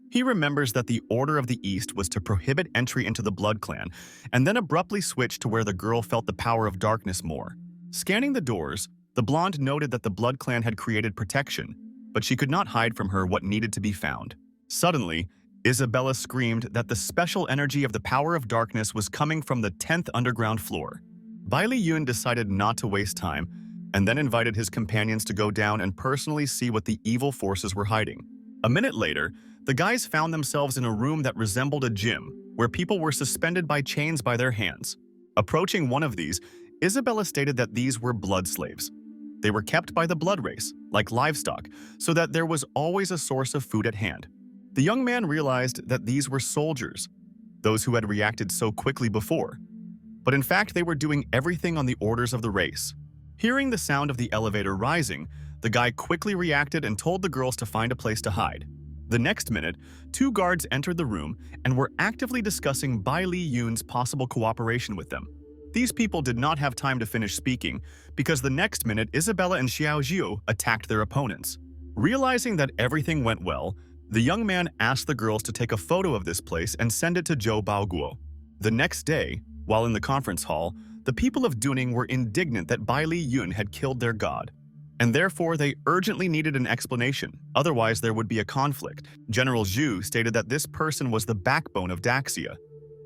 he remembers that the Order of the East was to prohibit entry into the Blood Clan, and then abruptly switched to where the girl felt the power of darkness more. Scanning the doors, the blonde noted that the Blood Clan had created protection, but she could not hide from her what needed to be found. Suddenly, Isabella screamed that the special energy of the power of darkness was coming from the 10th underground floor. Bai Li Yun decided not to waste time, and then invited his companions to go down and personally see what the evil forces were hiding. A minute later, the guys found themselves in a room that resembled a gym, where people were suspended by chains by their hands. Approaching one of these, Isabella stated that these were blood slaves. They were kept by the blood race, like livestock, so that there was always a source of food at hand. The young man realized that these were soldiers, those who had reacted so quickly before. But in fact, they were doing everything on the orders of the race. Hearing the sound of the elevator rising, the guy quickly reacted and told the girls to find a place to hide. The next minute, two guards entered the room and were actively discussing Bai Li Yun's possible cooperation with them. These people did not have time to finish speaking because the next minute Isabella and Xiao Jiu attacked their opponents. Realizing that everything went well, the young man asked the girls to take a photo of this place and send it to Zhou Baoguo. The next day, while in the conference hall, the people of Duning were indignant that Bai Li Yun had killed their god, and therefore they urgently needed an explanation, otherwise there would be a conflict. General Zhu stated that this person was the backbone of Daxia,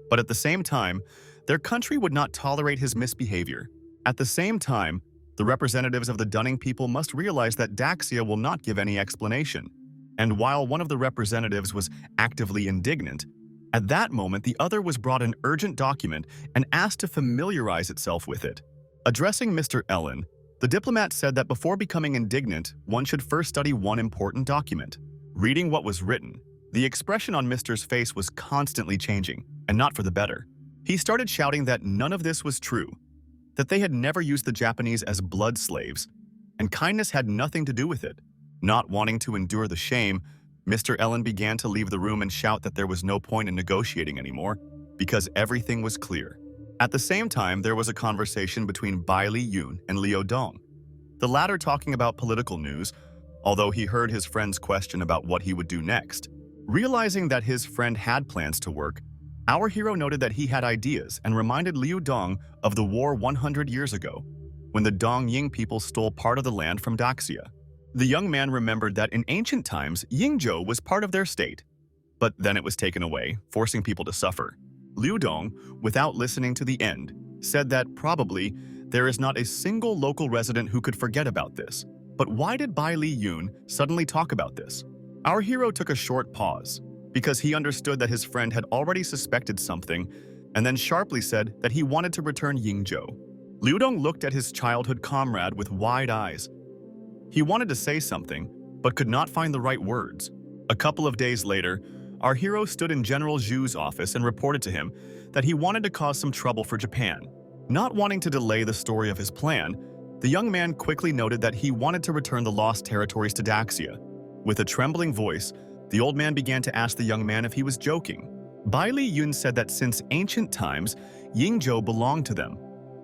but at the same time, their country would not tolerate his misbehavior. At the same time, the representatives of the Dunning people must realize that Daxia will not give any explanation. And while one of the representatives was actively indignant, at that moment the other was brought an urgent document and asked to familiarize itself with it. Addressing Mr. Ellen, the diplomat said that before becoming indignant, one should first study one important document. Reading what was written, the expression on Mr.'s face was constantly changing, and not for the better. He started shouting that none of this was true, that they had never used the Japanese as blood slaves, and kindness had nothing to do with it. Not wanting to endure the shame, Mr. Ellen began to leave the room and shout that there was no point in negotiating anymore, because everything was clear. At the same time, there was a conversation between Bai Li Yun and Liu Dong, the latter talking about political news, although he heard his friend's question about what he would do next. Realizing that his friend had plans to work, our hero noted that he had ideas and reminded Liu Dong of the war 100 years ago, when the Dong Ying people stole part of the land from Daxia. The young man remembered that in ancient times, Yingzhou was part of their state, but then it was taken away, forcing people to suffer. Liu Dong, without listening to the end, said that probably there is not a single local resident who could forget about this. But why did Bai Li Yun suddenly talk about this? Our hero took a short pause, because he understood that his friend had already suspected something, and then sharply said that he wanted to return Yingzhou. Liu Dong looked at his childhood comrade with wide eyes. He wanted to say something, but could not find the right words. A couple of days later, our hero stood in General Zhu's office and reported to him that he wanted to cause some trouble for Japan. Not wanting to delay the story of his plan, the young man quickly noted that he wanted to return the lost territories to Daxia. With a trembling voice, the old man began to ask the young man if he was joking. Bai Li Yun said that since ancient times, Yingzhou belonged to them,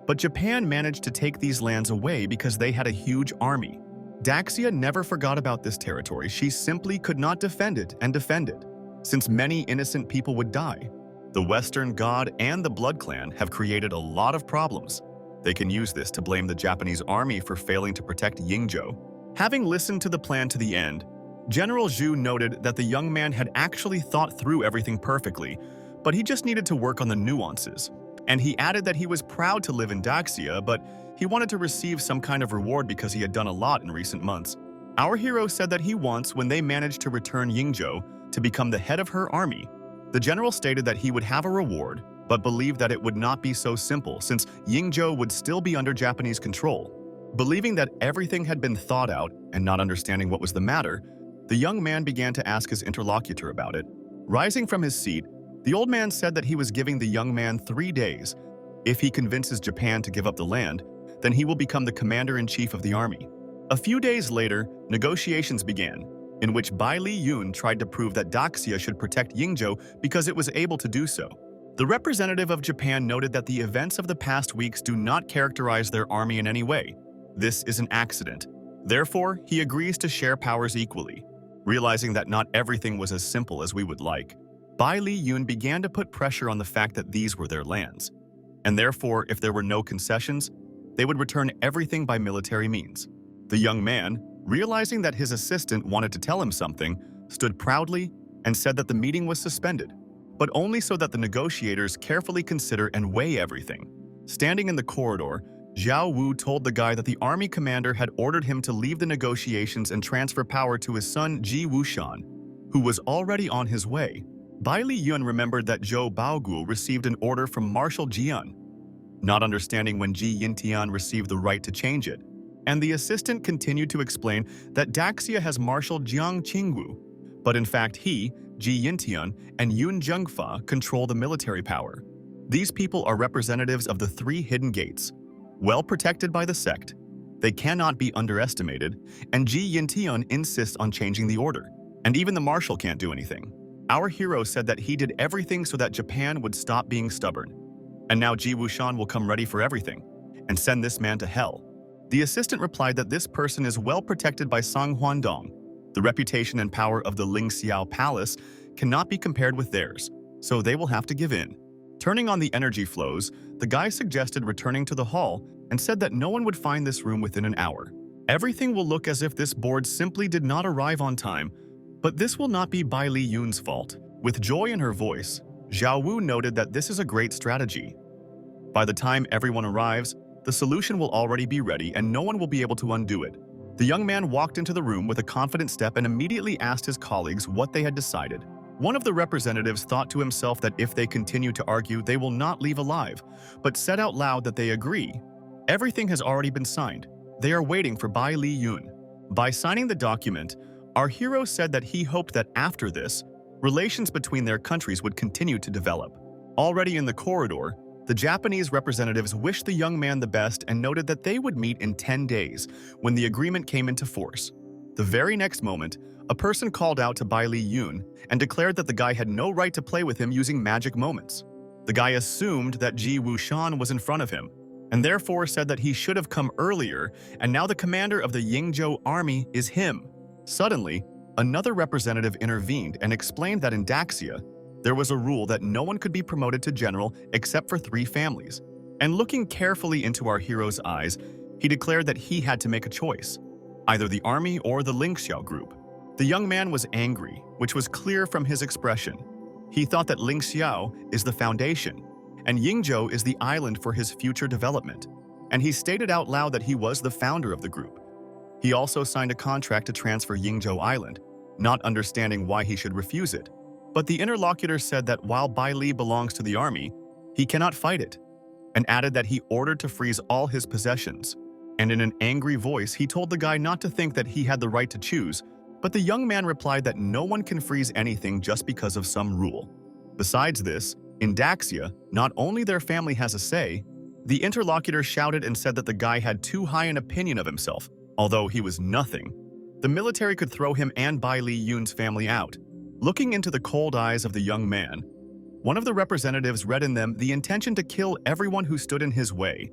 but Japan managed to take these lands away because they had a huge army. Daxia never forgot about this territory. She simply could not defend it and defend it, since many innocent people would die. The Western God and the Blood Clan have created a lot of problems. They can use this to blame the Japanese army for failing to protect Yingzhou. Having listened to the plan to the end, General Zhu noted that the young man had actually thought through everything perfectly, but he just needed to work on the nuances. And he added that he was proud to live in Daxia, but he wanted to receive some kind of reward because he had done a lot in recent months. Our hero said that he wants, when they managed to return Yingzhou, to become the head of her army. The general stated that he would have a reward, but believed that it would not be so simple since Yingzhou would still be under Japanese control. Believing that everything had been thought out and not understanding what was the matter, the young man began to ask his interlocutor about it. Rising from his seat, the old man said that he was giving the young man 3 days. If he convinces Japan to give up the land, then he will become the commander-in-chief of the army. A few days later, negotiations began, in which Bai Li Yun tried to prove that Daxia should protect Yingzhou because it was able to do so. The representative of Japan noted that the events of the past weeks do not characterize their army in any way. This is an accident. Therefore, he agrees to share powers equally. Realizing that not everything was as simple as we would like, Bai Li Yun began to put pressure on the fact that these were their lands. And therefore, if there were no concessions, they would return everything by military means. The young man, realizing that his assistant wanted to tell him something, stood proudly and said that the meeting was suspended, but only so that the negotiators carefully consider and weigh everything. Standing in the corridor, Zhao Wu told the guy that the army commander had ordered him to leave the negotiations and transfer power to his son Ji Wushan, who was already on his way. Bai Li Yun remembered that Zhou Baogu received an order from Marshal Jian, not understanding when Ji Yintian received the right to change it, and the assistant continued to explain that Daxia has Marshal Jiang Qingwu, but in fact he, Ji Yintian, and Yun Zhengfa control the military power. These people are representatives of the three hidden gates, well protected by the sect. They cannot be underestimated, and Ji Yintian insists on changing the order, and even the marshal can't do anything. Our hero said that he did everything so that Japan would stop being stubborn. And now Ji Wushan will come ready for everything, and send this man to hell. The assistant replied that this person is well protected by Song Huandong. The reputation and power of the Ling Xiao Palace cannot be compared with theirs, so they will have to give in. Turning on the energy flows, the guy suggested returning to the hall and said that no one would find this room within an hour. Everything will look as if this board simply did not arrive on time, but this will not be Bai Li Yun's fault. With joy in her voice, Zhao Wu noted that this is a great strategy. By the time everyone arrives, the solution will already be ready and no one will be able to undo it. The young man walked into the room with a confident step and immediately asked his colleagues what they had decided. One of the representatives thought to himself that if they continue to argue, they will not leave alive, but said out loud that they agree. Everything has already been signed. They are waiting for Bai Li Yun. By signing the document, our hero said that he hoped that after this, relations between their countries would continue to develop. Already in the corridor, the Japanese representatives wished the young man the best and noted that they would meet in 10 days when the agreement came into force. The very next moment, a person called out to Bai Li Yun and declared that the guy had no right to play with him using magic moments. The guy assumed that Ji Wushan was in front of him, and therefore said that he should have come earlier, and now the commander of the Yingzhou army is him. Suddenly, another representative intervened and explained that in Daxia, there was a rule that no one could be promoted to general except for 3 families. And looking carefully into our hero's eyes, he declared that he had to make a choice, either the army or the Lingxiao group. The young man was angry, which was clear from his expression. He thought that Lingxiao is the foundation, and Yingzhou is the island for his future development, and he stated out loud that he was the founder of the group. He also signed a contract to transfer Yingzhou Island, not understanding why he should refuse it. But the interlocutor said that while Bai Li belongs to the army, he cannot fight it, and added that he ordered to freeze all his possessions. And in an angry voice, he told the guy not to think that he had the right to choose, but the young man replied that no one can freeze anything just because of some rule. Besides this, in Daxia, not only their family has a say, the interlocutor shouted and said that the guy had too high an opinion of himself, although he was nothing. The military could throw him and Bai Li Yun's family out. Looking into the cold eyes of the young man, one of the representatives read in them the intention to kill everyone who stood in his way,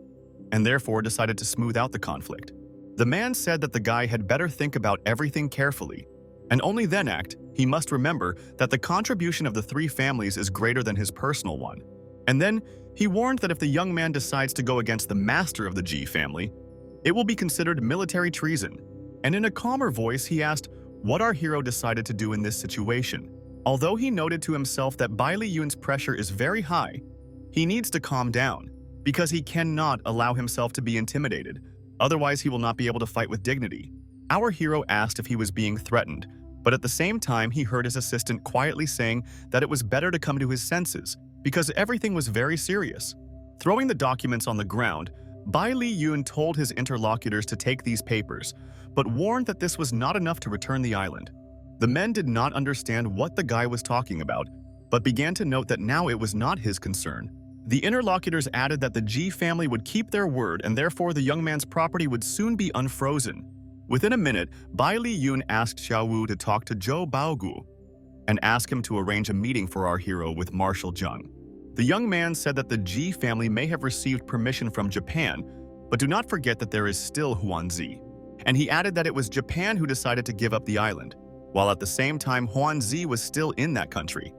and therefore decided to smooth out the conflict. The man said that the guy had better think about everything carefully, and only then act. He must remember that the contribution of the 3 families is greater than his personal one. And then he warned that if the young man decides to go against the master of the Ji family, it will be considered military treason. And in a calmer voice, he asked what our hero decided to do in this situation. Although he noted to himself that Bai Li Yun's pressure is very high, he needs to calm down, because he cannot allow himself to be intimidated. Otherwise, he will not be able to fight with dignity. Our hero asked if he was being threatened, but at the same time, he heard his assistant quietly saying that it was better to come to his senses, because everything was very serious. Throwing the documents on the ground, Bai Li Yun told his interlocutors to take these papers, but warned that this was not enough to return the island. The men did not understand what the guy was talking about, but began to note that now it was not his concern. The interlocutors added that the Ji family would keep their word and therefore the young man's property would soon be unfrozen. Within a minute, Bai Li Yun asked Xiao Wu to talk to Zhou Baogu and ask him to arrange a meeting for our hero with Marshal Zheng. The young man said that the Ji family may have received permission from Japan, but do not forget that there is still Huanzi. And he added that it was Japan who decided to give up the island, while at the same time Huanzi was still in that country,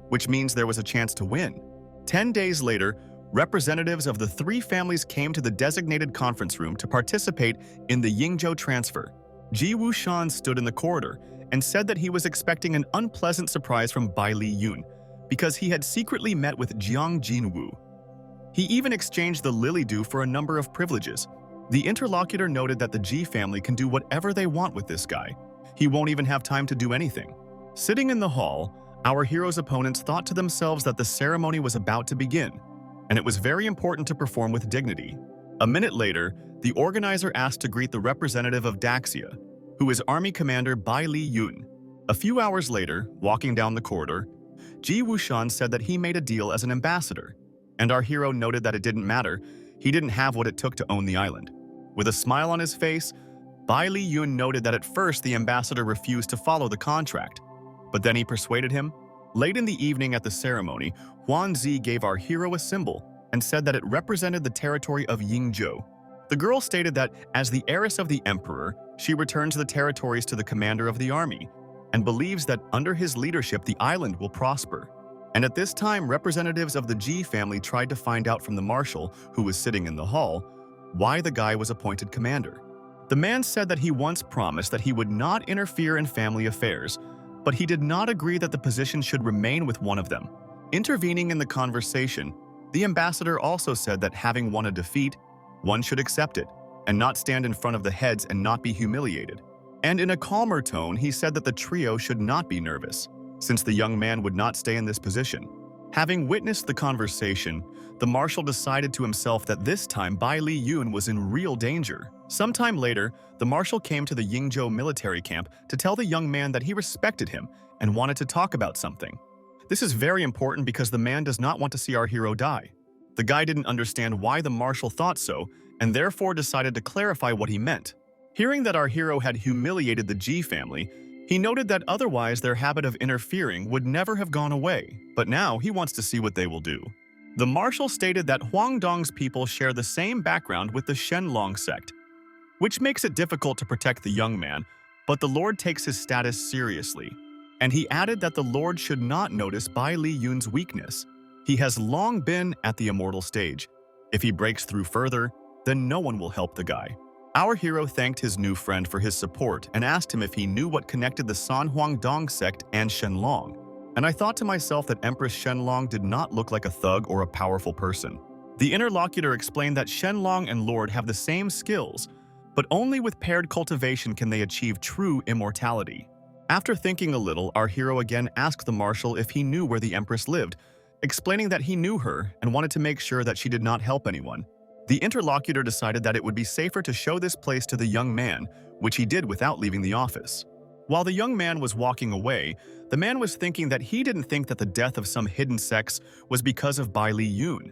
which means there was a chance to win. 10 days later, representatives of the three families came to the designated conference room to participate in the Yingzhou transfer. Ji Wushan stood in the corridor and said that he was expecting an unpleasant surprise from Bai Li Yun because he had secretly met with Jiang Jinwu. He even exchanged the lily dew for a number of privileges. The interlocutor noted that the Ji family can do whatever they want with this guy. He won't even have time to do anything. Sitting in the hall, our hero's opponents thought to themselves that the ceremony was about to begin, and it was very important to perform with dignity. A minute later, the organizer asked to greet the representative of Daxia, who is Army Commander Bai Li Yun. A few hours later, walking down the corridor, Ji Wushan said that he made a deal as an ambassador, and our hero noted that it didn't matter, he didn't have what it took to own the island. With a smile on his face, Bai Li Yun noted that at first the ambassador refused to follow the contract, but then he persuaded him. Late in the evening at the ceremony, Huanzi gave our hero a symbol and said that it represented the territory of Yingzhou. The girl stated that, as the heiress of the emperor, she returns the territories to the commander of the army and believes that under his leadership the island will prosper. And at this time, representatives of the Ji family tried to find out from the marshal, who was sitting in the hall, why the guy was appointed commander. The man said that he once promised that he would not interfere in family affairs, but he did not agree that the position should remain with one of them. Intervening in the conversation, the ambassador also said that having won a defeat, one should accept it, and not stand in front of the heads and not be humiliated. And in a calmer tone, he said that the trio should not be nervous, since the young man would not stay in this position. Having witnessed the conversation, the marshal decided to himself that this time Bai Li Yun was in real danger. Sometime later, the marshal came to the Yingzhou military camp to tell the young man that he respected him and wanted to talk about something. This is very important because the man does not want to see our hero die. The guy didn't understand why the marshal thought so and therefore decided to clarify what he meant. Hearing that our hero had humiliated the Ji family, he noted that otherwise their habit of interfering would never have gone away, but now he wants to see what they will do. The marshal stated that Huangdong's people share the same background with the Shenlong sect, which makes it difficult to protect the young man, but the Lord takes his status seriously. And he added that the Lord should not notice Bai Li Yun's weakness. He has long been at the immortal stage. If he breaks through further, then no one will help the guy. Our hero thanked his new friend for his support and asked him if he knew what connected the San Huangdong sect and Shenlong. And I thought to myself that Empress Shenlong did not look like a thug or a powerful person. The interlocutor explained that Shenlong and Lord have the same skills, but only with paired cultivation can they achieve true immortality. After thinking a little, our hero again asked the marshal if he knew where the Empress lived, explaining that he knew her and wanted to make sure that she did not help anyone. The interlocutor decided that it would be safer to show this place to the young man, which he did without leaving the office. While the young man was walking away, the man was thinking that he didn't think that the death of some hidden sects was because of Bai Li Yun.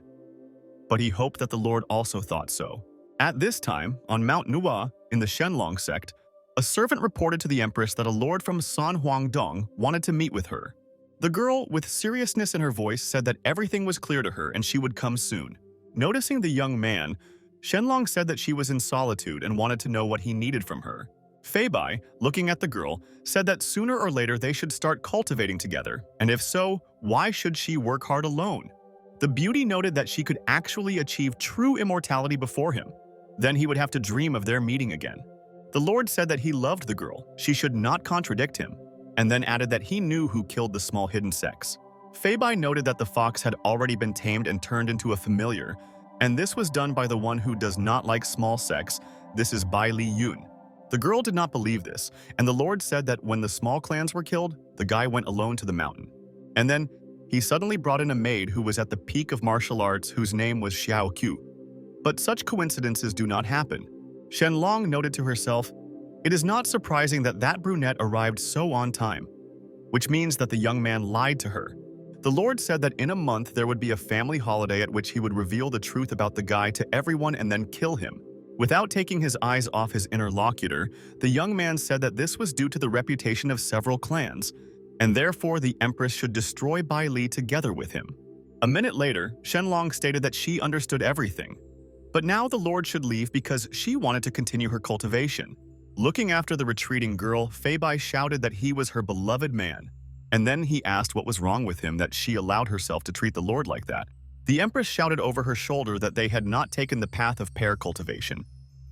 But he hoped that the Lord also thought so. At this time, on Mount Nuwa, in the Shenlong sect, a servant reported to the Empress that a lord from San Huangdong wanted to meet with her. The girl, with seriousness in her voice, said that everything was clear to her and she would come soon. Noticing the young man, Shenlong said that she was in solitude and wanted to know what he needed from her. Feibai, looking at the girl, said that sooner or later they should start cultivating together, and if so, why should she work hard alone? The beauty noted that she could actually achieve true immortality before him. Then he would have to dream of their meeting again. The Lord said that he loved the girl, she should not contradict him, and then added that he knew who killed the small hidden sects. Feibai noted that the fox had already been tamed and turned into a familiar, and this was done by the one who does not like small sects. This is Bai Li Yun. The girl did not believe this, and the Lord said that when the small clans were killed, the guy went alone to the mountain. And then, he suddenly brought in a maid who was at the peak of martial arts whose name was Xiao Qiu. But such coincidences do not happen. Shenlong noted to herself, "It is not surprising that that brunette arrived so on time," which means that the young man lied to her. The Lord said that in a month there would be a family holiday at which he would reveal the truth about the guy to everyone and then kill him. Without taking his eyes off his interlocutor, the young man said that this was due to the reputation of several clans, and therefore the Empress should destroy Bai Li together with him. A minute later, Shenlong stated that she understood everything, but now the Lord should leave because she wanted to continue her cultivation. Looking after the retreating girl, Fei Bai shouted that he was her beloved man, and then he asked what was wrong with him that she allowed herself to treat the Lord like that. The Empress shouted over her shoulder that they had not taken the path of pair cultivation.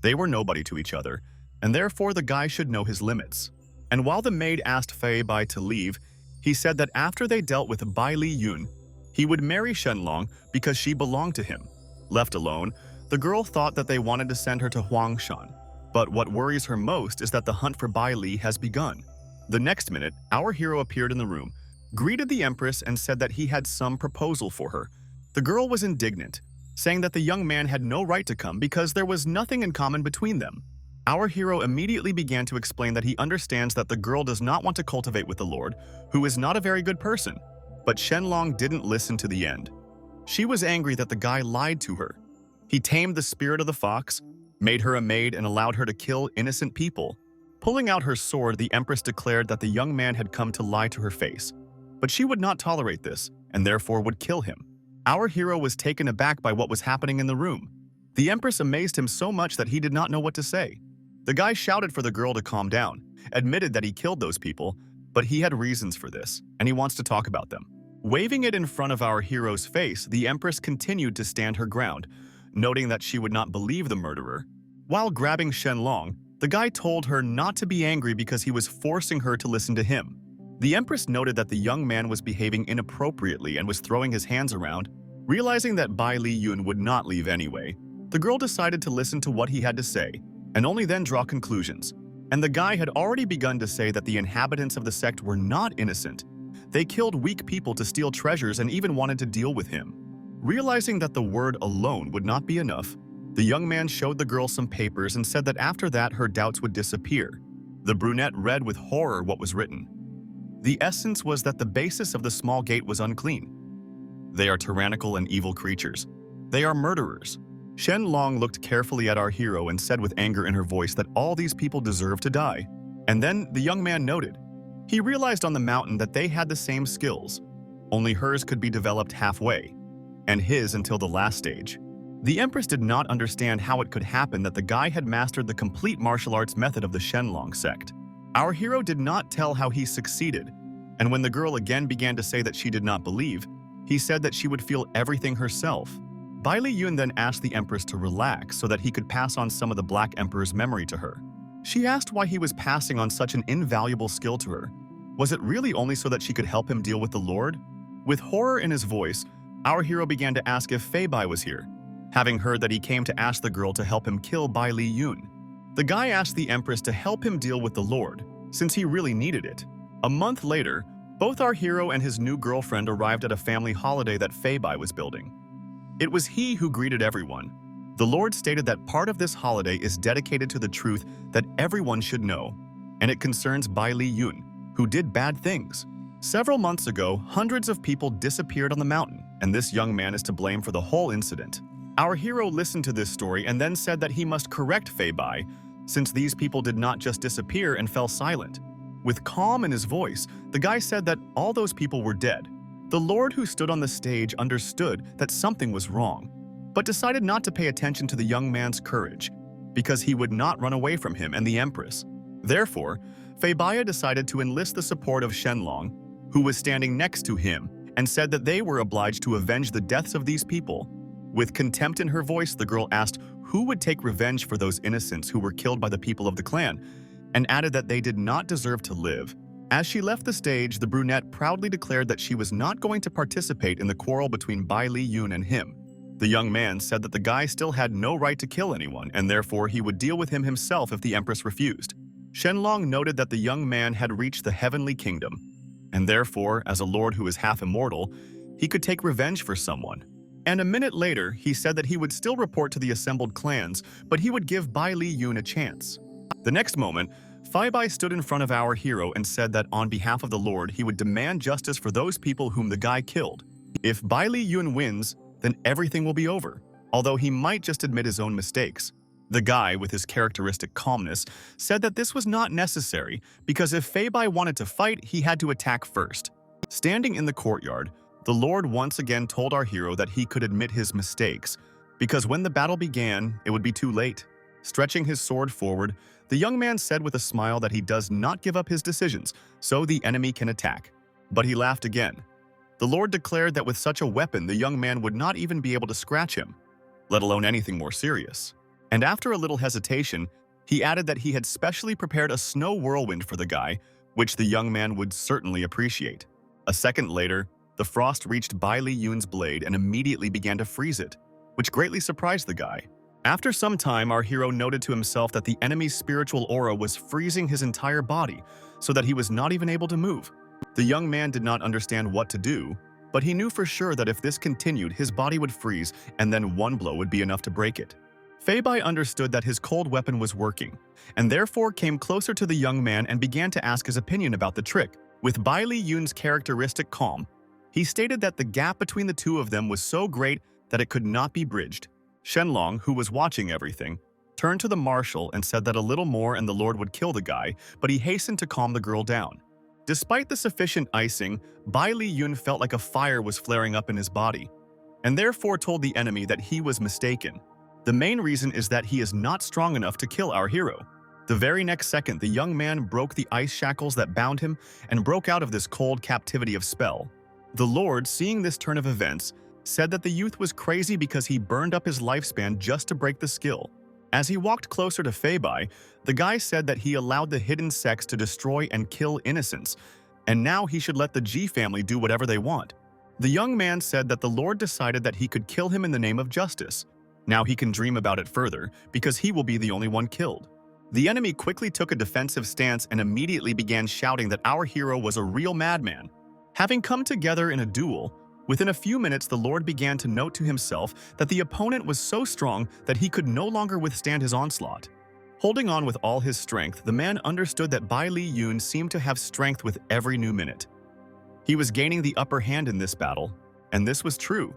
They were nobody to each other, and therefore the guy should know his limits. And while the maid asked Fei Bai to leave, he said that after they dealt with Bai Li Yun, he would marry Shenlong because she belonged to him. Left alone, the girl thought that they wanted to send her to Huangshan. But what worries her most is that the hunt for Bai Li has begun. The next minute, our hero appeared in the room, greeted the Empress and said that he had some proposal for her. The girl was indignant, saying that the young man had no right to come because there was nothing in common between them. Our hero immediately began to explain that he understands that the girl does not want to cultivate with the Lord, who is not a very good person. But Shenlong didn't listen to the end. She was angry that the guy lied to her. He tamed the spirit of the fox, made her a maid, and allowed her to kill innocent people. Pulling out her sword, the Empress declared that the young man had come to lie to her face. But she would not tolerate this, and therefore would kill him. Our hero was taken aback by what was happening in the room. The Empress amazed him so much that he did not know what to say. The guy shouted for the girl to calm down, admitted that he killed those people, but he had reasons for this, and he wants to talk about them. Waving it in front of our hero's face, the Empress continued to stand her ground, noting that she would not believe the murderer. While grabbing Shenlong, the guy told her not to be angry because he was forcing her to listen to him. The Empress noted that the young man was behaving inappropriately and was throwing his hands around. Realizing that Bai Li Yun would not leave anyway, the girl decided to listen to what he had to say, and only then draw conclusions. And the guy had already begun to say that the inhabitants of the sect were not innocent. They killed weak people to steal treasures and even wanted to deal with him. Realizing that the word alone would not be enough, the young man showed the girl some papers and said that after that her doubts would disappear. The brunette read with horror what was written. The essence was that the basis of the small gate was unclean. They are tyrannical and evil creatures. They are murderers. Shenlong looked carefully at our hero and said with anger in her voice that all these people deserve to die. And then the young man noted. He realized on the mountain that they had the same skills, only hers could be developed halfway, and his until the last stage. The Empress did not understand how it could happen that the guy had mastered the complete martial arts method of the Shenlong sect. Our hero did not tell how he succeeded, and when the girl again began to say that she did not believe, he said that she would feel everything herself. Bai Li Yun then asked the Empress to relax so that he could pass on some of the Black Emperor's memory to her. She asked why he was passing on such an invaluable skill to her. Was it really only so that she could help him deal with the Lord? With horror in his voice, our hero began to ask if Fei Bai was here, having heard that he came to ask the girl to help him kill Bai Li Yun. The guy asked the Empress to help him deal with the Lord, since he really needed it. A month later, both our hero and his new girlfriend arrived at a family holiday that Fei Bai was building. It was he who greeted everyone. The Lord stated that part of this holiday is dedicated to the truth that everyone should know, and it concerns Bai Li Yun, who did bad things. Several months ago, hundreds of people disappeared on the mountain, and this young man is to blame for the whole incident. Our hero listened to this story and then said that he must correct Fei Bai, since these people did not just disappear and fell silent. With calm in his voice, the guy said that all those people were dead. The Lord who stood on the stage understood that something was wrong, but decided not to pay attention to the young man's courage, because he would not run away from him and the Empress. Therefore, Fei Bai decided to enlist the support of Shenlong, who was standing next to him, and said that they were obliged to avenge the deaths of these people. With contempt in her voice, the girl asked who would take revenge for those innocents who were killed by the people of the clan, and added that they did not deserve to live. As she left the stage, the brunette proudly declared that she was not going to participate in the quarrel between Bai Li Yun and him. The young man said that the guy still had no right to kill anyone, and therefore he would deal with him himself if the Empress refused. Shenlong noted that the young man had reached the heavenly kingdom, and therefore, as a lord who is half immortal, he could take revenge for someone. And a minute later, he said that he would still report to the assembled clans, but he would give Bai Li Yun a chance. The next moment, Fei Bai stood in front of our hero and said that on behalf of the Lord, he would demand justice for those people whom the guy killed. If Bai Li Yun wins, then everything will be over, although he might just admit his own mistakes. The guy, with his characteristic calmness, said that this was not necessary because if Feibai wanted to fight, he had to attack first. Standing in the courtyard, the Lord once again told our hero that he could admit his mistakes, because when the battle began, it would be too late. Stretching his sword forward, the young man said with a smile that he does not give up his decisions, so the enemy can attack. But he laughed again. The Lord declared that with such a weapon, the young man would not even be able to scratch him, let alone anything more serious. And after a little hesitation, he added that he had specially prepared a snow whirlwind for the guy, which the young man would certainly appreciate. A second later, the frost reached Bai Li Yun's blade and immediately began to freeze it, which greatly surprised the guy. After some time, our hero noted to himself that the enemy's spiritual aura was freezing his entire body, so that he was not even able to move. The young man did not understand what to do, but he knew for sure that if this continued, his body would freeze, and then one blow would be enough to break it. Feibai understood that his cold weapon was working, and therefore came closer to the young man and began to ask his opinion about the trick. With Bai Li Yun's characteristic calm, he stated that the gap between the two of them was so great that it could not be bridged. Shenlong, who was watching everything, turned to the marshal and said that a little more and the Lord would kill the guy, but he hastened to calm the girl down. Despite the sufficient icing, Bai Li Yun felt like a fire was flaring up in his body, and therefore told the enemy that he was mistaken. The main reason is that he is not strong enough to kill our hero. The very next second, the young man broke the ice shackles that bound him and broke out of this cold captivity of spell. The Lord, seeing this turn of events, said that the youth was crazy because he burned up his lifespan just to break the skill. As he walked closer to Feibai, the guy said that he allowed the hidden sects to destroy and kill innocents, and now he should let the Ji family do whatever they want. The young man said that the Lord decided that he could kill him in the name of justice. Now he can dream about it further, because he will be the only one killed. The enemy quickly took a defensive stance and immediately began shouting that our hero was a real madman. Having come together in a duel, within a few minutes the Lord began to note to himself that the opponent was so strong that he could no longer withstand his onslaught. Holding on with all his strength, the man understood that Bai Li Yun seemed to have strength with every new minute. He was gaining the upper hand in this battle, and this was true,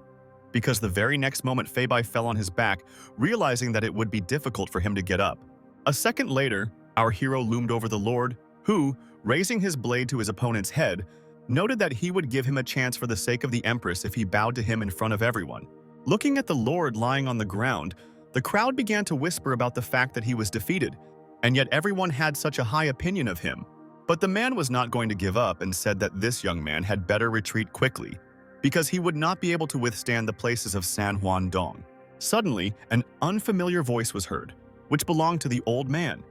because the very next moment Feibai fell on his back, realizing that it would be difficult for him to get up. A second later, our hero loomed over the Lord, who, raising his blade to his opponent's head, noted that he would give him a chance for the sake of the Empress if he bowed to him in front of everyone. Looking at the Lord lying on the ground, the crowd began to whisper about the fact that he was defeated, and yet everyone had such a high opinion of him. But the man was not going to give up and said that this young man had better retreat quickly, because he would not be able to withstand the places of San Juan Dong. Suddenly, an unfamiliar voice was heard, which belonged to the old man.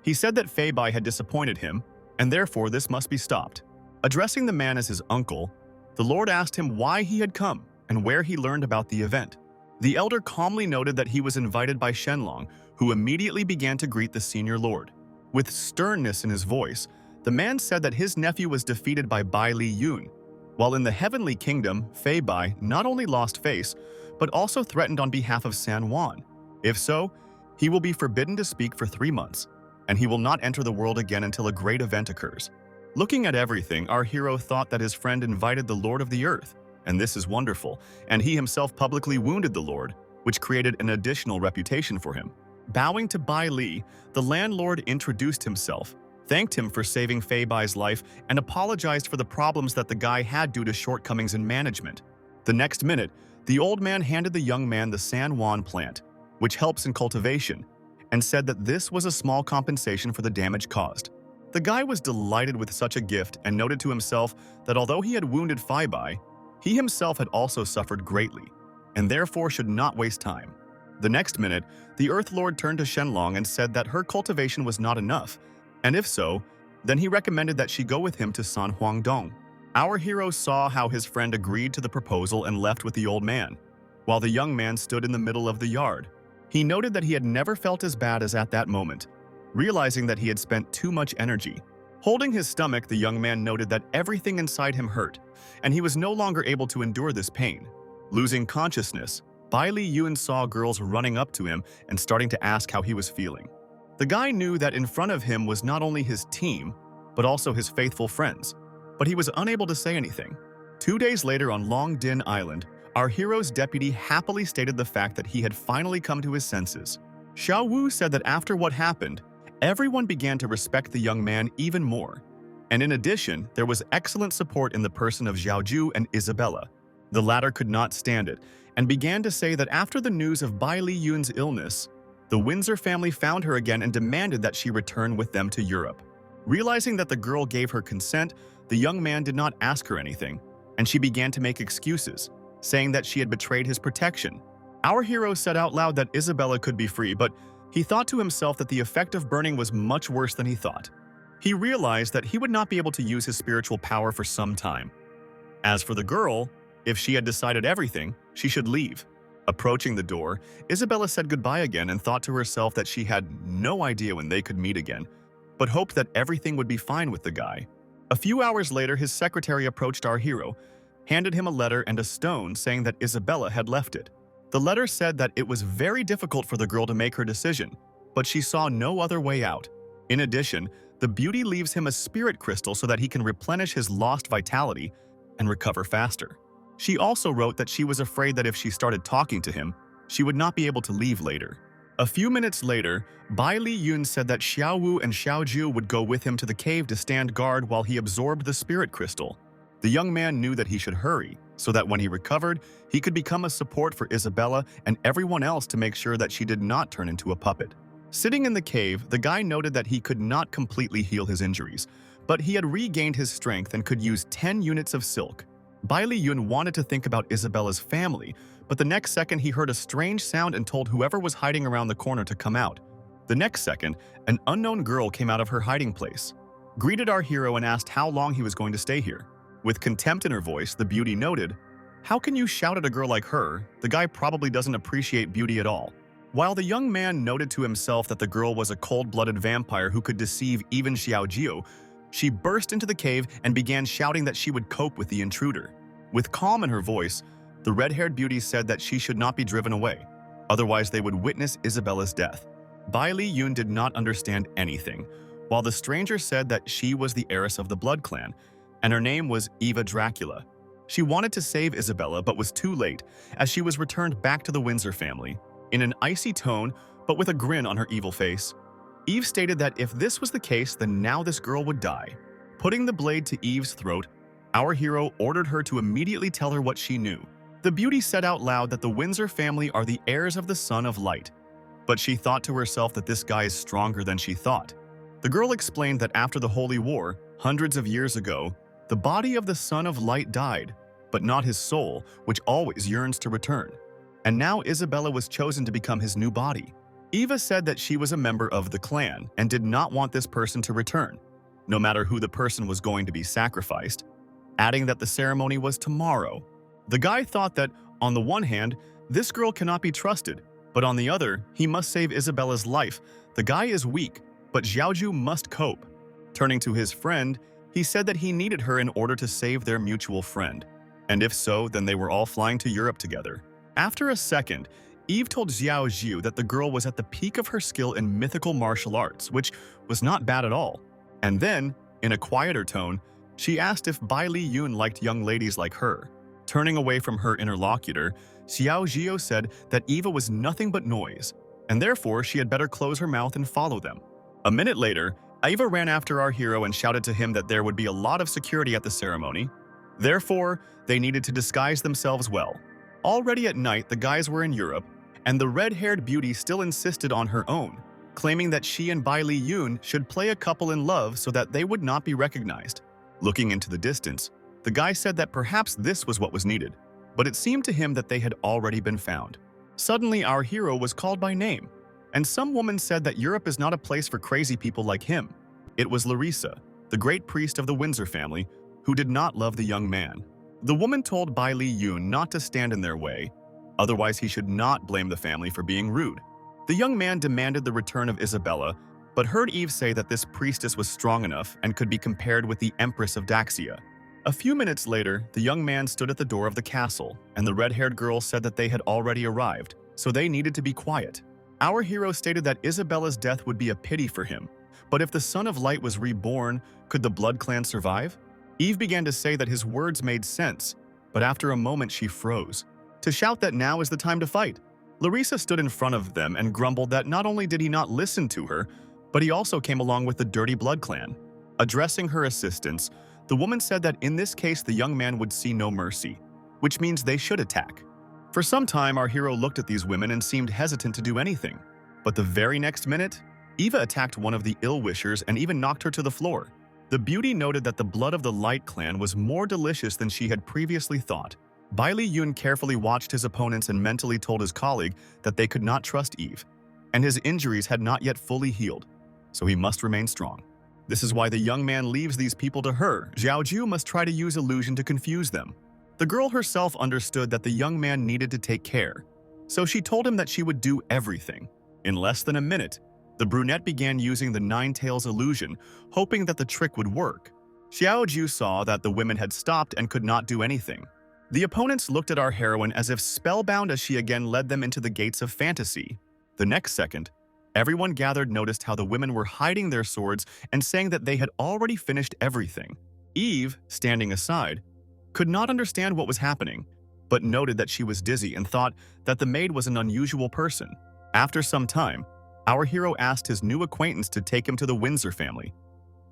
He said that Feibai had disappointed him, and therefore this must be stopped. Addressing the man as his uncle, the Lord asked him why he had come and where he learned about the event. The elder calmly noted that he was invited by Shenlong, who immediately began to greet the senior lord. With sternness in his voice, the man said that his nephew was defeated by Bai Li Yun, while in the heavenly kingdom, Feibai not only lost face, but also threatened on behalf of San Juan. If so, he will be forbidden to speak for 3 months, and he will not enter the world again until a great event occurs. Looking at everything, our hero thought that his friend invited the Lord of the Earth, and this is wonderful, and he himself publicly wounded the Lord, which created an additional reputation for him. Bowing to Bai Li, the landlord introduced himself, thanked him for saving Feibai's life, and apologized for the problems that the guy had due to shortcomings in management. The next minute, the old man handed the young man the San Juan plant, which helps in cultivation, and said that this was a small compensation for the damage caused. The guy was delighted with such a gift and noted to himself that although he had wounded Feibai, he himself had also suffered greatly, and therefore should not waste time. The next minute, the Earth Lord turned to Shenlong and said that her cultivation was not enough, and if so, then he recommended that she go with him to San Huangdong. Our hero saw how his friend agreed to the proposal and left with the old man, while the young man stood in the middle of the yard. He noted that he had never felt as bad as at that moment, realizing that he had spent too much energy. Holding his stomach, the young man noted that everything inside him hurt, and he was no longer able to endure this pain. Losing consciousness, Bai Li Yun saw girls running up to him and starting to ask how he was feeling. The guy knew that in front of him was not only his team, but also his faithful friends, but he was unable to say anything. 2 days later on Long Din Island, our hero's deputy happily stated the fact that he had finally come to his senses. Xiao Wu said that after what happened, everyone began to respect the young man even more. And in addition, there was excellent support in the person of Xiaoju and Isabella. The latter could not stand it and began to say that after the news of Bai Li Yun's illness, the Windsor family found her again and demanded that she return with them to Europe. Realizing that the girl gave her consent, the young man did not ask her anything, and she began to make excuses, saying that she had betrayed his protection. Our hero said out loud that Isabella could be free, but he thought to himself that the effect of burning was much worse than he thought. He realized that he would not be able to use his spiritual power for some time. As for the girl, if she had decided everything, she should leave. Approaching the door, Isabella said goodbye again and thought to herself that she had no idea when they could meet again, but hoped that everything would be fine with the guy. A few hours later, his secretary approached our hero, handed him a letter and a stone saying that Isabella had left it. The letter said that it was very difficult for the girl to make her decision, but she saw no other way out. In addition, the beauty leaves him a spirit crystal so that he can replenish his lost vitality and recover faster. She also wrote that she was afraid that if she started talking to him, she would not be able to leave later. A few minutes later, Bai Li Yun said that Xiao Wu and Xiao Ju would go with him to the cave to stand guard while he absorbed the spirit crystal. The young man knew that he should hurry, so that when he recovered, he could become a support for Isabella and everyone else to make sure that she did not turn into a puppet. Sitting in the cave, the guy noted that he could not completely heal his injuries, but he had regained his strength and could use 10 units of silk. Bai Li Yun wanted to think about Isabella's family, but the next second he heard a strange sound and told whoever was hiding around the corner to come out. The next second, an unknown girl came out of her hiding place, greeted our hero and asked how long he was going to stay here. With contempt in her voice, the beauty noted, "How can you shout at a girl like her? The guy probably doesn't appreciate beauty at all." While the young man noted to himself that the girl was a cold-blooded vampire who could deceive even Xiao Jiu, she burst into the cave and began shouting that she would cope with the intruder. With calm in her voice, the red-haired beauty said that she should not be driven away, otherwise they would witness Isabella's death. Bai Li Yun did not understand anything, while the stranger said that she was the heiress of the Blood Clan, and her name was Eva Dracula. She wanted to save Isabella but was too late, as she was returned back to the Windsor family. In an icy tone, but with a grin on her evil face, Eve stated that if this was the case, then now this girl would die. Putting the blade to Eve's throat, our hero ordered her to immediately tell her what she knew. The beauty said out loud that the Windsor family are the heirs of the Son of Light, but she thought to herself that this guy is stronger than she thought. The girl explained that after the Holy War, hundreds of years ago, the body of the Son of Light died, but not his soul, which always yearns to return. And now Isabella was chosen to become his new body. Eva said that she was a member of the clan and did not want this person to return, no matter who the person was going to be sacrificed, adding that the ceremony was tomorrow. The guy thought that, on the one hand, this girl cannot be trusted, but on the other, he must save Isabella's life. The guy is weak, but Xiaoju must cope. Turning to his friend, he said that he needed her in order to save their mutual friend. And if so, then they were all flying to Europe together. After a second, Eve told Xiao Jiu that the girl was at the peak of her skill in mythical martial arts, which was not bad at all. And then, in a quieter tone, she asked if Bai Li Yun liked young ladies like her. Turning away from her interlocutor, Xiao Jiu said that Eva was nothing but noise, and therefore she had better close her mouth and follow them. A minute later, Eva ran after our hero and shouted to him that there would be a lot of security at the ceremony. Therefore, they needed to disguise themselves well. Already at night, the guys were in Europe, and the red-haired beauty still insisted on her own, claiming that she and Bai Li Yun should play a couple in love so that they would not be recognized. Looking into the distance, the guy said that perhaps this was what was needed, but it seemed to him that they had already been found. Suddenly, our hero was called by name, and some woman said that Europe is not a place for crazy people like him. It was Larissa, the great priest of the Windsor family, who did not love the young man. The woman told Bai Li Yun not to stand in their way, otherwise he should not blame the family for being rude. The young man demanded the return of Isabella, but heard Eve say that this priestess was strong enough and could be compared with the Empress of Daxia. A few minutes later, the young man stood at the door of the castle, and the red-haired girl said that they had already arrived, so they needed to be quiet. Our hero stated that Isabella's death would be a pity for him, but if the Son of Light was reborn, could the Blood Clan survive? Eve began to say that his words made sense, but after a moment she froze, to shout that now is the time to fight. Larissa stood in front of them and grumbled that not only did he not listen to her, but he also came along with the Dirty Blood clan. Addressing her assistants, the woman said that in this case the young man would see no mercy, which means they should attack. For some time, our hero looked at these women and seemed hesitant to do anything. But the very next minute, Eva attacked one of the ill-wishers and even knocked her to the floor. The beauty noted that the blood of the Light clan was more delicious than she had previously thought. Bai Li Yun carefully watched his opponents and mentally told his colleague that they could not trust Eve, and his injuries had not yet fully healed, so he must remain strong. This is why the young man leaves these people to her. Xiao Ju must try to use illusion to confuse them. The girl herself understood that the young man needed to take care, so she told him that she would do everything. In less than a minute, the brunette began using the Nine Tails illusion, hoping that the trick would work. Xiao Ju saw that the women had stopped and could not do anything. The opponents looked at our heroine as if spellbound as she again led them into the gates of fantasy. The next second, everyone gathered noticed how the women were hiding their swords and saying that they had already finished everything. Eve, standing aside, could not understand what was happening, but noted that she was dizzy and thought that the maid was an unusual person. After some time, our hero asked his new acquaintance to take him to the Windsor family,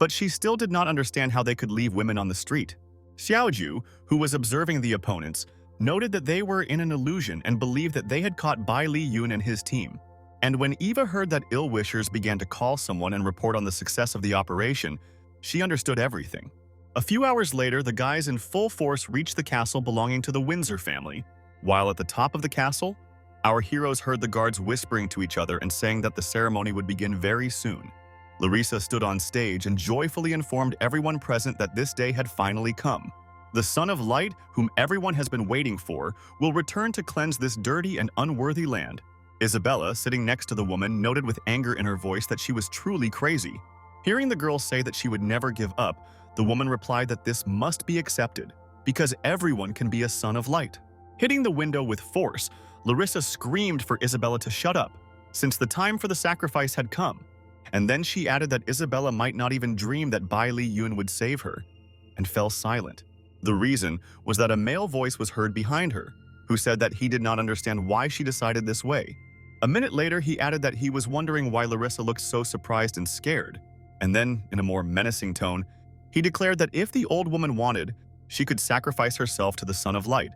but she still did not understand how they could leave women on the street. Xiaoju, who was observing the opponents, noted that they were in an illusion and believed that they had caught Bai Li Yun and his team. And when Eva heard that ill-wishers began to call someone and report on the success of the operation, she understood everything. A few hours later, the guys in full force reached the castle belonging to the Windsor family. While at the top of the castle, our heroes heard the guards whispering to each other and saying that the ceremony would begin very soon. Larissa stood on stage and joyfully informed everyone present that this day had finally come. The Son of Light, whom everyone has been waiting for, will return to cleanse this dirty and unworthy land. Isabella, sitting next to the woman, noted with anger in her voice that she was truly crazy. Hearing the girl say that she would never give up, the woman replied that this must be accepted, because everyone can be a Son of Light. Hitting the window with force, Larissa screamed for Isabella to shut up, since the time for the sacrifice had come. And then she added that Isabella might not even dream that Bai Li Yun would save her, and fell silent. The reason was that a male voice was heard behind her, who said that he did not understand why she decided this way. A minute later, he added that he was wondering why Larissa looked so surprised and scared. And then, in a more menacing tone, he declared that if the old woman wanted, she could sacrifice herself to the Son of Light,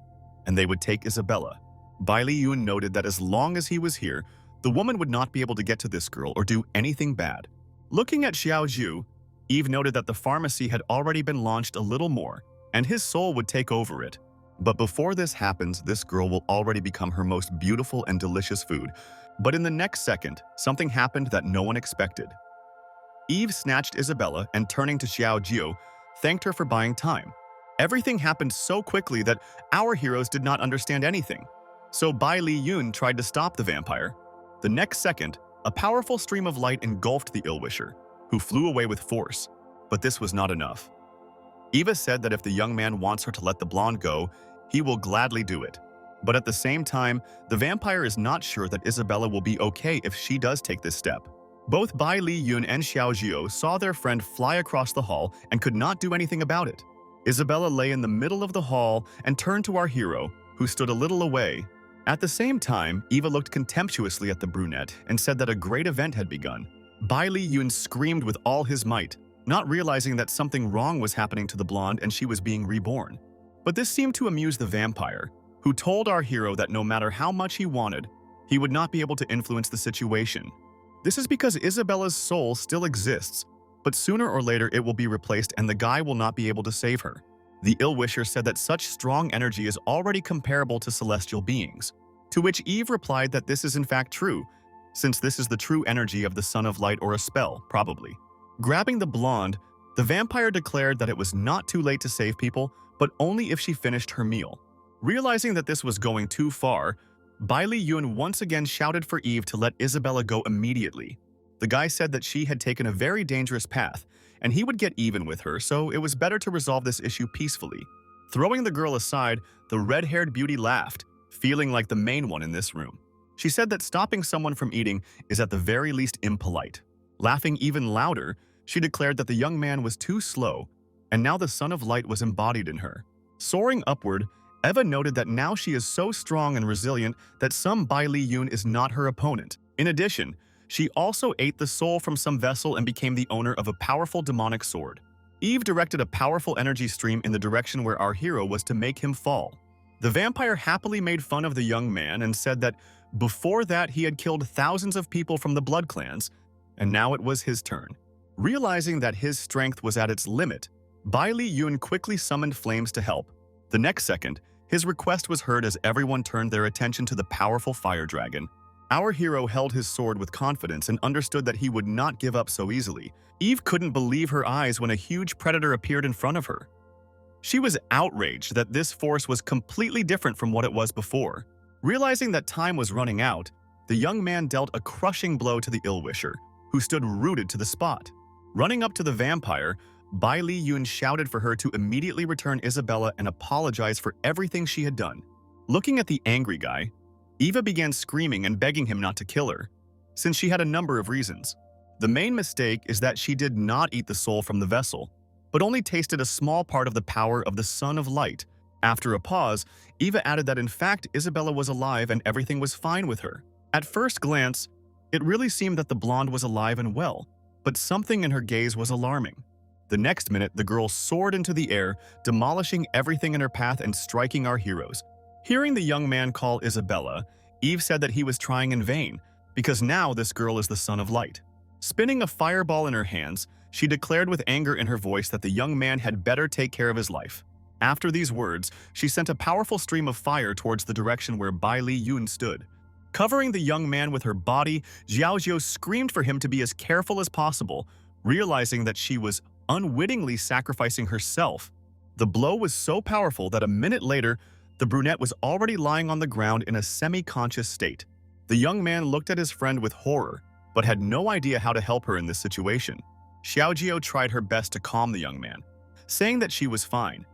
and they would take Isabella. Bai Li Yun noted that as long as he was here, the woman would not be able to get to this girl or do anything bad. Looking at Xiao Ju, Eve noted that the pharmacy had already been launched a little more, and his soul would take over it. But before this happens, this girl will already become her most beautiful and delicious food. But in the next second, something happened that no one expected. Eve snatched Isabella and, turning to Xiao Jiu, thanked her for buying time. Everything happened so quickly that our heroes did not understand anything. So Bai Li Yun tried to stop the vampire. The next second, a powerful stream of light engulfed the ill-wisher, who flew away with force. But this was not enough. Eva said that if the young man wants her to let the blonde go, he will gladly do it. But at the same time, the vampire is not sure that Isabella will be okay if she does take this step. Both Bai Li Yun and Xiao Jiu saw their friend fly across the hall and could not do anything about it. Isabella lay in the middle of the hall and turned to our hero, who stood a little away. At the same time, Eva looked contemptuously at the brunette and said that a great event had begun. Bai Li Yun screamed with all his might, not realizing that something wrong was happening to the blonde and she was being reborn. But this seemed to amuse the vampire, who told our hero that no matter how much he wanted, he would not be able to influence the situation. This is because Isabella's soul still exists, but sooner or later it will be replaced and the guy will not be able to save her. The ill-wisher said that such strong energy is already comparable to celestial beings, to which Eve replied that this is in fact true, since this is the true energy of the Son of Light or a spell, probably. Grabbing the blonde, the vampire declared that it was not too late to save people, but only if she finished her meal. Realizing that this was going too far, Bai Li Yun once again shouted for Eve to let Isabella go immediately. The guy said that she had taken a very dangerous path, and he would get even with her, so it was better to resolve this issue peacefully. Throwing the girl aside, the red-haired beauty laughed, feeling like the main one in this room. She said that stopping someone from eating is at the very least impolite. Laughing even louder, she declared that the young man was too slow, and now the Son of Light was embodied in her. Soaring upward, Eva noted that now she is so strong and resilient that some Bai Li Yun is not her opponent. In addition, she also ate the soul from some vessel and became the owner of a powerful demonic sword. Eve directed a powerful energy stream in the direction where our hero was to make him fall. The vampire happily made fun of the young man and said that before that he had killed thousands of people from the blood clans, and now it was his turn. Realizing that his strength was at its limit, Bai Li Yun quickly summoned flames to help. The next second, his request was heard as everyone turned their attention to the powerful fire dragon. Our hero held his sword with confidence and understood that he would not give up so easily. Eve couldn't believe her eyes when a huge predator appeared in front of her. She was outraged that this force was completely different from what it was before. Realizing that time was running out, the young man dealt a crushing blow to the ill-wisher, who stood rooted to the spot. Running up to the vampire, Bai Li Yun shouted for her to immediately return Isabella and apologize for everything she had done. Looking at the angry guy, Eva began screaming and begging him not to kill her, since she had a number of reasons. The main mistake is that she did not eat the soul from the vessel, but only tasted a small part of the power of the Son of Light. After a pause, Eva added that in fact Isabella was alive and everything was fine with her. At first glance, it really seemed that the blonde was alive and well, but something in her gaze was alarming. The next minute, the girl soared into the air, demolishing everything in her path and striking our heroes. Hearing the young man call Isabella, Eve said that he was trying in vain, because now this girl is the Son of Light. Spinning a fireball in her hands, she declared with anger in her voice that the young man had better take care of his life. After these words, she sent a powerful stream of fire towards the direction where Bai Li Yun stood. Covering the young man with her body, Xiaojiu screamed for him to be as careful as possible, realizing that she was unwittingly sacrificing herself. The blow was so powerful that a minute later, the brunette was already lying on the ground in a semi-conscious state. The young man looked at his friend with horror, but had no idea how to help her in this situation. Xiaojiu tried her best to calm the young man, saying that she was fine,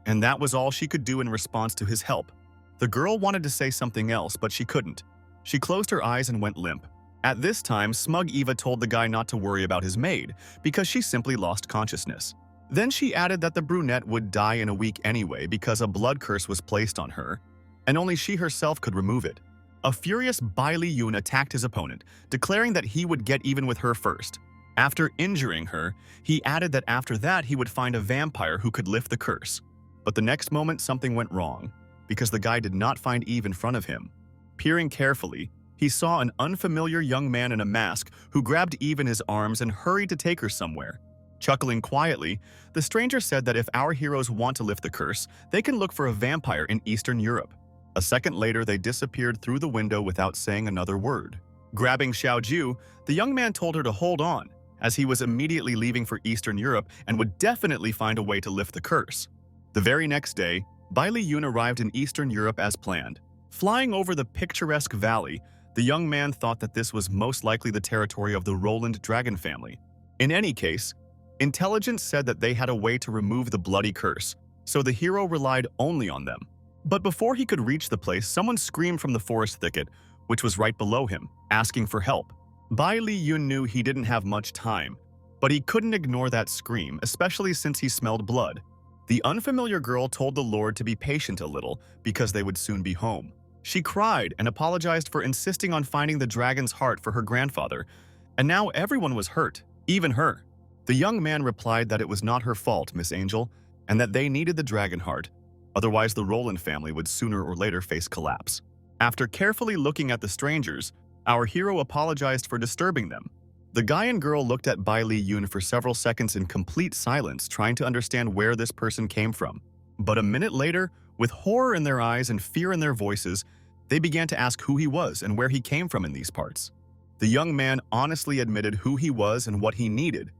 and that was all she could do in response to his help. The girl wanted to say something else, but she couldn't. She closed her eyes and went limp. At this time, smug Eva told the guy not to worry about his maid, because she simply lost consciousness. Then she added that the brunette would die in a week anyway because a blood curse was placed on her, and only she herself could remove it. A furious Bai Li Yun attacked his opponent, declaring that he would get even with her first. After injuring her, he added that after that he would find a vampire who could lift the curse. But the next moment something went wrong, because the guy did not find Eve in front of him. Peering carefully, he saw an unfamiliar young man in a mask who grabbed Eve in his arms and hurried to take her somewhere. Chuckling quietly, the stranger said that if our heroes want to lift the curse, they can look for a vampire in Eastern Europe. A second later, they disappeared through the window without saying another word. Grabbing Xiaojiu, the young man told her to hold on, as he was immediately leaving for Eastern Europe and would definitely find a way to lift the curse. The very next day, Bai Li Yun arrived in Eastern Europe as planned. Flying over the picturesque valley, the young man thought that this was most likely the territory of the Roland dragon family. In any case, intelligence said that they had a way to remove the bloody curse, so the hero relied only on them. But before he could reach the place, someone screamed from the forest thicket, which was right below him, asking for help. Bai Li Yun knew he didn't have much time, but he couldn't ignore that scream, especially since he smelled blood. The unfamiliar girl told the Lord to be patient a little, because they would soon be home. She cried and apologized for insisting on finding the dragon's heart for her grandfather, and now everyone was hurt, even her. The young man replied that it was not her fault, Miss Angel, and that they needed the dragon heart, otherwise the Roland family would sooner or later face collapse. After carefully looking at the strangers, our hero apologized for disturbing them. The guy and girl looked at Bai Li Yun for several seconds in complete silence, trying to understand where this person came from. But a minute later, with horror in their eyes and fear in their voices, they began to ask who he was and where he came from in these parts. The young man honestly admitted who he was and what he needed,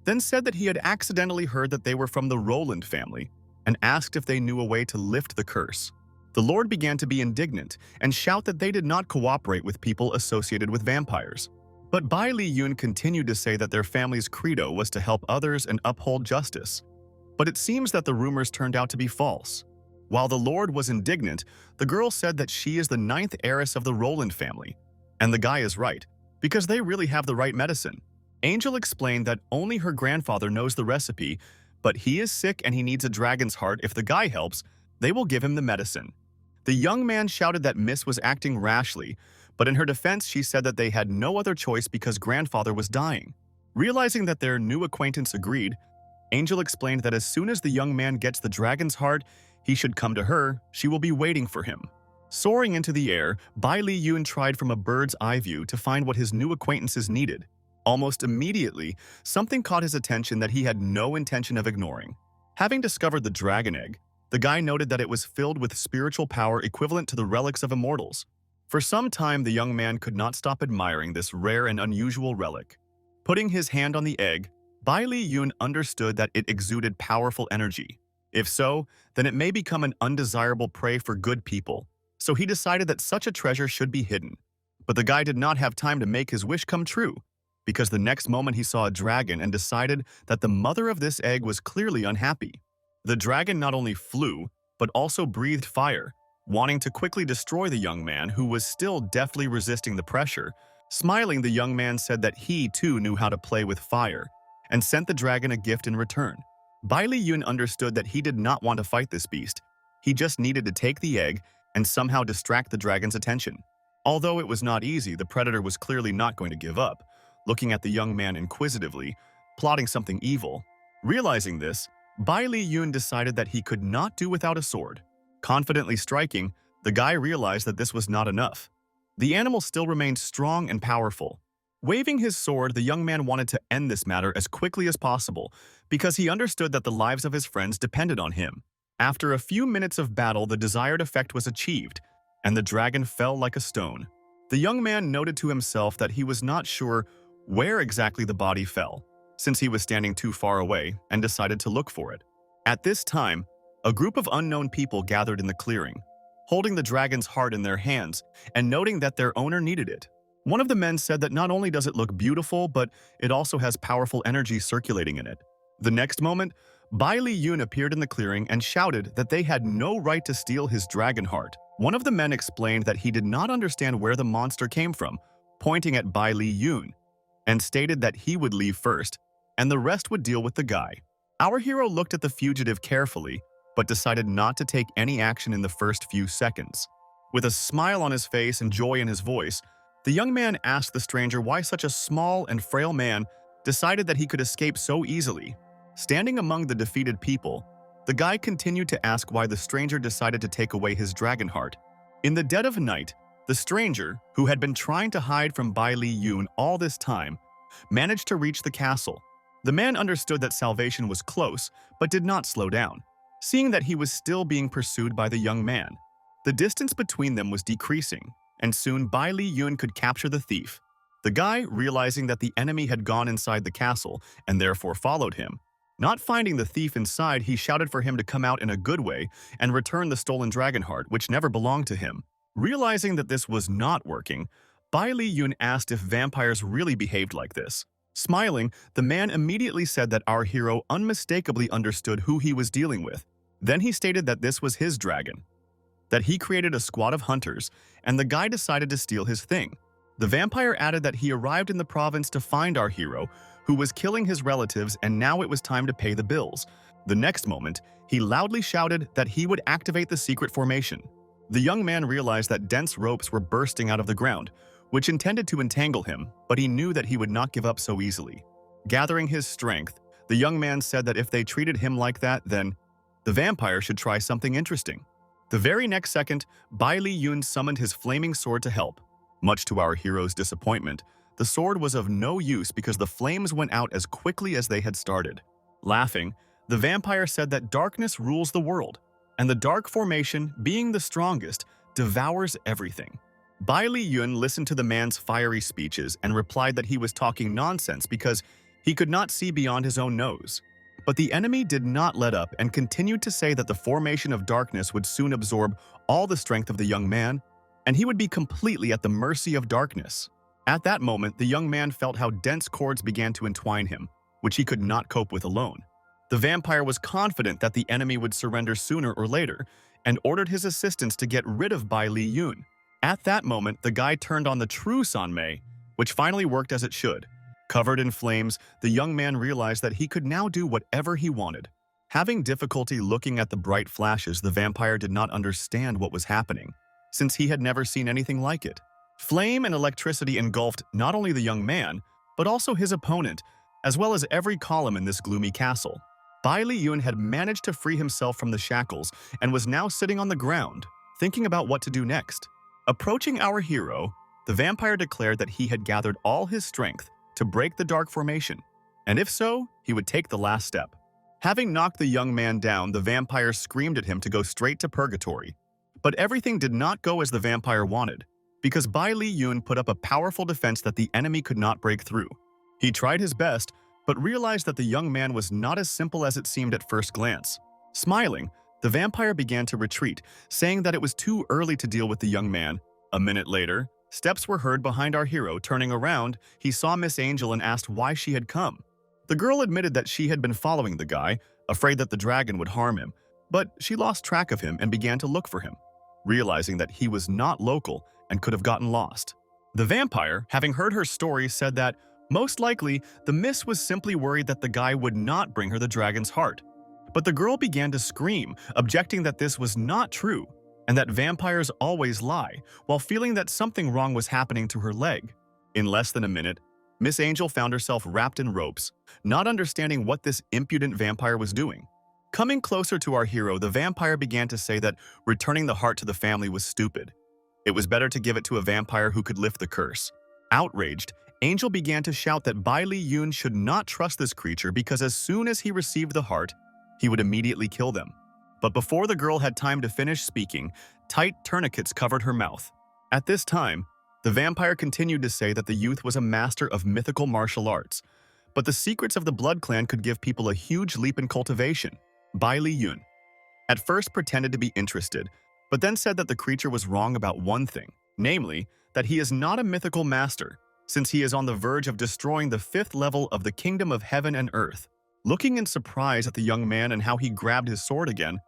then said that he had accidentally heard that they were from the Roland family and asked if they knew a way to lift the curse. The Lord began to be indignant and shout that they did not cooperate with people associated with vampires. But Bai Li Yun continued to say that their family's credo was to help others and uphold justice. But it seems that the rumors turned out to be false. While the Lord was indignant, the girl said that she is the 9th heiress of the Roland family. And the guy is right, because they really have the right medicine. Angel explained that only her grandfather knows the recipe, but he is sick and he needs a dragon's heart if the guy helps, They will give him the medicine. The young man shouted that Miss was acting rashly, but in her defense she said that they had no other choice because grandfather was dying. Realizing that their new acquaintance agreed, Angel explained that as soon as the young man gets the dragon's heart, he should come to her. She will be waiting for him. Soaring into the air, Bai Li Yun tried from a bird's eye view to find what his new acquaintances needed. Almost immediately, something caught his attention that he had no intention of ignoring. Having discovered the dragon egg, the guy noted that it was filled with spiritual power equivalent to the relics of immortals. For some time, the young man could not stop admiring this rare and unusual relic. Putting his hand on the egg, Bai Li Yun understood that it exuded powerful energy. If so, then it may become an undesirable prey for good people, so he decided that such a treasure should be hidden. But the guy did not have time to make his wish come true, because the next moment he saw a dragon and decided that the mother of this egg was clearly unhappy. The dragon not only flew, but also breathed fire, wanting to quickly destroy the young man who was still deftly resisting the pressure. Smiling, the young man said that he too knew how to play with fire, and sent the dragon a gift in return. Bai Li Yun understood that he did not want to fight this beast. He just needed to take the egg and somehow distract the dragon's attention. Although it was not easy, the predator was clearly not going to give up, looking at the young man inquisitively, plotting something evil. Realizing this, Bai Li Yun decided that he could not do without a sword. Confidently striking, the guy realized that this was not enough. The animal still remained strong and powerful. Waving his sword, the young man wanted to end this matter as quickly as possible because he understood that the lives of his friends depended on him. After a few minutes of battle, the desired effect was achieved, and the dragon fell like a stone. The young man noted to himself that he was not sure where exactly the body fell, since he was standing too far away, and decided to look for it. At this time, a group of unknown people gathered in the clearing, holding the dragon's heart in their hands and noting that their owner needed it. One of the men said that not only does it look beautiful, but it also has powerful energy circulating in it. The next moment, Bai Li Yun appeared in the clearing and shouted that they had no right to steal his dragon heart. One of the men explained that he did not understand where the monster came from, pointing at Bai Li Yun, and stated that he would leave first, and the rest would deal with the guy. Our hero looked at the fugitive carefully, but decided not to take any action in the first few seconds. With a smile on his face and joy in his voice, the young man asked the stranger why such a small and frail man decided that he could escape so easily. Standing among the defeated people, the guy continued to ask why the stranger decided to take away his dragon heart. In the dead of night, the stranger, who had been trying to hide from Bai Li Yun all this time, managed to reach the castle. The man understood that salvation was close, but did not slow down, seeing that he was still being pursued by the young man. The distance between them was decreasing, and soon Bai Li Yun could capture the thief. The guy, realizing that the enemy had gone inside the castle and therefore followed him. Not finding the thief inside, he shouted for him to come out in a good way and return the stolen dragon heart, which never belonged to him. Realizing that this was not working, Bai Li Yun asked if vampires really behaved like this. Smiling, the man immediately said that our hero unmistakably understood who he was dealing with. Then he stated that this was his dragon, that he created a squad of hunters, and the guy decided to steal his thing. The vampire added that he arrived in the province to find our hero, who was killing his relatives, and now it was time to pay the bills. The next moment, he loudly shouted that he would activate the secret formation. The young man realized that dense ropes were bursting out of the ground, which intended to entangle him, but he knew that he would not give up so easily. Gathering his strength, the young man said that if they treated him like that, then the vampire should try something interesting. The very next second, Bai Li Yun summoned his flaming sword to help. Much to our hero's disappointment, the sword was of no use because the flames went out as quickly as they had started. Laughing, the vampire said that darkness rules the world, and the dark formation, being the strongest, devours everything. Bai Li Yun listened to the man's fiery speeches and replied that he was talking nonsense because he could not see beyond his own nose. But the enemy did not let up and continued to say that the formation of darkness would soon absorb all the strength of the young man, and he would be completely at the mercy of darkness. At that moment, the young man felt how dense cords began to entwine him, which he could not cope with alone. The vampire was confident that the enemy would surrender sooner or later, and ordered his assistants to get rid of Bai Li Yun. At that moment, the guy turned on the true San Mei, which finally worked as it should. Covered in flames, the young man realized that he could now do whatever he wanted. Having difficulty looking at the bright flashes, the vampire did not understand what was happening, since he had never seen anything like it. Flame and electricity engulfed not only the young man, but also his opponent, as well as every column in this gloomy castle. Bai Li Yun had managed to free himself from the shackles and was now sitting on the ground, thinking about what to do next. Approaching our hero, the vampire declared that he had gathered all his strength to break the dark formation, and if so, he would take the last step. Having knocked the young man down, the vampire screamed at him to go straight to purgatory. But everything did not go as the vampire wanted, because Bai Li Yun put up a powerful defense that the enemy could not break through. He tried his best, but realized that the young man was not as simple as it seemed at first glance. Smiling, the vampire began to retreat, saying that it was too early to deal with the young man. A minute later, steps were heard behind our hero. Turning around, he saw Miss Angel and asked why she had come. The girl admitted that she had been following the guy, afraid that the dragon would harm him, but she lost track of him and began to look for him, realizing that he was not local and could have gotten lost. The vampire, having heard her story, said that, most likely, the miss was simply worried that the guy would not bring her the dragon's heart. But the girl began to scream, objecting that this was not true, and that vampires always lie, while feeling that something wrong was happening to her leg. In less than a minute, Miss Angel found herself wrapped in ropes, not understanding what this impudent vampire was doing. Coming closer to our hero, the vampire began to say that returning the heart to the family was stupid. It was better to give it to a vampire who could lift the curse. Outraged, Angel began to shout that Bai Li Yun should not trust this creature because as soon as he received the heart, he would immediately kill them. But before the girl had time to finish speaking, tight tourniquets covered her mouth. At this time, the vampire continued to say that the youth was a master of mythical martial arts, but the secrets of the Blood Clan could give people a huge leap in cultivation. Bai Li Yun at first pretended to be interested, but then said that the creature was wrong about one thing, namely, that he is not a mythical master, since he is on the verge of destroying the 5th level of the kingdom of heaven and earth. Looking in surprise at the young man and how he grabbed his sword again,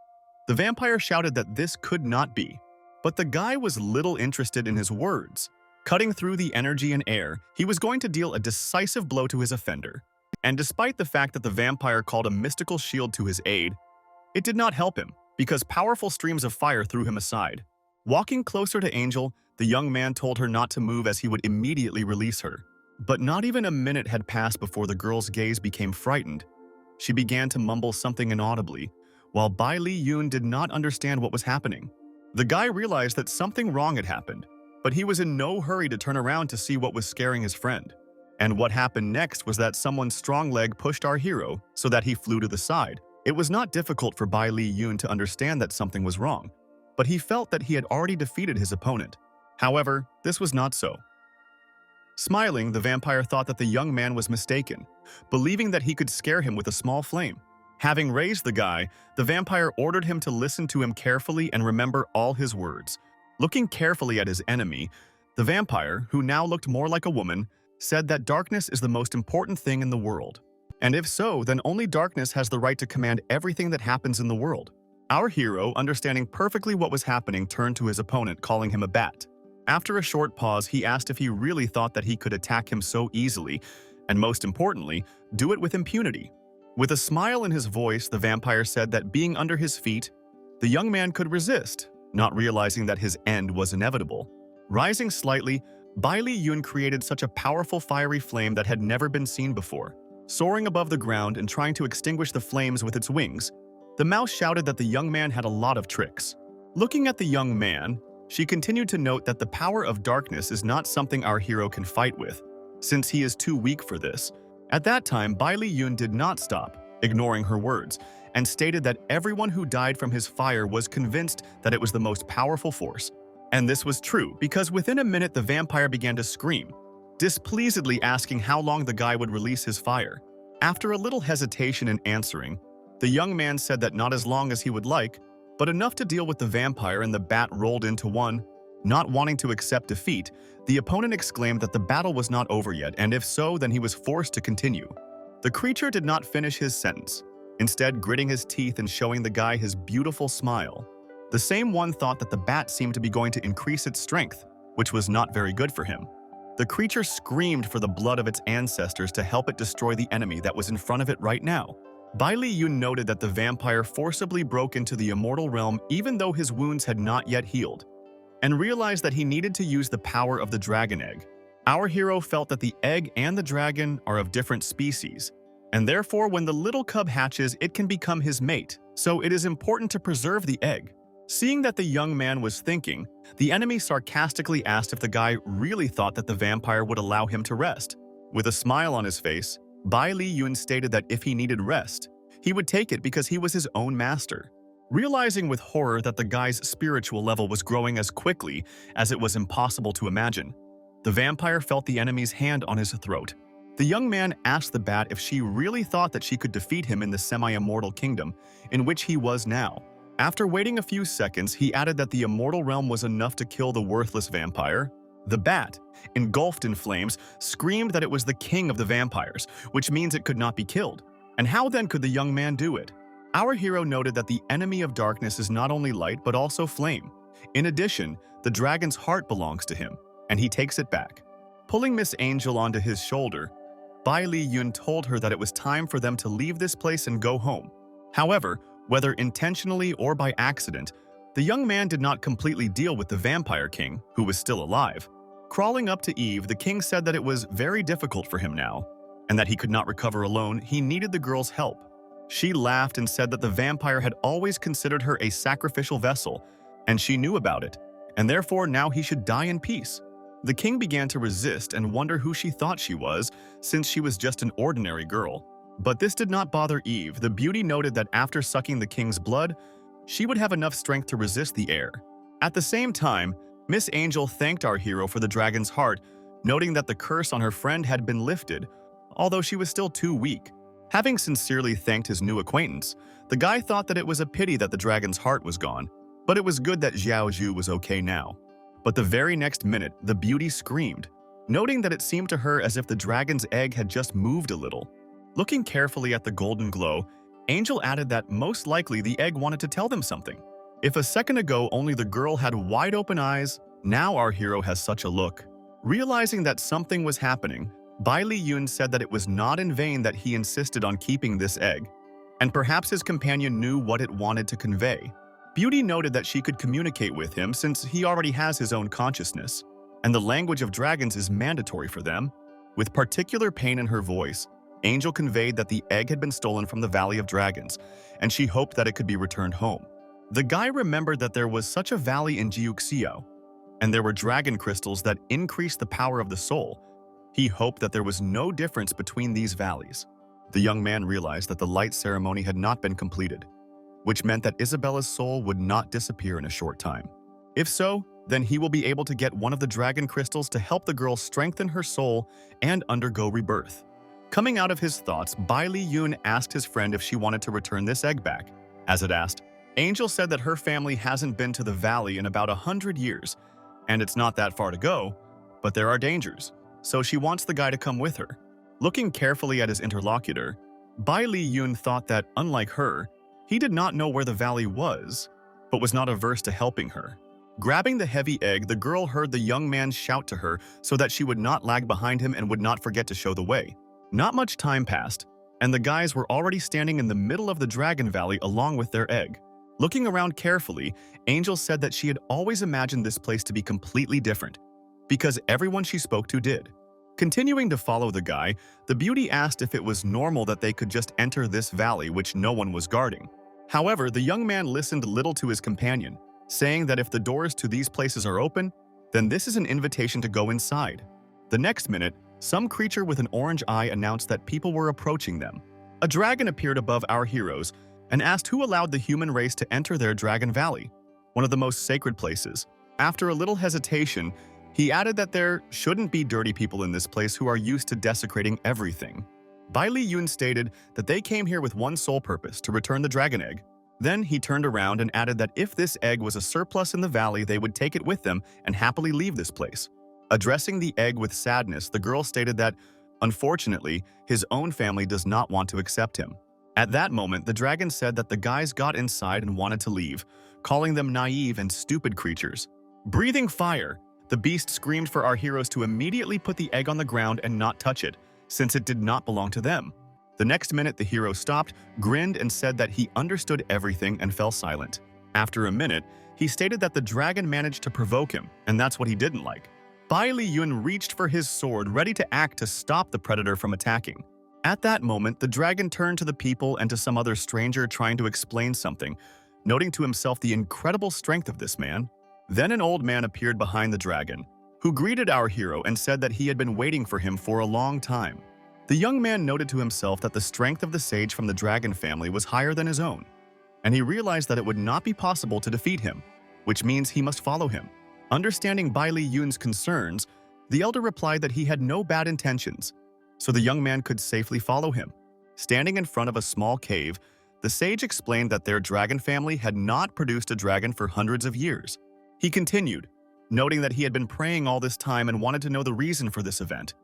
the vampire shouted that this could not be. But the guy was little interested in his words. Cutting through the energy and air, he was going to deal a decisive blow to his offender. And despite the fact that the vampire called a mystical shield to his aid, it did not help him, because powerful streams of fire threw him aside. Walking closer to Angel, the young man told her not to move as he would immediately release her. But not even a minute had passed before the girl's gaze became frightened. She began to mumble something inaudibly, while Bai Li Yun did not understand what was happening. The guy realized that something wrong had happened, but he was in no hurry to turn around to see what was scaring his friend. And what happened next was that someone's strong leg pushed our hero so that he flew to the side. It was not difficult for Bai Li Yun to understand that something was wrong, but he felt that he had already defeated his opponent. However, this was not so. Smiling, the vampire thought that the young man was mistaken, believing that he could scare him with a small flame. Having raised the guy, the vampire ordered him to listen to him carefully and remember all his words. Looking carefully at his enemy, the vampire, who now looked more like a woman, said that darkness is the most important thing in the world. And if so, then only darkness has the right to command everything that happens in the world. Our hero, understanding perfectly what was happening, turned to his opponent, calling him a bat. After a short pause, he asked if he really thought that he could attack him so easily, and most importantly, do it with impunity. With a smile in his voice, the vampire said that being under his feet, the young man could resist, not realizing that his end was inevitable. Rising slightly, Bai Li Yun created such a powerful fiery flame that had never been seen before. Soaring above the ground and trying to extinguish the flames with its wings, the mouse shouted that the young man had a lot of tricks. Looking at the young man, she continued to note that the power of darkness is not something our hero can fight with, since he is too weak for this. At that time, Bai Li Yun did not stop, ignoring her words, and stated that everyone who died from his fire was convinced that it was the most powerful force. And this was true, because within a minute the vampire began to scream, displeasedly asking how long the guy would release his fire. After a little hesitation in answering, the young man said that not as long as he would like, but enough to deal with the vampire, and the bat rolled into one. Not wanting to accept defeat, the opponent exclaimed that the battle was not over yet, and if so, then he was forced to continue. The creature did not finish his sentence, instead gritting his teeth and showing the guy his beautiful smile. The same one thought that the bat seemed to be going to increase its strength, which was not very good for him. The creature screamed for the blood of its ancestors to help it destroy the enemy that was in front of it right now. Bai Li Yun noted that the vampire forcibly broke into the immortal realm even though his wounds had not yet healed, and realized that he needed to use the power of the dragon egg. Our hero felt that the egg and the dragon are of different species, and therefore when the little cub hatches, it can become his mate, so it is important to preserve the egg. Seeing that the young man was thinking, the enemy sarcastically asked if the guy really thought that the vampire would allow him to rest. With a smile on his face, Bai Li Yun stated that if he needed rest, he would take it because he was his own master. Realizing with horror that the guy's spiritual level was growing as quickly as it was impossible to imagine, the vampire felt the enemy's hand on his throat. The young man asked the bat if she really thought that she could defeat him in the semi-immortal kingdom in which he was now. After waiting a few seconds, he added that the immortal realm was enough to kill the worthless vampire. The bat, engulfed in flames, screamed that it was the king of the vampires, which means it could not be killed. And how then could the young man do it? Our hero noted that the enemy of darkness is not only light but also flame. In addition, the dragon's heart belongs to him, and he takes it back. Pulling Miss Angel onto his shoulder, Bai Li Yun told her that it was time for them to leave this place and go home. However, whether intentionally or by accident, the young man did not completely deal with the vampire king, who was still alive. Crawling up to Eve, the king said that it was very difficult for him now, and that he could not recover alone. He needed the girl's help. She laughed and said that the vampire had always considered her a sacrificial vessel, and she knew about it, and therefore now he should die in peace. The king began to resist and wonder who she thought she was, since she was just an ordinary girl. But this did not bother Eve. The beauty noted that after sucking the king's blood, she would have enough strength to resist the air. At the same time, Miss Angel thanked our hero for the dragon's heart, noting that the curse on her friend had been lifted, although she was still too weak. Having sincerely thanked his new acquaintance, the guy thought that it was a pity that the dragon's heart was gone, but it was good that Xiao Zhu was okay now. But the very next minute, the beauty screamed, noting that it seemed to her as if the dragon's egg had just moved a little. Looking carefully at the golden glow, Angel added that most likely the egg wanted to tell them something. If a second ago only the girl had wide-open eyes, now our hero has such a look. Realizing that something was happening, Bai Li Yun said that it was not in vain that he insisted on keeping this egg, and perhaps his companion knew what it wanted to convey. Beauty noted that she could communicate with him since he already has his own consciousness, and the language of dragons is mandatory for them. With particular pain in her voice, Angel conveyed that the egg had been stolen from the Valley of Dragons, and she hoped that it could be returned home. The guy remembered that there was such a valley in Jiuxiao, and there were dragon crystals that increased the power of the soul. He hoped that there was no difference between these valleys. The young man realized that the light ceremony had not been completed, which meant that Isabella's soul would not disappear in a short time. If so, then he will be able to get one of the dragon crystals to help the girl strengthen her soul and undergo rebirth. Coming out of his thoughts, Bai Li Yun asked his friend if she wanted to return this egg back. As it asked, Angel said that her family hasn't been to the valley in about 100 years, and it's not that far to go, but there are dangers, so she wants the guy to come with her. Looking carefully at his interlocutor, Bai Li Yun thought that, unlike her, he did not know where the valley was, but was not averse to helping her. Grabbing the heavy egg, the girl heard the young man shout to her so that she would not lag behind him and would not forget to show the way. Not much time passed, and the guys were already standing in the middle of the Dragon Valley along with their egg. Looking around carefully, Angel said that she had always imagined this place to be completely different, because everyone she spoke to did. Continuing to follow the guy, the beauty asked if it was normal that they could just enter this valley which no one was guarding. However, the young man listened little to his companion, saying that if the doors to these places are open, then this is an invitation to go inside. The next minute, some creature with an orange eye announced that people were approaching them. A dragon appeared above our heroes and asked who allowed the human race to enter their Dragon Valley, one of the most sacred places. After a little hesitation, he added that there shouldn't be dirty people in this place who are used to desecrating everything. Bai Li Yun stated that they came here with one sole purpose, to return the dragon egg. Then he turned around and added that if this egg was a surplus in the valley, they would take it with them and happily leave this place. Addressing the egg with sadness, the girl stated that, unfortunately, his own family does not want to accept him. At that moment, the dragon said that the guys got inside and wanted to leave, calling them naive and stupid creatures. Breathing fire, the beast screamed for our heroes to immediately put the egg on the ground and not touch it, since it did not belong to them. The next minute, the hero stopped, grinned, and said that he understood everything and fell silent. After a minute, he stated that the dragon managed to provoke him, and that's what he didn't like. Bai Li Yun reached for his sword, ready to act to stop the predator from attacking. At that moment, the dragon turned to the people and to some other stranger trying to explain something, noting to himself the incredible strength of this man. Then an old man appeared behind the dragon, who greeted our hero and said that he had been waiting for him for a long time. The young man noted to himself that the strength of the sage from the dragon family was higher than his own, and he realized that it would not be possible to defeat him, which means he must follow him. Understanding Bai Li Yun's concerns, the elder replied that he had no bad intentions, so the young man could safely follow him. Standing in front of a small cave, the sage explained that their dragon family had not produced a dragon for hundreds of years. He continued, noting that he had been praying all this time and wanted to know the reason for this event,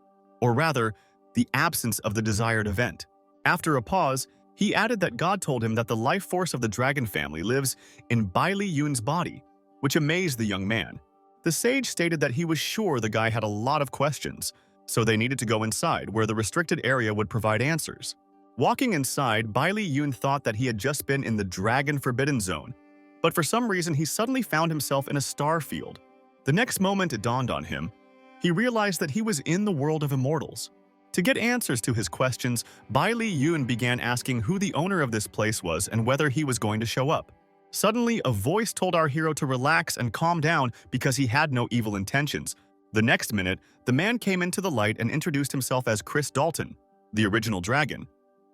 or rather, the absence of the desired event. After a pause, he added that God told him that the life force of the dragon family lives in Bai Li Yun's body, which amazed the young man. The sage stated that he was sure the guy had a lot of questions, so they needed to go inside, where the restricted area would provide answers. Walking inside, Bai Li Yun thought that he had just been in the Dragon Forbidden Zone, but for some reason he suddenly found himself in a star field. The next moment it dawned on him. He realized that he was in the world of immortals. To get answers to his questions, Bai Li Yun began asking who the owner of this place was and whether he was going to show up. Suddenly, a voice told our hero to relax and calm down because he had no evil intentions. The next minute, the man came into the light and introduced himself as Chris Dalton, the original dragon.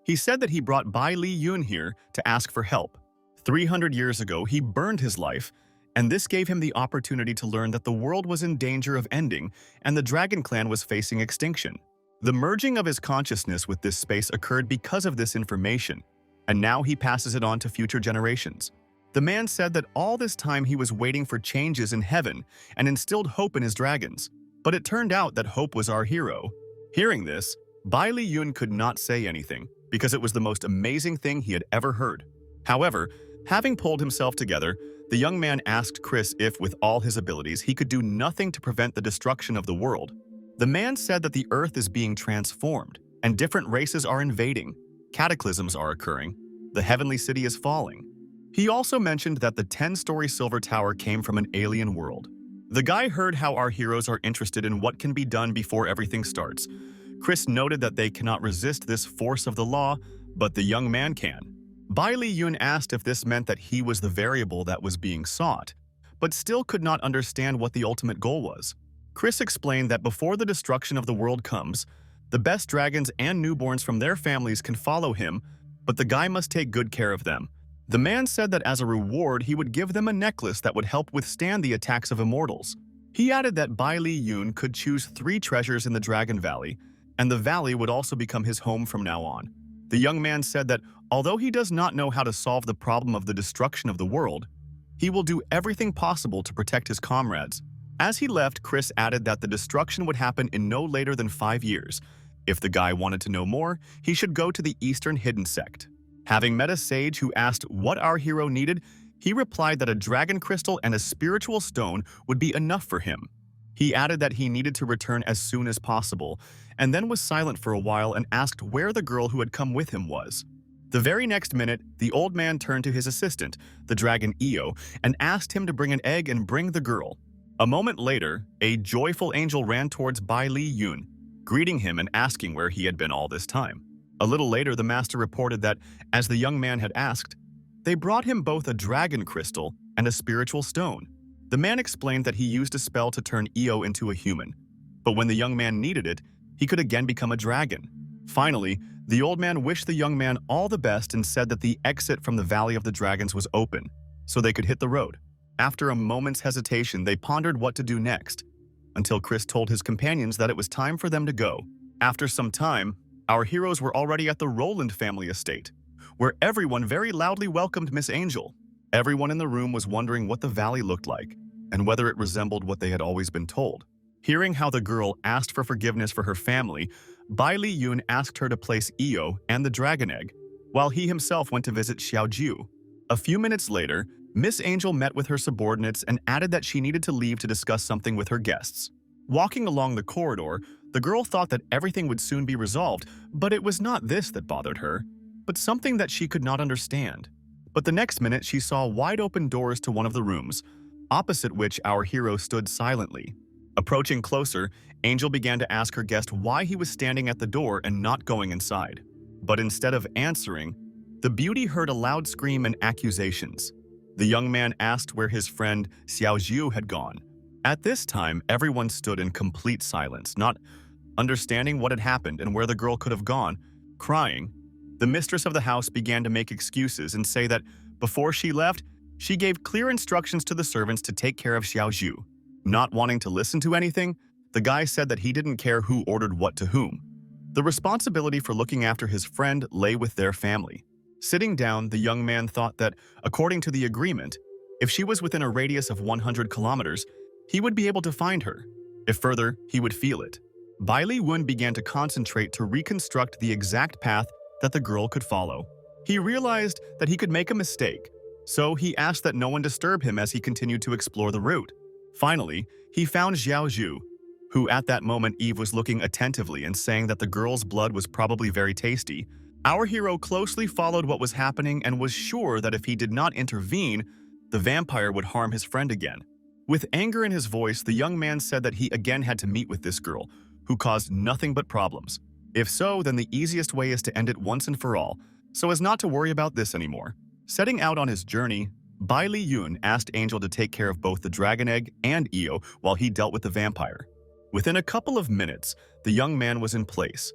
He said that he brought Bai Li Yun here to ask for help. 300 years ago, he burned his life, and this gave him the opportunity to learn that the world was in danger of ending and the Dragon Clan was facing extinction. The merging of his consciousness with this space occurred because of this information, and now he passes it on to future generations. The man said that all this time he was waiting for changes in heaven and instilled hope in his dragons, but it turned out that hope was our hero. Hearing this, Bai Li Yun could not say anything because it was the most amazing thing he had ever heard. However, having pulled himself together, the young man asked Chris if, with all his abilities, he could do nothing to prevent the destruction of the world. The man said that the earth is being transformed, and different races are invading. Cataclysms are occurring. The heavenly city is falling. He also mentioned that the 10-story silver tower came from an alien world. The guy heard how our heroes are interested in what can be done before everything starts. Chris noted that they cannot resist this force of the law, but the young man can. Bai Li Yun asked if this meant that he was the variable that was being sought, but still could not understand what the ultimate goal was. Chris explained that before the destruction of the world comes, the best dragons and newborns from their families can follow him, but the guy must take good care of them. The man said that as a reward, he would give them a necklace that would help withstand the attacks of immortals. He added that Bai Li Yun could choose 3 treasures in the Dragon Valley, and the valley would also become his home from now on. The young man said that although he does not know how to solve the problem of the destruction of the world, he will do everything possible to protect his comrades. As he left, Chris added that the destruction would happen in no later than 5 years. If the guy wanted to know more, he should go to the Eastern Hidden Sect. Having met a sage who asked what our hero needed, he replied that a dragon crystal and a spiritual stone would be enough for him. He added that he needed to return as soon as possible, and then was silent for a while and asked where the girl who had come with him was. The very next minute, the old man turned to his assistant, the dragon Io, and asked him to bring an egg and bring the girl. A moment later, a joyful angel ran towards Bai Li Yun, greeting him and asking where he had been all this time. A little later, the master reported that, as the young man had asked, they brought him both a dragon crystal and a spiritual stone. The man explained that he used a spell to turn Io into a human, but when the young man needed it, he could again become a dragon. Finally, the old man wished the young man all the best and said that the exit from the Valley of the Dragons was open, so they could hit the road. After a moment's hesitation, they pondered what to do next, until Chris told his companions that it was time for them to go. After some time, our heroes were already at the Roland family estate, where everyone very loudly welcomed Miss Angel. Everyone in the room was wondering what the valley looked like, and whether it resembled what they had always been told. Hearing how the girl asked for forgiveness for her family, Bai Li Yun asked her to place Io and the dragon egg, while he himself went to visit Xiaoju. A few minutes later, Miss Angel met with her subordinates and added that she needed to leave to discuss something with her guests. Walking along the corridor, The girl thought that everything would soon be resolved, but it was not this that bothered her, but something that she could not understand. But the next minute, she saw wide-open doors to one of the rooms, opposite which our hero stood silently. Approaching closer, Angel began to ask her guest why he was standing at the door and not going inside. But instead of answering, the beauty heard a loud scream and accusations. The young man asked where his friend Xiaojiu had gone. At this time, everyone stood in complete silence, not understanding what had happened and where the girl could have gone. Crying, the mistress of the house began to make excuses and say that before she left, she gave clear instructions to the servants to take care of Xiaojiu. Not wanting to listen to anything, the guy said that he didn't care who ordered what to whom. The responsibility for looking after his friend lay with their family. Sitting down, the young man thought that, according to the agreement, if she was within a radius of 100 kilometers, he would be able to find her. If further, he would feel it. Bai Li Wen began to concentrate to reconstruct the exact path that the girl could follow. He realized that he could make a mistake, so he asked that no one disturb him as he continued to explore the route. Finally, he found Xiaojiu, who at that moment Eve was looking attentively and saying that the girl's blood was probably very tasty. Our hero closely followed what was happening and was sure that if he did not intervene, the vampire would harm his friend again. With anger in his voice, the young man said that he again had to meet with this girl, who caused nothing but problems. If so, then the easiest way is to end it once and for all, so as not to worry about this anymore. Setting out on his journey, Bai Li Yun asked Angel to take care of both the dragon egg and Io while he dealt with the vampire. Within a couple of minutes, the young man was in place.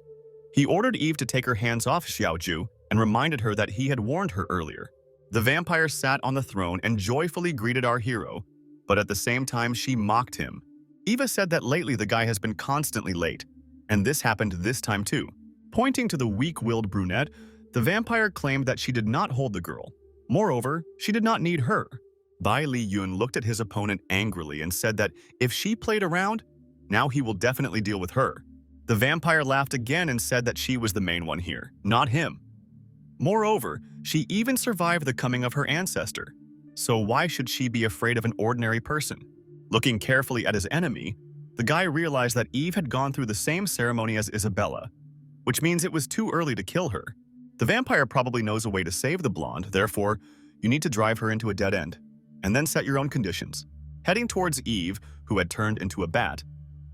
He ordered Eve to take her hands off Xiaojiu and reminded her that he had warned her earlier. The vampire sat on the throne and joyfully greeted our hero, but at the same time she mocked him. Eva said that lately the guy has been constantly late, and this happened this time too. Pointing to the weak-willed brunette, the vampire claimed that she did not hold the girl. Moreover, she did not need her. Bai Li Yun looked at his opponent angrily and said that if she played around, now he will definitely deal with her. The vampire laughed again and said that she was the main one here, not him. Moreover, she even survived the coming of her ancestor. So why should she be afraid of an ordinary person? Looking carefully at his enemy, the guy realized that Eve had gone through the same ceremony as Isabella, which means it was too early to kill her. The vampire probably knows a way to save the blonde, therefore, you need to drive her into a dead end, and then set your own conditions. Heading towards Eve, who had turned into a bat,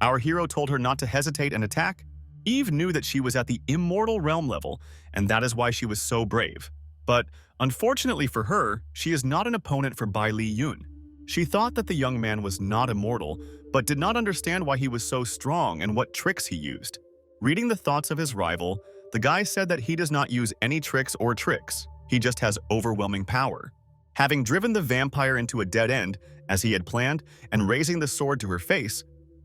our hero told her not to hesitate and attack. Eve knew that she was at the immortal realm level, and that is why she was so brave. But, unfortunately for her, she is not an opponent for Bai Li Yun. She thought that the young man was not immortal, but did not understand why he was so strong and what tricks he used. Reading the thoughts of his rival, the guy said that he does not use any tricks, he just has overwhelming power. Having driven the vampire into a dead end, as he had planned, and raising the sword to her face,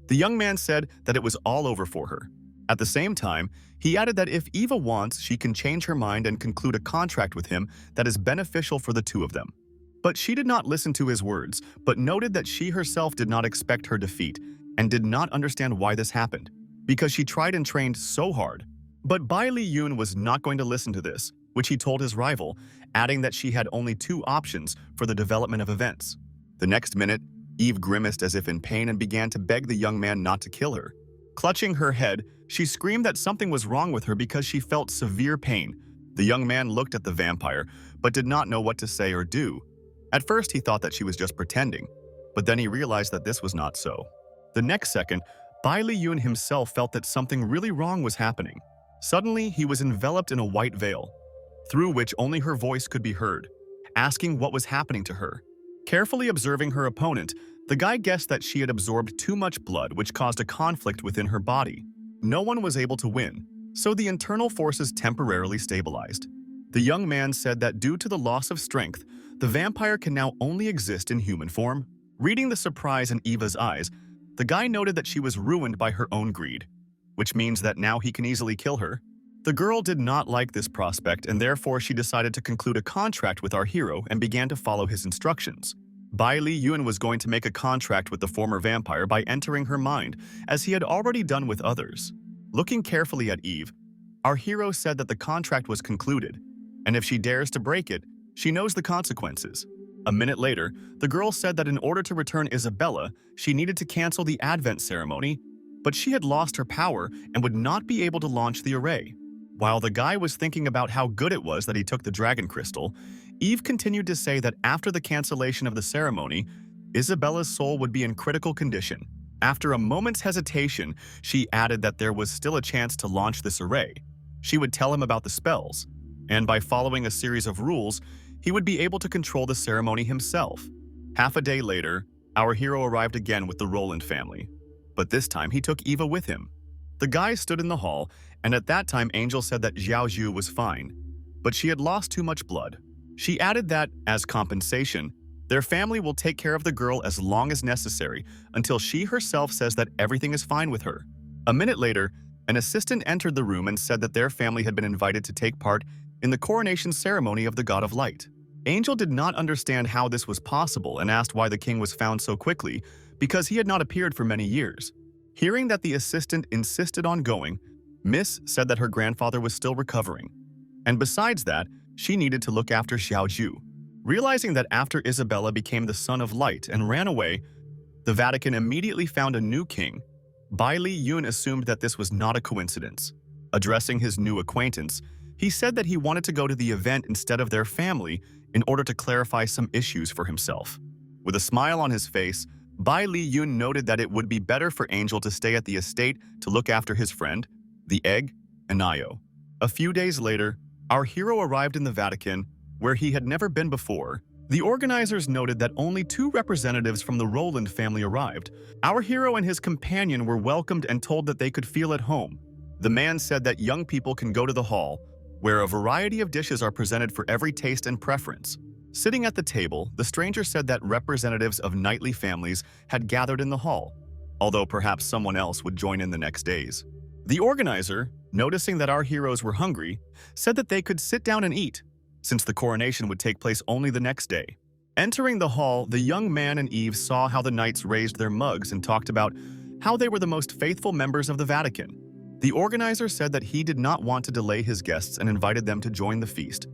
the young man said that it was all over for her. At the same time, he added that if Eva wants, she can change her mind and conclude a contract with him that is beneficial for the two of them. But she did not listen to his words, but noted that she herself did not expect her defeat and did not understand why this happened, because she tried and trained so hard. But Bai Li Yun was not going to listen to this, which he told his rival, adding that she had only two options for the development of events. The next minute, Eve grimaced as if in pain and began to beg the young man not to kill her. Clutching her head, she screamed that something was wrong with her because she felt severe pain. The young man looked at the vampire, but did not know what to say or do. At first, he thought that she was just pretending, but then he realized that this was not so. The next second, Bai Li Yun himself felt that something really wrong was happening. Suddenly, he was enveloped in a white veil, through which only her voice could be heard, asking what was happening to her. Carefully observing her opponent, the guy guessed that she had absorbed too much blood, which caused a conflict within her body. No one was able to win, so the internal forces temporarily stabilized. The young man said that due to the loss of strength, the vampire can now only exist in human form. Reading the surprise in Eva's eyes, the guy noted that she was ruined by her own greed, which means that now he can easily kill her. The girl did not like this prospect, and therefore she decided to conclude a contract with our hero and began to follow his instructions. Bai Li Yun was going to make a contract with the former vampire by entering her mind, as he had already done with others. Looking carefully at Eve, our hero said that the contract was concluded, and if she dares to break it, she knows the consequences. A minute later, the girl said that in order to return Isabella, she needed to cancel the Advent ceremony but she had lost her power and would not be able to launch the array. While the guy was thinking about how good it was that he took the dragon crystal, Eve continued to say that after the cancellation of the ceremony, Isabella's soul would be in critical condition. After a moment's hesitation, she added that there was still a chance to launch this array. She would tell him about the spells, and by following a series of rules, he would be able to control the ceremony himself. Half a day later, our hero arrived again with the Roland family, but this time he took Eva with him. The guy stood in the hall, and at that time Angel said that Xiao Zhu was fine, but she had lost too much blood. She added that, as compensation, their family will take care of the girl as long as necessary until she herself says that everything is fine with her. A minute later, an assistant entered the room and said that their family had been invited to take part in the coronation ceremony of the God of Light. Angel did not understand how this was possible and asked why the king was found so quickly, because he had not appeared for many years. Hearing that the assistant insisted on going, Miss said that her grandfather was still recovering, and besides that, she needed to look after Xiao Zhu. Realizing that after Isabella became the Son of Light and ran away, the Vatican immediately found a new king. Bai Li Yun assumed that this was not a coincidence. Addressing his new acquaintance, he said that he wanted to go to the event instead of their family in order to clarify some issues for himself. With a smile on his face, Bai Li Yun noted that it would be better for Angel to stay at the estate to look after his friend, the egg, Anayo. A few days later, our hero arrived in the Vatican, where he had never been before. The organizers noted that only 2 representatives from the Roland family arrived. Our hero and his companion were welcomed and told that they could feel at home. The man said that young people can go to the hall, where a variety of dishes are presented for every taste and preference. Sitting at the table, the stranger said that representatives of knightly families had gathered in the hall, although perhaps someone else would join in the next days. The organizer, noticing that our heroes were hungry, said that they could sit down and eat, since the coronation would take place only the next day. Entering the hall, the young man and Eve saw how the knights raised their mugs and talked about how they were the most faithful members of the Vatican. The organizer said that he did not want to delay his guests and invited them to join the feast.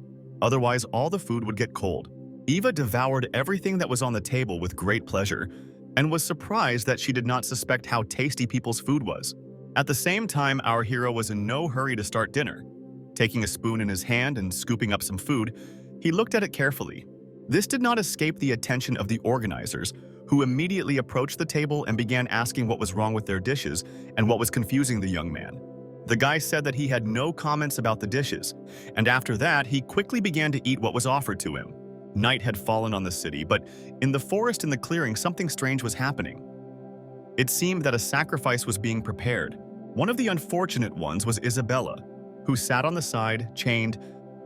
Otherwise, all the food would get cold. Eva devoured everything that was on the table with great pleasure and was surprised that she did not suspect how tasty people's food was. At the same time, our hero was in no hurry to start dinner. Taking a spoon in his hand and scooping up some food, he looked at it carefully. This did not escape the attention of the organizers, who immediately approached the table and began asking what was wrong with their dishes and what was confusing the young man. The guy said that he had no comments about the dishes, and after that, he quickly began to eat what was offered to him. Night had fallen on the city, but in the forest in the clearing, something strange was happening. It seemed that a sacrifice was being prepared. One of the unfortunate ones was Isabella, who sat on the side, chained,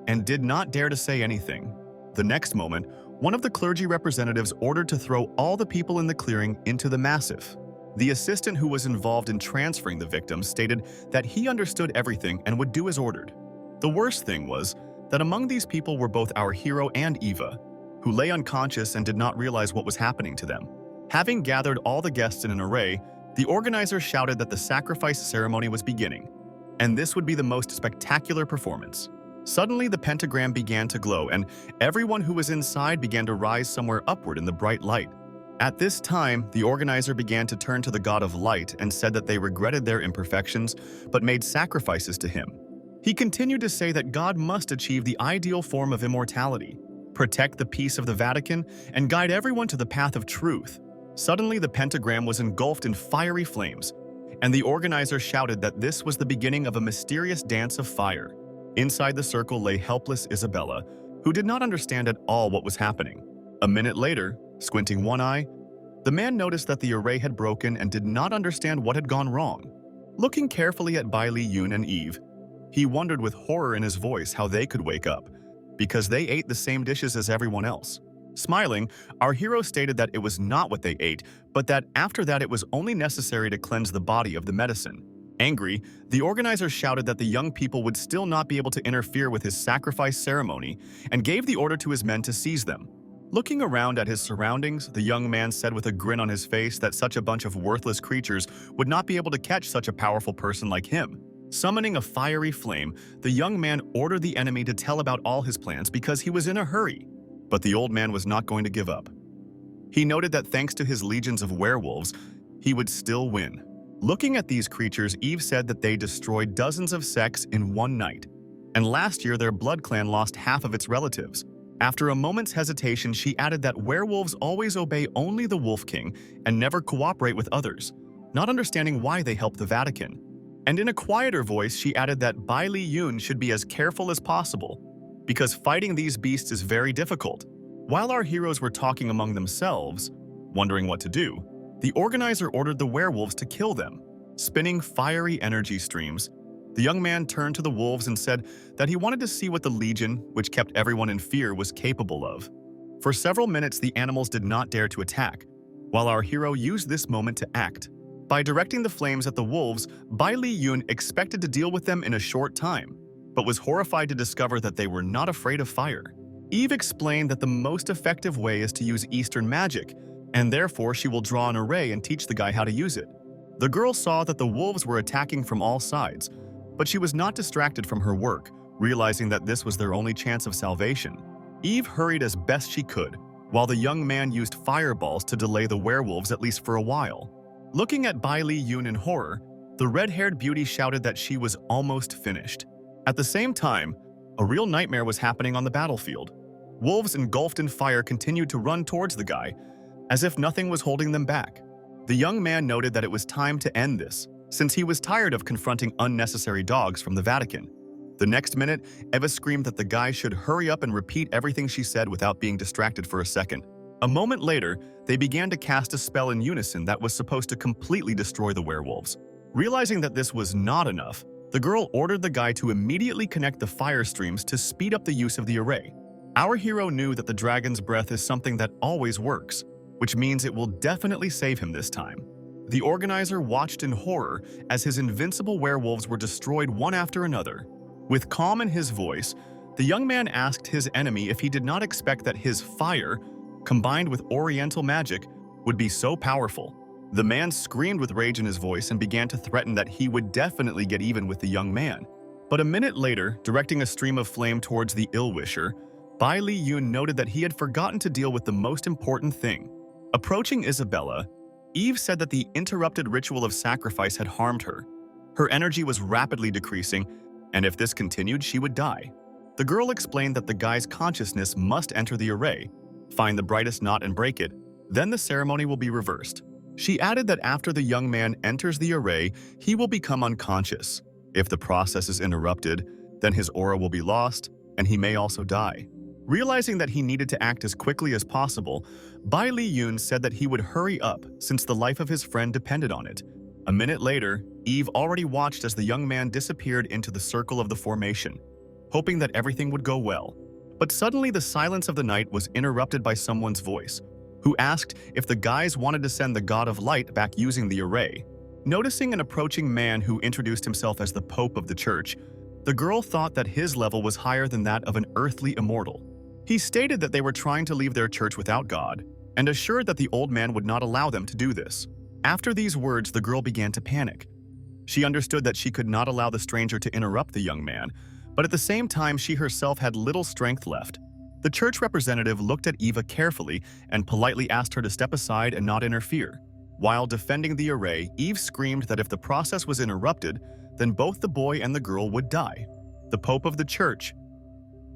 and did not dare to say anything. The next moment, one of the clergy representatives ordered to throw all the people in the clearing into the massif. The assistant who was involved in transferring the victims stated that he understood everything and would do as ordered. The worst thing was that among these people were both our hero and Eva, who lay unconscious and did not realize what was happening to them. Having gathered all the guests in an array, the organizers shouted that the sacrifice ceremony was beginning, and this would be the most spectacular performance. Suddenly, the pentagram began to glow, and everyone who was inside began to rise somewhere upward in the bright light. At this time, the organizer began to turn to the God of Light and said that they regretted their imperfections, but made sacrifices to him. He continued to say that God must achieve the ideal form of immortality, protect the peace of the Vatican, and guide everyone to the path of truth. Suddenly, the pentagram was engulfed in fiery flames, and the organizer shouted that this was the beginning of a mysterious dance of fire. Inside the circle lay helpless Isabella, who did not understand at all what was happening. A minute later, squinting one eye, the man noticed that the array had broken and did not understand what had gone wrong. Looking carefully at Bai Li Yun and Eve, he wondered with horror in his voice how they could wake up, because they ate the same dishes as everyone else. Smiling, our hero stated that it was not what they ate, but that after that it was only necessary to cleanse the body of the medicine. Angry, the organizers shouted that the young people would still not be able to interfere with his sacrifice ceremony and gave the order to his men to seize them. Looking around at his surroundings, the young man said with a grin on his face that such a bunch of worthless creatures would not be able to catch such a powerful person like him. Summoning a fiery flame, the young man ordered the enemy to tell about all his plans because he was in a hurry. But the old man was not going to give up. He noted that thanks to his legions of werewolves, he would still win. Looking at these creatures, Eve said that they destroyed dozens of sects in one night, and last year their blood clan lost half of its relatives. After a moment's hesitation, she added that werewolves always obey only the Wolf King and never cooperate with others, not understanding why they help the Vatican. And in a quieter voice, she added that Bai Li Yun should be as careful as possible, because fighting these beasts is very difficult. While our heroes were talking among themselves, wondering what to do, the organizer ordered the werewolves to kill them. Spinning fiery energy streams, the young man turned to the wolves and said that he wanted to see what the Legion, which kept everyone in fear, was capable of. For several minutes, the animals did not dare to attack, while our hero used this moment to act. By directing the flames at the wolves, Bai Li Yun expected to deal with them in a short time, but was horrified to discover that they were not afraid of fire. Eve explained that the most effective way is to use Eastern magic, and therefore she will draw an array and teach the guy how to use it. The girl saw that the wolves were attacking from all sides, but she was not distracted from her work, realizing that this was their only chance of salvation. Eve hurried as best she could, while the young man used fireballs to delay the werewolves at least for a while. Looking at Bai Li Yun in horror, the red-haired beauty shouted that she was almost finished. At the same time, a real nightmare was happening on the battlefield. Wolves engulfed in fire continued to run towards the guy, as if nothing was holding them back. The young man noted that it was time to end this, since he was tired of confronting unnecessary dogs from the Vatican. The next minute, Eva screamed that the guy should hurry up and repeat everything she said without being distracted for a second. A moment later, they began to cast a spell in unison that was supposed to completely destroy the werewolves. Realizing that this was not enough, the girl ordered the guy to immediately connect the fire streams to speed up the use of the array. Our hero knew that the dragon's breath is something that always works, which means it will definitely save him this time. The organizer watched in horror as his invincible werewolves were destroyed one after another. With calm in his voice, the young man asked his enemy if he did not expect that his fire, combined with oriental magic, would be so powerful. The man screamed with rage in his voice and began to threaten that he would definitely get even with the young man. But a minute later, directing a stream of flame towards the ill-wisher, Bai Li Yun noted that he had forgotten to deal with the most important thing. Approaching Isabella, Eve said that the interrupted ritual of sacrifice had harmed her. Her energy was rapidly decreasing, and if this continued, she would die. The girl explained that the guy's consciousness must enter the array, find the brightest knot and break it, then the ceremony will be reversed. She added that after the young man enters the array, he will become unconscious. If the process is interrupted, then his aura will be lost, and he may also die. Realizing that he needed to act as quickly as possible, Bai Li Yun said that he would hurry up since the life of his friend depended on it. A minute later, Eve already watched as the young man disappeared into the circle of the formation, hoping that everything would go well. But suddenly the silence of the night was interrupted by someone's voice, who asked if the guys wanted to send the God of Light back using the array. Noticing an approaching man who introduced himself as the Pope of the Church, the girl thought that his level was higher than that of an earthly immortal. He stated that they were trying to leave their church without God, and assured that the old man would not allow them to do this. After these words, the girl began to panic. She understood that she could not allow the stranger to interrupt the young man, but at the same time she herself had little strength left. The church representative looked at Eva carefully and politely asked her to step aside and not interfere. While defending the array, Eve screamed that if the process was interrupted, then both the boy and the girl would die. The Pope of the Church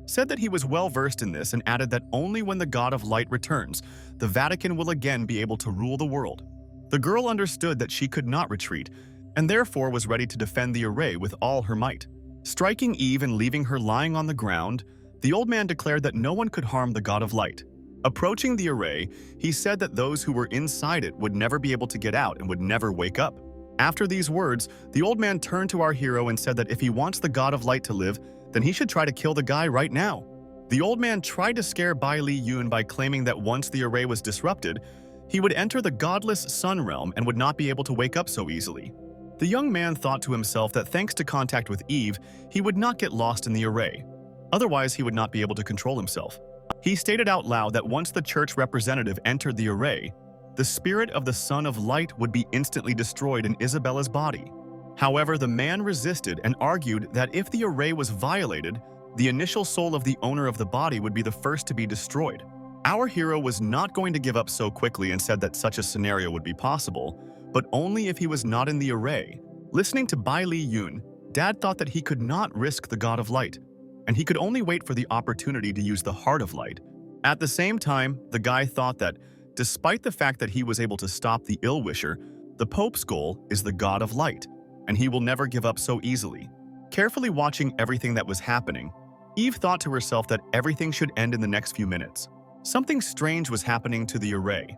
said that he was well versed in this and added that only when the God of Light returns, the Vatican will again be able to rule the world. The girl understood that she could not retreat, and therefore was ready to defend the array with all her might. Striking Eve and leaving her lying on the ground, the old man declared that no one could harm the God of Light. Approaching the array, he said that those who were inside it would never be able to get out and would never wake up. After these words, the old man turned to our hero and said that if he wants the God of Light to live, then he should try to kill the guy right now. The old man tried to scare Bai Li Yun by claiming that once the array was disrupted, he would enter the godless sun realm and would not be able to wake up so easily. The young man thought to himself that thanks to contact with Eve, he would not get lost in the array. Otherwise, he would not be able to control himself. He stated out loud that once the church representative entered the array, the spirit of the Son of Light would be instantly destroyed in Isabella's body. However, the man resisted and argued that if the array was violated, the initial soul of the owner of the body would be the first to be destroyed. Our hero was not going to give up so quickly and said that such a scenario would be possible, but only if he was not in the array. Listening to Bai Li Yun, Dad thought that he could not risk the God of Light, and he could only wait for the opportunity to use the Heart of Light. At the same time, the guy thought that, despite the fact that he was able to stop the Ill-Wisher, the Pope's goal is the God of Light, and he will never give up so easily. Carefully watching everything that was happening, Eve thought to herself that everything should end in the next few minutes. Something strange was happening to the array.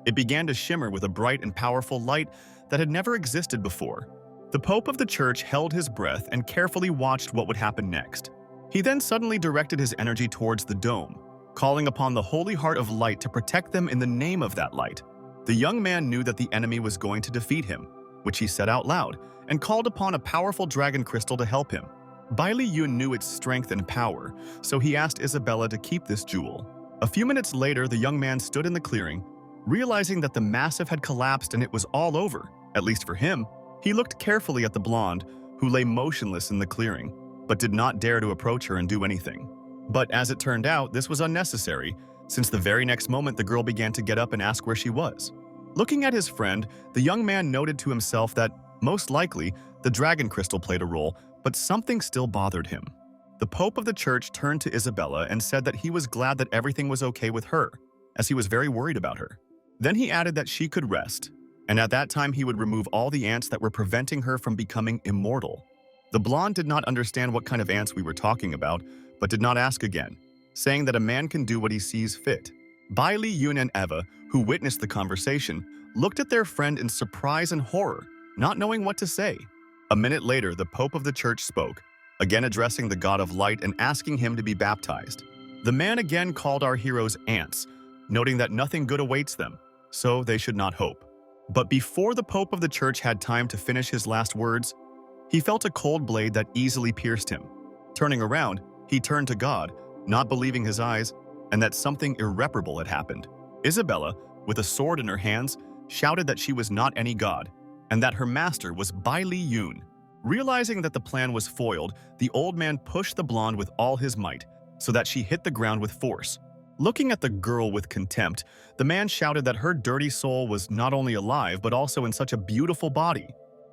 It began to shimmer with a bright and powerful light that had never existed before. The Pope of the Church held his breath and carefully watched what would happen next. He then suddenly directed his energy towards the dome, calling upon the Holy Heart of Light to protect them in the name of that light. The young man knew that the enemy was going to defeat him, which he said out loud, and called upon a powerful dragon crystal to help him. Bai Li Yun knew its strength and power, so he asked Isabella to keep this jewel. A few minutes later, the young man stood in the clearing, realizing that the massive had collapsed and it was all over, at least for him. He looked carefully at the blonde, who lay motionless in the clearing, but did not dare to approach her and do anything. But as it turned out, this was unnecessary, since the very next moment the girl began to get up and ask where she was. Looking at his friend, the young man noted to himself that, most likely, the dragon crystal played a role, but something still bothered him. The Pope of the Church turned to Isabella and said that he was glad that everything was okay with her, as he was very worried about her. Then he added that she could rest, and at that time he would remove all the ants that were preventing her from becoming immortal. The blonde did not understand what kind of ants we were talking about, but did not ask again, saying that a man can do what he sees fit. Bai Li Yun and Eva, who witnessed the conversation, looked at their friend in surprise and horror, not knowing what to say. A minute later, the Pope of the Church spoke, again addressing the God of Light and asking him to be baptized. The man again called our heroes ants, noting that nothing good awaits them, so they should not hope. But before the Pope of the Church had time to finish his last words, he felt a cold blade that easily pierced him. Turning around, he turned to God, not believing his eyes, and that something irreparable had happened. Isabella, with a sword in her hands, shouted that she was not any god, and that her master was Bai Li Yun. Realizing that the plan was foiled, the old man pushed the blonde with all his might, so that she hit the ground with force. Looking at the girl with contempt, the man shouted that her dirty soul was not only alive but also in such a beautiful body.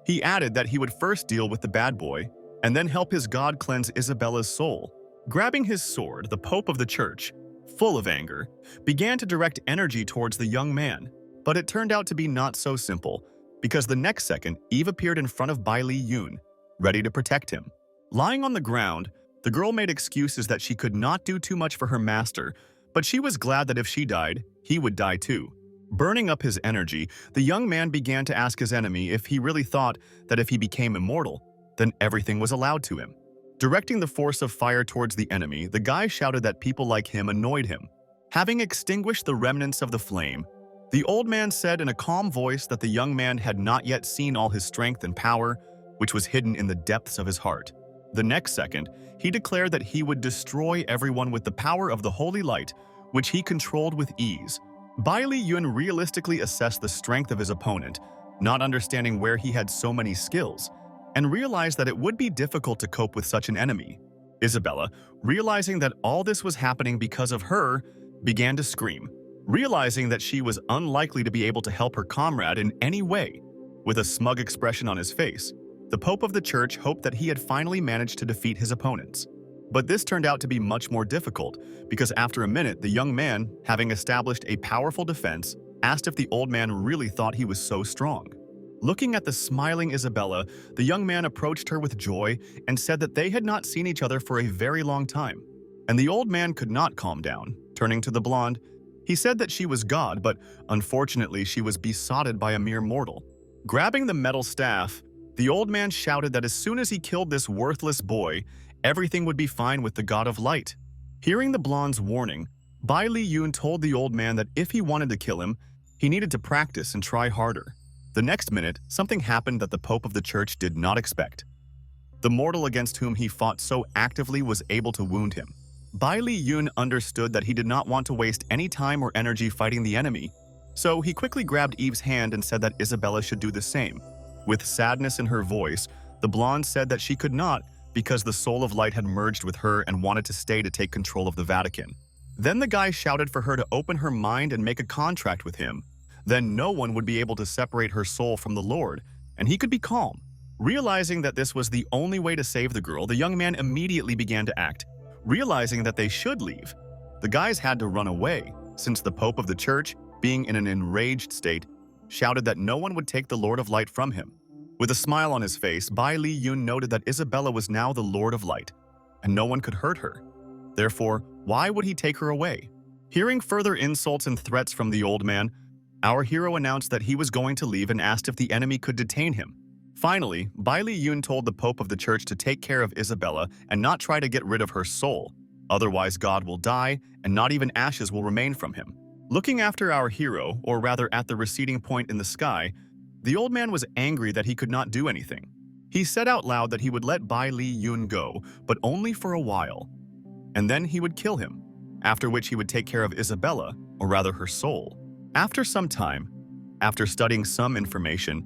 He added that he would first deal with the bad boy, and then help his god cleanse Isabella's soul. Grabbing his sword, the Pope of the Church, full of anger, began to direct energy towards the young man. But it turned out to be not so simple, because the next second, Eve appeared in front of Bai Li Yun, ready to protect him. Lying on the ground, the girl made excuses that she could not do too much for her master, but she was glad that if she died, he would die too. Burning up his energy, the young man began to ask his enemy if he really thought that if he became immortal, then everything was allowed to him. Directing the force of fire towards the enemy, the guy shouted that people like him annoyed him. Having extinguished the remnants of the flame, the old man said in a calm voice that the young man had not yet seen all his strength and power, which was hidden in the depths of his heart. The next second, he declared that he would destroy everyone with the power of the holy light, which he controlled with ease. Bai Li Yun realistically assessed the strength of his opponent, not understanding where he had so many skills, and realized that it would be difficult to cope with such an enemy. Isabella, realizing that all this was happening because of her, began to scream, realizing that she was unlikely to be able to help her comrade in any way. With a smug expression on his face, the Pope of the Church hoped that he had finally managed to defeat his opponents. But this turned out to be much more difficult, because after a minute, the young man, having established a powerful defense, asked if the old man really thought he was so strong. Looking at the smiling Isabella, the young man approached her with joy and said that they had not seen each other for a very long time. And the old man could not calm down. Turning to the blonde, he said that she was God, but unfortunately she was besotted by a mere mortal. Grabbing the metal staff, the old man shouted that as soon as he killed this worthless boy, everything would be fine with the God of Light. Hearing the blonde's warning, Bai Li Yun told the old man that if he wanted to kill him, he needed to practice and try harder. The next minute, something happened that the Pope of the Church did not expect. The mortal against whom he fought so actively was able to wound him. Bai Li Yun understood that he did not want to waste any time or energy fighting the enemy, so he quickly grabbed Eve's hand and said that Isabella should do the same. With sadness in her voice, the blonde said that she could not because the soul of light had merged with her and wanted to stay to take control of the Vatican. Then the guy shouted for her to open her mind and make a contract with him. Then no one would be able to separate her soul from the Lord, and he could be calm. Realizing that this was the only way to save the girl, the young man immediately began to act. Realizing that they should leave, the guys had to run away, since the Pope of the church, being in an enraged state, shouted that no one would take the Lord of Light from him. With a smile on his face, Bai Li Yun noted that Isabella was now the Lord of Light, and no one could hurt her. Therefore, why would he take her away? Hearing further insults and threats from the old man, our hero announced that he was going to leave and asked if the enemy could detain him. Finally, Bai Li Yun told the Pope of the church to take care of Isabella and not try to get rid of her soul. Otherwise, God will die, and not even ashes will remain from him. Looking after our hero, or rather at the receding point in the sky, the old man was angry that he could not do anything. He said out loud that he would let Bai Li Yun go, but only for a while. And then he would kill him, after which he would take care of Isabella, or rather her soul. After some time, after studying some information,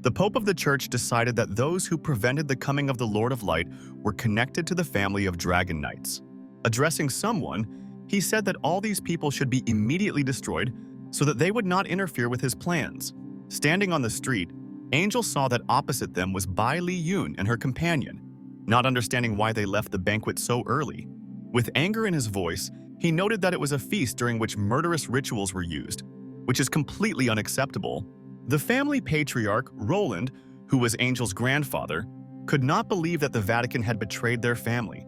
the Pope of the Church decided that those who prevented the coming of the Lord of Light were connected to the family of Dragon Knights. Addressing someone, he said that all these people should be immediately destroyed so that they would not interfere with his plans. Standing on the street, Angel saw that opposite them was Bai Li Yun and her companion, not understanding why they left the banquet so early. With anger in his voice, he noted that it was a feast during which murderous rituals were used, which is completely unacceptable. The family patriarch, Roland, who was Angel's grandfather, could not believe that the Vatican had betrayed their family,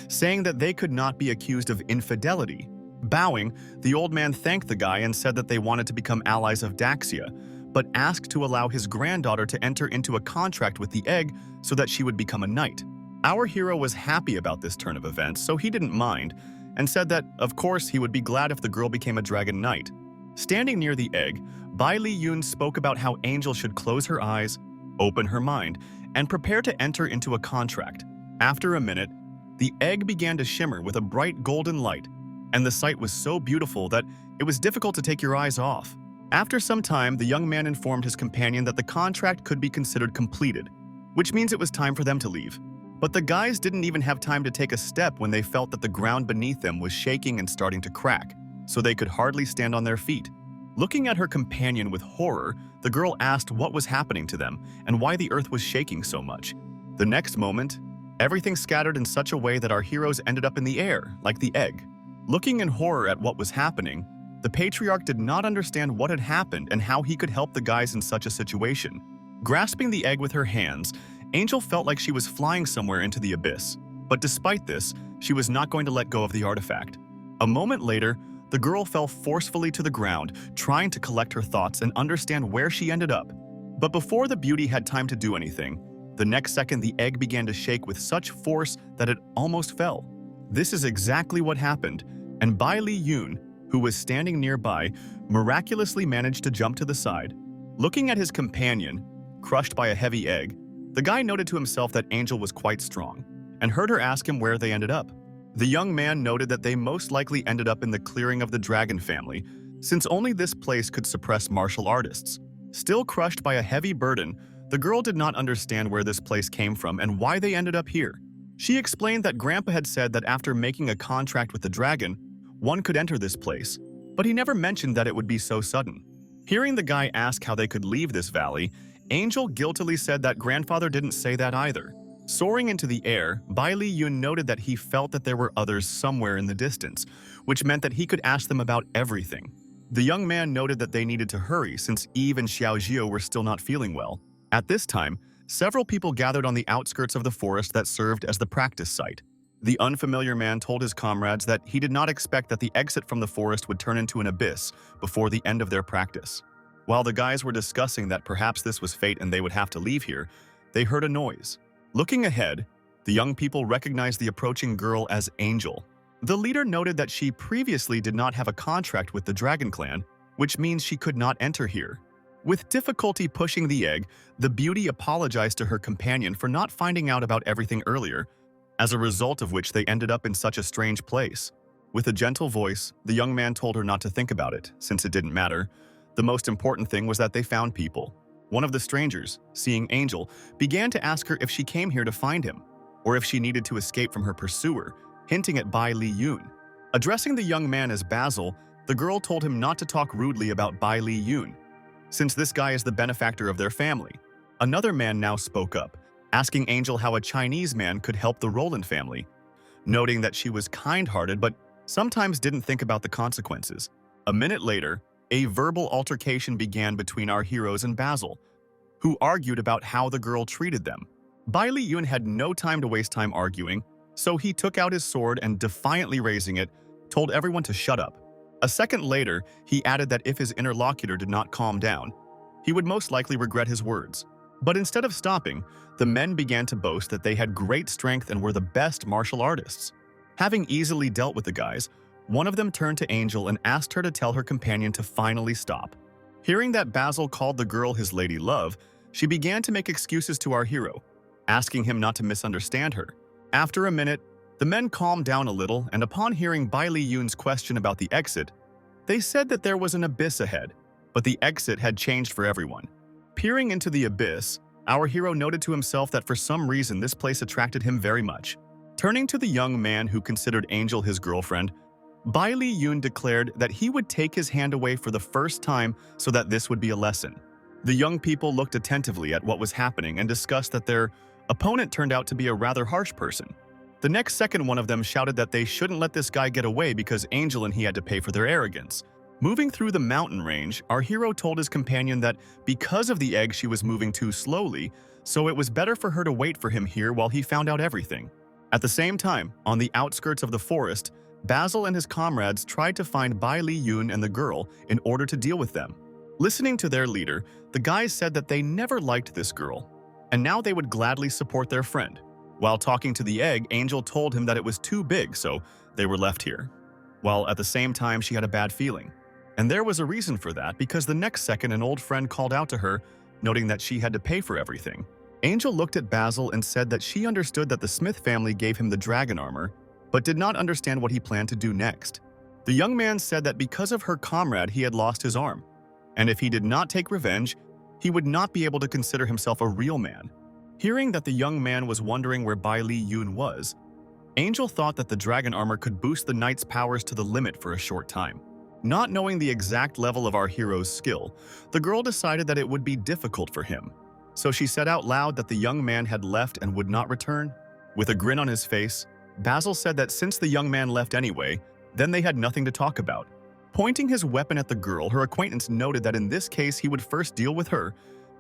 saying that they could not be accused of infidelity. Bowing, the old man thanked the guy and said that they wanted to become allies of Daxia, but asked to allow his granddaughter to enter into a contract with the egg so that she would become a knight. Our hero was happy about this turn of events, so he didn't mind, and said that, of course, he would be glad if the girl became a dragon knight. Standing near the egg, Bai Li Yun spoke about how Angel should close her eyes, open her mind, and prepare to enter into a contract. After a minute, the egg began to shimmer with a bright golden light, and the sight was so beautiful that it was difficult to take your eyes off. After some time, the young man informed his companion that the contract could be considered completed, which means it was time for them to leave. But the guys didn't even have time to take a step when they felt that the ground beneath them was shaking and starting to crack, so they could hardly stand on their feet. Looking at her companion with horror, the girl asked what was happening to them and why the earth was shaking so much. The next moment, everything scattered in such a way that our heroes ended up in the air, like the egg. Looking in horror at what was happening, the patriarch did not understand what had happened and how he could help the guys in such a situation. Grasping the egg with her hands, Angel felt like she was flying somewhere into the abyss. But despite this, she was not going to let go of the artifact. A moment later, the girl fell forcefully to the ground, trying to collect her thoughts and understand where she ended up. But before the beauty had time to do anything, the next second the egg began to shake with such force that it almost fell. This is exactly what happened, and Bai Li Yun, who was standing nearby, miraculously managed to jump to the side. Looking at his companion, crushed by a heavy egg, the guy noted to himself that Angel was quite strong, and heard her ask him where they ended up. The young man noted that they most likely ended up in the clearing of the dragon family, since only this place could suppress martial artists. Still crushed by a heavy burden, the girl did not understand where this place came from and why they ended up here. She explained that Grandpa had said that after making a contract with the dragon, one could enter this place, but he never mentioned that it would be so sudden. Hearing the guy ask how they could leave this valley, Angel guiltily said that Grandfather didn't say that either. Soaring into the air, Bai Li Yun noted that he felt that there were others somewhere in the distance, which meant that he could ask them about everything. The young man noted that they needed to hurry since Eve and Xiaojio were still not feeling well. At this time, several people gathered on the outskirts of the forest that served as the practice site. The unfamiliar man told his comrades that he did not expect that the exit from the forest would turn into an abyss before the end of their practice. While the guys were discussing that perhaps this was fate and they would have to leave here, they heard a noise. Looking ahead, the young people recognized the approaching girl as Angel. The leader noted that she previously did not have a contract with the Dragon Clan, which means she could not enter here. With difficulty pushing the egg, the beauty apologized to her companion for not finding out about everything earlier, as a result of which they ended up in such a strange place. With a gentle voice, the young man told her not to think about it, since it didn't matter. The most important thing was that they found people. One of the strangers, seeing Angel, began to ask her if she came here to find him, or if she needed to escape from her pursuer, hinting at Bai Li Yun. Addressing the young man as Basil, the girl told him not to talk rudely about Bai Li Yun, since this guy is the benefactor of their family. Another man now spoke up, asking Angel how a Chinese man could help the Roland family, noting that she was kind-hearted but sometimes didn't think about the consequences. A minute later, a verbal altercation began between our heroes and Basil, who argued about how the girl treated them. Bai Li Yun had no time to waste time arguing, so he took out his sword and, defiantly raising it, told everyone to shut up. A second later, he added that if his interlocutor did not calm down, he would most likely regret his words. But instead of stopping, the men began to boast that they had great strength and were the best martial artists. Having easily dealt with the guys, one of them turned to Angel and asked her to tell her companion to finally stop. Hearing that Basil called the girl his lady love, she began to make excuses to our hero, asking him not to misunderstand her. After a minute, the men calmed down a little, and upon hearing Bai Li Yun's question about the exit, they said that there was an abyss ahead, but the exit had changed for everyone. Peering into the abyss, our hero noted to himself that for some reason this place attracted him very much. Turning to the young man who considered Angel his girlfriend, Bai Li Yun declared that he would take his hand away for the first time so that this would be a lesson. The young people looked attentively at what was happening and discussed that their opponent turned out to be a rather harsh person. The next second, one of them shouted that they shouldn't let this guy get away because Angel and he had to pay for their arrogance. Moving through the mountain range, our hero told his companion that because of the egg she was moving too slowly, so it was better for her to wait for him here while he found out everything. At the same time, on the outskirts of the forest, Basil and his comrades tried to find Bai Li Yun and the girl in order to deal with them. Listening to their leader, the guys said that they never liked this girl, and now they would gladly support their friend. While talking to the egg, Angel told him that it was too big, so they were left here. While at the same time she had a bad feeling. And there was a reason for that, because the next second an old friend called out to her, noting that she had to pay for everything. Angel looked at Basil and said that she understood that the Smith family gave him the dragon armor, but did not understand what he planned to do next. The young man said that because of her comrade he had lost his arm, and if he did not take revenge, he would not be able to consider himself a real man. Hearing that the young man was wondering where Bai Li Yun was, Angel thought that the dragon armor could boost the knight's powers to the limit for a short time. Not knowing the exact level of our hero's skill, the girl decided that it would be difficult for him. So she said out loud that the young man had left and would not return. With a grin on his face, Basil said that since the young man left anyway, then they had nothing to talk about. Pointing his weapon at the girl, her acquaintance noted that in this case he would first deal with her,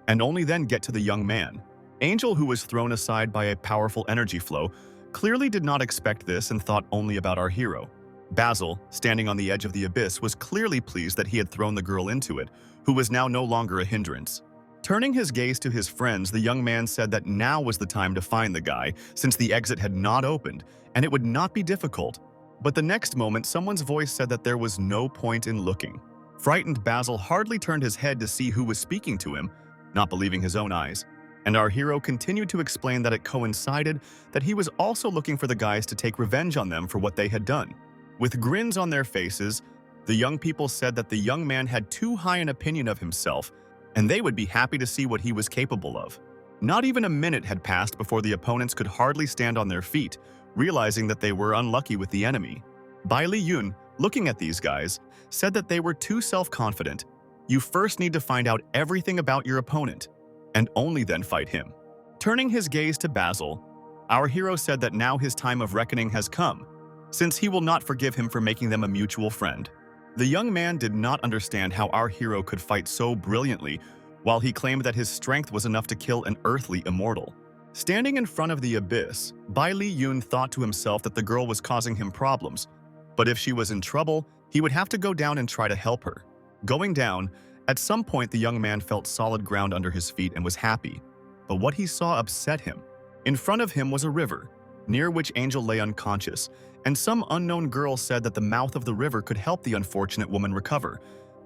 and only then get to the young man. Angel, who was thrown aside by a powerful energy flow, clearly did not expect this and thought only about our hero. Basil, standing on the edge of the abyss, was clearly pleased that he had thrown the girl into it, who was now no longer a hindrance. Turning his gaze to his friends, the young man said that now was the time to find the guy, since the exit had not opened, and it would not be difficult. But the next moment, someone's voice said that there was no point in looking. Frightened, Basil hardly turned his head to see who was speaking to him, not believing his own eyes. And our hero continued to explain that it coincided that he was also looking for the guys to take revenge on them for what they had done. With grins on their faces, the young people said that the young man had too high an opinion of himself, and they would be happy to see what he was capable of. Not even a minute had passed before the opponents could hardly stand on their feet, realizing that they were unlucky with the enemy. Bai Li Yun, looking at these guys, said that they were too self-confident. You first need to find out everything about your opponent, and only then fight him. Turning his gaze to Basil, our hero said that now his time of reckoning has come, since he will not forgive him for making them a mutual friend. The young man did not understand how our hero could fight so brilliantly, while he claimed that his strength was enough to kill an earthly immortal. Standing in front of the abyss, Bai Li Yun thought to himself that the girl was causing him problems, but if she was in trouble, he would have to go down and try to help her. Going down, at some point the young man felt solid ground under his feet and was happy, but what he saw upset him. In front of him was a river, near which Angel lay unconscious, and some unknown girl said that the mouth of the river could help the unfortunate woman recover,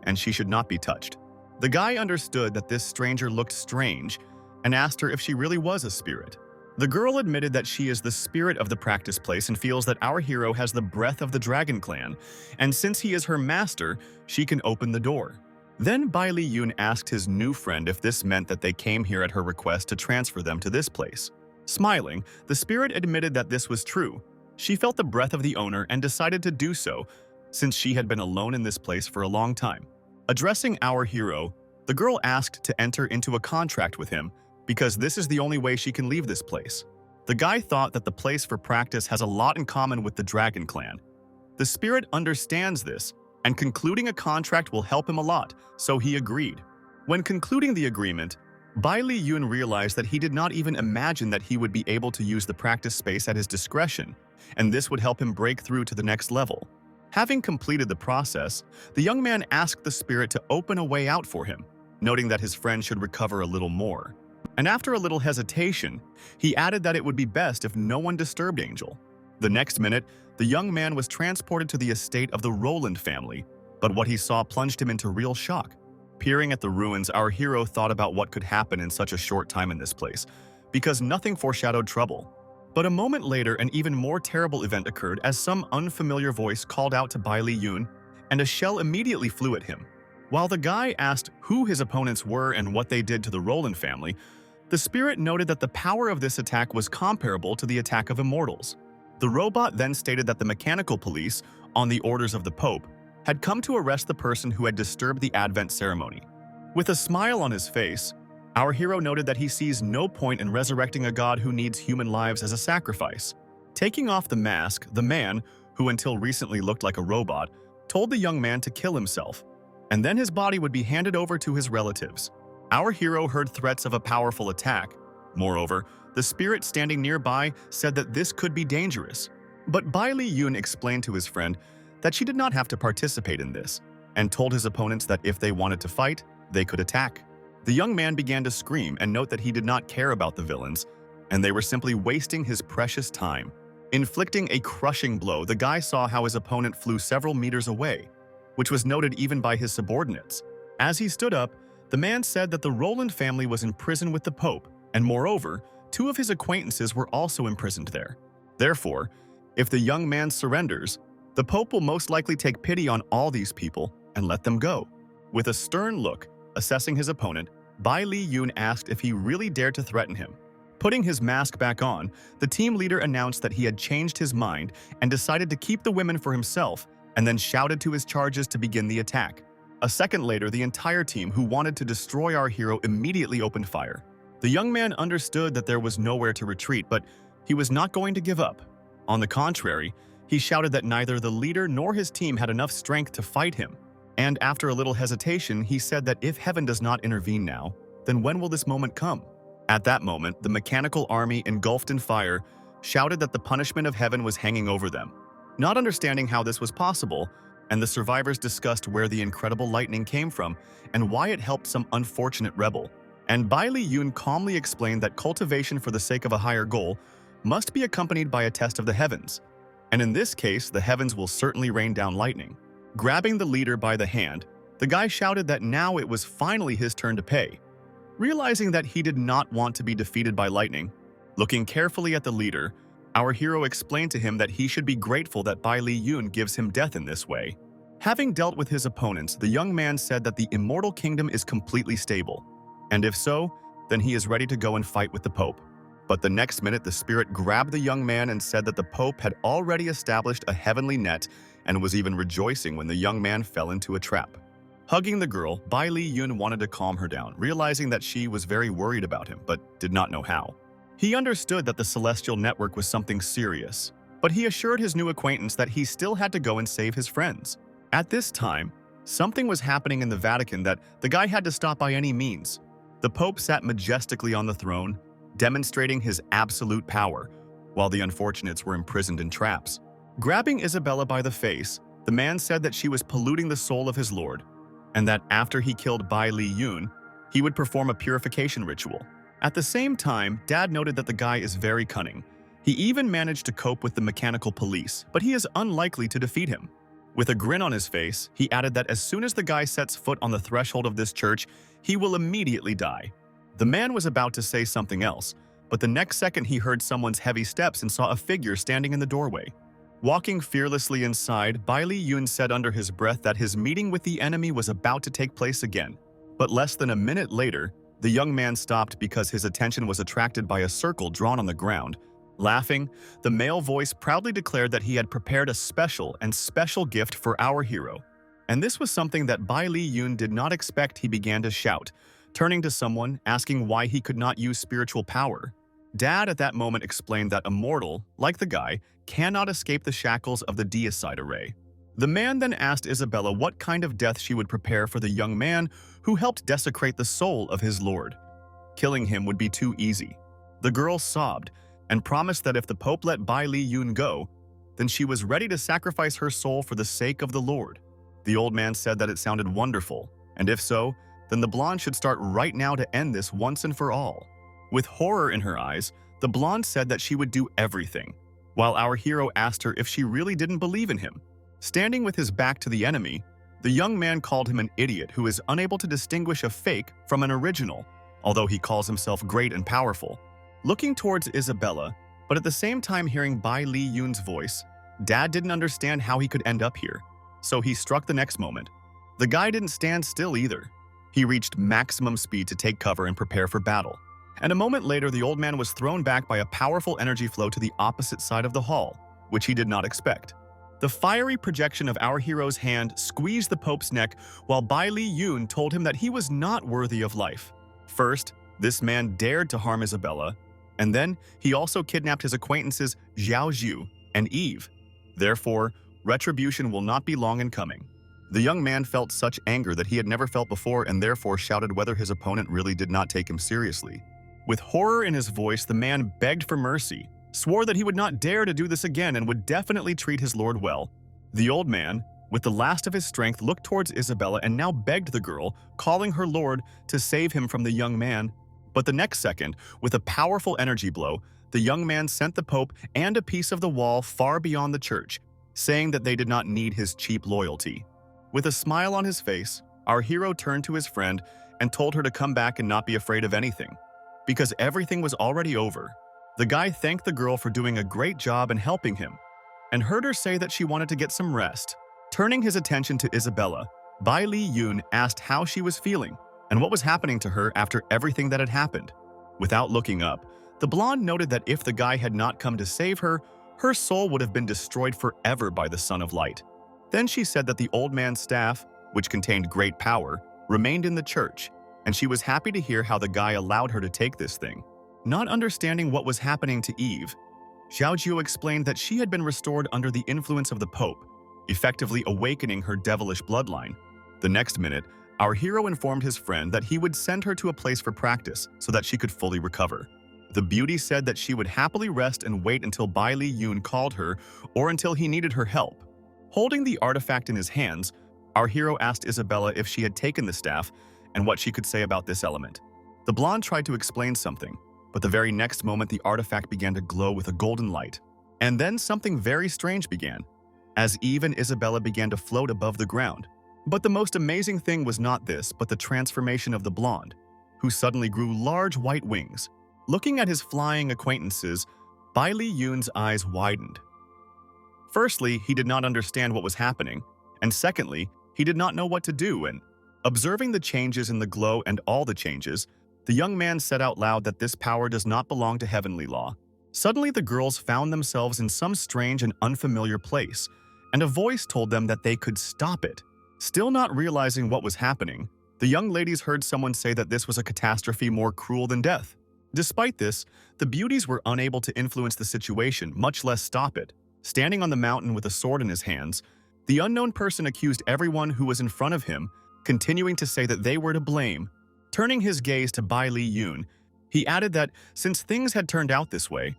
and she should not be touched. The guy understood that this stranger looked strange and asked her if she really was a spirit. The girl admitted that she is the spirit of the practice place and feels that our hero has the breath of the Dragon Clan, and since he is her master, she can open the door. Then Bai Li Yun asked his new friend if this meant that they came here at her request to transfer them to this place. Smiling, the spirit admitted that this was true. She felt the breath of the owner and decided to do so, since she had been alone in this place for a long time. Addressing our hero, The girl asked to enter into a contract with him because this is the only way she can leave this place. The guy thought that the place for practice has a lot in common with the Dragon Clan. The spirit understands this, and concluding a contract will help him a lot, so he agreed. When concluding the agreement, Bai Li Yun realized that he did not even imagine that he would be able to use the practice space at his discretion, and this would help him break through to the next level. Having completed the process, the young man asked the spirit to open a way out for him, noting that his friend should recover a little more. And after a little hesitation, he added that it would be best if no one disturbed Angel. The next minute, the young man was transported to the estate of the Roland family, but what he saw plunged him into real shock. Peering at the ruins, our hero thought about what could happen in such a short time in this place, because nothing foreshadowed trouble. But a moment later, an even more terrible event occurred as some unfamiliar voice called out to Bai Li Yun, and a shell immediately flew at him. While the guy asked who his opponents were and what they did to the Roland family, the spirit noted that the power of this attack was comparable to the attack of immortals. The robot then stated that the mechanical police, on the orders of the Pope, had come to arrest the person who had disturbed the Advent ceremony. With a smile on his face, our hero noted that he sees no point in resurrecting a god who needs human lives as a sacrifice. Taking off the mask, the man, who until recently looked like a robot, told the young man to kill himself, and then his body would be handed over to his relatives. Our hero heard threats of a powerful attack. Moreover, the spirit standing nearby said that this could be dangerous. But Bai Li Yun explained to his friend that she did not have to participate in this, and told his opponents that if they wanted to fight, they could attack. The young man began to scream and note that he did not care about the villains, and they were simply wasting his precious time. Inflicting a crushing blow, the guy saw how his opponent flew several meters away, which was noted even by his subordinates. As he stood up, the man said that the Roland family was in prison with the Pope, and moreover, 2 of his acquaintances were also imprisoned there. Therefore, if the young man surrenders, the Pope will most likely take pity on all these people and let them go. With a stern look, assessing his opponent, Bai Li Yun asked if he really dared to threaten him. Putting his mask back on, the team leader announced that he had changed his mind and decided to keep the women for himself, and then shouted to his charges to begin the attack. A second later, the entire team who wanted to destroy our hero immediately opened fire. The young man understood that there was nowhere to retreat, but he was not going to give up. On the contrary, he shouted that neither the leader nor his team had enough strength to fight him. And after a little hesitation, he said that if heaven does not intervene now, then when will this moment come? At that moment, the mechanical army, engulfed in fire, shouted that the punishment of heaven was hanging over them. Not understanding how this was possible, and the survivors discussed where the incredible lightning came from and why it helped some unfortunate rebel. And Bai Li Yun calmly explained that cultivation for the sake of a higher goal must be accompanied by a test of the heavens. And in this case, the heavens will certainly rain down lightning. Grabbing the leader by the hand, the guy shouted that now it was finally his turn to pay. Realizing that he did not want to be defeated by lightning, looking carefully at the leader, our hero explained to him that he should be grateful that Bai Li Yun gives him death in this way. Having dealt with his opponents, the young man said that the immortal kingdom is completely stable, and if so, then he is ready to go and fight with the Pope. But the next minute, the spirit grabbed the young man and said that the Pope had already established a heavenly net and was even rejoicing when the young man fell into a trap. Hugging the girl, Bai Li Yun wanted to calm her down, realizing that she was very worried about him, but did not know how. He understood that the celestial network was something serious, but he assured his new acquaintance that he still had to go and save his friends. At this time, something was happening in the Vatican that the guy had to stop by any means. The Pope sat majestically on the throne, demonstrating his absolute power, while the unfortunates were imprisoned in traps. Grabbing Isabella by the face, the man said that she was polluting the soul of his lord, and that after he killed Bai Li Yun, he would perform a purification ritual. At the same time, Dad noted that the guy is very cunning. He even managed to cope with the mechanical police, but he is unlikely to defeat him. With a grin on his face, he added that as soon as the guy sets foot on the threshold of this church, he will immediately die. The man was about to say something else, but the next second he heard someone's heavy steps and saw a figure standing in the doorway. Walking fearlessly inside, Bai Li Yun said under his breath that his meeting with the enemy was about to take place again. But less than a minute later, the young man stopped because his attention was attracted by a circle drawn on the ground. Laughing, the male voice proudly declared that he had prepared a special gift for our hero, And this was something that Bai Li Yun did not expect. He began to shout, turning to someone, asking why he could not use spiritual power. Dad at that moment explained that a mortal, like the guy, cannot escape the shackles of the deicide array. The man then asked Isabella what kind of death she would prepare for the young man who helped desecrate the soul of his lord. Killing him would be too easy. The girl sobbed and promised that if the Pope let Bai Li Yun go, then she was ready to sacrifice her soul for the sake of the Lord. The old man said that it sounded wonderful, and if so, then the blonde should start right now to end this once and for all. With horror in her eyes, the blonde said that she would do everything, while our hero asked her if she really didn't believe in him. Standing with his back to the enemy, the young man called him an idiot who is unable to distinguish a fake from an original, although he calls himself great and powerful. Looking towards Isabella, but at the same time hearing Bai Li Yun's voice, Dad didn't understand how he could end up here, so he struck the next moment. The guy didn't stand still either. He reached maximum speed to take cover and prepare for battle. And a moment later, the old man was thrown back by a powerful energy flow to the opposite side of the hall, which he did not expect. The fiery projection of our hero's hand squeezed the Pope's neck while Bai Li Yun told him that he was not worthy of life. First, this man dared to harm Isabella, and then he also kidnapped his acquaintances Zhao Zhu and Eve. Therefore, retribution will not be long in coming. The young man felt such anger that he had never felt before and therefore shouted whether his opponent really did not take him seriously. With horror in his voice, the man begged for mercy, swore that he would not dare to do this again and would definitely treat his lord well. The old man, with the last of his strength, looked towards Isabella and now begged the girl, calling her lord, to save him from the young man. But the next second, with a powerful energy blow, the young man sent the Pope and a piece of the wall far beyond the church, saying that they did not need his cheap loyalty. With a smile on his face, our hero turned to his friend and told her to come back and not be afraid of anything, because everything was already over. The guy thanked the girl for doing a great job and helping him, and heard her say that she wanted to get some rest. Turning his attention to Isabella, Bai Li Yun asked how she was feeling and what was happening to her after everything that had happened. Without looking up, the blonde noted that if the guy had not come to save her, her soul would have been destroyed forever by the Son of Light. Then she said that the old man's staff, which contained great power, remained in the church, and she was happy to hear how the guy allowed her to take this thing. Not understanding what was happening to Eve, Zhao Zhu explained that she had been restored under the influence of the Pope, effectively awakening her devilish bloodline. The next minute, our hero informed his friend that he would send her to a place for practice so that she could fully recover. The beauty said that she would happily rest and wait until Bai Li Yun called her or until he needed her help. Holding the artifact in his hands, our hero asked Isabella if she had taken the staff and what she could say about this element. The blonde tried to explain something, but the very next moment the artifact began to glow with a golden light. And then something very strange began, as Eve and Isabella began to float above the ground. But the most amazing thing was not this, but the transformation of the blonde, who suddenly grew large white wings. Looking at his flying acquaintances, Bai Li Yun's eyes widened. Firstly, he did not understand what was happening, and secondly, he did not know what to do, and observing the changes in the glow and all the changes, the young man said out loud that this power does not belong to heavenly law. Suddenly, the girls found themselves in some strange and unfamiliar place, and a voice told them that they could stop it. Still not realizing what was happening, the young ladies heard someone say that this was a catastrophe more cruel than death. Despite this, the beauties were unable to influence the situation, much less stop it. Standing on the mountain with a sword in his hands, the unknown person accused everyone who was in front of him, continuing to say that they were to blame. Turning his gaze to Bai Li Yun, he added that since things had turned out this way,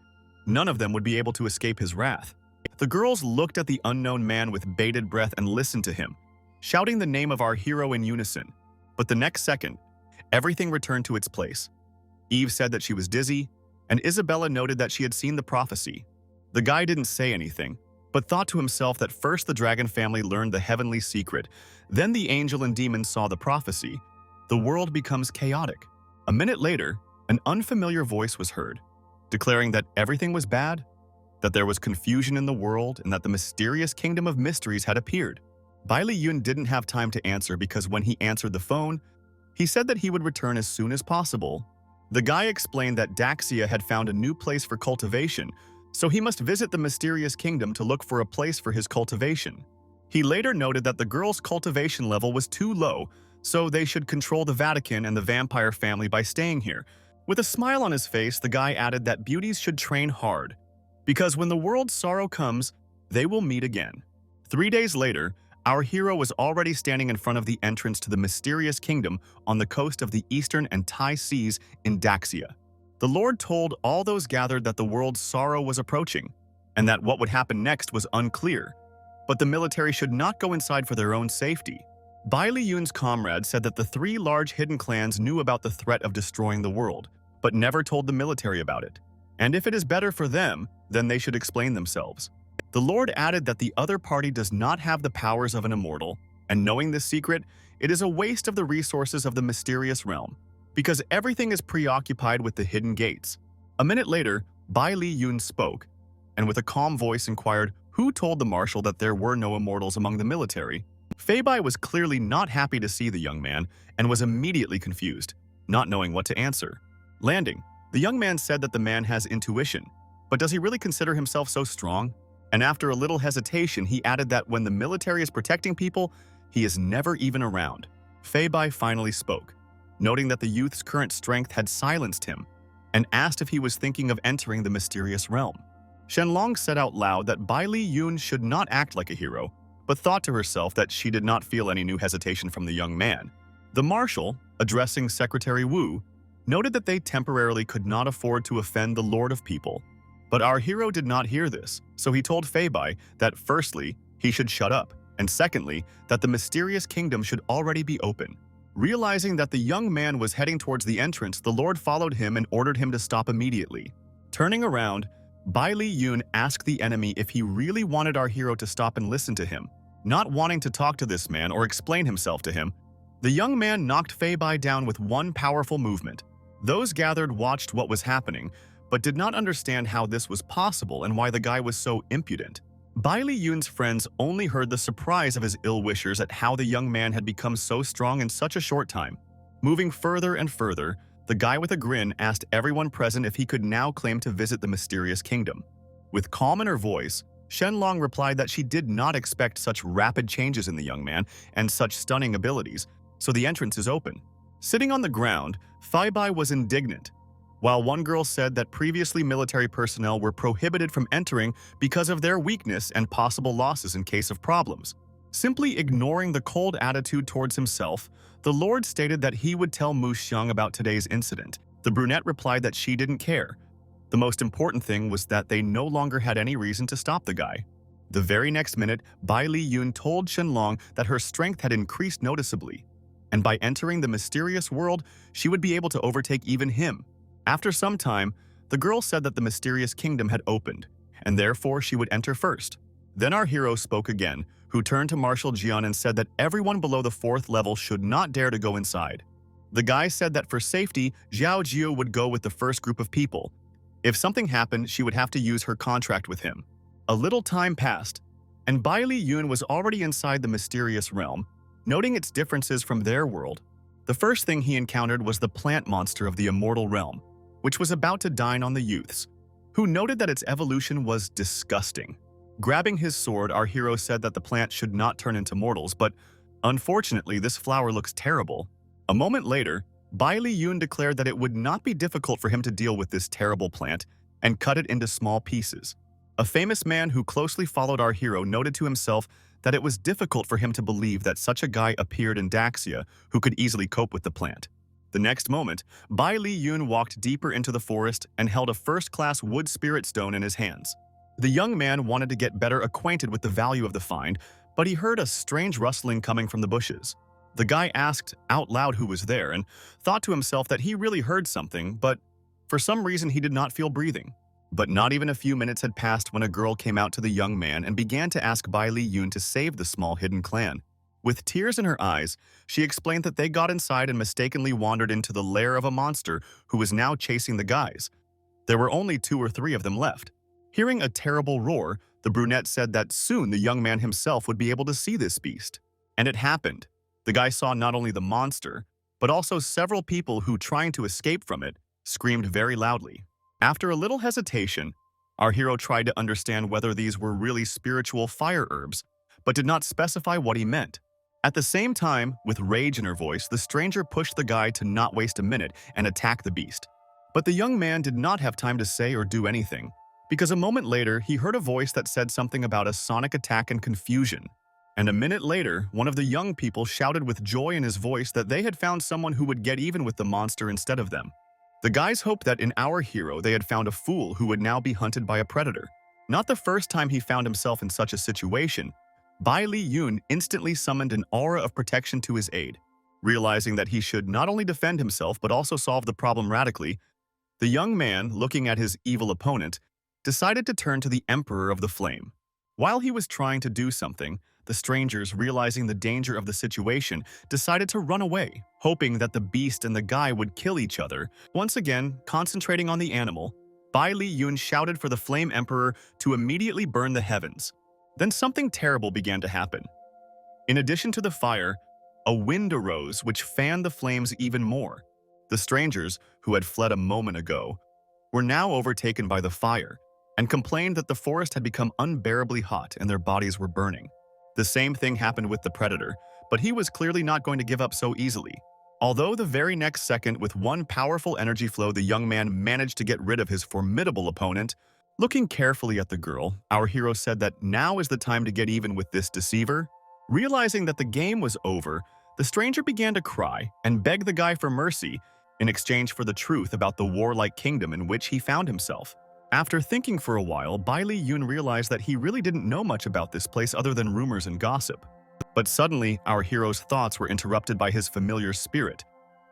none of them would be able to escape his wrath. The girls looked at the unknown man with bated breath and listened to him, shouting the name of our hero in unison. But the next second, everything returned to its place. Eve said that she was dizzy, and Isabella noted that she had seen the prophecy. The guy didn't say anything, but thought to himself that first the dragon family learned the heavenly secret, then the angel and demon saw the prophecy. The world becomes chaotic. A minute later, an unfamiliar voice was heard, declaring that everything was bad, that there was confusion in the world, and that the mysterious kingdom of mysteries had appeared. Bai Li Yun didn't have time to answer because when he answered the phone, he said that he would return as soon as possible. The guy explained that Daxia had found a new place for cultivation, so he must visit the mysterious kingdom to look for a place for his cultivation. He later noted that the girl's cultivation level was too low, so they should control the Vatican and the vampire family by staying here. With a smile on his face, the guy added that beauties should train hard, because when the world's sorrow comes, they will meet again. 3 days later, our hero was already standing in front of the entrance to the mysterious kingdom on the coast of the Eastern and Thai Seas in Daxia. The Lord told all those gathered that the world's sorrow was approaching, and that what would happen next was unclear. But the military should not go inside for their own safety. Bai Li Yun's comrade said that the 3 large hidden clans knew about the threat of destroying the world, but never told the military about it. And if it is better for them, then they should explain themselves. The Lord added that the other party does not have the powers of an immortal, and knowing this secret, it is a waste of the resources of the mysterious realm, because everything is preoccupied with the hidden gates. A minute later, Bai Li Yun spoke, and with a calm voice inquired who told the marshal that there were no immortals among the military. Fei Bai was clearly not happy to see the young man and was immediately confused, not knowing what to answer. Landing, the young man said that the man has intuition, but does he really consider himself so strong? And after a little hesitation, he added that when the military is protecting people, he is never even around. Fei Bai finally spoke, noting that the youth's current strength had silenced him, and asked if he was thinking of entering the mysterious realm. Shenlong said out loud that Bai Li Yun should not act like a hero, but thought to herself that she did not feel any new hesitation from the young man. The marshal, addressing Secretary Wu, noted that they temporarily could not afford to offend the Lord of People. But our hero did not hear this, so he told Fei Bai that firstly, he should shut up, and secondly, that the mysterious kingdom should already be open. Realizing that the young man was heading towards the entrance, the Lord followed him and ordered him to stop immediately. Turning around, Bai Li Yun asked the enemy if he really wanted our hero to stop and listen to him. Not wanting to talk to this man or explain himself to him, the young man knocked Fei Bai down with one powerful movement. Those gathered watched what was happening, but did not understand how this was possible and why the guy was so impudent. Bai Li Yun's friends only heard the surprise of his ill-wishers at how the young man had become so strong in such a short time. Moving further and further, the guy with a grin asked everyone present if he could now claim to visit the mysterious kingdom. With calm in her voice, Shenlong replied that she did not expect such rapid changes in the young man and such stunning abilities, so the entrance is open. Sitting on the ground, Fei Bai was indignant, while one girl said that previously military personnel were prohibited from entering because of their weakness and possible losses in case of problems. Simply ignoring the cold attitude towards himself, the Lord stated that he would tell Mu Xiang about today's incident. The brunette replied that she didn't care. The most important thing was that they no longer had any reason to stop the guy. The very next minute, Bai Li Yun told Shenlong that her strength had increased noticeably, and by entering the mysterious world, she would be able to overtake even him. After some time, the girl said that the mysterious kingdom had opened, and therefore she would enter first. Then our hero spoke again, who turned to Marshal Jian and said that everyone below the 4th level should not dare to go inside. The guy said that for safety, Zhao Jiu would go with the first group of people. If something happened, she would have to use her contract with him. A little time passed, and Bai Li Yun was already inside the mysterious realm, noting its differences from their world. The first thing he encountered was the plant monster of the immortal realm, which was about to dine on the youths, who noted that its evolution was disgusting. Grabbing his sword, our hero said that the plant should not turn into mortals, but unfortunately, this flower looks terrible. A moment later, Bai Li Yun declared that it would not be difficult for him to deal with this terrible plant and cut it into small pieces. A famous man who closely followed our hero noted to himself that it was difficult for him to believe that such a guy appeared in Daxia who could easily cope with the plant. The next moment, Bai Li Yun walked deeper into the forest and held a first-class wood spirit stone in his hands. The young man wanted to get better acquainted with the value of the find, but he heard a strange rustling coming from the bushes. The guy asked out loud who was there and thought to himself that he really heard something, but for some reason he did not feel breathing. But not even a few minutes had passed when a girl came out to the young man and began to ask Bai Li Yun to save the small hidden clan. With tears in her eyes, she explained that they got inside and mistakenly wandered into the lair of a monster who was now chasing the guys. There were only 2 or 3 of them left. Hearing a terrible roar, the brunette said that soon the young man himself would be able to see this beast. And it happened. The guy saw not only the monster, but also several people who, trying to escape from it, screamed very loudly. After a little hesitation, our hero tried to understand whether these were really spiritual fire herbs, but did not specify what he meant. At the same time, with rage in her voice, the stranger pushed the guy to not waste a minute and attack the beast. But the young man did not have time to say or do anything, because a moment later he heard a voice that said something about a sonic attack and confusion. And a minute later, one of the young people shouted with joy in his voice that they had found someone who would get even with the monster instead of them. The guys hoped that in our hero they had found a fool who would now be hunted by a predator. Not the first time he found himself in such a situation, Bai Li Yun instantly summoned an aura of protection to his aid. Realizing that he should not only defend himself but also solve the problem radically, the young man, looking at his evil opponent, decided to turn to the Emperor of the Flame. While he was trying to do something, the strangers, realizing the danger of the situation, decided to run away, hoping that the beast and the guy would kill each other. Once again, concentrating on the animal, Bai Li Yun shouted for the Flame Emperor to immediately burn the heavens. Then something terrible began to happen. In addition to the fire, a wind arose which fanned the flames even more. The strangers, who had fled a moment ago, were now overtaken by the fire and complained that the forest had become unbearably hot and their bodies were burning. The same thing happened with the predator, but he was clearly not going to give up so easily. Although the very next second, with one powerful energy flow, the young man managed to get rid of his formidable opponent. Looking carefully at the girl, our hero said that now is the time to get even with this deceiver. Realizing that the game was over, the stranger began to cry and beg the guy for mercy in exchange for the truth about the warlike kingdom in which he found himself. After thinking for a while, Bai Li Yun realized that he really didn't know much about this place other than rumors and gossip. But suddenly, our hero's thoughts were interrupted by his familiar spirit,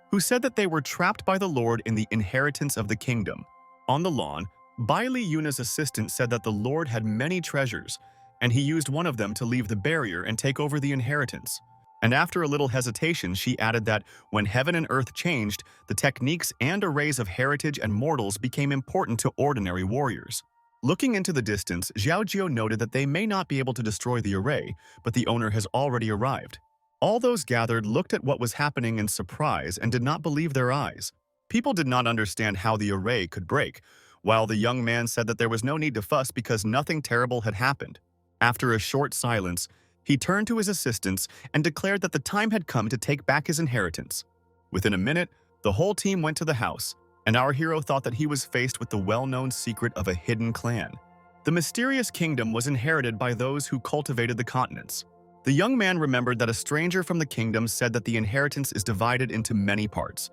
who said that they were trapped by the Lord in the inheritance of the kingdom. On the lawn, Bai Li Yun's assistant said that the Lord had many treasures, and he used one of them to leave the barrier and take over the inheritance. And after a little hesitation, she added that when heaven and earth changed, the techniques and arrays of heritage and mortals became important to ordinary warriors. Looking into the distance, Xiao Jiao noted that they may not be able to destroy the array, but the owner has already arrived. All those gathered looked at what was happening in surprise and did not believe their eyes. People did not understand how the array could break, while the young man said that there was no need to fuss because nothing terrible had happened. After a short silence, he turned to his assistants and declared that the time had come to take back his inheritance. Within a minute, the whole team went to the house, and our hero thought that he was faced with the well-known secret of a hidden clan. The mysterious kingdom was inherited by those who cultivated the continents. The young man remembered that a stranger from the kingdom said that the inheritance is divided into many parts.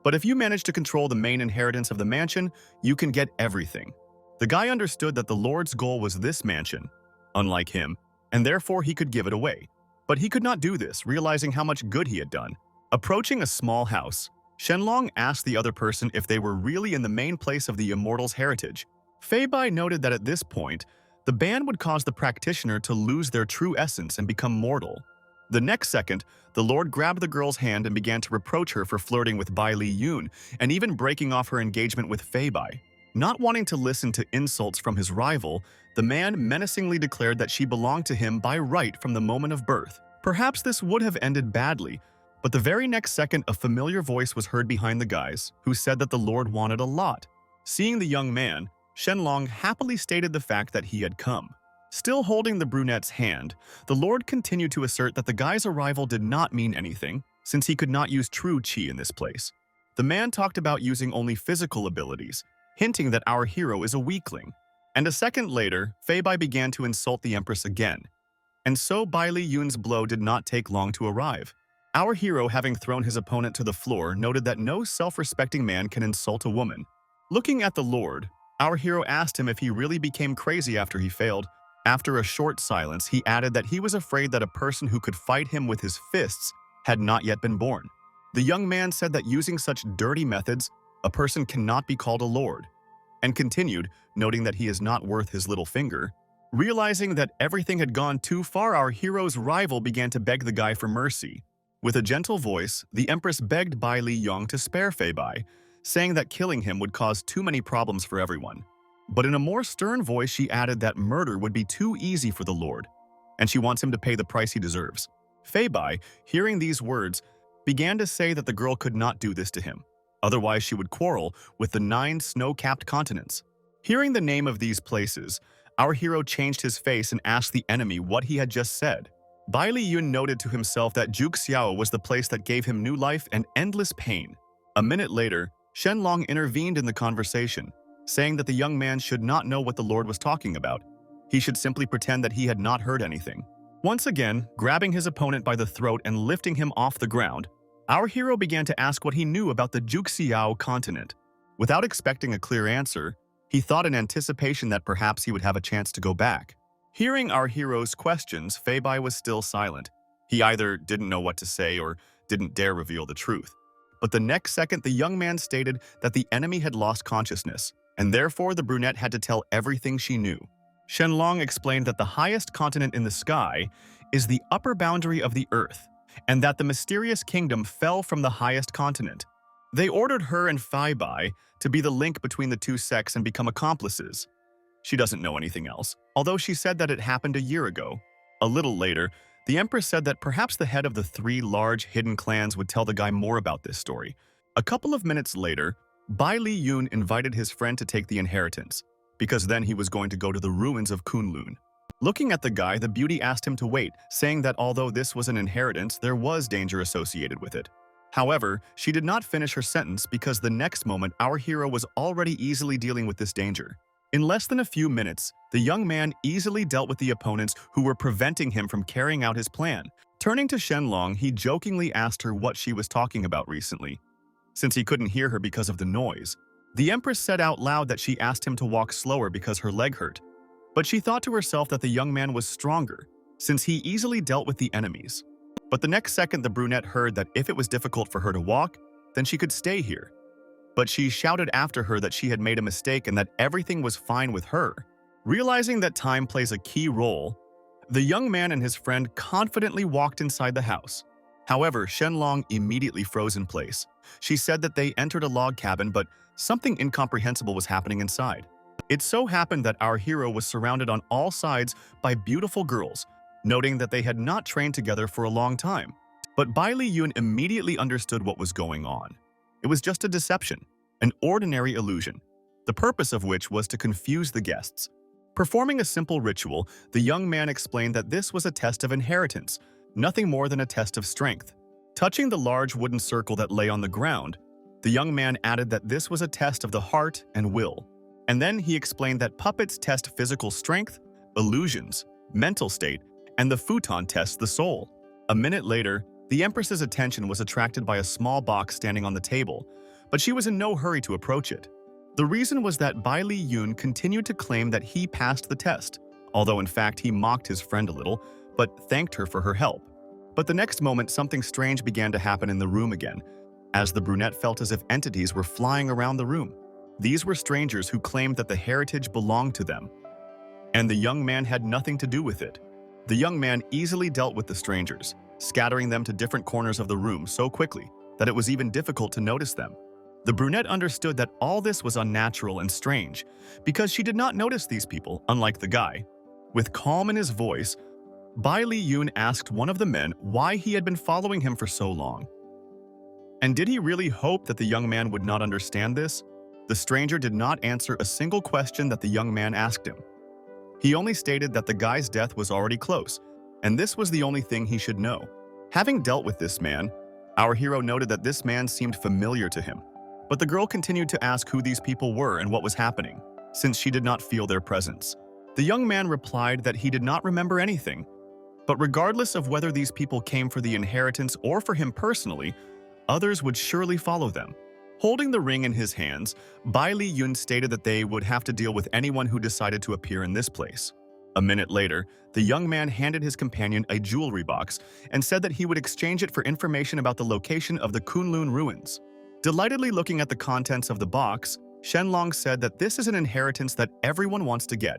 But if you manage to control the main inheritance of the mansion, you can get everything. The guy understood that the Lord's goal was this mansion, unlike him, and therefore he could give it away. But he could not do this, realizing how much good he had done. Approaching a small house, Shenlong asked the other person if they were really in the main place of the immortal's heritage. Fei Bai noted that at this point, the ban would cause the practitioner to lose their true essence and become mortal. The next second, the Lord grabbed the girl's hand and began to reproach her for flirting with Bai Li Yun and even breaking off her engagement with Fei Bai. Not wanting to listen to insults from his rival, the man menacingly declared that she belonged to him by right from the moment of birth. Perhaps this would have ended badly, but the very next second a familiar voice was heard behind the guys, who said that the Lord wanted a lot. Seeing the young man, Shenlong happily stated the fact that he had come. Still holding the brunette's hand, the Lord continued to assert that the guy's arrival did not mean anything, since he could not use true qi in this place. The man talked about using only physical abilities, hinting that our hero is a weakling. And a second later, Fei Bai began to insult the Empress again. And so Bai Li Yun's blow did not take long to arrive. Our hero, having thrown his opponent to the floor, noted that no self-respecting man can insult a woman. Looking at the Lord, our hero asked him if he really became crazy after he failed. After a short silence, he added that he was afraid that a person who could fight him with his fists had not yet been born. The young man said that using such dirty methods, a person cannot be called a lord, and continued, noting that he is not worth his little finger. Realizing that everything had gone too far, our hero's rival began to beg the guy for mercy. With a gentle voice, the Empress begged Bai Li Yong to spare Fei Bai, saying that killing him would cause too many problems for everyone. But in a more stern voice, she added that murder would be too easy for the Lord, and she wants him to pay the price he deserves. Fei Bai, hearing these words, began to say that the girl could not do this to him. Otherwise, she would quarrel with the 9 snow-capped continents. Hearing the name of these places, Our hero changed his face and asked the enemy what he had just said. Bai Li Yun noted to himself that Juk Xiao was the place that gave him new life and endless pain. A minute later, Shenlong intervened in the conversation, saying that the young man should not know what the Lord was talking about. He should simply pretend that he had not heard anything. Once again, grabbing his opponent by the throat and lifting him off the ground, our hero began to ask what he knew about the Juk Xiao continent. Without expecting a clear answer, he thought in anticipation that perhaps he would have a chance to go back. Hearing our hero's questions, Fei Bai was still silent. He either didn't know what to say or didn't dare reveal the truth. But the next second, the young man stated that the enemy had lost consciousness, and therefore the brunette had to tell everything she knew. Shenlong explained that the highest continent in the sky is the upper boundary of the earth, and that the mysterious kingdom fell from the highest continent. They ordered her and Fei Bai to be the link between the two sects and become accomplices. She doesn't know anything else, although she said that it happened a year ago. A little later, the Empress said that perhaps the head of the 3 large hidden clans would tell the guy more about this story. A couple of minutes later, Bai Li Yun invited his friend to take the inheritance, because then he was going to go to the ruins of Kunlun. Looking at the guy, the beauty asked him to wait, saying that although this was an inheritance, there was danger associated with it. However, she did not finish her sentence because the next moment our hero was already easily dealing with this danger. In less than a few minutes, the young man easily dealt with the opponents who were preventing him from carrying out his plan. Turning to Shenlong, he jokingly asked her what she was talking about recently, since he couldn't hear her because of the noise. The Empress said out loud that she asked him to walk slower because her leg hurt, but she thought to herself that the young man was stronger, since he easily dealt with the enemies. But the next second, the brunette heard that if it was difficult for her to walk, then she could stay here. But she shouted after her that she had made a mistake and that everything was fine with her. Realizing that time plays a key role, the young man and his friend confidently walked inside the house. However, Shenlong immediately froze in place. She said that they entered a log cabin, but something incomprehensible was happening inside. It so happened that our hero was surrounded on all sides by beautiful girls, noting that they had not trained together for a long time. But Bai Li Yun immediately understood what was going on. It was just a deception, an ordinary illusion, the purpose of which was to confuse the guests. Performing a simple ritual, the young man explained that this was a test of inheritance, nothing more than a test of strength. Touching the large wooden circle that lay on the ground, the young man added that this was a test of the heart and will. And then he explained that puppets test physical strength, illusions, mental state, and the futon tests the soul. A minute later, the Empress's attention was attracted by a small box standing on the table, but she was in no hurry to approach it. The reason was that Bai Li Yun continued to claim that he passed the test, although in fact he mocked his friend a little, but thanked her for her help. But the next moment, something strange began to happen in the room again, as the brunette felt as if entities were flying around the room. These were strangers who claimed that the heritage belonged to them, and the young man had nothing to do with it. The young man easily dealt with the strangers, scattering them to different corners of the room so quickly that it was even difficult to notice them. The brunette understood that all this was unnatural and strange because she did not notice these people, unlike the guy. With calm in his voice, Bai Li Yun asked one of the men why he had been following him for so long. And did he really hope that the young man would not understand this? The stranger did not answer a single question that the young man asked him. He only stated that the guy's death was already close, and this was the only thing he should know. Having dealt with this man, our hero noted that this man seemed familiar to him. But the girl continued to ask who these people were and what was happening, since she did not feel their presence. The young man replied that he did not remember anything, but regardless of whether these people came for the inheritance or for him personally, others would surely follow them. Holding the ring in his hands, Bai Li Yun stated that they would have to deal with anyone who decided to appear in this place. A minute later, the young man handed his companion a jewelry box and said that he would exchange it for information about the location of the Kunlun ruins. Delightedly looking at the contents of the box, Shenlong said that this is an inheritance that everyone wants to get,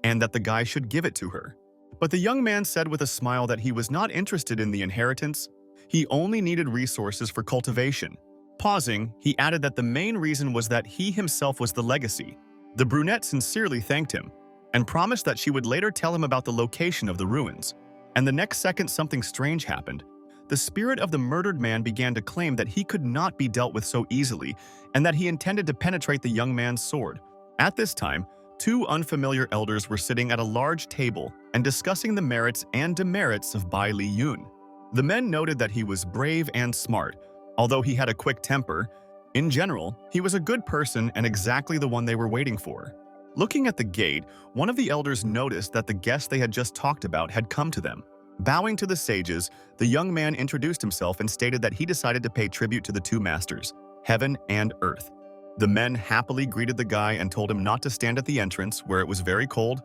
and that the guy should give it to her. But the young man said with a smile that he was not interested in the inheritance, he only needed resources for cultivation. Pausing, he added that the main reason was that he himself was the legacy. The brunette sincerely thanked him, and promised that she would later tell him about the location of the ruins. And the next second, something strange happened. The spirit of the murdered man began to claim that he could not be dealt with so easily, and that he intended to penetrate the young man's sword. At this time, two unfamiliar elders were sitting at a large table and discussing the merits and demerits of Bai Li Yun. The men noted that he was brave and smart, although he had a quick temper. In general, he was a good person and exactly the one they were waiting for. Looking at the gate, one of the elders noticed that the guest they had just talked about had come to them. Bowing to the sages, the young man introduced himself and stated that he decided to pay tribute to the two masters, heaven and earth. The men happily greeted the guy and told him not to stand at the entrance, where it was very cold,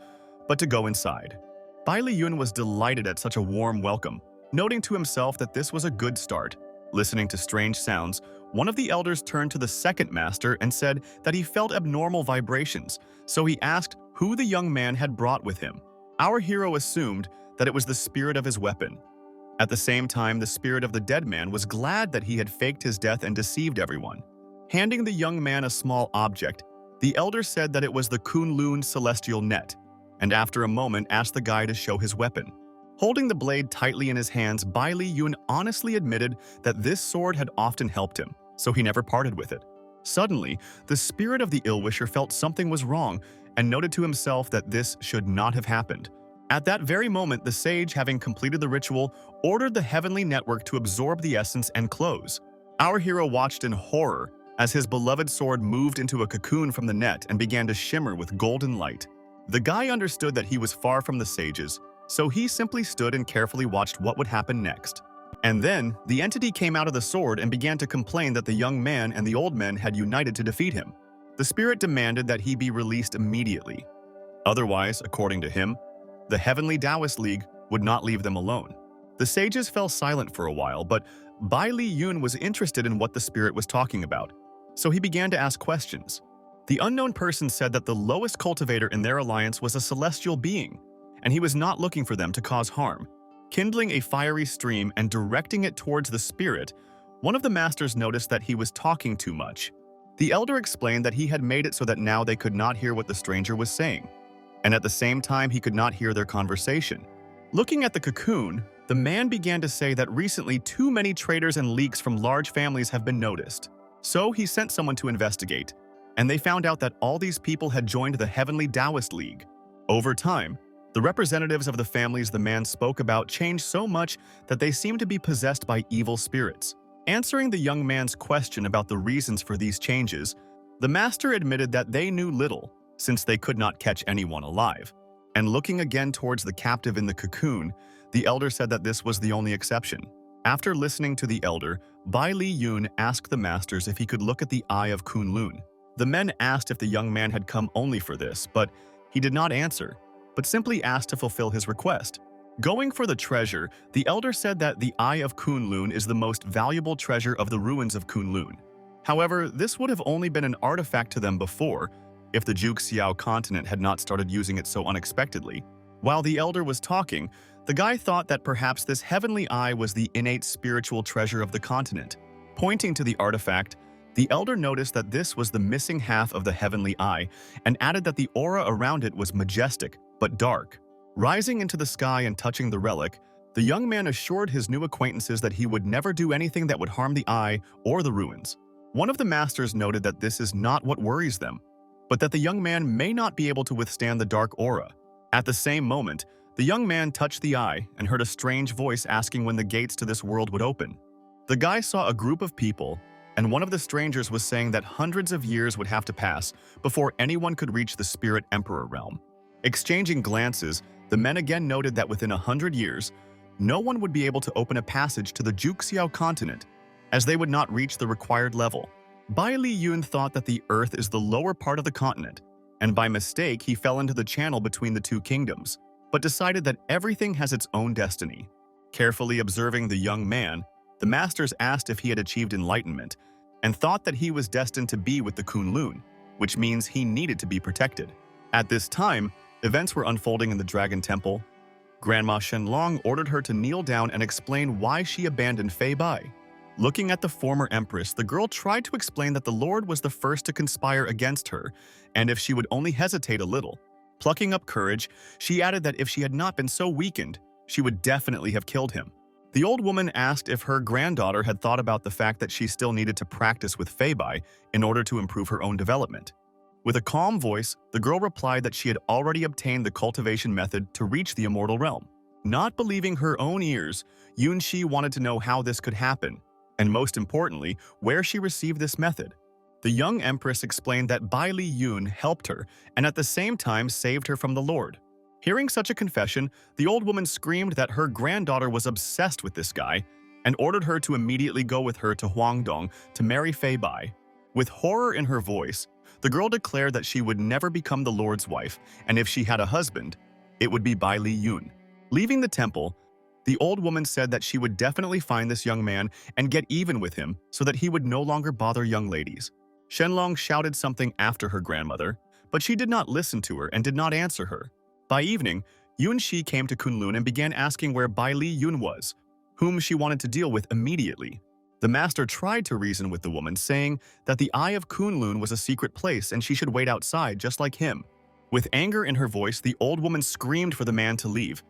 but to go inside. Bai Li Yun was delighted at such a warm welcome, noting to himself that this was a good start. Listening to strange sounds, one of the elders turned to the second master and said that he felt abnormal vibrations, so he asked who the young man had brought with him. Our hero assumed that it was the spirit of his weapon. At the same time, the spirit of the dead man was glad that he had faked his death and deceived everyone. Handing the young man a small object, the elder said that it was the Kunlun celestial net, and after a moment asked the guy to show his weapon. Holding the blade tightly in his hands, Bai Li Yun honestly admitted that this sword had often helped him, so he never parted with it. Suddenly, the spirit of the ill-wisher felt something was wrong and noted to himself that this should not have happened. At that very moment, the sage, having completed the ritual, ordered the heavenly network to absorb the essence and close. Our hero watched in horror as his beloved sword moved into a cocoon from the net and began to shimmer with golden light. The guy understood that he was far from the sages, so he simply stood and carefully watched what would happen next. And then, the entity came out of the sword and began to complain that the young man and the old men had united to defeat him. The spirit demanded that he be released immediately. Otherwise, according to him, the Heavenly Taoist League would not leave them alone. The sages fell silent for a while, but Bai Li Yun was interested in what the spirit was talking about, so he began to ask questions. The unknown person said that the lowest cultivator in their alliance was a celestial being, and he was not looking for them to cause harm. Kindling a fiery stream and directing it towards the spirit, one of the masters noticed that he was talking too much. The elder explained that he had made it so that now they could not hear what the stranger was saying, and at the same time he could not hear their conversation. Looking at the cocoon, the man began to say that recently too many traitors and leaks from large families have been noticed. So he sent someone to investigate, and they found out that all these people had joined the Heavenly Taoist League. Over time, the representatives of the families the man spoke about changed so much that they seemed to be possessed by evil spirits. Answering the young man's question about the reasons for these changes, the master admitted that they knew little, since they could not catch anyone alive. And looking again towards the captive in the cocoon, the elder said that this was the only exception. After listening to the elder, Bai Li Yun asked the masters if he could look at the eye of Kunlun. The men asked if the young man had come only for this, but he did not answer, but simply asked to fulfill his request. Going for the treasure, the elder said that the eye of Kunlun is the most valuable treasure of the ruins of Kunlun. However, this would have only been an artifact to them before, if the Juxiao continent had not started using it so unexpectedly. While the elder was talking, the guy thought that perhaps this heavenly eye was the innate spiritual treasure of the continent. Pointing to the artifact, the elder noticed that this was the missing half of the heavenly eye and added that the aura around it was majestic but dark. Rising into the sky and touching the relic, the young man assured his new acquaintances that he would never do anything that would harm the eye or the ruins. One of the masters noted that this is not what worries them, but that the young man may not be able to withstand the dark aura. At the same moment, the young man touched the eye and heard a strange voice asking when the gates to this world would open. The guy saw a group of people, and one of the strangers was saying that hundreds of years would have to pass before anyone could reach the Spirit Emperor realm. Exchanging glances, the men again noted that within 100 years, no one would be able to open a passage to the Juxiao continent, as they would not reach the required level. Bai Li Yun thought that the Earth is the lower part of the continent, and by mistake he fell into the channel between the two kingdoms, but decided that everything has its own destiny. Carefully observing the young man, the masters asked if he had achieved enlightenment, and thought that he was destined to be with the Kunlun, which means he needed to be protected. At this time, events were unfolding in the Dragon Temple. Grandma Shenlong ordered her to kneel down and explain why she abandoned Fei Bai. Looking at the former empress, the girl tried to explain that the Lord was the first to conspire against her, and if she would only hesitate a little. Plucking up courage, she added that if she had not been so weakened, she would definitely have killed him. The old woman asked if her granddaughter had thought about the fact that she still needed to practice with Fei Bai in order to improve her own development. With a calm voice, the girl replied that she had already obtained the cultivation method to reach the immortal realm. Not believing her own ears, Yunxi wanted to know how this could happen, and most importantly, where she received this method. The young empress explained that Bai Li Yun helped her and at the same time saved her from the Lord. Hearing such a confession, the old woman screamed that her granddaughter was obsessed with this guy and ordered her to immediately go with her to Huangdong to marry Fei Bai. With horror in her voice, the girl declared that she would never become the Lord's wife, and if she had a husband, it would be Bai Li Yun. Leaving the temple, the old woman said that she would definitely find this young man and get even with him so that he would no longer bother young ladies. Shenlong shouted something after her grandmother, but she did not listen to her and did not answer her. By evening, Yunxi came to Kunlun and began asking where Bai Li Yun was, whom she wanted to deal with immediately. The master tried to reason with the woman, saying that the Eye of Kunlun was a secret place and she should wait outside just like him. With anger in her voice, the old woman screamed for the man to leave,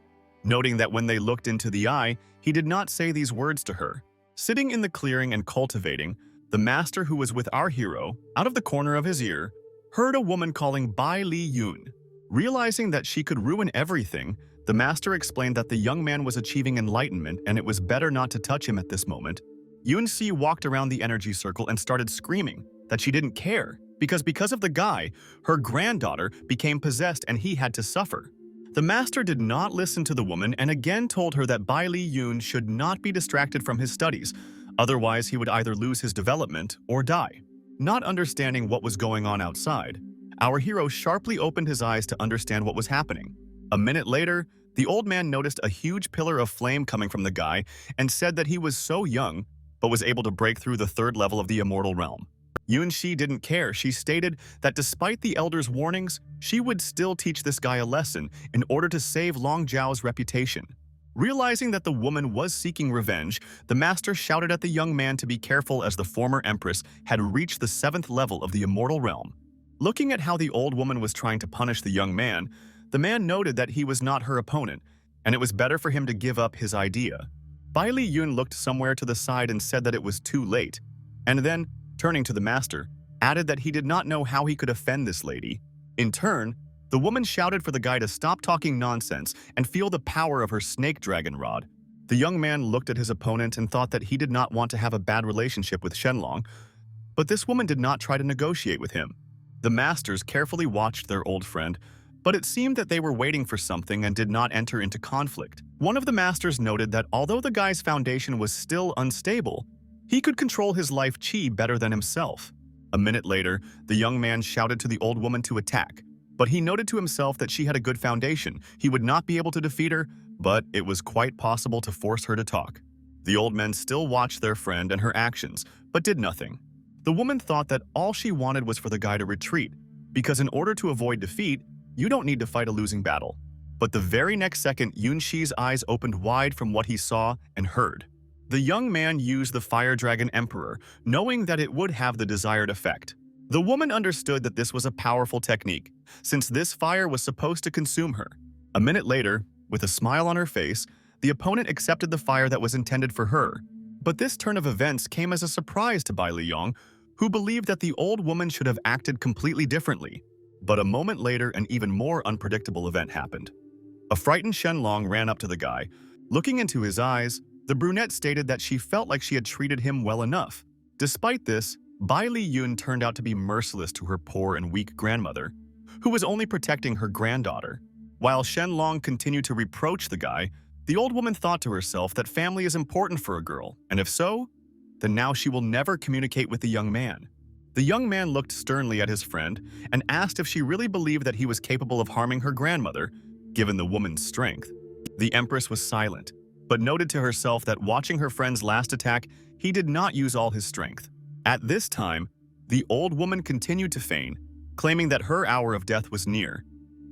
noting that when they looked into the eye, he did not say these words to her. Sitting in the clearing and cultivating, the master who was with our hero, out of the corner of his ear, heard a woman calling Bai Li Yun. Realizing that she could ruin everything, the master explained that the young man was achieving enlightenment and it was better not to touch him at this moment. Yunxi walked around the energy circle and started screaming that she didn't care because of the guy, her granddaughter became possessed and he had to suffer. The master did not listen to the woman and again told her that Bai Li Yun should not be distracted from his studies, otherwise he would either lose his development or die. Not understanding what was going on outside, our hero sharply opened his eyes to understand what was happening. A minute later, the old man noticed a huge pillar of flame coming from the guy and said that he was so young, but was able to break through the third level of the immortal realm. Yunxi didn't care. She stated that despite the elder's warnings, she would still teach this guy a lesson in order to save Long Zhao's reputation. Realizing that the woman was seeking revenge, the master shouted at the young man to be careful as the former empress had reached the 7th level of the immortal realm. Looking at how the old woman was trying to punish the young man, the man noted that he was not her opponent, and it was better for him to give up his idea. Bai Li Yun looked somewhere to the side and said that it was too late, and then, turning to the master, added that he did not know how he could offend this lady. In turn, the woman shouted for the guy to stop talking nonsense and feel the power of her snake dragon rod. The young man looked at his opponent and thought that he did not want to have a bad relationship with Shenlong, but this woman did not try to negotiate with him. The masters carefully watched their old friend, but it seemed that they were waiting for something and did not enter into conflict. One of the masters noted that although the guy's foundation was still unstable, he could control his life chi better than himself. A minute later, the young man shouted to the old woman to attack, but he noted to himself that she had a good foundation. He would not be able to defeat her, but it was quite possible to force her to talk. The old men still watched their friend and her actions, but did nothing. The woman thought that all she wanted was for the guy to retreat, because in order to avoid defeat, you don't need to fight a losing battle. But the very next second, Yunxi's eyes opened wide from what he saw and heard. The young man used the Fire Dragon Emperor, knowing that it would have the desired effect. The woman understood that this was a powerful technique, since this fire was supposed to consume her. A minute later, with a smile on her face, the opponent accepted the fire that was intended for her. But this turn of events came as a surprise to Bai Li Yong, who believed that the old woman should have acted completely differently. But a moment later, an even more unpredictable event happened. A frightened Shenlong ran up to the guy. Looking into his eyes, the brunette stated that she felt like she had treated him well enough. Despite this, Bai Li Yun turned out to be merciless to her poor and weak grandmother, who was only protecting her granddaughter. While Shenlong continued to reproach the guy, the old woman thought to herself that family is important for a girl, and if so, then now she will never communicate with the young man. The young man looked sternly at his friend and asked if she really believed that he was capable of harming her grandmother, given the woman's strength. The empress was silent, but noted to herself that watching her friend's last attack, he did not use all his strength. At this time, the old woman continued to feign, claiming that her hour of death was near,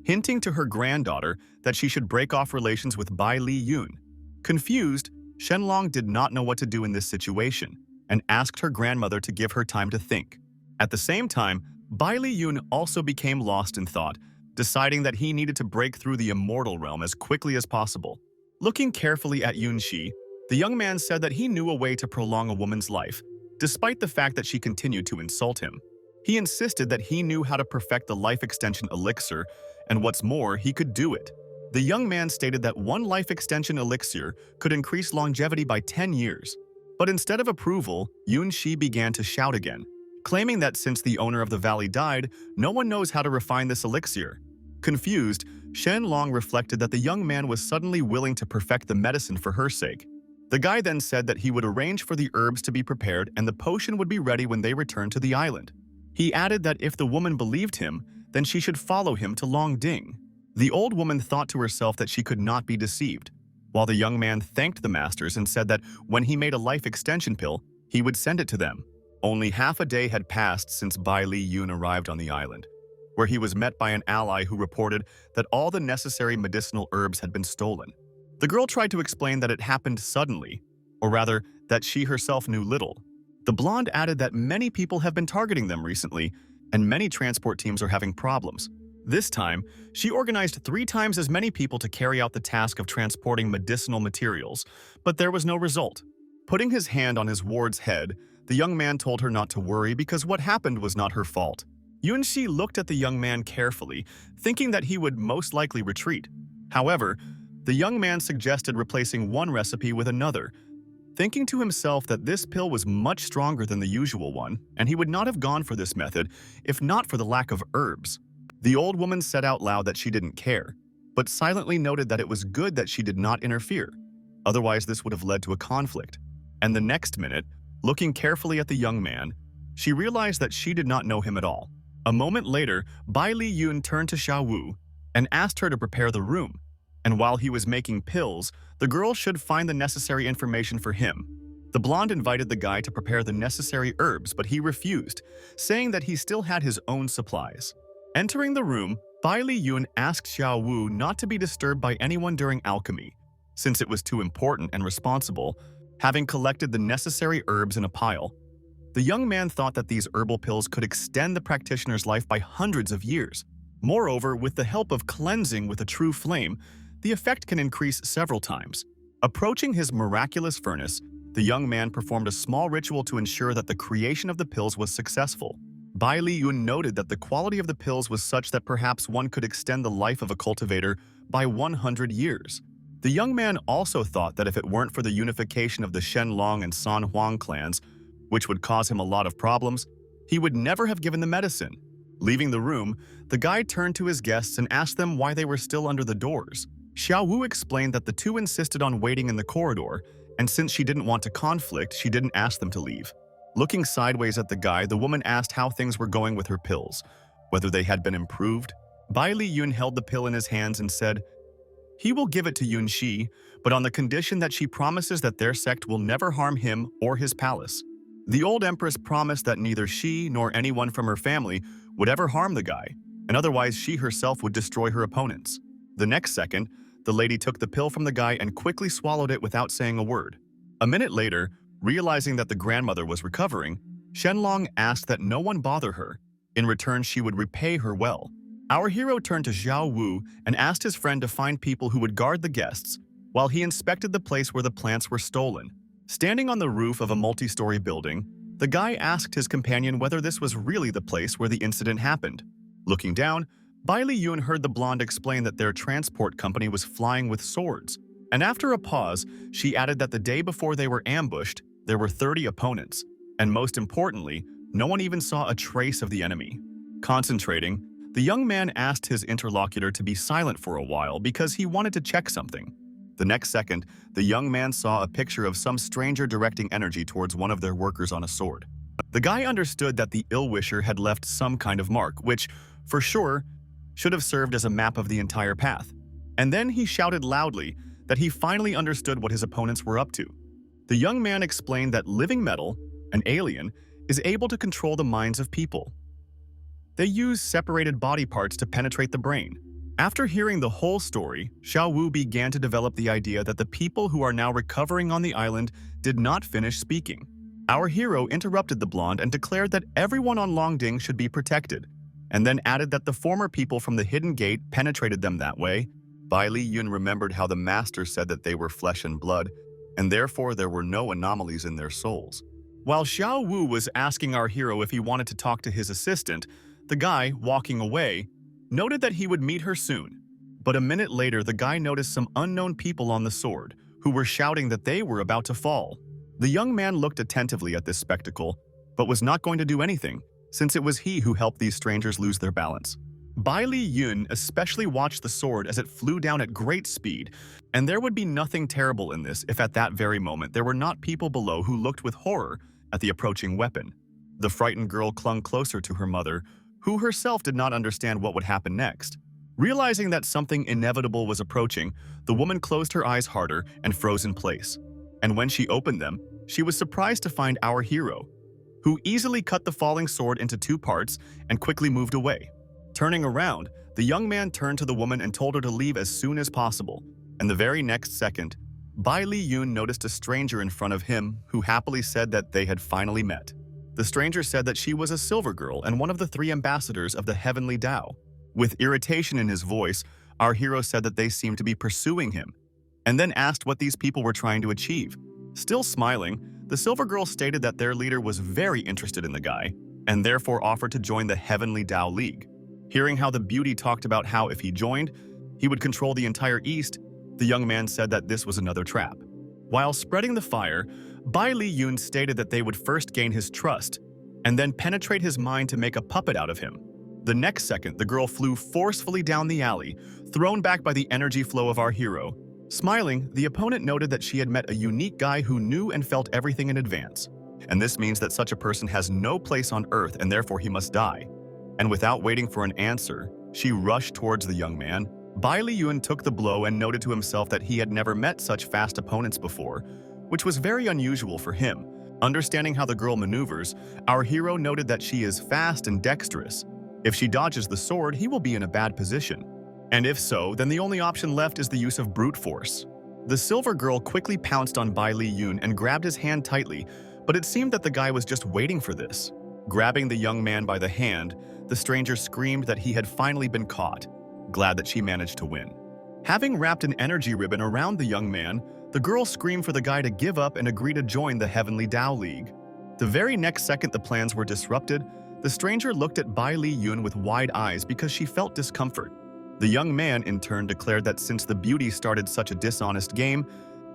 hinting to her granddaughter that she should break off relations with Bai Li Yun. Confused, Shenlong did not know what to do in this situation and asked her grandmother to give her time to think. At the same time, Bai Li Yun also became lost in thought, deciding that he needed to break through the immortal realm as quickly as possible. Looking carefully at Yunxi, the young man said that he knew a way to prolong a woman's life, despite the fact that she continued to insult him. He insisted that he knew how to perfect the life extension elixir, and what's more, he could do it. The young man stated that one life extension elixir could increase longevity by 10 years. But instead of approval, Yun-shi began to shout again, claiming that since the owner of the valley died, no one knows how to refine this elixir. Confused, Shen Long reflected that the young man was suddenly willing to perfect the medicine for her sake. The guy then said that he would arrange for the herbs to be prepared and the potion would be ready when they returned to the island. He added that if the woman believed him, then she should follow him to Longding. The old woman thought to herself that she could not be deceived, while the young man thanked the masters and said that when he made a life extension pill, he would send it to them. Only half a day had passed since Bai Li Yun arrived on the island, where he was met by an ally who reported that all the necessary medicinal herbs had been stolen. The girl tried to explain that it happened suddenly, or rather, that she herself knew little. The blonde added that many people have been targeting them recently, and many transport teams are having problems. This time, she organized 3 times as many people to carry out the task of transporting medicinal materials, but there was no result. Putting his hand on his ward's head, the young man told her not to worry because what happened was not her fault. Yun-shi looked at the young man carefully, thinking that he would most likely retreat. However, the young man suggested replacing one recipe with another, thinking to himself that this pill was much stronger than the usual one, and he would not have gone for this method if not for the lack of herbs. The old woman said out loud that she didn't care, but silently noted that it was good that she did not interfere. Otherwise, this would have led to a conflict. And the next minute, looking carefully at the young man, she realized that she did not know him at all. A moment later, Bai Li Yun turned to Xiao Wu and asked her to prepare the room. And while he was making pills, the girl should find the necessary information for him. The blonde invited the guy to prepare the necessary herbs, but he refused, saying that he still had his own supplies. Entering the room, Bai Li Yun asked Xiao Wu not to be disturbed by anyone during alchemy, since it was too important and responsible, having collected the necessary herbs in a pile. The young man thought that these herbal pills could extend the practitioner's life by hundreds of years. Moreover, with the help of cleansing with a true flame, the effect can increase several times. Approaching his miraculous furnace, the young man performed a small ritual to ensure that the creation of the pills was successful. Bai Li Yun noted that the quality of the pills was such that perhaps one could extend the life of a cultivator by 100 years. The young man also thought that if it weren't for the unification of the Shenlong and San Huang clans, which would cause him a lot of problems, he would never have given the medicine. Leaving the room, the guy turned to his guests and asked them why they were still under the doors. Xiao Wu explained that the two insisted on waiting in the corridor, and since she didn't want to conflict, she didn't ask them to leave. Looking sideways at the guy, the woman asked how things were going with her pills, whether they had been improved. Bai Li Yun held the pill in his hands and said, "He will give it to Yun-shi, but on the condition that she promises that their sect will never harm him or his palace." The old empress promised that neither she nor anyone from her family would ever harm the guy, and otherwise she herself would destroy her opponents. The next second, the lady took the pill from the guy and quickly swallowed it without saying a word. A minute later, realizing that the grandmother was recovering, Shenlong asked that no one bother her. In return, she would repay her well. Our hero turned to Xiao Wu and asked his friend to find people who would guard the guests while he inspected the place where the plants were stolen. Standing on the roof of a multi-story building, the guy asked his companion whether this was really the place where the incident happened. Looking down, Bai Li Yun heard the blonde explain that their transport company was flying with swords, and after a pause, she added that the day before they were ambushed, there were 30 opponents, and most importantly, no one even saw a trace of the enemy. Concentrating, the young man asked his interlocutor to be silent for a while because he wanted to check something. The next second, the young man saw a picture of some stranger directing energy towards one of their workers on a sword. The guy understood that the ill-wisher had left some kind of mark, which, for sure, should have served as a map of the entire path. And then he shouted loudly that he finally understood what his opponents were up to. The young man explained that living metal, an alien, is able to control the minds of people. They use separated body parts to penetrate the brain. After hearing the whole story, Xiao Wu began to develop the idea that the people who are now recovering on the island did not finish speaking. Our hero interrupted the blonde and declared that everyone on Longding should be protected, and then added that the former people from the hidden gate penetrated them that way. Bai Li Yun remembered how the master said that they were flesh and blood, and therefore there were no anomalies in their souls. While Xiao Wu was asking our hero if he wanted to talk to his assistant, the guy, walking away, noted that he would meet her soon. But a minute later, the guy noticed some unknown people on the sword, who were shouting that they were about to fall. The young man looked attentively at this spectacle, but was not going to do anything, since it was he who helped these strangers lose their balance. Bai Li Yun especially watched the sword as it flew down at great speed, and there would be nothing terrible in this if at that very moment there were not people below who looked with horror at the approaching weapon. The frightened girl clung closer to her mother, who herself did not understand what would happen next. Realizing that something inevitable was approaching, the woman closed her eyes harder and froze in place. And when she opened them, she was surprised to find our hero, who easily cut the falling sword into two parts and quickly moved away. Turning around, the young man turned to the woman and told her to leave as soon as possible. And the very next second, Bai Li Yun noticed a stranger in front of him who happily said that they had finally met. The stranger said that she was a silver girl and one of the 3 ambassadors of the heavenly Tao. With irritation in his voice, our hero said that they seemed to be pursuing him, and then asked what these people were trying to achieve. Still smiling, the silver girl stated that their leader was very interested in the guy, and therefore offered to join the Heavenly Tao League. Hearing how the beauty talked about how if he joined, he would control the entire East, the young man said that this was another trap. While spreading the fire, Bai Li Yun stated that they would first gain his trust, and then penetrate his mind to make a puppet out of him. The next second, the girl flew forcefully down the alley, thrown back by the energy flow of our hero. Smiling, the opponent noted that she had met a unique guy who knew and felt everything in advance. And this means that such a person has no place on Earth and therefore he must die. And without waiting for an answer, she rushed towards the young man. Bai Li Yun took the blow and noted to himself that he had never met such fast opponents before, which was very unusual for him. Understanding how the girl maneuvers, our hero noted that she is fast and dexterous. If she dodges the sword, he will be in a bad position. And if so, then the only option left is the use of brute force. The silver girl quickly pounced on Bai Li Yun and grabbed his hand tightly, but it seemed that the guy was just waiting for this. Grabbing the young man by the hand, the stranger screamed that he had finally been caught, glad that she managed to win. Having wrapped an energy ribbon around the young man, the girl screamed for the guy to give up and agree to join the Heavenly Tao League. The very next second the plans were disrupted, the stranger looked at Bai Li Yun with wide eyes because she felt discomfort. The young man, in turn, declared that since the beauty started such a dishonest game,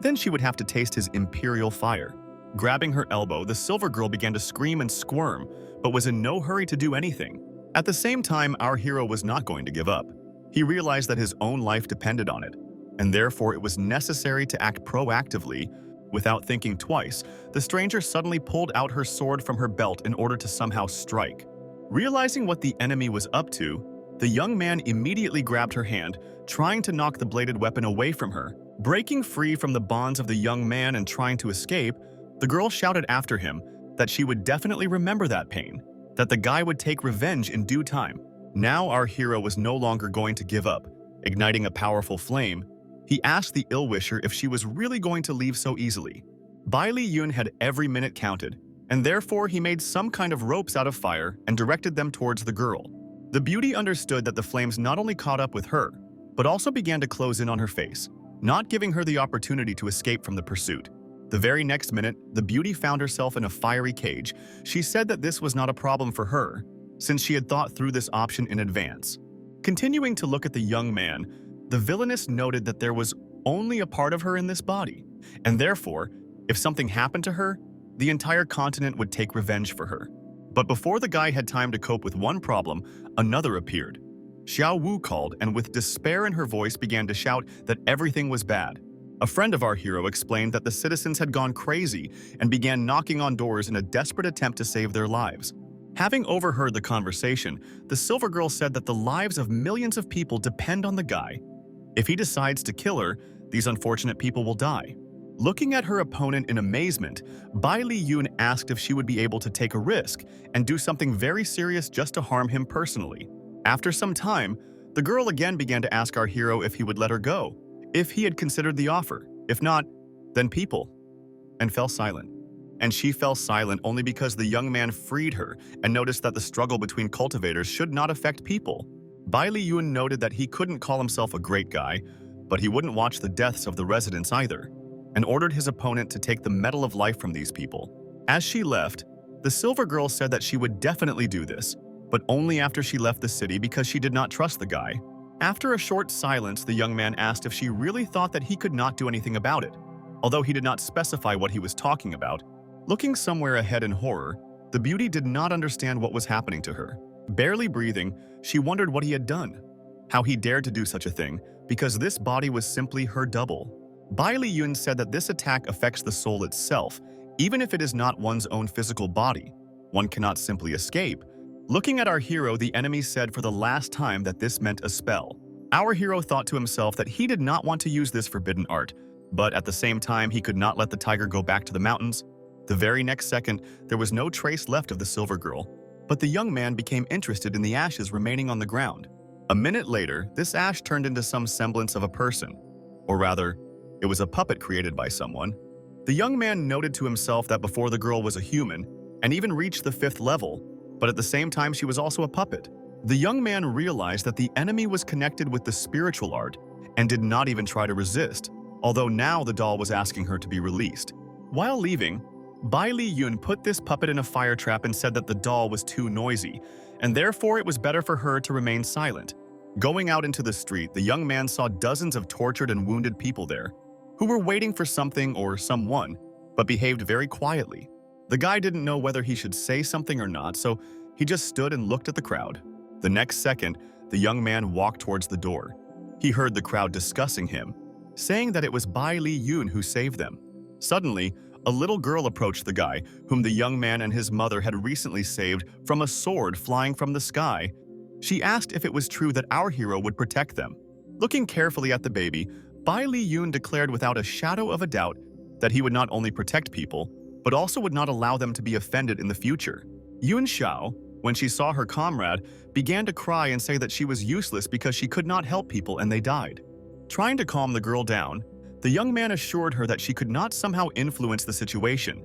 then she would have to taste his imperial fire. Grabbing her elbow, the silver girl began to scream and squirm, but was in no hurry to do anything. At the same time, our hero was not going to give up. He realized that his own life depended on it, and therefore it was necessary to act proactively. Without thinking twice, the stranger suddenly pulled out her sword from her belt in order to somehow strike. Realizing what the enemy was up to, the young man immediately grabbed her hand, trying to knock the bladed weapon away from her. Breaking free from the bonds of the young man and trying to escape, the girl shouted after him that she would definitely remember that pain, that the guy would take revenge in due time. Now our hero was no longer going to give up. Igniting a powerful flame, he asked the ill-wisher if she was really going to leave so easily. Bai Li Yun had every minute counted, and therefore he made some kind of ropes out of fire and directed them towards the girl. The beauty understood that the flames not only caught up with her, but also began to close in on her face, not giving her the opportunity to escape from the pursuit. The very next minute, the beauty found herself in a fiery cage. She said that this was not a problem for her, since she had thought through this option in advance. Continuing to look at the young man, the villainess noted that there was only a part of her in this body, and therefore, if something happened to her, the entire continent would take revenge for her. But before the guy had time to cope with one problem, another appeared. Xiao Wu called and with despair in her voice began to shout that everything was bad. A friend of our hero explained that the citizens had gone crazy and began knocking on doors in a desperate attempt to save their lives. Having overheard the conversation, the silver girl said that the lives of millions of people depend on the guy. If he decides to kill her, these unfortunate people will die. Looking at her opponent in amazement, Bai Li Yun asked if she would be able to take a risk and do something very serious just to harm him personally. After some time, the girl again began to ask our hero if he would let her go, if he had considered the offer. If not, then people, and fell silent. And she fell silent only because the young man freed her and noticed that the struggle between cultivators should not affect people. Bai Li Yun noted that he couldn't call himself a great guy, but he wouldn't watch the deaths of the residents either, and ordered his opponent to take the metal of life from these people. As she left, the silver girl said that she would definitely do this, but only after she left the city because she did not trust the guy. After a short silence, the young man asked if she really thought that he could not do anything about it, although he did not specify what he was talking about. Looking somewhere ahead in horror, the beauty did not understand what was happening to her. Barely breathing, she wondered what he had done, how he dared to do such a thing, because this body was simply her double. Bai Li Yun said that this attack affects the soul itself, even if it is not one's own physical body. One cannot simply escape. Looking at our hero, the enemy said for the last time that this meant a spell. Our hero thought to himself that he did not want to use this forbidden art, but at the same time he could not let the tiger go back to the mountains. The very next second, there was no trace left of the silver girl, but the young man became interested in the ashes remaining on the ground. A minute later, this ash turned into some semblance of a person, or rather, it was a puppet created by someone. The young man noted to himself that before the girl was a human, and even reached the 5th level, but at the same time she was also a puppet. The young man realized that the enemy was connected with the spiritual art and did not even try to resist, although now the doll was asking her to be released. While leaving, Bai Li Yun put this puppet in a fire trap and said that the doll was too noisy, and therefore it was better for her to remain silent. Going out into the street, the young man saw dozens of tortured and wounded people there, who were waiting for something or someone, but behaved very quietly. The guy didn't know whether he should say something or not, so he just stood and looked at the crowd. The next second, the young man walked towards the door. He heard the crowd discussing him, saying that it was Bai Li Yun who saved them. Suddenly, a little girl approached the guy, whom the young man and his mother had recently saved from a sword flying from the sky. She asked if it was true that our hero would protect them. Looking carefully at the baby, Bai Li Yun declared without a shadow of a doubt that he would not only protect people, but also would not allow them to be offended in the future. Yun Xiao, when she saw her comrade, began to cry and say that she was useless because she could not help people and they died. Trying to calm the girl down, the young man assured her that she could not somehow influence the situation,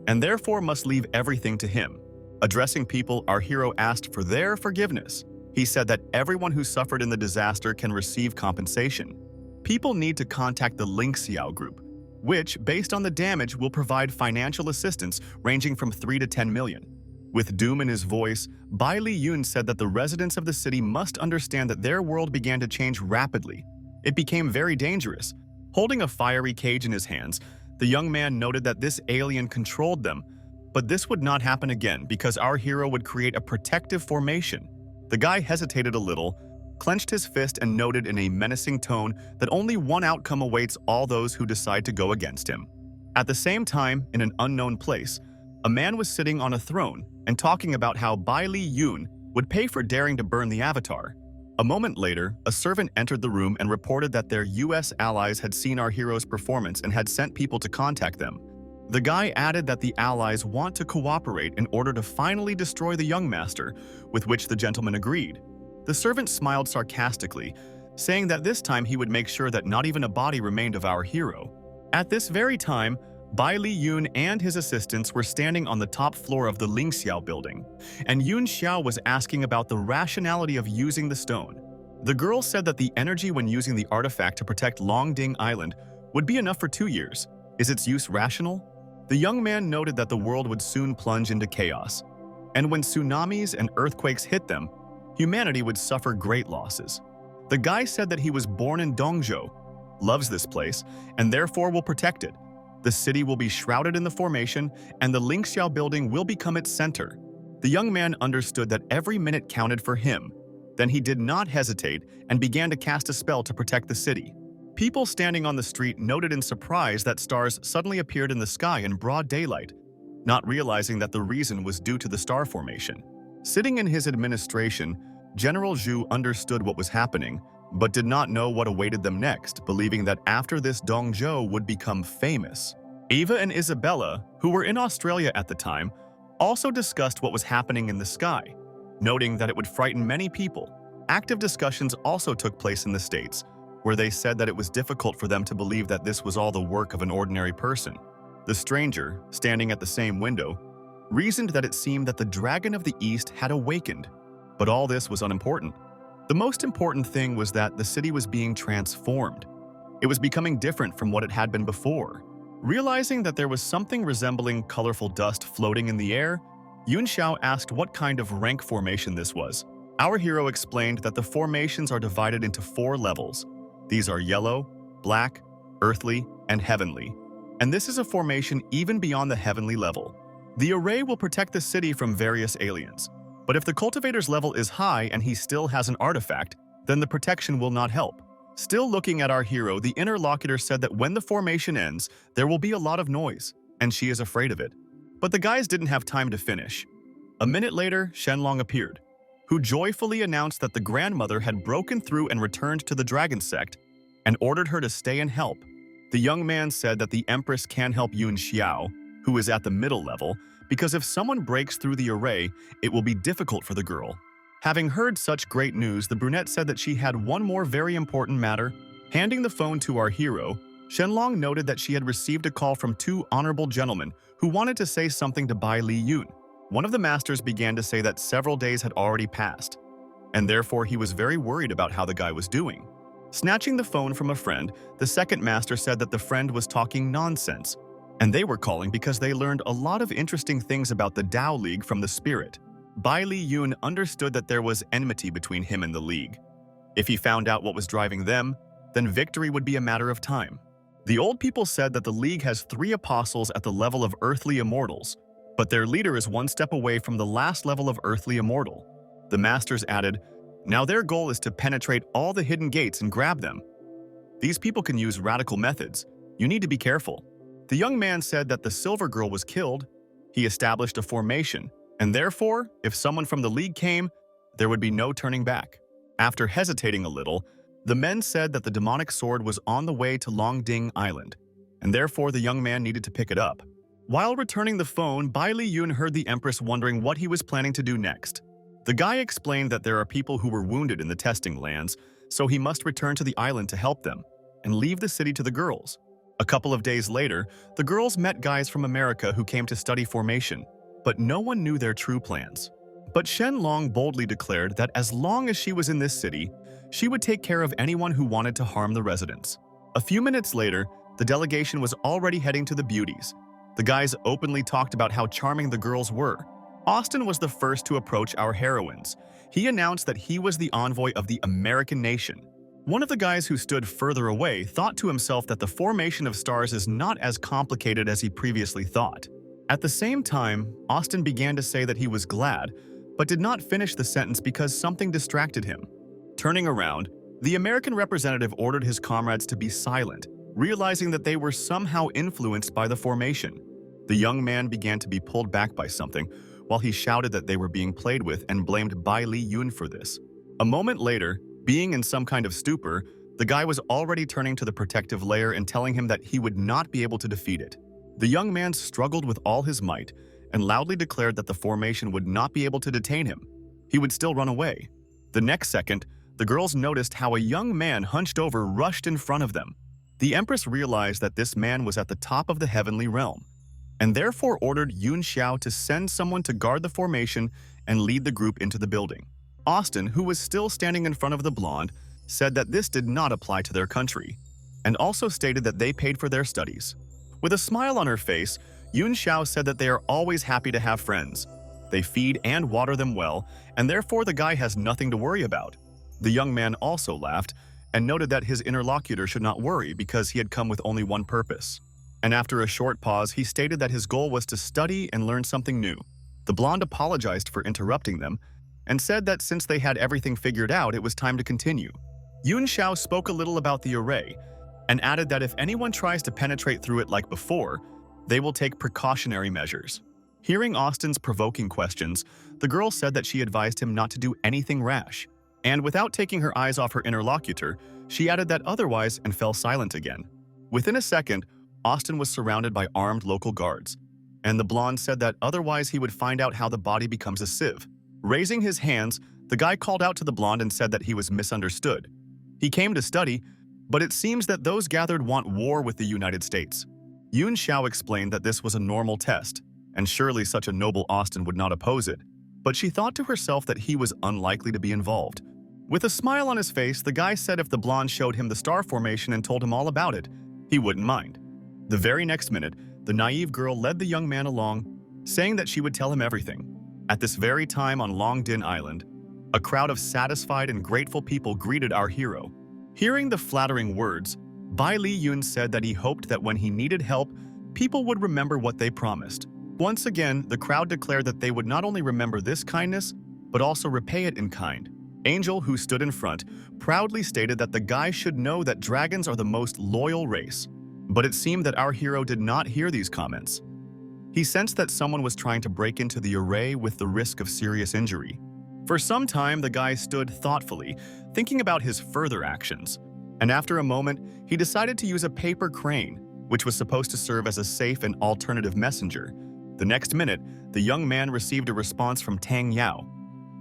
and therefore must leave everything to him. Addressing people, our hero asked for their forgiveness. He said that everyone who suffered in the disaster can receive compensation. People need to contact the Lingxiao group, which, based on the damage, will provide financial assistance ranging from 3 to 10 million. With doom in his voice, Bai Li Yun said that the residents of the city must understand that their world began to change rapidly. It became very dangerous. Holding a fiery cage in his hands, the young man noted that this alien controlled them, but this would not happen again because our hero would create a protective formation. The guy hesitated a little, clenched his fist and noted in a menacing tone that only one outcome awaits all those who decide to go against him. At the same time, in an unknown place, a man was sitting on a throne and talking about how Bai Li Yun would pay for daring to burn the avatar. A moment later, a servant entered the room and reported that their US allies had seen our hero's performance and had sent people to contact them. The guy added that the allies want to cooperate in order to finally destroy the young master, with which the gentleman agreed. The servant smiled sarcastically, saying that this time he would make sure that not even a body remained of our hero. At this very time, Bai Li Yun and his assistants were standing on the top floor of the Lingxiao building, and Yun Xiao was asking about the rationality of using the stone. The girl said that the energy when using the artifact to protect Longding Island would be enough for 2 years. Is its use rational? The young man noted that the world would soon plunge into chaos, and when tsunamis and earthquakes hit them, humanity would suffer great losses. The guy said that he was born in Dongzhou, loves this place, and therefore will protect it. The city will be shrouded in the formation, and the Lingxiao building will become its center. The young man understood that every minute counted for him. Then he did not hesitate and began to cast a spell to protect the city. People standing on the street noted in surprise that stars suddenly appeared in the sky in broad daylight, not realizing that the reason was due to the star formation. Sitting in his administration, General Zhu understood what was happening, but did not know what awaited them next, believing that after this Dongzhou would become famous. Eva and Isabella, who were in Australia at the time, also discussed what was happening in the sky, noting that it would frighten many people. Active discussions also took place in the States, where they said that it was difficult for them to believe that this was all the work of an ordinary person. The stranger, standing at the same window, reasoned that it seemed that the Dragon of the East had awakened, but all this was unimportant. The most important thing was that the city was being transformed. It was becoming different from what it had been before. Realizing that there was something resembling colorful dust floating in the air, Yun Xiao asked what kind of rank formation this was. Our hero explained that the formations are divided into 4 levels. These are yellow, black, earthly, and heavenly. And this is a formation even beyond the heavenly level. The array will protect the city from various aliens. But if the cultivator's level is high and he still has an artifact, then the protection will not help. Still looking at our hero, the interlocutor said that when the formation ends, there will be a lot of noise, and she is afraid of it. But the guys didn't have time to finish. A minute later, Shenlong appeared, who joyfully announced that the grandmother had broken through and returned to the dragon sect and ordered her to stay and help. The young man said that the Empress can help Yun Xiao, who is at the middle level, because if someone breaks through the array, it will be difficult for the girl. Having heard such great news, the brunette said that she had one more very important matter. Handing the phone to our hero, Shenlong noted that she had received a call from 2 honorable gentlemen who wanted to say something to Bai Li Yun. One of the masters began to say that several days had already passed, and therefore he was very worried about how the guy was doing. Snatching the phone from a friend, the second master said that the friend was talking nonsense, and they were calling because they learned a lot of interesting things about the Tao League from the spirit. Bai Li Yun understood that there was enmity between him and the League. If he found out what was driving them, then victory would be a matter of time. The old people said that the League has 3 apostles at the level of earthly immortals, but their leader is 1 step away from the last level of earthly immortal. The masters added, now their goal is to penetrate all the hidden gates and grab them. These people can use radical methods. You need to be careful. The young man said that the silver girl was killed. He established a formation, and therefore, if someone from the League came, there would be no turning back. After hesitating a little, the men said that the demonic sword was on the way to Longding Island, and therefore the young man needed to pick it up. While returning the phone, Bai Li Yun heard the Empress wondering what he was planning to do next. The guy explained that there are people who were wounded in the testing lands, so he must return to the island to help them, and leave the city to the girls. A couple of days later, the girls met guys from America who came to study formation, but no one knew their true plans. But Shenlong boldly declared that as long as she was in this city, she would take care of anyone who wanted to harm the residents. A few minutes later, the delegation was already heading to the beauties. The guys openly talked about how charming the girls were. Austin was the first to approach our heroines. He announced that he was the envoy of the American nation. One of the guys who stood further away thought to himself that the formation of stars is not as complicated as he previously thought. At the same time, Austin began to say that he was glad, but did not finish the sentence because something distracted him. Turning around, the American representative ordered his comrades to be silent, realizing that they were somehow influenced by the formation. The young man began to be pulled back by something, while he shouted that they were being played with and blamed Bai Li Yun for this. A moment later, being in some kind of stupor, the guy was already turning to the protective layer and telling him that he would not be able to defeat it. The young man struggled with all his might and loudly declared that the formation would not be able to detain him. He would still run away. The next second, the girls noticed how a young man hunched over rushed in front of them. The Empress realized that this man was at the top of the heavenly realm, and therefore ordered Yun Xiao to send someone to guard the formation and lead the group into the building. Austin, who was still standing in front of the blonde, said that this did not apply to their country, and also stated that they paid for their studies. With a smile on her face, Yun Xiao said that they are always happy to have friends. They feed and water them well, and therefore the guy has nothing to worry about. The young man also laughed and noted that his interlocutor should not worry because he had come with only one purpose. And after a short pause, he stated that his goal was to study and learn something new. The blonde apologized for interrupting them and said that since they had everything figured out, it was time to continue. Yun Xiao spoke a little about the array and added that if anyone tries to penetrate through it like before, they will take precautionary measures. Hearing Austin's provoking questions, the girl said that she advised him not to do anything rash, and without taking her eyes off her interlocutor, she added that otherwise and fell silent again. Within a second, Austin was surrounded by armed local guards, and the blonde said that otherwise he would find out how the body becomes a sieve. Raising his hands, the guy called out to the blonde and said that he was misunderstood. He came to study, but it seems that those gathered want war with the United States. Yun Xiao explained that this was a normal test, and surely such a noble Austin would not oppose it, but she thought to herself that he was unlikely to be involved. With a smile on his face, the guy said if the blonde showed him the star formation and told him all about it, he wouldn't mind. The very next minute, the naive girl led the young man along, saying that she would tell him everything. At this very time on Long Din Island, a crowd of satisfied and grateful people greeted our hero. Hearing the flattering words, Bai Li Yun said that he hoped that when he needed help, people would remember what they promised. Once again, the crowd declared that they would not only remember this kindness, but also repay it in kind. Angel, who stood in front, proudly stated that the guy should know that dragons are the most loyal race. But it seemed that our hero did not hear these comments. He sensed that someone was trying to break into the array with the risk of serious injury. For some time, the guy stood thoughtfully, thinking about his further actions. And after a moment, he decided to use a paper crane, which was supposed to serve as a safe and alternative messenger. The next minute, the young man received a response from Tang Yao.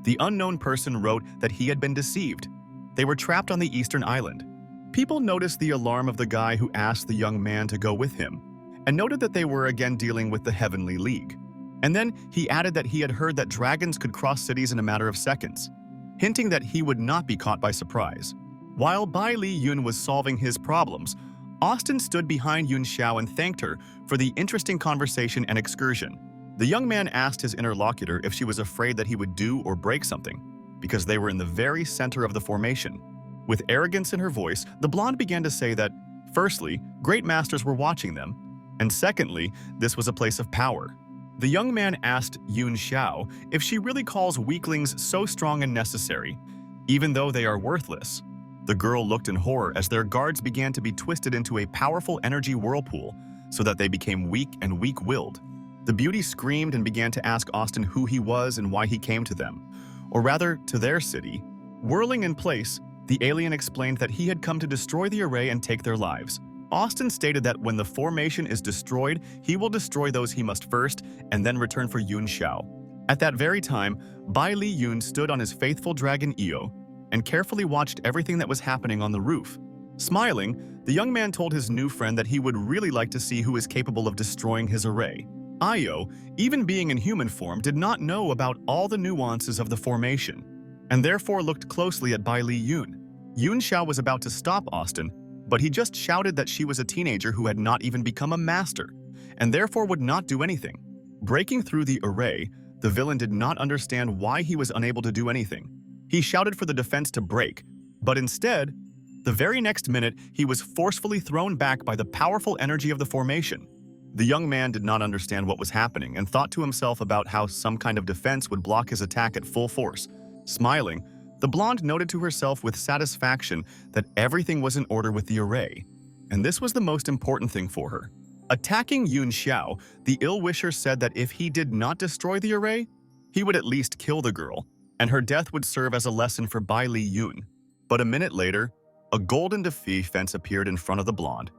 The unknown person wrote that he had been deceived. They were trapped on the eastern island. People noticed the alarm of the guy who asked the young man to go with him, and noted that they were again dealing with the Heavenly League. And then he added that he had heard that dragons could cross cities in a matter of seconds, hinting that he would not be caught by surprise. While Bai Li Yun was solving his problems, Austin stood behind Yun Xiao and thanked her for the interesting conversation and excursion. The young man asked his interlocutor if she was afraid that he would do or break something, because they were in the very center of the formation. With arrogance in her voice, the blonde began to say that, firstly, great masters were watching them, and secondly, this was a place of power. The young man asked Yun Xiao if she really calls weaklings so strong and necessary, even though they are worthless. The girl looked in horror as their guards began to be twisted into a powerful energy whirlpool so that they became weak and weak-willed. The beauty screamed and began to ask Austin who he was and why he came to them, or rather, to their city. Whirling in place, the alien explained that he had come to destroy the array and take their lives. Austin stated that when the formation is destroyed, he will destroy those he must first and then return for Yun Xiao. At that very time, Bai Li Yun stood on his faithful dragon Io and carefully watched everything that was happening on the roof. Smiling, the young man told his new friend that he would really like to see who is capable of destroying his array. Io, even being in human form, did not know about all the nuances of the formation, and therefore looked closely at Bai Li Yun. Yun Xiao was about to stop Austin, but he just shouted that she was a teenager who had not even become a master, and therefore would not do anything. Breaking through the array, the villain did not understand why he was unable to do anything. He shouted for the defense to break, but instead, the very next minute, he was forcefully thrown back by the powerful energy of the formation. The young man did not understand what was happening and thought to himself about how some kind of defense would block his attack at full force. Smiling, the blonde noted to herself with satisfaction that everything was in order with the array, and this was the most important thing for her. Attacking Yun Xiao, the ill-wisher said that if he did not destroy the array, he would at least kill the girl, and her death would serve as a lesson for Bai Li Yun. But a minute later, a golden defy fence appeared in front of the blonde,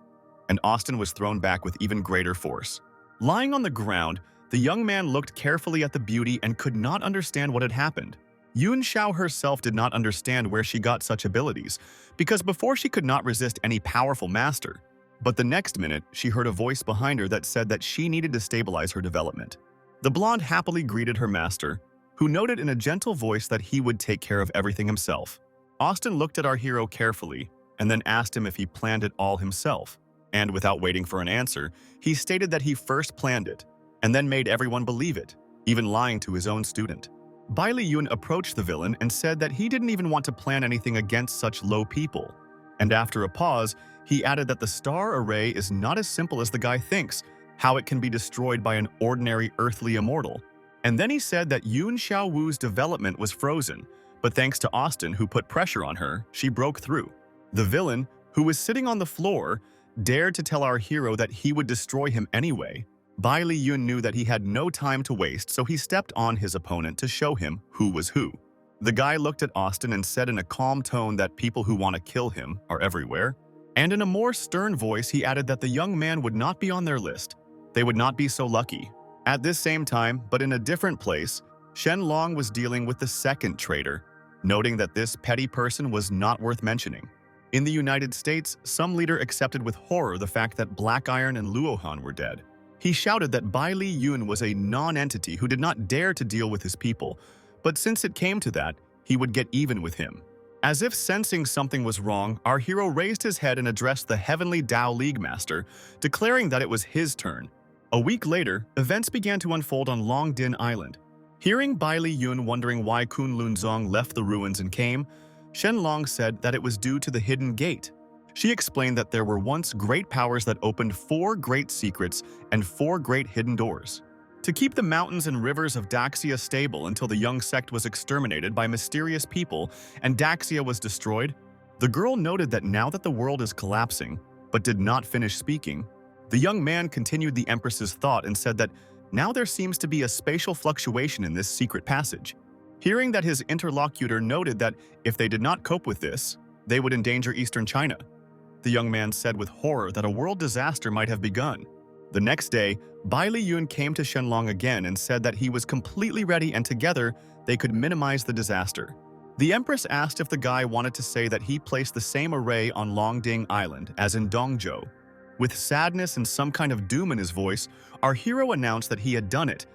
and Austin was thrown back with even greater force. Lying on the ground, the young man looked carefully at the beauty and could not understand what had happened. Yun Xiao herself did not understand where she got such abilities, because before she could not resist any powerful master. But the next minute, she heard a voice behind her that said that she needed to stabilize her development. The blonde happily greeted her master, who noted in a gentle voice that he would take care of everything himself. Austin looked at our hero carefully and then asked him if he planned it all himself. And without waiting for an answer, he stated that he first planned it and then made everyone believe it, even lying to his own student. Bai Li Yun approached the villain and said that he didn't even want to plan anything against such low people. And after a pause, he added that the star array is not as simple as the guy thinks, how it can be destroyed by an ordinary earthly immortal. And then he said that Yun Xiao Wu's development was frozen, but thanks to Austin, who put pressure on her, she broke through. The villain, who was sitting on the floor, dared to tell our hero that he would destroy him anyway. Bai Li Yun knew that he had no time to waste, so he stepped on his opponent to show him who was who. The guy looked at Austin and said in a calm tone that people who want to kill him are everywhere. And in a more stern voice, he added that the young man would not be on their list. They would not be so lucky. At this same time, but in a different place, Shen Long was dealing with the second traitor, noting that this petty person was not worth mentioning. In the United States, some leader accepted with horror the fact that Black Iron and Luohan were dead. He shouted that Bai Li Yun was a non-entity who did not dare to deal with his people, but since it came to that, he would get even with him. As if sensing something was wrong, our hero raised his head and addressed the Heavenly Tao League Master, declaring that it was his turn. A week later, events began to unfold on Longdin Island. Hearing Bai Li Yun wondering why Kunlun Zong left the ruins and came, Shenlong said that it was due to the hidden gate. She explained that there were once great powers that opened 4 great secrets and 4 great hidden doors. To keep the mountains and rivers of Daxia stable until the young sect was exterminated by mysterious people and Daxia was destroyed, the girl noted that now that the world is collapsing, but did not finish speaking, the young man continued the Empress's thought and said that now there seems to be a spatial fluctuation in this secret passage. Hearing that his interlocutor noted that if they did not cope with this, they would endanger eastern China, the young man said with horror that a world disaster might have begun. The next day, Bai Li Yun came to Shenlong again and said that he was completely ready and together they could minimize the disaster. The Empress asked if the guy wanted to say that he placed the same array on Longding Island as in Dongzhou. With sadness and some kind of doom in his voice, our hero announced that he had done it,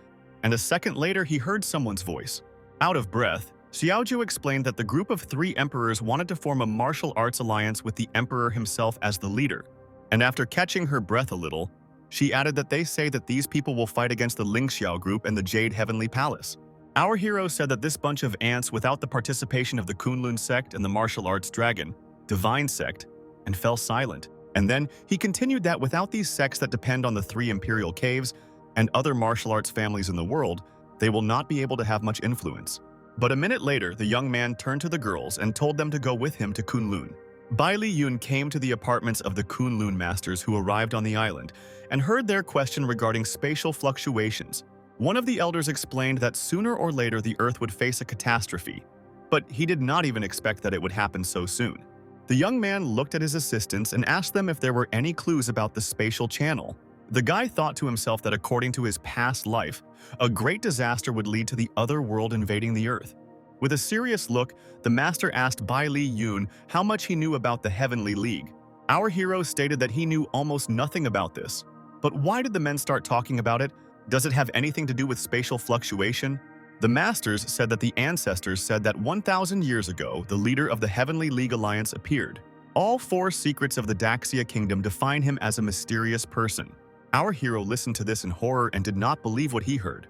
and a second later he heard someone's voice. Out of breath, Xiaoju explained that the group of 3 emperors wanted to form a martial arts alliance with the emperor himself as the leader, and after catching her breath a little, she added that they say that these people will fight against the Lingxiao group and the Jade Heavenly Palace. Our hero said that this bunch of ants without the participation of the Kunlun sect and the martial arts dragon, divine sect, and fell silent. And then he continued that without these sects that depend on the 3 imperial caves and other martial arts families in the world, they will not be able to have much influence. But a minute later, the young man turned to the girls and told them to go with him to Kunlun. Bai Li Yun came to the apartments of the Kunlun masters who arrived on the island and heard their question regarding spatial fluctuations. One of the elders explained that sooner or later the Earth would face a catastrophe, but he did not even expect that it would happen so soon. The young man looked at his assistants and asked them if there were any clues about the spatial channel. The guy thought to himself that according to his past life, a great disaster would lead to the other world invading the Earth. With a serious look, the master asked Bai Li Yun how much he knew about the Heavenly League. Our hero stated that he knew almost nothing about this. But why did the men start talking about it? Does it have anything to do with spatial fluctuation? The masters said that the ancestors said that 1,000 years ago, the leader of the Heavenly League Alliance appeared. All 4 secrets of the Daxia Kingdom define him as a mysterious person. Our hero listened to this in horror and did not believe what he heard.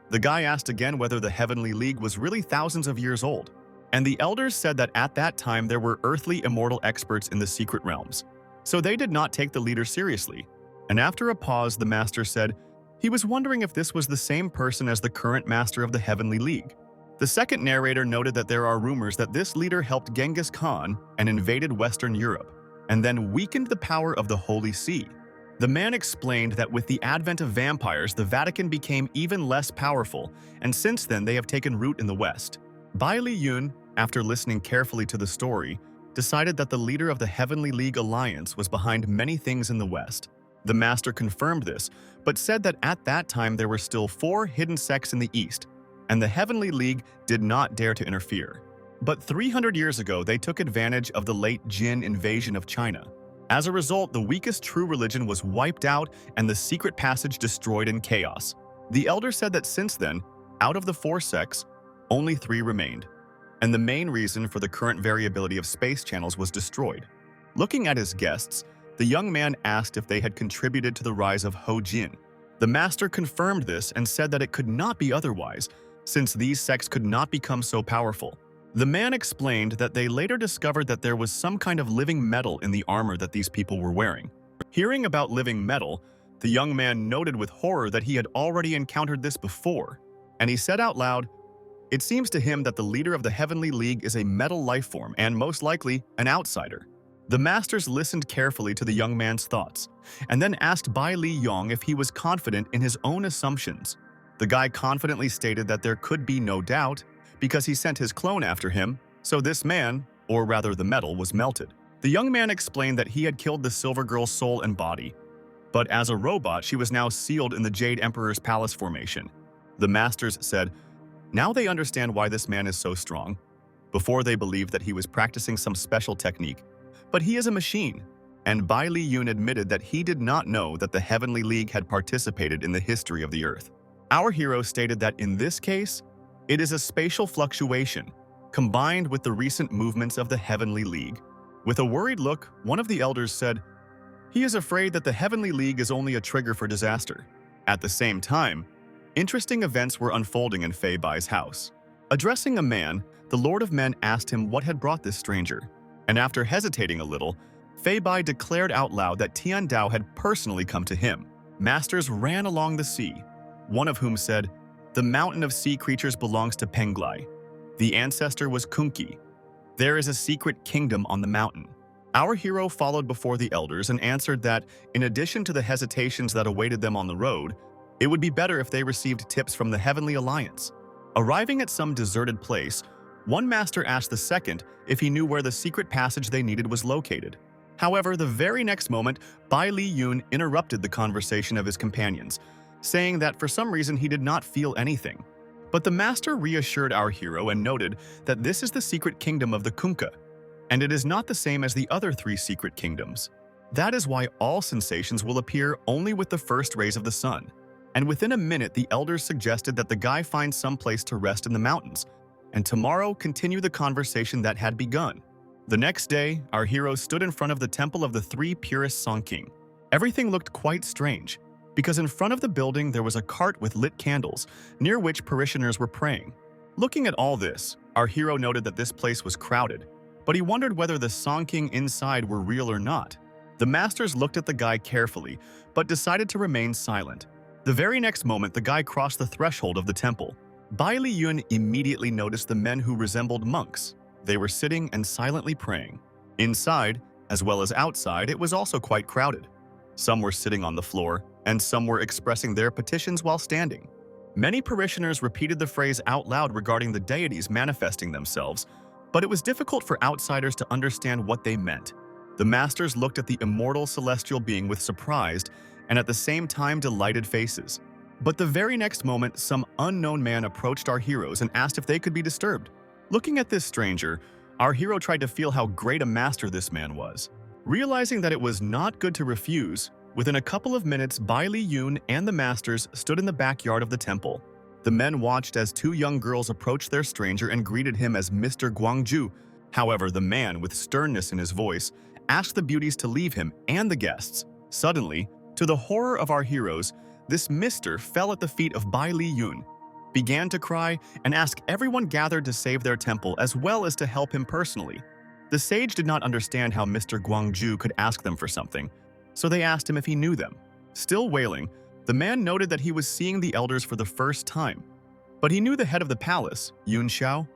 The guy asked again whether the Heavenly League was really thousands of years old. And the elders said that at that time there were earthly immortal experts in the secret realms. So they did not take the leader seriously. And after a pause, the master said he was wondering if this was the same person as the current master of the Heavenly League. The second narrator noted that there are rumors that this leader helped Genghis Khan and invaded Western Europe, and then weakened the power of the Holy See. The man explained that with the advent of vampires, the Vatican became even less powerful, and since then they have taken root in the West. Bai Li Yun, after listening carefully to the story, decided that the leader of the Heavenly League Alliance was behind many things in the West. The master confirmed this, but said that at that time there were still 4 hidden sects in the East, and the Heavenly League did not dare to interfere. But 300 years ago, they took advantage of the late Jin invasion of China. As a result, the weakest true religion was wiped out and the secret passage destroyed in chaos. The elder said that since then, out of the 4 sects, only 3 remained, and the main reason for the current variability of space channels was destroyed. Looking at his guests, the young man asked if they had contributed to the rise of Ho Jin. The master confirmed this and said that it could not be otherwise, since these sects could not become so powerful. The man explained that they later discovered that there was some kind of living metal in the armor that these people were wearing. Hearing about living metal, the young man noted with horror that he had already encountered this before, and he said out loud, "It seems to him that the leader of the Heavenly League is a metal life form and most likely an outsider." The masters listened carefully to the young man's thoughts, and then asked Bai Li Yong if he was confident in his own assumptions. The guy confidently stated that there could be no doubt, because he sent his clone after him, so this man, or rather the metal, was melted. The young man explained that he had killed the Silver Girl's soul and body, but as a robot she was now sealed in the Jade Emperor's palace formation. The masters said, now they understand why this man is so strong. Before they believed that he was practicing some special technique, but he is a machine. And Bai Li Yun admitted that he did not know that the Heavenly League had participated in the history of the Earth. Our hero stated that in this case, it is a spatial fluctuation, combined with the recent movements of the Heavenly League. With a worried look, one of the elders said, "He is afraid that the Heavenly League is only a trigger for disaster." At the same time, interesting events were unfolding in Fei Bai's house. Addressing a man, the Lord of Men asked him what had brought this stranger, and after hesitating a little, Fei Bai declared out loud that Tian Dao had personally come to him. Masters ran along the sea, one of whom said, "The mountain of sea creatures belongs to Penglai. The ancestor was Kunki. There is a secret kingdom on the mountain." Our hero followed before the elders and answered that, in addition to the hesitations that awaited them on the road, it would be better if they received tips from the Heavenly Alliance. Arriving at some deserted place, one master asked the second if he knew where the secret passage they needed was located. However, the very next moment, Bai Li Yun interrupted the conversation of his companions, saying that for some reason he did not feel anything. But the master reassured our hero and noted that this is the secret kingdom of the Kunka, and it is not the same as the other 3 secret kingdoms. That is why all sensations will appear only with the first rays of the sun. And within a minute, the elders suggested that the guy find some place to rest in the mountains, and tomorrow continue the conversation that had begun. The next day, our hero stood in front of the temple of the 3 purest Songking. Everything looked quite strange, because in front of the building there was a cart with lit candles, near which parishioners were praying. Looking at all this, our hero noted that this place was crowded, but he wondered whether the Songking inside were real or not. The masters looked at the guy carefully, but decided to remain silent. The very next moment, the guy crossed the threshold of the temple. Bai Li Yun immediately noticed the men who resembled monks. They were sitting and silently praying. Inside, as well as outside, it was also quite crowded. Some were sitting on the floor, and some were expressing their petitions while standing. Many parishioners repeated the phrase out loud regarding the deities manifesting themselves, but it was difficult for outsiders to understand what they meant. The masters looked at the immortal celestial being with surprised and at the same time delighted faces. But the very next moment, some unknown man approached our heroes and asked if they could be disturbed. Looking at this stranger, our hero tried to feel how great a master this man was. Realizing that it was not good to refuse, within a couple of minutes, Bai Li Yun and the masters stood in the backyard of the temple. The men watched as 2 young girls approached their stranger and greeted him as Mr. Guangzhu. However, the man, with sternness in his voice, asked the beauties to leave him and the guests. Suddenly, to the horror of our heroes, this mister fell at the feet of Bai Li Yun, began to cry, and asked everyone gathered to save their temple as well as to help him personally. The sage did not understand how Mr. Guangzhu could ask them for something, so they asked him if he knew them. Still wailing, the man noted that he was seeing the elders for the first time. But he knew the head of the palace, Yun Xiao.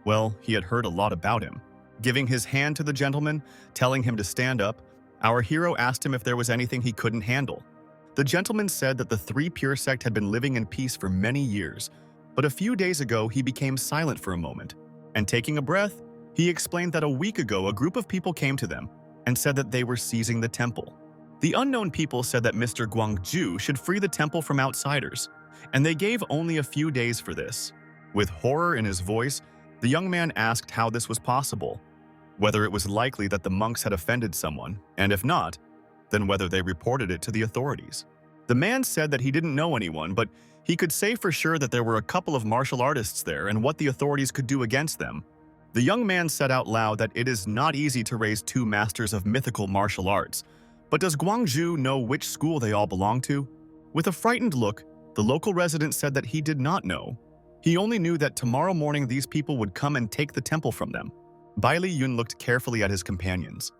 Well, he had heard a lot about him. Giving his hand to the gentleman, telling him to stand up, our hero asked him if there was anything he couldn't handle. The gentleman said that the 3 pure sect had been living in peace for many years, but a few days ago he became silent for a moment, and taking a breath, he explained that a week ago a group of people came to them and said that they were seizing the temple. The unknown people said that Mr. Guangzhu should free the temple from outsiders, and they gave only a few days for this. With horror in his voice, the young man asked how this was possible, whether it was likely that the monks had offended someone, and if not, then whether they reported it to the authorities. The man said that he didn't know anyone, but he could say for sure that there were a couple of martial artists there and what the authorities could do against them. The young man said out loud that it is not easy to raise 2 masters of mythical martial arts, but does Guangzhu know which school they all belong to? With a frightened look, the local resident said that he did not know. He only knew that tomorrow morning these people would come and take the temple from them. Bai Li Yun looked carefully at his companions,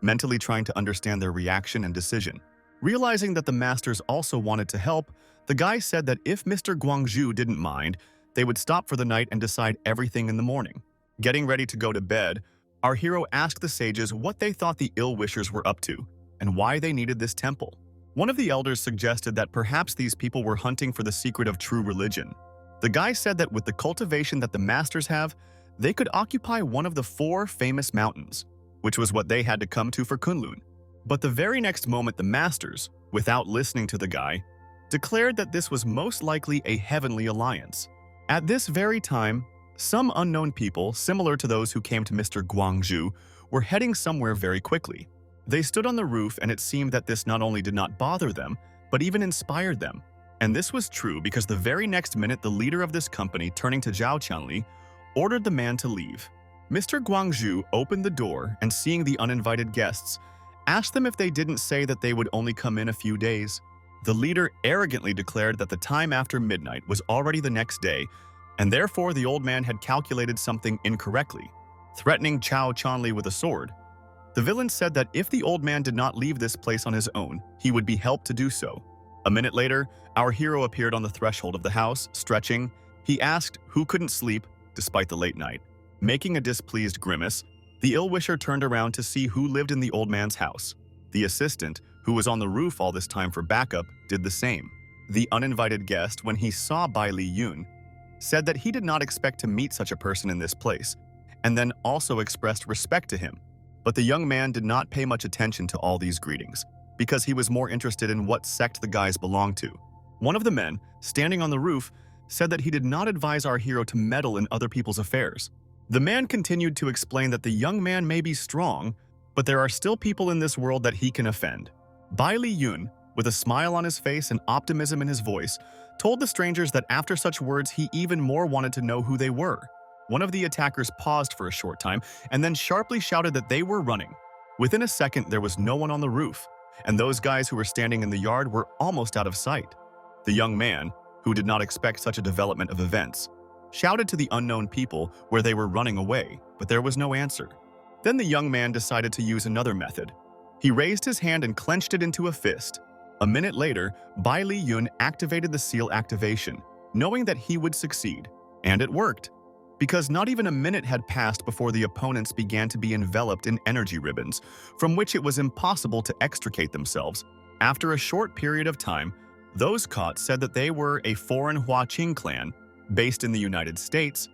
mentally trying to understand their reaction and decision. Realizing that the masters also wanted to help, the guy said that if Mr. Guangzhu didn't mind, they would stop for the night and decide everything in the morning. Getting ready to go to bed, our hero asked the sages what they thought the ill-wishers were up to and why they needed this temple. One of the elders suggested that perhaps these people were hunting for the secret of true religion. The guy said that with the cultivation that the masters have, they could occupy one of the 4 famous mountains, which was what they had to come to for Kunlun. But the very next moment, the masters, without listening to the guy, declared that this was most likely a heavenly alliance. At this very time, some unknown people, similar to those who came to Mr. Guangzhu, were heading somewhere very quickly. They stood on the roof, and it seemed that this not only did not bother them, but even inspired them. And this was true because the very next minute, the leader of this company, turning to Zhao Qianli, ordered the man to leave. Mr. Guangzhou opened the door and, seeing the uninvited guests, asked them if they didn't say that they would only come in a few days. The leader arrogantly declared that the time after midnight was already the next day, and therefore the old man had calculated something incorrectly, threatening Chao Chanli with a sword. The villain said that if the old man did not leave this place on his own, he would be helped to do so. A minute later, our hero appeared on the threshold of the house, stretching. He asked who couldn't sleep despite the late night. Making a displeased grimace, the ill-wisher turned around to see who lived in the old man's house. The assistant, who was on the roof all this time for backup, did the same. The uninvited guest, when he saw Bai Li Yun, said that he did not expect to meet such a person in this place, and then also expressed respect to him. But the young man did not pay much attention to all these greetings, because he was more interested in what sect the guys belonged to. One of the men, standing on the roof, said that he did not advise our hero to meddle in other people's affairs. The man continued to explain that the young man may be strong, but there are still people in this world that he can offend. Bai Li Yun, with a smile on his face and optimism in his voice, told the strangers that after such words he even more wanted to know who they were. One of the attackers paused for a short time and then sharply shouted that they were running. Within a second, there was no one on the roof, and those guys who were standing in the yard were almost out of sight. The young man, who did not expect such a development of events, shouted to the unknown people where they were running away, but there was no answer. Then the young man decided to use another method. He raised his hand and clenched it into a fist. A minute later, Bai Li Yun activated the seal activation, knowing that he would succeed. And it worked, because not even a minute had passed before the opponents began to be enveloped in energy ribbons, from which it was impossible to extricate themselves. After a short period of time, those caught said that they were a foreign Huaqing clan, based in the United States,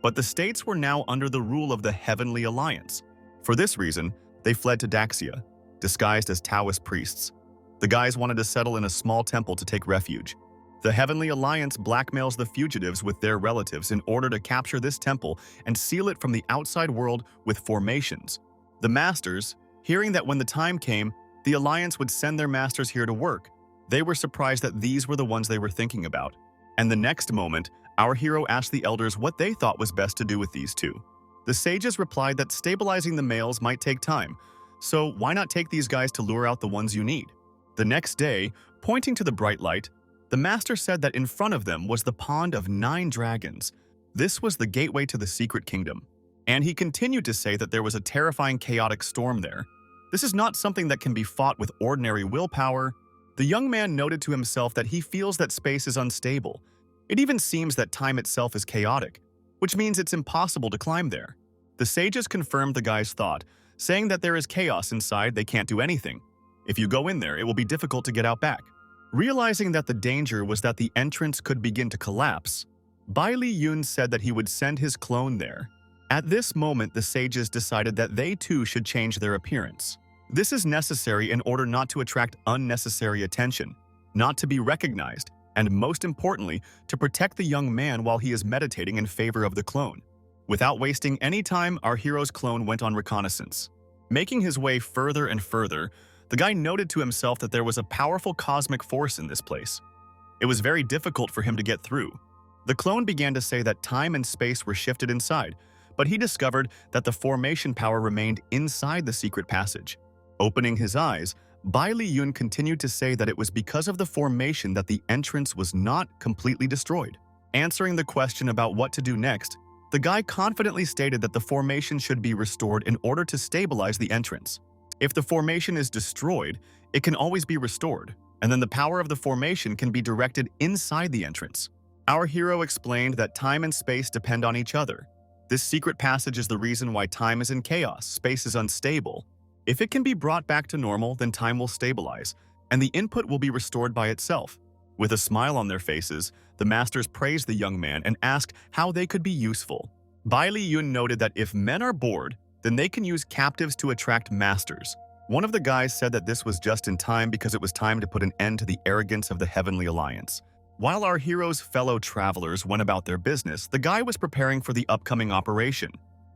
but the states were now under the rule of the Heavenly Alliance. For this reason, they fled to Daxia, disguised as Taoist priests. The guys wanted to settle in a small temple to take refuge. The Heavenly Alliance blackmails the fugitives with their relatives in order to capture this temple and seal it from the outside world with formations. The masters, hearing that when the time came, the Alliance would send their masters here to work, they were surprised that these were the ones they were thinking about. And the next moment, our hero asked the elders what they thought was best to do with these two. The sages replied that stabilizing the males might take time, so why not take these guys to lure out the ones you need? The next day, pointing to the bright light, the master said that in front of them was the pond of 9 dragons. This was the gateway to the secret kingdom. And he continued to say that there was a terrifying chaotic storm there. This is not something that can be fought with ordinary willpower. The young man noted to himself that he feels that space is unstable. It even seems that time itself is chaotic, which means it's impossible to climb there. The sages confirmed the guy's thought, saying that there is chaos inside, they can't do anything. If you go in there, it will be difficult to get out back. Realizing that the danger was that the entrance could begin to collapse, Bai Li Yun said that he would send his clone there. At this moment, the sages decided that they too should change their appearance. This is necessary in order not to attract unnecessary attention, not to be recognized, and most importantly, to protect the young man while he is meditating in favor of the clone. Without wasting any time, our hero's clone went on reconnaissance. Making his way further and further, the guy noted to himself that there was a powerful cosmic force in this place. It was very difficult for him to get through. The clone began to say that time and space were shifted inside, but he discovered that the formation power remained inside the secret passage. Opening his eyes, Bai Li Yun continued to say that it was because of the formation that the entrance was not completely destroyed. Answering the question about what to do next, the guy confidently stated that the formation should be restored in order to stabilize the entrance. If the formation is destroyed, it can always be restored, and then the power of the formation can be directed inside the entrance. Our hero explained that time and space depend on each other. This secret passage is the reason why time is in chaos, space is unstable. If it can be brought back to normal, then time will stabilize, and the input will be restored by itself. With a smile on their faces, the masters praised the young man and asked how they could be useful. Bai Li Yun noted that if men are bored, then they can use captives to attract masters. One of the guys said that this was just in time because it was time to put an end to the arrogance of the Heavenly Alliance. While our hero's fellow travelers went about their business, the guy was preparing for the upcoming operation.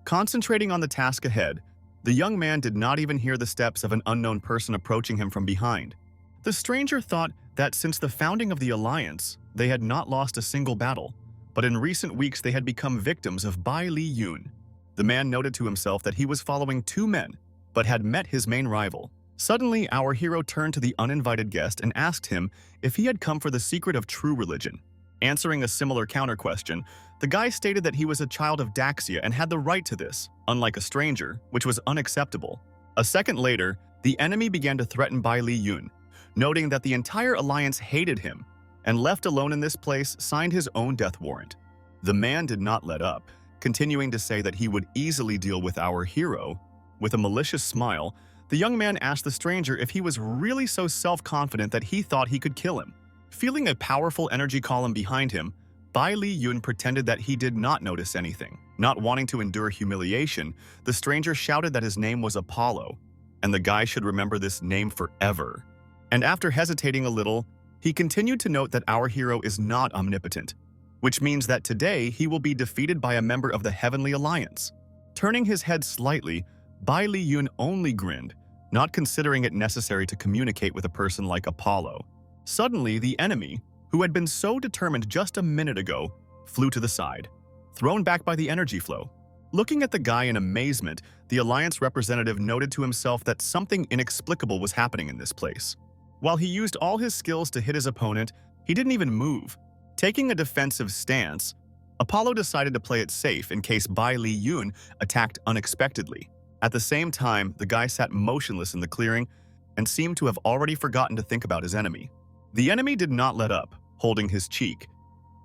Concentrating on the task ahead, the young man did not even hear the steps of an unknown person approaching him from behind. The stranger thought that since the founding of the Alliance, they had not lost a single battle, but in recent weeks they had become victims of Bai Li Yun. The man noted to himself that he was following two men, but had met his main rival. Suddenly, our hero turned to the uninvited guest and asked him if he had come for the secret of true religion. Answering a similar counter-question, the guy stated that he was a child of Daxia and had the right to this, unlike a stranger, which was unacceptable. A second later, the enemy began to threaten Bai Li Yun, noting that the entire alliance hated him, and left alone in this place signed his own death warrant. The man did not let up, continuing to say that he would easily deal with our hero. With a malicious smile, the young man asked the stranger if he was really so self-confident that he thought he could kill him. Feeling a powerful energy column behind him, Bai Li Yun pretended that he did not notice anything. Not wanting to endure humiliation, the stranger shouted that his name was Apollo, and the guy should remember this name forever. And after hesitating a little, he continued to note that our hero is not omnipotent, which means that today he will be defeated by a member of the Heavenly Alliance. Turning his head slightly, Bai Li Yun only grinned, not considering it necessary to communicate with a person like Apollo. Suddenly, the enemy, who had been so determined just a minute ago, flew to the side, thrown back by the energy flow. Looking at the guy in amazement, the Alliance representative noted to himself that something inexplicable was happening in this place. While he used all his skills to hit his opponent, he didn't even move. Taking a defensive stance, Apollo decided to play it safe in case Bai Li Yun attacked unexpectedly. At the same time, the guy sat motionless in the clearing and seemed to have already forgotten to think about his enemy. The enemy did not let up, holding his cheek.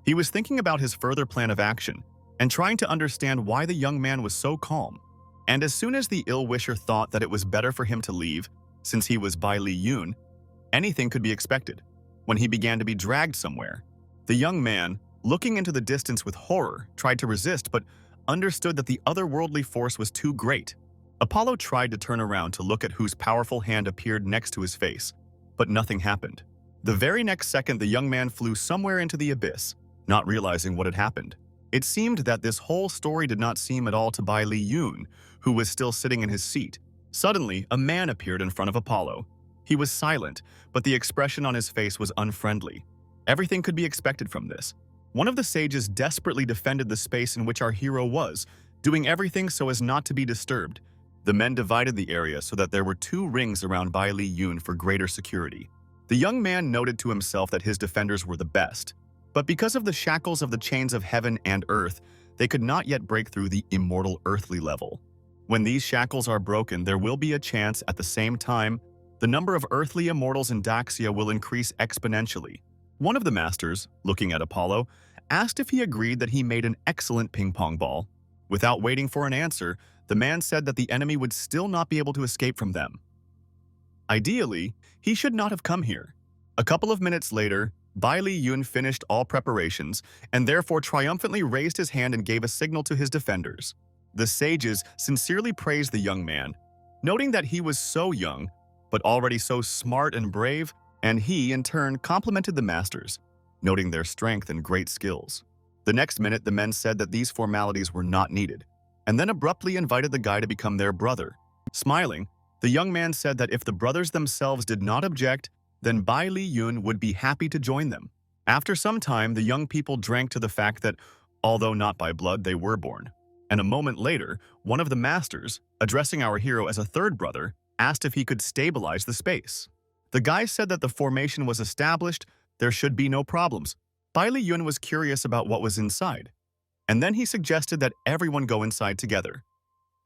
He was thinking about his further plan of action and trying to understand why the young man was so calm. And as soon as the ill-wisher thought that it was better for him to leave, since he was Bai Li Yun, anything could be expected. When he began to be dragged somewhere, the young man, looking into the distance with horror, tried to resist but understood that the otherworldly force was too great. Apollo tried to turn around to look at whose powerful hand appeared next to his face, but nothing happened. The very next second, the young man flew somewhere into the abyss, not realizing what had happened. It seemed that this whole story did not seem at all to Bai Li Yun, who was still sitting in his seat. Suddenly, a man appeared in front of Apollo. He was silent, but the expression on his face was unfriendly. Everything could be expected from this. One of the sages desperately defended the space in which our hero was, doing everything so as not to be disturbed. The men divided the area so that there were two rings around Bai Li Yun for greater security. The young man noted to himself that his defenders were the best, but because of the shackles of the chains of heaven and earth, they could not yet break through the immortal earthly level. When these shackles are broken, there will be a chance at the same time the number of earthly immortals in Daxia will increase exponentially. One of the masters, looking at Apollo, asked if he agreed that he made an excellent ping-pong ball. Without waiting for an answer, the man said that the enemy would still not be able to escape from them. Ideally, he should not have come here. A couple of minutes later, Bai Li Yun finished all preparations and therefore triumphantly raised his hand and gave a signal to his defenders. The sages sincerely praised the young man, noting that he was so young, but already so smart and brave, and he, in turn, complimented the masters, noting their strength and great skills. The next minute, the men said that these formalities were not needed, and then abruptly invited the guy to become their brother. Smiling, the young man said that if the brothers themselves did not object, then Bai Li Yun would be happy to join them. After some time, the young people drank to the fact that, although not by blood, they were born. And a moment later, one of the masters, addressing our hero as a third brother, asked if he could stabilize the space. The guy said that the formation was established, there should be no problems. Bai Li Yun was curious about what was inside, and then he suggested that everyone go inside together.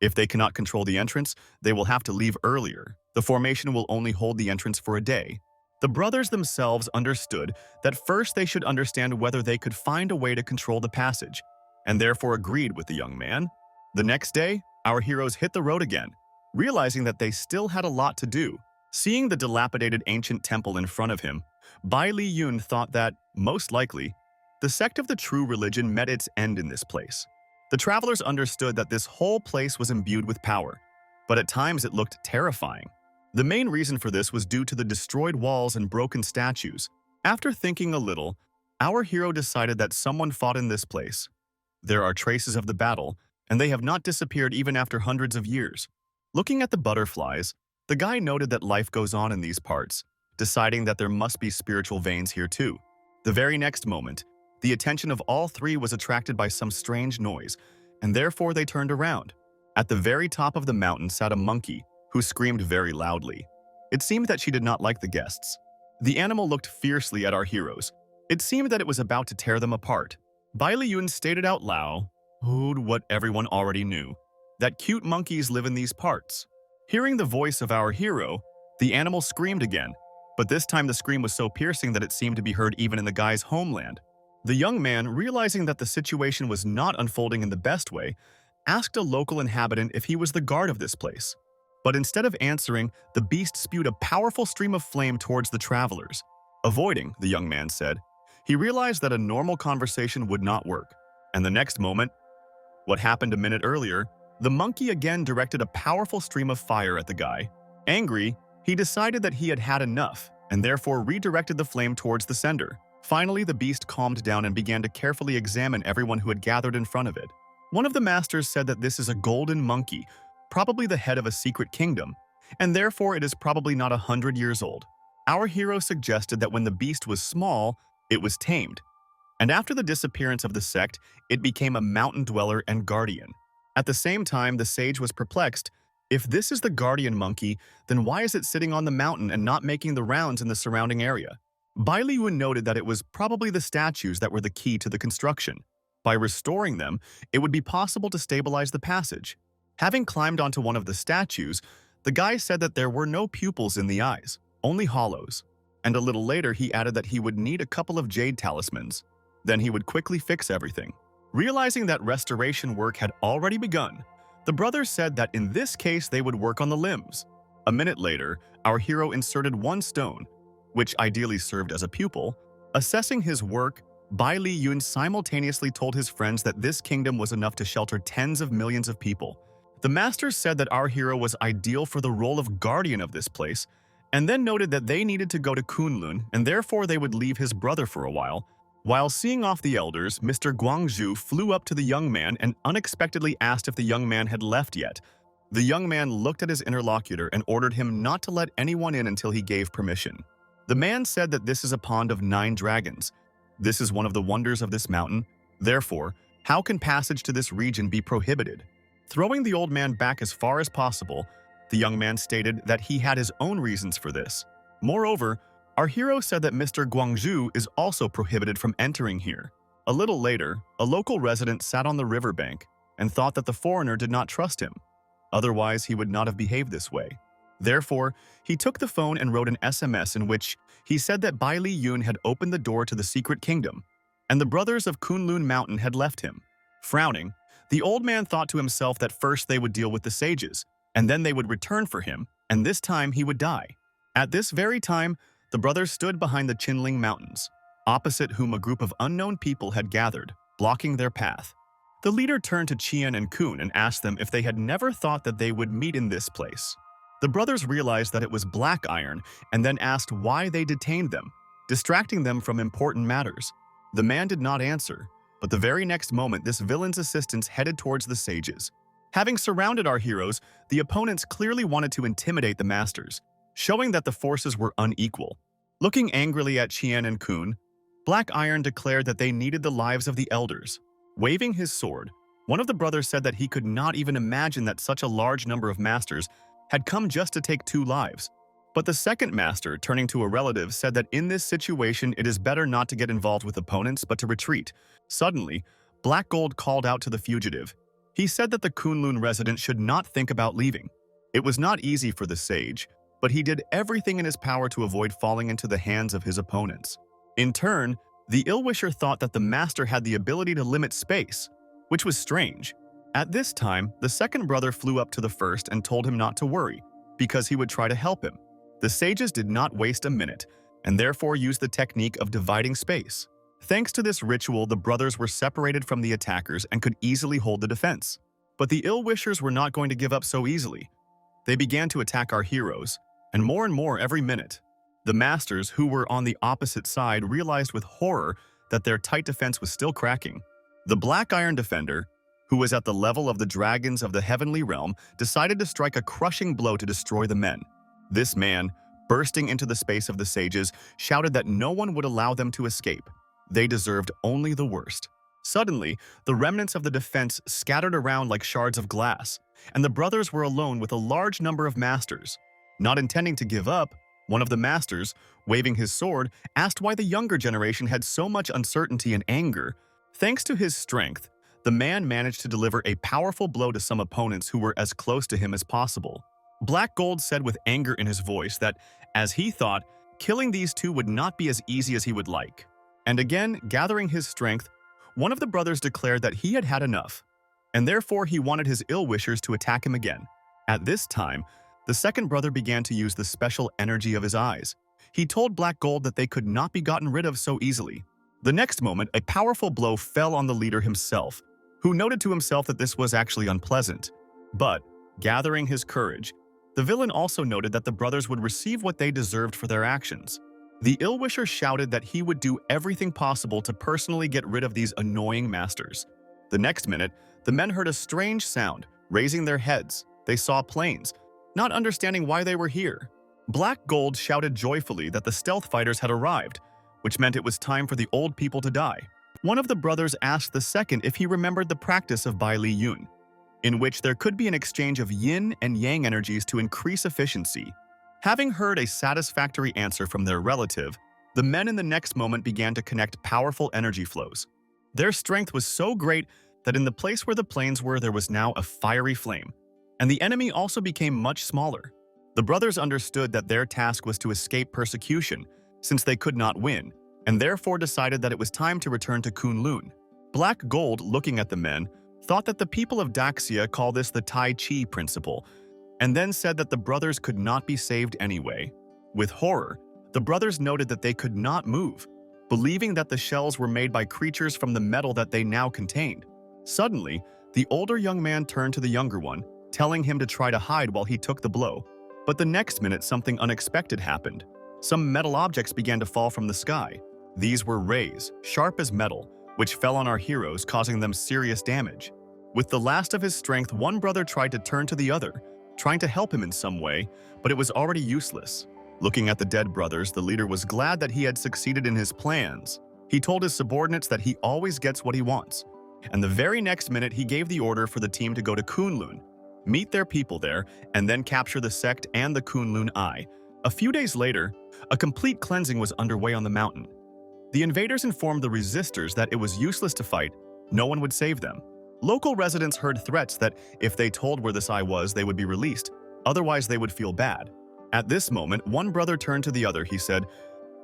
If they cannot control the entrance, they will have to leave earlier. The formation will only hold the entrance for a day. The brothers themselves understood that first they should understand whether they could find a way to control the passage, and therefore agreed with the young man. The next day, our heroes hit the road again, realizing that they still had a lot to do. Seeing the dilapidated ancient temple in front of him, Bai Li Yun thought that, most likely, the sect of the true religion met its end in this place. The travelers understood that this whole place was imbued with power, but at times it looked terrifying. The main reason for this was due to the destroyed walls and broken statues. After thinking a little, our hero decided that someone fought in this place. There are traces of the battle, and they have not disappeared even after hundreds of years. Looking at the butterflies, the guy noted that life goes on in these parts, deciding that there must be spiritual veins here too. The very next moment, The attention of all three was attracted by some strange noise, and therefore they turned around. At the very top of the mountain sat a monkey, who screamed very loudly. It seemed that she did not like the guests. The animal looked fiercely at our heroes. It seemed that it was about to tear them apart. Bai Liyun stated out loud, what everyone already knew, that cute monkeys live in these parts. Hearing the voice of our hero, the animal screamed again, but this time the scream was so piercing that it seemed to be heard even in the guy's homeland. The young man, realizing that the situation was not unfolding in the best way, asked a local inhabitant if he was the guard of this place. But instead of answering, the beast spewed a powerful stream of flame towards the travelers. Avoiding, the young man said, he realized that a normal conversation would not work. And the next moment, what happened a minute earlier, the monkey again directed a powerful stream of fire at the guy. Angry, he decided that he had had enough, and therefore redirected the flame towards the sender. Finally, the beast calmed down and began to carefully examine everyone who had gathered in front of it. One of the masters said that this is a golden monkey, probably the head of a secret kingdom, and therefore it is probably not 100 years old. Our hero suggested that when the beast was small, it was tamed, and after the disappearance of the sect, it became a mountain dweller and guardian. At the same time, the sage was perplexed. If this is the guardian monkey, then why is it sitting on the mountain and not making the rounds in the surrounding area? Bai Liyun noted that it was probably the statues that were the key to the construction. By restoring them, it would be possible to stabilize the passage. Having climbed onto one of the statues, the guy said that there were no pupils in the eyes, only hollows. And a little later, he added that he would need a couple of jade talismans. Then he would quickly fix everything. Realizing that restoration work had already begun, the brothers said that in this case they would work on the limbs. A minute later, our hero inserted one stone, which ideally served as a pupil. Assessing his work, Bai Liyun simultaneously told his friends that this kingdom was enough to shelter tens of millions of people. The masters said that our hero was ideal for the role of guardian of this place, and then noted that they needed to go to Kunlun and therefore they would leave his brother for a while. While seeing off the elders, Mr. Guangzhou flew up to the young man and unexpectedly asked if the young man had left yet. The young man looked at his interlocutor and ordered him not to let anyone in until he gave permission. The man said that this is a pond of 9 dragons. This is one of the wonders of this mountain. Therefore, how can passage to this region be prohibited? Throwing the old man back as far as possible, the young man stated that he had his own reasons for this. Moreover, our hero said that Mr. Guangzhou is also prohibited from entering here. A little later, a local resident sat on the riverbank and thought that the foreigner did not trust him. Otherwise, he would not have behaved this way. Therefore, he took the phone and wrote an SMS in which he said that Bai Liyun had opened the door to the secret kingdom, and the brothers of Kunlun Mountain had left him. Frowning, the old man thought to himself that first they would deal with the sages, and then they would return for him, and this time he would die. At this very time, the brothers stood behind the Qinling Mountains, opposite whom a group of unknown people had gathered, blocking their path. The leader turned to Qian and Kun and asked them if they had never thought that they would meet in this place. The brothers realized that it was Black Iron and then asked why they detained them, distracting them from important matters. The man did not answer, but the very next moment this villain's assistants headed towards the sages. Having surrounded our heroes, the opponents clearly wanted to intimidate the masters, showing that the forces were unequal. Looking angrily at Qian and Kun, Black Iron declared that they needed the lives of the elders. Waving his sword, one of the brothers said that he could not even imagine that such a large number of masters had come just to take 2 lives. But the second master, turning to a relative, said that in this situation it is better not to get involved with opponents but to retreat. Suddenly, Black Gold called out to the fugitive. He said that the Kunlun resident should not think about leaving. It was not easy for the sage, but he did everything in his power to avoid falling into the hands of his opponents. In turn, the ill-wisher thought that the master had the ability to limit space, which was strange. At this time, the second brother flew up to the first and told him not to worry, because he would try to help him. The sages did not waste a minute, and therefore used the technique of dividing space. Thanks to this ritual, the brothers were separated from the attackers and could easily hold the defense. But the ill-wishers were not going to give up so easily. They began to attack our heroes, and more every minute. The masters, who were on the opposite side, realized with horror that their tight defense was still cracking. The Black Iron defender, who was at the level of the dragons of the heavenly realm, decided to strike a crushing blow to destroy the men. This man, bursting into the space of the sages, shouted that no one would allow them to escape. They deserved only the worst. Suddenly, the remnants of the defense scattered around like shards of glass, and the brothers were alone with a large number of masters. Not intending to give up, one of the masters, waving his sword, asked why the younger generation had so much uncertainty and anger. Thanks to his strength, the man managed to deliver a powerful blow to some opponents who were as close to him as possible. Black Gold said with anger in his voice that, as he thought, killing these two would not be as easy as he would like. And again, gathering his strength, one of the brothers declared that he had had enough, and therefore he wanted his ill-wishers to attack him again. At this time, the second brother began to use the special energy of his eyes. He told Black Gold that they could not be gotten rid of so easily. The next moment, a powerful blow fell on the leader himself, who noted to himself that this was actually unpleasant. But, gathering his courage, the villain also noted that the brothers would receive what they deserved for their actions. The ill-wisher shouted that he would do everything possible to personally get rid of these annoying masters. The next minute, the men heard a strange sound. Raising their heads, they saw planes, not understanding why they were here. Black Gold shouted joyfully that the stealth fighters had arrived, which meant it was time for the old people to die. One of the brothers asked the second if he remembered the practice of Bai Li Yun, in which there could be an exchange of yin and yang energies to increase efficiency. Having heard a satisfactory answer from their relative, the men in the next moment began to connect powerful energy flows. Their strength was so great that in the place where the planes were, there was now a fiery flame, and the enemy also became much smaller. The brothers understood that their task was to escape persecution, since they could not win, and therefore decided that it was time to return to Kunlun. Black Gold, looking at the men, thought that the people of Daxia call this the Tai Chi principle, and then said that the brothers could not be saved anyway. With horror, the brothers noted that they could not move, believing that the shells were made by creatures from the metal that they now contained. Suddenly, the older young man turned to the younger one, telling him to try to hide while he took the blow. But the next minute, something unexpected happened. Some metal objects began to fall from the sky. These were rays, sharp as metal, which fell on our heroes, causing them serious damage. With the last of his strength, one brother tried to turn to the other, trying to help him in some way, but it was already useless. Looking at the dead brothers, the leader was glad that he had succeeded in his plans. He told his subordinates that he always gets what he wants. And the very next minute, he gave the order for the team to go to Kunlun, meet their people there, and then capture the sect and the Kunlun Eye. A few days later, a complete cleansing was underway on the mountain. The invaders informed the resistors that it was useless to fight, no one would save them. Local residents heard threats that if they told where this eye was, they would be released, otherwise they would feel bad. At this moment, one brother turned to the other. He said,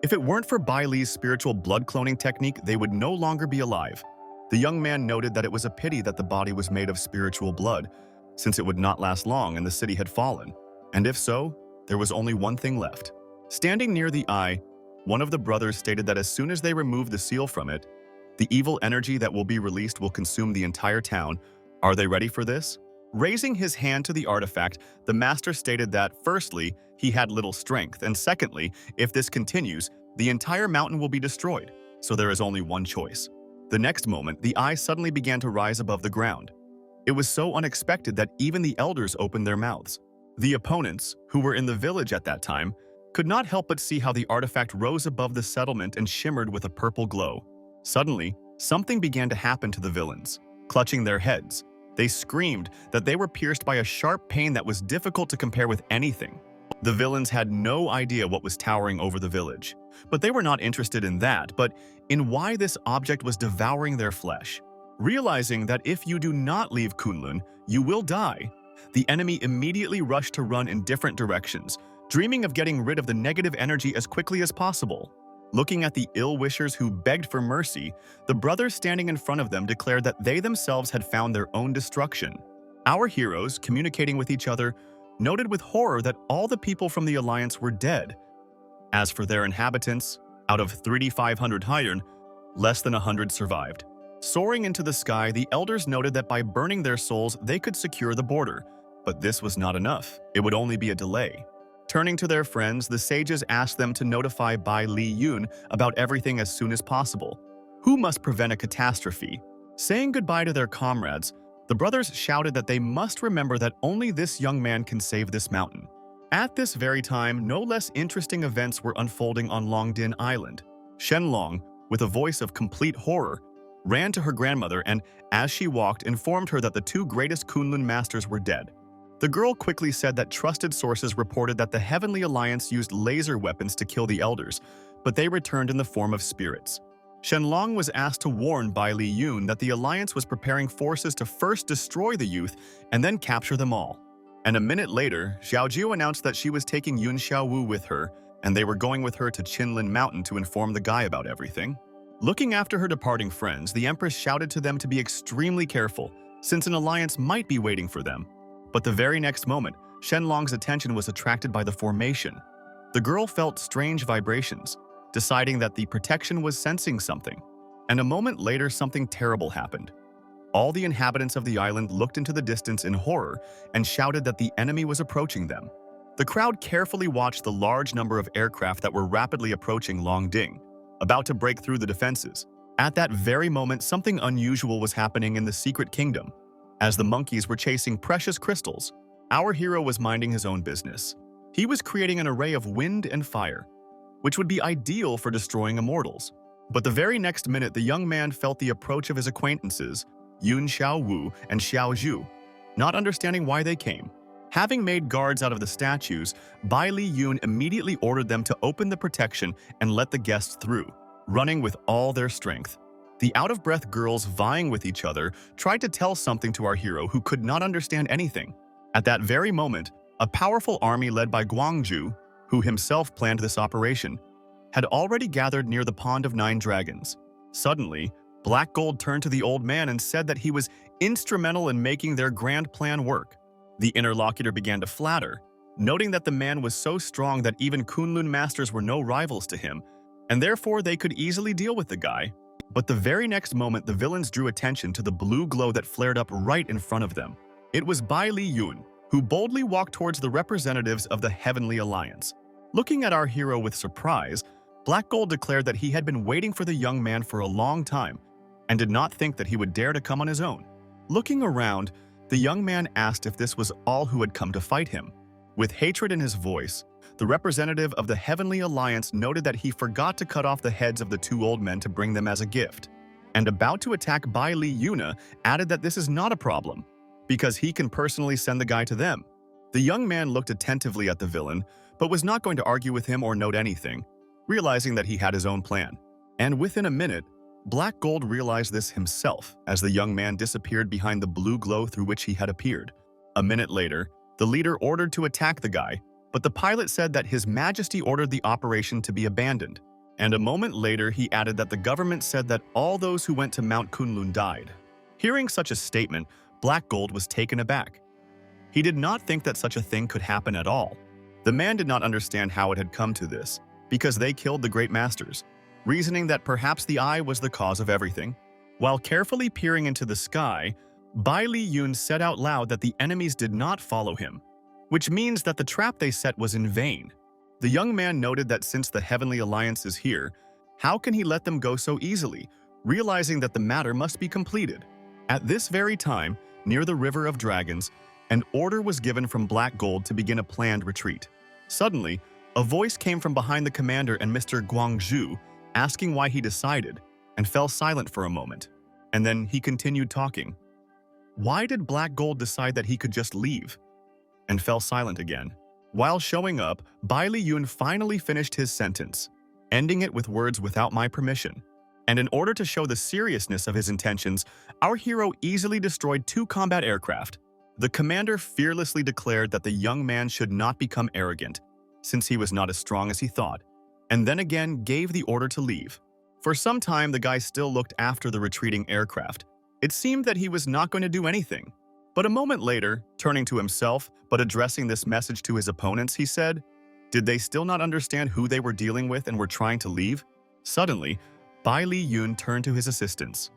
if it weren't for Bai Li's spiritual blood cloning technique, they would no longer be alive. The young man noted that it was a pity that the body was made of spiritual blood, since it would not last long and the city had fallen. And if so, there was only one thing left. Standing near the eye, one of the brothers stated that as soon as they remove the seal from it, the evil energy that will be released will consume the entire town. Are they ready for this? Raising his hand to the artifact, the master stated that, firstly, he had little strength, and secondly, if this continues, the entire mountain will be destroyed, so there is only one choice. The next moment, the eye suddenly began to rise above the ground. It was so unexpected that even the elders opened their mouths. The opponents, who were in the village at that time, could not help but see how the artifact rose above the settlement and shimmered with a purple glow. Suddenly, something began to happen to the villains. Clutching their heads, they screamed that they were pierced by a sharp pain that was difficult to compare with anything. The villains had no idea what was towering over the village, but they were not interested in that, but in why this object was devouring their flesh. Realizing that if you do not leave Kunlun, you will die, the enemy immediately rushed to run in different directions, dreaming of getting rid of the negative energy as quickly as possible. Looking at the ill-wishers who begged for mercy, the brothers standing in front of them declared that they themselves had found their own destruction. Our heroes, communicating with each other, noted with horror that all the people from the Alliance were dead. As for their inhabitants, out of 3,500 hired, less than 100 survived. Soaring into the sky, the elders noted that by burning their souls, they could secure the border. But this was not enough. It would only be a delay. Turning to their friends, the sages asked them to notify Bai Li Yun about everything as soon as possible. Who must prevent a catastrophe? Saying goodbye to their comrades, the brothers shouted that they must remember that only this young man can save this mountain. At this very time, no less interesting events were unfolding on Longdin Island. Shenlong, with a voice of complete horror, ran to her grandmother and, as she walked, informed her that the two greatest Kunlun masters were dead. The girl quickly said that trusted sources reported that the Heavenly Alliance used laser weapons to kill the elders, but they returned in the form of spirits. Shenlong was asked to warn Bai Li Yun that the Alliance was preparing forces to first destroy the youth and then capture them all. And a minute later, Xiaojiu announced that she was taking Yun Xiaowu with her, and they were going with her to Qinlin Mountain to inform the guy about everything. Looking after her departing friends, the Empress shouted to them to be extremely careful, since an alliance might be waiting for them. But the very next moment, Shenlong's attention was attracted by the formation. The girl felt strange vibrations, deciding that the protection was sensing something. And a moment later, something terrible happened. All the inhabitants of the island looked into the distance in horror and shouted that the enemy was approaching them. The crowd carefully watched the large number of aircraft that were rapidly approaching Longding, about to break through the defenses. At that very moment, something unusual was happening in the secret kingdom. As the monkeys were chasing precious crystals, our hero was minding his own business. He was creating an array of wind and fire, which would be ideal for destroying immortals. But the very next minute, the young man felt the approach of his acquaintances, Yun Xiaowu and Xiao Zhu, not understanding why they came. Having made guards out of the statues, Bai Li Yun immediately ordered them to open the protection and let the guests through, running with all their strength. The out-of-breath girls vying with each other tried to tell something to our hero who could not understand anything. At that very moment, a powerful army led by Guangzhu, who himself planned this operation, had already gathered near the Pond of Nine Dragons. Suddenly, Black Gold turned to the old man and said that he was instrumental in making their grand plan work. The interlocutor began to flatter, noting that the man was so strong that even Kunlun masters were no rivals to him, and therefore they could easily deal with the guy. But the very next moment, the villains drew attention to the blue glow that flared up right in front of them. It was Bai Li Yun, who boldly walked towards the representatives of the Heavenly Alliance. Looking at our hero with surprise, Black Gold declared that he had been waiting for the young man for a long time and did not think that he would dare to come on his own. Looking around, the young man asked if this was all who had come to fight him. With hatred in his voice, the representative of the Heavenly Alliance noted that he forgot to cut off the heads of the two old men to bring them as a gift, and about to attack Bai Li Yuna, added that this is not a problem, because he can personally send the guy to them. The young man looked attentively at the villain, but was not going to argue with him or note anything, realizing that he had his own plan. And within a minute, Black Gold realized this himself as the young man disappeared behind the blue glow through which he had appeared. A minute later, the leader ordered to attack the guy, but the pilot said that His Majesty ordered the operation to be abandoned. And a moment later, he added that the government said that all those who went to Mount Kunlun died. Hearing such a statement, Black Gold was taken aback. He did not think that such a thing could happen at all. The man did not understand how it had come to this, because they killed the great masters, reasoning that perhaps the eye was the cause of everything. While carefully peering into the sky, Bai Li Yun said out loud that the enemies did not follow him, which means that the trap they set was in vain. The young man noted that since the Heavenly Alliance is here, how can he let them go so easily, realizing that the matter must be completed. At this very time, near the River of Dragons, an order was given from Black Gold to begin a planned retreat. Suddenly, a voice came from behind the commander and Mr. Guangzhu, asking why he decided, and fell silent for a moment. And then he continued talking. Why did Black Gold decide that he could just leave? And fell silent again. While showing up, Bai Li Yun finally finished his sentence, ending it with words "without my permission." And in order to show the seriousness of his intentions, our hero easily destroyed 2 combat aircraft. The commander fearlessly declared that the young man should not become arrogant, since he was not as strong as he thought, and then again gave the order to leave. For some time, the guy still looked after the retreating aircraft. It seemed that he was not going to do anything. But a moment later, turning to himself, but addressing this message to his opponents, he said, "Did they still not understand who they were dealing with and were trying to leave?" Suddenly, Bai Li Yun turned to his assistants.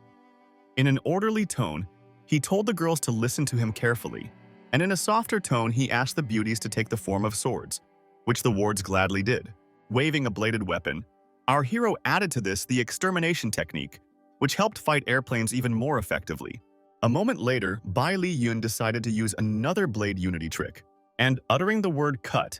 In an orderly tone, he told the girls to listen to him carefully, and in a softer tone, he asked the beauties to take the form of swords, which the wards gladly did. Waving a bladed weapon, our hero added to this the extermination technique, which helped fight airplanes even more effectively. A moment later, Bai Li Yun decided to use another blade unity trick, and uttering the word "cut,"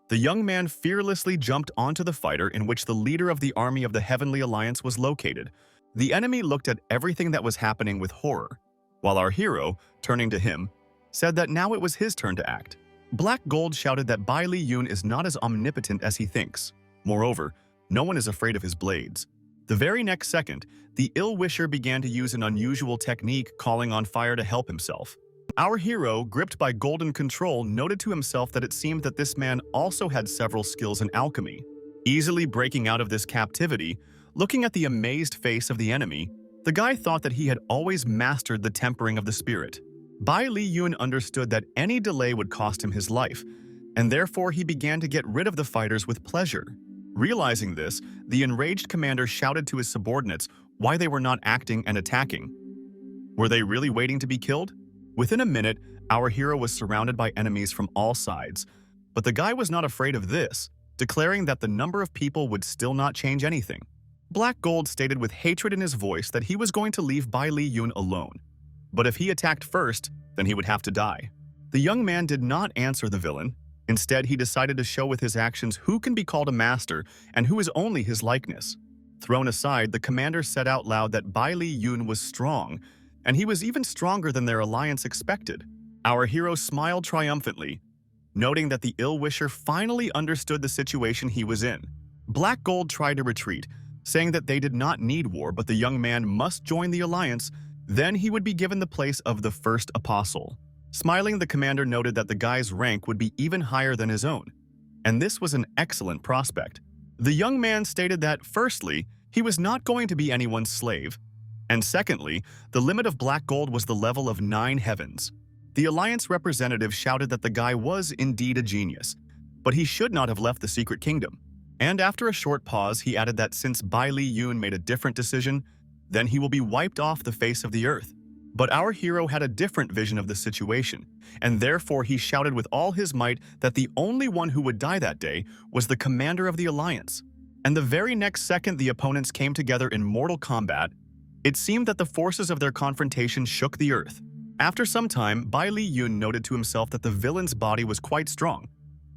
The young man fearlessly jumped onto the fighter in which the leader of the army of the Heavenly Alliance was located. The enemy looked at everything that was happening with horror, while our hero, turning to him, said that now it was his turn to act. Black Gold shouted that Bai Li Yun is not as omnipotent as he thinks. Moreover, no one is afraid of his blades. The very next second, the ill-wisher began to use an unusual technique, calling on fire to help himself. Our hero, gripped by golden control, noted to himself that it seemed that this man also had several skills in alchemy. Easily breaking out of this captivity, looking at the amazed face of the enemy, the guy thought that he had always mastered the tempering of the spirit. Bai Li Yun understood that any delay would cost him his life, and therefore he began to get rid of the fighters with pleasure. Realizing this, the enraged commander shouted to his subordinates why they were not acting and attacking. Were they really waiting to be killed? Within a minute, our hero was surrounded by enemies from all sides, but the guy was not afraid of this, declaring that the number of people would still not change anything. Black Gold stated with hatred in his voice that he was going to leave Bai Li Yun alone, but if he attacked first, then he would have to die. The young man did not answer the villain. Instead, he decided to show with his actions who can be called a master and who is only his likeness. Thrown aside, the commander said out loud that Bai Li Yun was strong, and he was even stronger than their alliance expected. Our hero smiled triumphantly, noting that the ill-wisher finally understood the situation he was in. Black Gold tried to retreat, saying that they did not need war, but the young man must join the alliance, then he would be given the place of the first apostle. Smiling, the commander noted that the guy's rank would be even higher than his own, and this was an excellent prospect. The young man stated that, firstly, he was not going to be anyone's slave, and secondly, the limit of Black Gold was the level of 9 heavens. The alliance representative shouted that the guy was indeed a genius, but he should not have left the secret kingdom. And after a short pause, he added that since Bai Li Yun made a different decision, then he will be wiped off the face of the earth. But our hero had a different vision of the situation, and therefore he shouted with all his might that the only one who would die that day was the commander of the alliance. And the very next second the opponents came together in mortal combat, it seemed that the forces of their confrontation shook the earth. After some time, Bai Li Yun noted to himself that the villain's body was quite strong,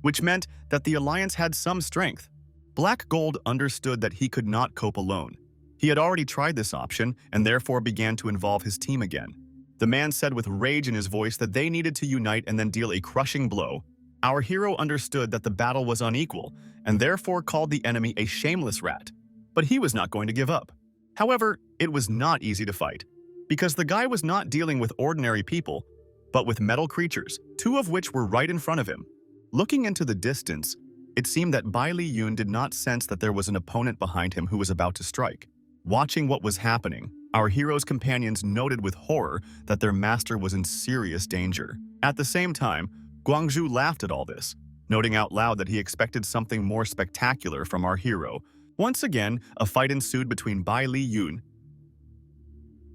which meant that the alliance had some strength. Black Gold understood that he could not cope alone. He had already tried this option and therefore began to involve his team again. The man said with rage in his voice that they needed to unite and then deal a crushing blow. Our hero understood that the battle was unequal and therefore called the enemy a shameless rat. But he was not going to give up. However, it was not easy to fight, because the guy was not dealing with ordinary people, but with metal creatures, 2 of which were right in front of him. Looking into the distance, it seemed that Bai Li Yun did not sense that there was an opponent behind him who was about to strike. Watching what was happening, our hero's companions noted with horror that their master was in serious danger. At the same time, Guangzhou laughed at all this, noting out loud that he expected something more spectacular from our hero. Once again, a fight ensued between Bai Li Yun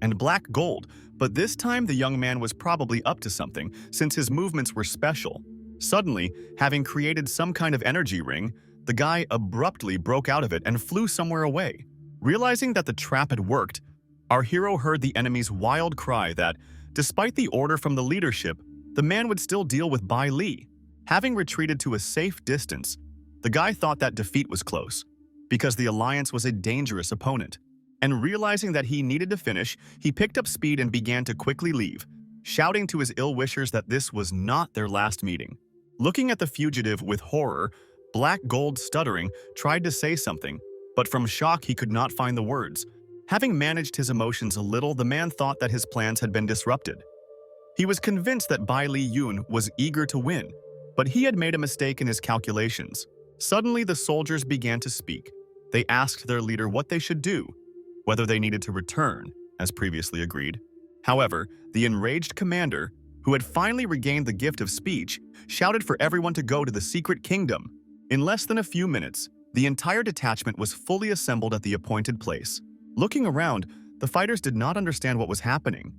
and Black Gold, but this time the young man was probably up to something since his movements were special. Suddenly, having created some kind of energy ring, the guy abruptly broke out of it and flew somewhere away. Realizing that the trap had worked, our hero heard the enemy's wild cry that, despite the order from the leadership, the man would still deal with Bai Li. Having retreated to a safe distance, the guy thought that defeat was close, because the alliance was a dangerous opponent. And realizing that he needed to finish, he picked up speed and began to quickly leave, shouting to his ill-wishers that this was not their last meeting. Looking at the fugitive with horror, Black Gold, stuttering, tried to say something, but from shock he could not find the words. Having managed his emotions a little, the man thought that his plans had been disrupted. He was convinced that Bai Li Yun was eager to win, but he had made a mistake in his calculations. Suddenly, the soldiers began to speak. They asked their leader what they should do, whether they needed to return, as previously agreed. However, the enraged commander, who had finally regained the gift of speech, shouted for everyone to go to the secret kingdom. In less than a few minutes, the entire detachment was fully assembled at the appointed place. Looking around, the fighters did not understand what was happening.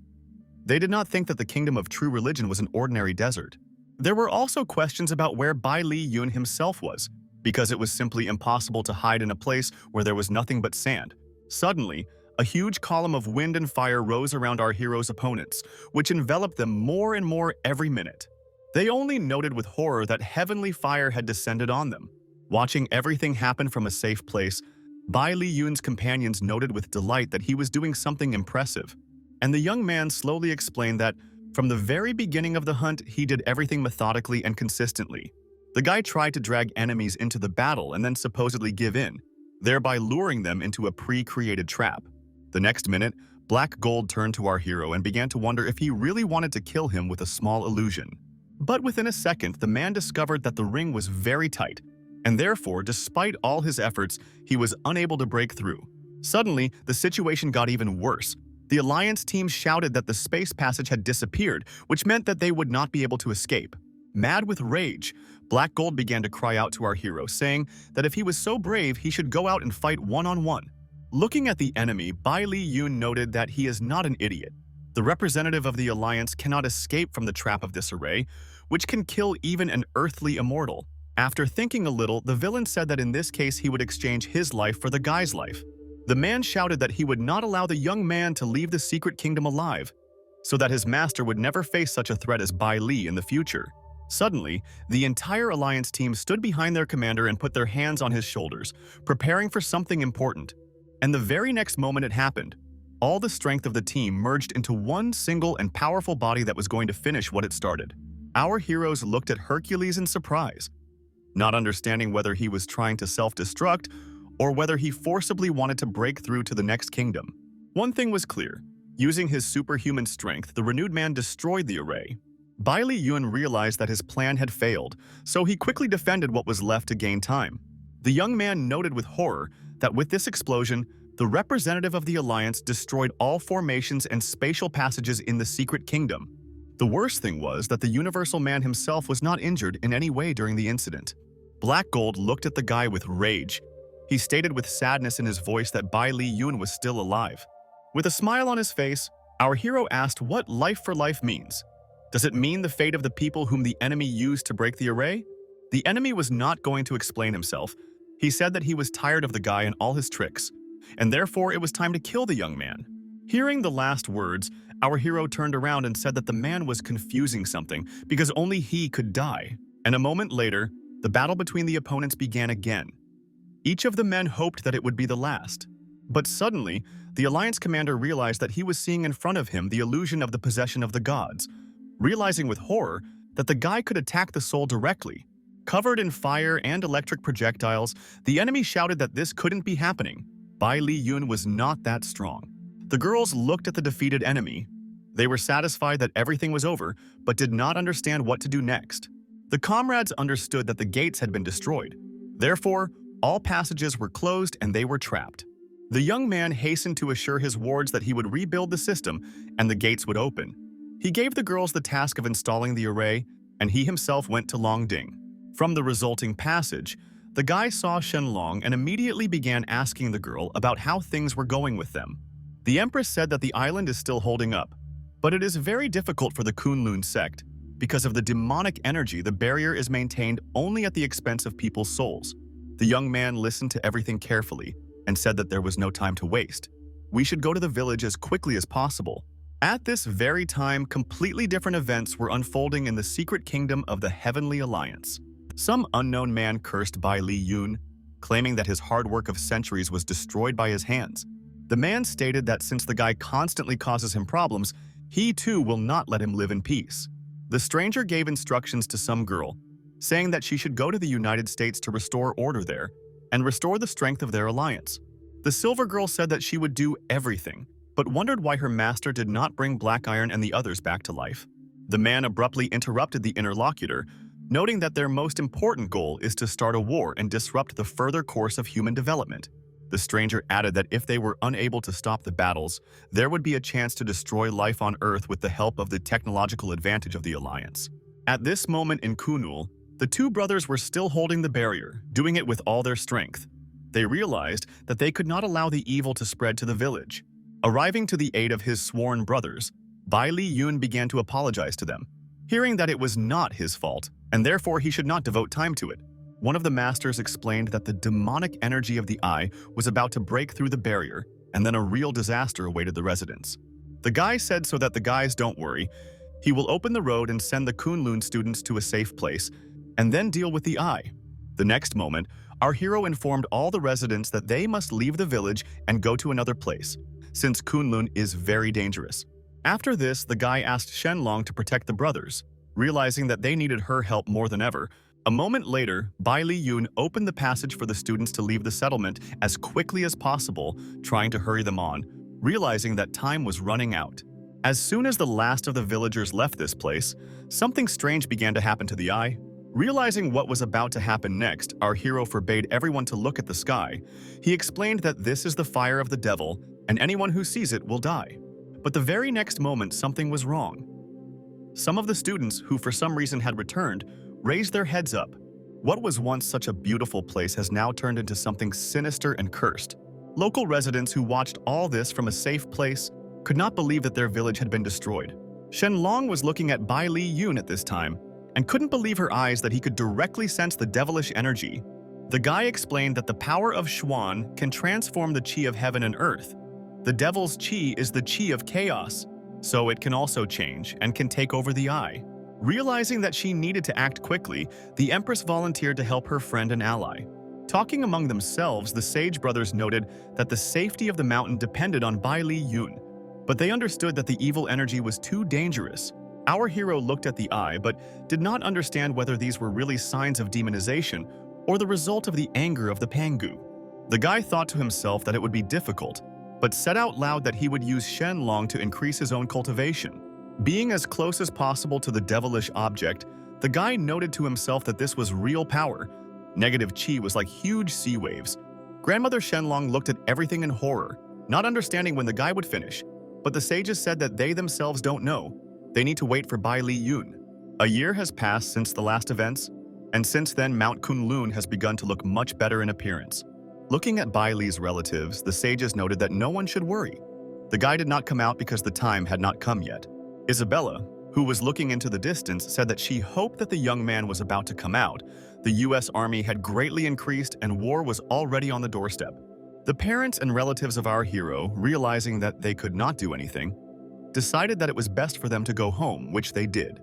They did not think that the kingdom of true religion was an ordinary desert. There were also questions about where Bai Li Yun himself was, because it was simply impossible to hide in a place where there was nothing but sand. Suddenly, a huge column of wind and fire rose around our hero's opponents, which enveloped them more and more every minute. They only noted with horror that heavenly fire had descended on them. Watching everything happen from a safe place, Bai Li Yun's companions noted with delight that he was doing something impressive. And the young man slowly explained that, from the very beginning of the hunt, he did everything methodically and consistently. The guy tried to drag enemies into the battle and then supposedly give in, thereby luring them into a pre-created trap. The next minute, Black Gold turned to our hero and began to wonder if he really wanted to kill him with a small illusion. But within a second, the man discovered that the ring was very tight, and therefore, despite all his efforts, he was unable to break through. Suddenly, the situation got even worse. The Alliance team shouted that the space passage had disappeared, which meant that they would not be able to escape. Mad with rage, Black Gold began to cry out to our hero, saying that if he was so brave, he should go out and fight one-on-one. Looking at the enemy, Bai Li Yun noted that he is not an idiot. The representative of the Alliance cannot escape from the trap of this array, which can kill even an earthly immortal. After thinking a little, the villain said that in this case he would exchange his life for the guy's life. The man shouted that he would not allow the young man to leave the secret kingdom alive, so that his master would never face such a threat as Bai Li in the future. Suddenly, the entire Alliance team stood behind their commander and put their hands on his shoulders, preparing for something important. And the very next moment it happened. All the strength of the team merged into one single and powerful body that was going to finish what it started. Our heroes looked at Hercules in surprise, not understanding whether he was trying to self-destruct or whether he forcibly wanted to break through to the next kingdom. One thing was clear. Using his superhuman strength, the renewed man destroyed the array. Bai Li Yun realized that his plan had failed, so he quickly defended what was left to gain time. The young man noted with horror that with this explosion, the representative of the Alliance destroyed all formations and spatial passages in the secret kingdom. The worst thing was that the Universal Man himself was not injured in any way during the incident. Black Gold looked at the guy with rage. He stated with sadness in his voice that Bai Li Yun was still alive. With a smile on his face, our hero asked what life for life means. Does it mean the fate of the people whom the enemy used to break the array? The enemy was not going to explain himself. He said that he was tired of the guy and all his tricks, and therefore it was time to kill the young man. Hearing the last words, our hero turned around and said that the man was confusing something because only he could die. And a moment later, the battle between the opponents began again. Each of the men hoped that it would be the last. But suddenly, the Alliance commander realized that he was seeing in front of him the illusion of the possession of the gods. Realizing with horror that the guy could attack the soul directly. Covered in fire and electric projectiles, the enemy shouted that this couldn't be happening. Bai Li Yun was not that strong. The girls looked at the defeated enemy. They were satisfied that everything was over, but did not understand what to do next. The comrades understood that the gates had been destroyed. Therefore, all passages were closed and they were trapped. The young man hastened to assure his wards that he would rebuild the system and the gates would open. He gave the girls the task of installing the array, and he himself went to Longding. From the resulting passage, the guy saw Shenlong and immediately began asking the girl about how things were going with them. The Empress said that the island is still holding up, but it is very difficult for the Kunlun sect. Because of the demonic energy, the barrier is maintained only at the expense of people's souls. The young man listened to everything carefully and said that there was no time to waste. We should go to the village as quickly as possible. At this very time, completely different events were unfolding in the secret kingdom of the Heavenly Alliance. Some unknown man cursed Bai Li Yun, claiming that his hard work of centuries was destroyed by his hands. The man stated that since the guy constantly causes him problems, he too will not let him live in peace. The stranger gave instructions to some girl, saying that she should go to the United States to restore order there and restore the strength of their alliance. The silver girl said that she would do everything, but wondered why her master did not bring Black Iron and the others back to life. The man abruptly interrupted the interlocutor, noting that their most important goal is to start a war and disrupt the further course of human development. The stranger added that if they were unable to stop the battles, there would be a chance to destroy life on Earth with the help of the technological advantage of the Alliance. At this moment in Kunul, the two brothers were still holding the barrier, doing it with all their strength. They realized that they could not allow the evil to spread to the village. Arriving to the aid of his sworn brothers, Bai Li Yun began to apologize to them, hearing that it was not his fault, and therefore he should not devote time to it. One of the masters explained that the demonic energy of the eye was about to break through the barrier, and then a real disaster awaited the residents. The guy said so that the guys don't worry, He will open the road and send the Kunlun students to a safe place, and then deal with the eye. The next moment, our hero informed all the residents that they must leave the village and go to another place, since Kunlun is very dangerous. After this, the guy asked Shenlong to protect the brothers, realizing that they needed her help more than ever. A moment later, Bai Li Yun opened the passage for the students to leave the settlement as quickly as possible, trying to hurry them on, realizing that time was running out. As soon as the last of the villagers left this place, something strange began to happen to the eye. Realizing what was about to happen next, our hero forbade everyone to look at the sky. He explained that this is the fire of the devil, and anyone who sees it will die. But the very next moment, something was wrong. Some of the students, who for some reason had returned, raised their heads up. What was once such a beautiful place has now turned into something sinister and cursed. Local residents who watched all this from a safe place could not believe that their village had been destroyed. Shenlong was looking at Bai Li Yun at this time and couldn't believe her eyes that he could directly sense the devilish energy. The guy explained that the power of Xuan can transform the qi of heaven and earth. The devil's qi is the qi of chaos, so it can also change and can take over the eye. Realizing that she needed to act quickly, the Empress volunteered to help her friend and ally. Talking among themselves, the Sage brothers noted that the safety of the mountain depended on Bai Li Yun, but they understood that the evil energy was too dangerous. Our hero looked at the eye, but did not understand whether these were really signs of demonization or the result of the anger of the Pangu. The guy thought to himself that it would be difficult, but said out loud that he would use Shenlong to increase his own cultivation. Being as close as possible to the devilish object, the guy noted to himself that this was real power. Negative qi was like huge sea waves. Grandmother Shenlong looked at everything in horror, not understanding when the guy would finish, but the sages said that they themselves don't know. They need to wait for Bai Li Yun. A year has passed since the last events, and since then Mount Kunlun has begun to look much better in appearance. Looking at Bai Li's relatives, the sages noted that no one should worry. The guy did not come out because the time had not come yet. Isabella, who was looking into the distance, said that she hoped that the young man was about to come out. The US Army had greatly increased and war was already on the doorstep. The parents and relatives of our hero, realizing that they could not do anything, decided that it was best for them to go home, which they did.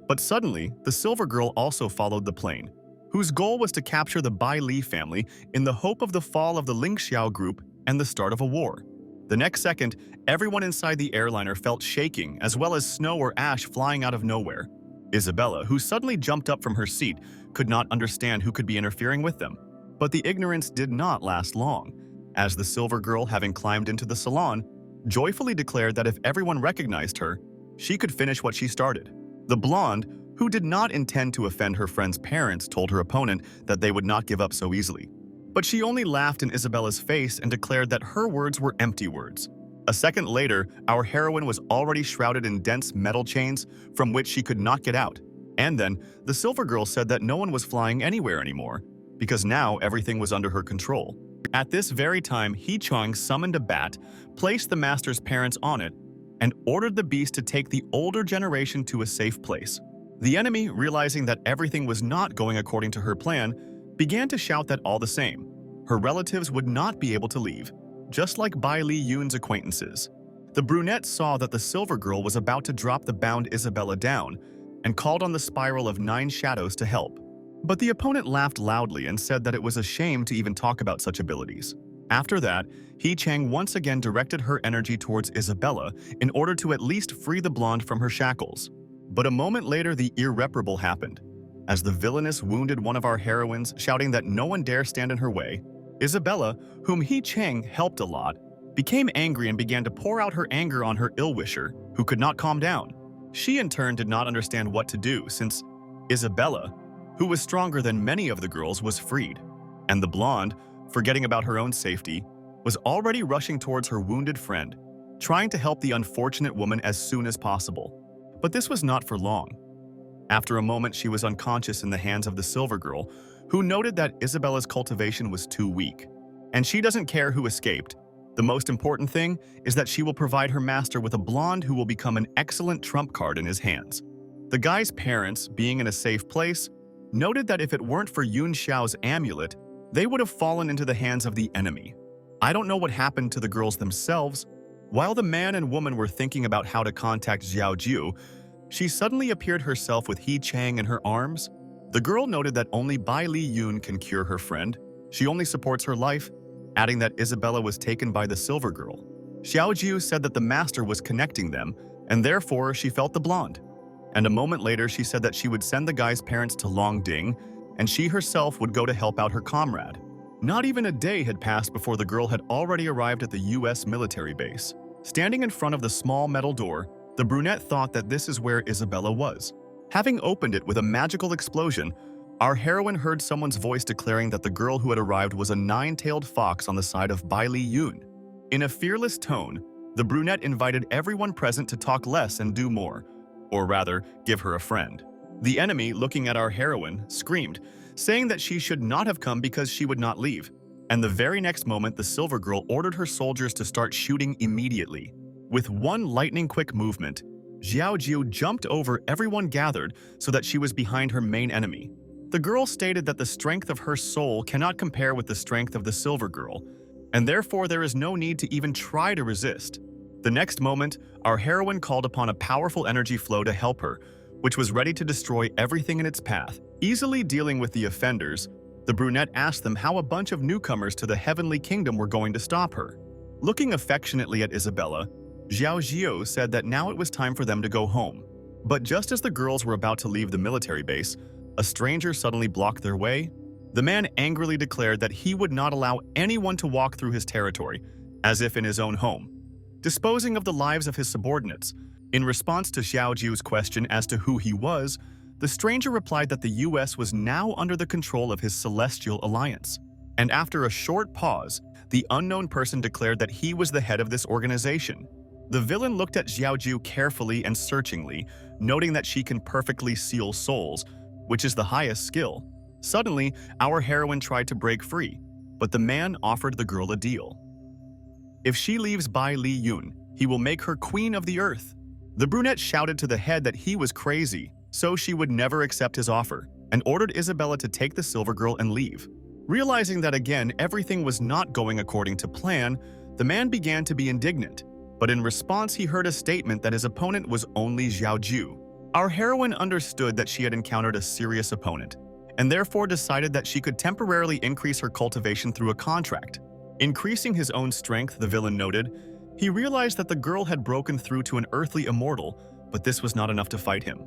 But suddenly, the Silver Girl also followed the plane, whose goal was to capture the Bai Li family in the hope of the fall of the Ling Xiao group and the start of a war. The next second, everyone inside the airliner felt shaking, as well as snow or ash flying out of nowhere. Isabella, who suddenly jumped up from her seat, could not understand who could be interfering with them. But the ignorance did not last long, as the Silver Girl, having climbed into the salon, joyfully declared that if everyone recognized her, she could finish what she started. The blonde, who did not intend to offend her friend's parents, told her opponent that they would not give up so easily. But she only laughed in Isabella's face and declared that her words were empty words. A second later, our heroine was already shrouded in dense metal chains from which she could not get out. And then, the Silver Girl said that no one was flying anywhere anymore, because now everything was under her control. At this very time, He Chong summoned a bat, placed the master's parents on it, and ordered the beast to take the older generation to a safe place. The enemy, realizing that everything was not going according to her plan, began to shout that all the same, her relatives would not be able to leave, just like Bai Li Yun's acquaintances. The brunette saw that the Silver Girl was about to drop the bound Isabella down and called on the Spiral of 9 Shadows to help. But the opponent laughed loudly and said that it was a shame to even talk about such abilities. After that, He Chang once again directed her energy towards Isabella in order to at least free the blonde from her shackles. But a moment later, the irreparable happened. As the villainess wounded one of our heroines, shouting that no one dare stand in her way, Isabella, whom He Chang helped a lot, became angry and began to pour out her anger on her ill-wisher, who could not calm down. She in turn did not understand what to do, since Isabella, who was stronger than many of the girls, was freed, and the blonde, forgetting about her own safety, was already rushing towards her wounded friend, trying to help the unfortunate woman as soon as possible. But this was not for long. After a moment, she was unconscious in the hands of the Silver Girl, who noted that Isabella's cultivation was too weak. And she doesn't care who escaped. The most important thing is that she will provide her master with a blonde who will become an excellent trump card in his hands. The guy's parents, being in a safe place, noted that if it weren't for Yun Xiao's amulet, they would have fallen into the hands of the enemy. I don't know what happened to the girls themselves. While the man and woman were thinking about how to contact Xiao Jiu, She suddenly appeared herself with He Chang in her arms. The girl noted that only Bai Li Yun can cure her friend. She only supports her life, adding that Isabella was taken by the Silver Girl. Xiao Jiu said that the master was connecting them, and therefore she felt the blonde. And a moment later, she said that she would send the guy's parents to Longding, and she herself would go to help out her comrade. Not even a day had passed before the girl had already arrived at the US military base. Standing in front of the small metal door, the brunette thought that this is where Isabella was. Having opened it with a magical explosion, our heroine heard someone's voice declaring that the girl who had arrived was a nine-tailed fox on the side of Bai Li Yun. In a fearless tone, the brunette invited everyone present to talk less and do more, or rather, give her a friend. The enemy, looking at our heroine, screamed, saying that she should not have come because she would not leave. And the very next moment, the Silver Girl ordered her soldiers to start shooting immediately. With one lightning-quick movement, Xiao Jiu jumped over everyone gathered so that she was behind her main enemy. The girl stated that the strength of her soul cannot compare with the strength of the Silver Girl, and therefore there is no need to even try to resist. The next moment, our heroine called upon a powerful energy flow to help her, which was ready to destroy everything in its path. Easily dealing with the offenders, the brunette asked them how a bunch of newcomers to the Heavenly Kingdom were going to stop her. Looking affectionately at Isabella, Xiao Jiu said that now it was time for them to go home. But just as the girls were about to leave the military base, a stranger suddenly blocked their way. The man angrily declared that he would not allow anyone to walk through his territory, as if in his own home, disposing of the lives of his subordinates. In response to Xiao Jiu's question as to who he was, the stranger replied that the US was now under the control of his Celestial Alliance. And after a short pause, the unknown person declared that he was the head of this organization. The villain looked at Xiao Jiu carefully and searchingly, noting that she can perfectly seal souls, which is the highest skill. Suddenly, our heroine tried to break free, but the man offered the girl a deal. If she leaves Bai Li Yun, he will make her queen of the earth. The brunette shouted to the head that he was crazy, so she would never accept his offer, and ordered Isabella to take the Silver Girl and leave. Realizing that again everything was not going according to plan, the man began to be indignant, but in response he heard a statement that his opponent was only Xiao Jiu. Our heroine understood that she had encountered a serious opponent, and therefore decided that she could temporarily increase her cultivation through a contract. Increasing his own strength, the villain noted, he realized that the girl had broken through to an earthly immortal, but this was not enough to fight him.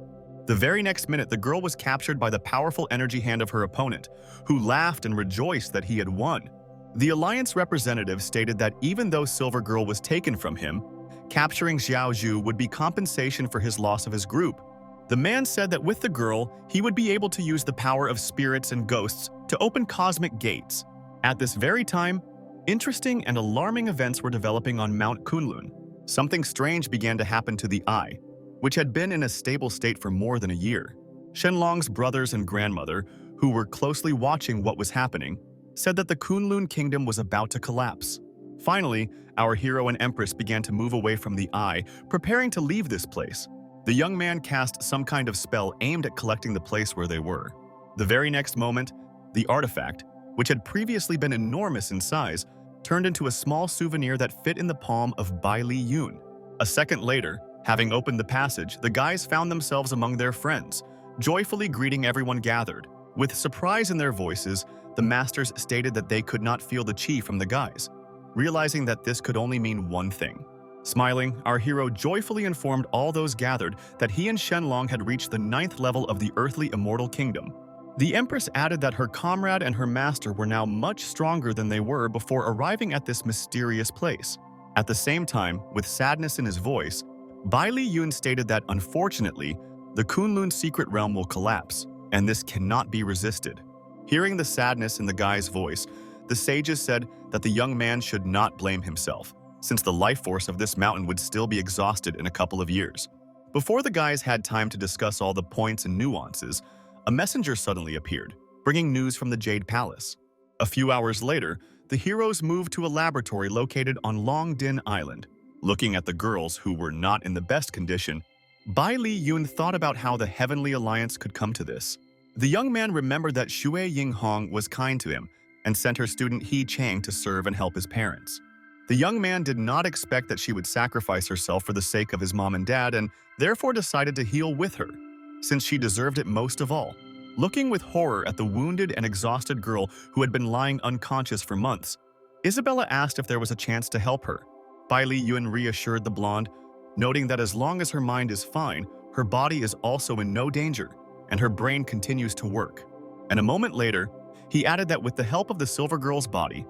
The very next minute, the girl was captured by the powerful energy hand of her opponent, who laughed and rejoiced that he had won. The Alliance representative stated that even though Silver Girl was taken from him, capturing Xiao Jiu would be compensation for his loss of his group. The man said that with the girl, he would be able to use the power of spirits and ghosts to open cosmic gates. At this very time, interesting and alarming events were developing on Mount Kunlun. Something strange began to happen to the Eye, which had been in a stable state for more than a year. Shenlong's brothers and grandmother, who were closely watching what was happening, said that the Kunlun kingdom was about to collapse. Finally, our hero and empress began to move away from the Eye, preparing to leave this place. The young man cast some kind of spell aimed at collecting the place where they were. The very next moment, the artifact, which had previously been enormous in size, turned into a small souvenir that fit in the palm of Bai Li Yun. A second later, having opened the passage, the guys found themselves among their friends, joyfully greeting everyone gathered. With surprise in their voices, the masters stated that they could not feel the chi from the guys, realizing that this could only mean one thing. Smiling, our hero joyfully informed all those gathered that he and Shenlong had reached the 9th level of the earthly immortal kingdom. The Empress added that her comrade and her master were now much stronger than they were before arriving at this mysterious place. At the same time, with sadness in his voice, Bai Li Yun stated that unfortunately, the Kunlun secret realm will collapse, and this cannot be resisted. Hearing the sadness in the guy's voice, the sages said that the young man should not blame himself, since the life force of this mountain would still be exhausted in a couple of years. Before the guys had time to discuss all the points and nuances, a messenger suddenly appeared, bringing news from the Jade Palace. A few hours later, the heroes moved to a laboratory located on Longdin Island. Looking at the girls who were not in the best condition, Bai Li Yun thought about how the Heavenly Alliance could come to this. The young man remembered that Xue Yinghong was kind to him and sent her student He Chang to serve and help his parents. The young man did not expect that she would sacrifice herself for the sake of his mom and dad and therefore decided to heal with her, since she deserved it most of all. Looking with horror at the wounded and exhausted girl who had been lying unconscious for months, Isabella asked if there was a chance to help her. Bai Li Yun reassured the blonde, noting that as long as her mind is fine, her body is also in no danger, and her brain continues to work. And a moment later, he added that with the help of the silver girl's body,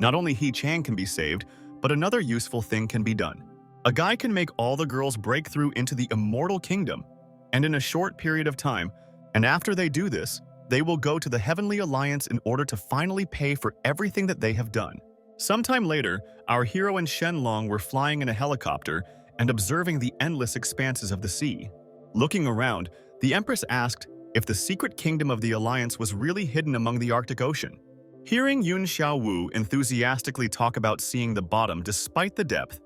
not only He Chang can be saved, but another useful thing can be done. A guy can make all the girls break through into the immortal kingdom, and in a short period of time, and after they do this, they will go to the Heavenly Alliance in order to finally pay for everything that they have done. Sometime later, our hero and Shenlong were flying in a helicopter and observing the endless expanses of the sea. Looking around, the Empress asked if the secret kingdom of the Alliance was really hidden among the Arctic Ocean. Hearing Yun Xiaowu enthusiastically talk about seeing the bottom despite the depth,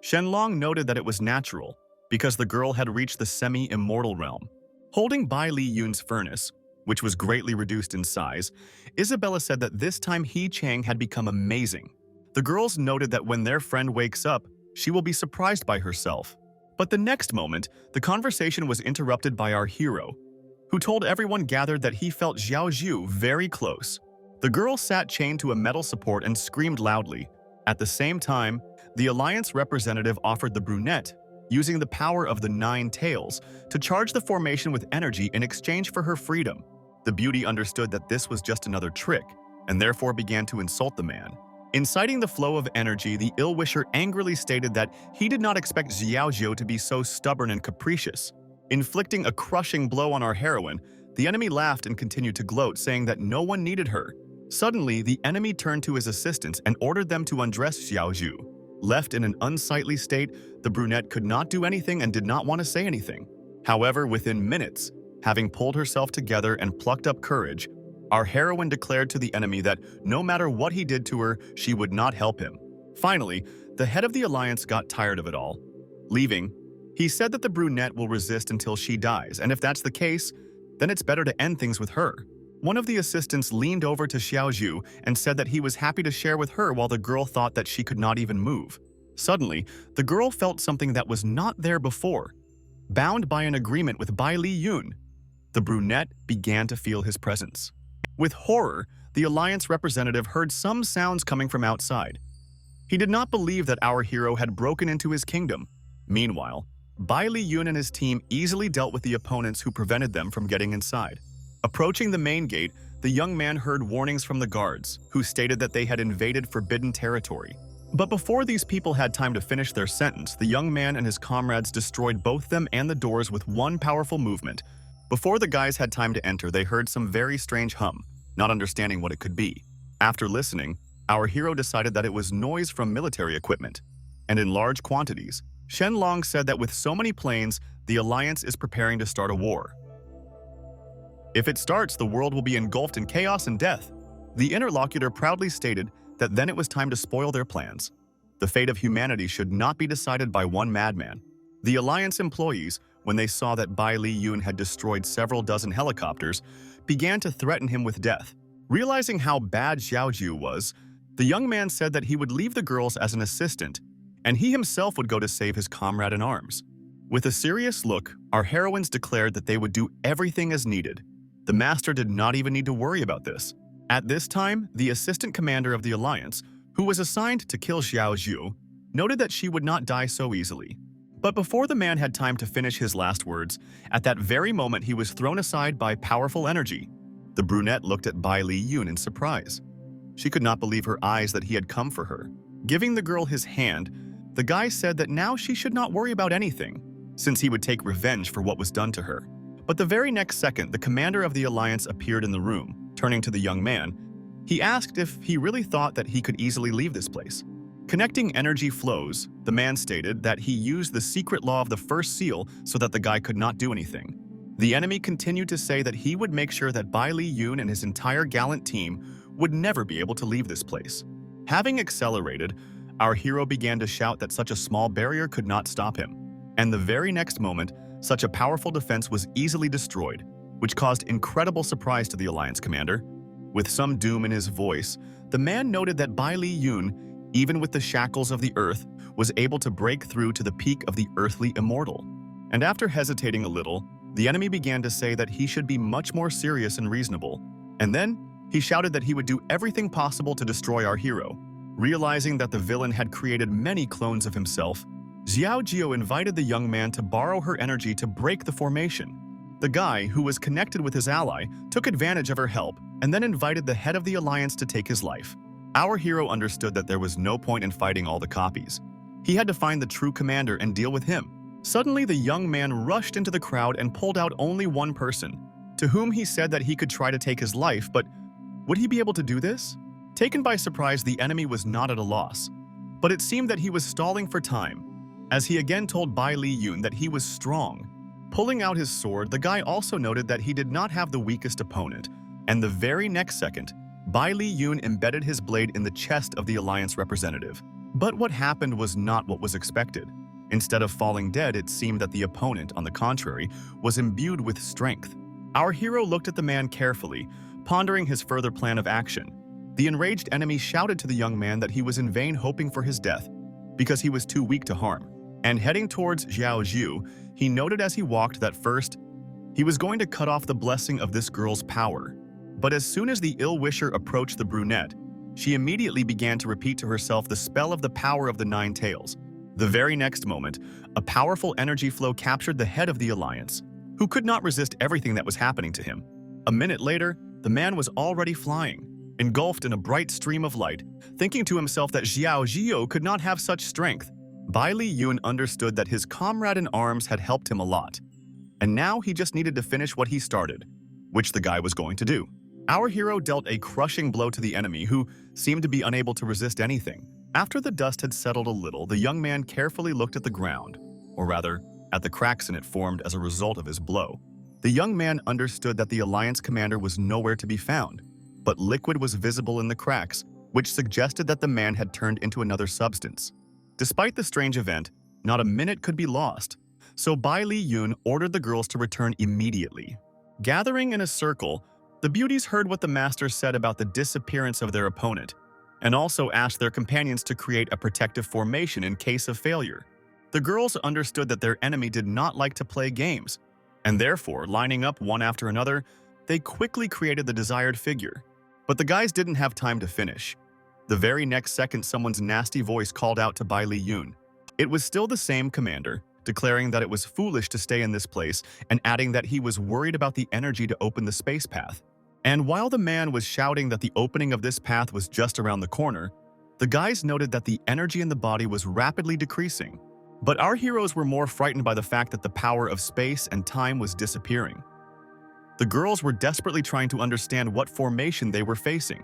Shenlong noted that it was natural, because the girl had reached the semi-immortal realm. Holding Bai Li Yun's furnace, which was greatly reduced in size, Isabella said that this time He Chang had become amazing. The girls noted that when their friend wakes up, she will be surprised by herself. But the next moment, the conversation was interrupted by our hero, who told everyone gathered that he felt Xiao Zhu very close. The girl sat chained to a metal support and screamed loudly. At the same time, the Alliance representative offered the brunette, using the power of the 9 tails, to charge the formation with energy in exchange for her freedom. The beauty understood that this was just another trick, and therefore began to insult the man. Inciting the flow of energy, the ill-wisher angrily stated that he did not expect Xiao Zhu to be so stubborn and capricious. Inflicting a crushing blow on our heroine, the enemy laughed and continued to gloat, saying that no one needed her. Suddenly, the enemy turned to his assistants and ordered them to undress Xiao Zhu. Left in an unsightly state, the brunette could not do anything and did not want to say anything. However, within minutes, having pulled herself together and plucked up courage, our heroine declared to the enemy that no matter what he did to her, she would not help him. Finally, the head of the Alliance got tired of it all. Leaving, he said that the brunette will resist until she dies, and if that's the case, then it's better to end things with her. One of the assistants leaned over to Xiao Zhu and said that he was happy to share with her while the girl thought that she could not even move. Suddenly, the girl felt something that was not there before. Bound by an agreement with Bai Li Yun, the brunette began to feel his presence. With horror, the Alliance representative heard some sounds coming from outside. He did not believe that our hero had broken into his kingdom. Meanwhile, Bai Li Yun and his team easily dealt with the opponents who prevented them from getting inside. Approaching the main gate, the young man heard warnings from the guards, who stated that they had invaded forbidden territory. But before these people had time to finish their sentence, the young man and his comrades destroyed both them and the doors with one powerful movement. Before the guys had time to enter, they heard some very strange hum, not understanding what it could be. After listening, our hero decided that it was noise from military equipment, and in large quantities. Shenlong said that with so many planes, the Alliance is preparing to start a war. If it starts, the world will be engulfed in chaos and death. The interlocutor proudly stated that then it was time to spoil their plans. The fate of humanity should not be decided by one madman. The Alliance employees, when they saw that Bai Li Yun had destroyed several dozen helicopters, began to threaten him with death. Realizing how bad Xiao Zhu was, the young man said that he would leave the girls as an assistant, and he himself would go to save his comrade in arms. With a serious look, our heroines declared that they would do everything as needed. The master did not even need to worry about this. At this time, the assistant commander of the Alliance, who was assigned to kill Xiao Zhu, noted that she would not die so easily. But before the man had time to finish his last words, at that very moment he was thrown aside by powerful energy. The brunette looked at Bai Li Yun in surprise. She could not believe her eyes that he had come for her. Giving the girl his hand, the guy said that now she should not worry about anything, since he would take revenge for what was done to her. But the very next second, the commander of the Alliance appeared in the room. Turning to the young man, he asked if he really thought that he could easily leave this place. Connecting energy flows, the man stated that he used the secret law of the first seal so that the guy could not do anything. The enemy continued to say that he would make sure that Bai Li Yun and his entire gallant team would never be able to leave this place. Having accelerated, our hero began to shout that such a small barrier could not stop him. And the very next moment, such a powerful defense was easily destroyed, which caused incredible surprise to the Alliance commander. With some doom in his voice, the man noted that Bai Li Yun, even with the shackles of the earth, was able to break through to the peak of the earthly immortal. And after hesitating a little, the enemy began to say that he should be much more serious and reasonable. And then, he shouted that he would do everything possible to destroy our hero. Realizing that the villain had created many clones of himself, Xiao Jiao invited the young man to borrow her energy to break the formation. The guy, who was connected with his ally, took advantage of her help and then invited the head of the alliance to take his life. Our hero understood that there was no point in fighting all the copies. He had to find the true commander and deal with him. Suddenly, the young man rushed into the crowd and pulled out only one person, to whom he said that he could try to take his life, but would he be able to do this? Taken by surprise, the enemy was not at a loss, but it seemed that he was stalling for time, as he again told Bai Li Yun that he was strong. Pulling out his sword, the guy also noted that he did not have the weakest opponent, and the very next second, Bai Li Yun embedded his blade in the chest of the alliance representative. But what happened was not what was expected. Instead of falling dead, it seemed that the opponent, on the contrary, was imbued with strength. Our hero looked at the man carefully, pondering his further plan of action. The enraged enemy shouted to the young man that he was in vain hoping for his death, because he was too weak to harm. And heading towards Xiao Jiu, he noted as he walked that first, he was going to cut off the blessing of this girl's power. But as soon as the ill-wisher approached the brunette, she immediately began to repeat to herself the spell of the power of the nine tails. The very next moment, a powerful energy flow captured the head of the alliance, who could not resist everything that was happening to him. A minute later, the man was already flying, engulfed in a bright stream of light, thinking to himself that Xiao Jiao could not have such strength. Bai Li Yun understood that his comrade in arms had helped him a lot, and now he just needed to finish what he started, which the guy was going to do. Our hero dealt a crushing blow to the enemy, who seemed to be unable to resist anything. After the dust had settled a little, the young man carefully looked at the ground, or rather, at the cracks in it formed as a result of his blow. The young man understood that the alliance commander was nowhere to be found, but liquid was visible in the cracks, which suggested that the man had turned into another substance. Despite the strange event, not a minute could be lost, so Bai Li Yun ordered the girls to return immediately. Gathering in a circle, the beauties heard what the master said about the disappearance of their opponent, and also asked their companions to create a protective formation in case of failure. The girls understood that their enemy did not like to play games, and therefore, lining up one after another, they quickly created the desired figure. But the guys didn't have time to finish. The very next second, someone's nasty voice called out to Bai Li Yun. It was still the same commander, declaring that it was foolish to stay in this place and adding that he was worried about the energy to open the space path. And while the man was shouting that the opening of this path was just around the corner, the guys noted that the energy in the body was rapidly decreasing. But our heroes were more frightened by the fact that the power of space and time was disappearing. The girls were desperately trying to understand what formation they were facing.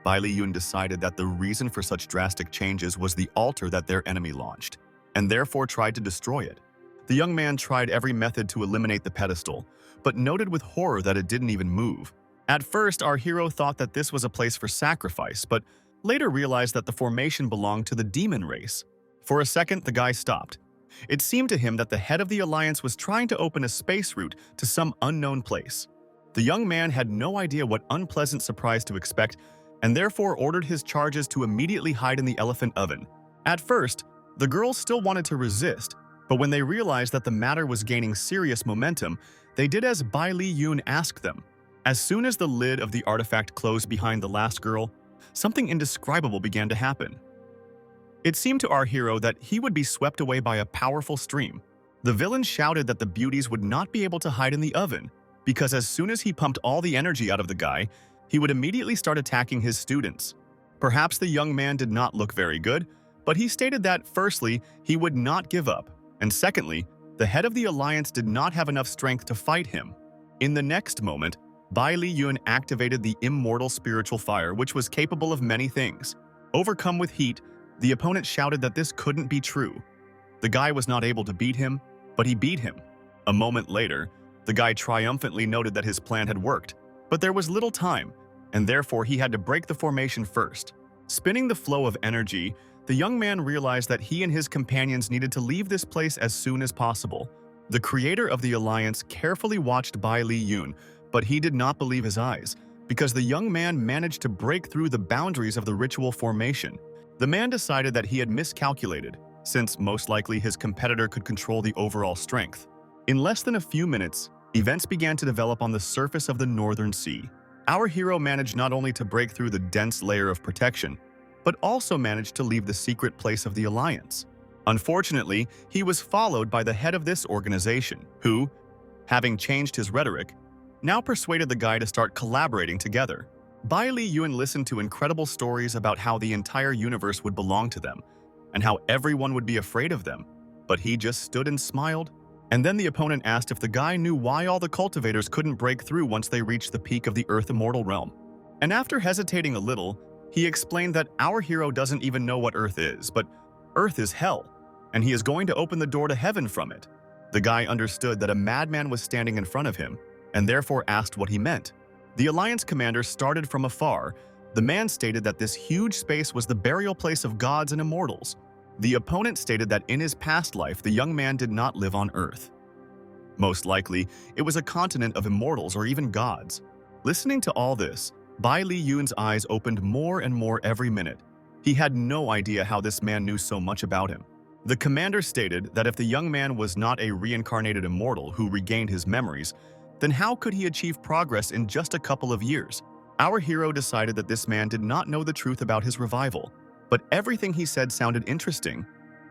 Bai Li Yun decided that the reason for such drastic changes was the altar that their enemy launched, and therefore tried to destroy it. The young man tried every method to eliminate the pedestal, but noted with horror that it didn't even move. At first, our hero thought that this was a place for sacrifice, but later realized that the formation belonged to the demon race. For a second, the guy stopped. It seemed to him that the head of the alliance was trying to open a space route to some unknown place. The young man had no idea what unpleasant surprise to expect, and therefore ordered his charges to immediately hide in the elephant oven. At first, the girls still wanted to resist, but when they realized that the matter was gaining serious momentum, they did as Bai Li Yun asked them. As soon as the lid of the artifact closed behind the last girl, something indescribable began to happen. It seemed to our hero that he would be swept away by a powerful stream. The villain shouted that the beauties would not be able to hide in the oven, because as soon as he pumped all the energy out of the guy, he would immediately start attacking his students. Perhaps the young man did not look very good, but he stated that, firstly, he would not give up, and secondly, the head of the alliance did not have enough strength to fight him. In the next moment, Bai Li Yun activated the immortal spiritual fire, which was capable of many things. Overcome with heat, the opponent shouted that this couldn't be true. The guy was not able to beat him, but he beat him. A moment later, the guy triumphantly noted that his plan had worked, but there was little time, and therefore he had to break the formation first. Spinning the flow of energy, the young man realized that he and his companions needed to leave this place as soon as possible. The creator of the alliance carefully watched Bai Li Yun, but he did not believe his eyes, because the young man managed to break through the boundaries of the ritual formation. The man decided that he had miscalculated, since most likely his competitor could control the overall strength. In less than a few minutes, events began to develop on the surface of the Northern Sea. Our hero managed not only to break through the dense layer of protection, but also managed to leave the secret place of the Alliance. Unfortunately, he was followed by the head of this organization, who, having changed his rhetoric, now persuaded the guy to start collaborating together. Bai Li Yun listened to incredible stories about how the entire universe would belong to them, and how everyone would be afraid of them, but he just stood and smiled. And then the opponent asked if the guy knew why all the cultivators couldn't break through once they reached the peak of the Earth Immortal realm. And after hesitating a little, he explained that our hero doesn't even know what Earth is, but Earth is hell, and he is going to open the door to heaven from it. The guy understood that a madman was standing in front of him, and therefore asked what he meant. The Alliance commander started from afar. The man stated that this huge space was the burial place of gods and immortals. The opponent stated that in his past life, the young man did not live on Earth. Most likely, it was a continent of immortals or even gods. Listening to all this, Bai Li Yun's eyes opened more and more every minute. He had no idea how this man knew so much about him. The commander stated that if the young man was not a reincarnated immortal who regained his memories, then how could he achieve progress in just a couple of years? Our hero decided that this man did not know the truth about his revival, but everything he said sounded interesting,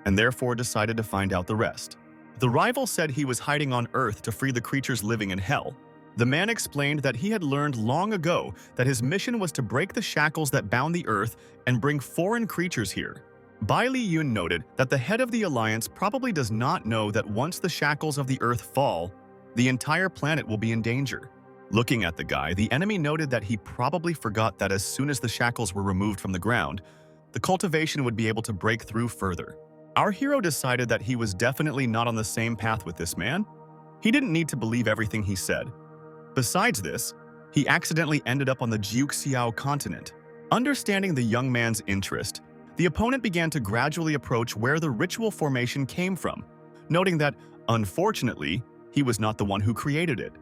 and therefore decided to find out the rest. The rival said he was hiding on Earth to free the creatures living in hell. The man explained that he had learned long ago that his mission was to break the shackles that bound the Earth and bring foreign creatures here. Bai Li Yun noted that the head of the Alliance probably does not know that once the shackles of the Earth fall, the entire planet will be in danger. Looking at the guy, the enemy noted that he probably forgot that as soon as the shackles were removed from the ground, the cultivation would be able to break through further. Our hero decided that he was definitely not on the same path with this man. He didn't need to believe everything he said. Besides this, he accidentally ended up on the Jiuxiao continent. Understanding the young man's interest, the opponent began to gradually approach where the ritual formation came from, noting that, unfortunately, he was not the one who created it.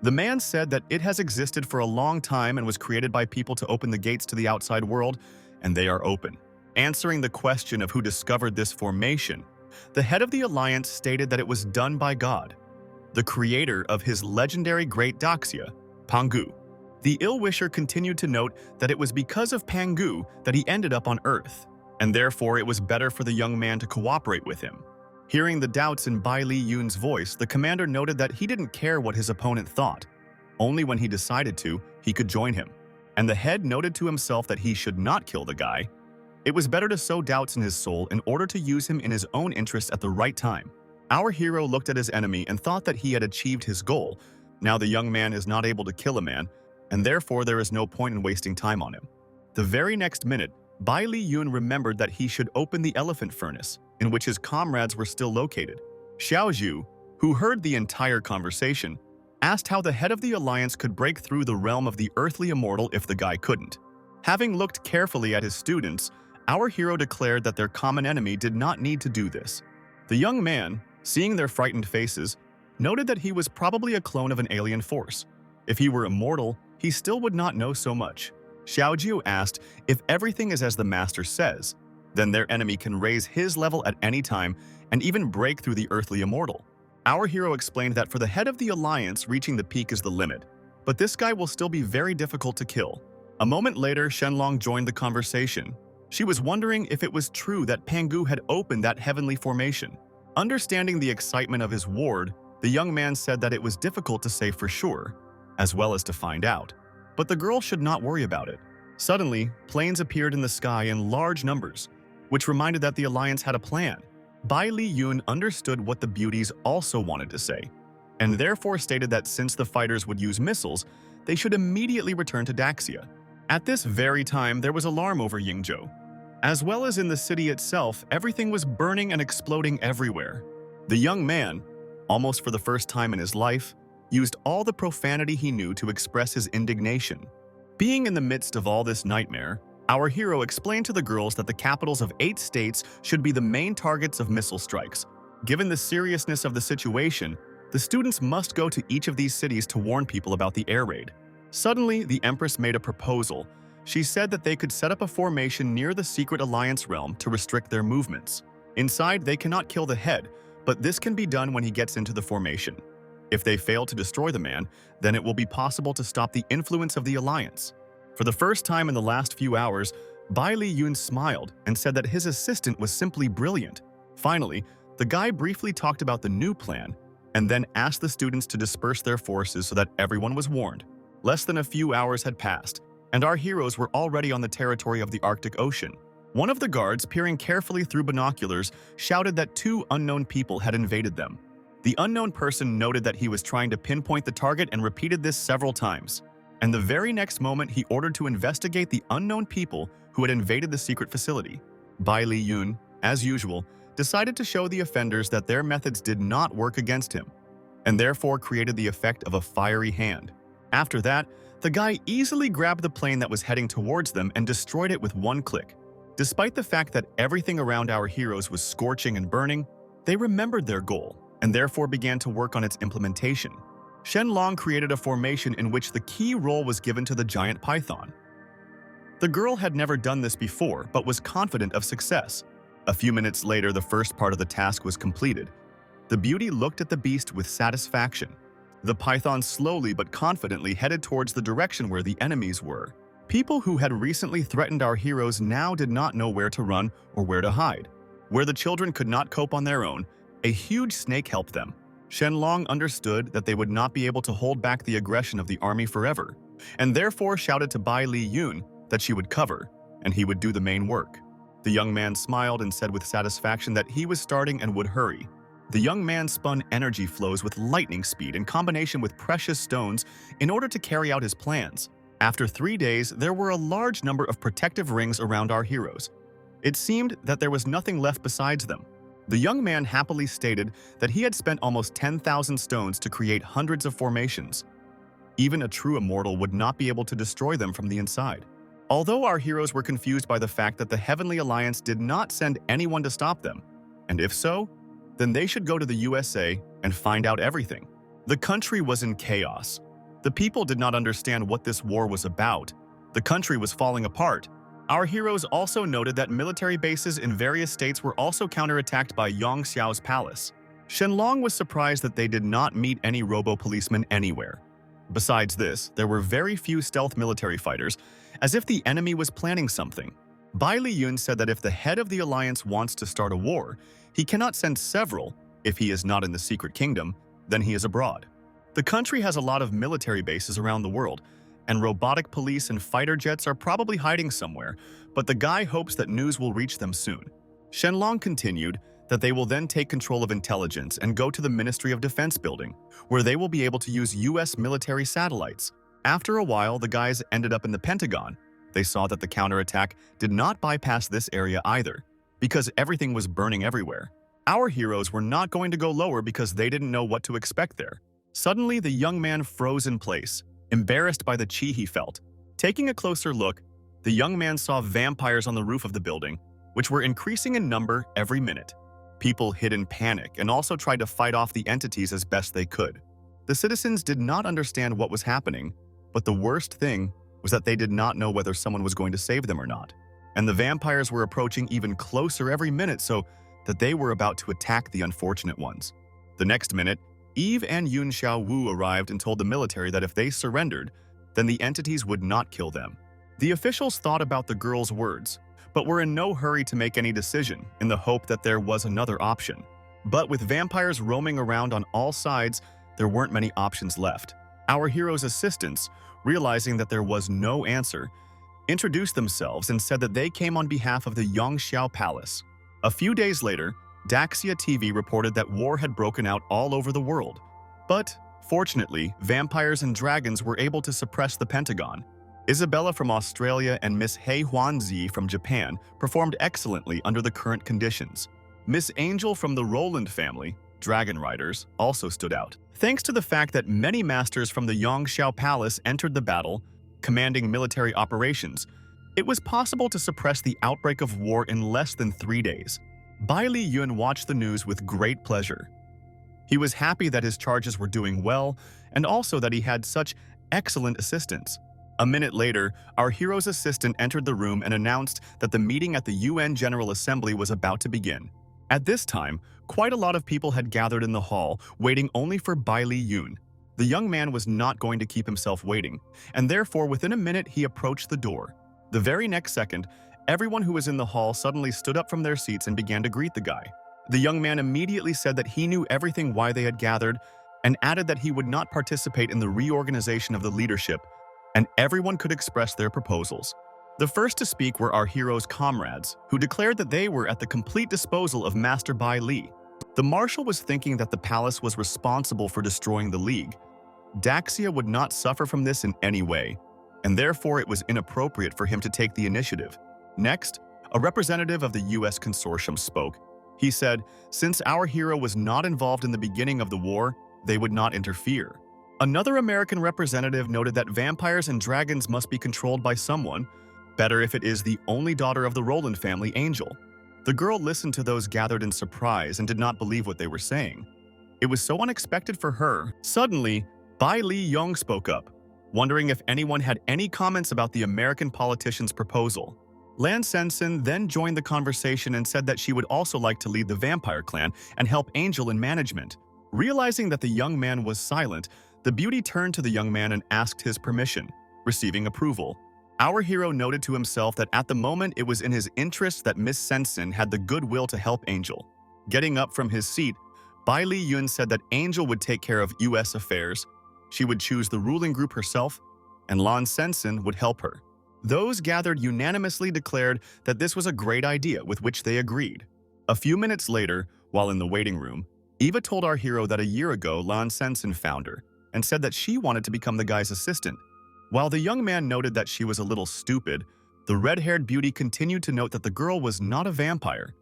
The man said that it has existed for a long time and was created by people to open the gates to the outside world, and they are open. Answering the question of who discovered this formation, the head of the Alliance stated that it was done by God, the creator of his legendary great Daxia, Pangu. The ill-wisher continued to note that it was because of Pangu that he ended up on Earth, and therefore it was better for the young man to cooperate with him. Hearing the doubts in Bai Li Yun's voice, the commander noted that he didn't care what his opponent thought. Only when he decided to, he could join him. And the head noted to himself that he should not kill the guy. It was better to sow doubts in his soul in order to use him in his own interest at the right time. Our hero looked at his enemy and thought that he had achieved his goal. Now the young man is not able to kill a man, and therefore there is no point in wasting time on him. The very next minute, Bai Li Yun remembered that he should open the elephant furnace, in which his comrades were still located. Xiao Zhu, who heard the entire conversation, asked how the head of the Alliance could break through the realm of the earthly immortal if the guy couldn't. Having looked carefully at his students, our hero declared that their common enemy did not need to do this. The young man, seeing their frightened faces, noted that he was probably a clone of an alien force. If he were immortal, he still would not know so much. Xiao Zhu asked if everything is as the master says, then their enemy can raise his level at any time and even break through the earthly immortal. Our hero explained that for the head of the Alliance, reaching the peak is the limit, but this guy will still be very difficult to kill. A moment later, Shenlong joined the conversation. She was wondering if it was true that Pangu had opened that heavenly formation. Understanding the excitement of his ward, the young man said that it was difficult to say for sure, as well as to find out. But the girl should not worry about it. Suddenly, planes appeared in the sky in large numbers, which reminded that the Alliance had a plan. Bai Li Yun understood what the beauties also wanted to say, and therefore stated that since the fighters would use missiles, they should immediately return to Daxia. At this very time, there was alarm over Yingzhou. As well as in the city itself, everything was burning and exploding everywhere. The young man, almost for the first time in his life, used all the profanity he knew to express his indignation. Being in the midst of all this nightmare, our hero explained to the girls that the capitals of 8 states should be the main targets of missile strikes. Given the seriousness of the situation, the students must go to each of these cities to warn people about the air raid. Suddenly, the Empress made a proposal, She said that they could set up a formation near the secret alliance realm to restrict their movements. Inside, they cannot kill the head, but this can be done when he gets into the formation. If they fail to destroy the man, then it will be possible to stop the influence of the alliance. For the first time in the last few hours, Bai Li Yun smiled and said that his assistant was simply brilliant. Finally, the guy briefly talked about the new plan and then asked the students to disperse their forces so that everyone was warned. Less than a few hours had passed, and our heroes were already on the territory of the Arctic Ocean. One of the guards, peering carefully through binoculars, shouted that two unknown people had invaded them. The unknown person noted that he was trying to pinpoint the target and repeated this several times. And the very next moment, he ordered to investigate the unknown people who had invaded the secret facility. Bai Li Yun, as usual, decided to show the offenders that their methods did not work against him, and therefore created the effect of a fiery hand. After that, the guy easily grabbed the plane that was heading towards them and destroyed it with one click. Despite the fact that everything around our heroes was scorching and burning, they remembered their goal and therefore began to work on its implementation. Shenlong created a formation in which the key role was given to the giant python. The girl had never done this before, but was confident of success. A few minutes later, the first part of the task was completed. The beauty looked at the beast with satisfaction. The python slowly but confidently headed towards the direction where the enemies were. People who had recently threatened our heroes now did not know where to run or where to hide. Where the children could not cope on their own, a huge snake helped them. Shenlong understood that they would not be able to hold back the aggression of the army forever, and therefore shouted to Bai Li Yun that she would cover, and he would do the main work. The young man smiled and said with satisfaction that he was starting and would hurry. The young man spun energy flows with lightning speed in combination with precious stones in order to carry out his plans. After 3 days, there were a large number of protective rings around our heroes. It seemed that there was nothing left besides them. The young man happily stated that he had spent almost 10,000 stones to create hundreds of formations. Even a true immortal would not be able to destroy them from the inside. Although our heroes were confused by the fact that the Heavenly Alliance did not send anyone to stop them, and if so, then they should go to the USA and find out everything. The country was in chaos. The people did not understand what this war was about. The country was falling apart. Our heroes also noted that military bases in various states were also counterattacked by Yang Xiao's palace. Shenlong was surprised that they did not meet any robo-policemen anywhere. Besides this, there were very few stealth military fighters, as if the enemy was planning something. Bai Li Yun said that if the head of the alliance wants to start a war, he cannot send several. If he is not in the secret kingdom, then he is abroad. The country has a lot of military bases around the world, and robotic police and fighter jets are probably hiding somewhere, but the guy hopes that news will reach them soon. Shenlong continued that they will then take control of intelligence and go to the Ministry of Defense building, where they will be able to use US military satellites. After a while, the guys ended up in the Pentagon. They saw that the counterattack did not bypass this area either, because everything was burning everywhere. Our heroes were not going to go lower because they didn't know what to expect there. Suddenly, the young man froze in place, embarrassed by the chi he felt. Taking a closer look, the young man saw vampires on the roof of the building, which were increasing in number every minute. People hid in panic and also tried to fight off the entities as best they could. The citizens did not understand what was happening, but the worst thing was that they did not know whether someone was going to save them or not. And the vampires were approaching even closer every minute, so that they were about to attack the unfortunate ones. The next minute, Eve and Yun Xiao Wu arrived and told the military that if they surrendered, then the entities would not kill them. The officials thought about the girl's words, but were in no hurry to make any decision in the hope that there was another option. But with vampires roaming around on all sides, there weren't many options left. Our heroes' assistants, realizing that there was no answer, introduced themselves and said that they came on behalf of the Yangxiao Palace. A few days later, Daxia TV reported that war had broken out all over the world. But, fortunately, vampires and dragons were able to suppress the Pentagon. Isabella from Australia and Miss Hei Huanzi from Japan performed excellently under the current conditions. Miss Angel from the Roland family, Dragon Riders, also stood out. Thanks to the fact that many masters from the Yangxiao Palace entered the battle, commanding military operations, it was possible to suppress the outbreak of war in less than 3 days. Bai Li Yun watched the news with great pleasure. He was happy that his charges were doing well and also that he had such excellent assistants. A minute later, our hero's assistant entered the room and announced that the meeting at the UN General Assembly was about to begin. At this time, quite a lot of people had gathered in the hall, waiting only for Bai Li Yun. The young man was not going to keep himself waiting, and therefore within a minute he approached the door. The very next second, everyone who was in the hall suddenly stood up from their seats and began to greet the guy. The young man immediately said that he knew everything why they had gathered, and added that he would not participate in the reorganization of the leadership, and everyone could express their proposals. The first to speak were our hero's comrades, who declared that they were at the complete disposal of Master Bai Li. The marshal was thinking that the palace was responsible for destroying the League. Daxia would not suffer from this in any way, and therefore it was inappropriate for him to take the initiative. Next, a representative of the US consortium spoke. He said, since our hero was not involved in the beginning of the war, they would not interfere. Another American representative noted that vampires and dragons must be controlled by someone, better if it is the only daughter of the Roland family, Angel. The girl listened to those gathered in surprise and did not believe what they were saying. It was so unexpected for her. Suddenly, Bai Li Yong spoke up, wondering if anyone had any comments about the American politician's proposal. Lan Sensen then joined the conversation and said that she would also like to lead the vampire clan and help Angel in management. Realizing that the young man was silent, the beauty turned to the young man and asked his permission, receiving approval. Our hero noted to himself that at the moment it was in his interest that Miss Sensen had the goodwill to help Angel. Getting up from his seat, Bai Li Yun said that Angel would take care of US affairs, she would choose the ruling group herself, and Lan Sensen would help her. Those gathered unanimously declared that this was a great idea, with which they agreed. A few minutes later, while in the waiting room, Eva told our hero that a year ago Lan Sensen found her and said that she wanted to become the guy's assistant. While the young man noted that she was a little stupid, the red-haired beauty continued to note that the girl was not a vampire.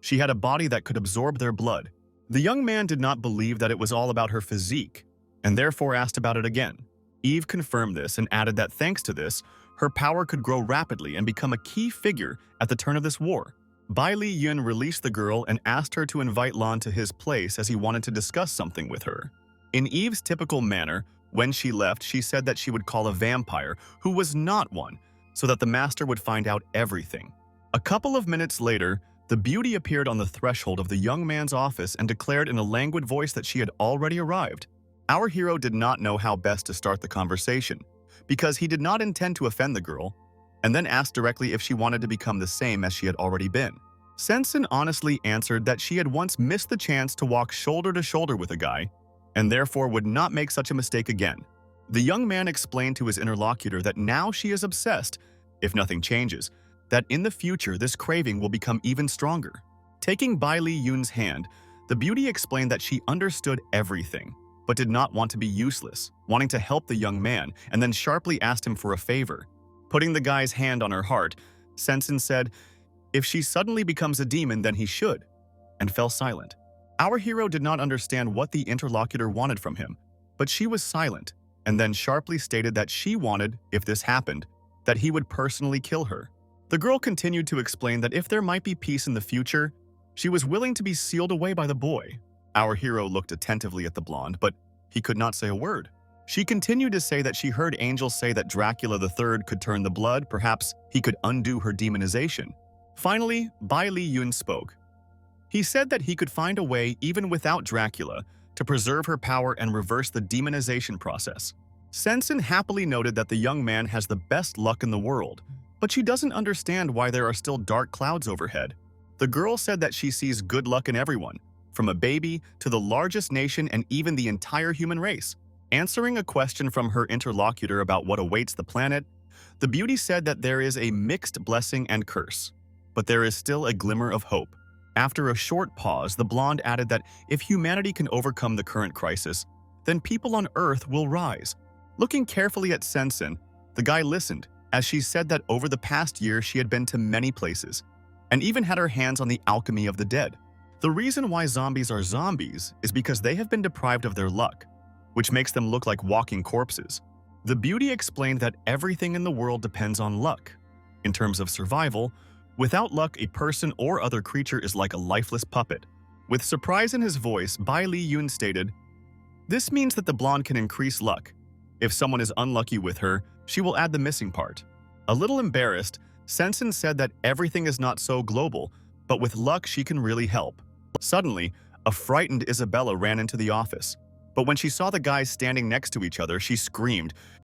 She had a body that could absorb their blood. The young man did not believe that it was all about her physique, and therefore asked about it again. Eve confirmed this and added that thanks to this, her power could grow rapidly and become a key figure at the turn of this war. Bai Li Yun released the girl and asked her to invite Lan to his place as he wanted to discuss something with her. In Eve's typical manner, when she left, she said that she would call a vampire, who was not one, so that the master would find out everything. A couple of minutes later, the beauty appeared on the threshold of the young man's office and declared in a languid voice that she had already arrived. Our hero did not know how best to start the conversation, because he did not intend to offend the girl, and then asked directly if she wanted to become the same as she had already been. Sensen honestly answered that she had once missed the chance to walk shoulder to shoulder with a guy, and therefore would not make such a mistake again. The young man explained to his interlocutor that now she is obsessed, if nothing changes, that in the future this craving will become even stronger. Taking Bai Li Yun's hand, the beauty explained that she understood everything, but did not want to be useless, wanting to help the young man, and then sharply asked him for a favor. Putting the guy's hand on her heart, Sensen said, if she suddenly becomes a demon, then he should, and fell silent. Our hero did not understand what the interlocutor wanted from him, but she was silent, and then sharply stated that she wanted, if this happened, that he would personally kill her. The girl continued to explain that if there might be peace in the future, she was willing to be sealed away by the boy. Our hero looked attentively at the blonde, but he could not say a word. She continued to say that she heard Angel say that Dracula III could turn the blood, perhaps he could undo her demonization. Finally, Bai Li Yun spoke. He said that he could find a way, even without Dracula, to preserve her power and reverse the demonization process. Sensen happily noted that the young man has the best luck in the world, but she doesn't understand why there are still dark clouds overhead. The girl said that she sees good luck in everyone, from a baby to the largest nation and even the entire human race. Answering a question from her interlocutor about what awaits the planet, the beauty said that there is a mixed blessing and curse, but there is still a glimmer of hope. After a short pause, the blonde added that if humanity can overcome the current crisis, then people on Earth will rise. Looking carefully at Sensen, the guy listened, as she said that over the past year she had been to many places, and even had her hands on the alchemy of the dead. The reason why zombies are zombies is because they have been deprived of their luck, which makes them look like walking corpses. The beauty explained that everything in the world depends on luck. In terms of survival, without luck, a person or other creature is like a lifeless puppet. With surprise in his voice, Bai Li Yun stated, "This means that the blonde can increase luck. If someone is unlucky with her, she will add the missing part. A little embarrassed, Sensen said that everything is not so global, but with luck she can really help. Suddenly, a frightened Isabella ran into the office. But when she saw the guys standing next to each other, she screamed,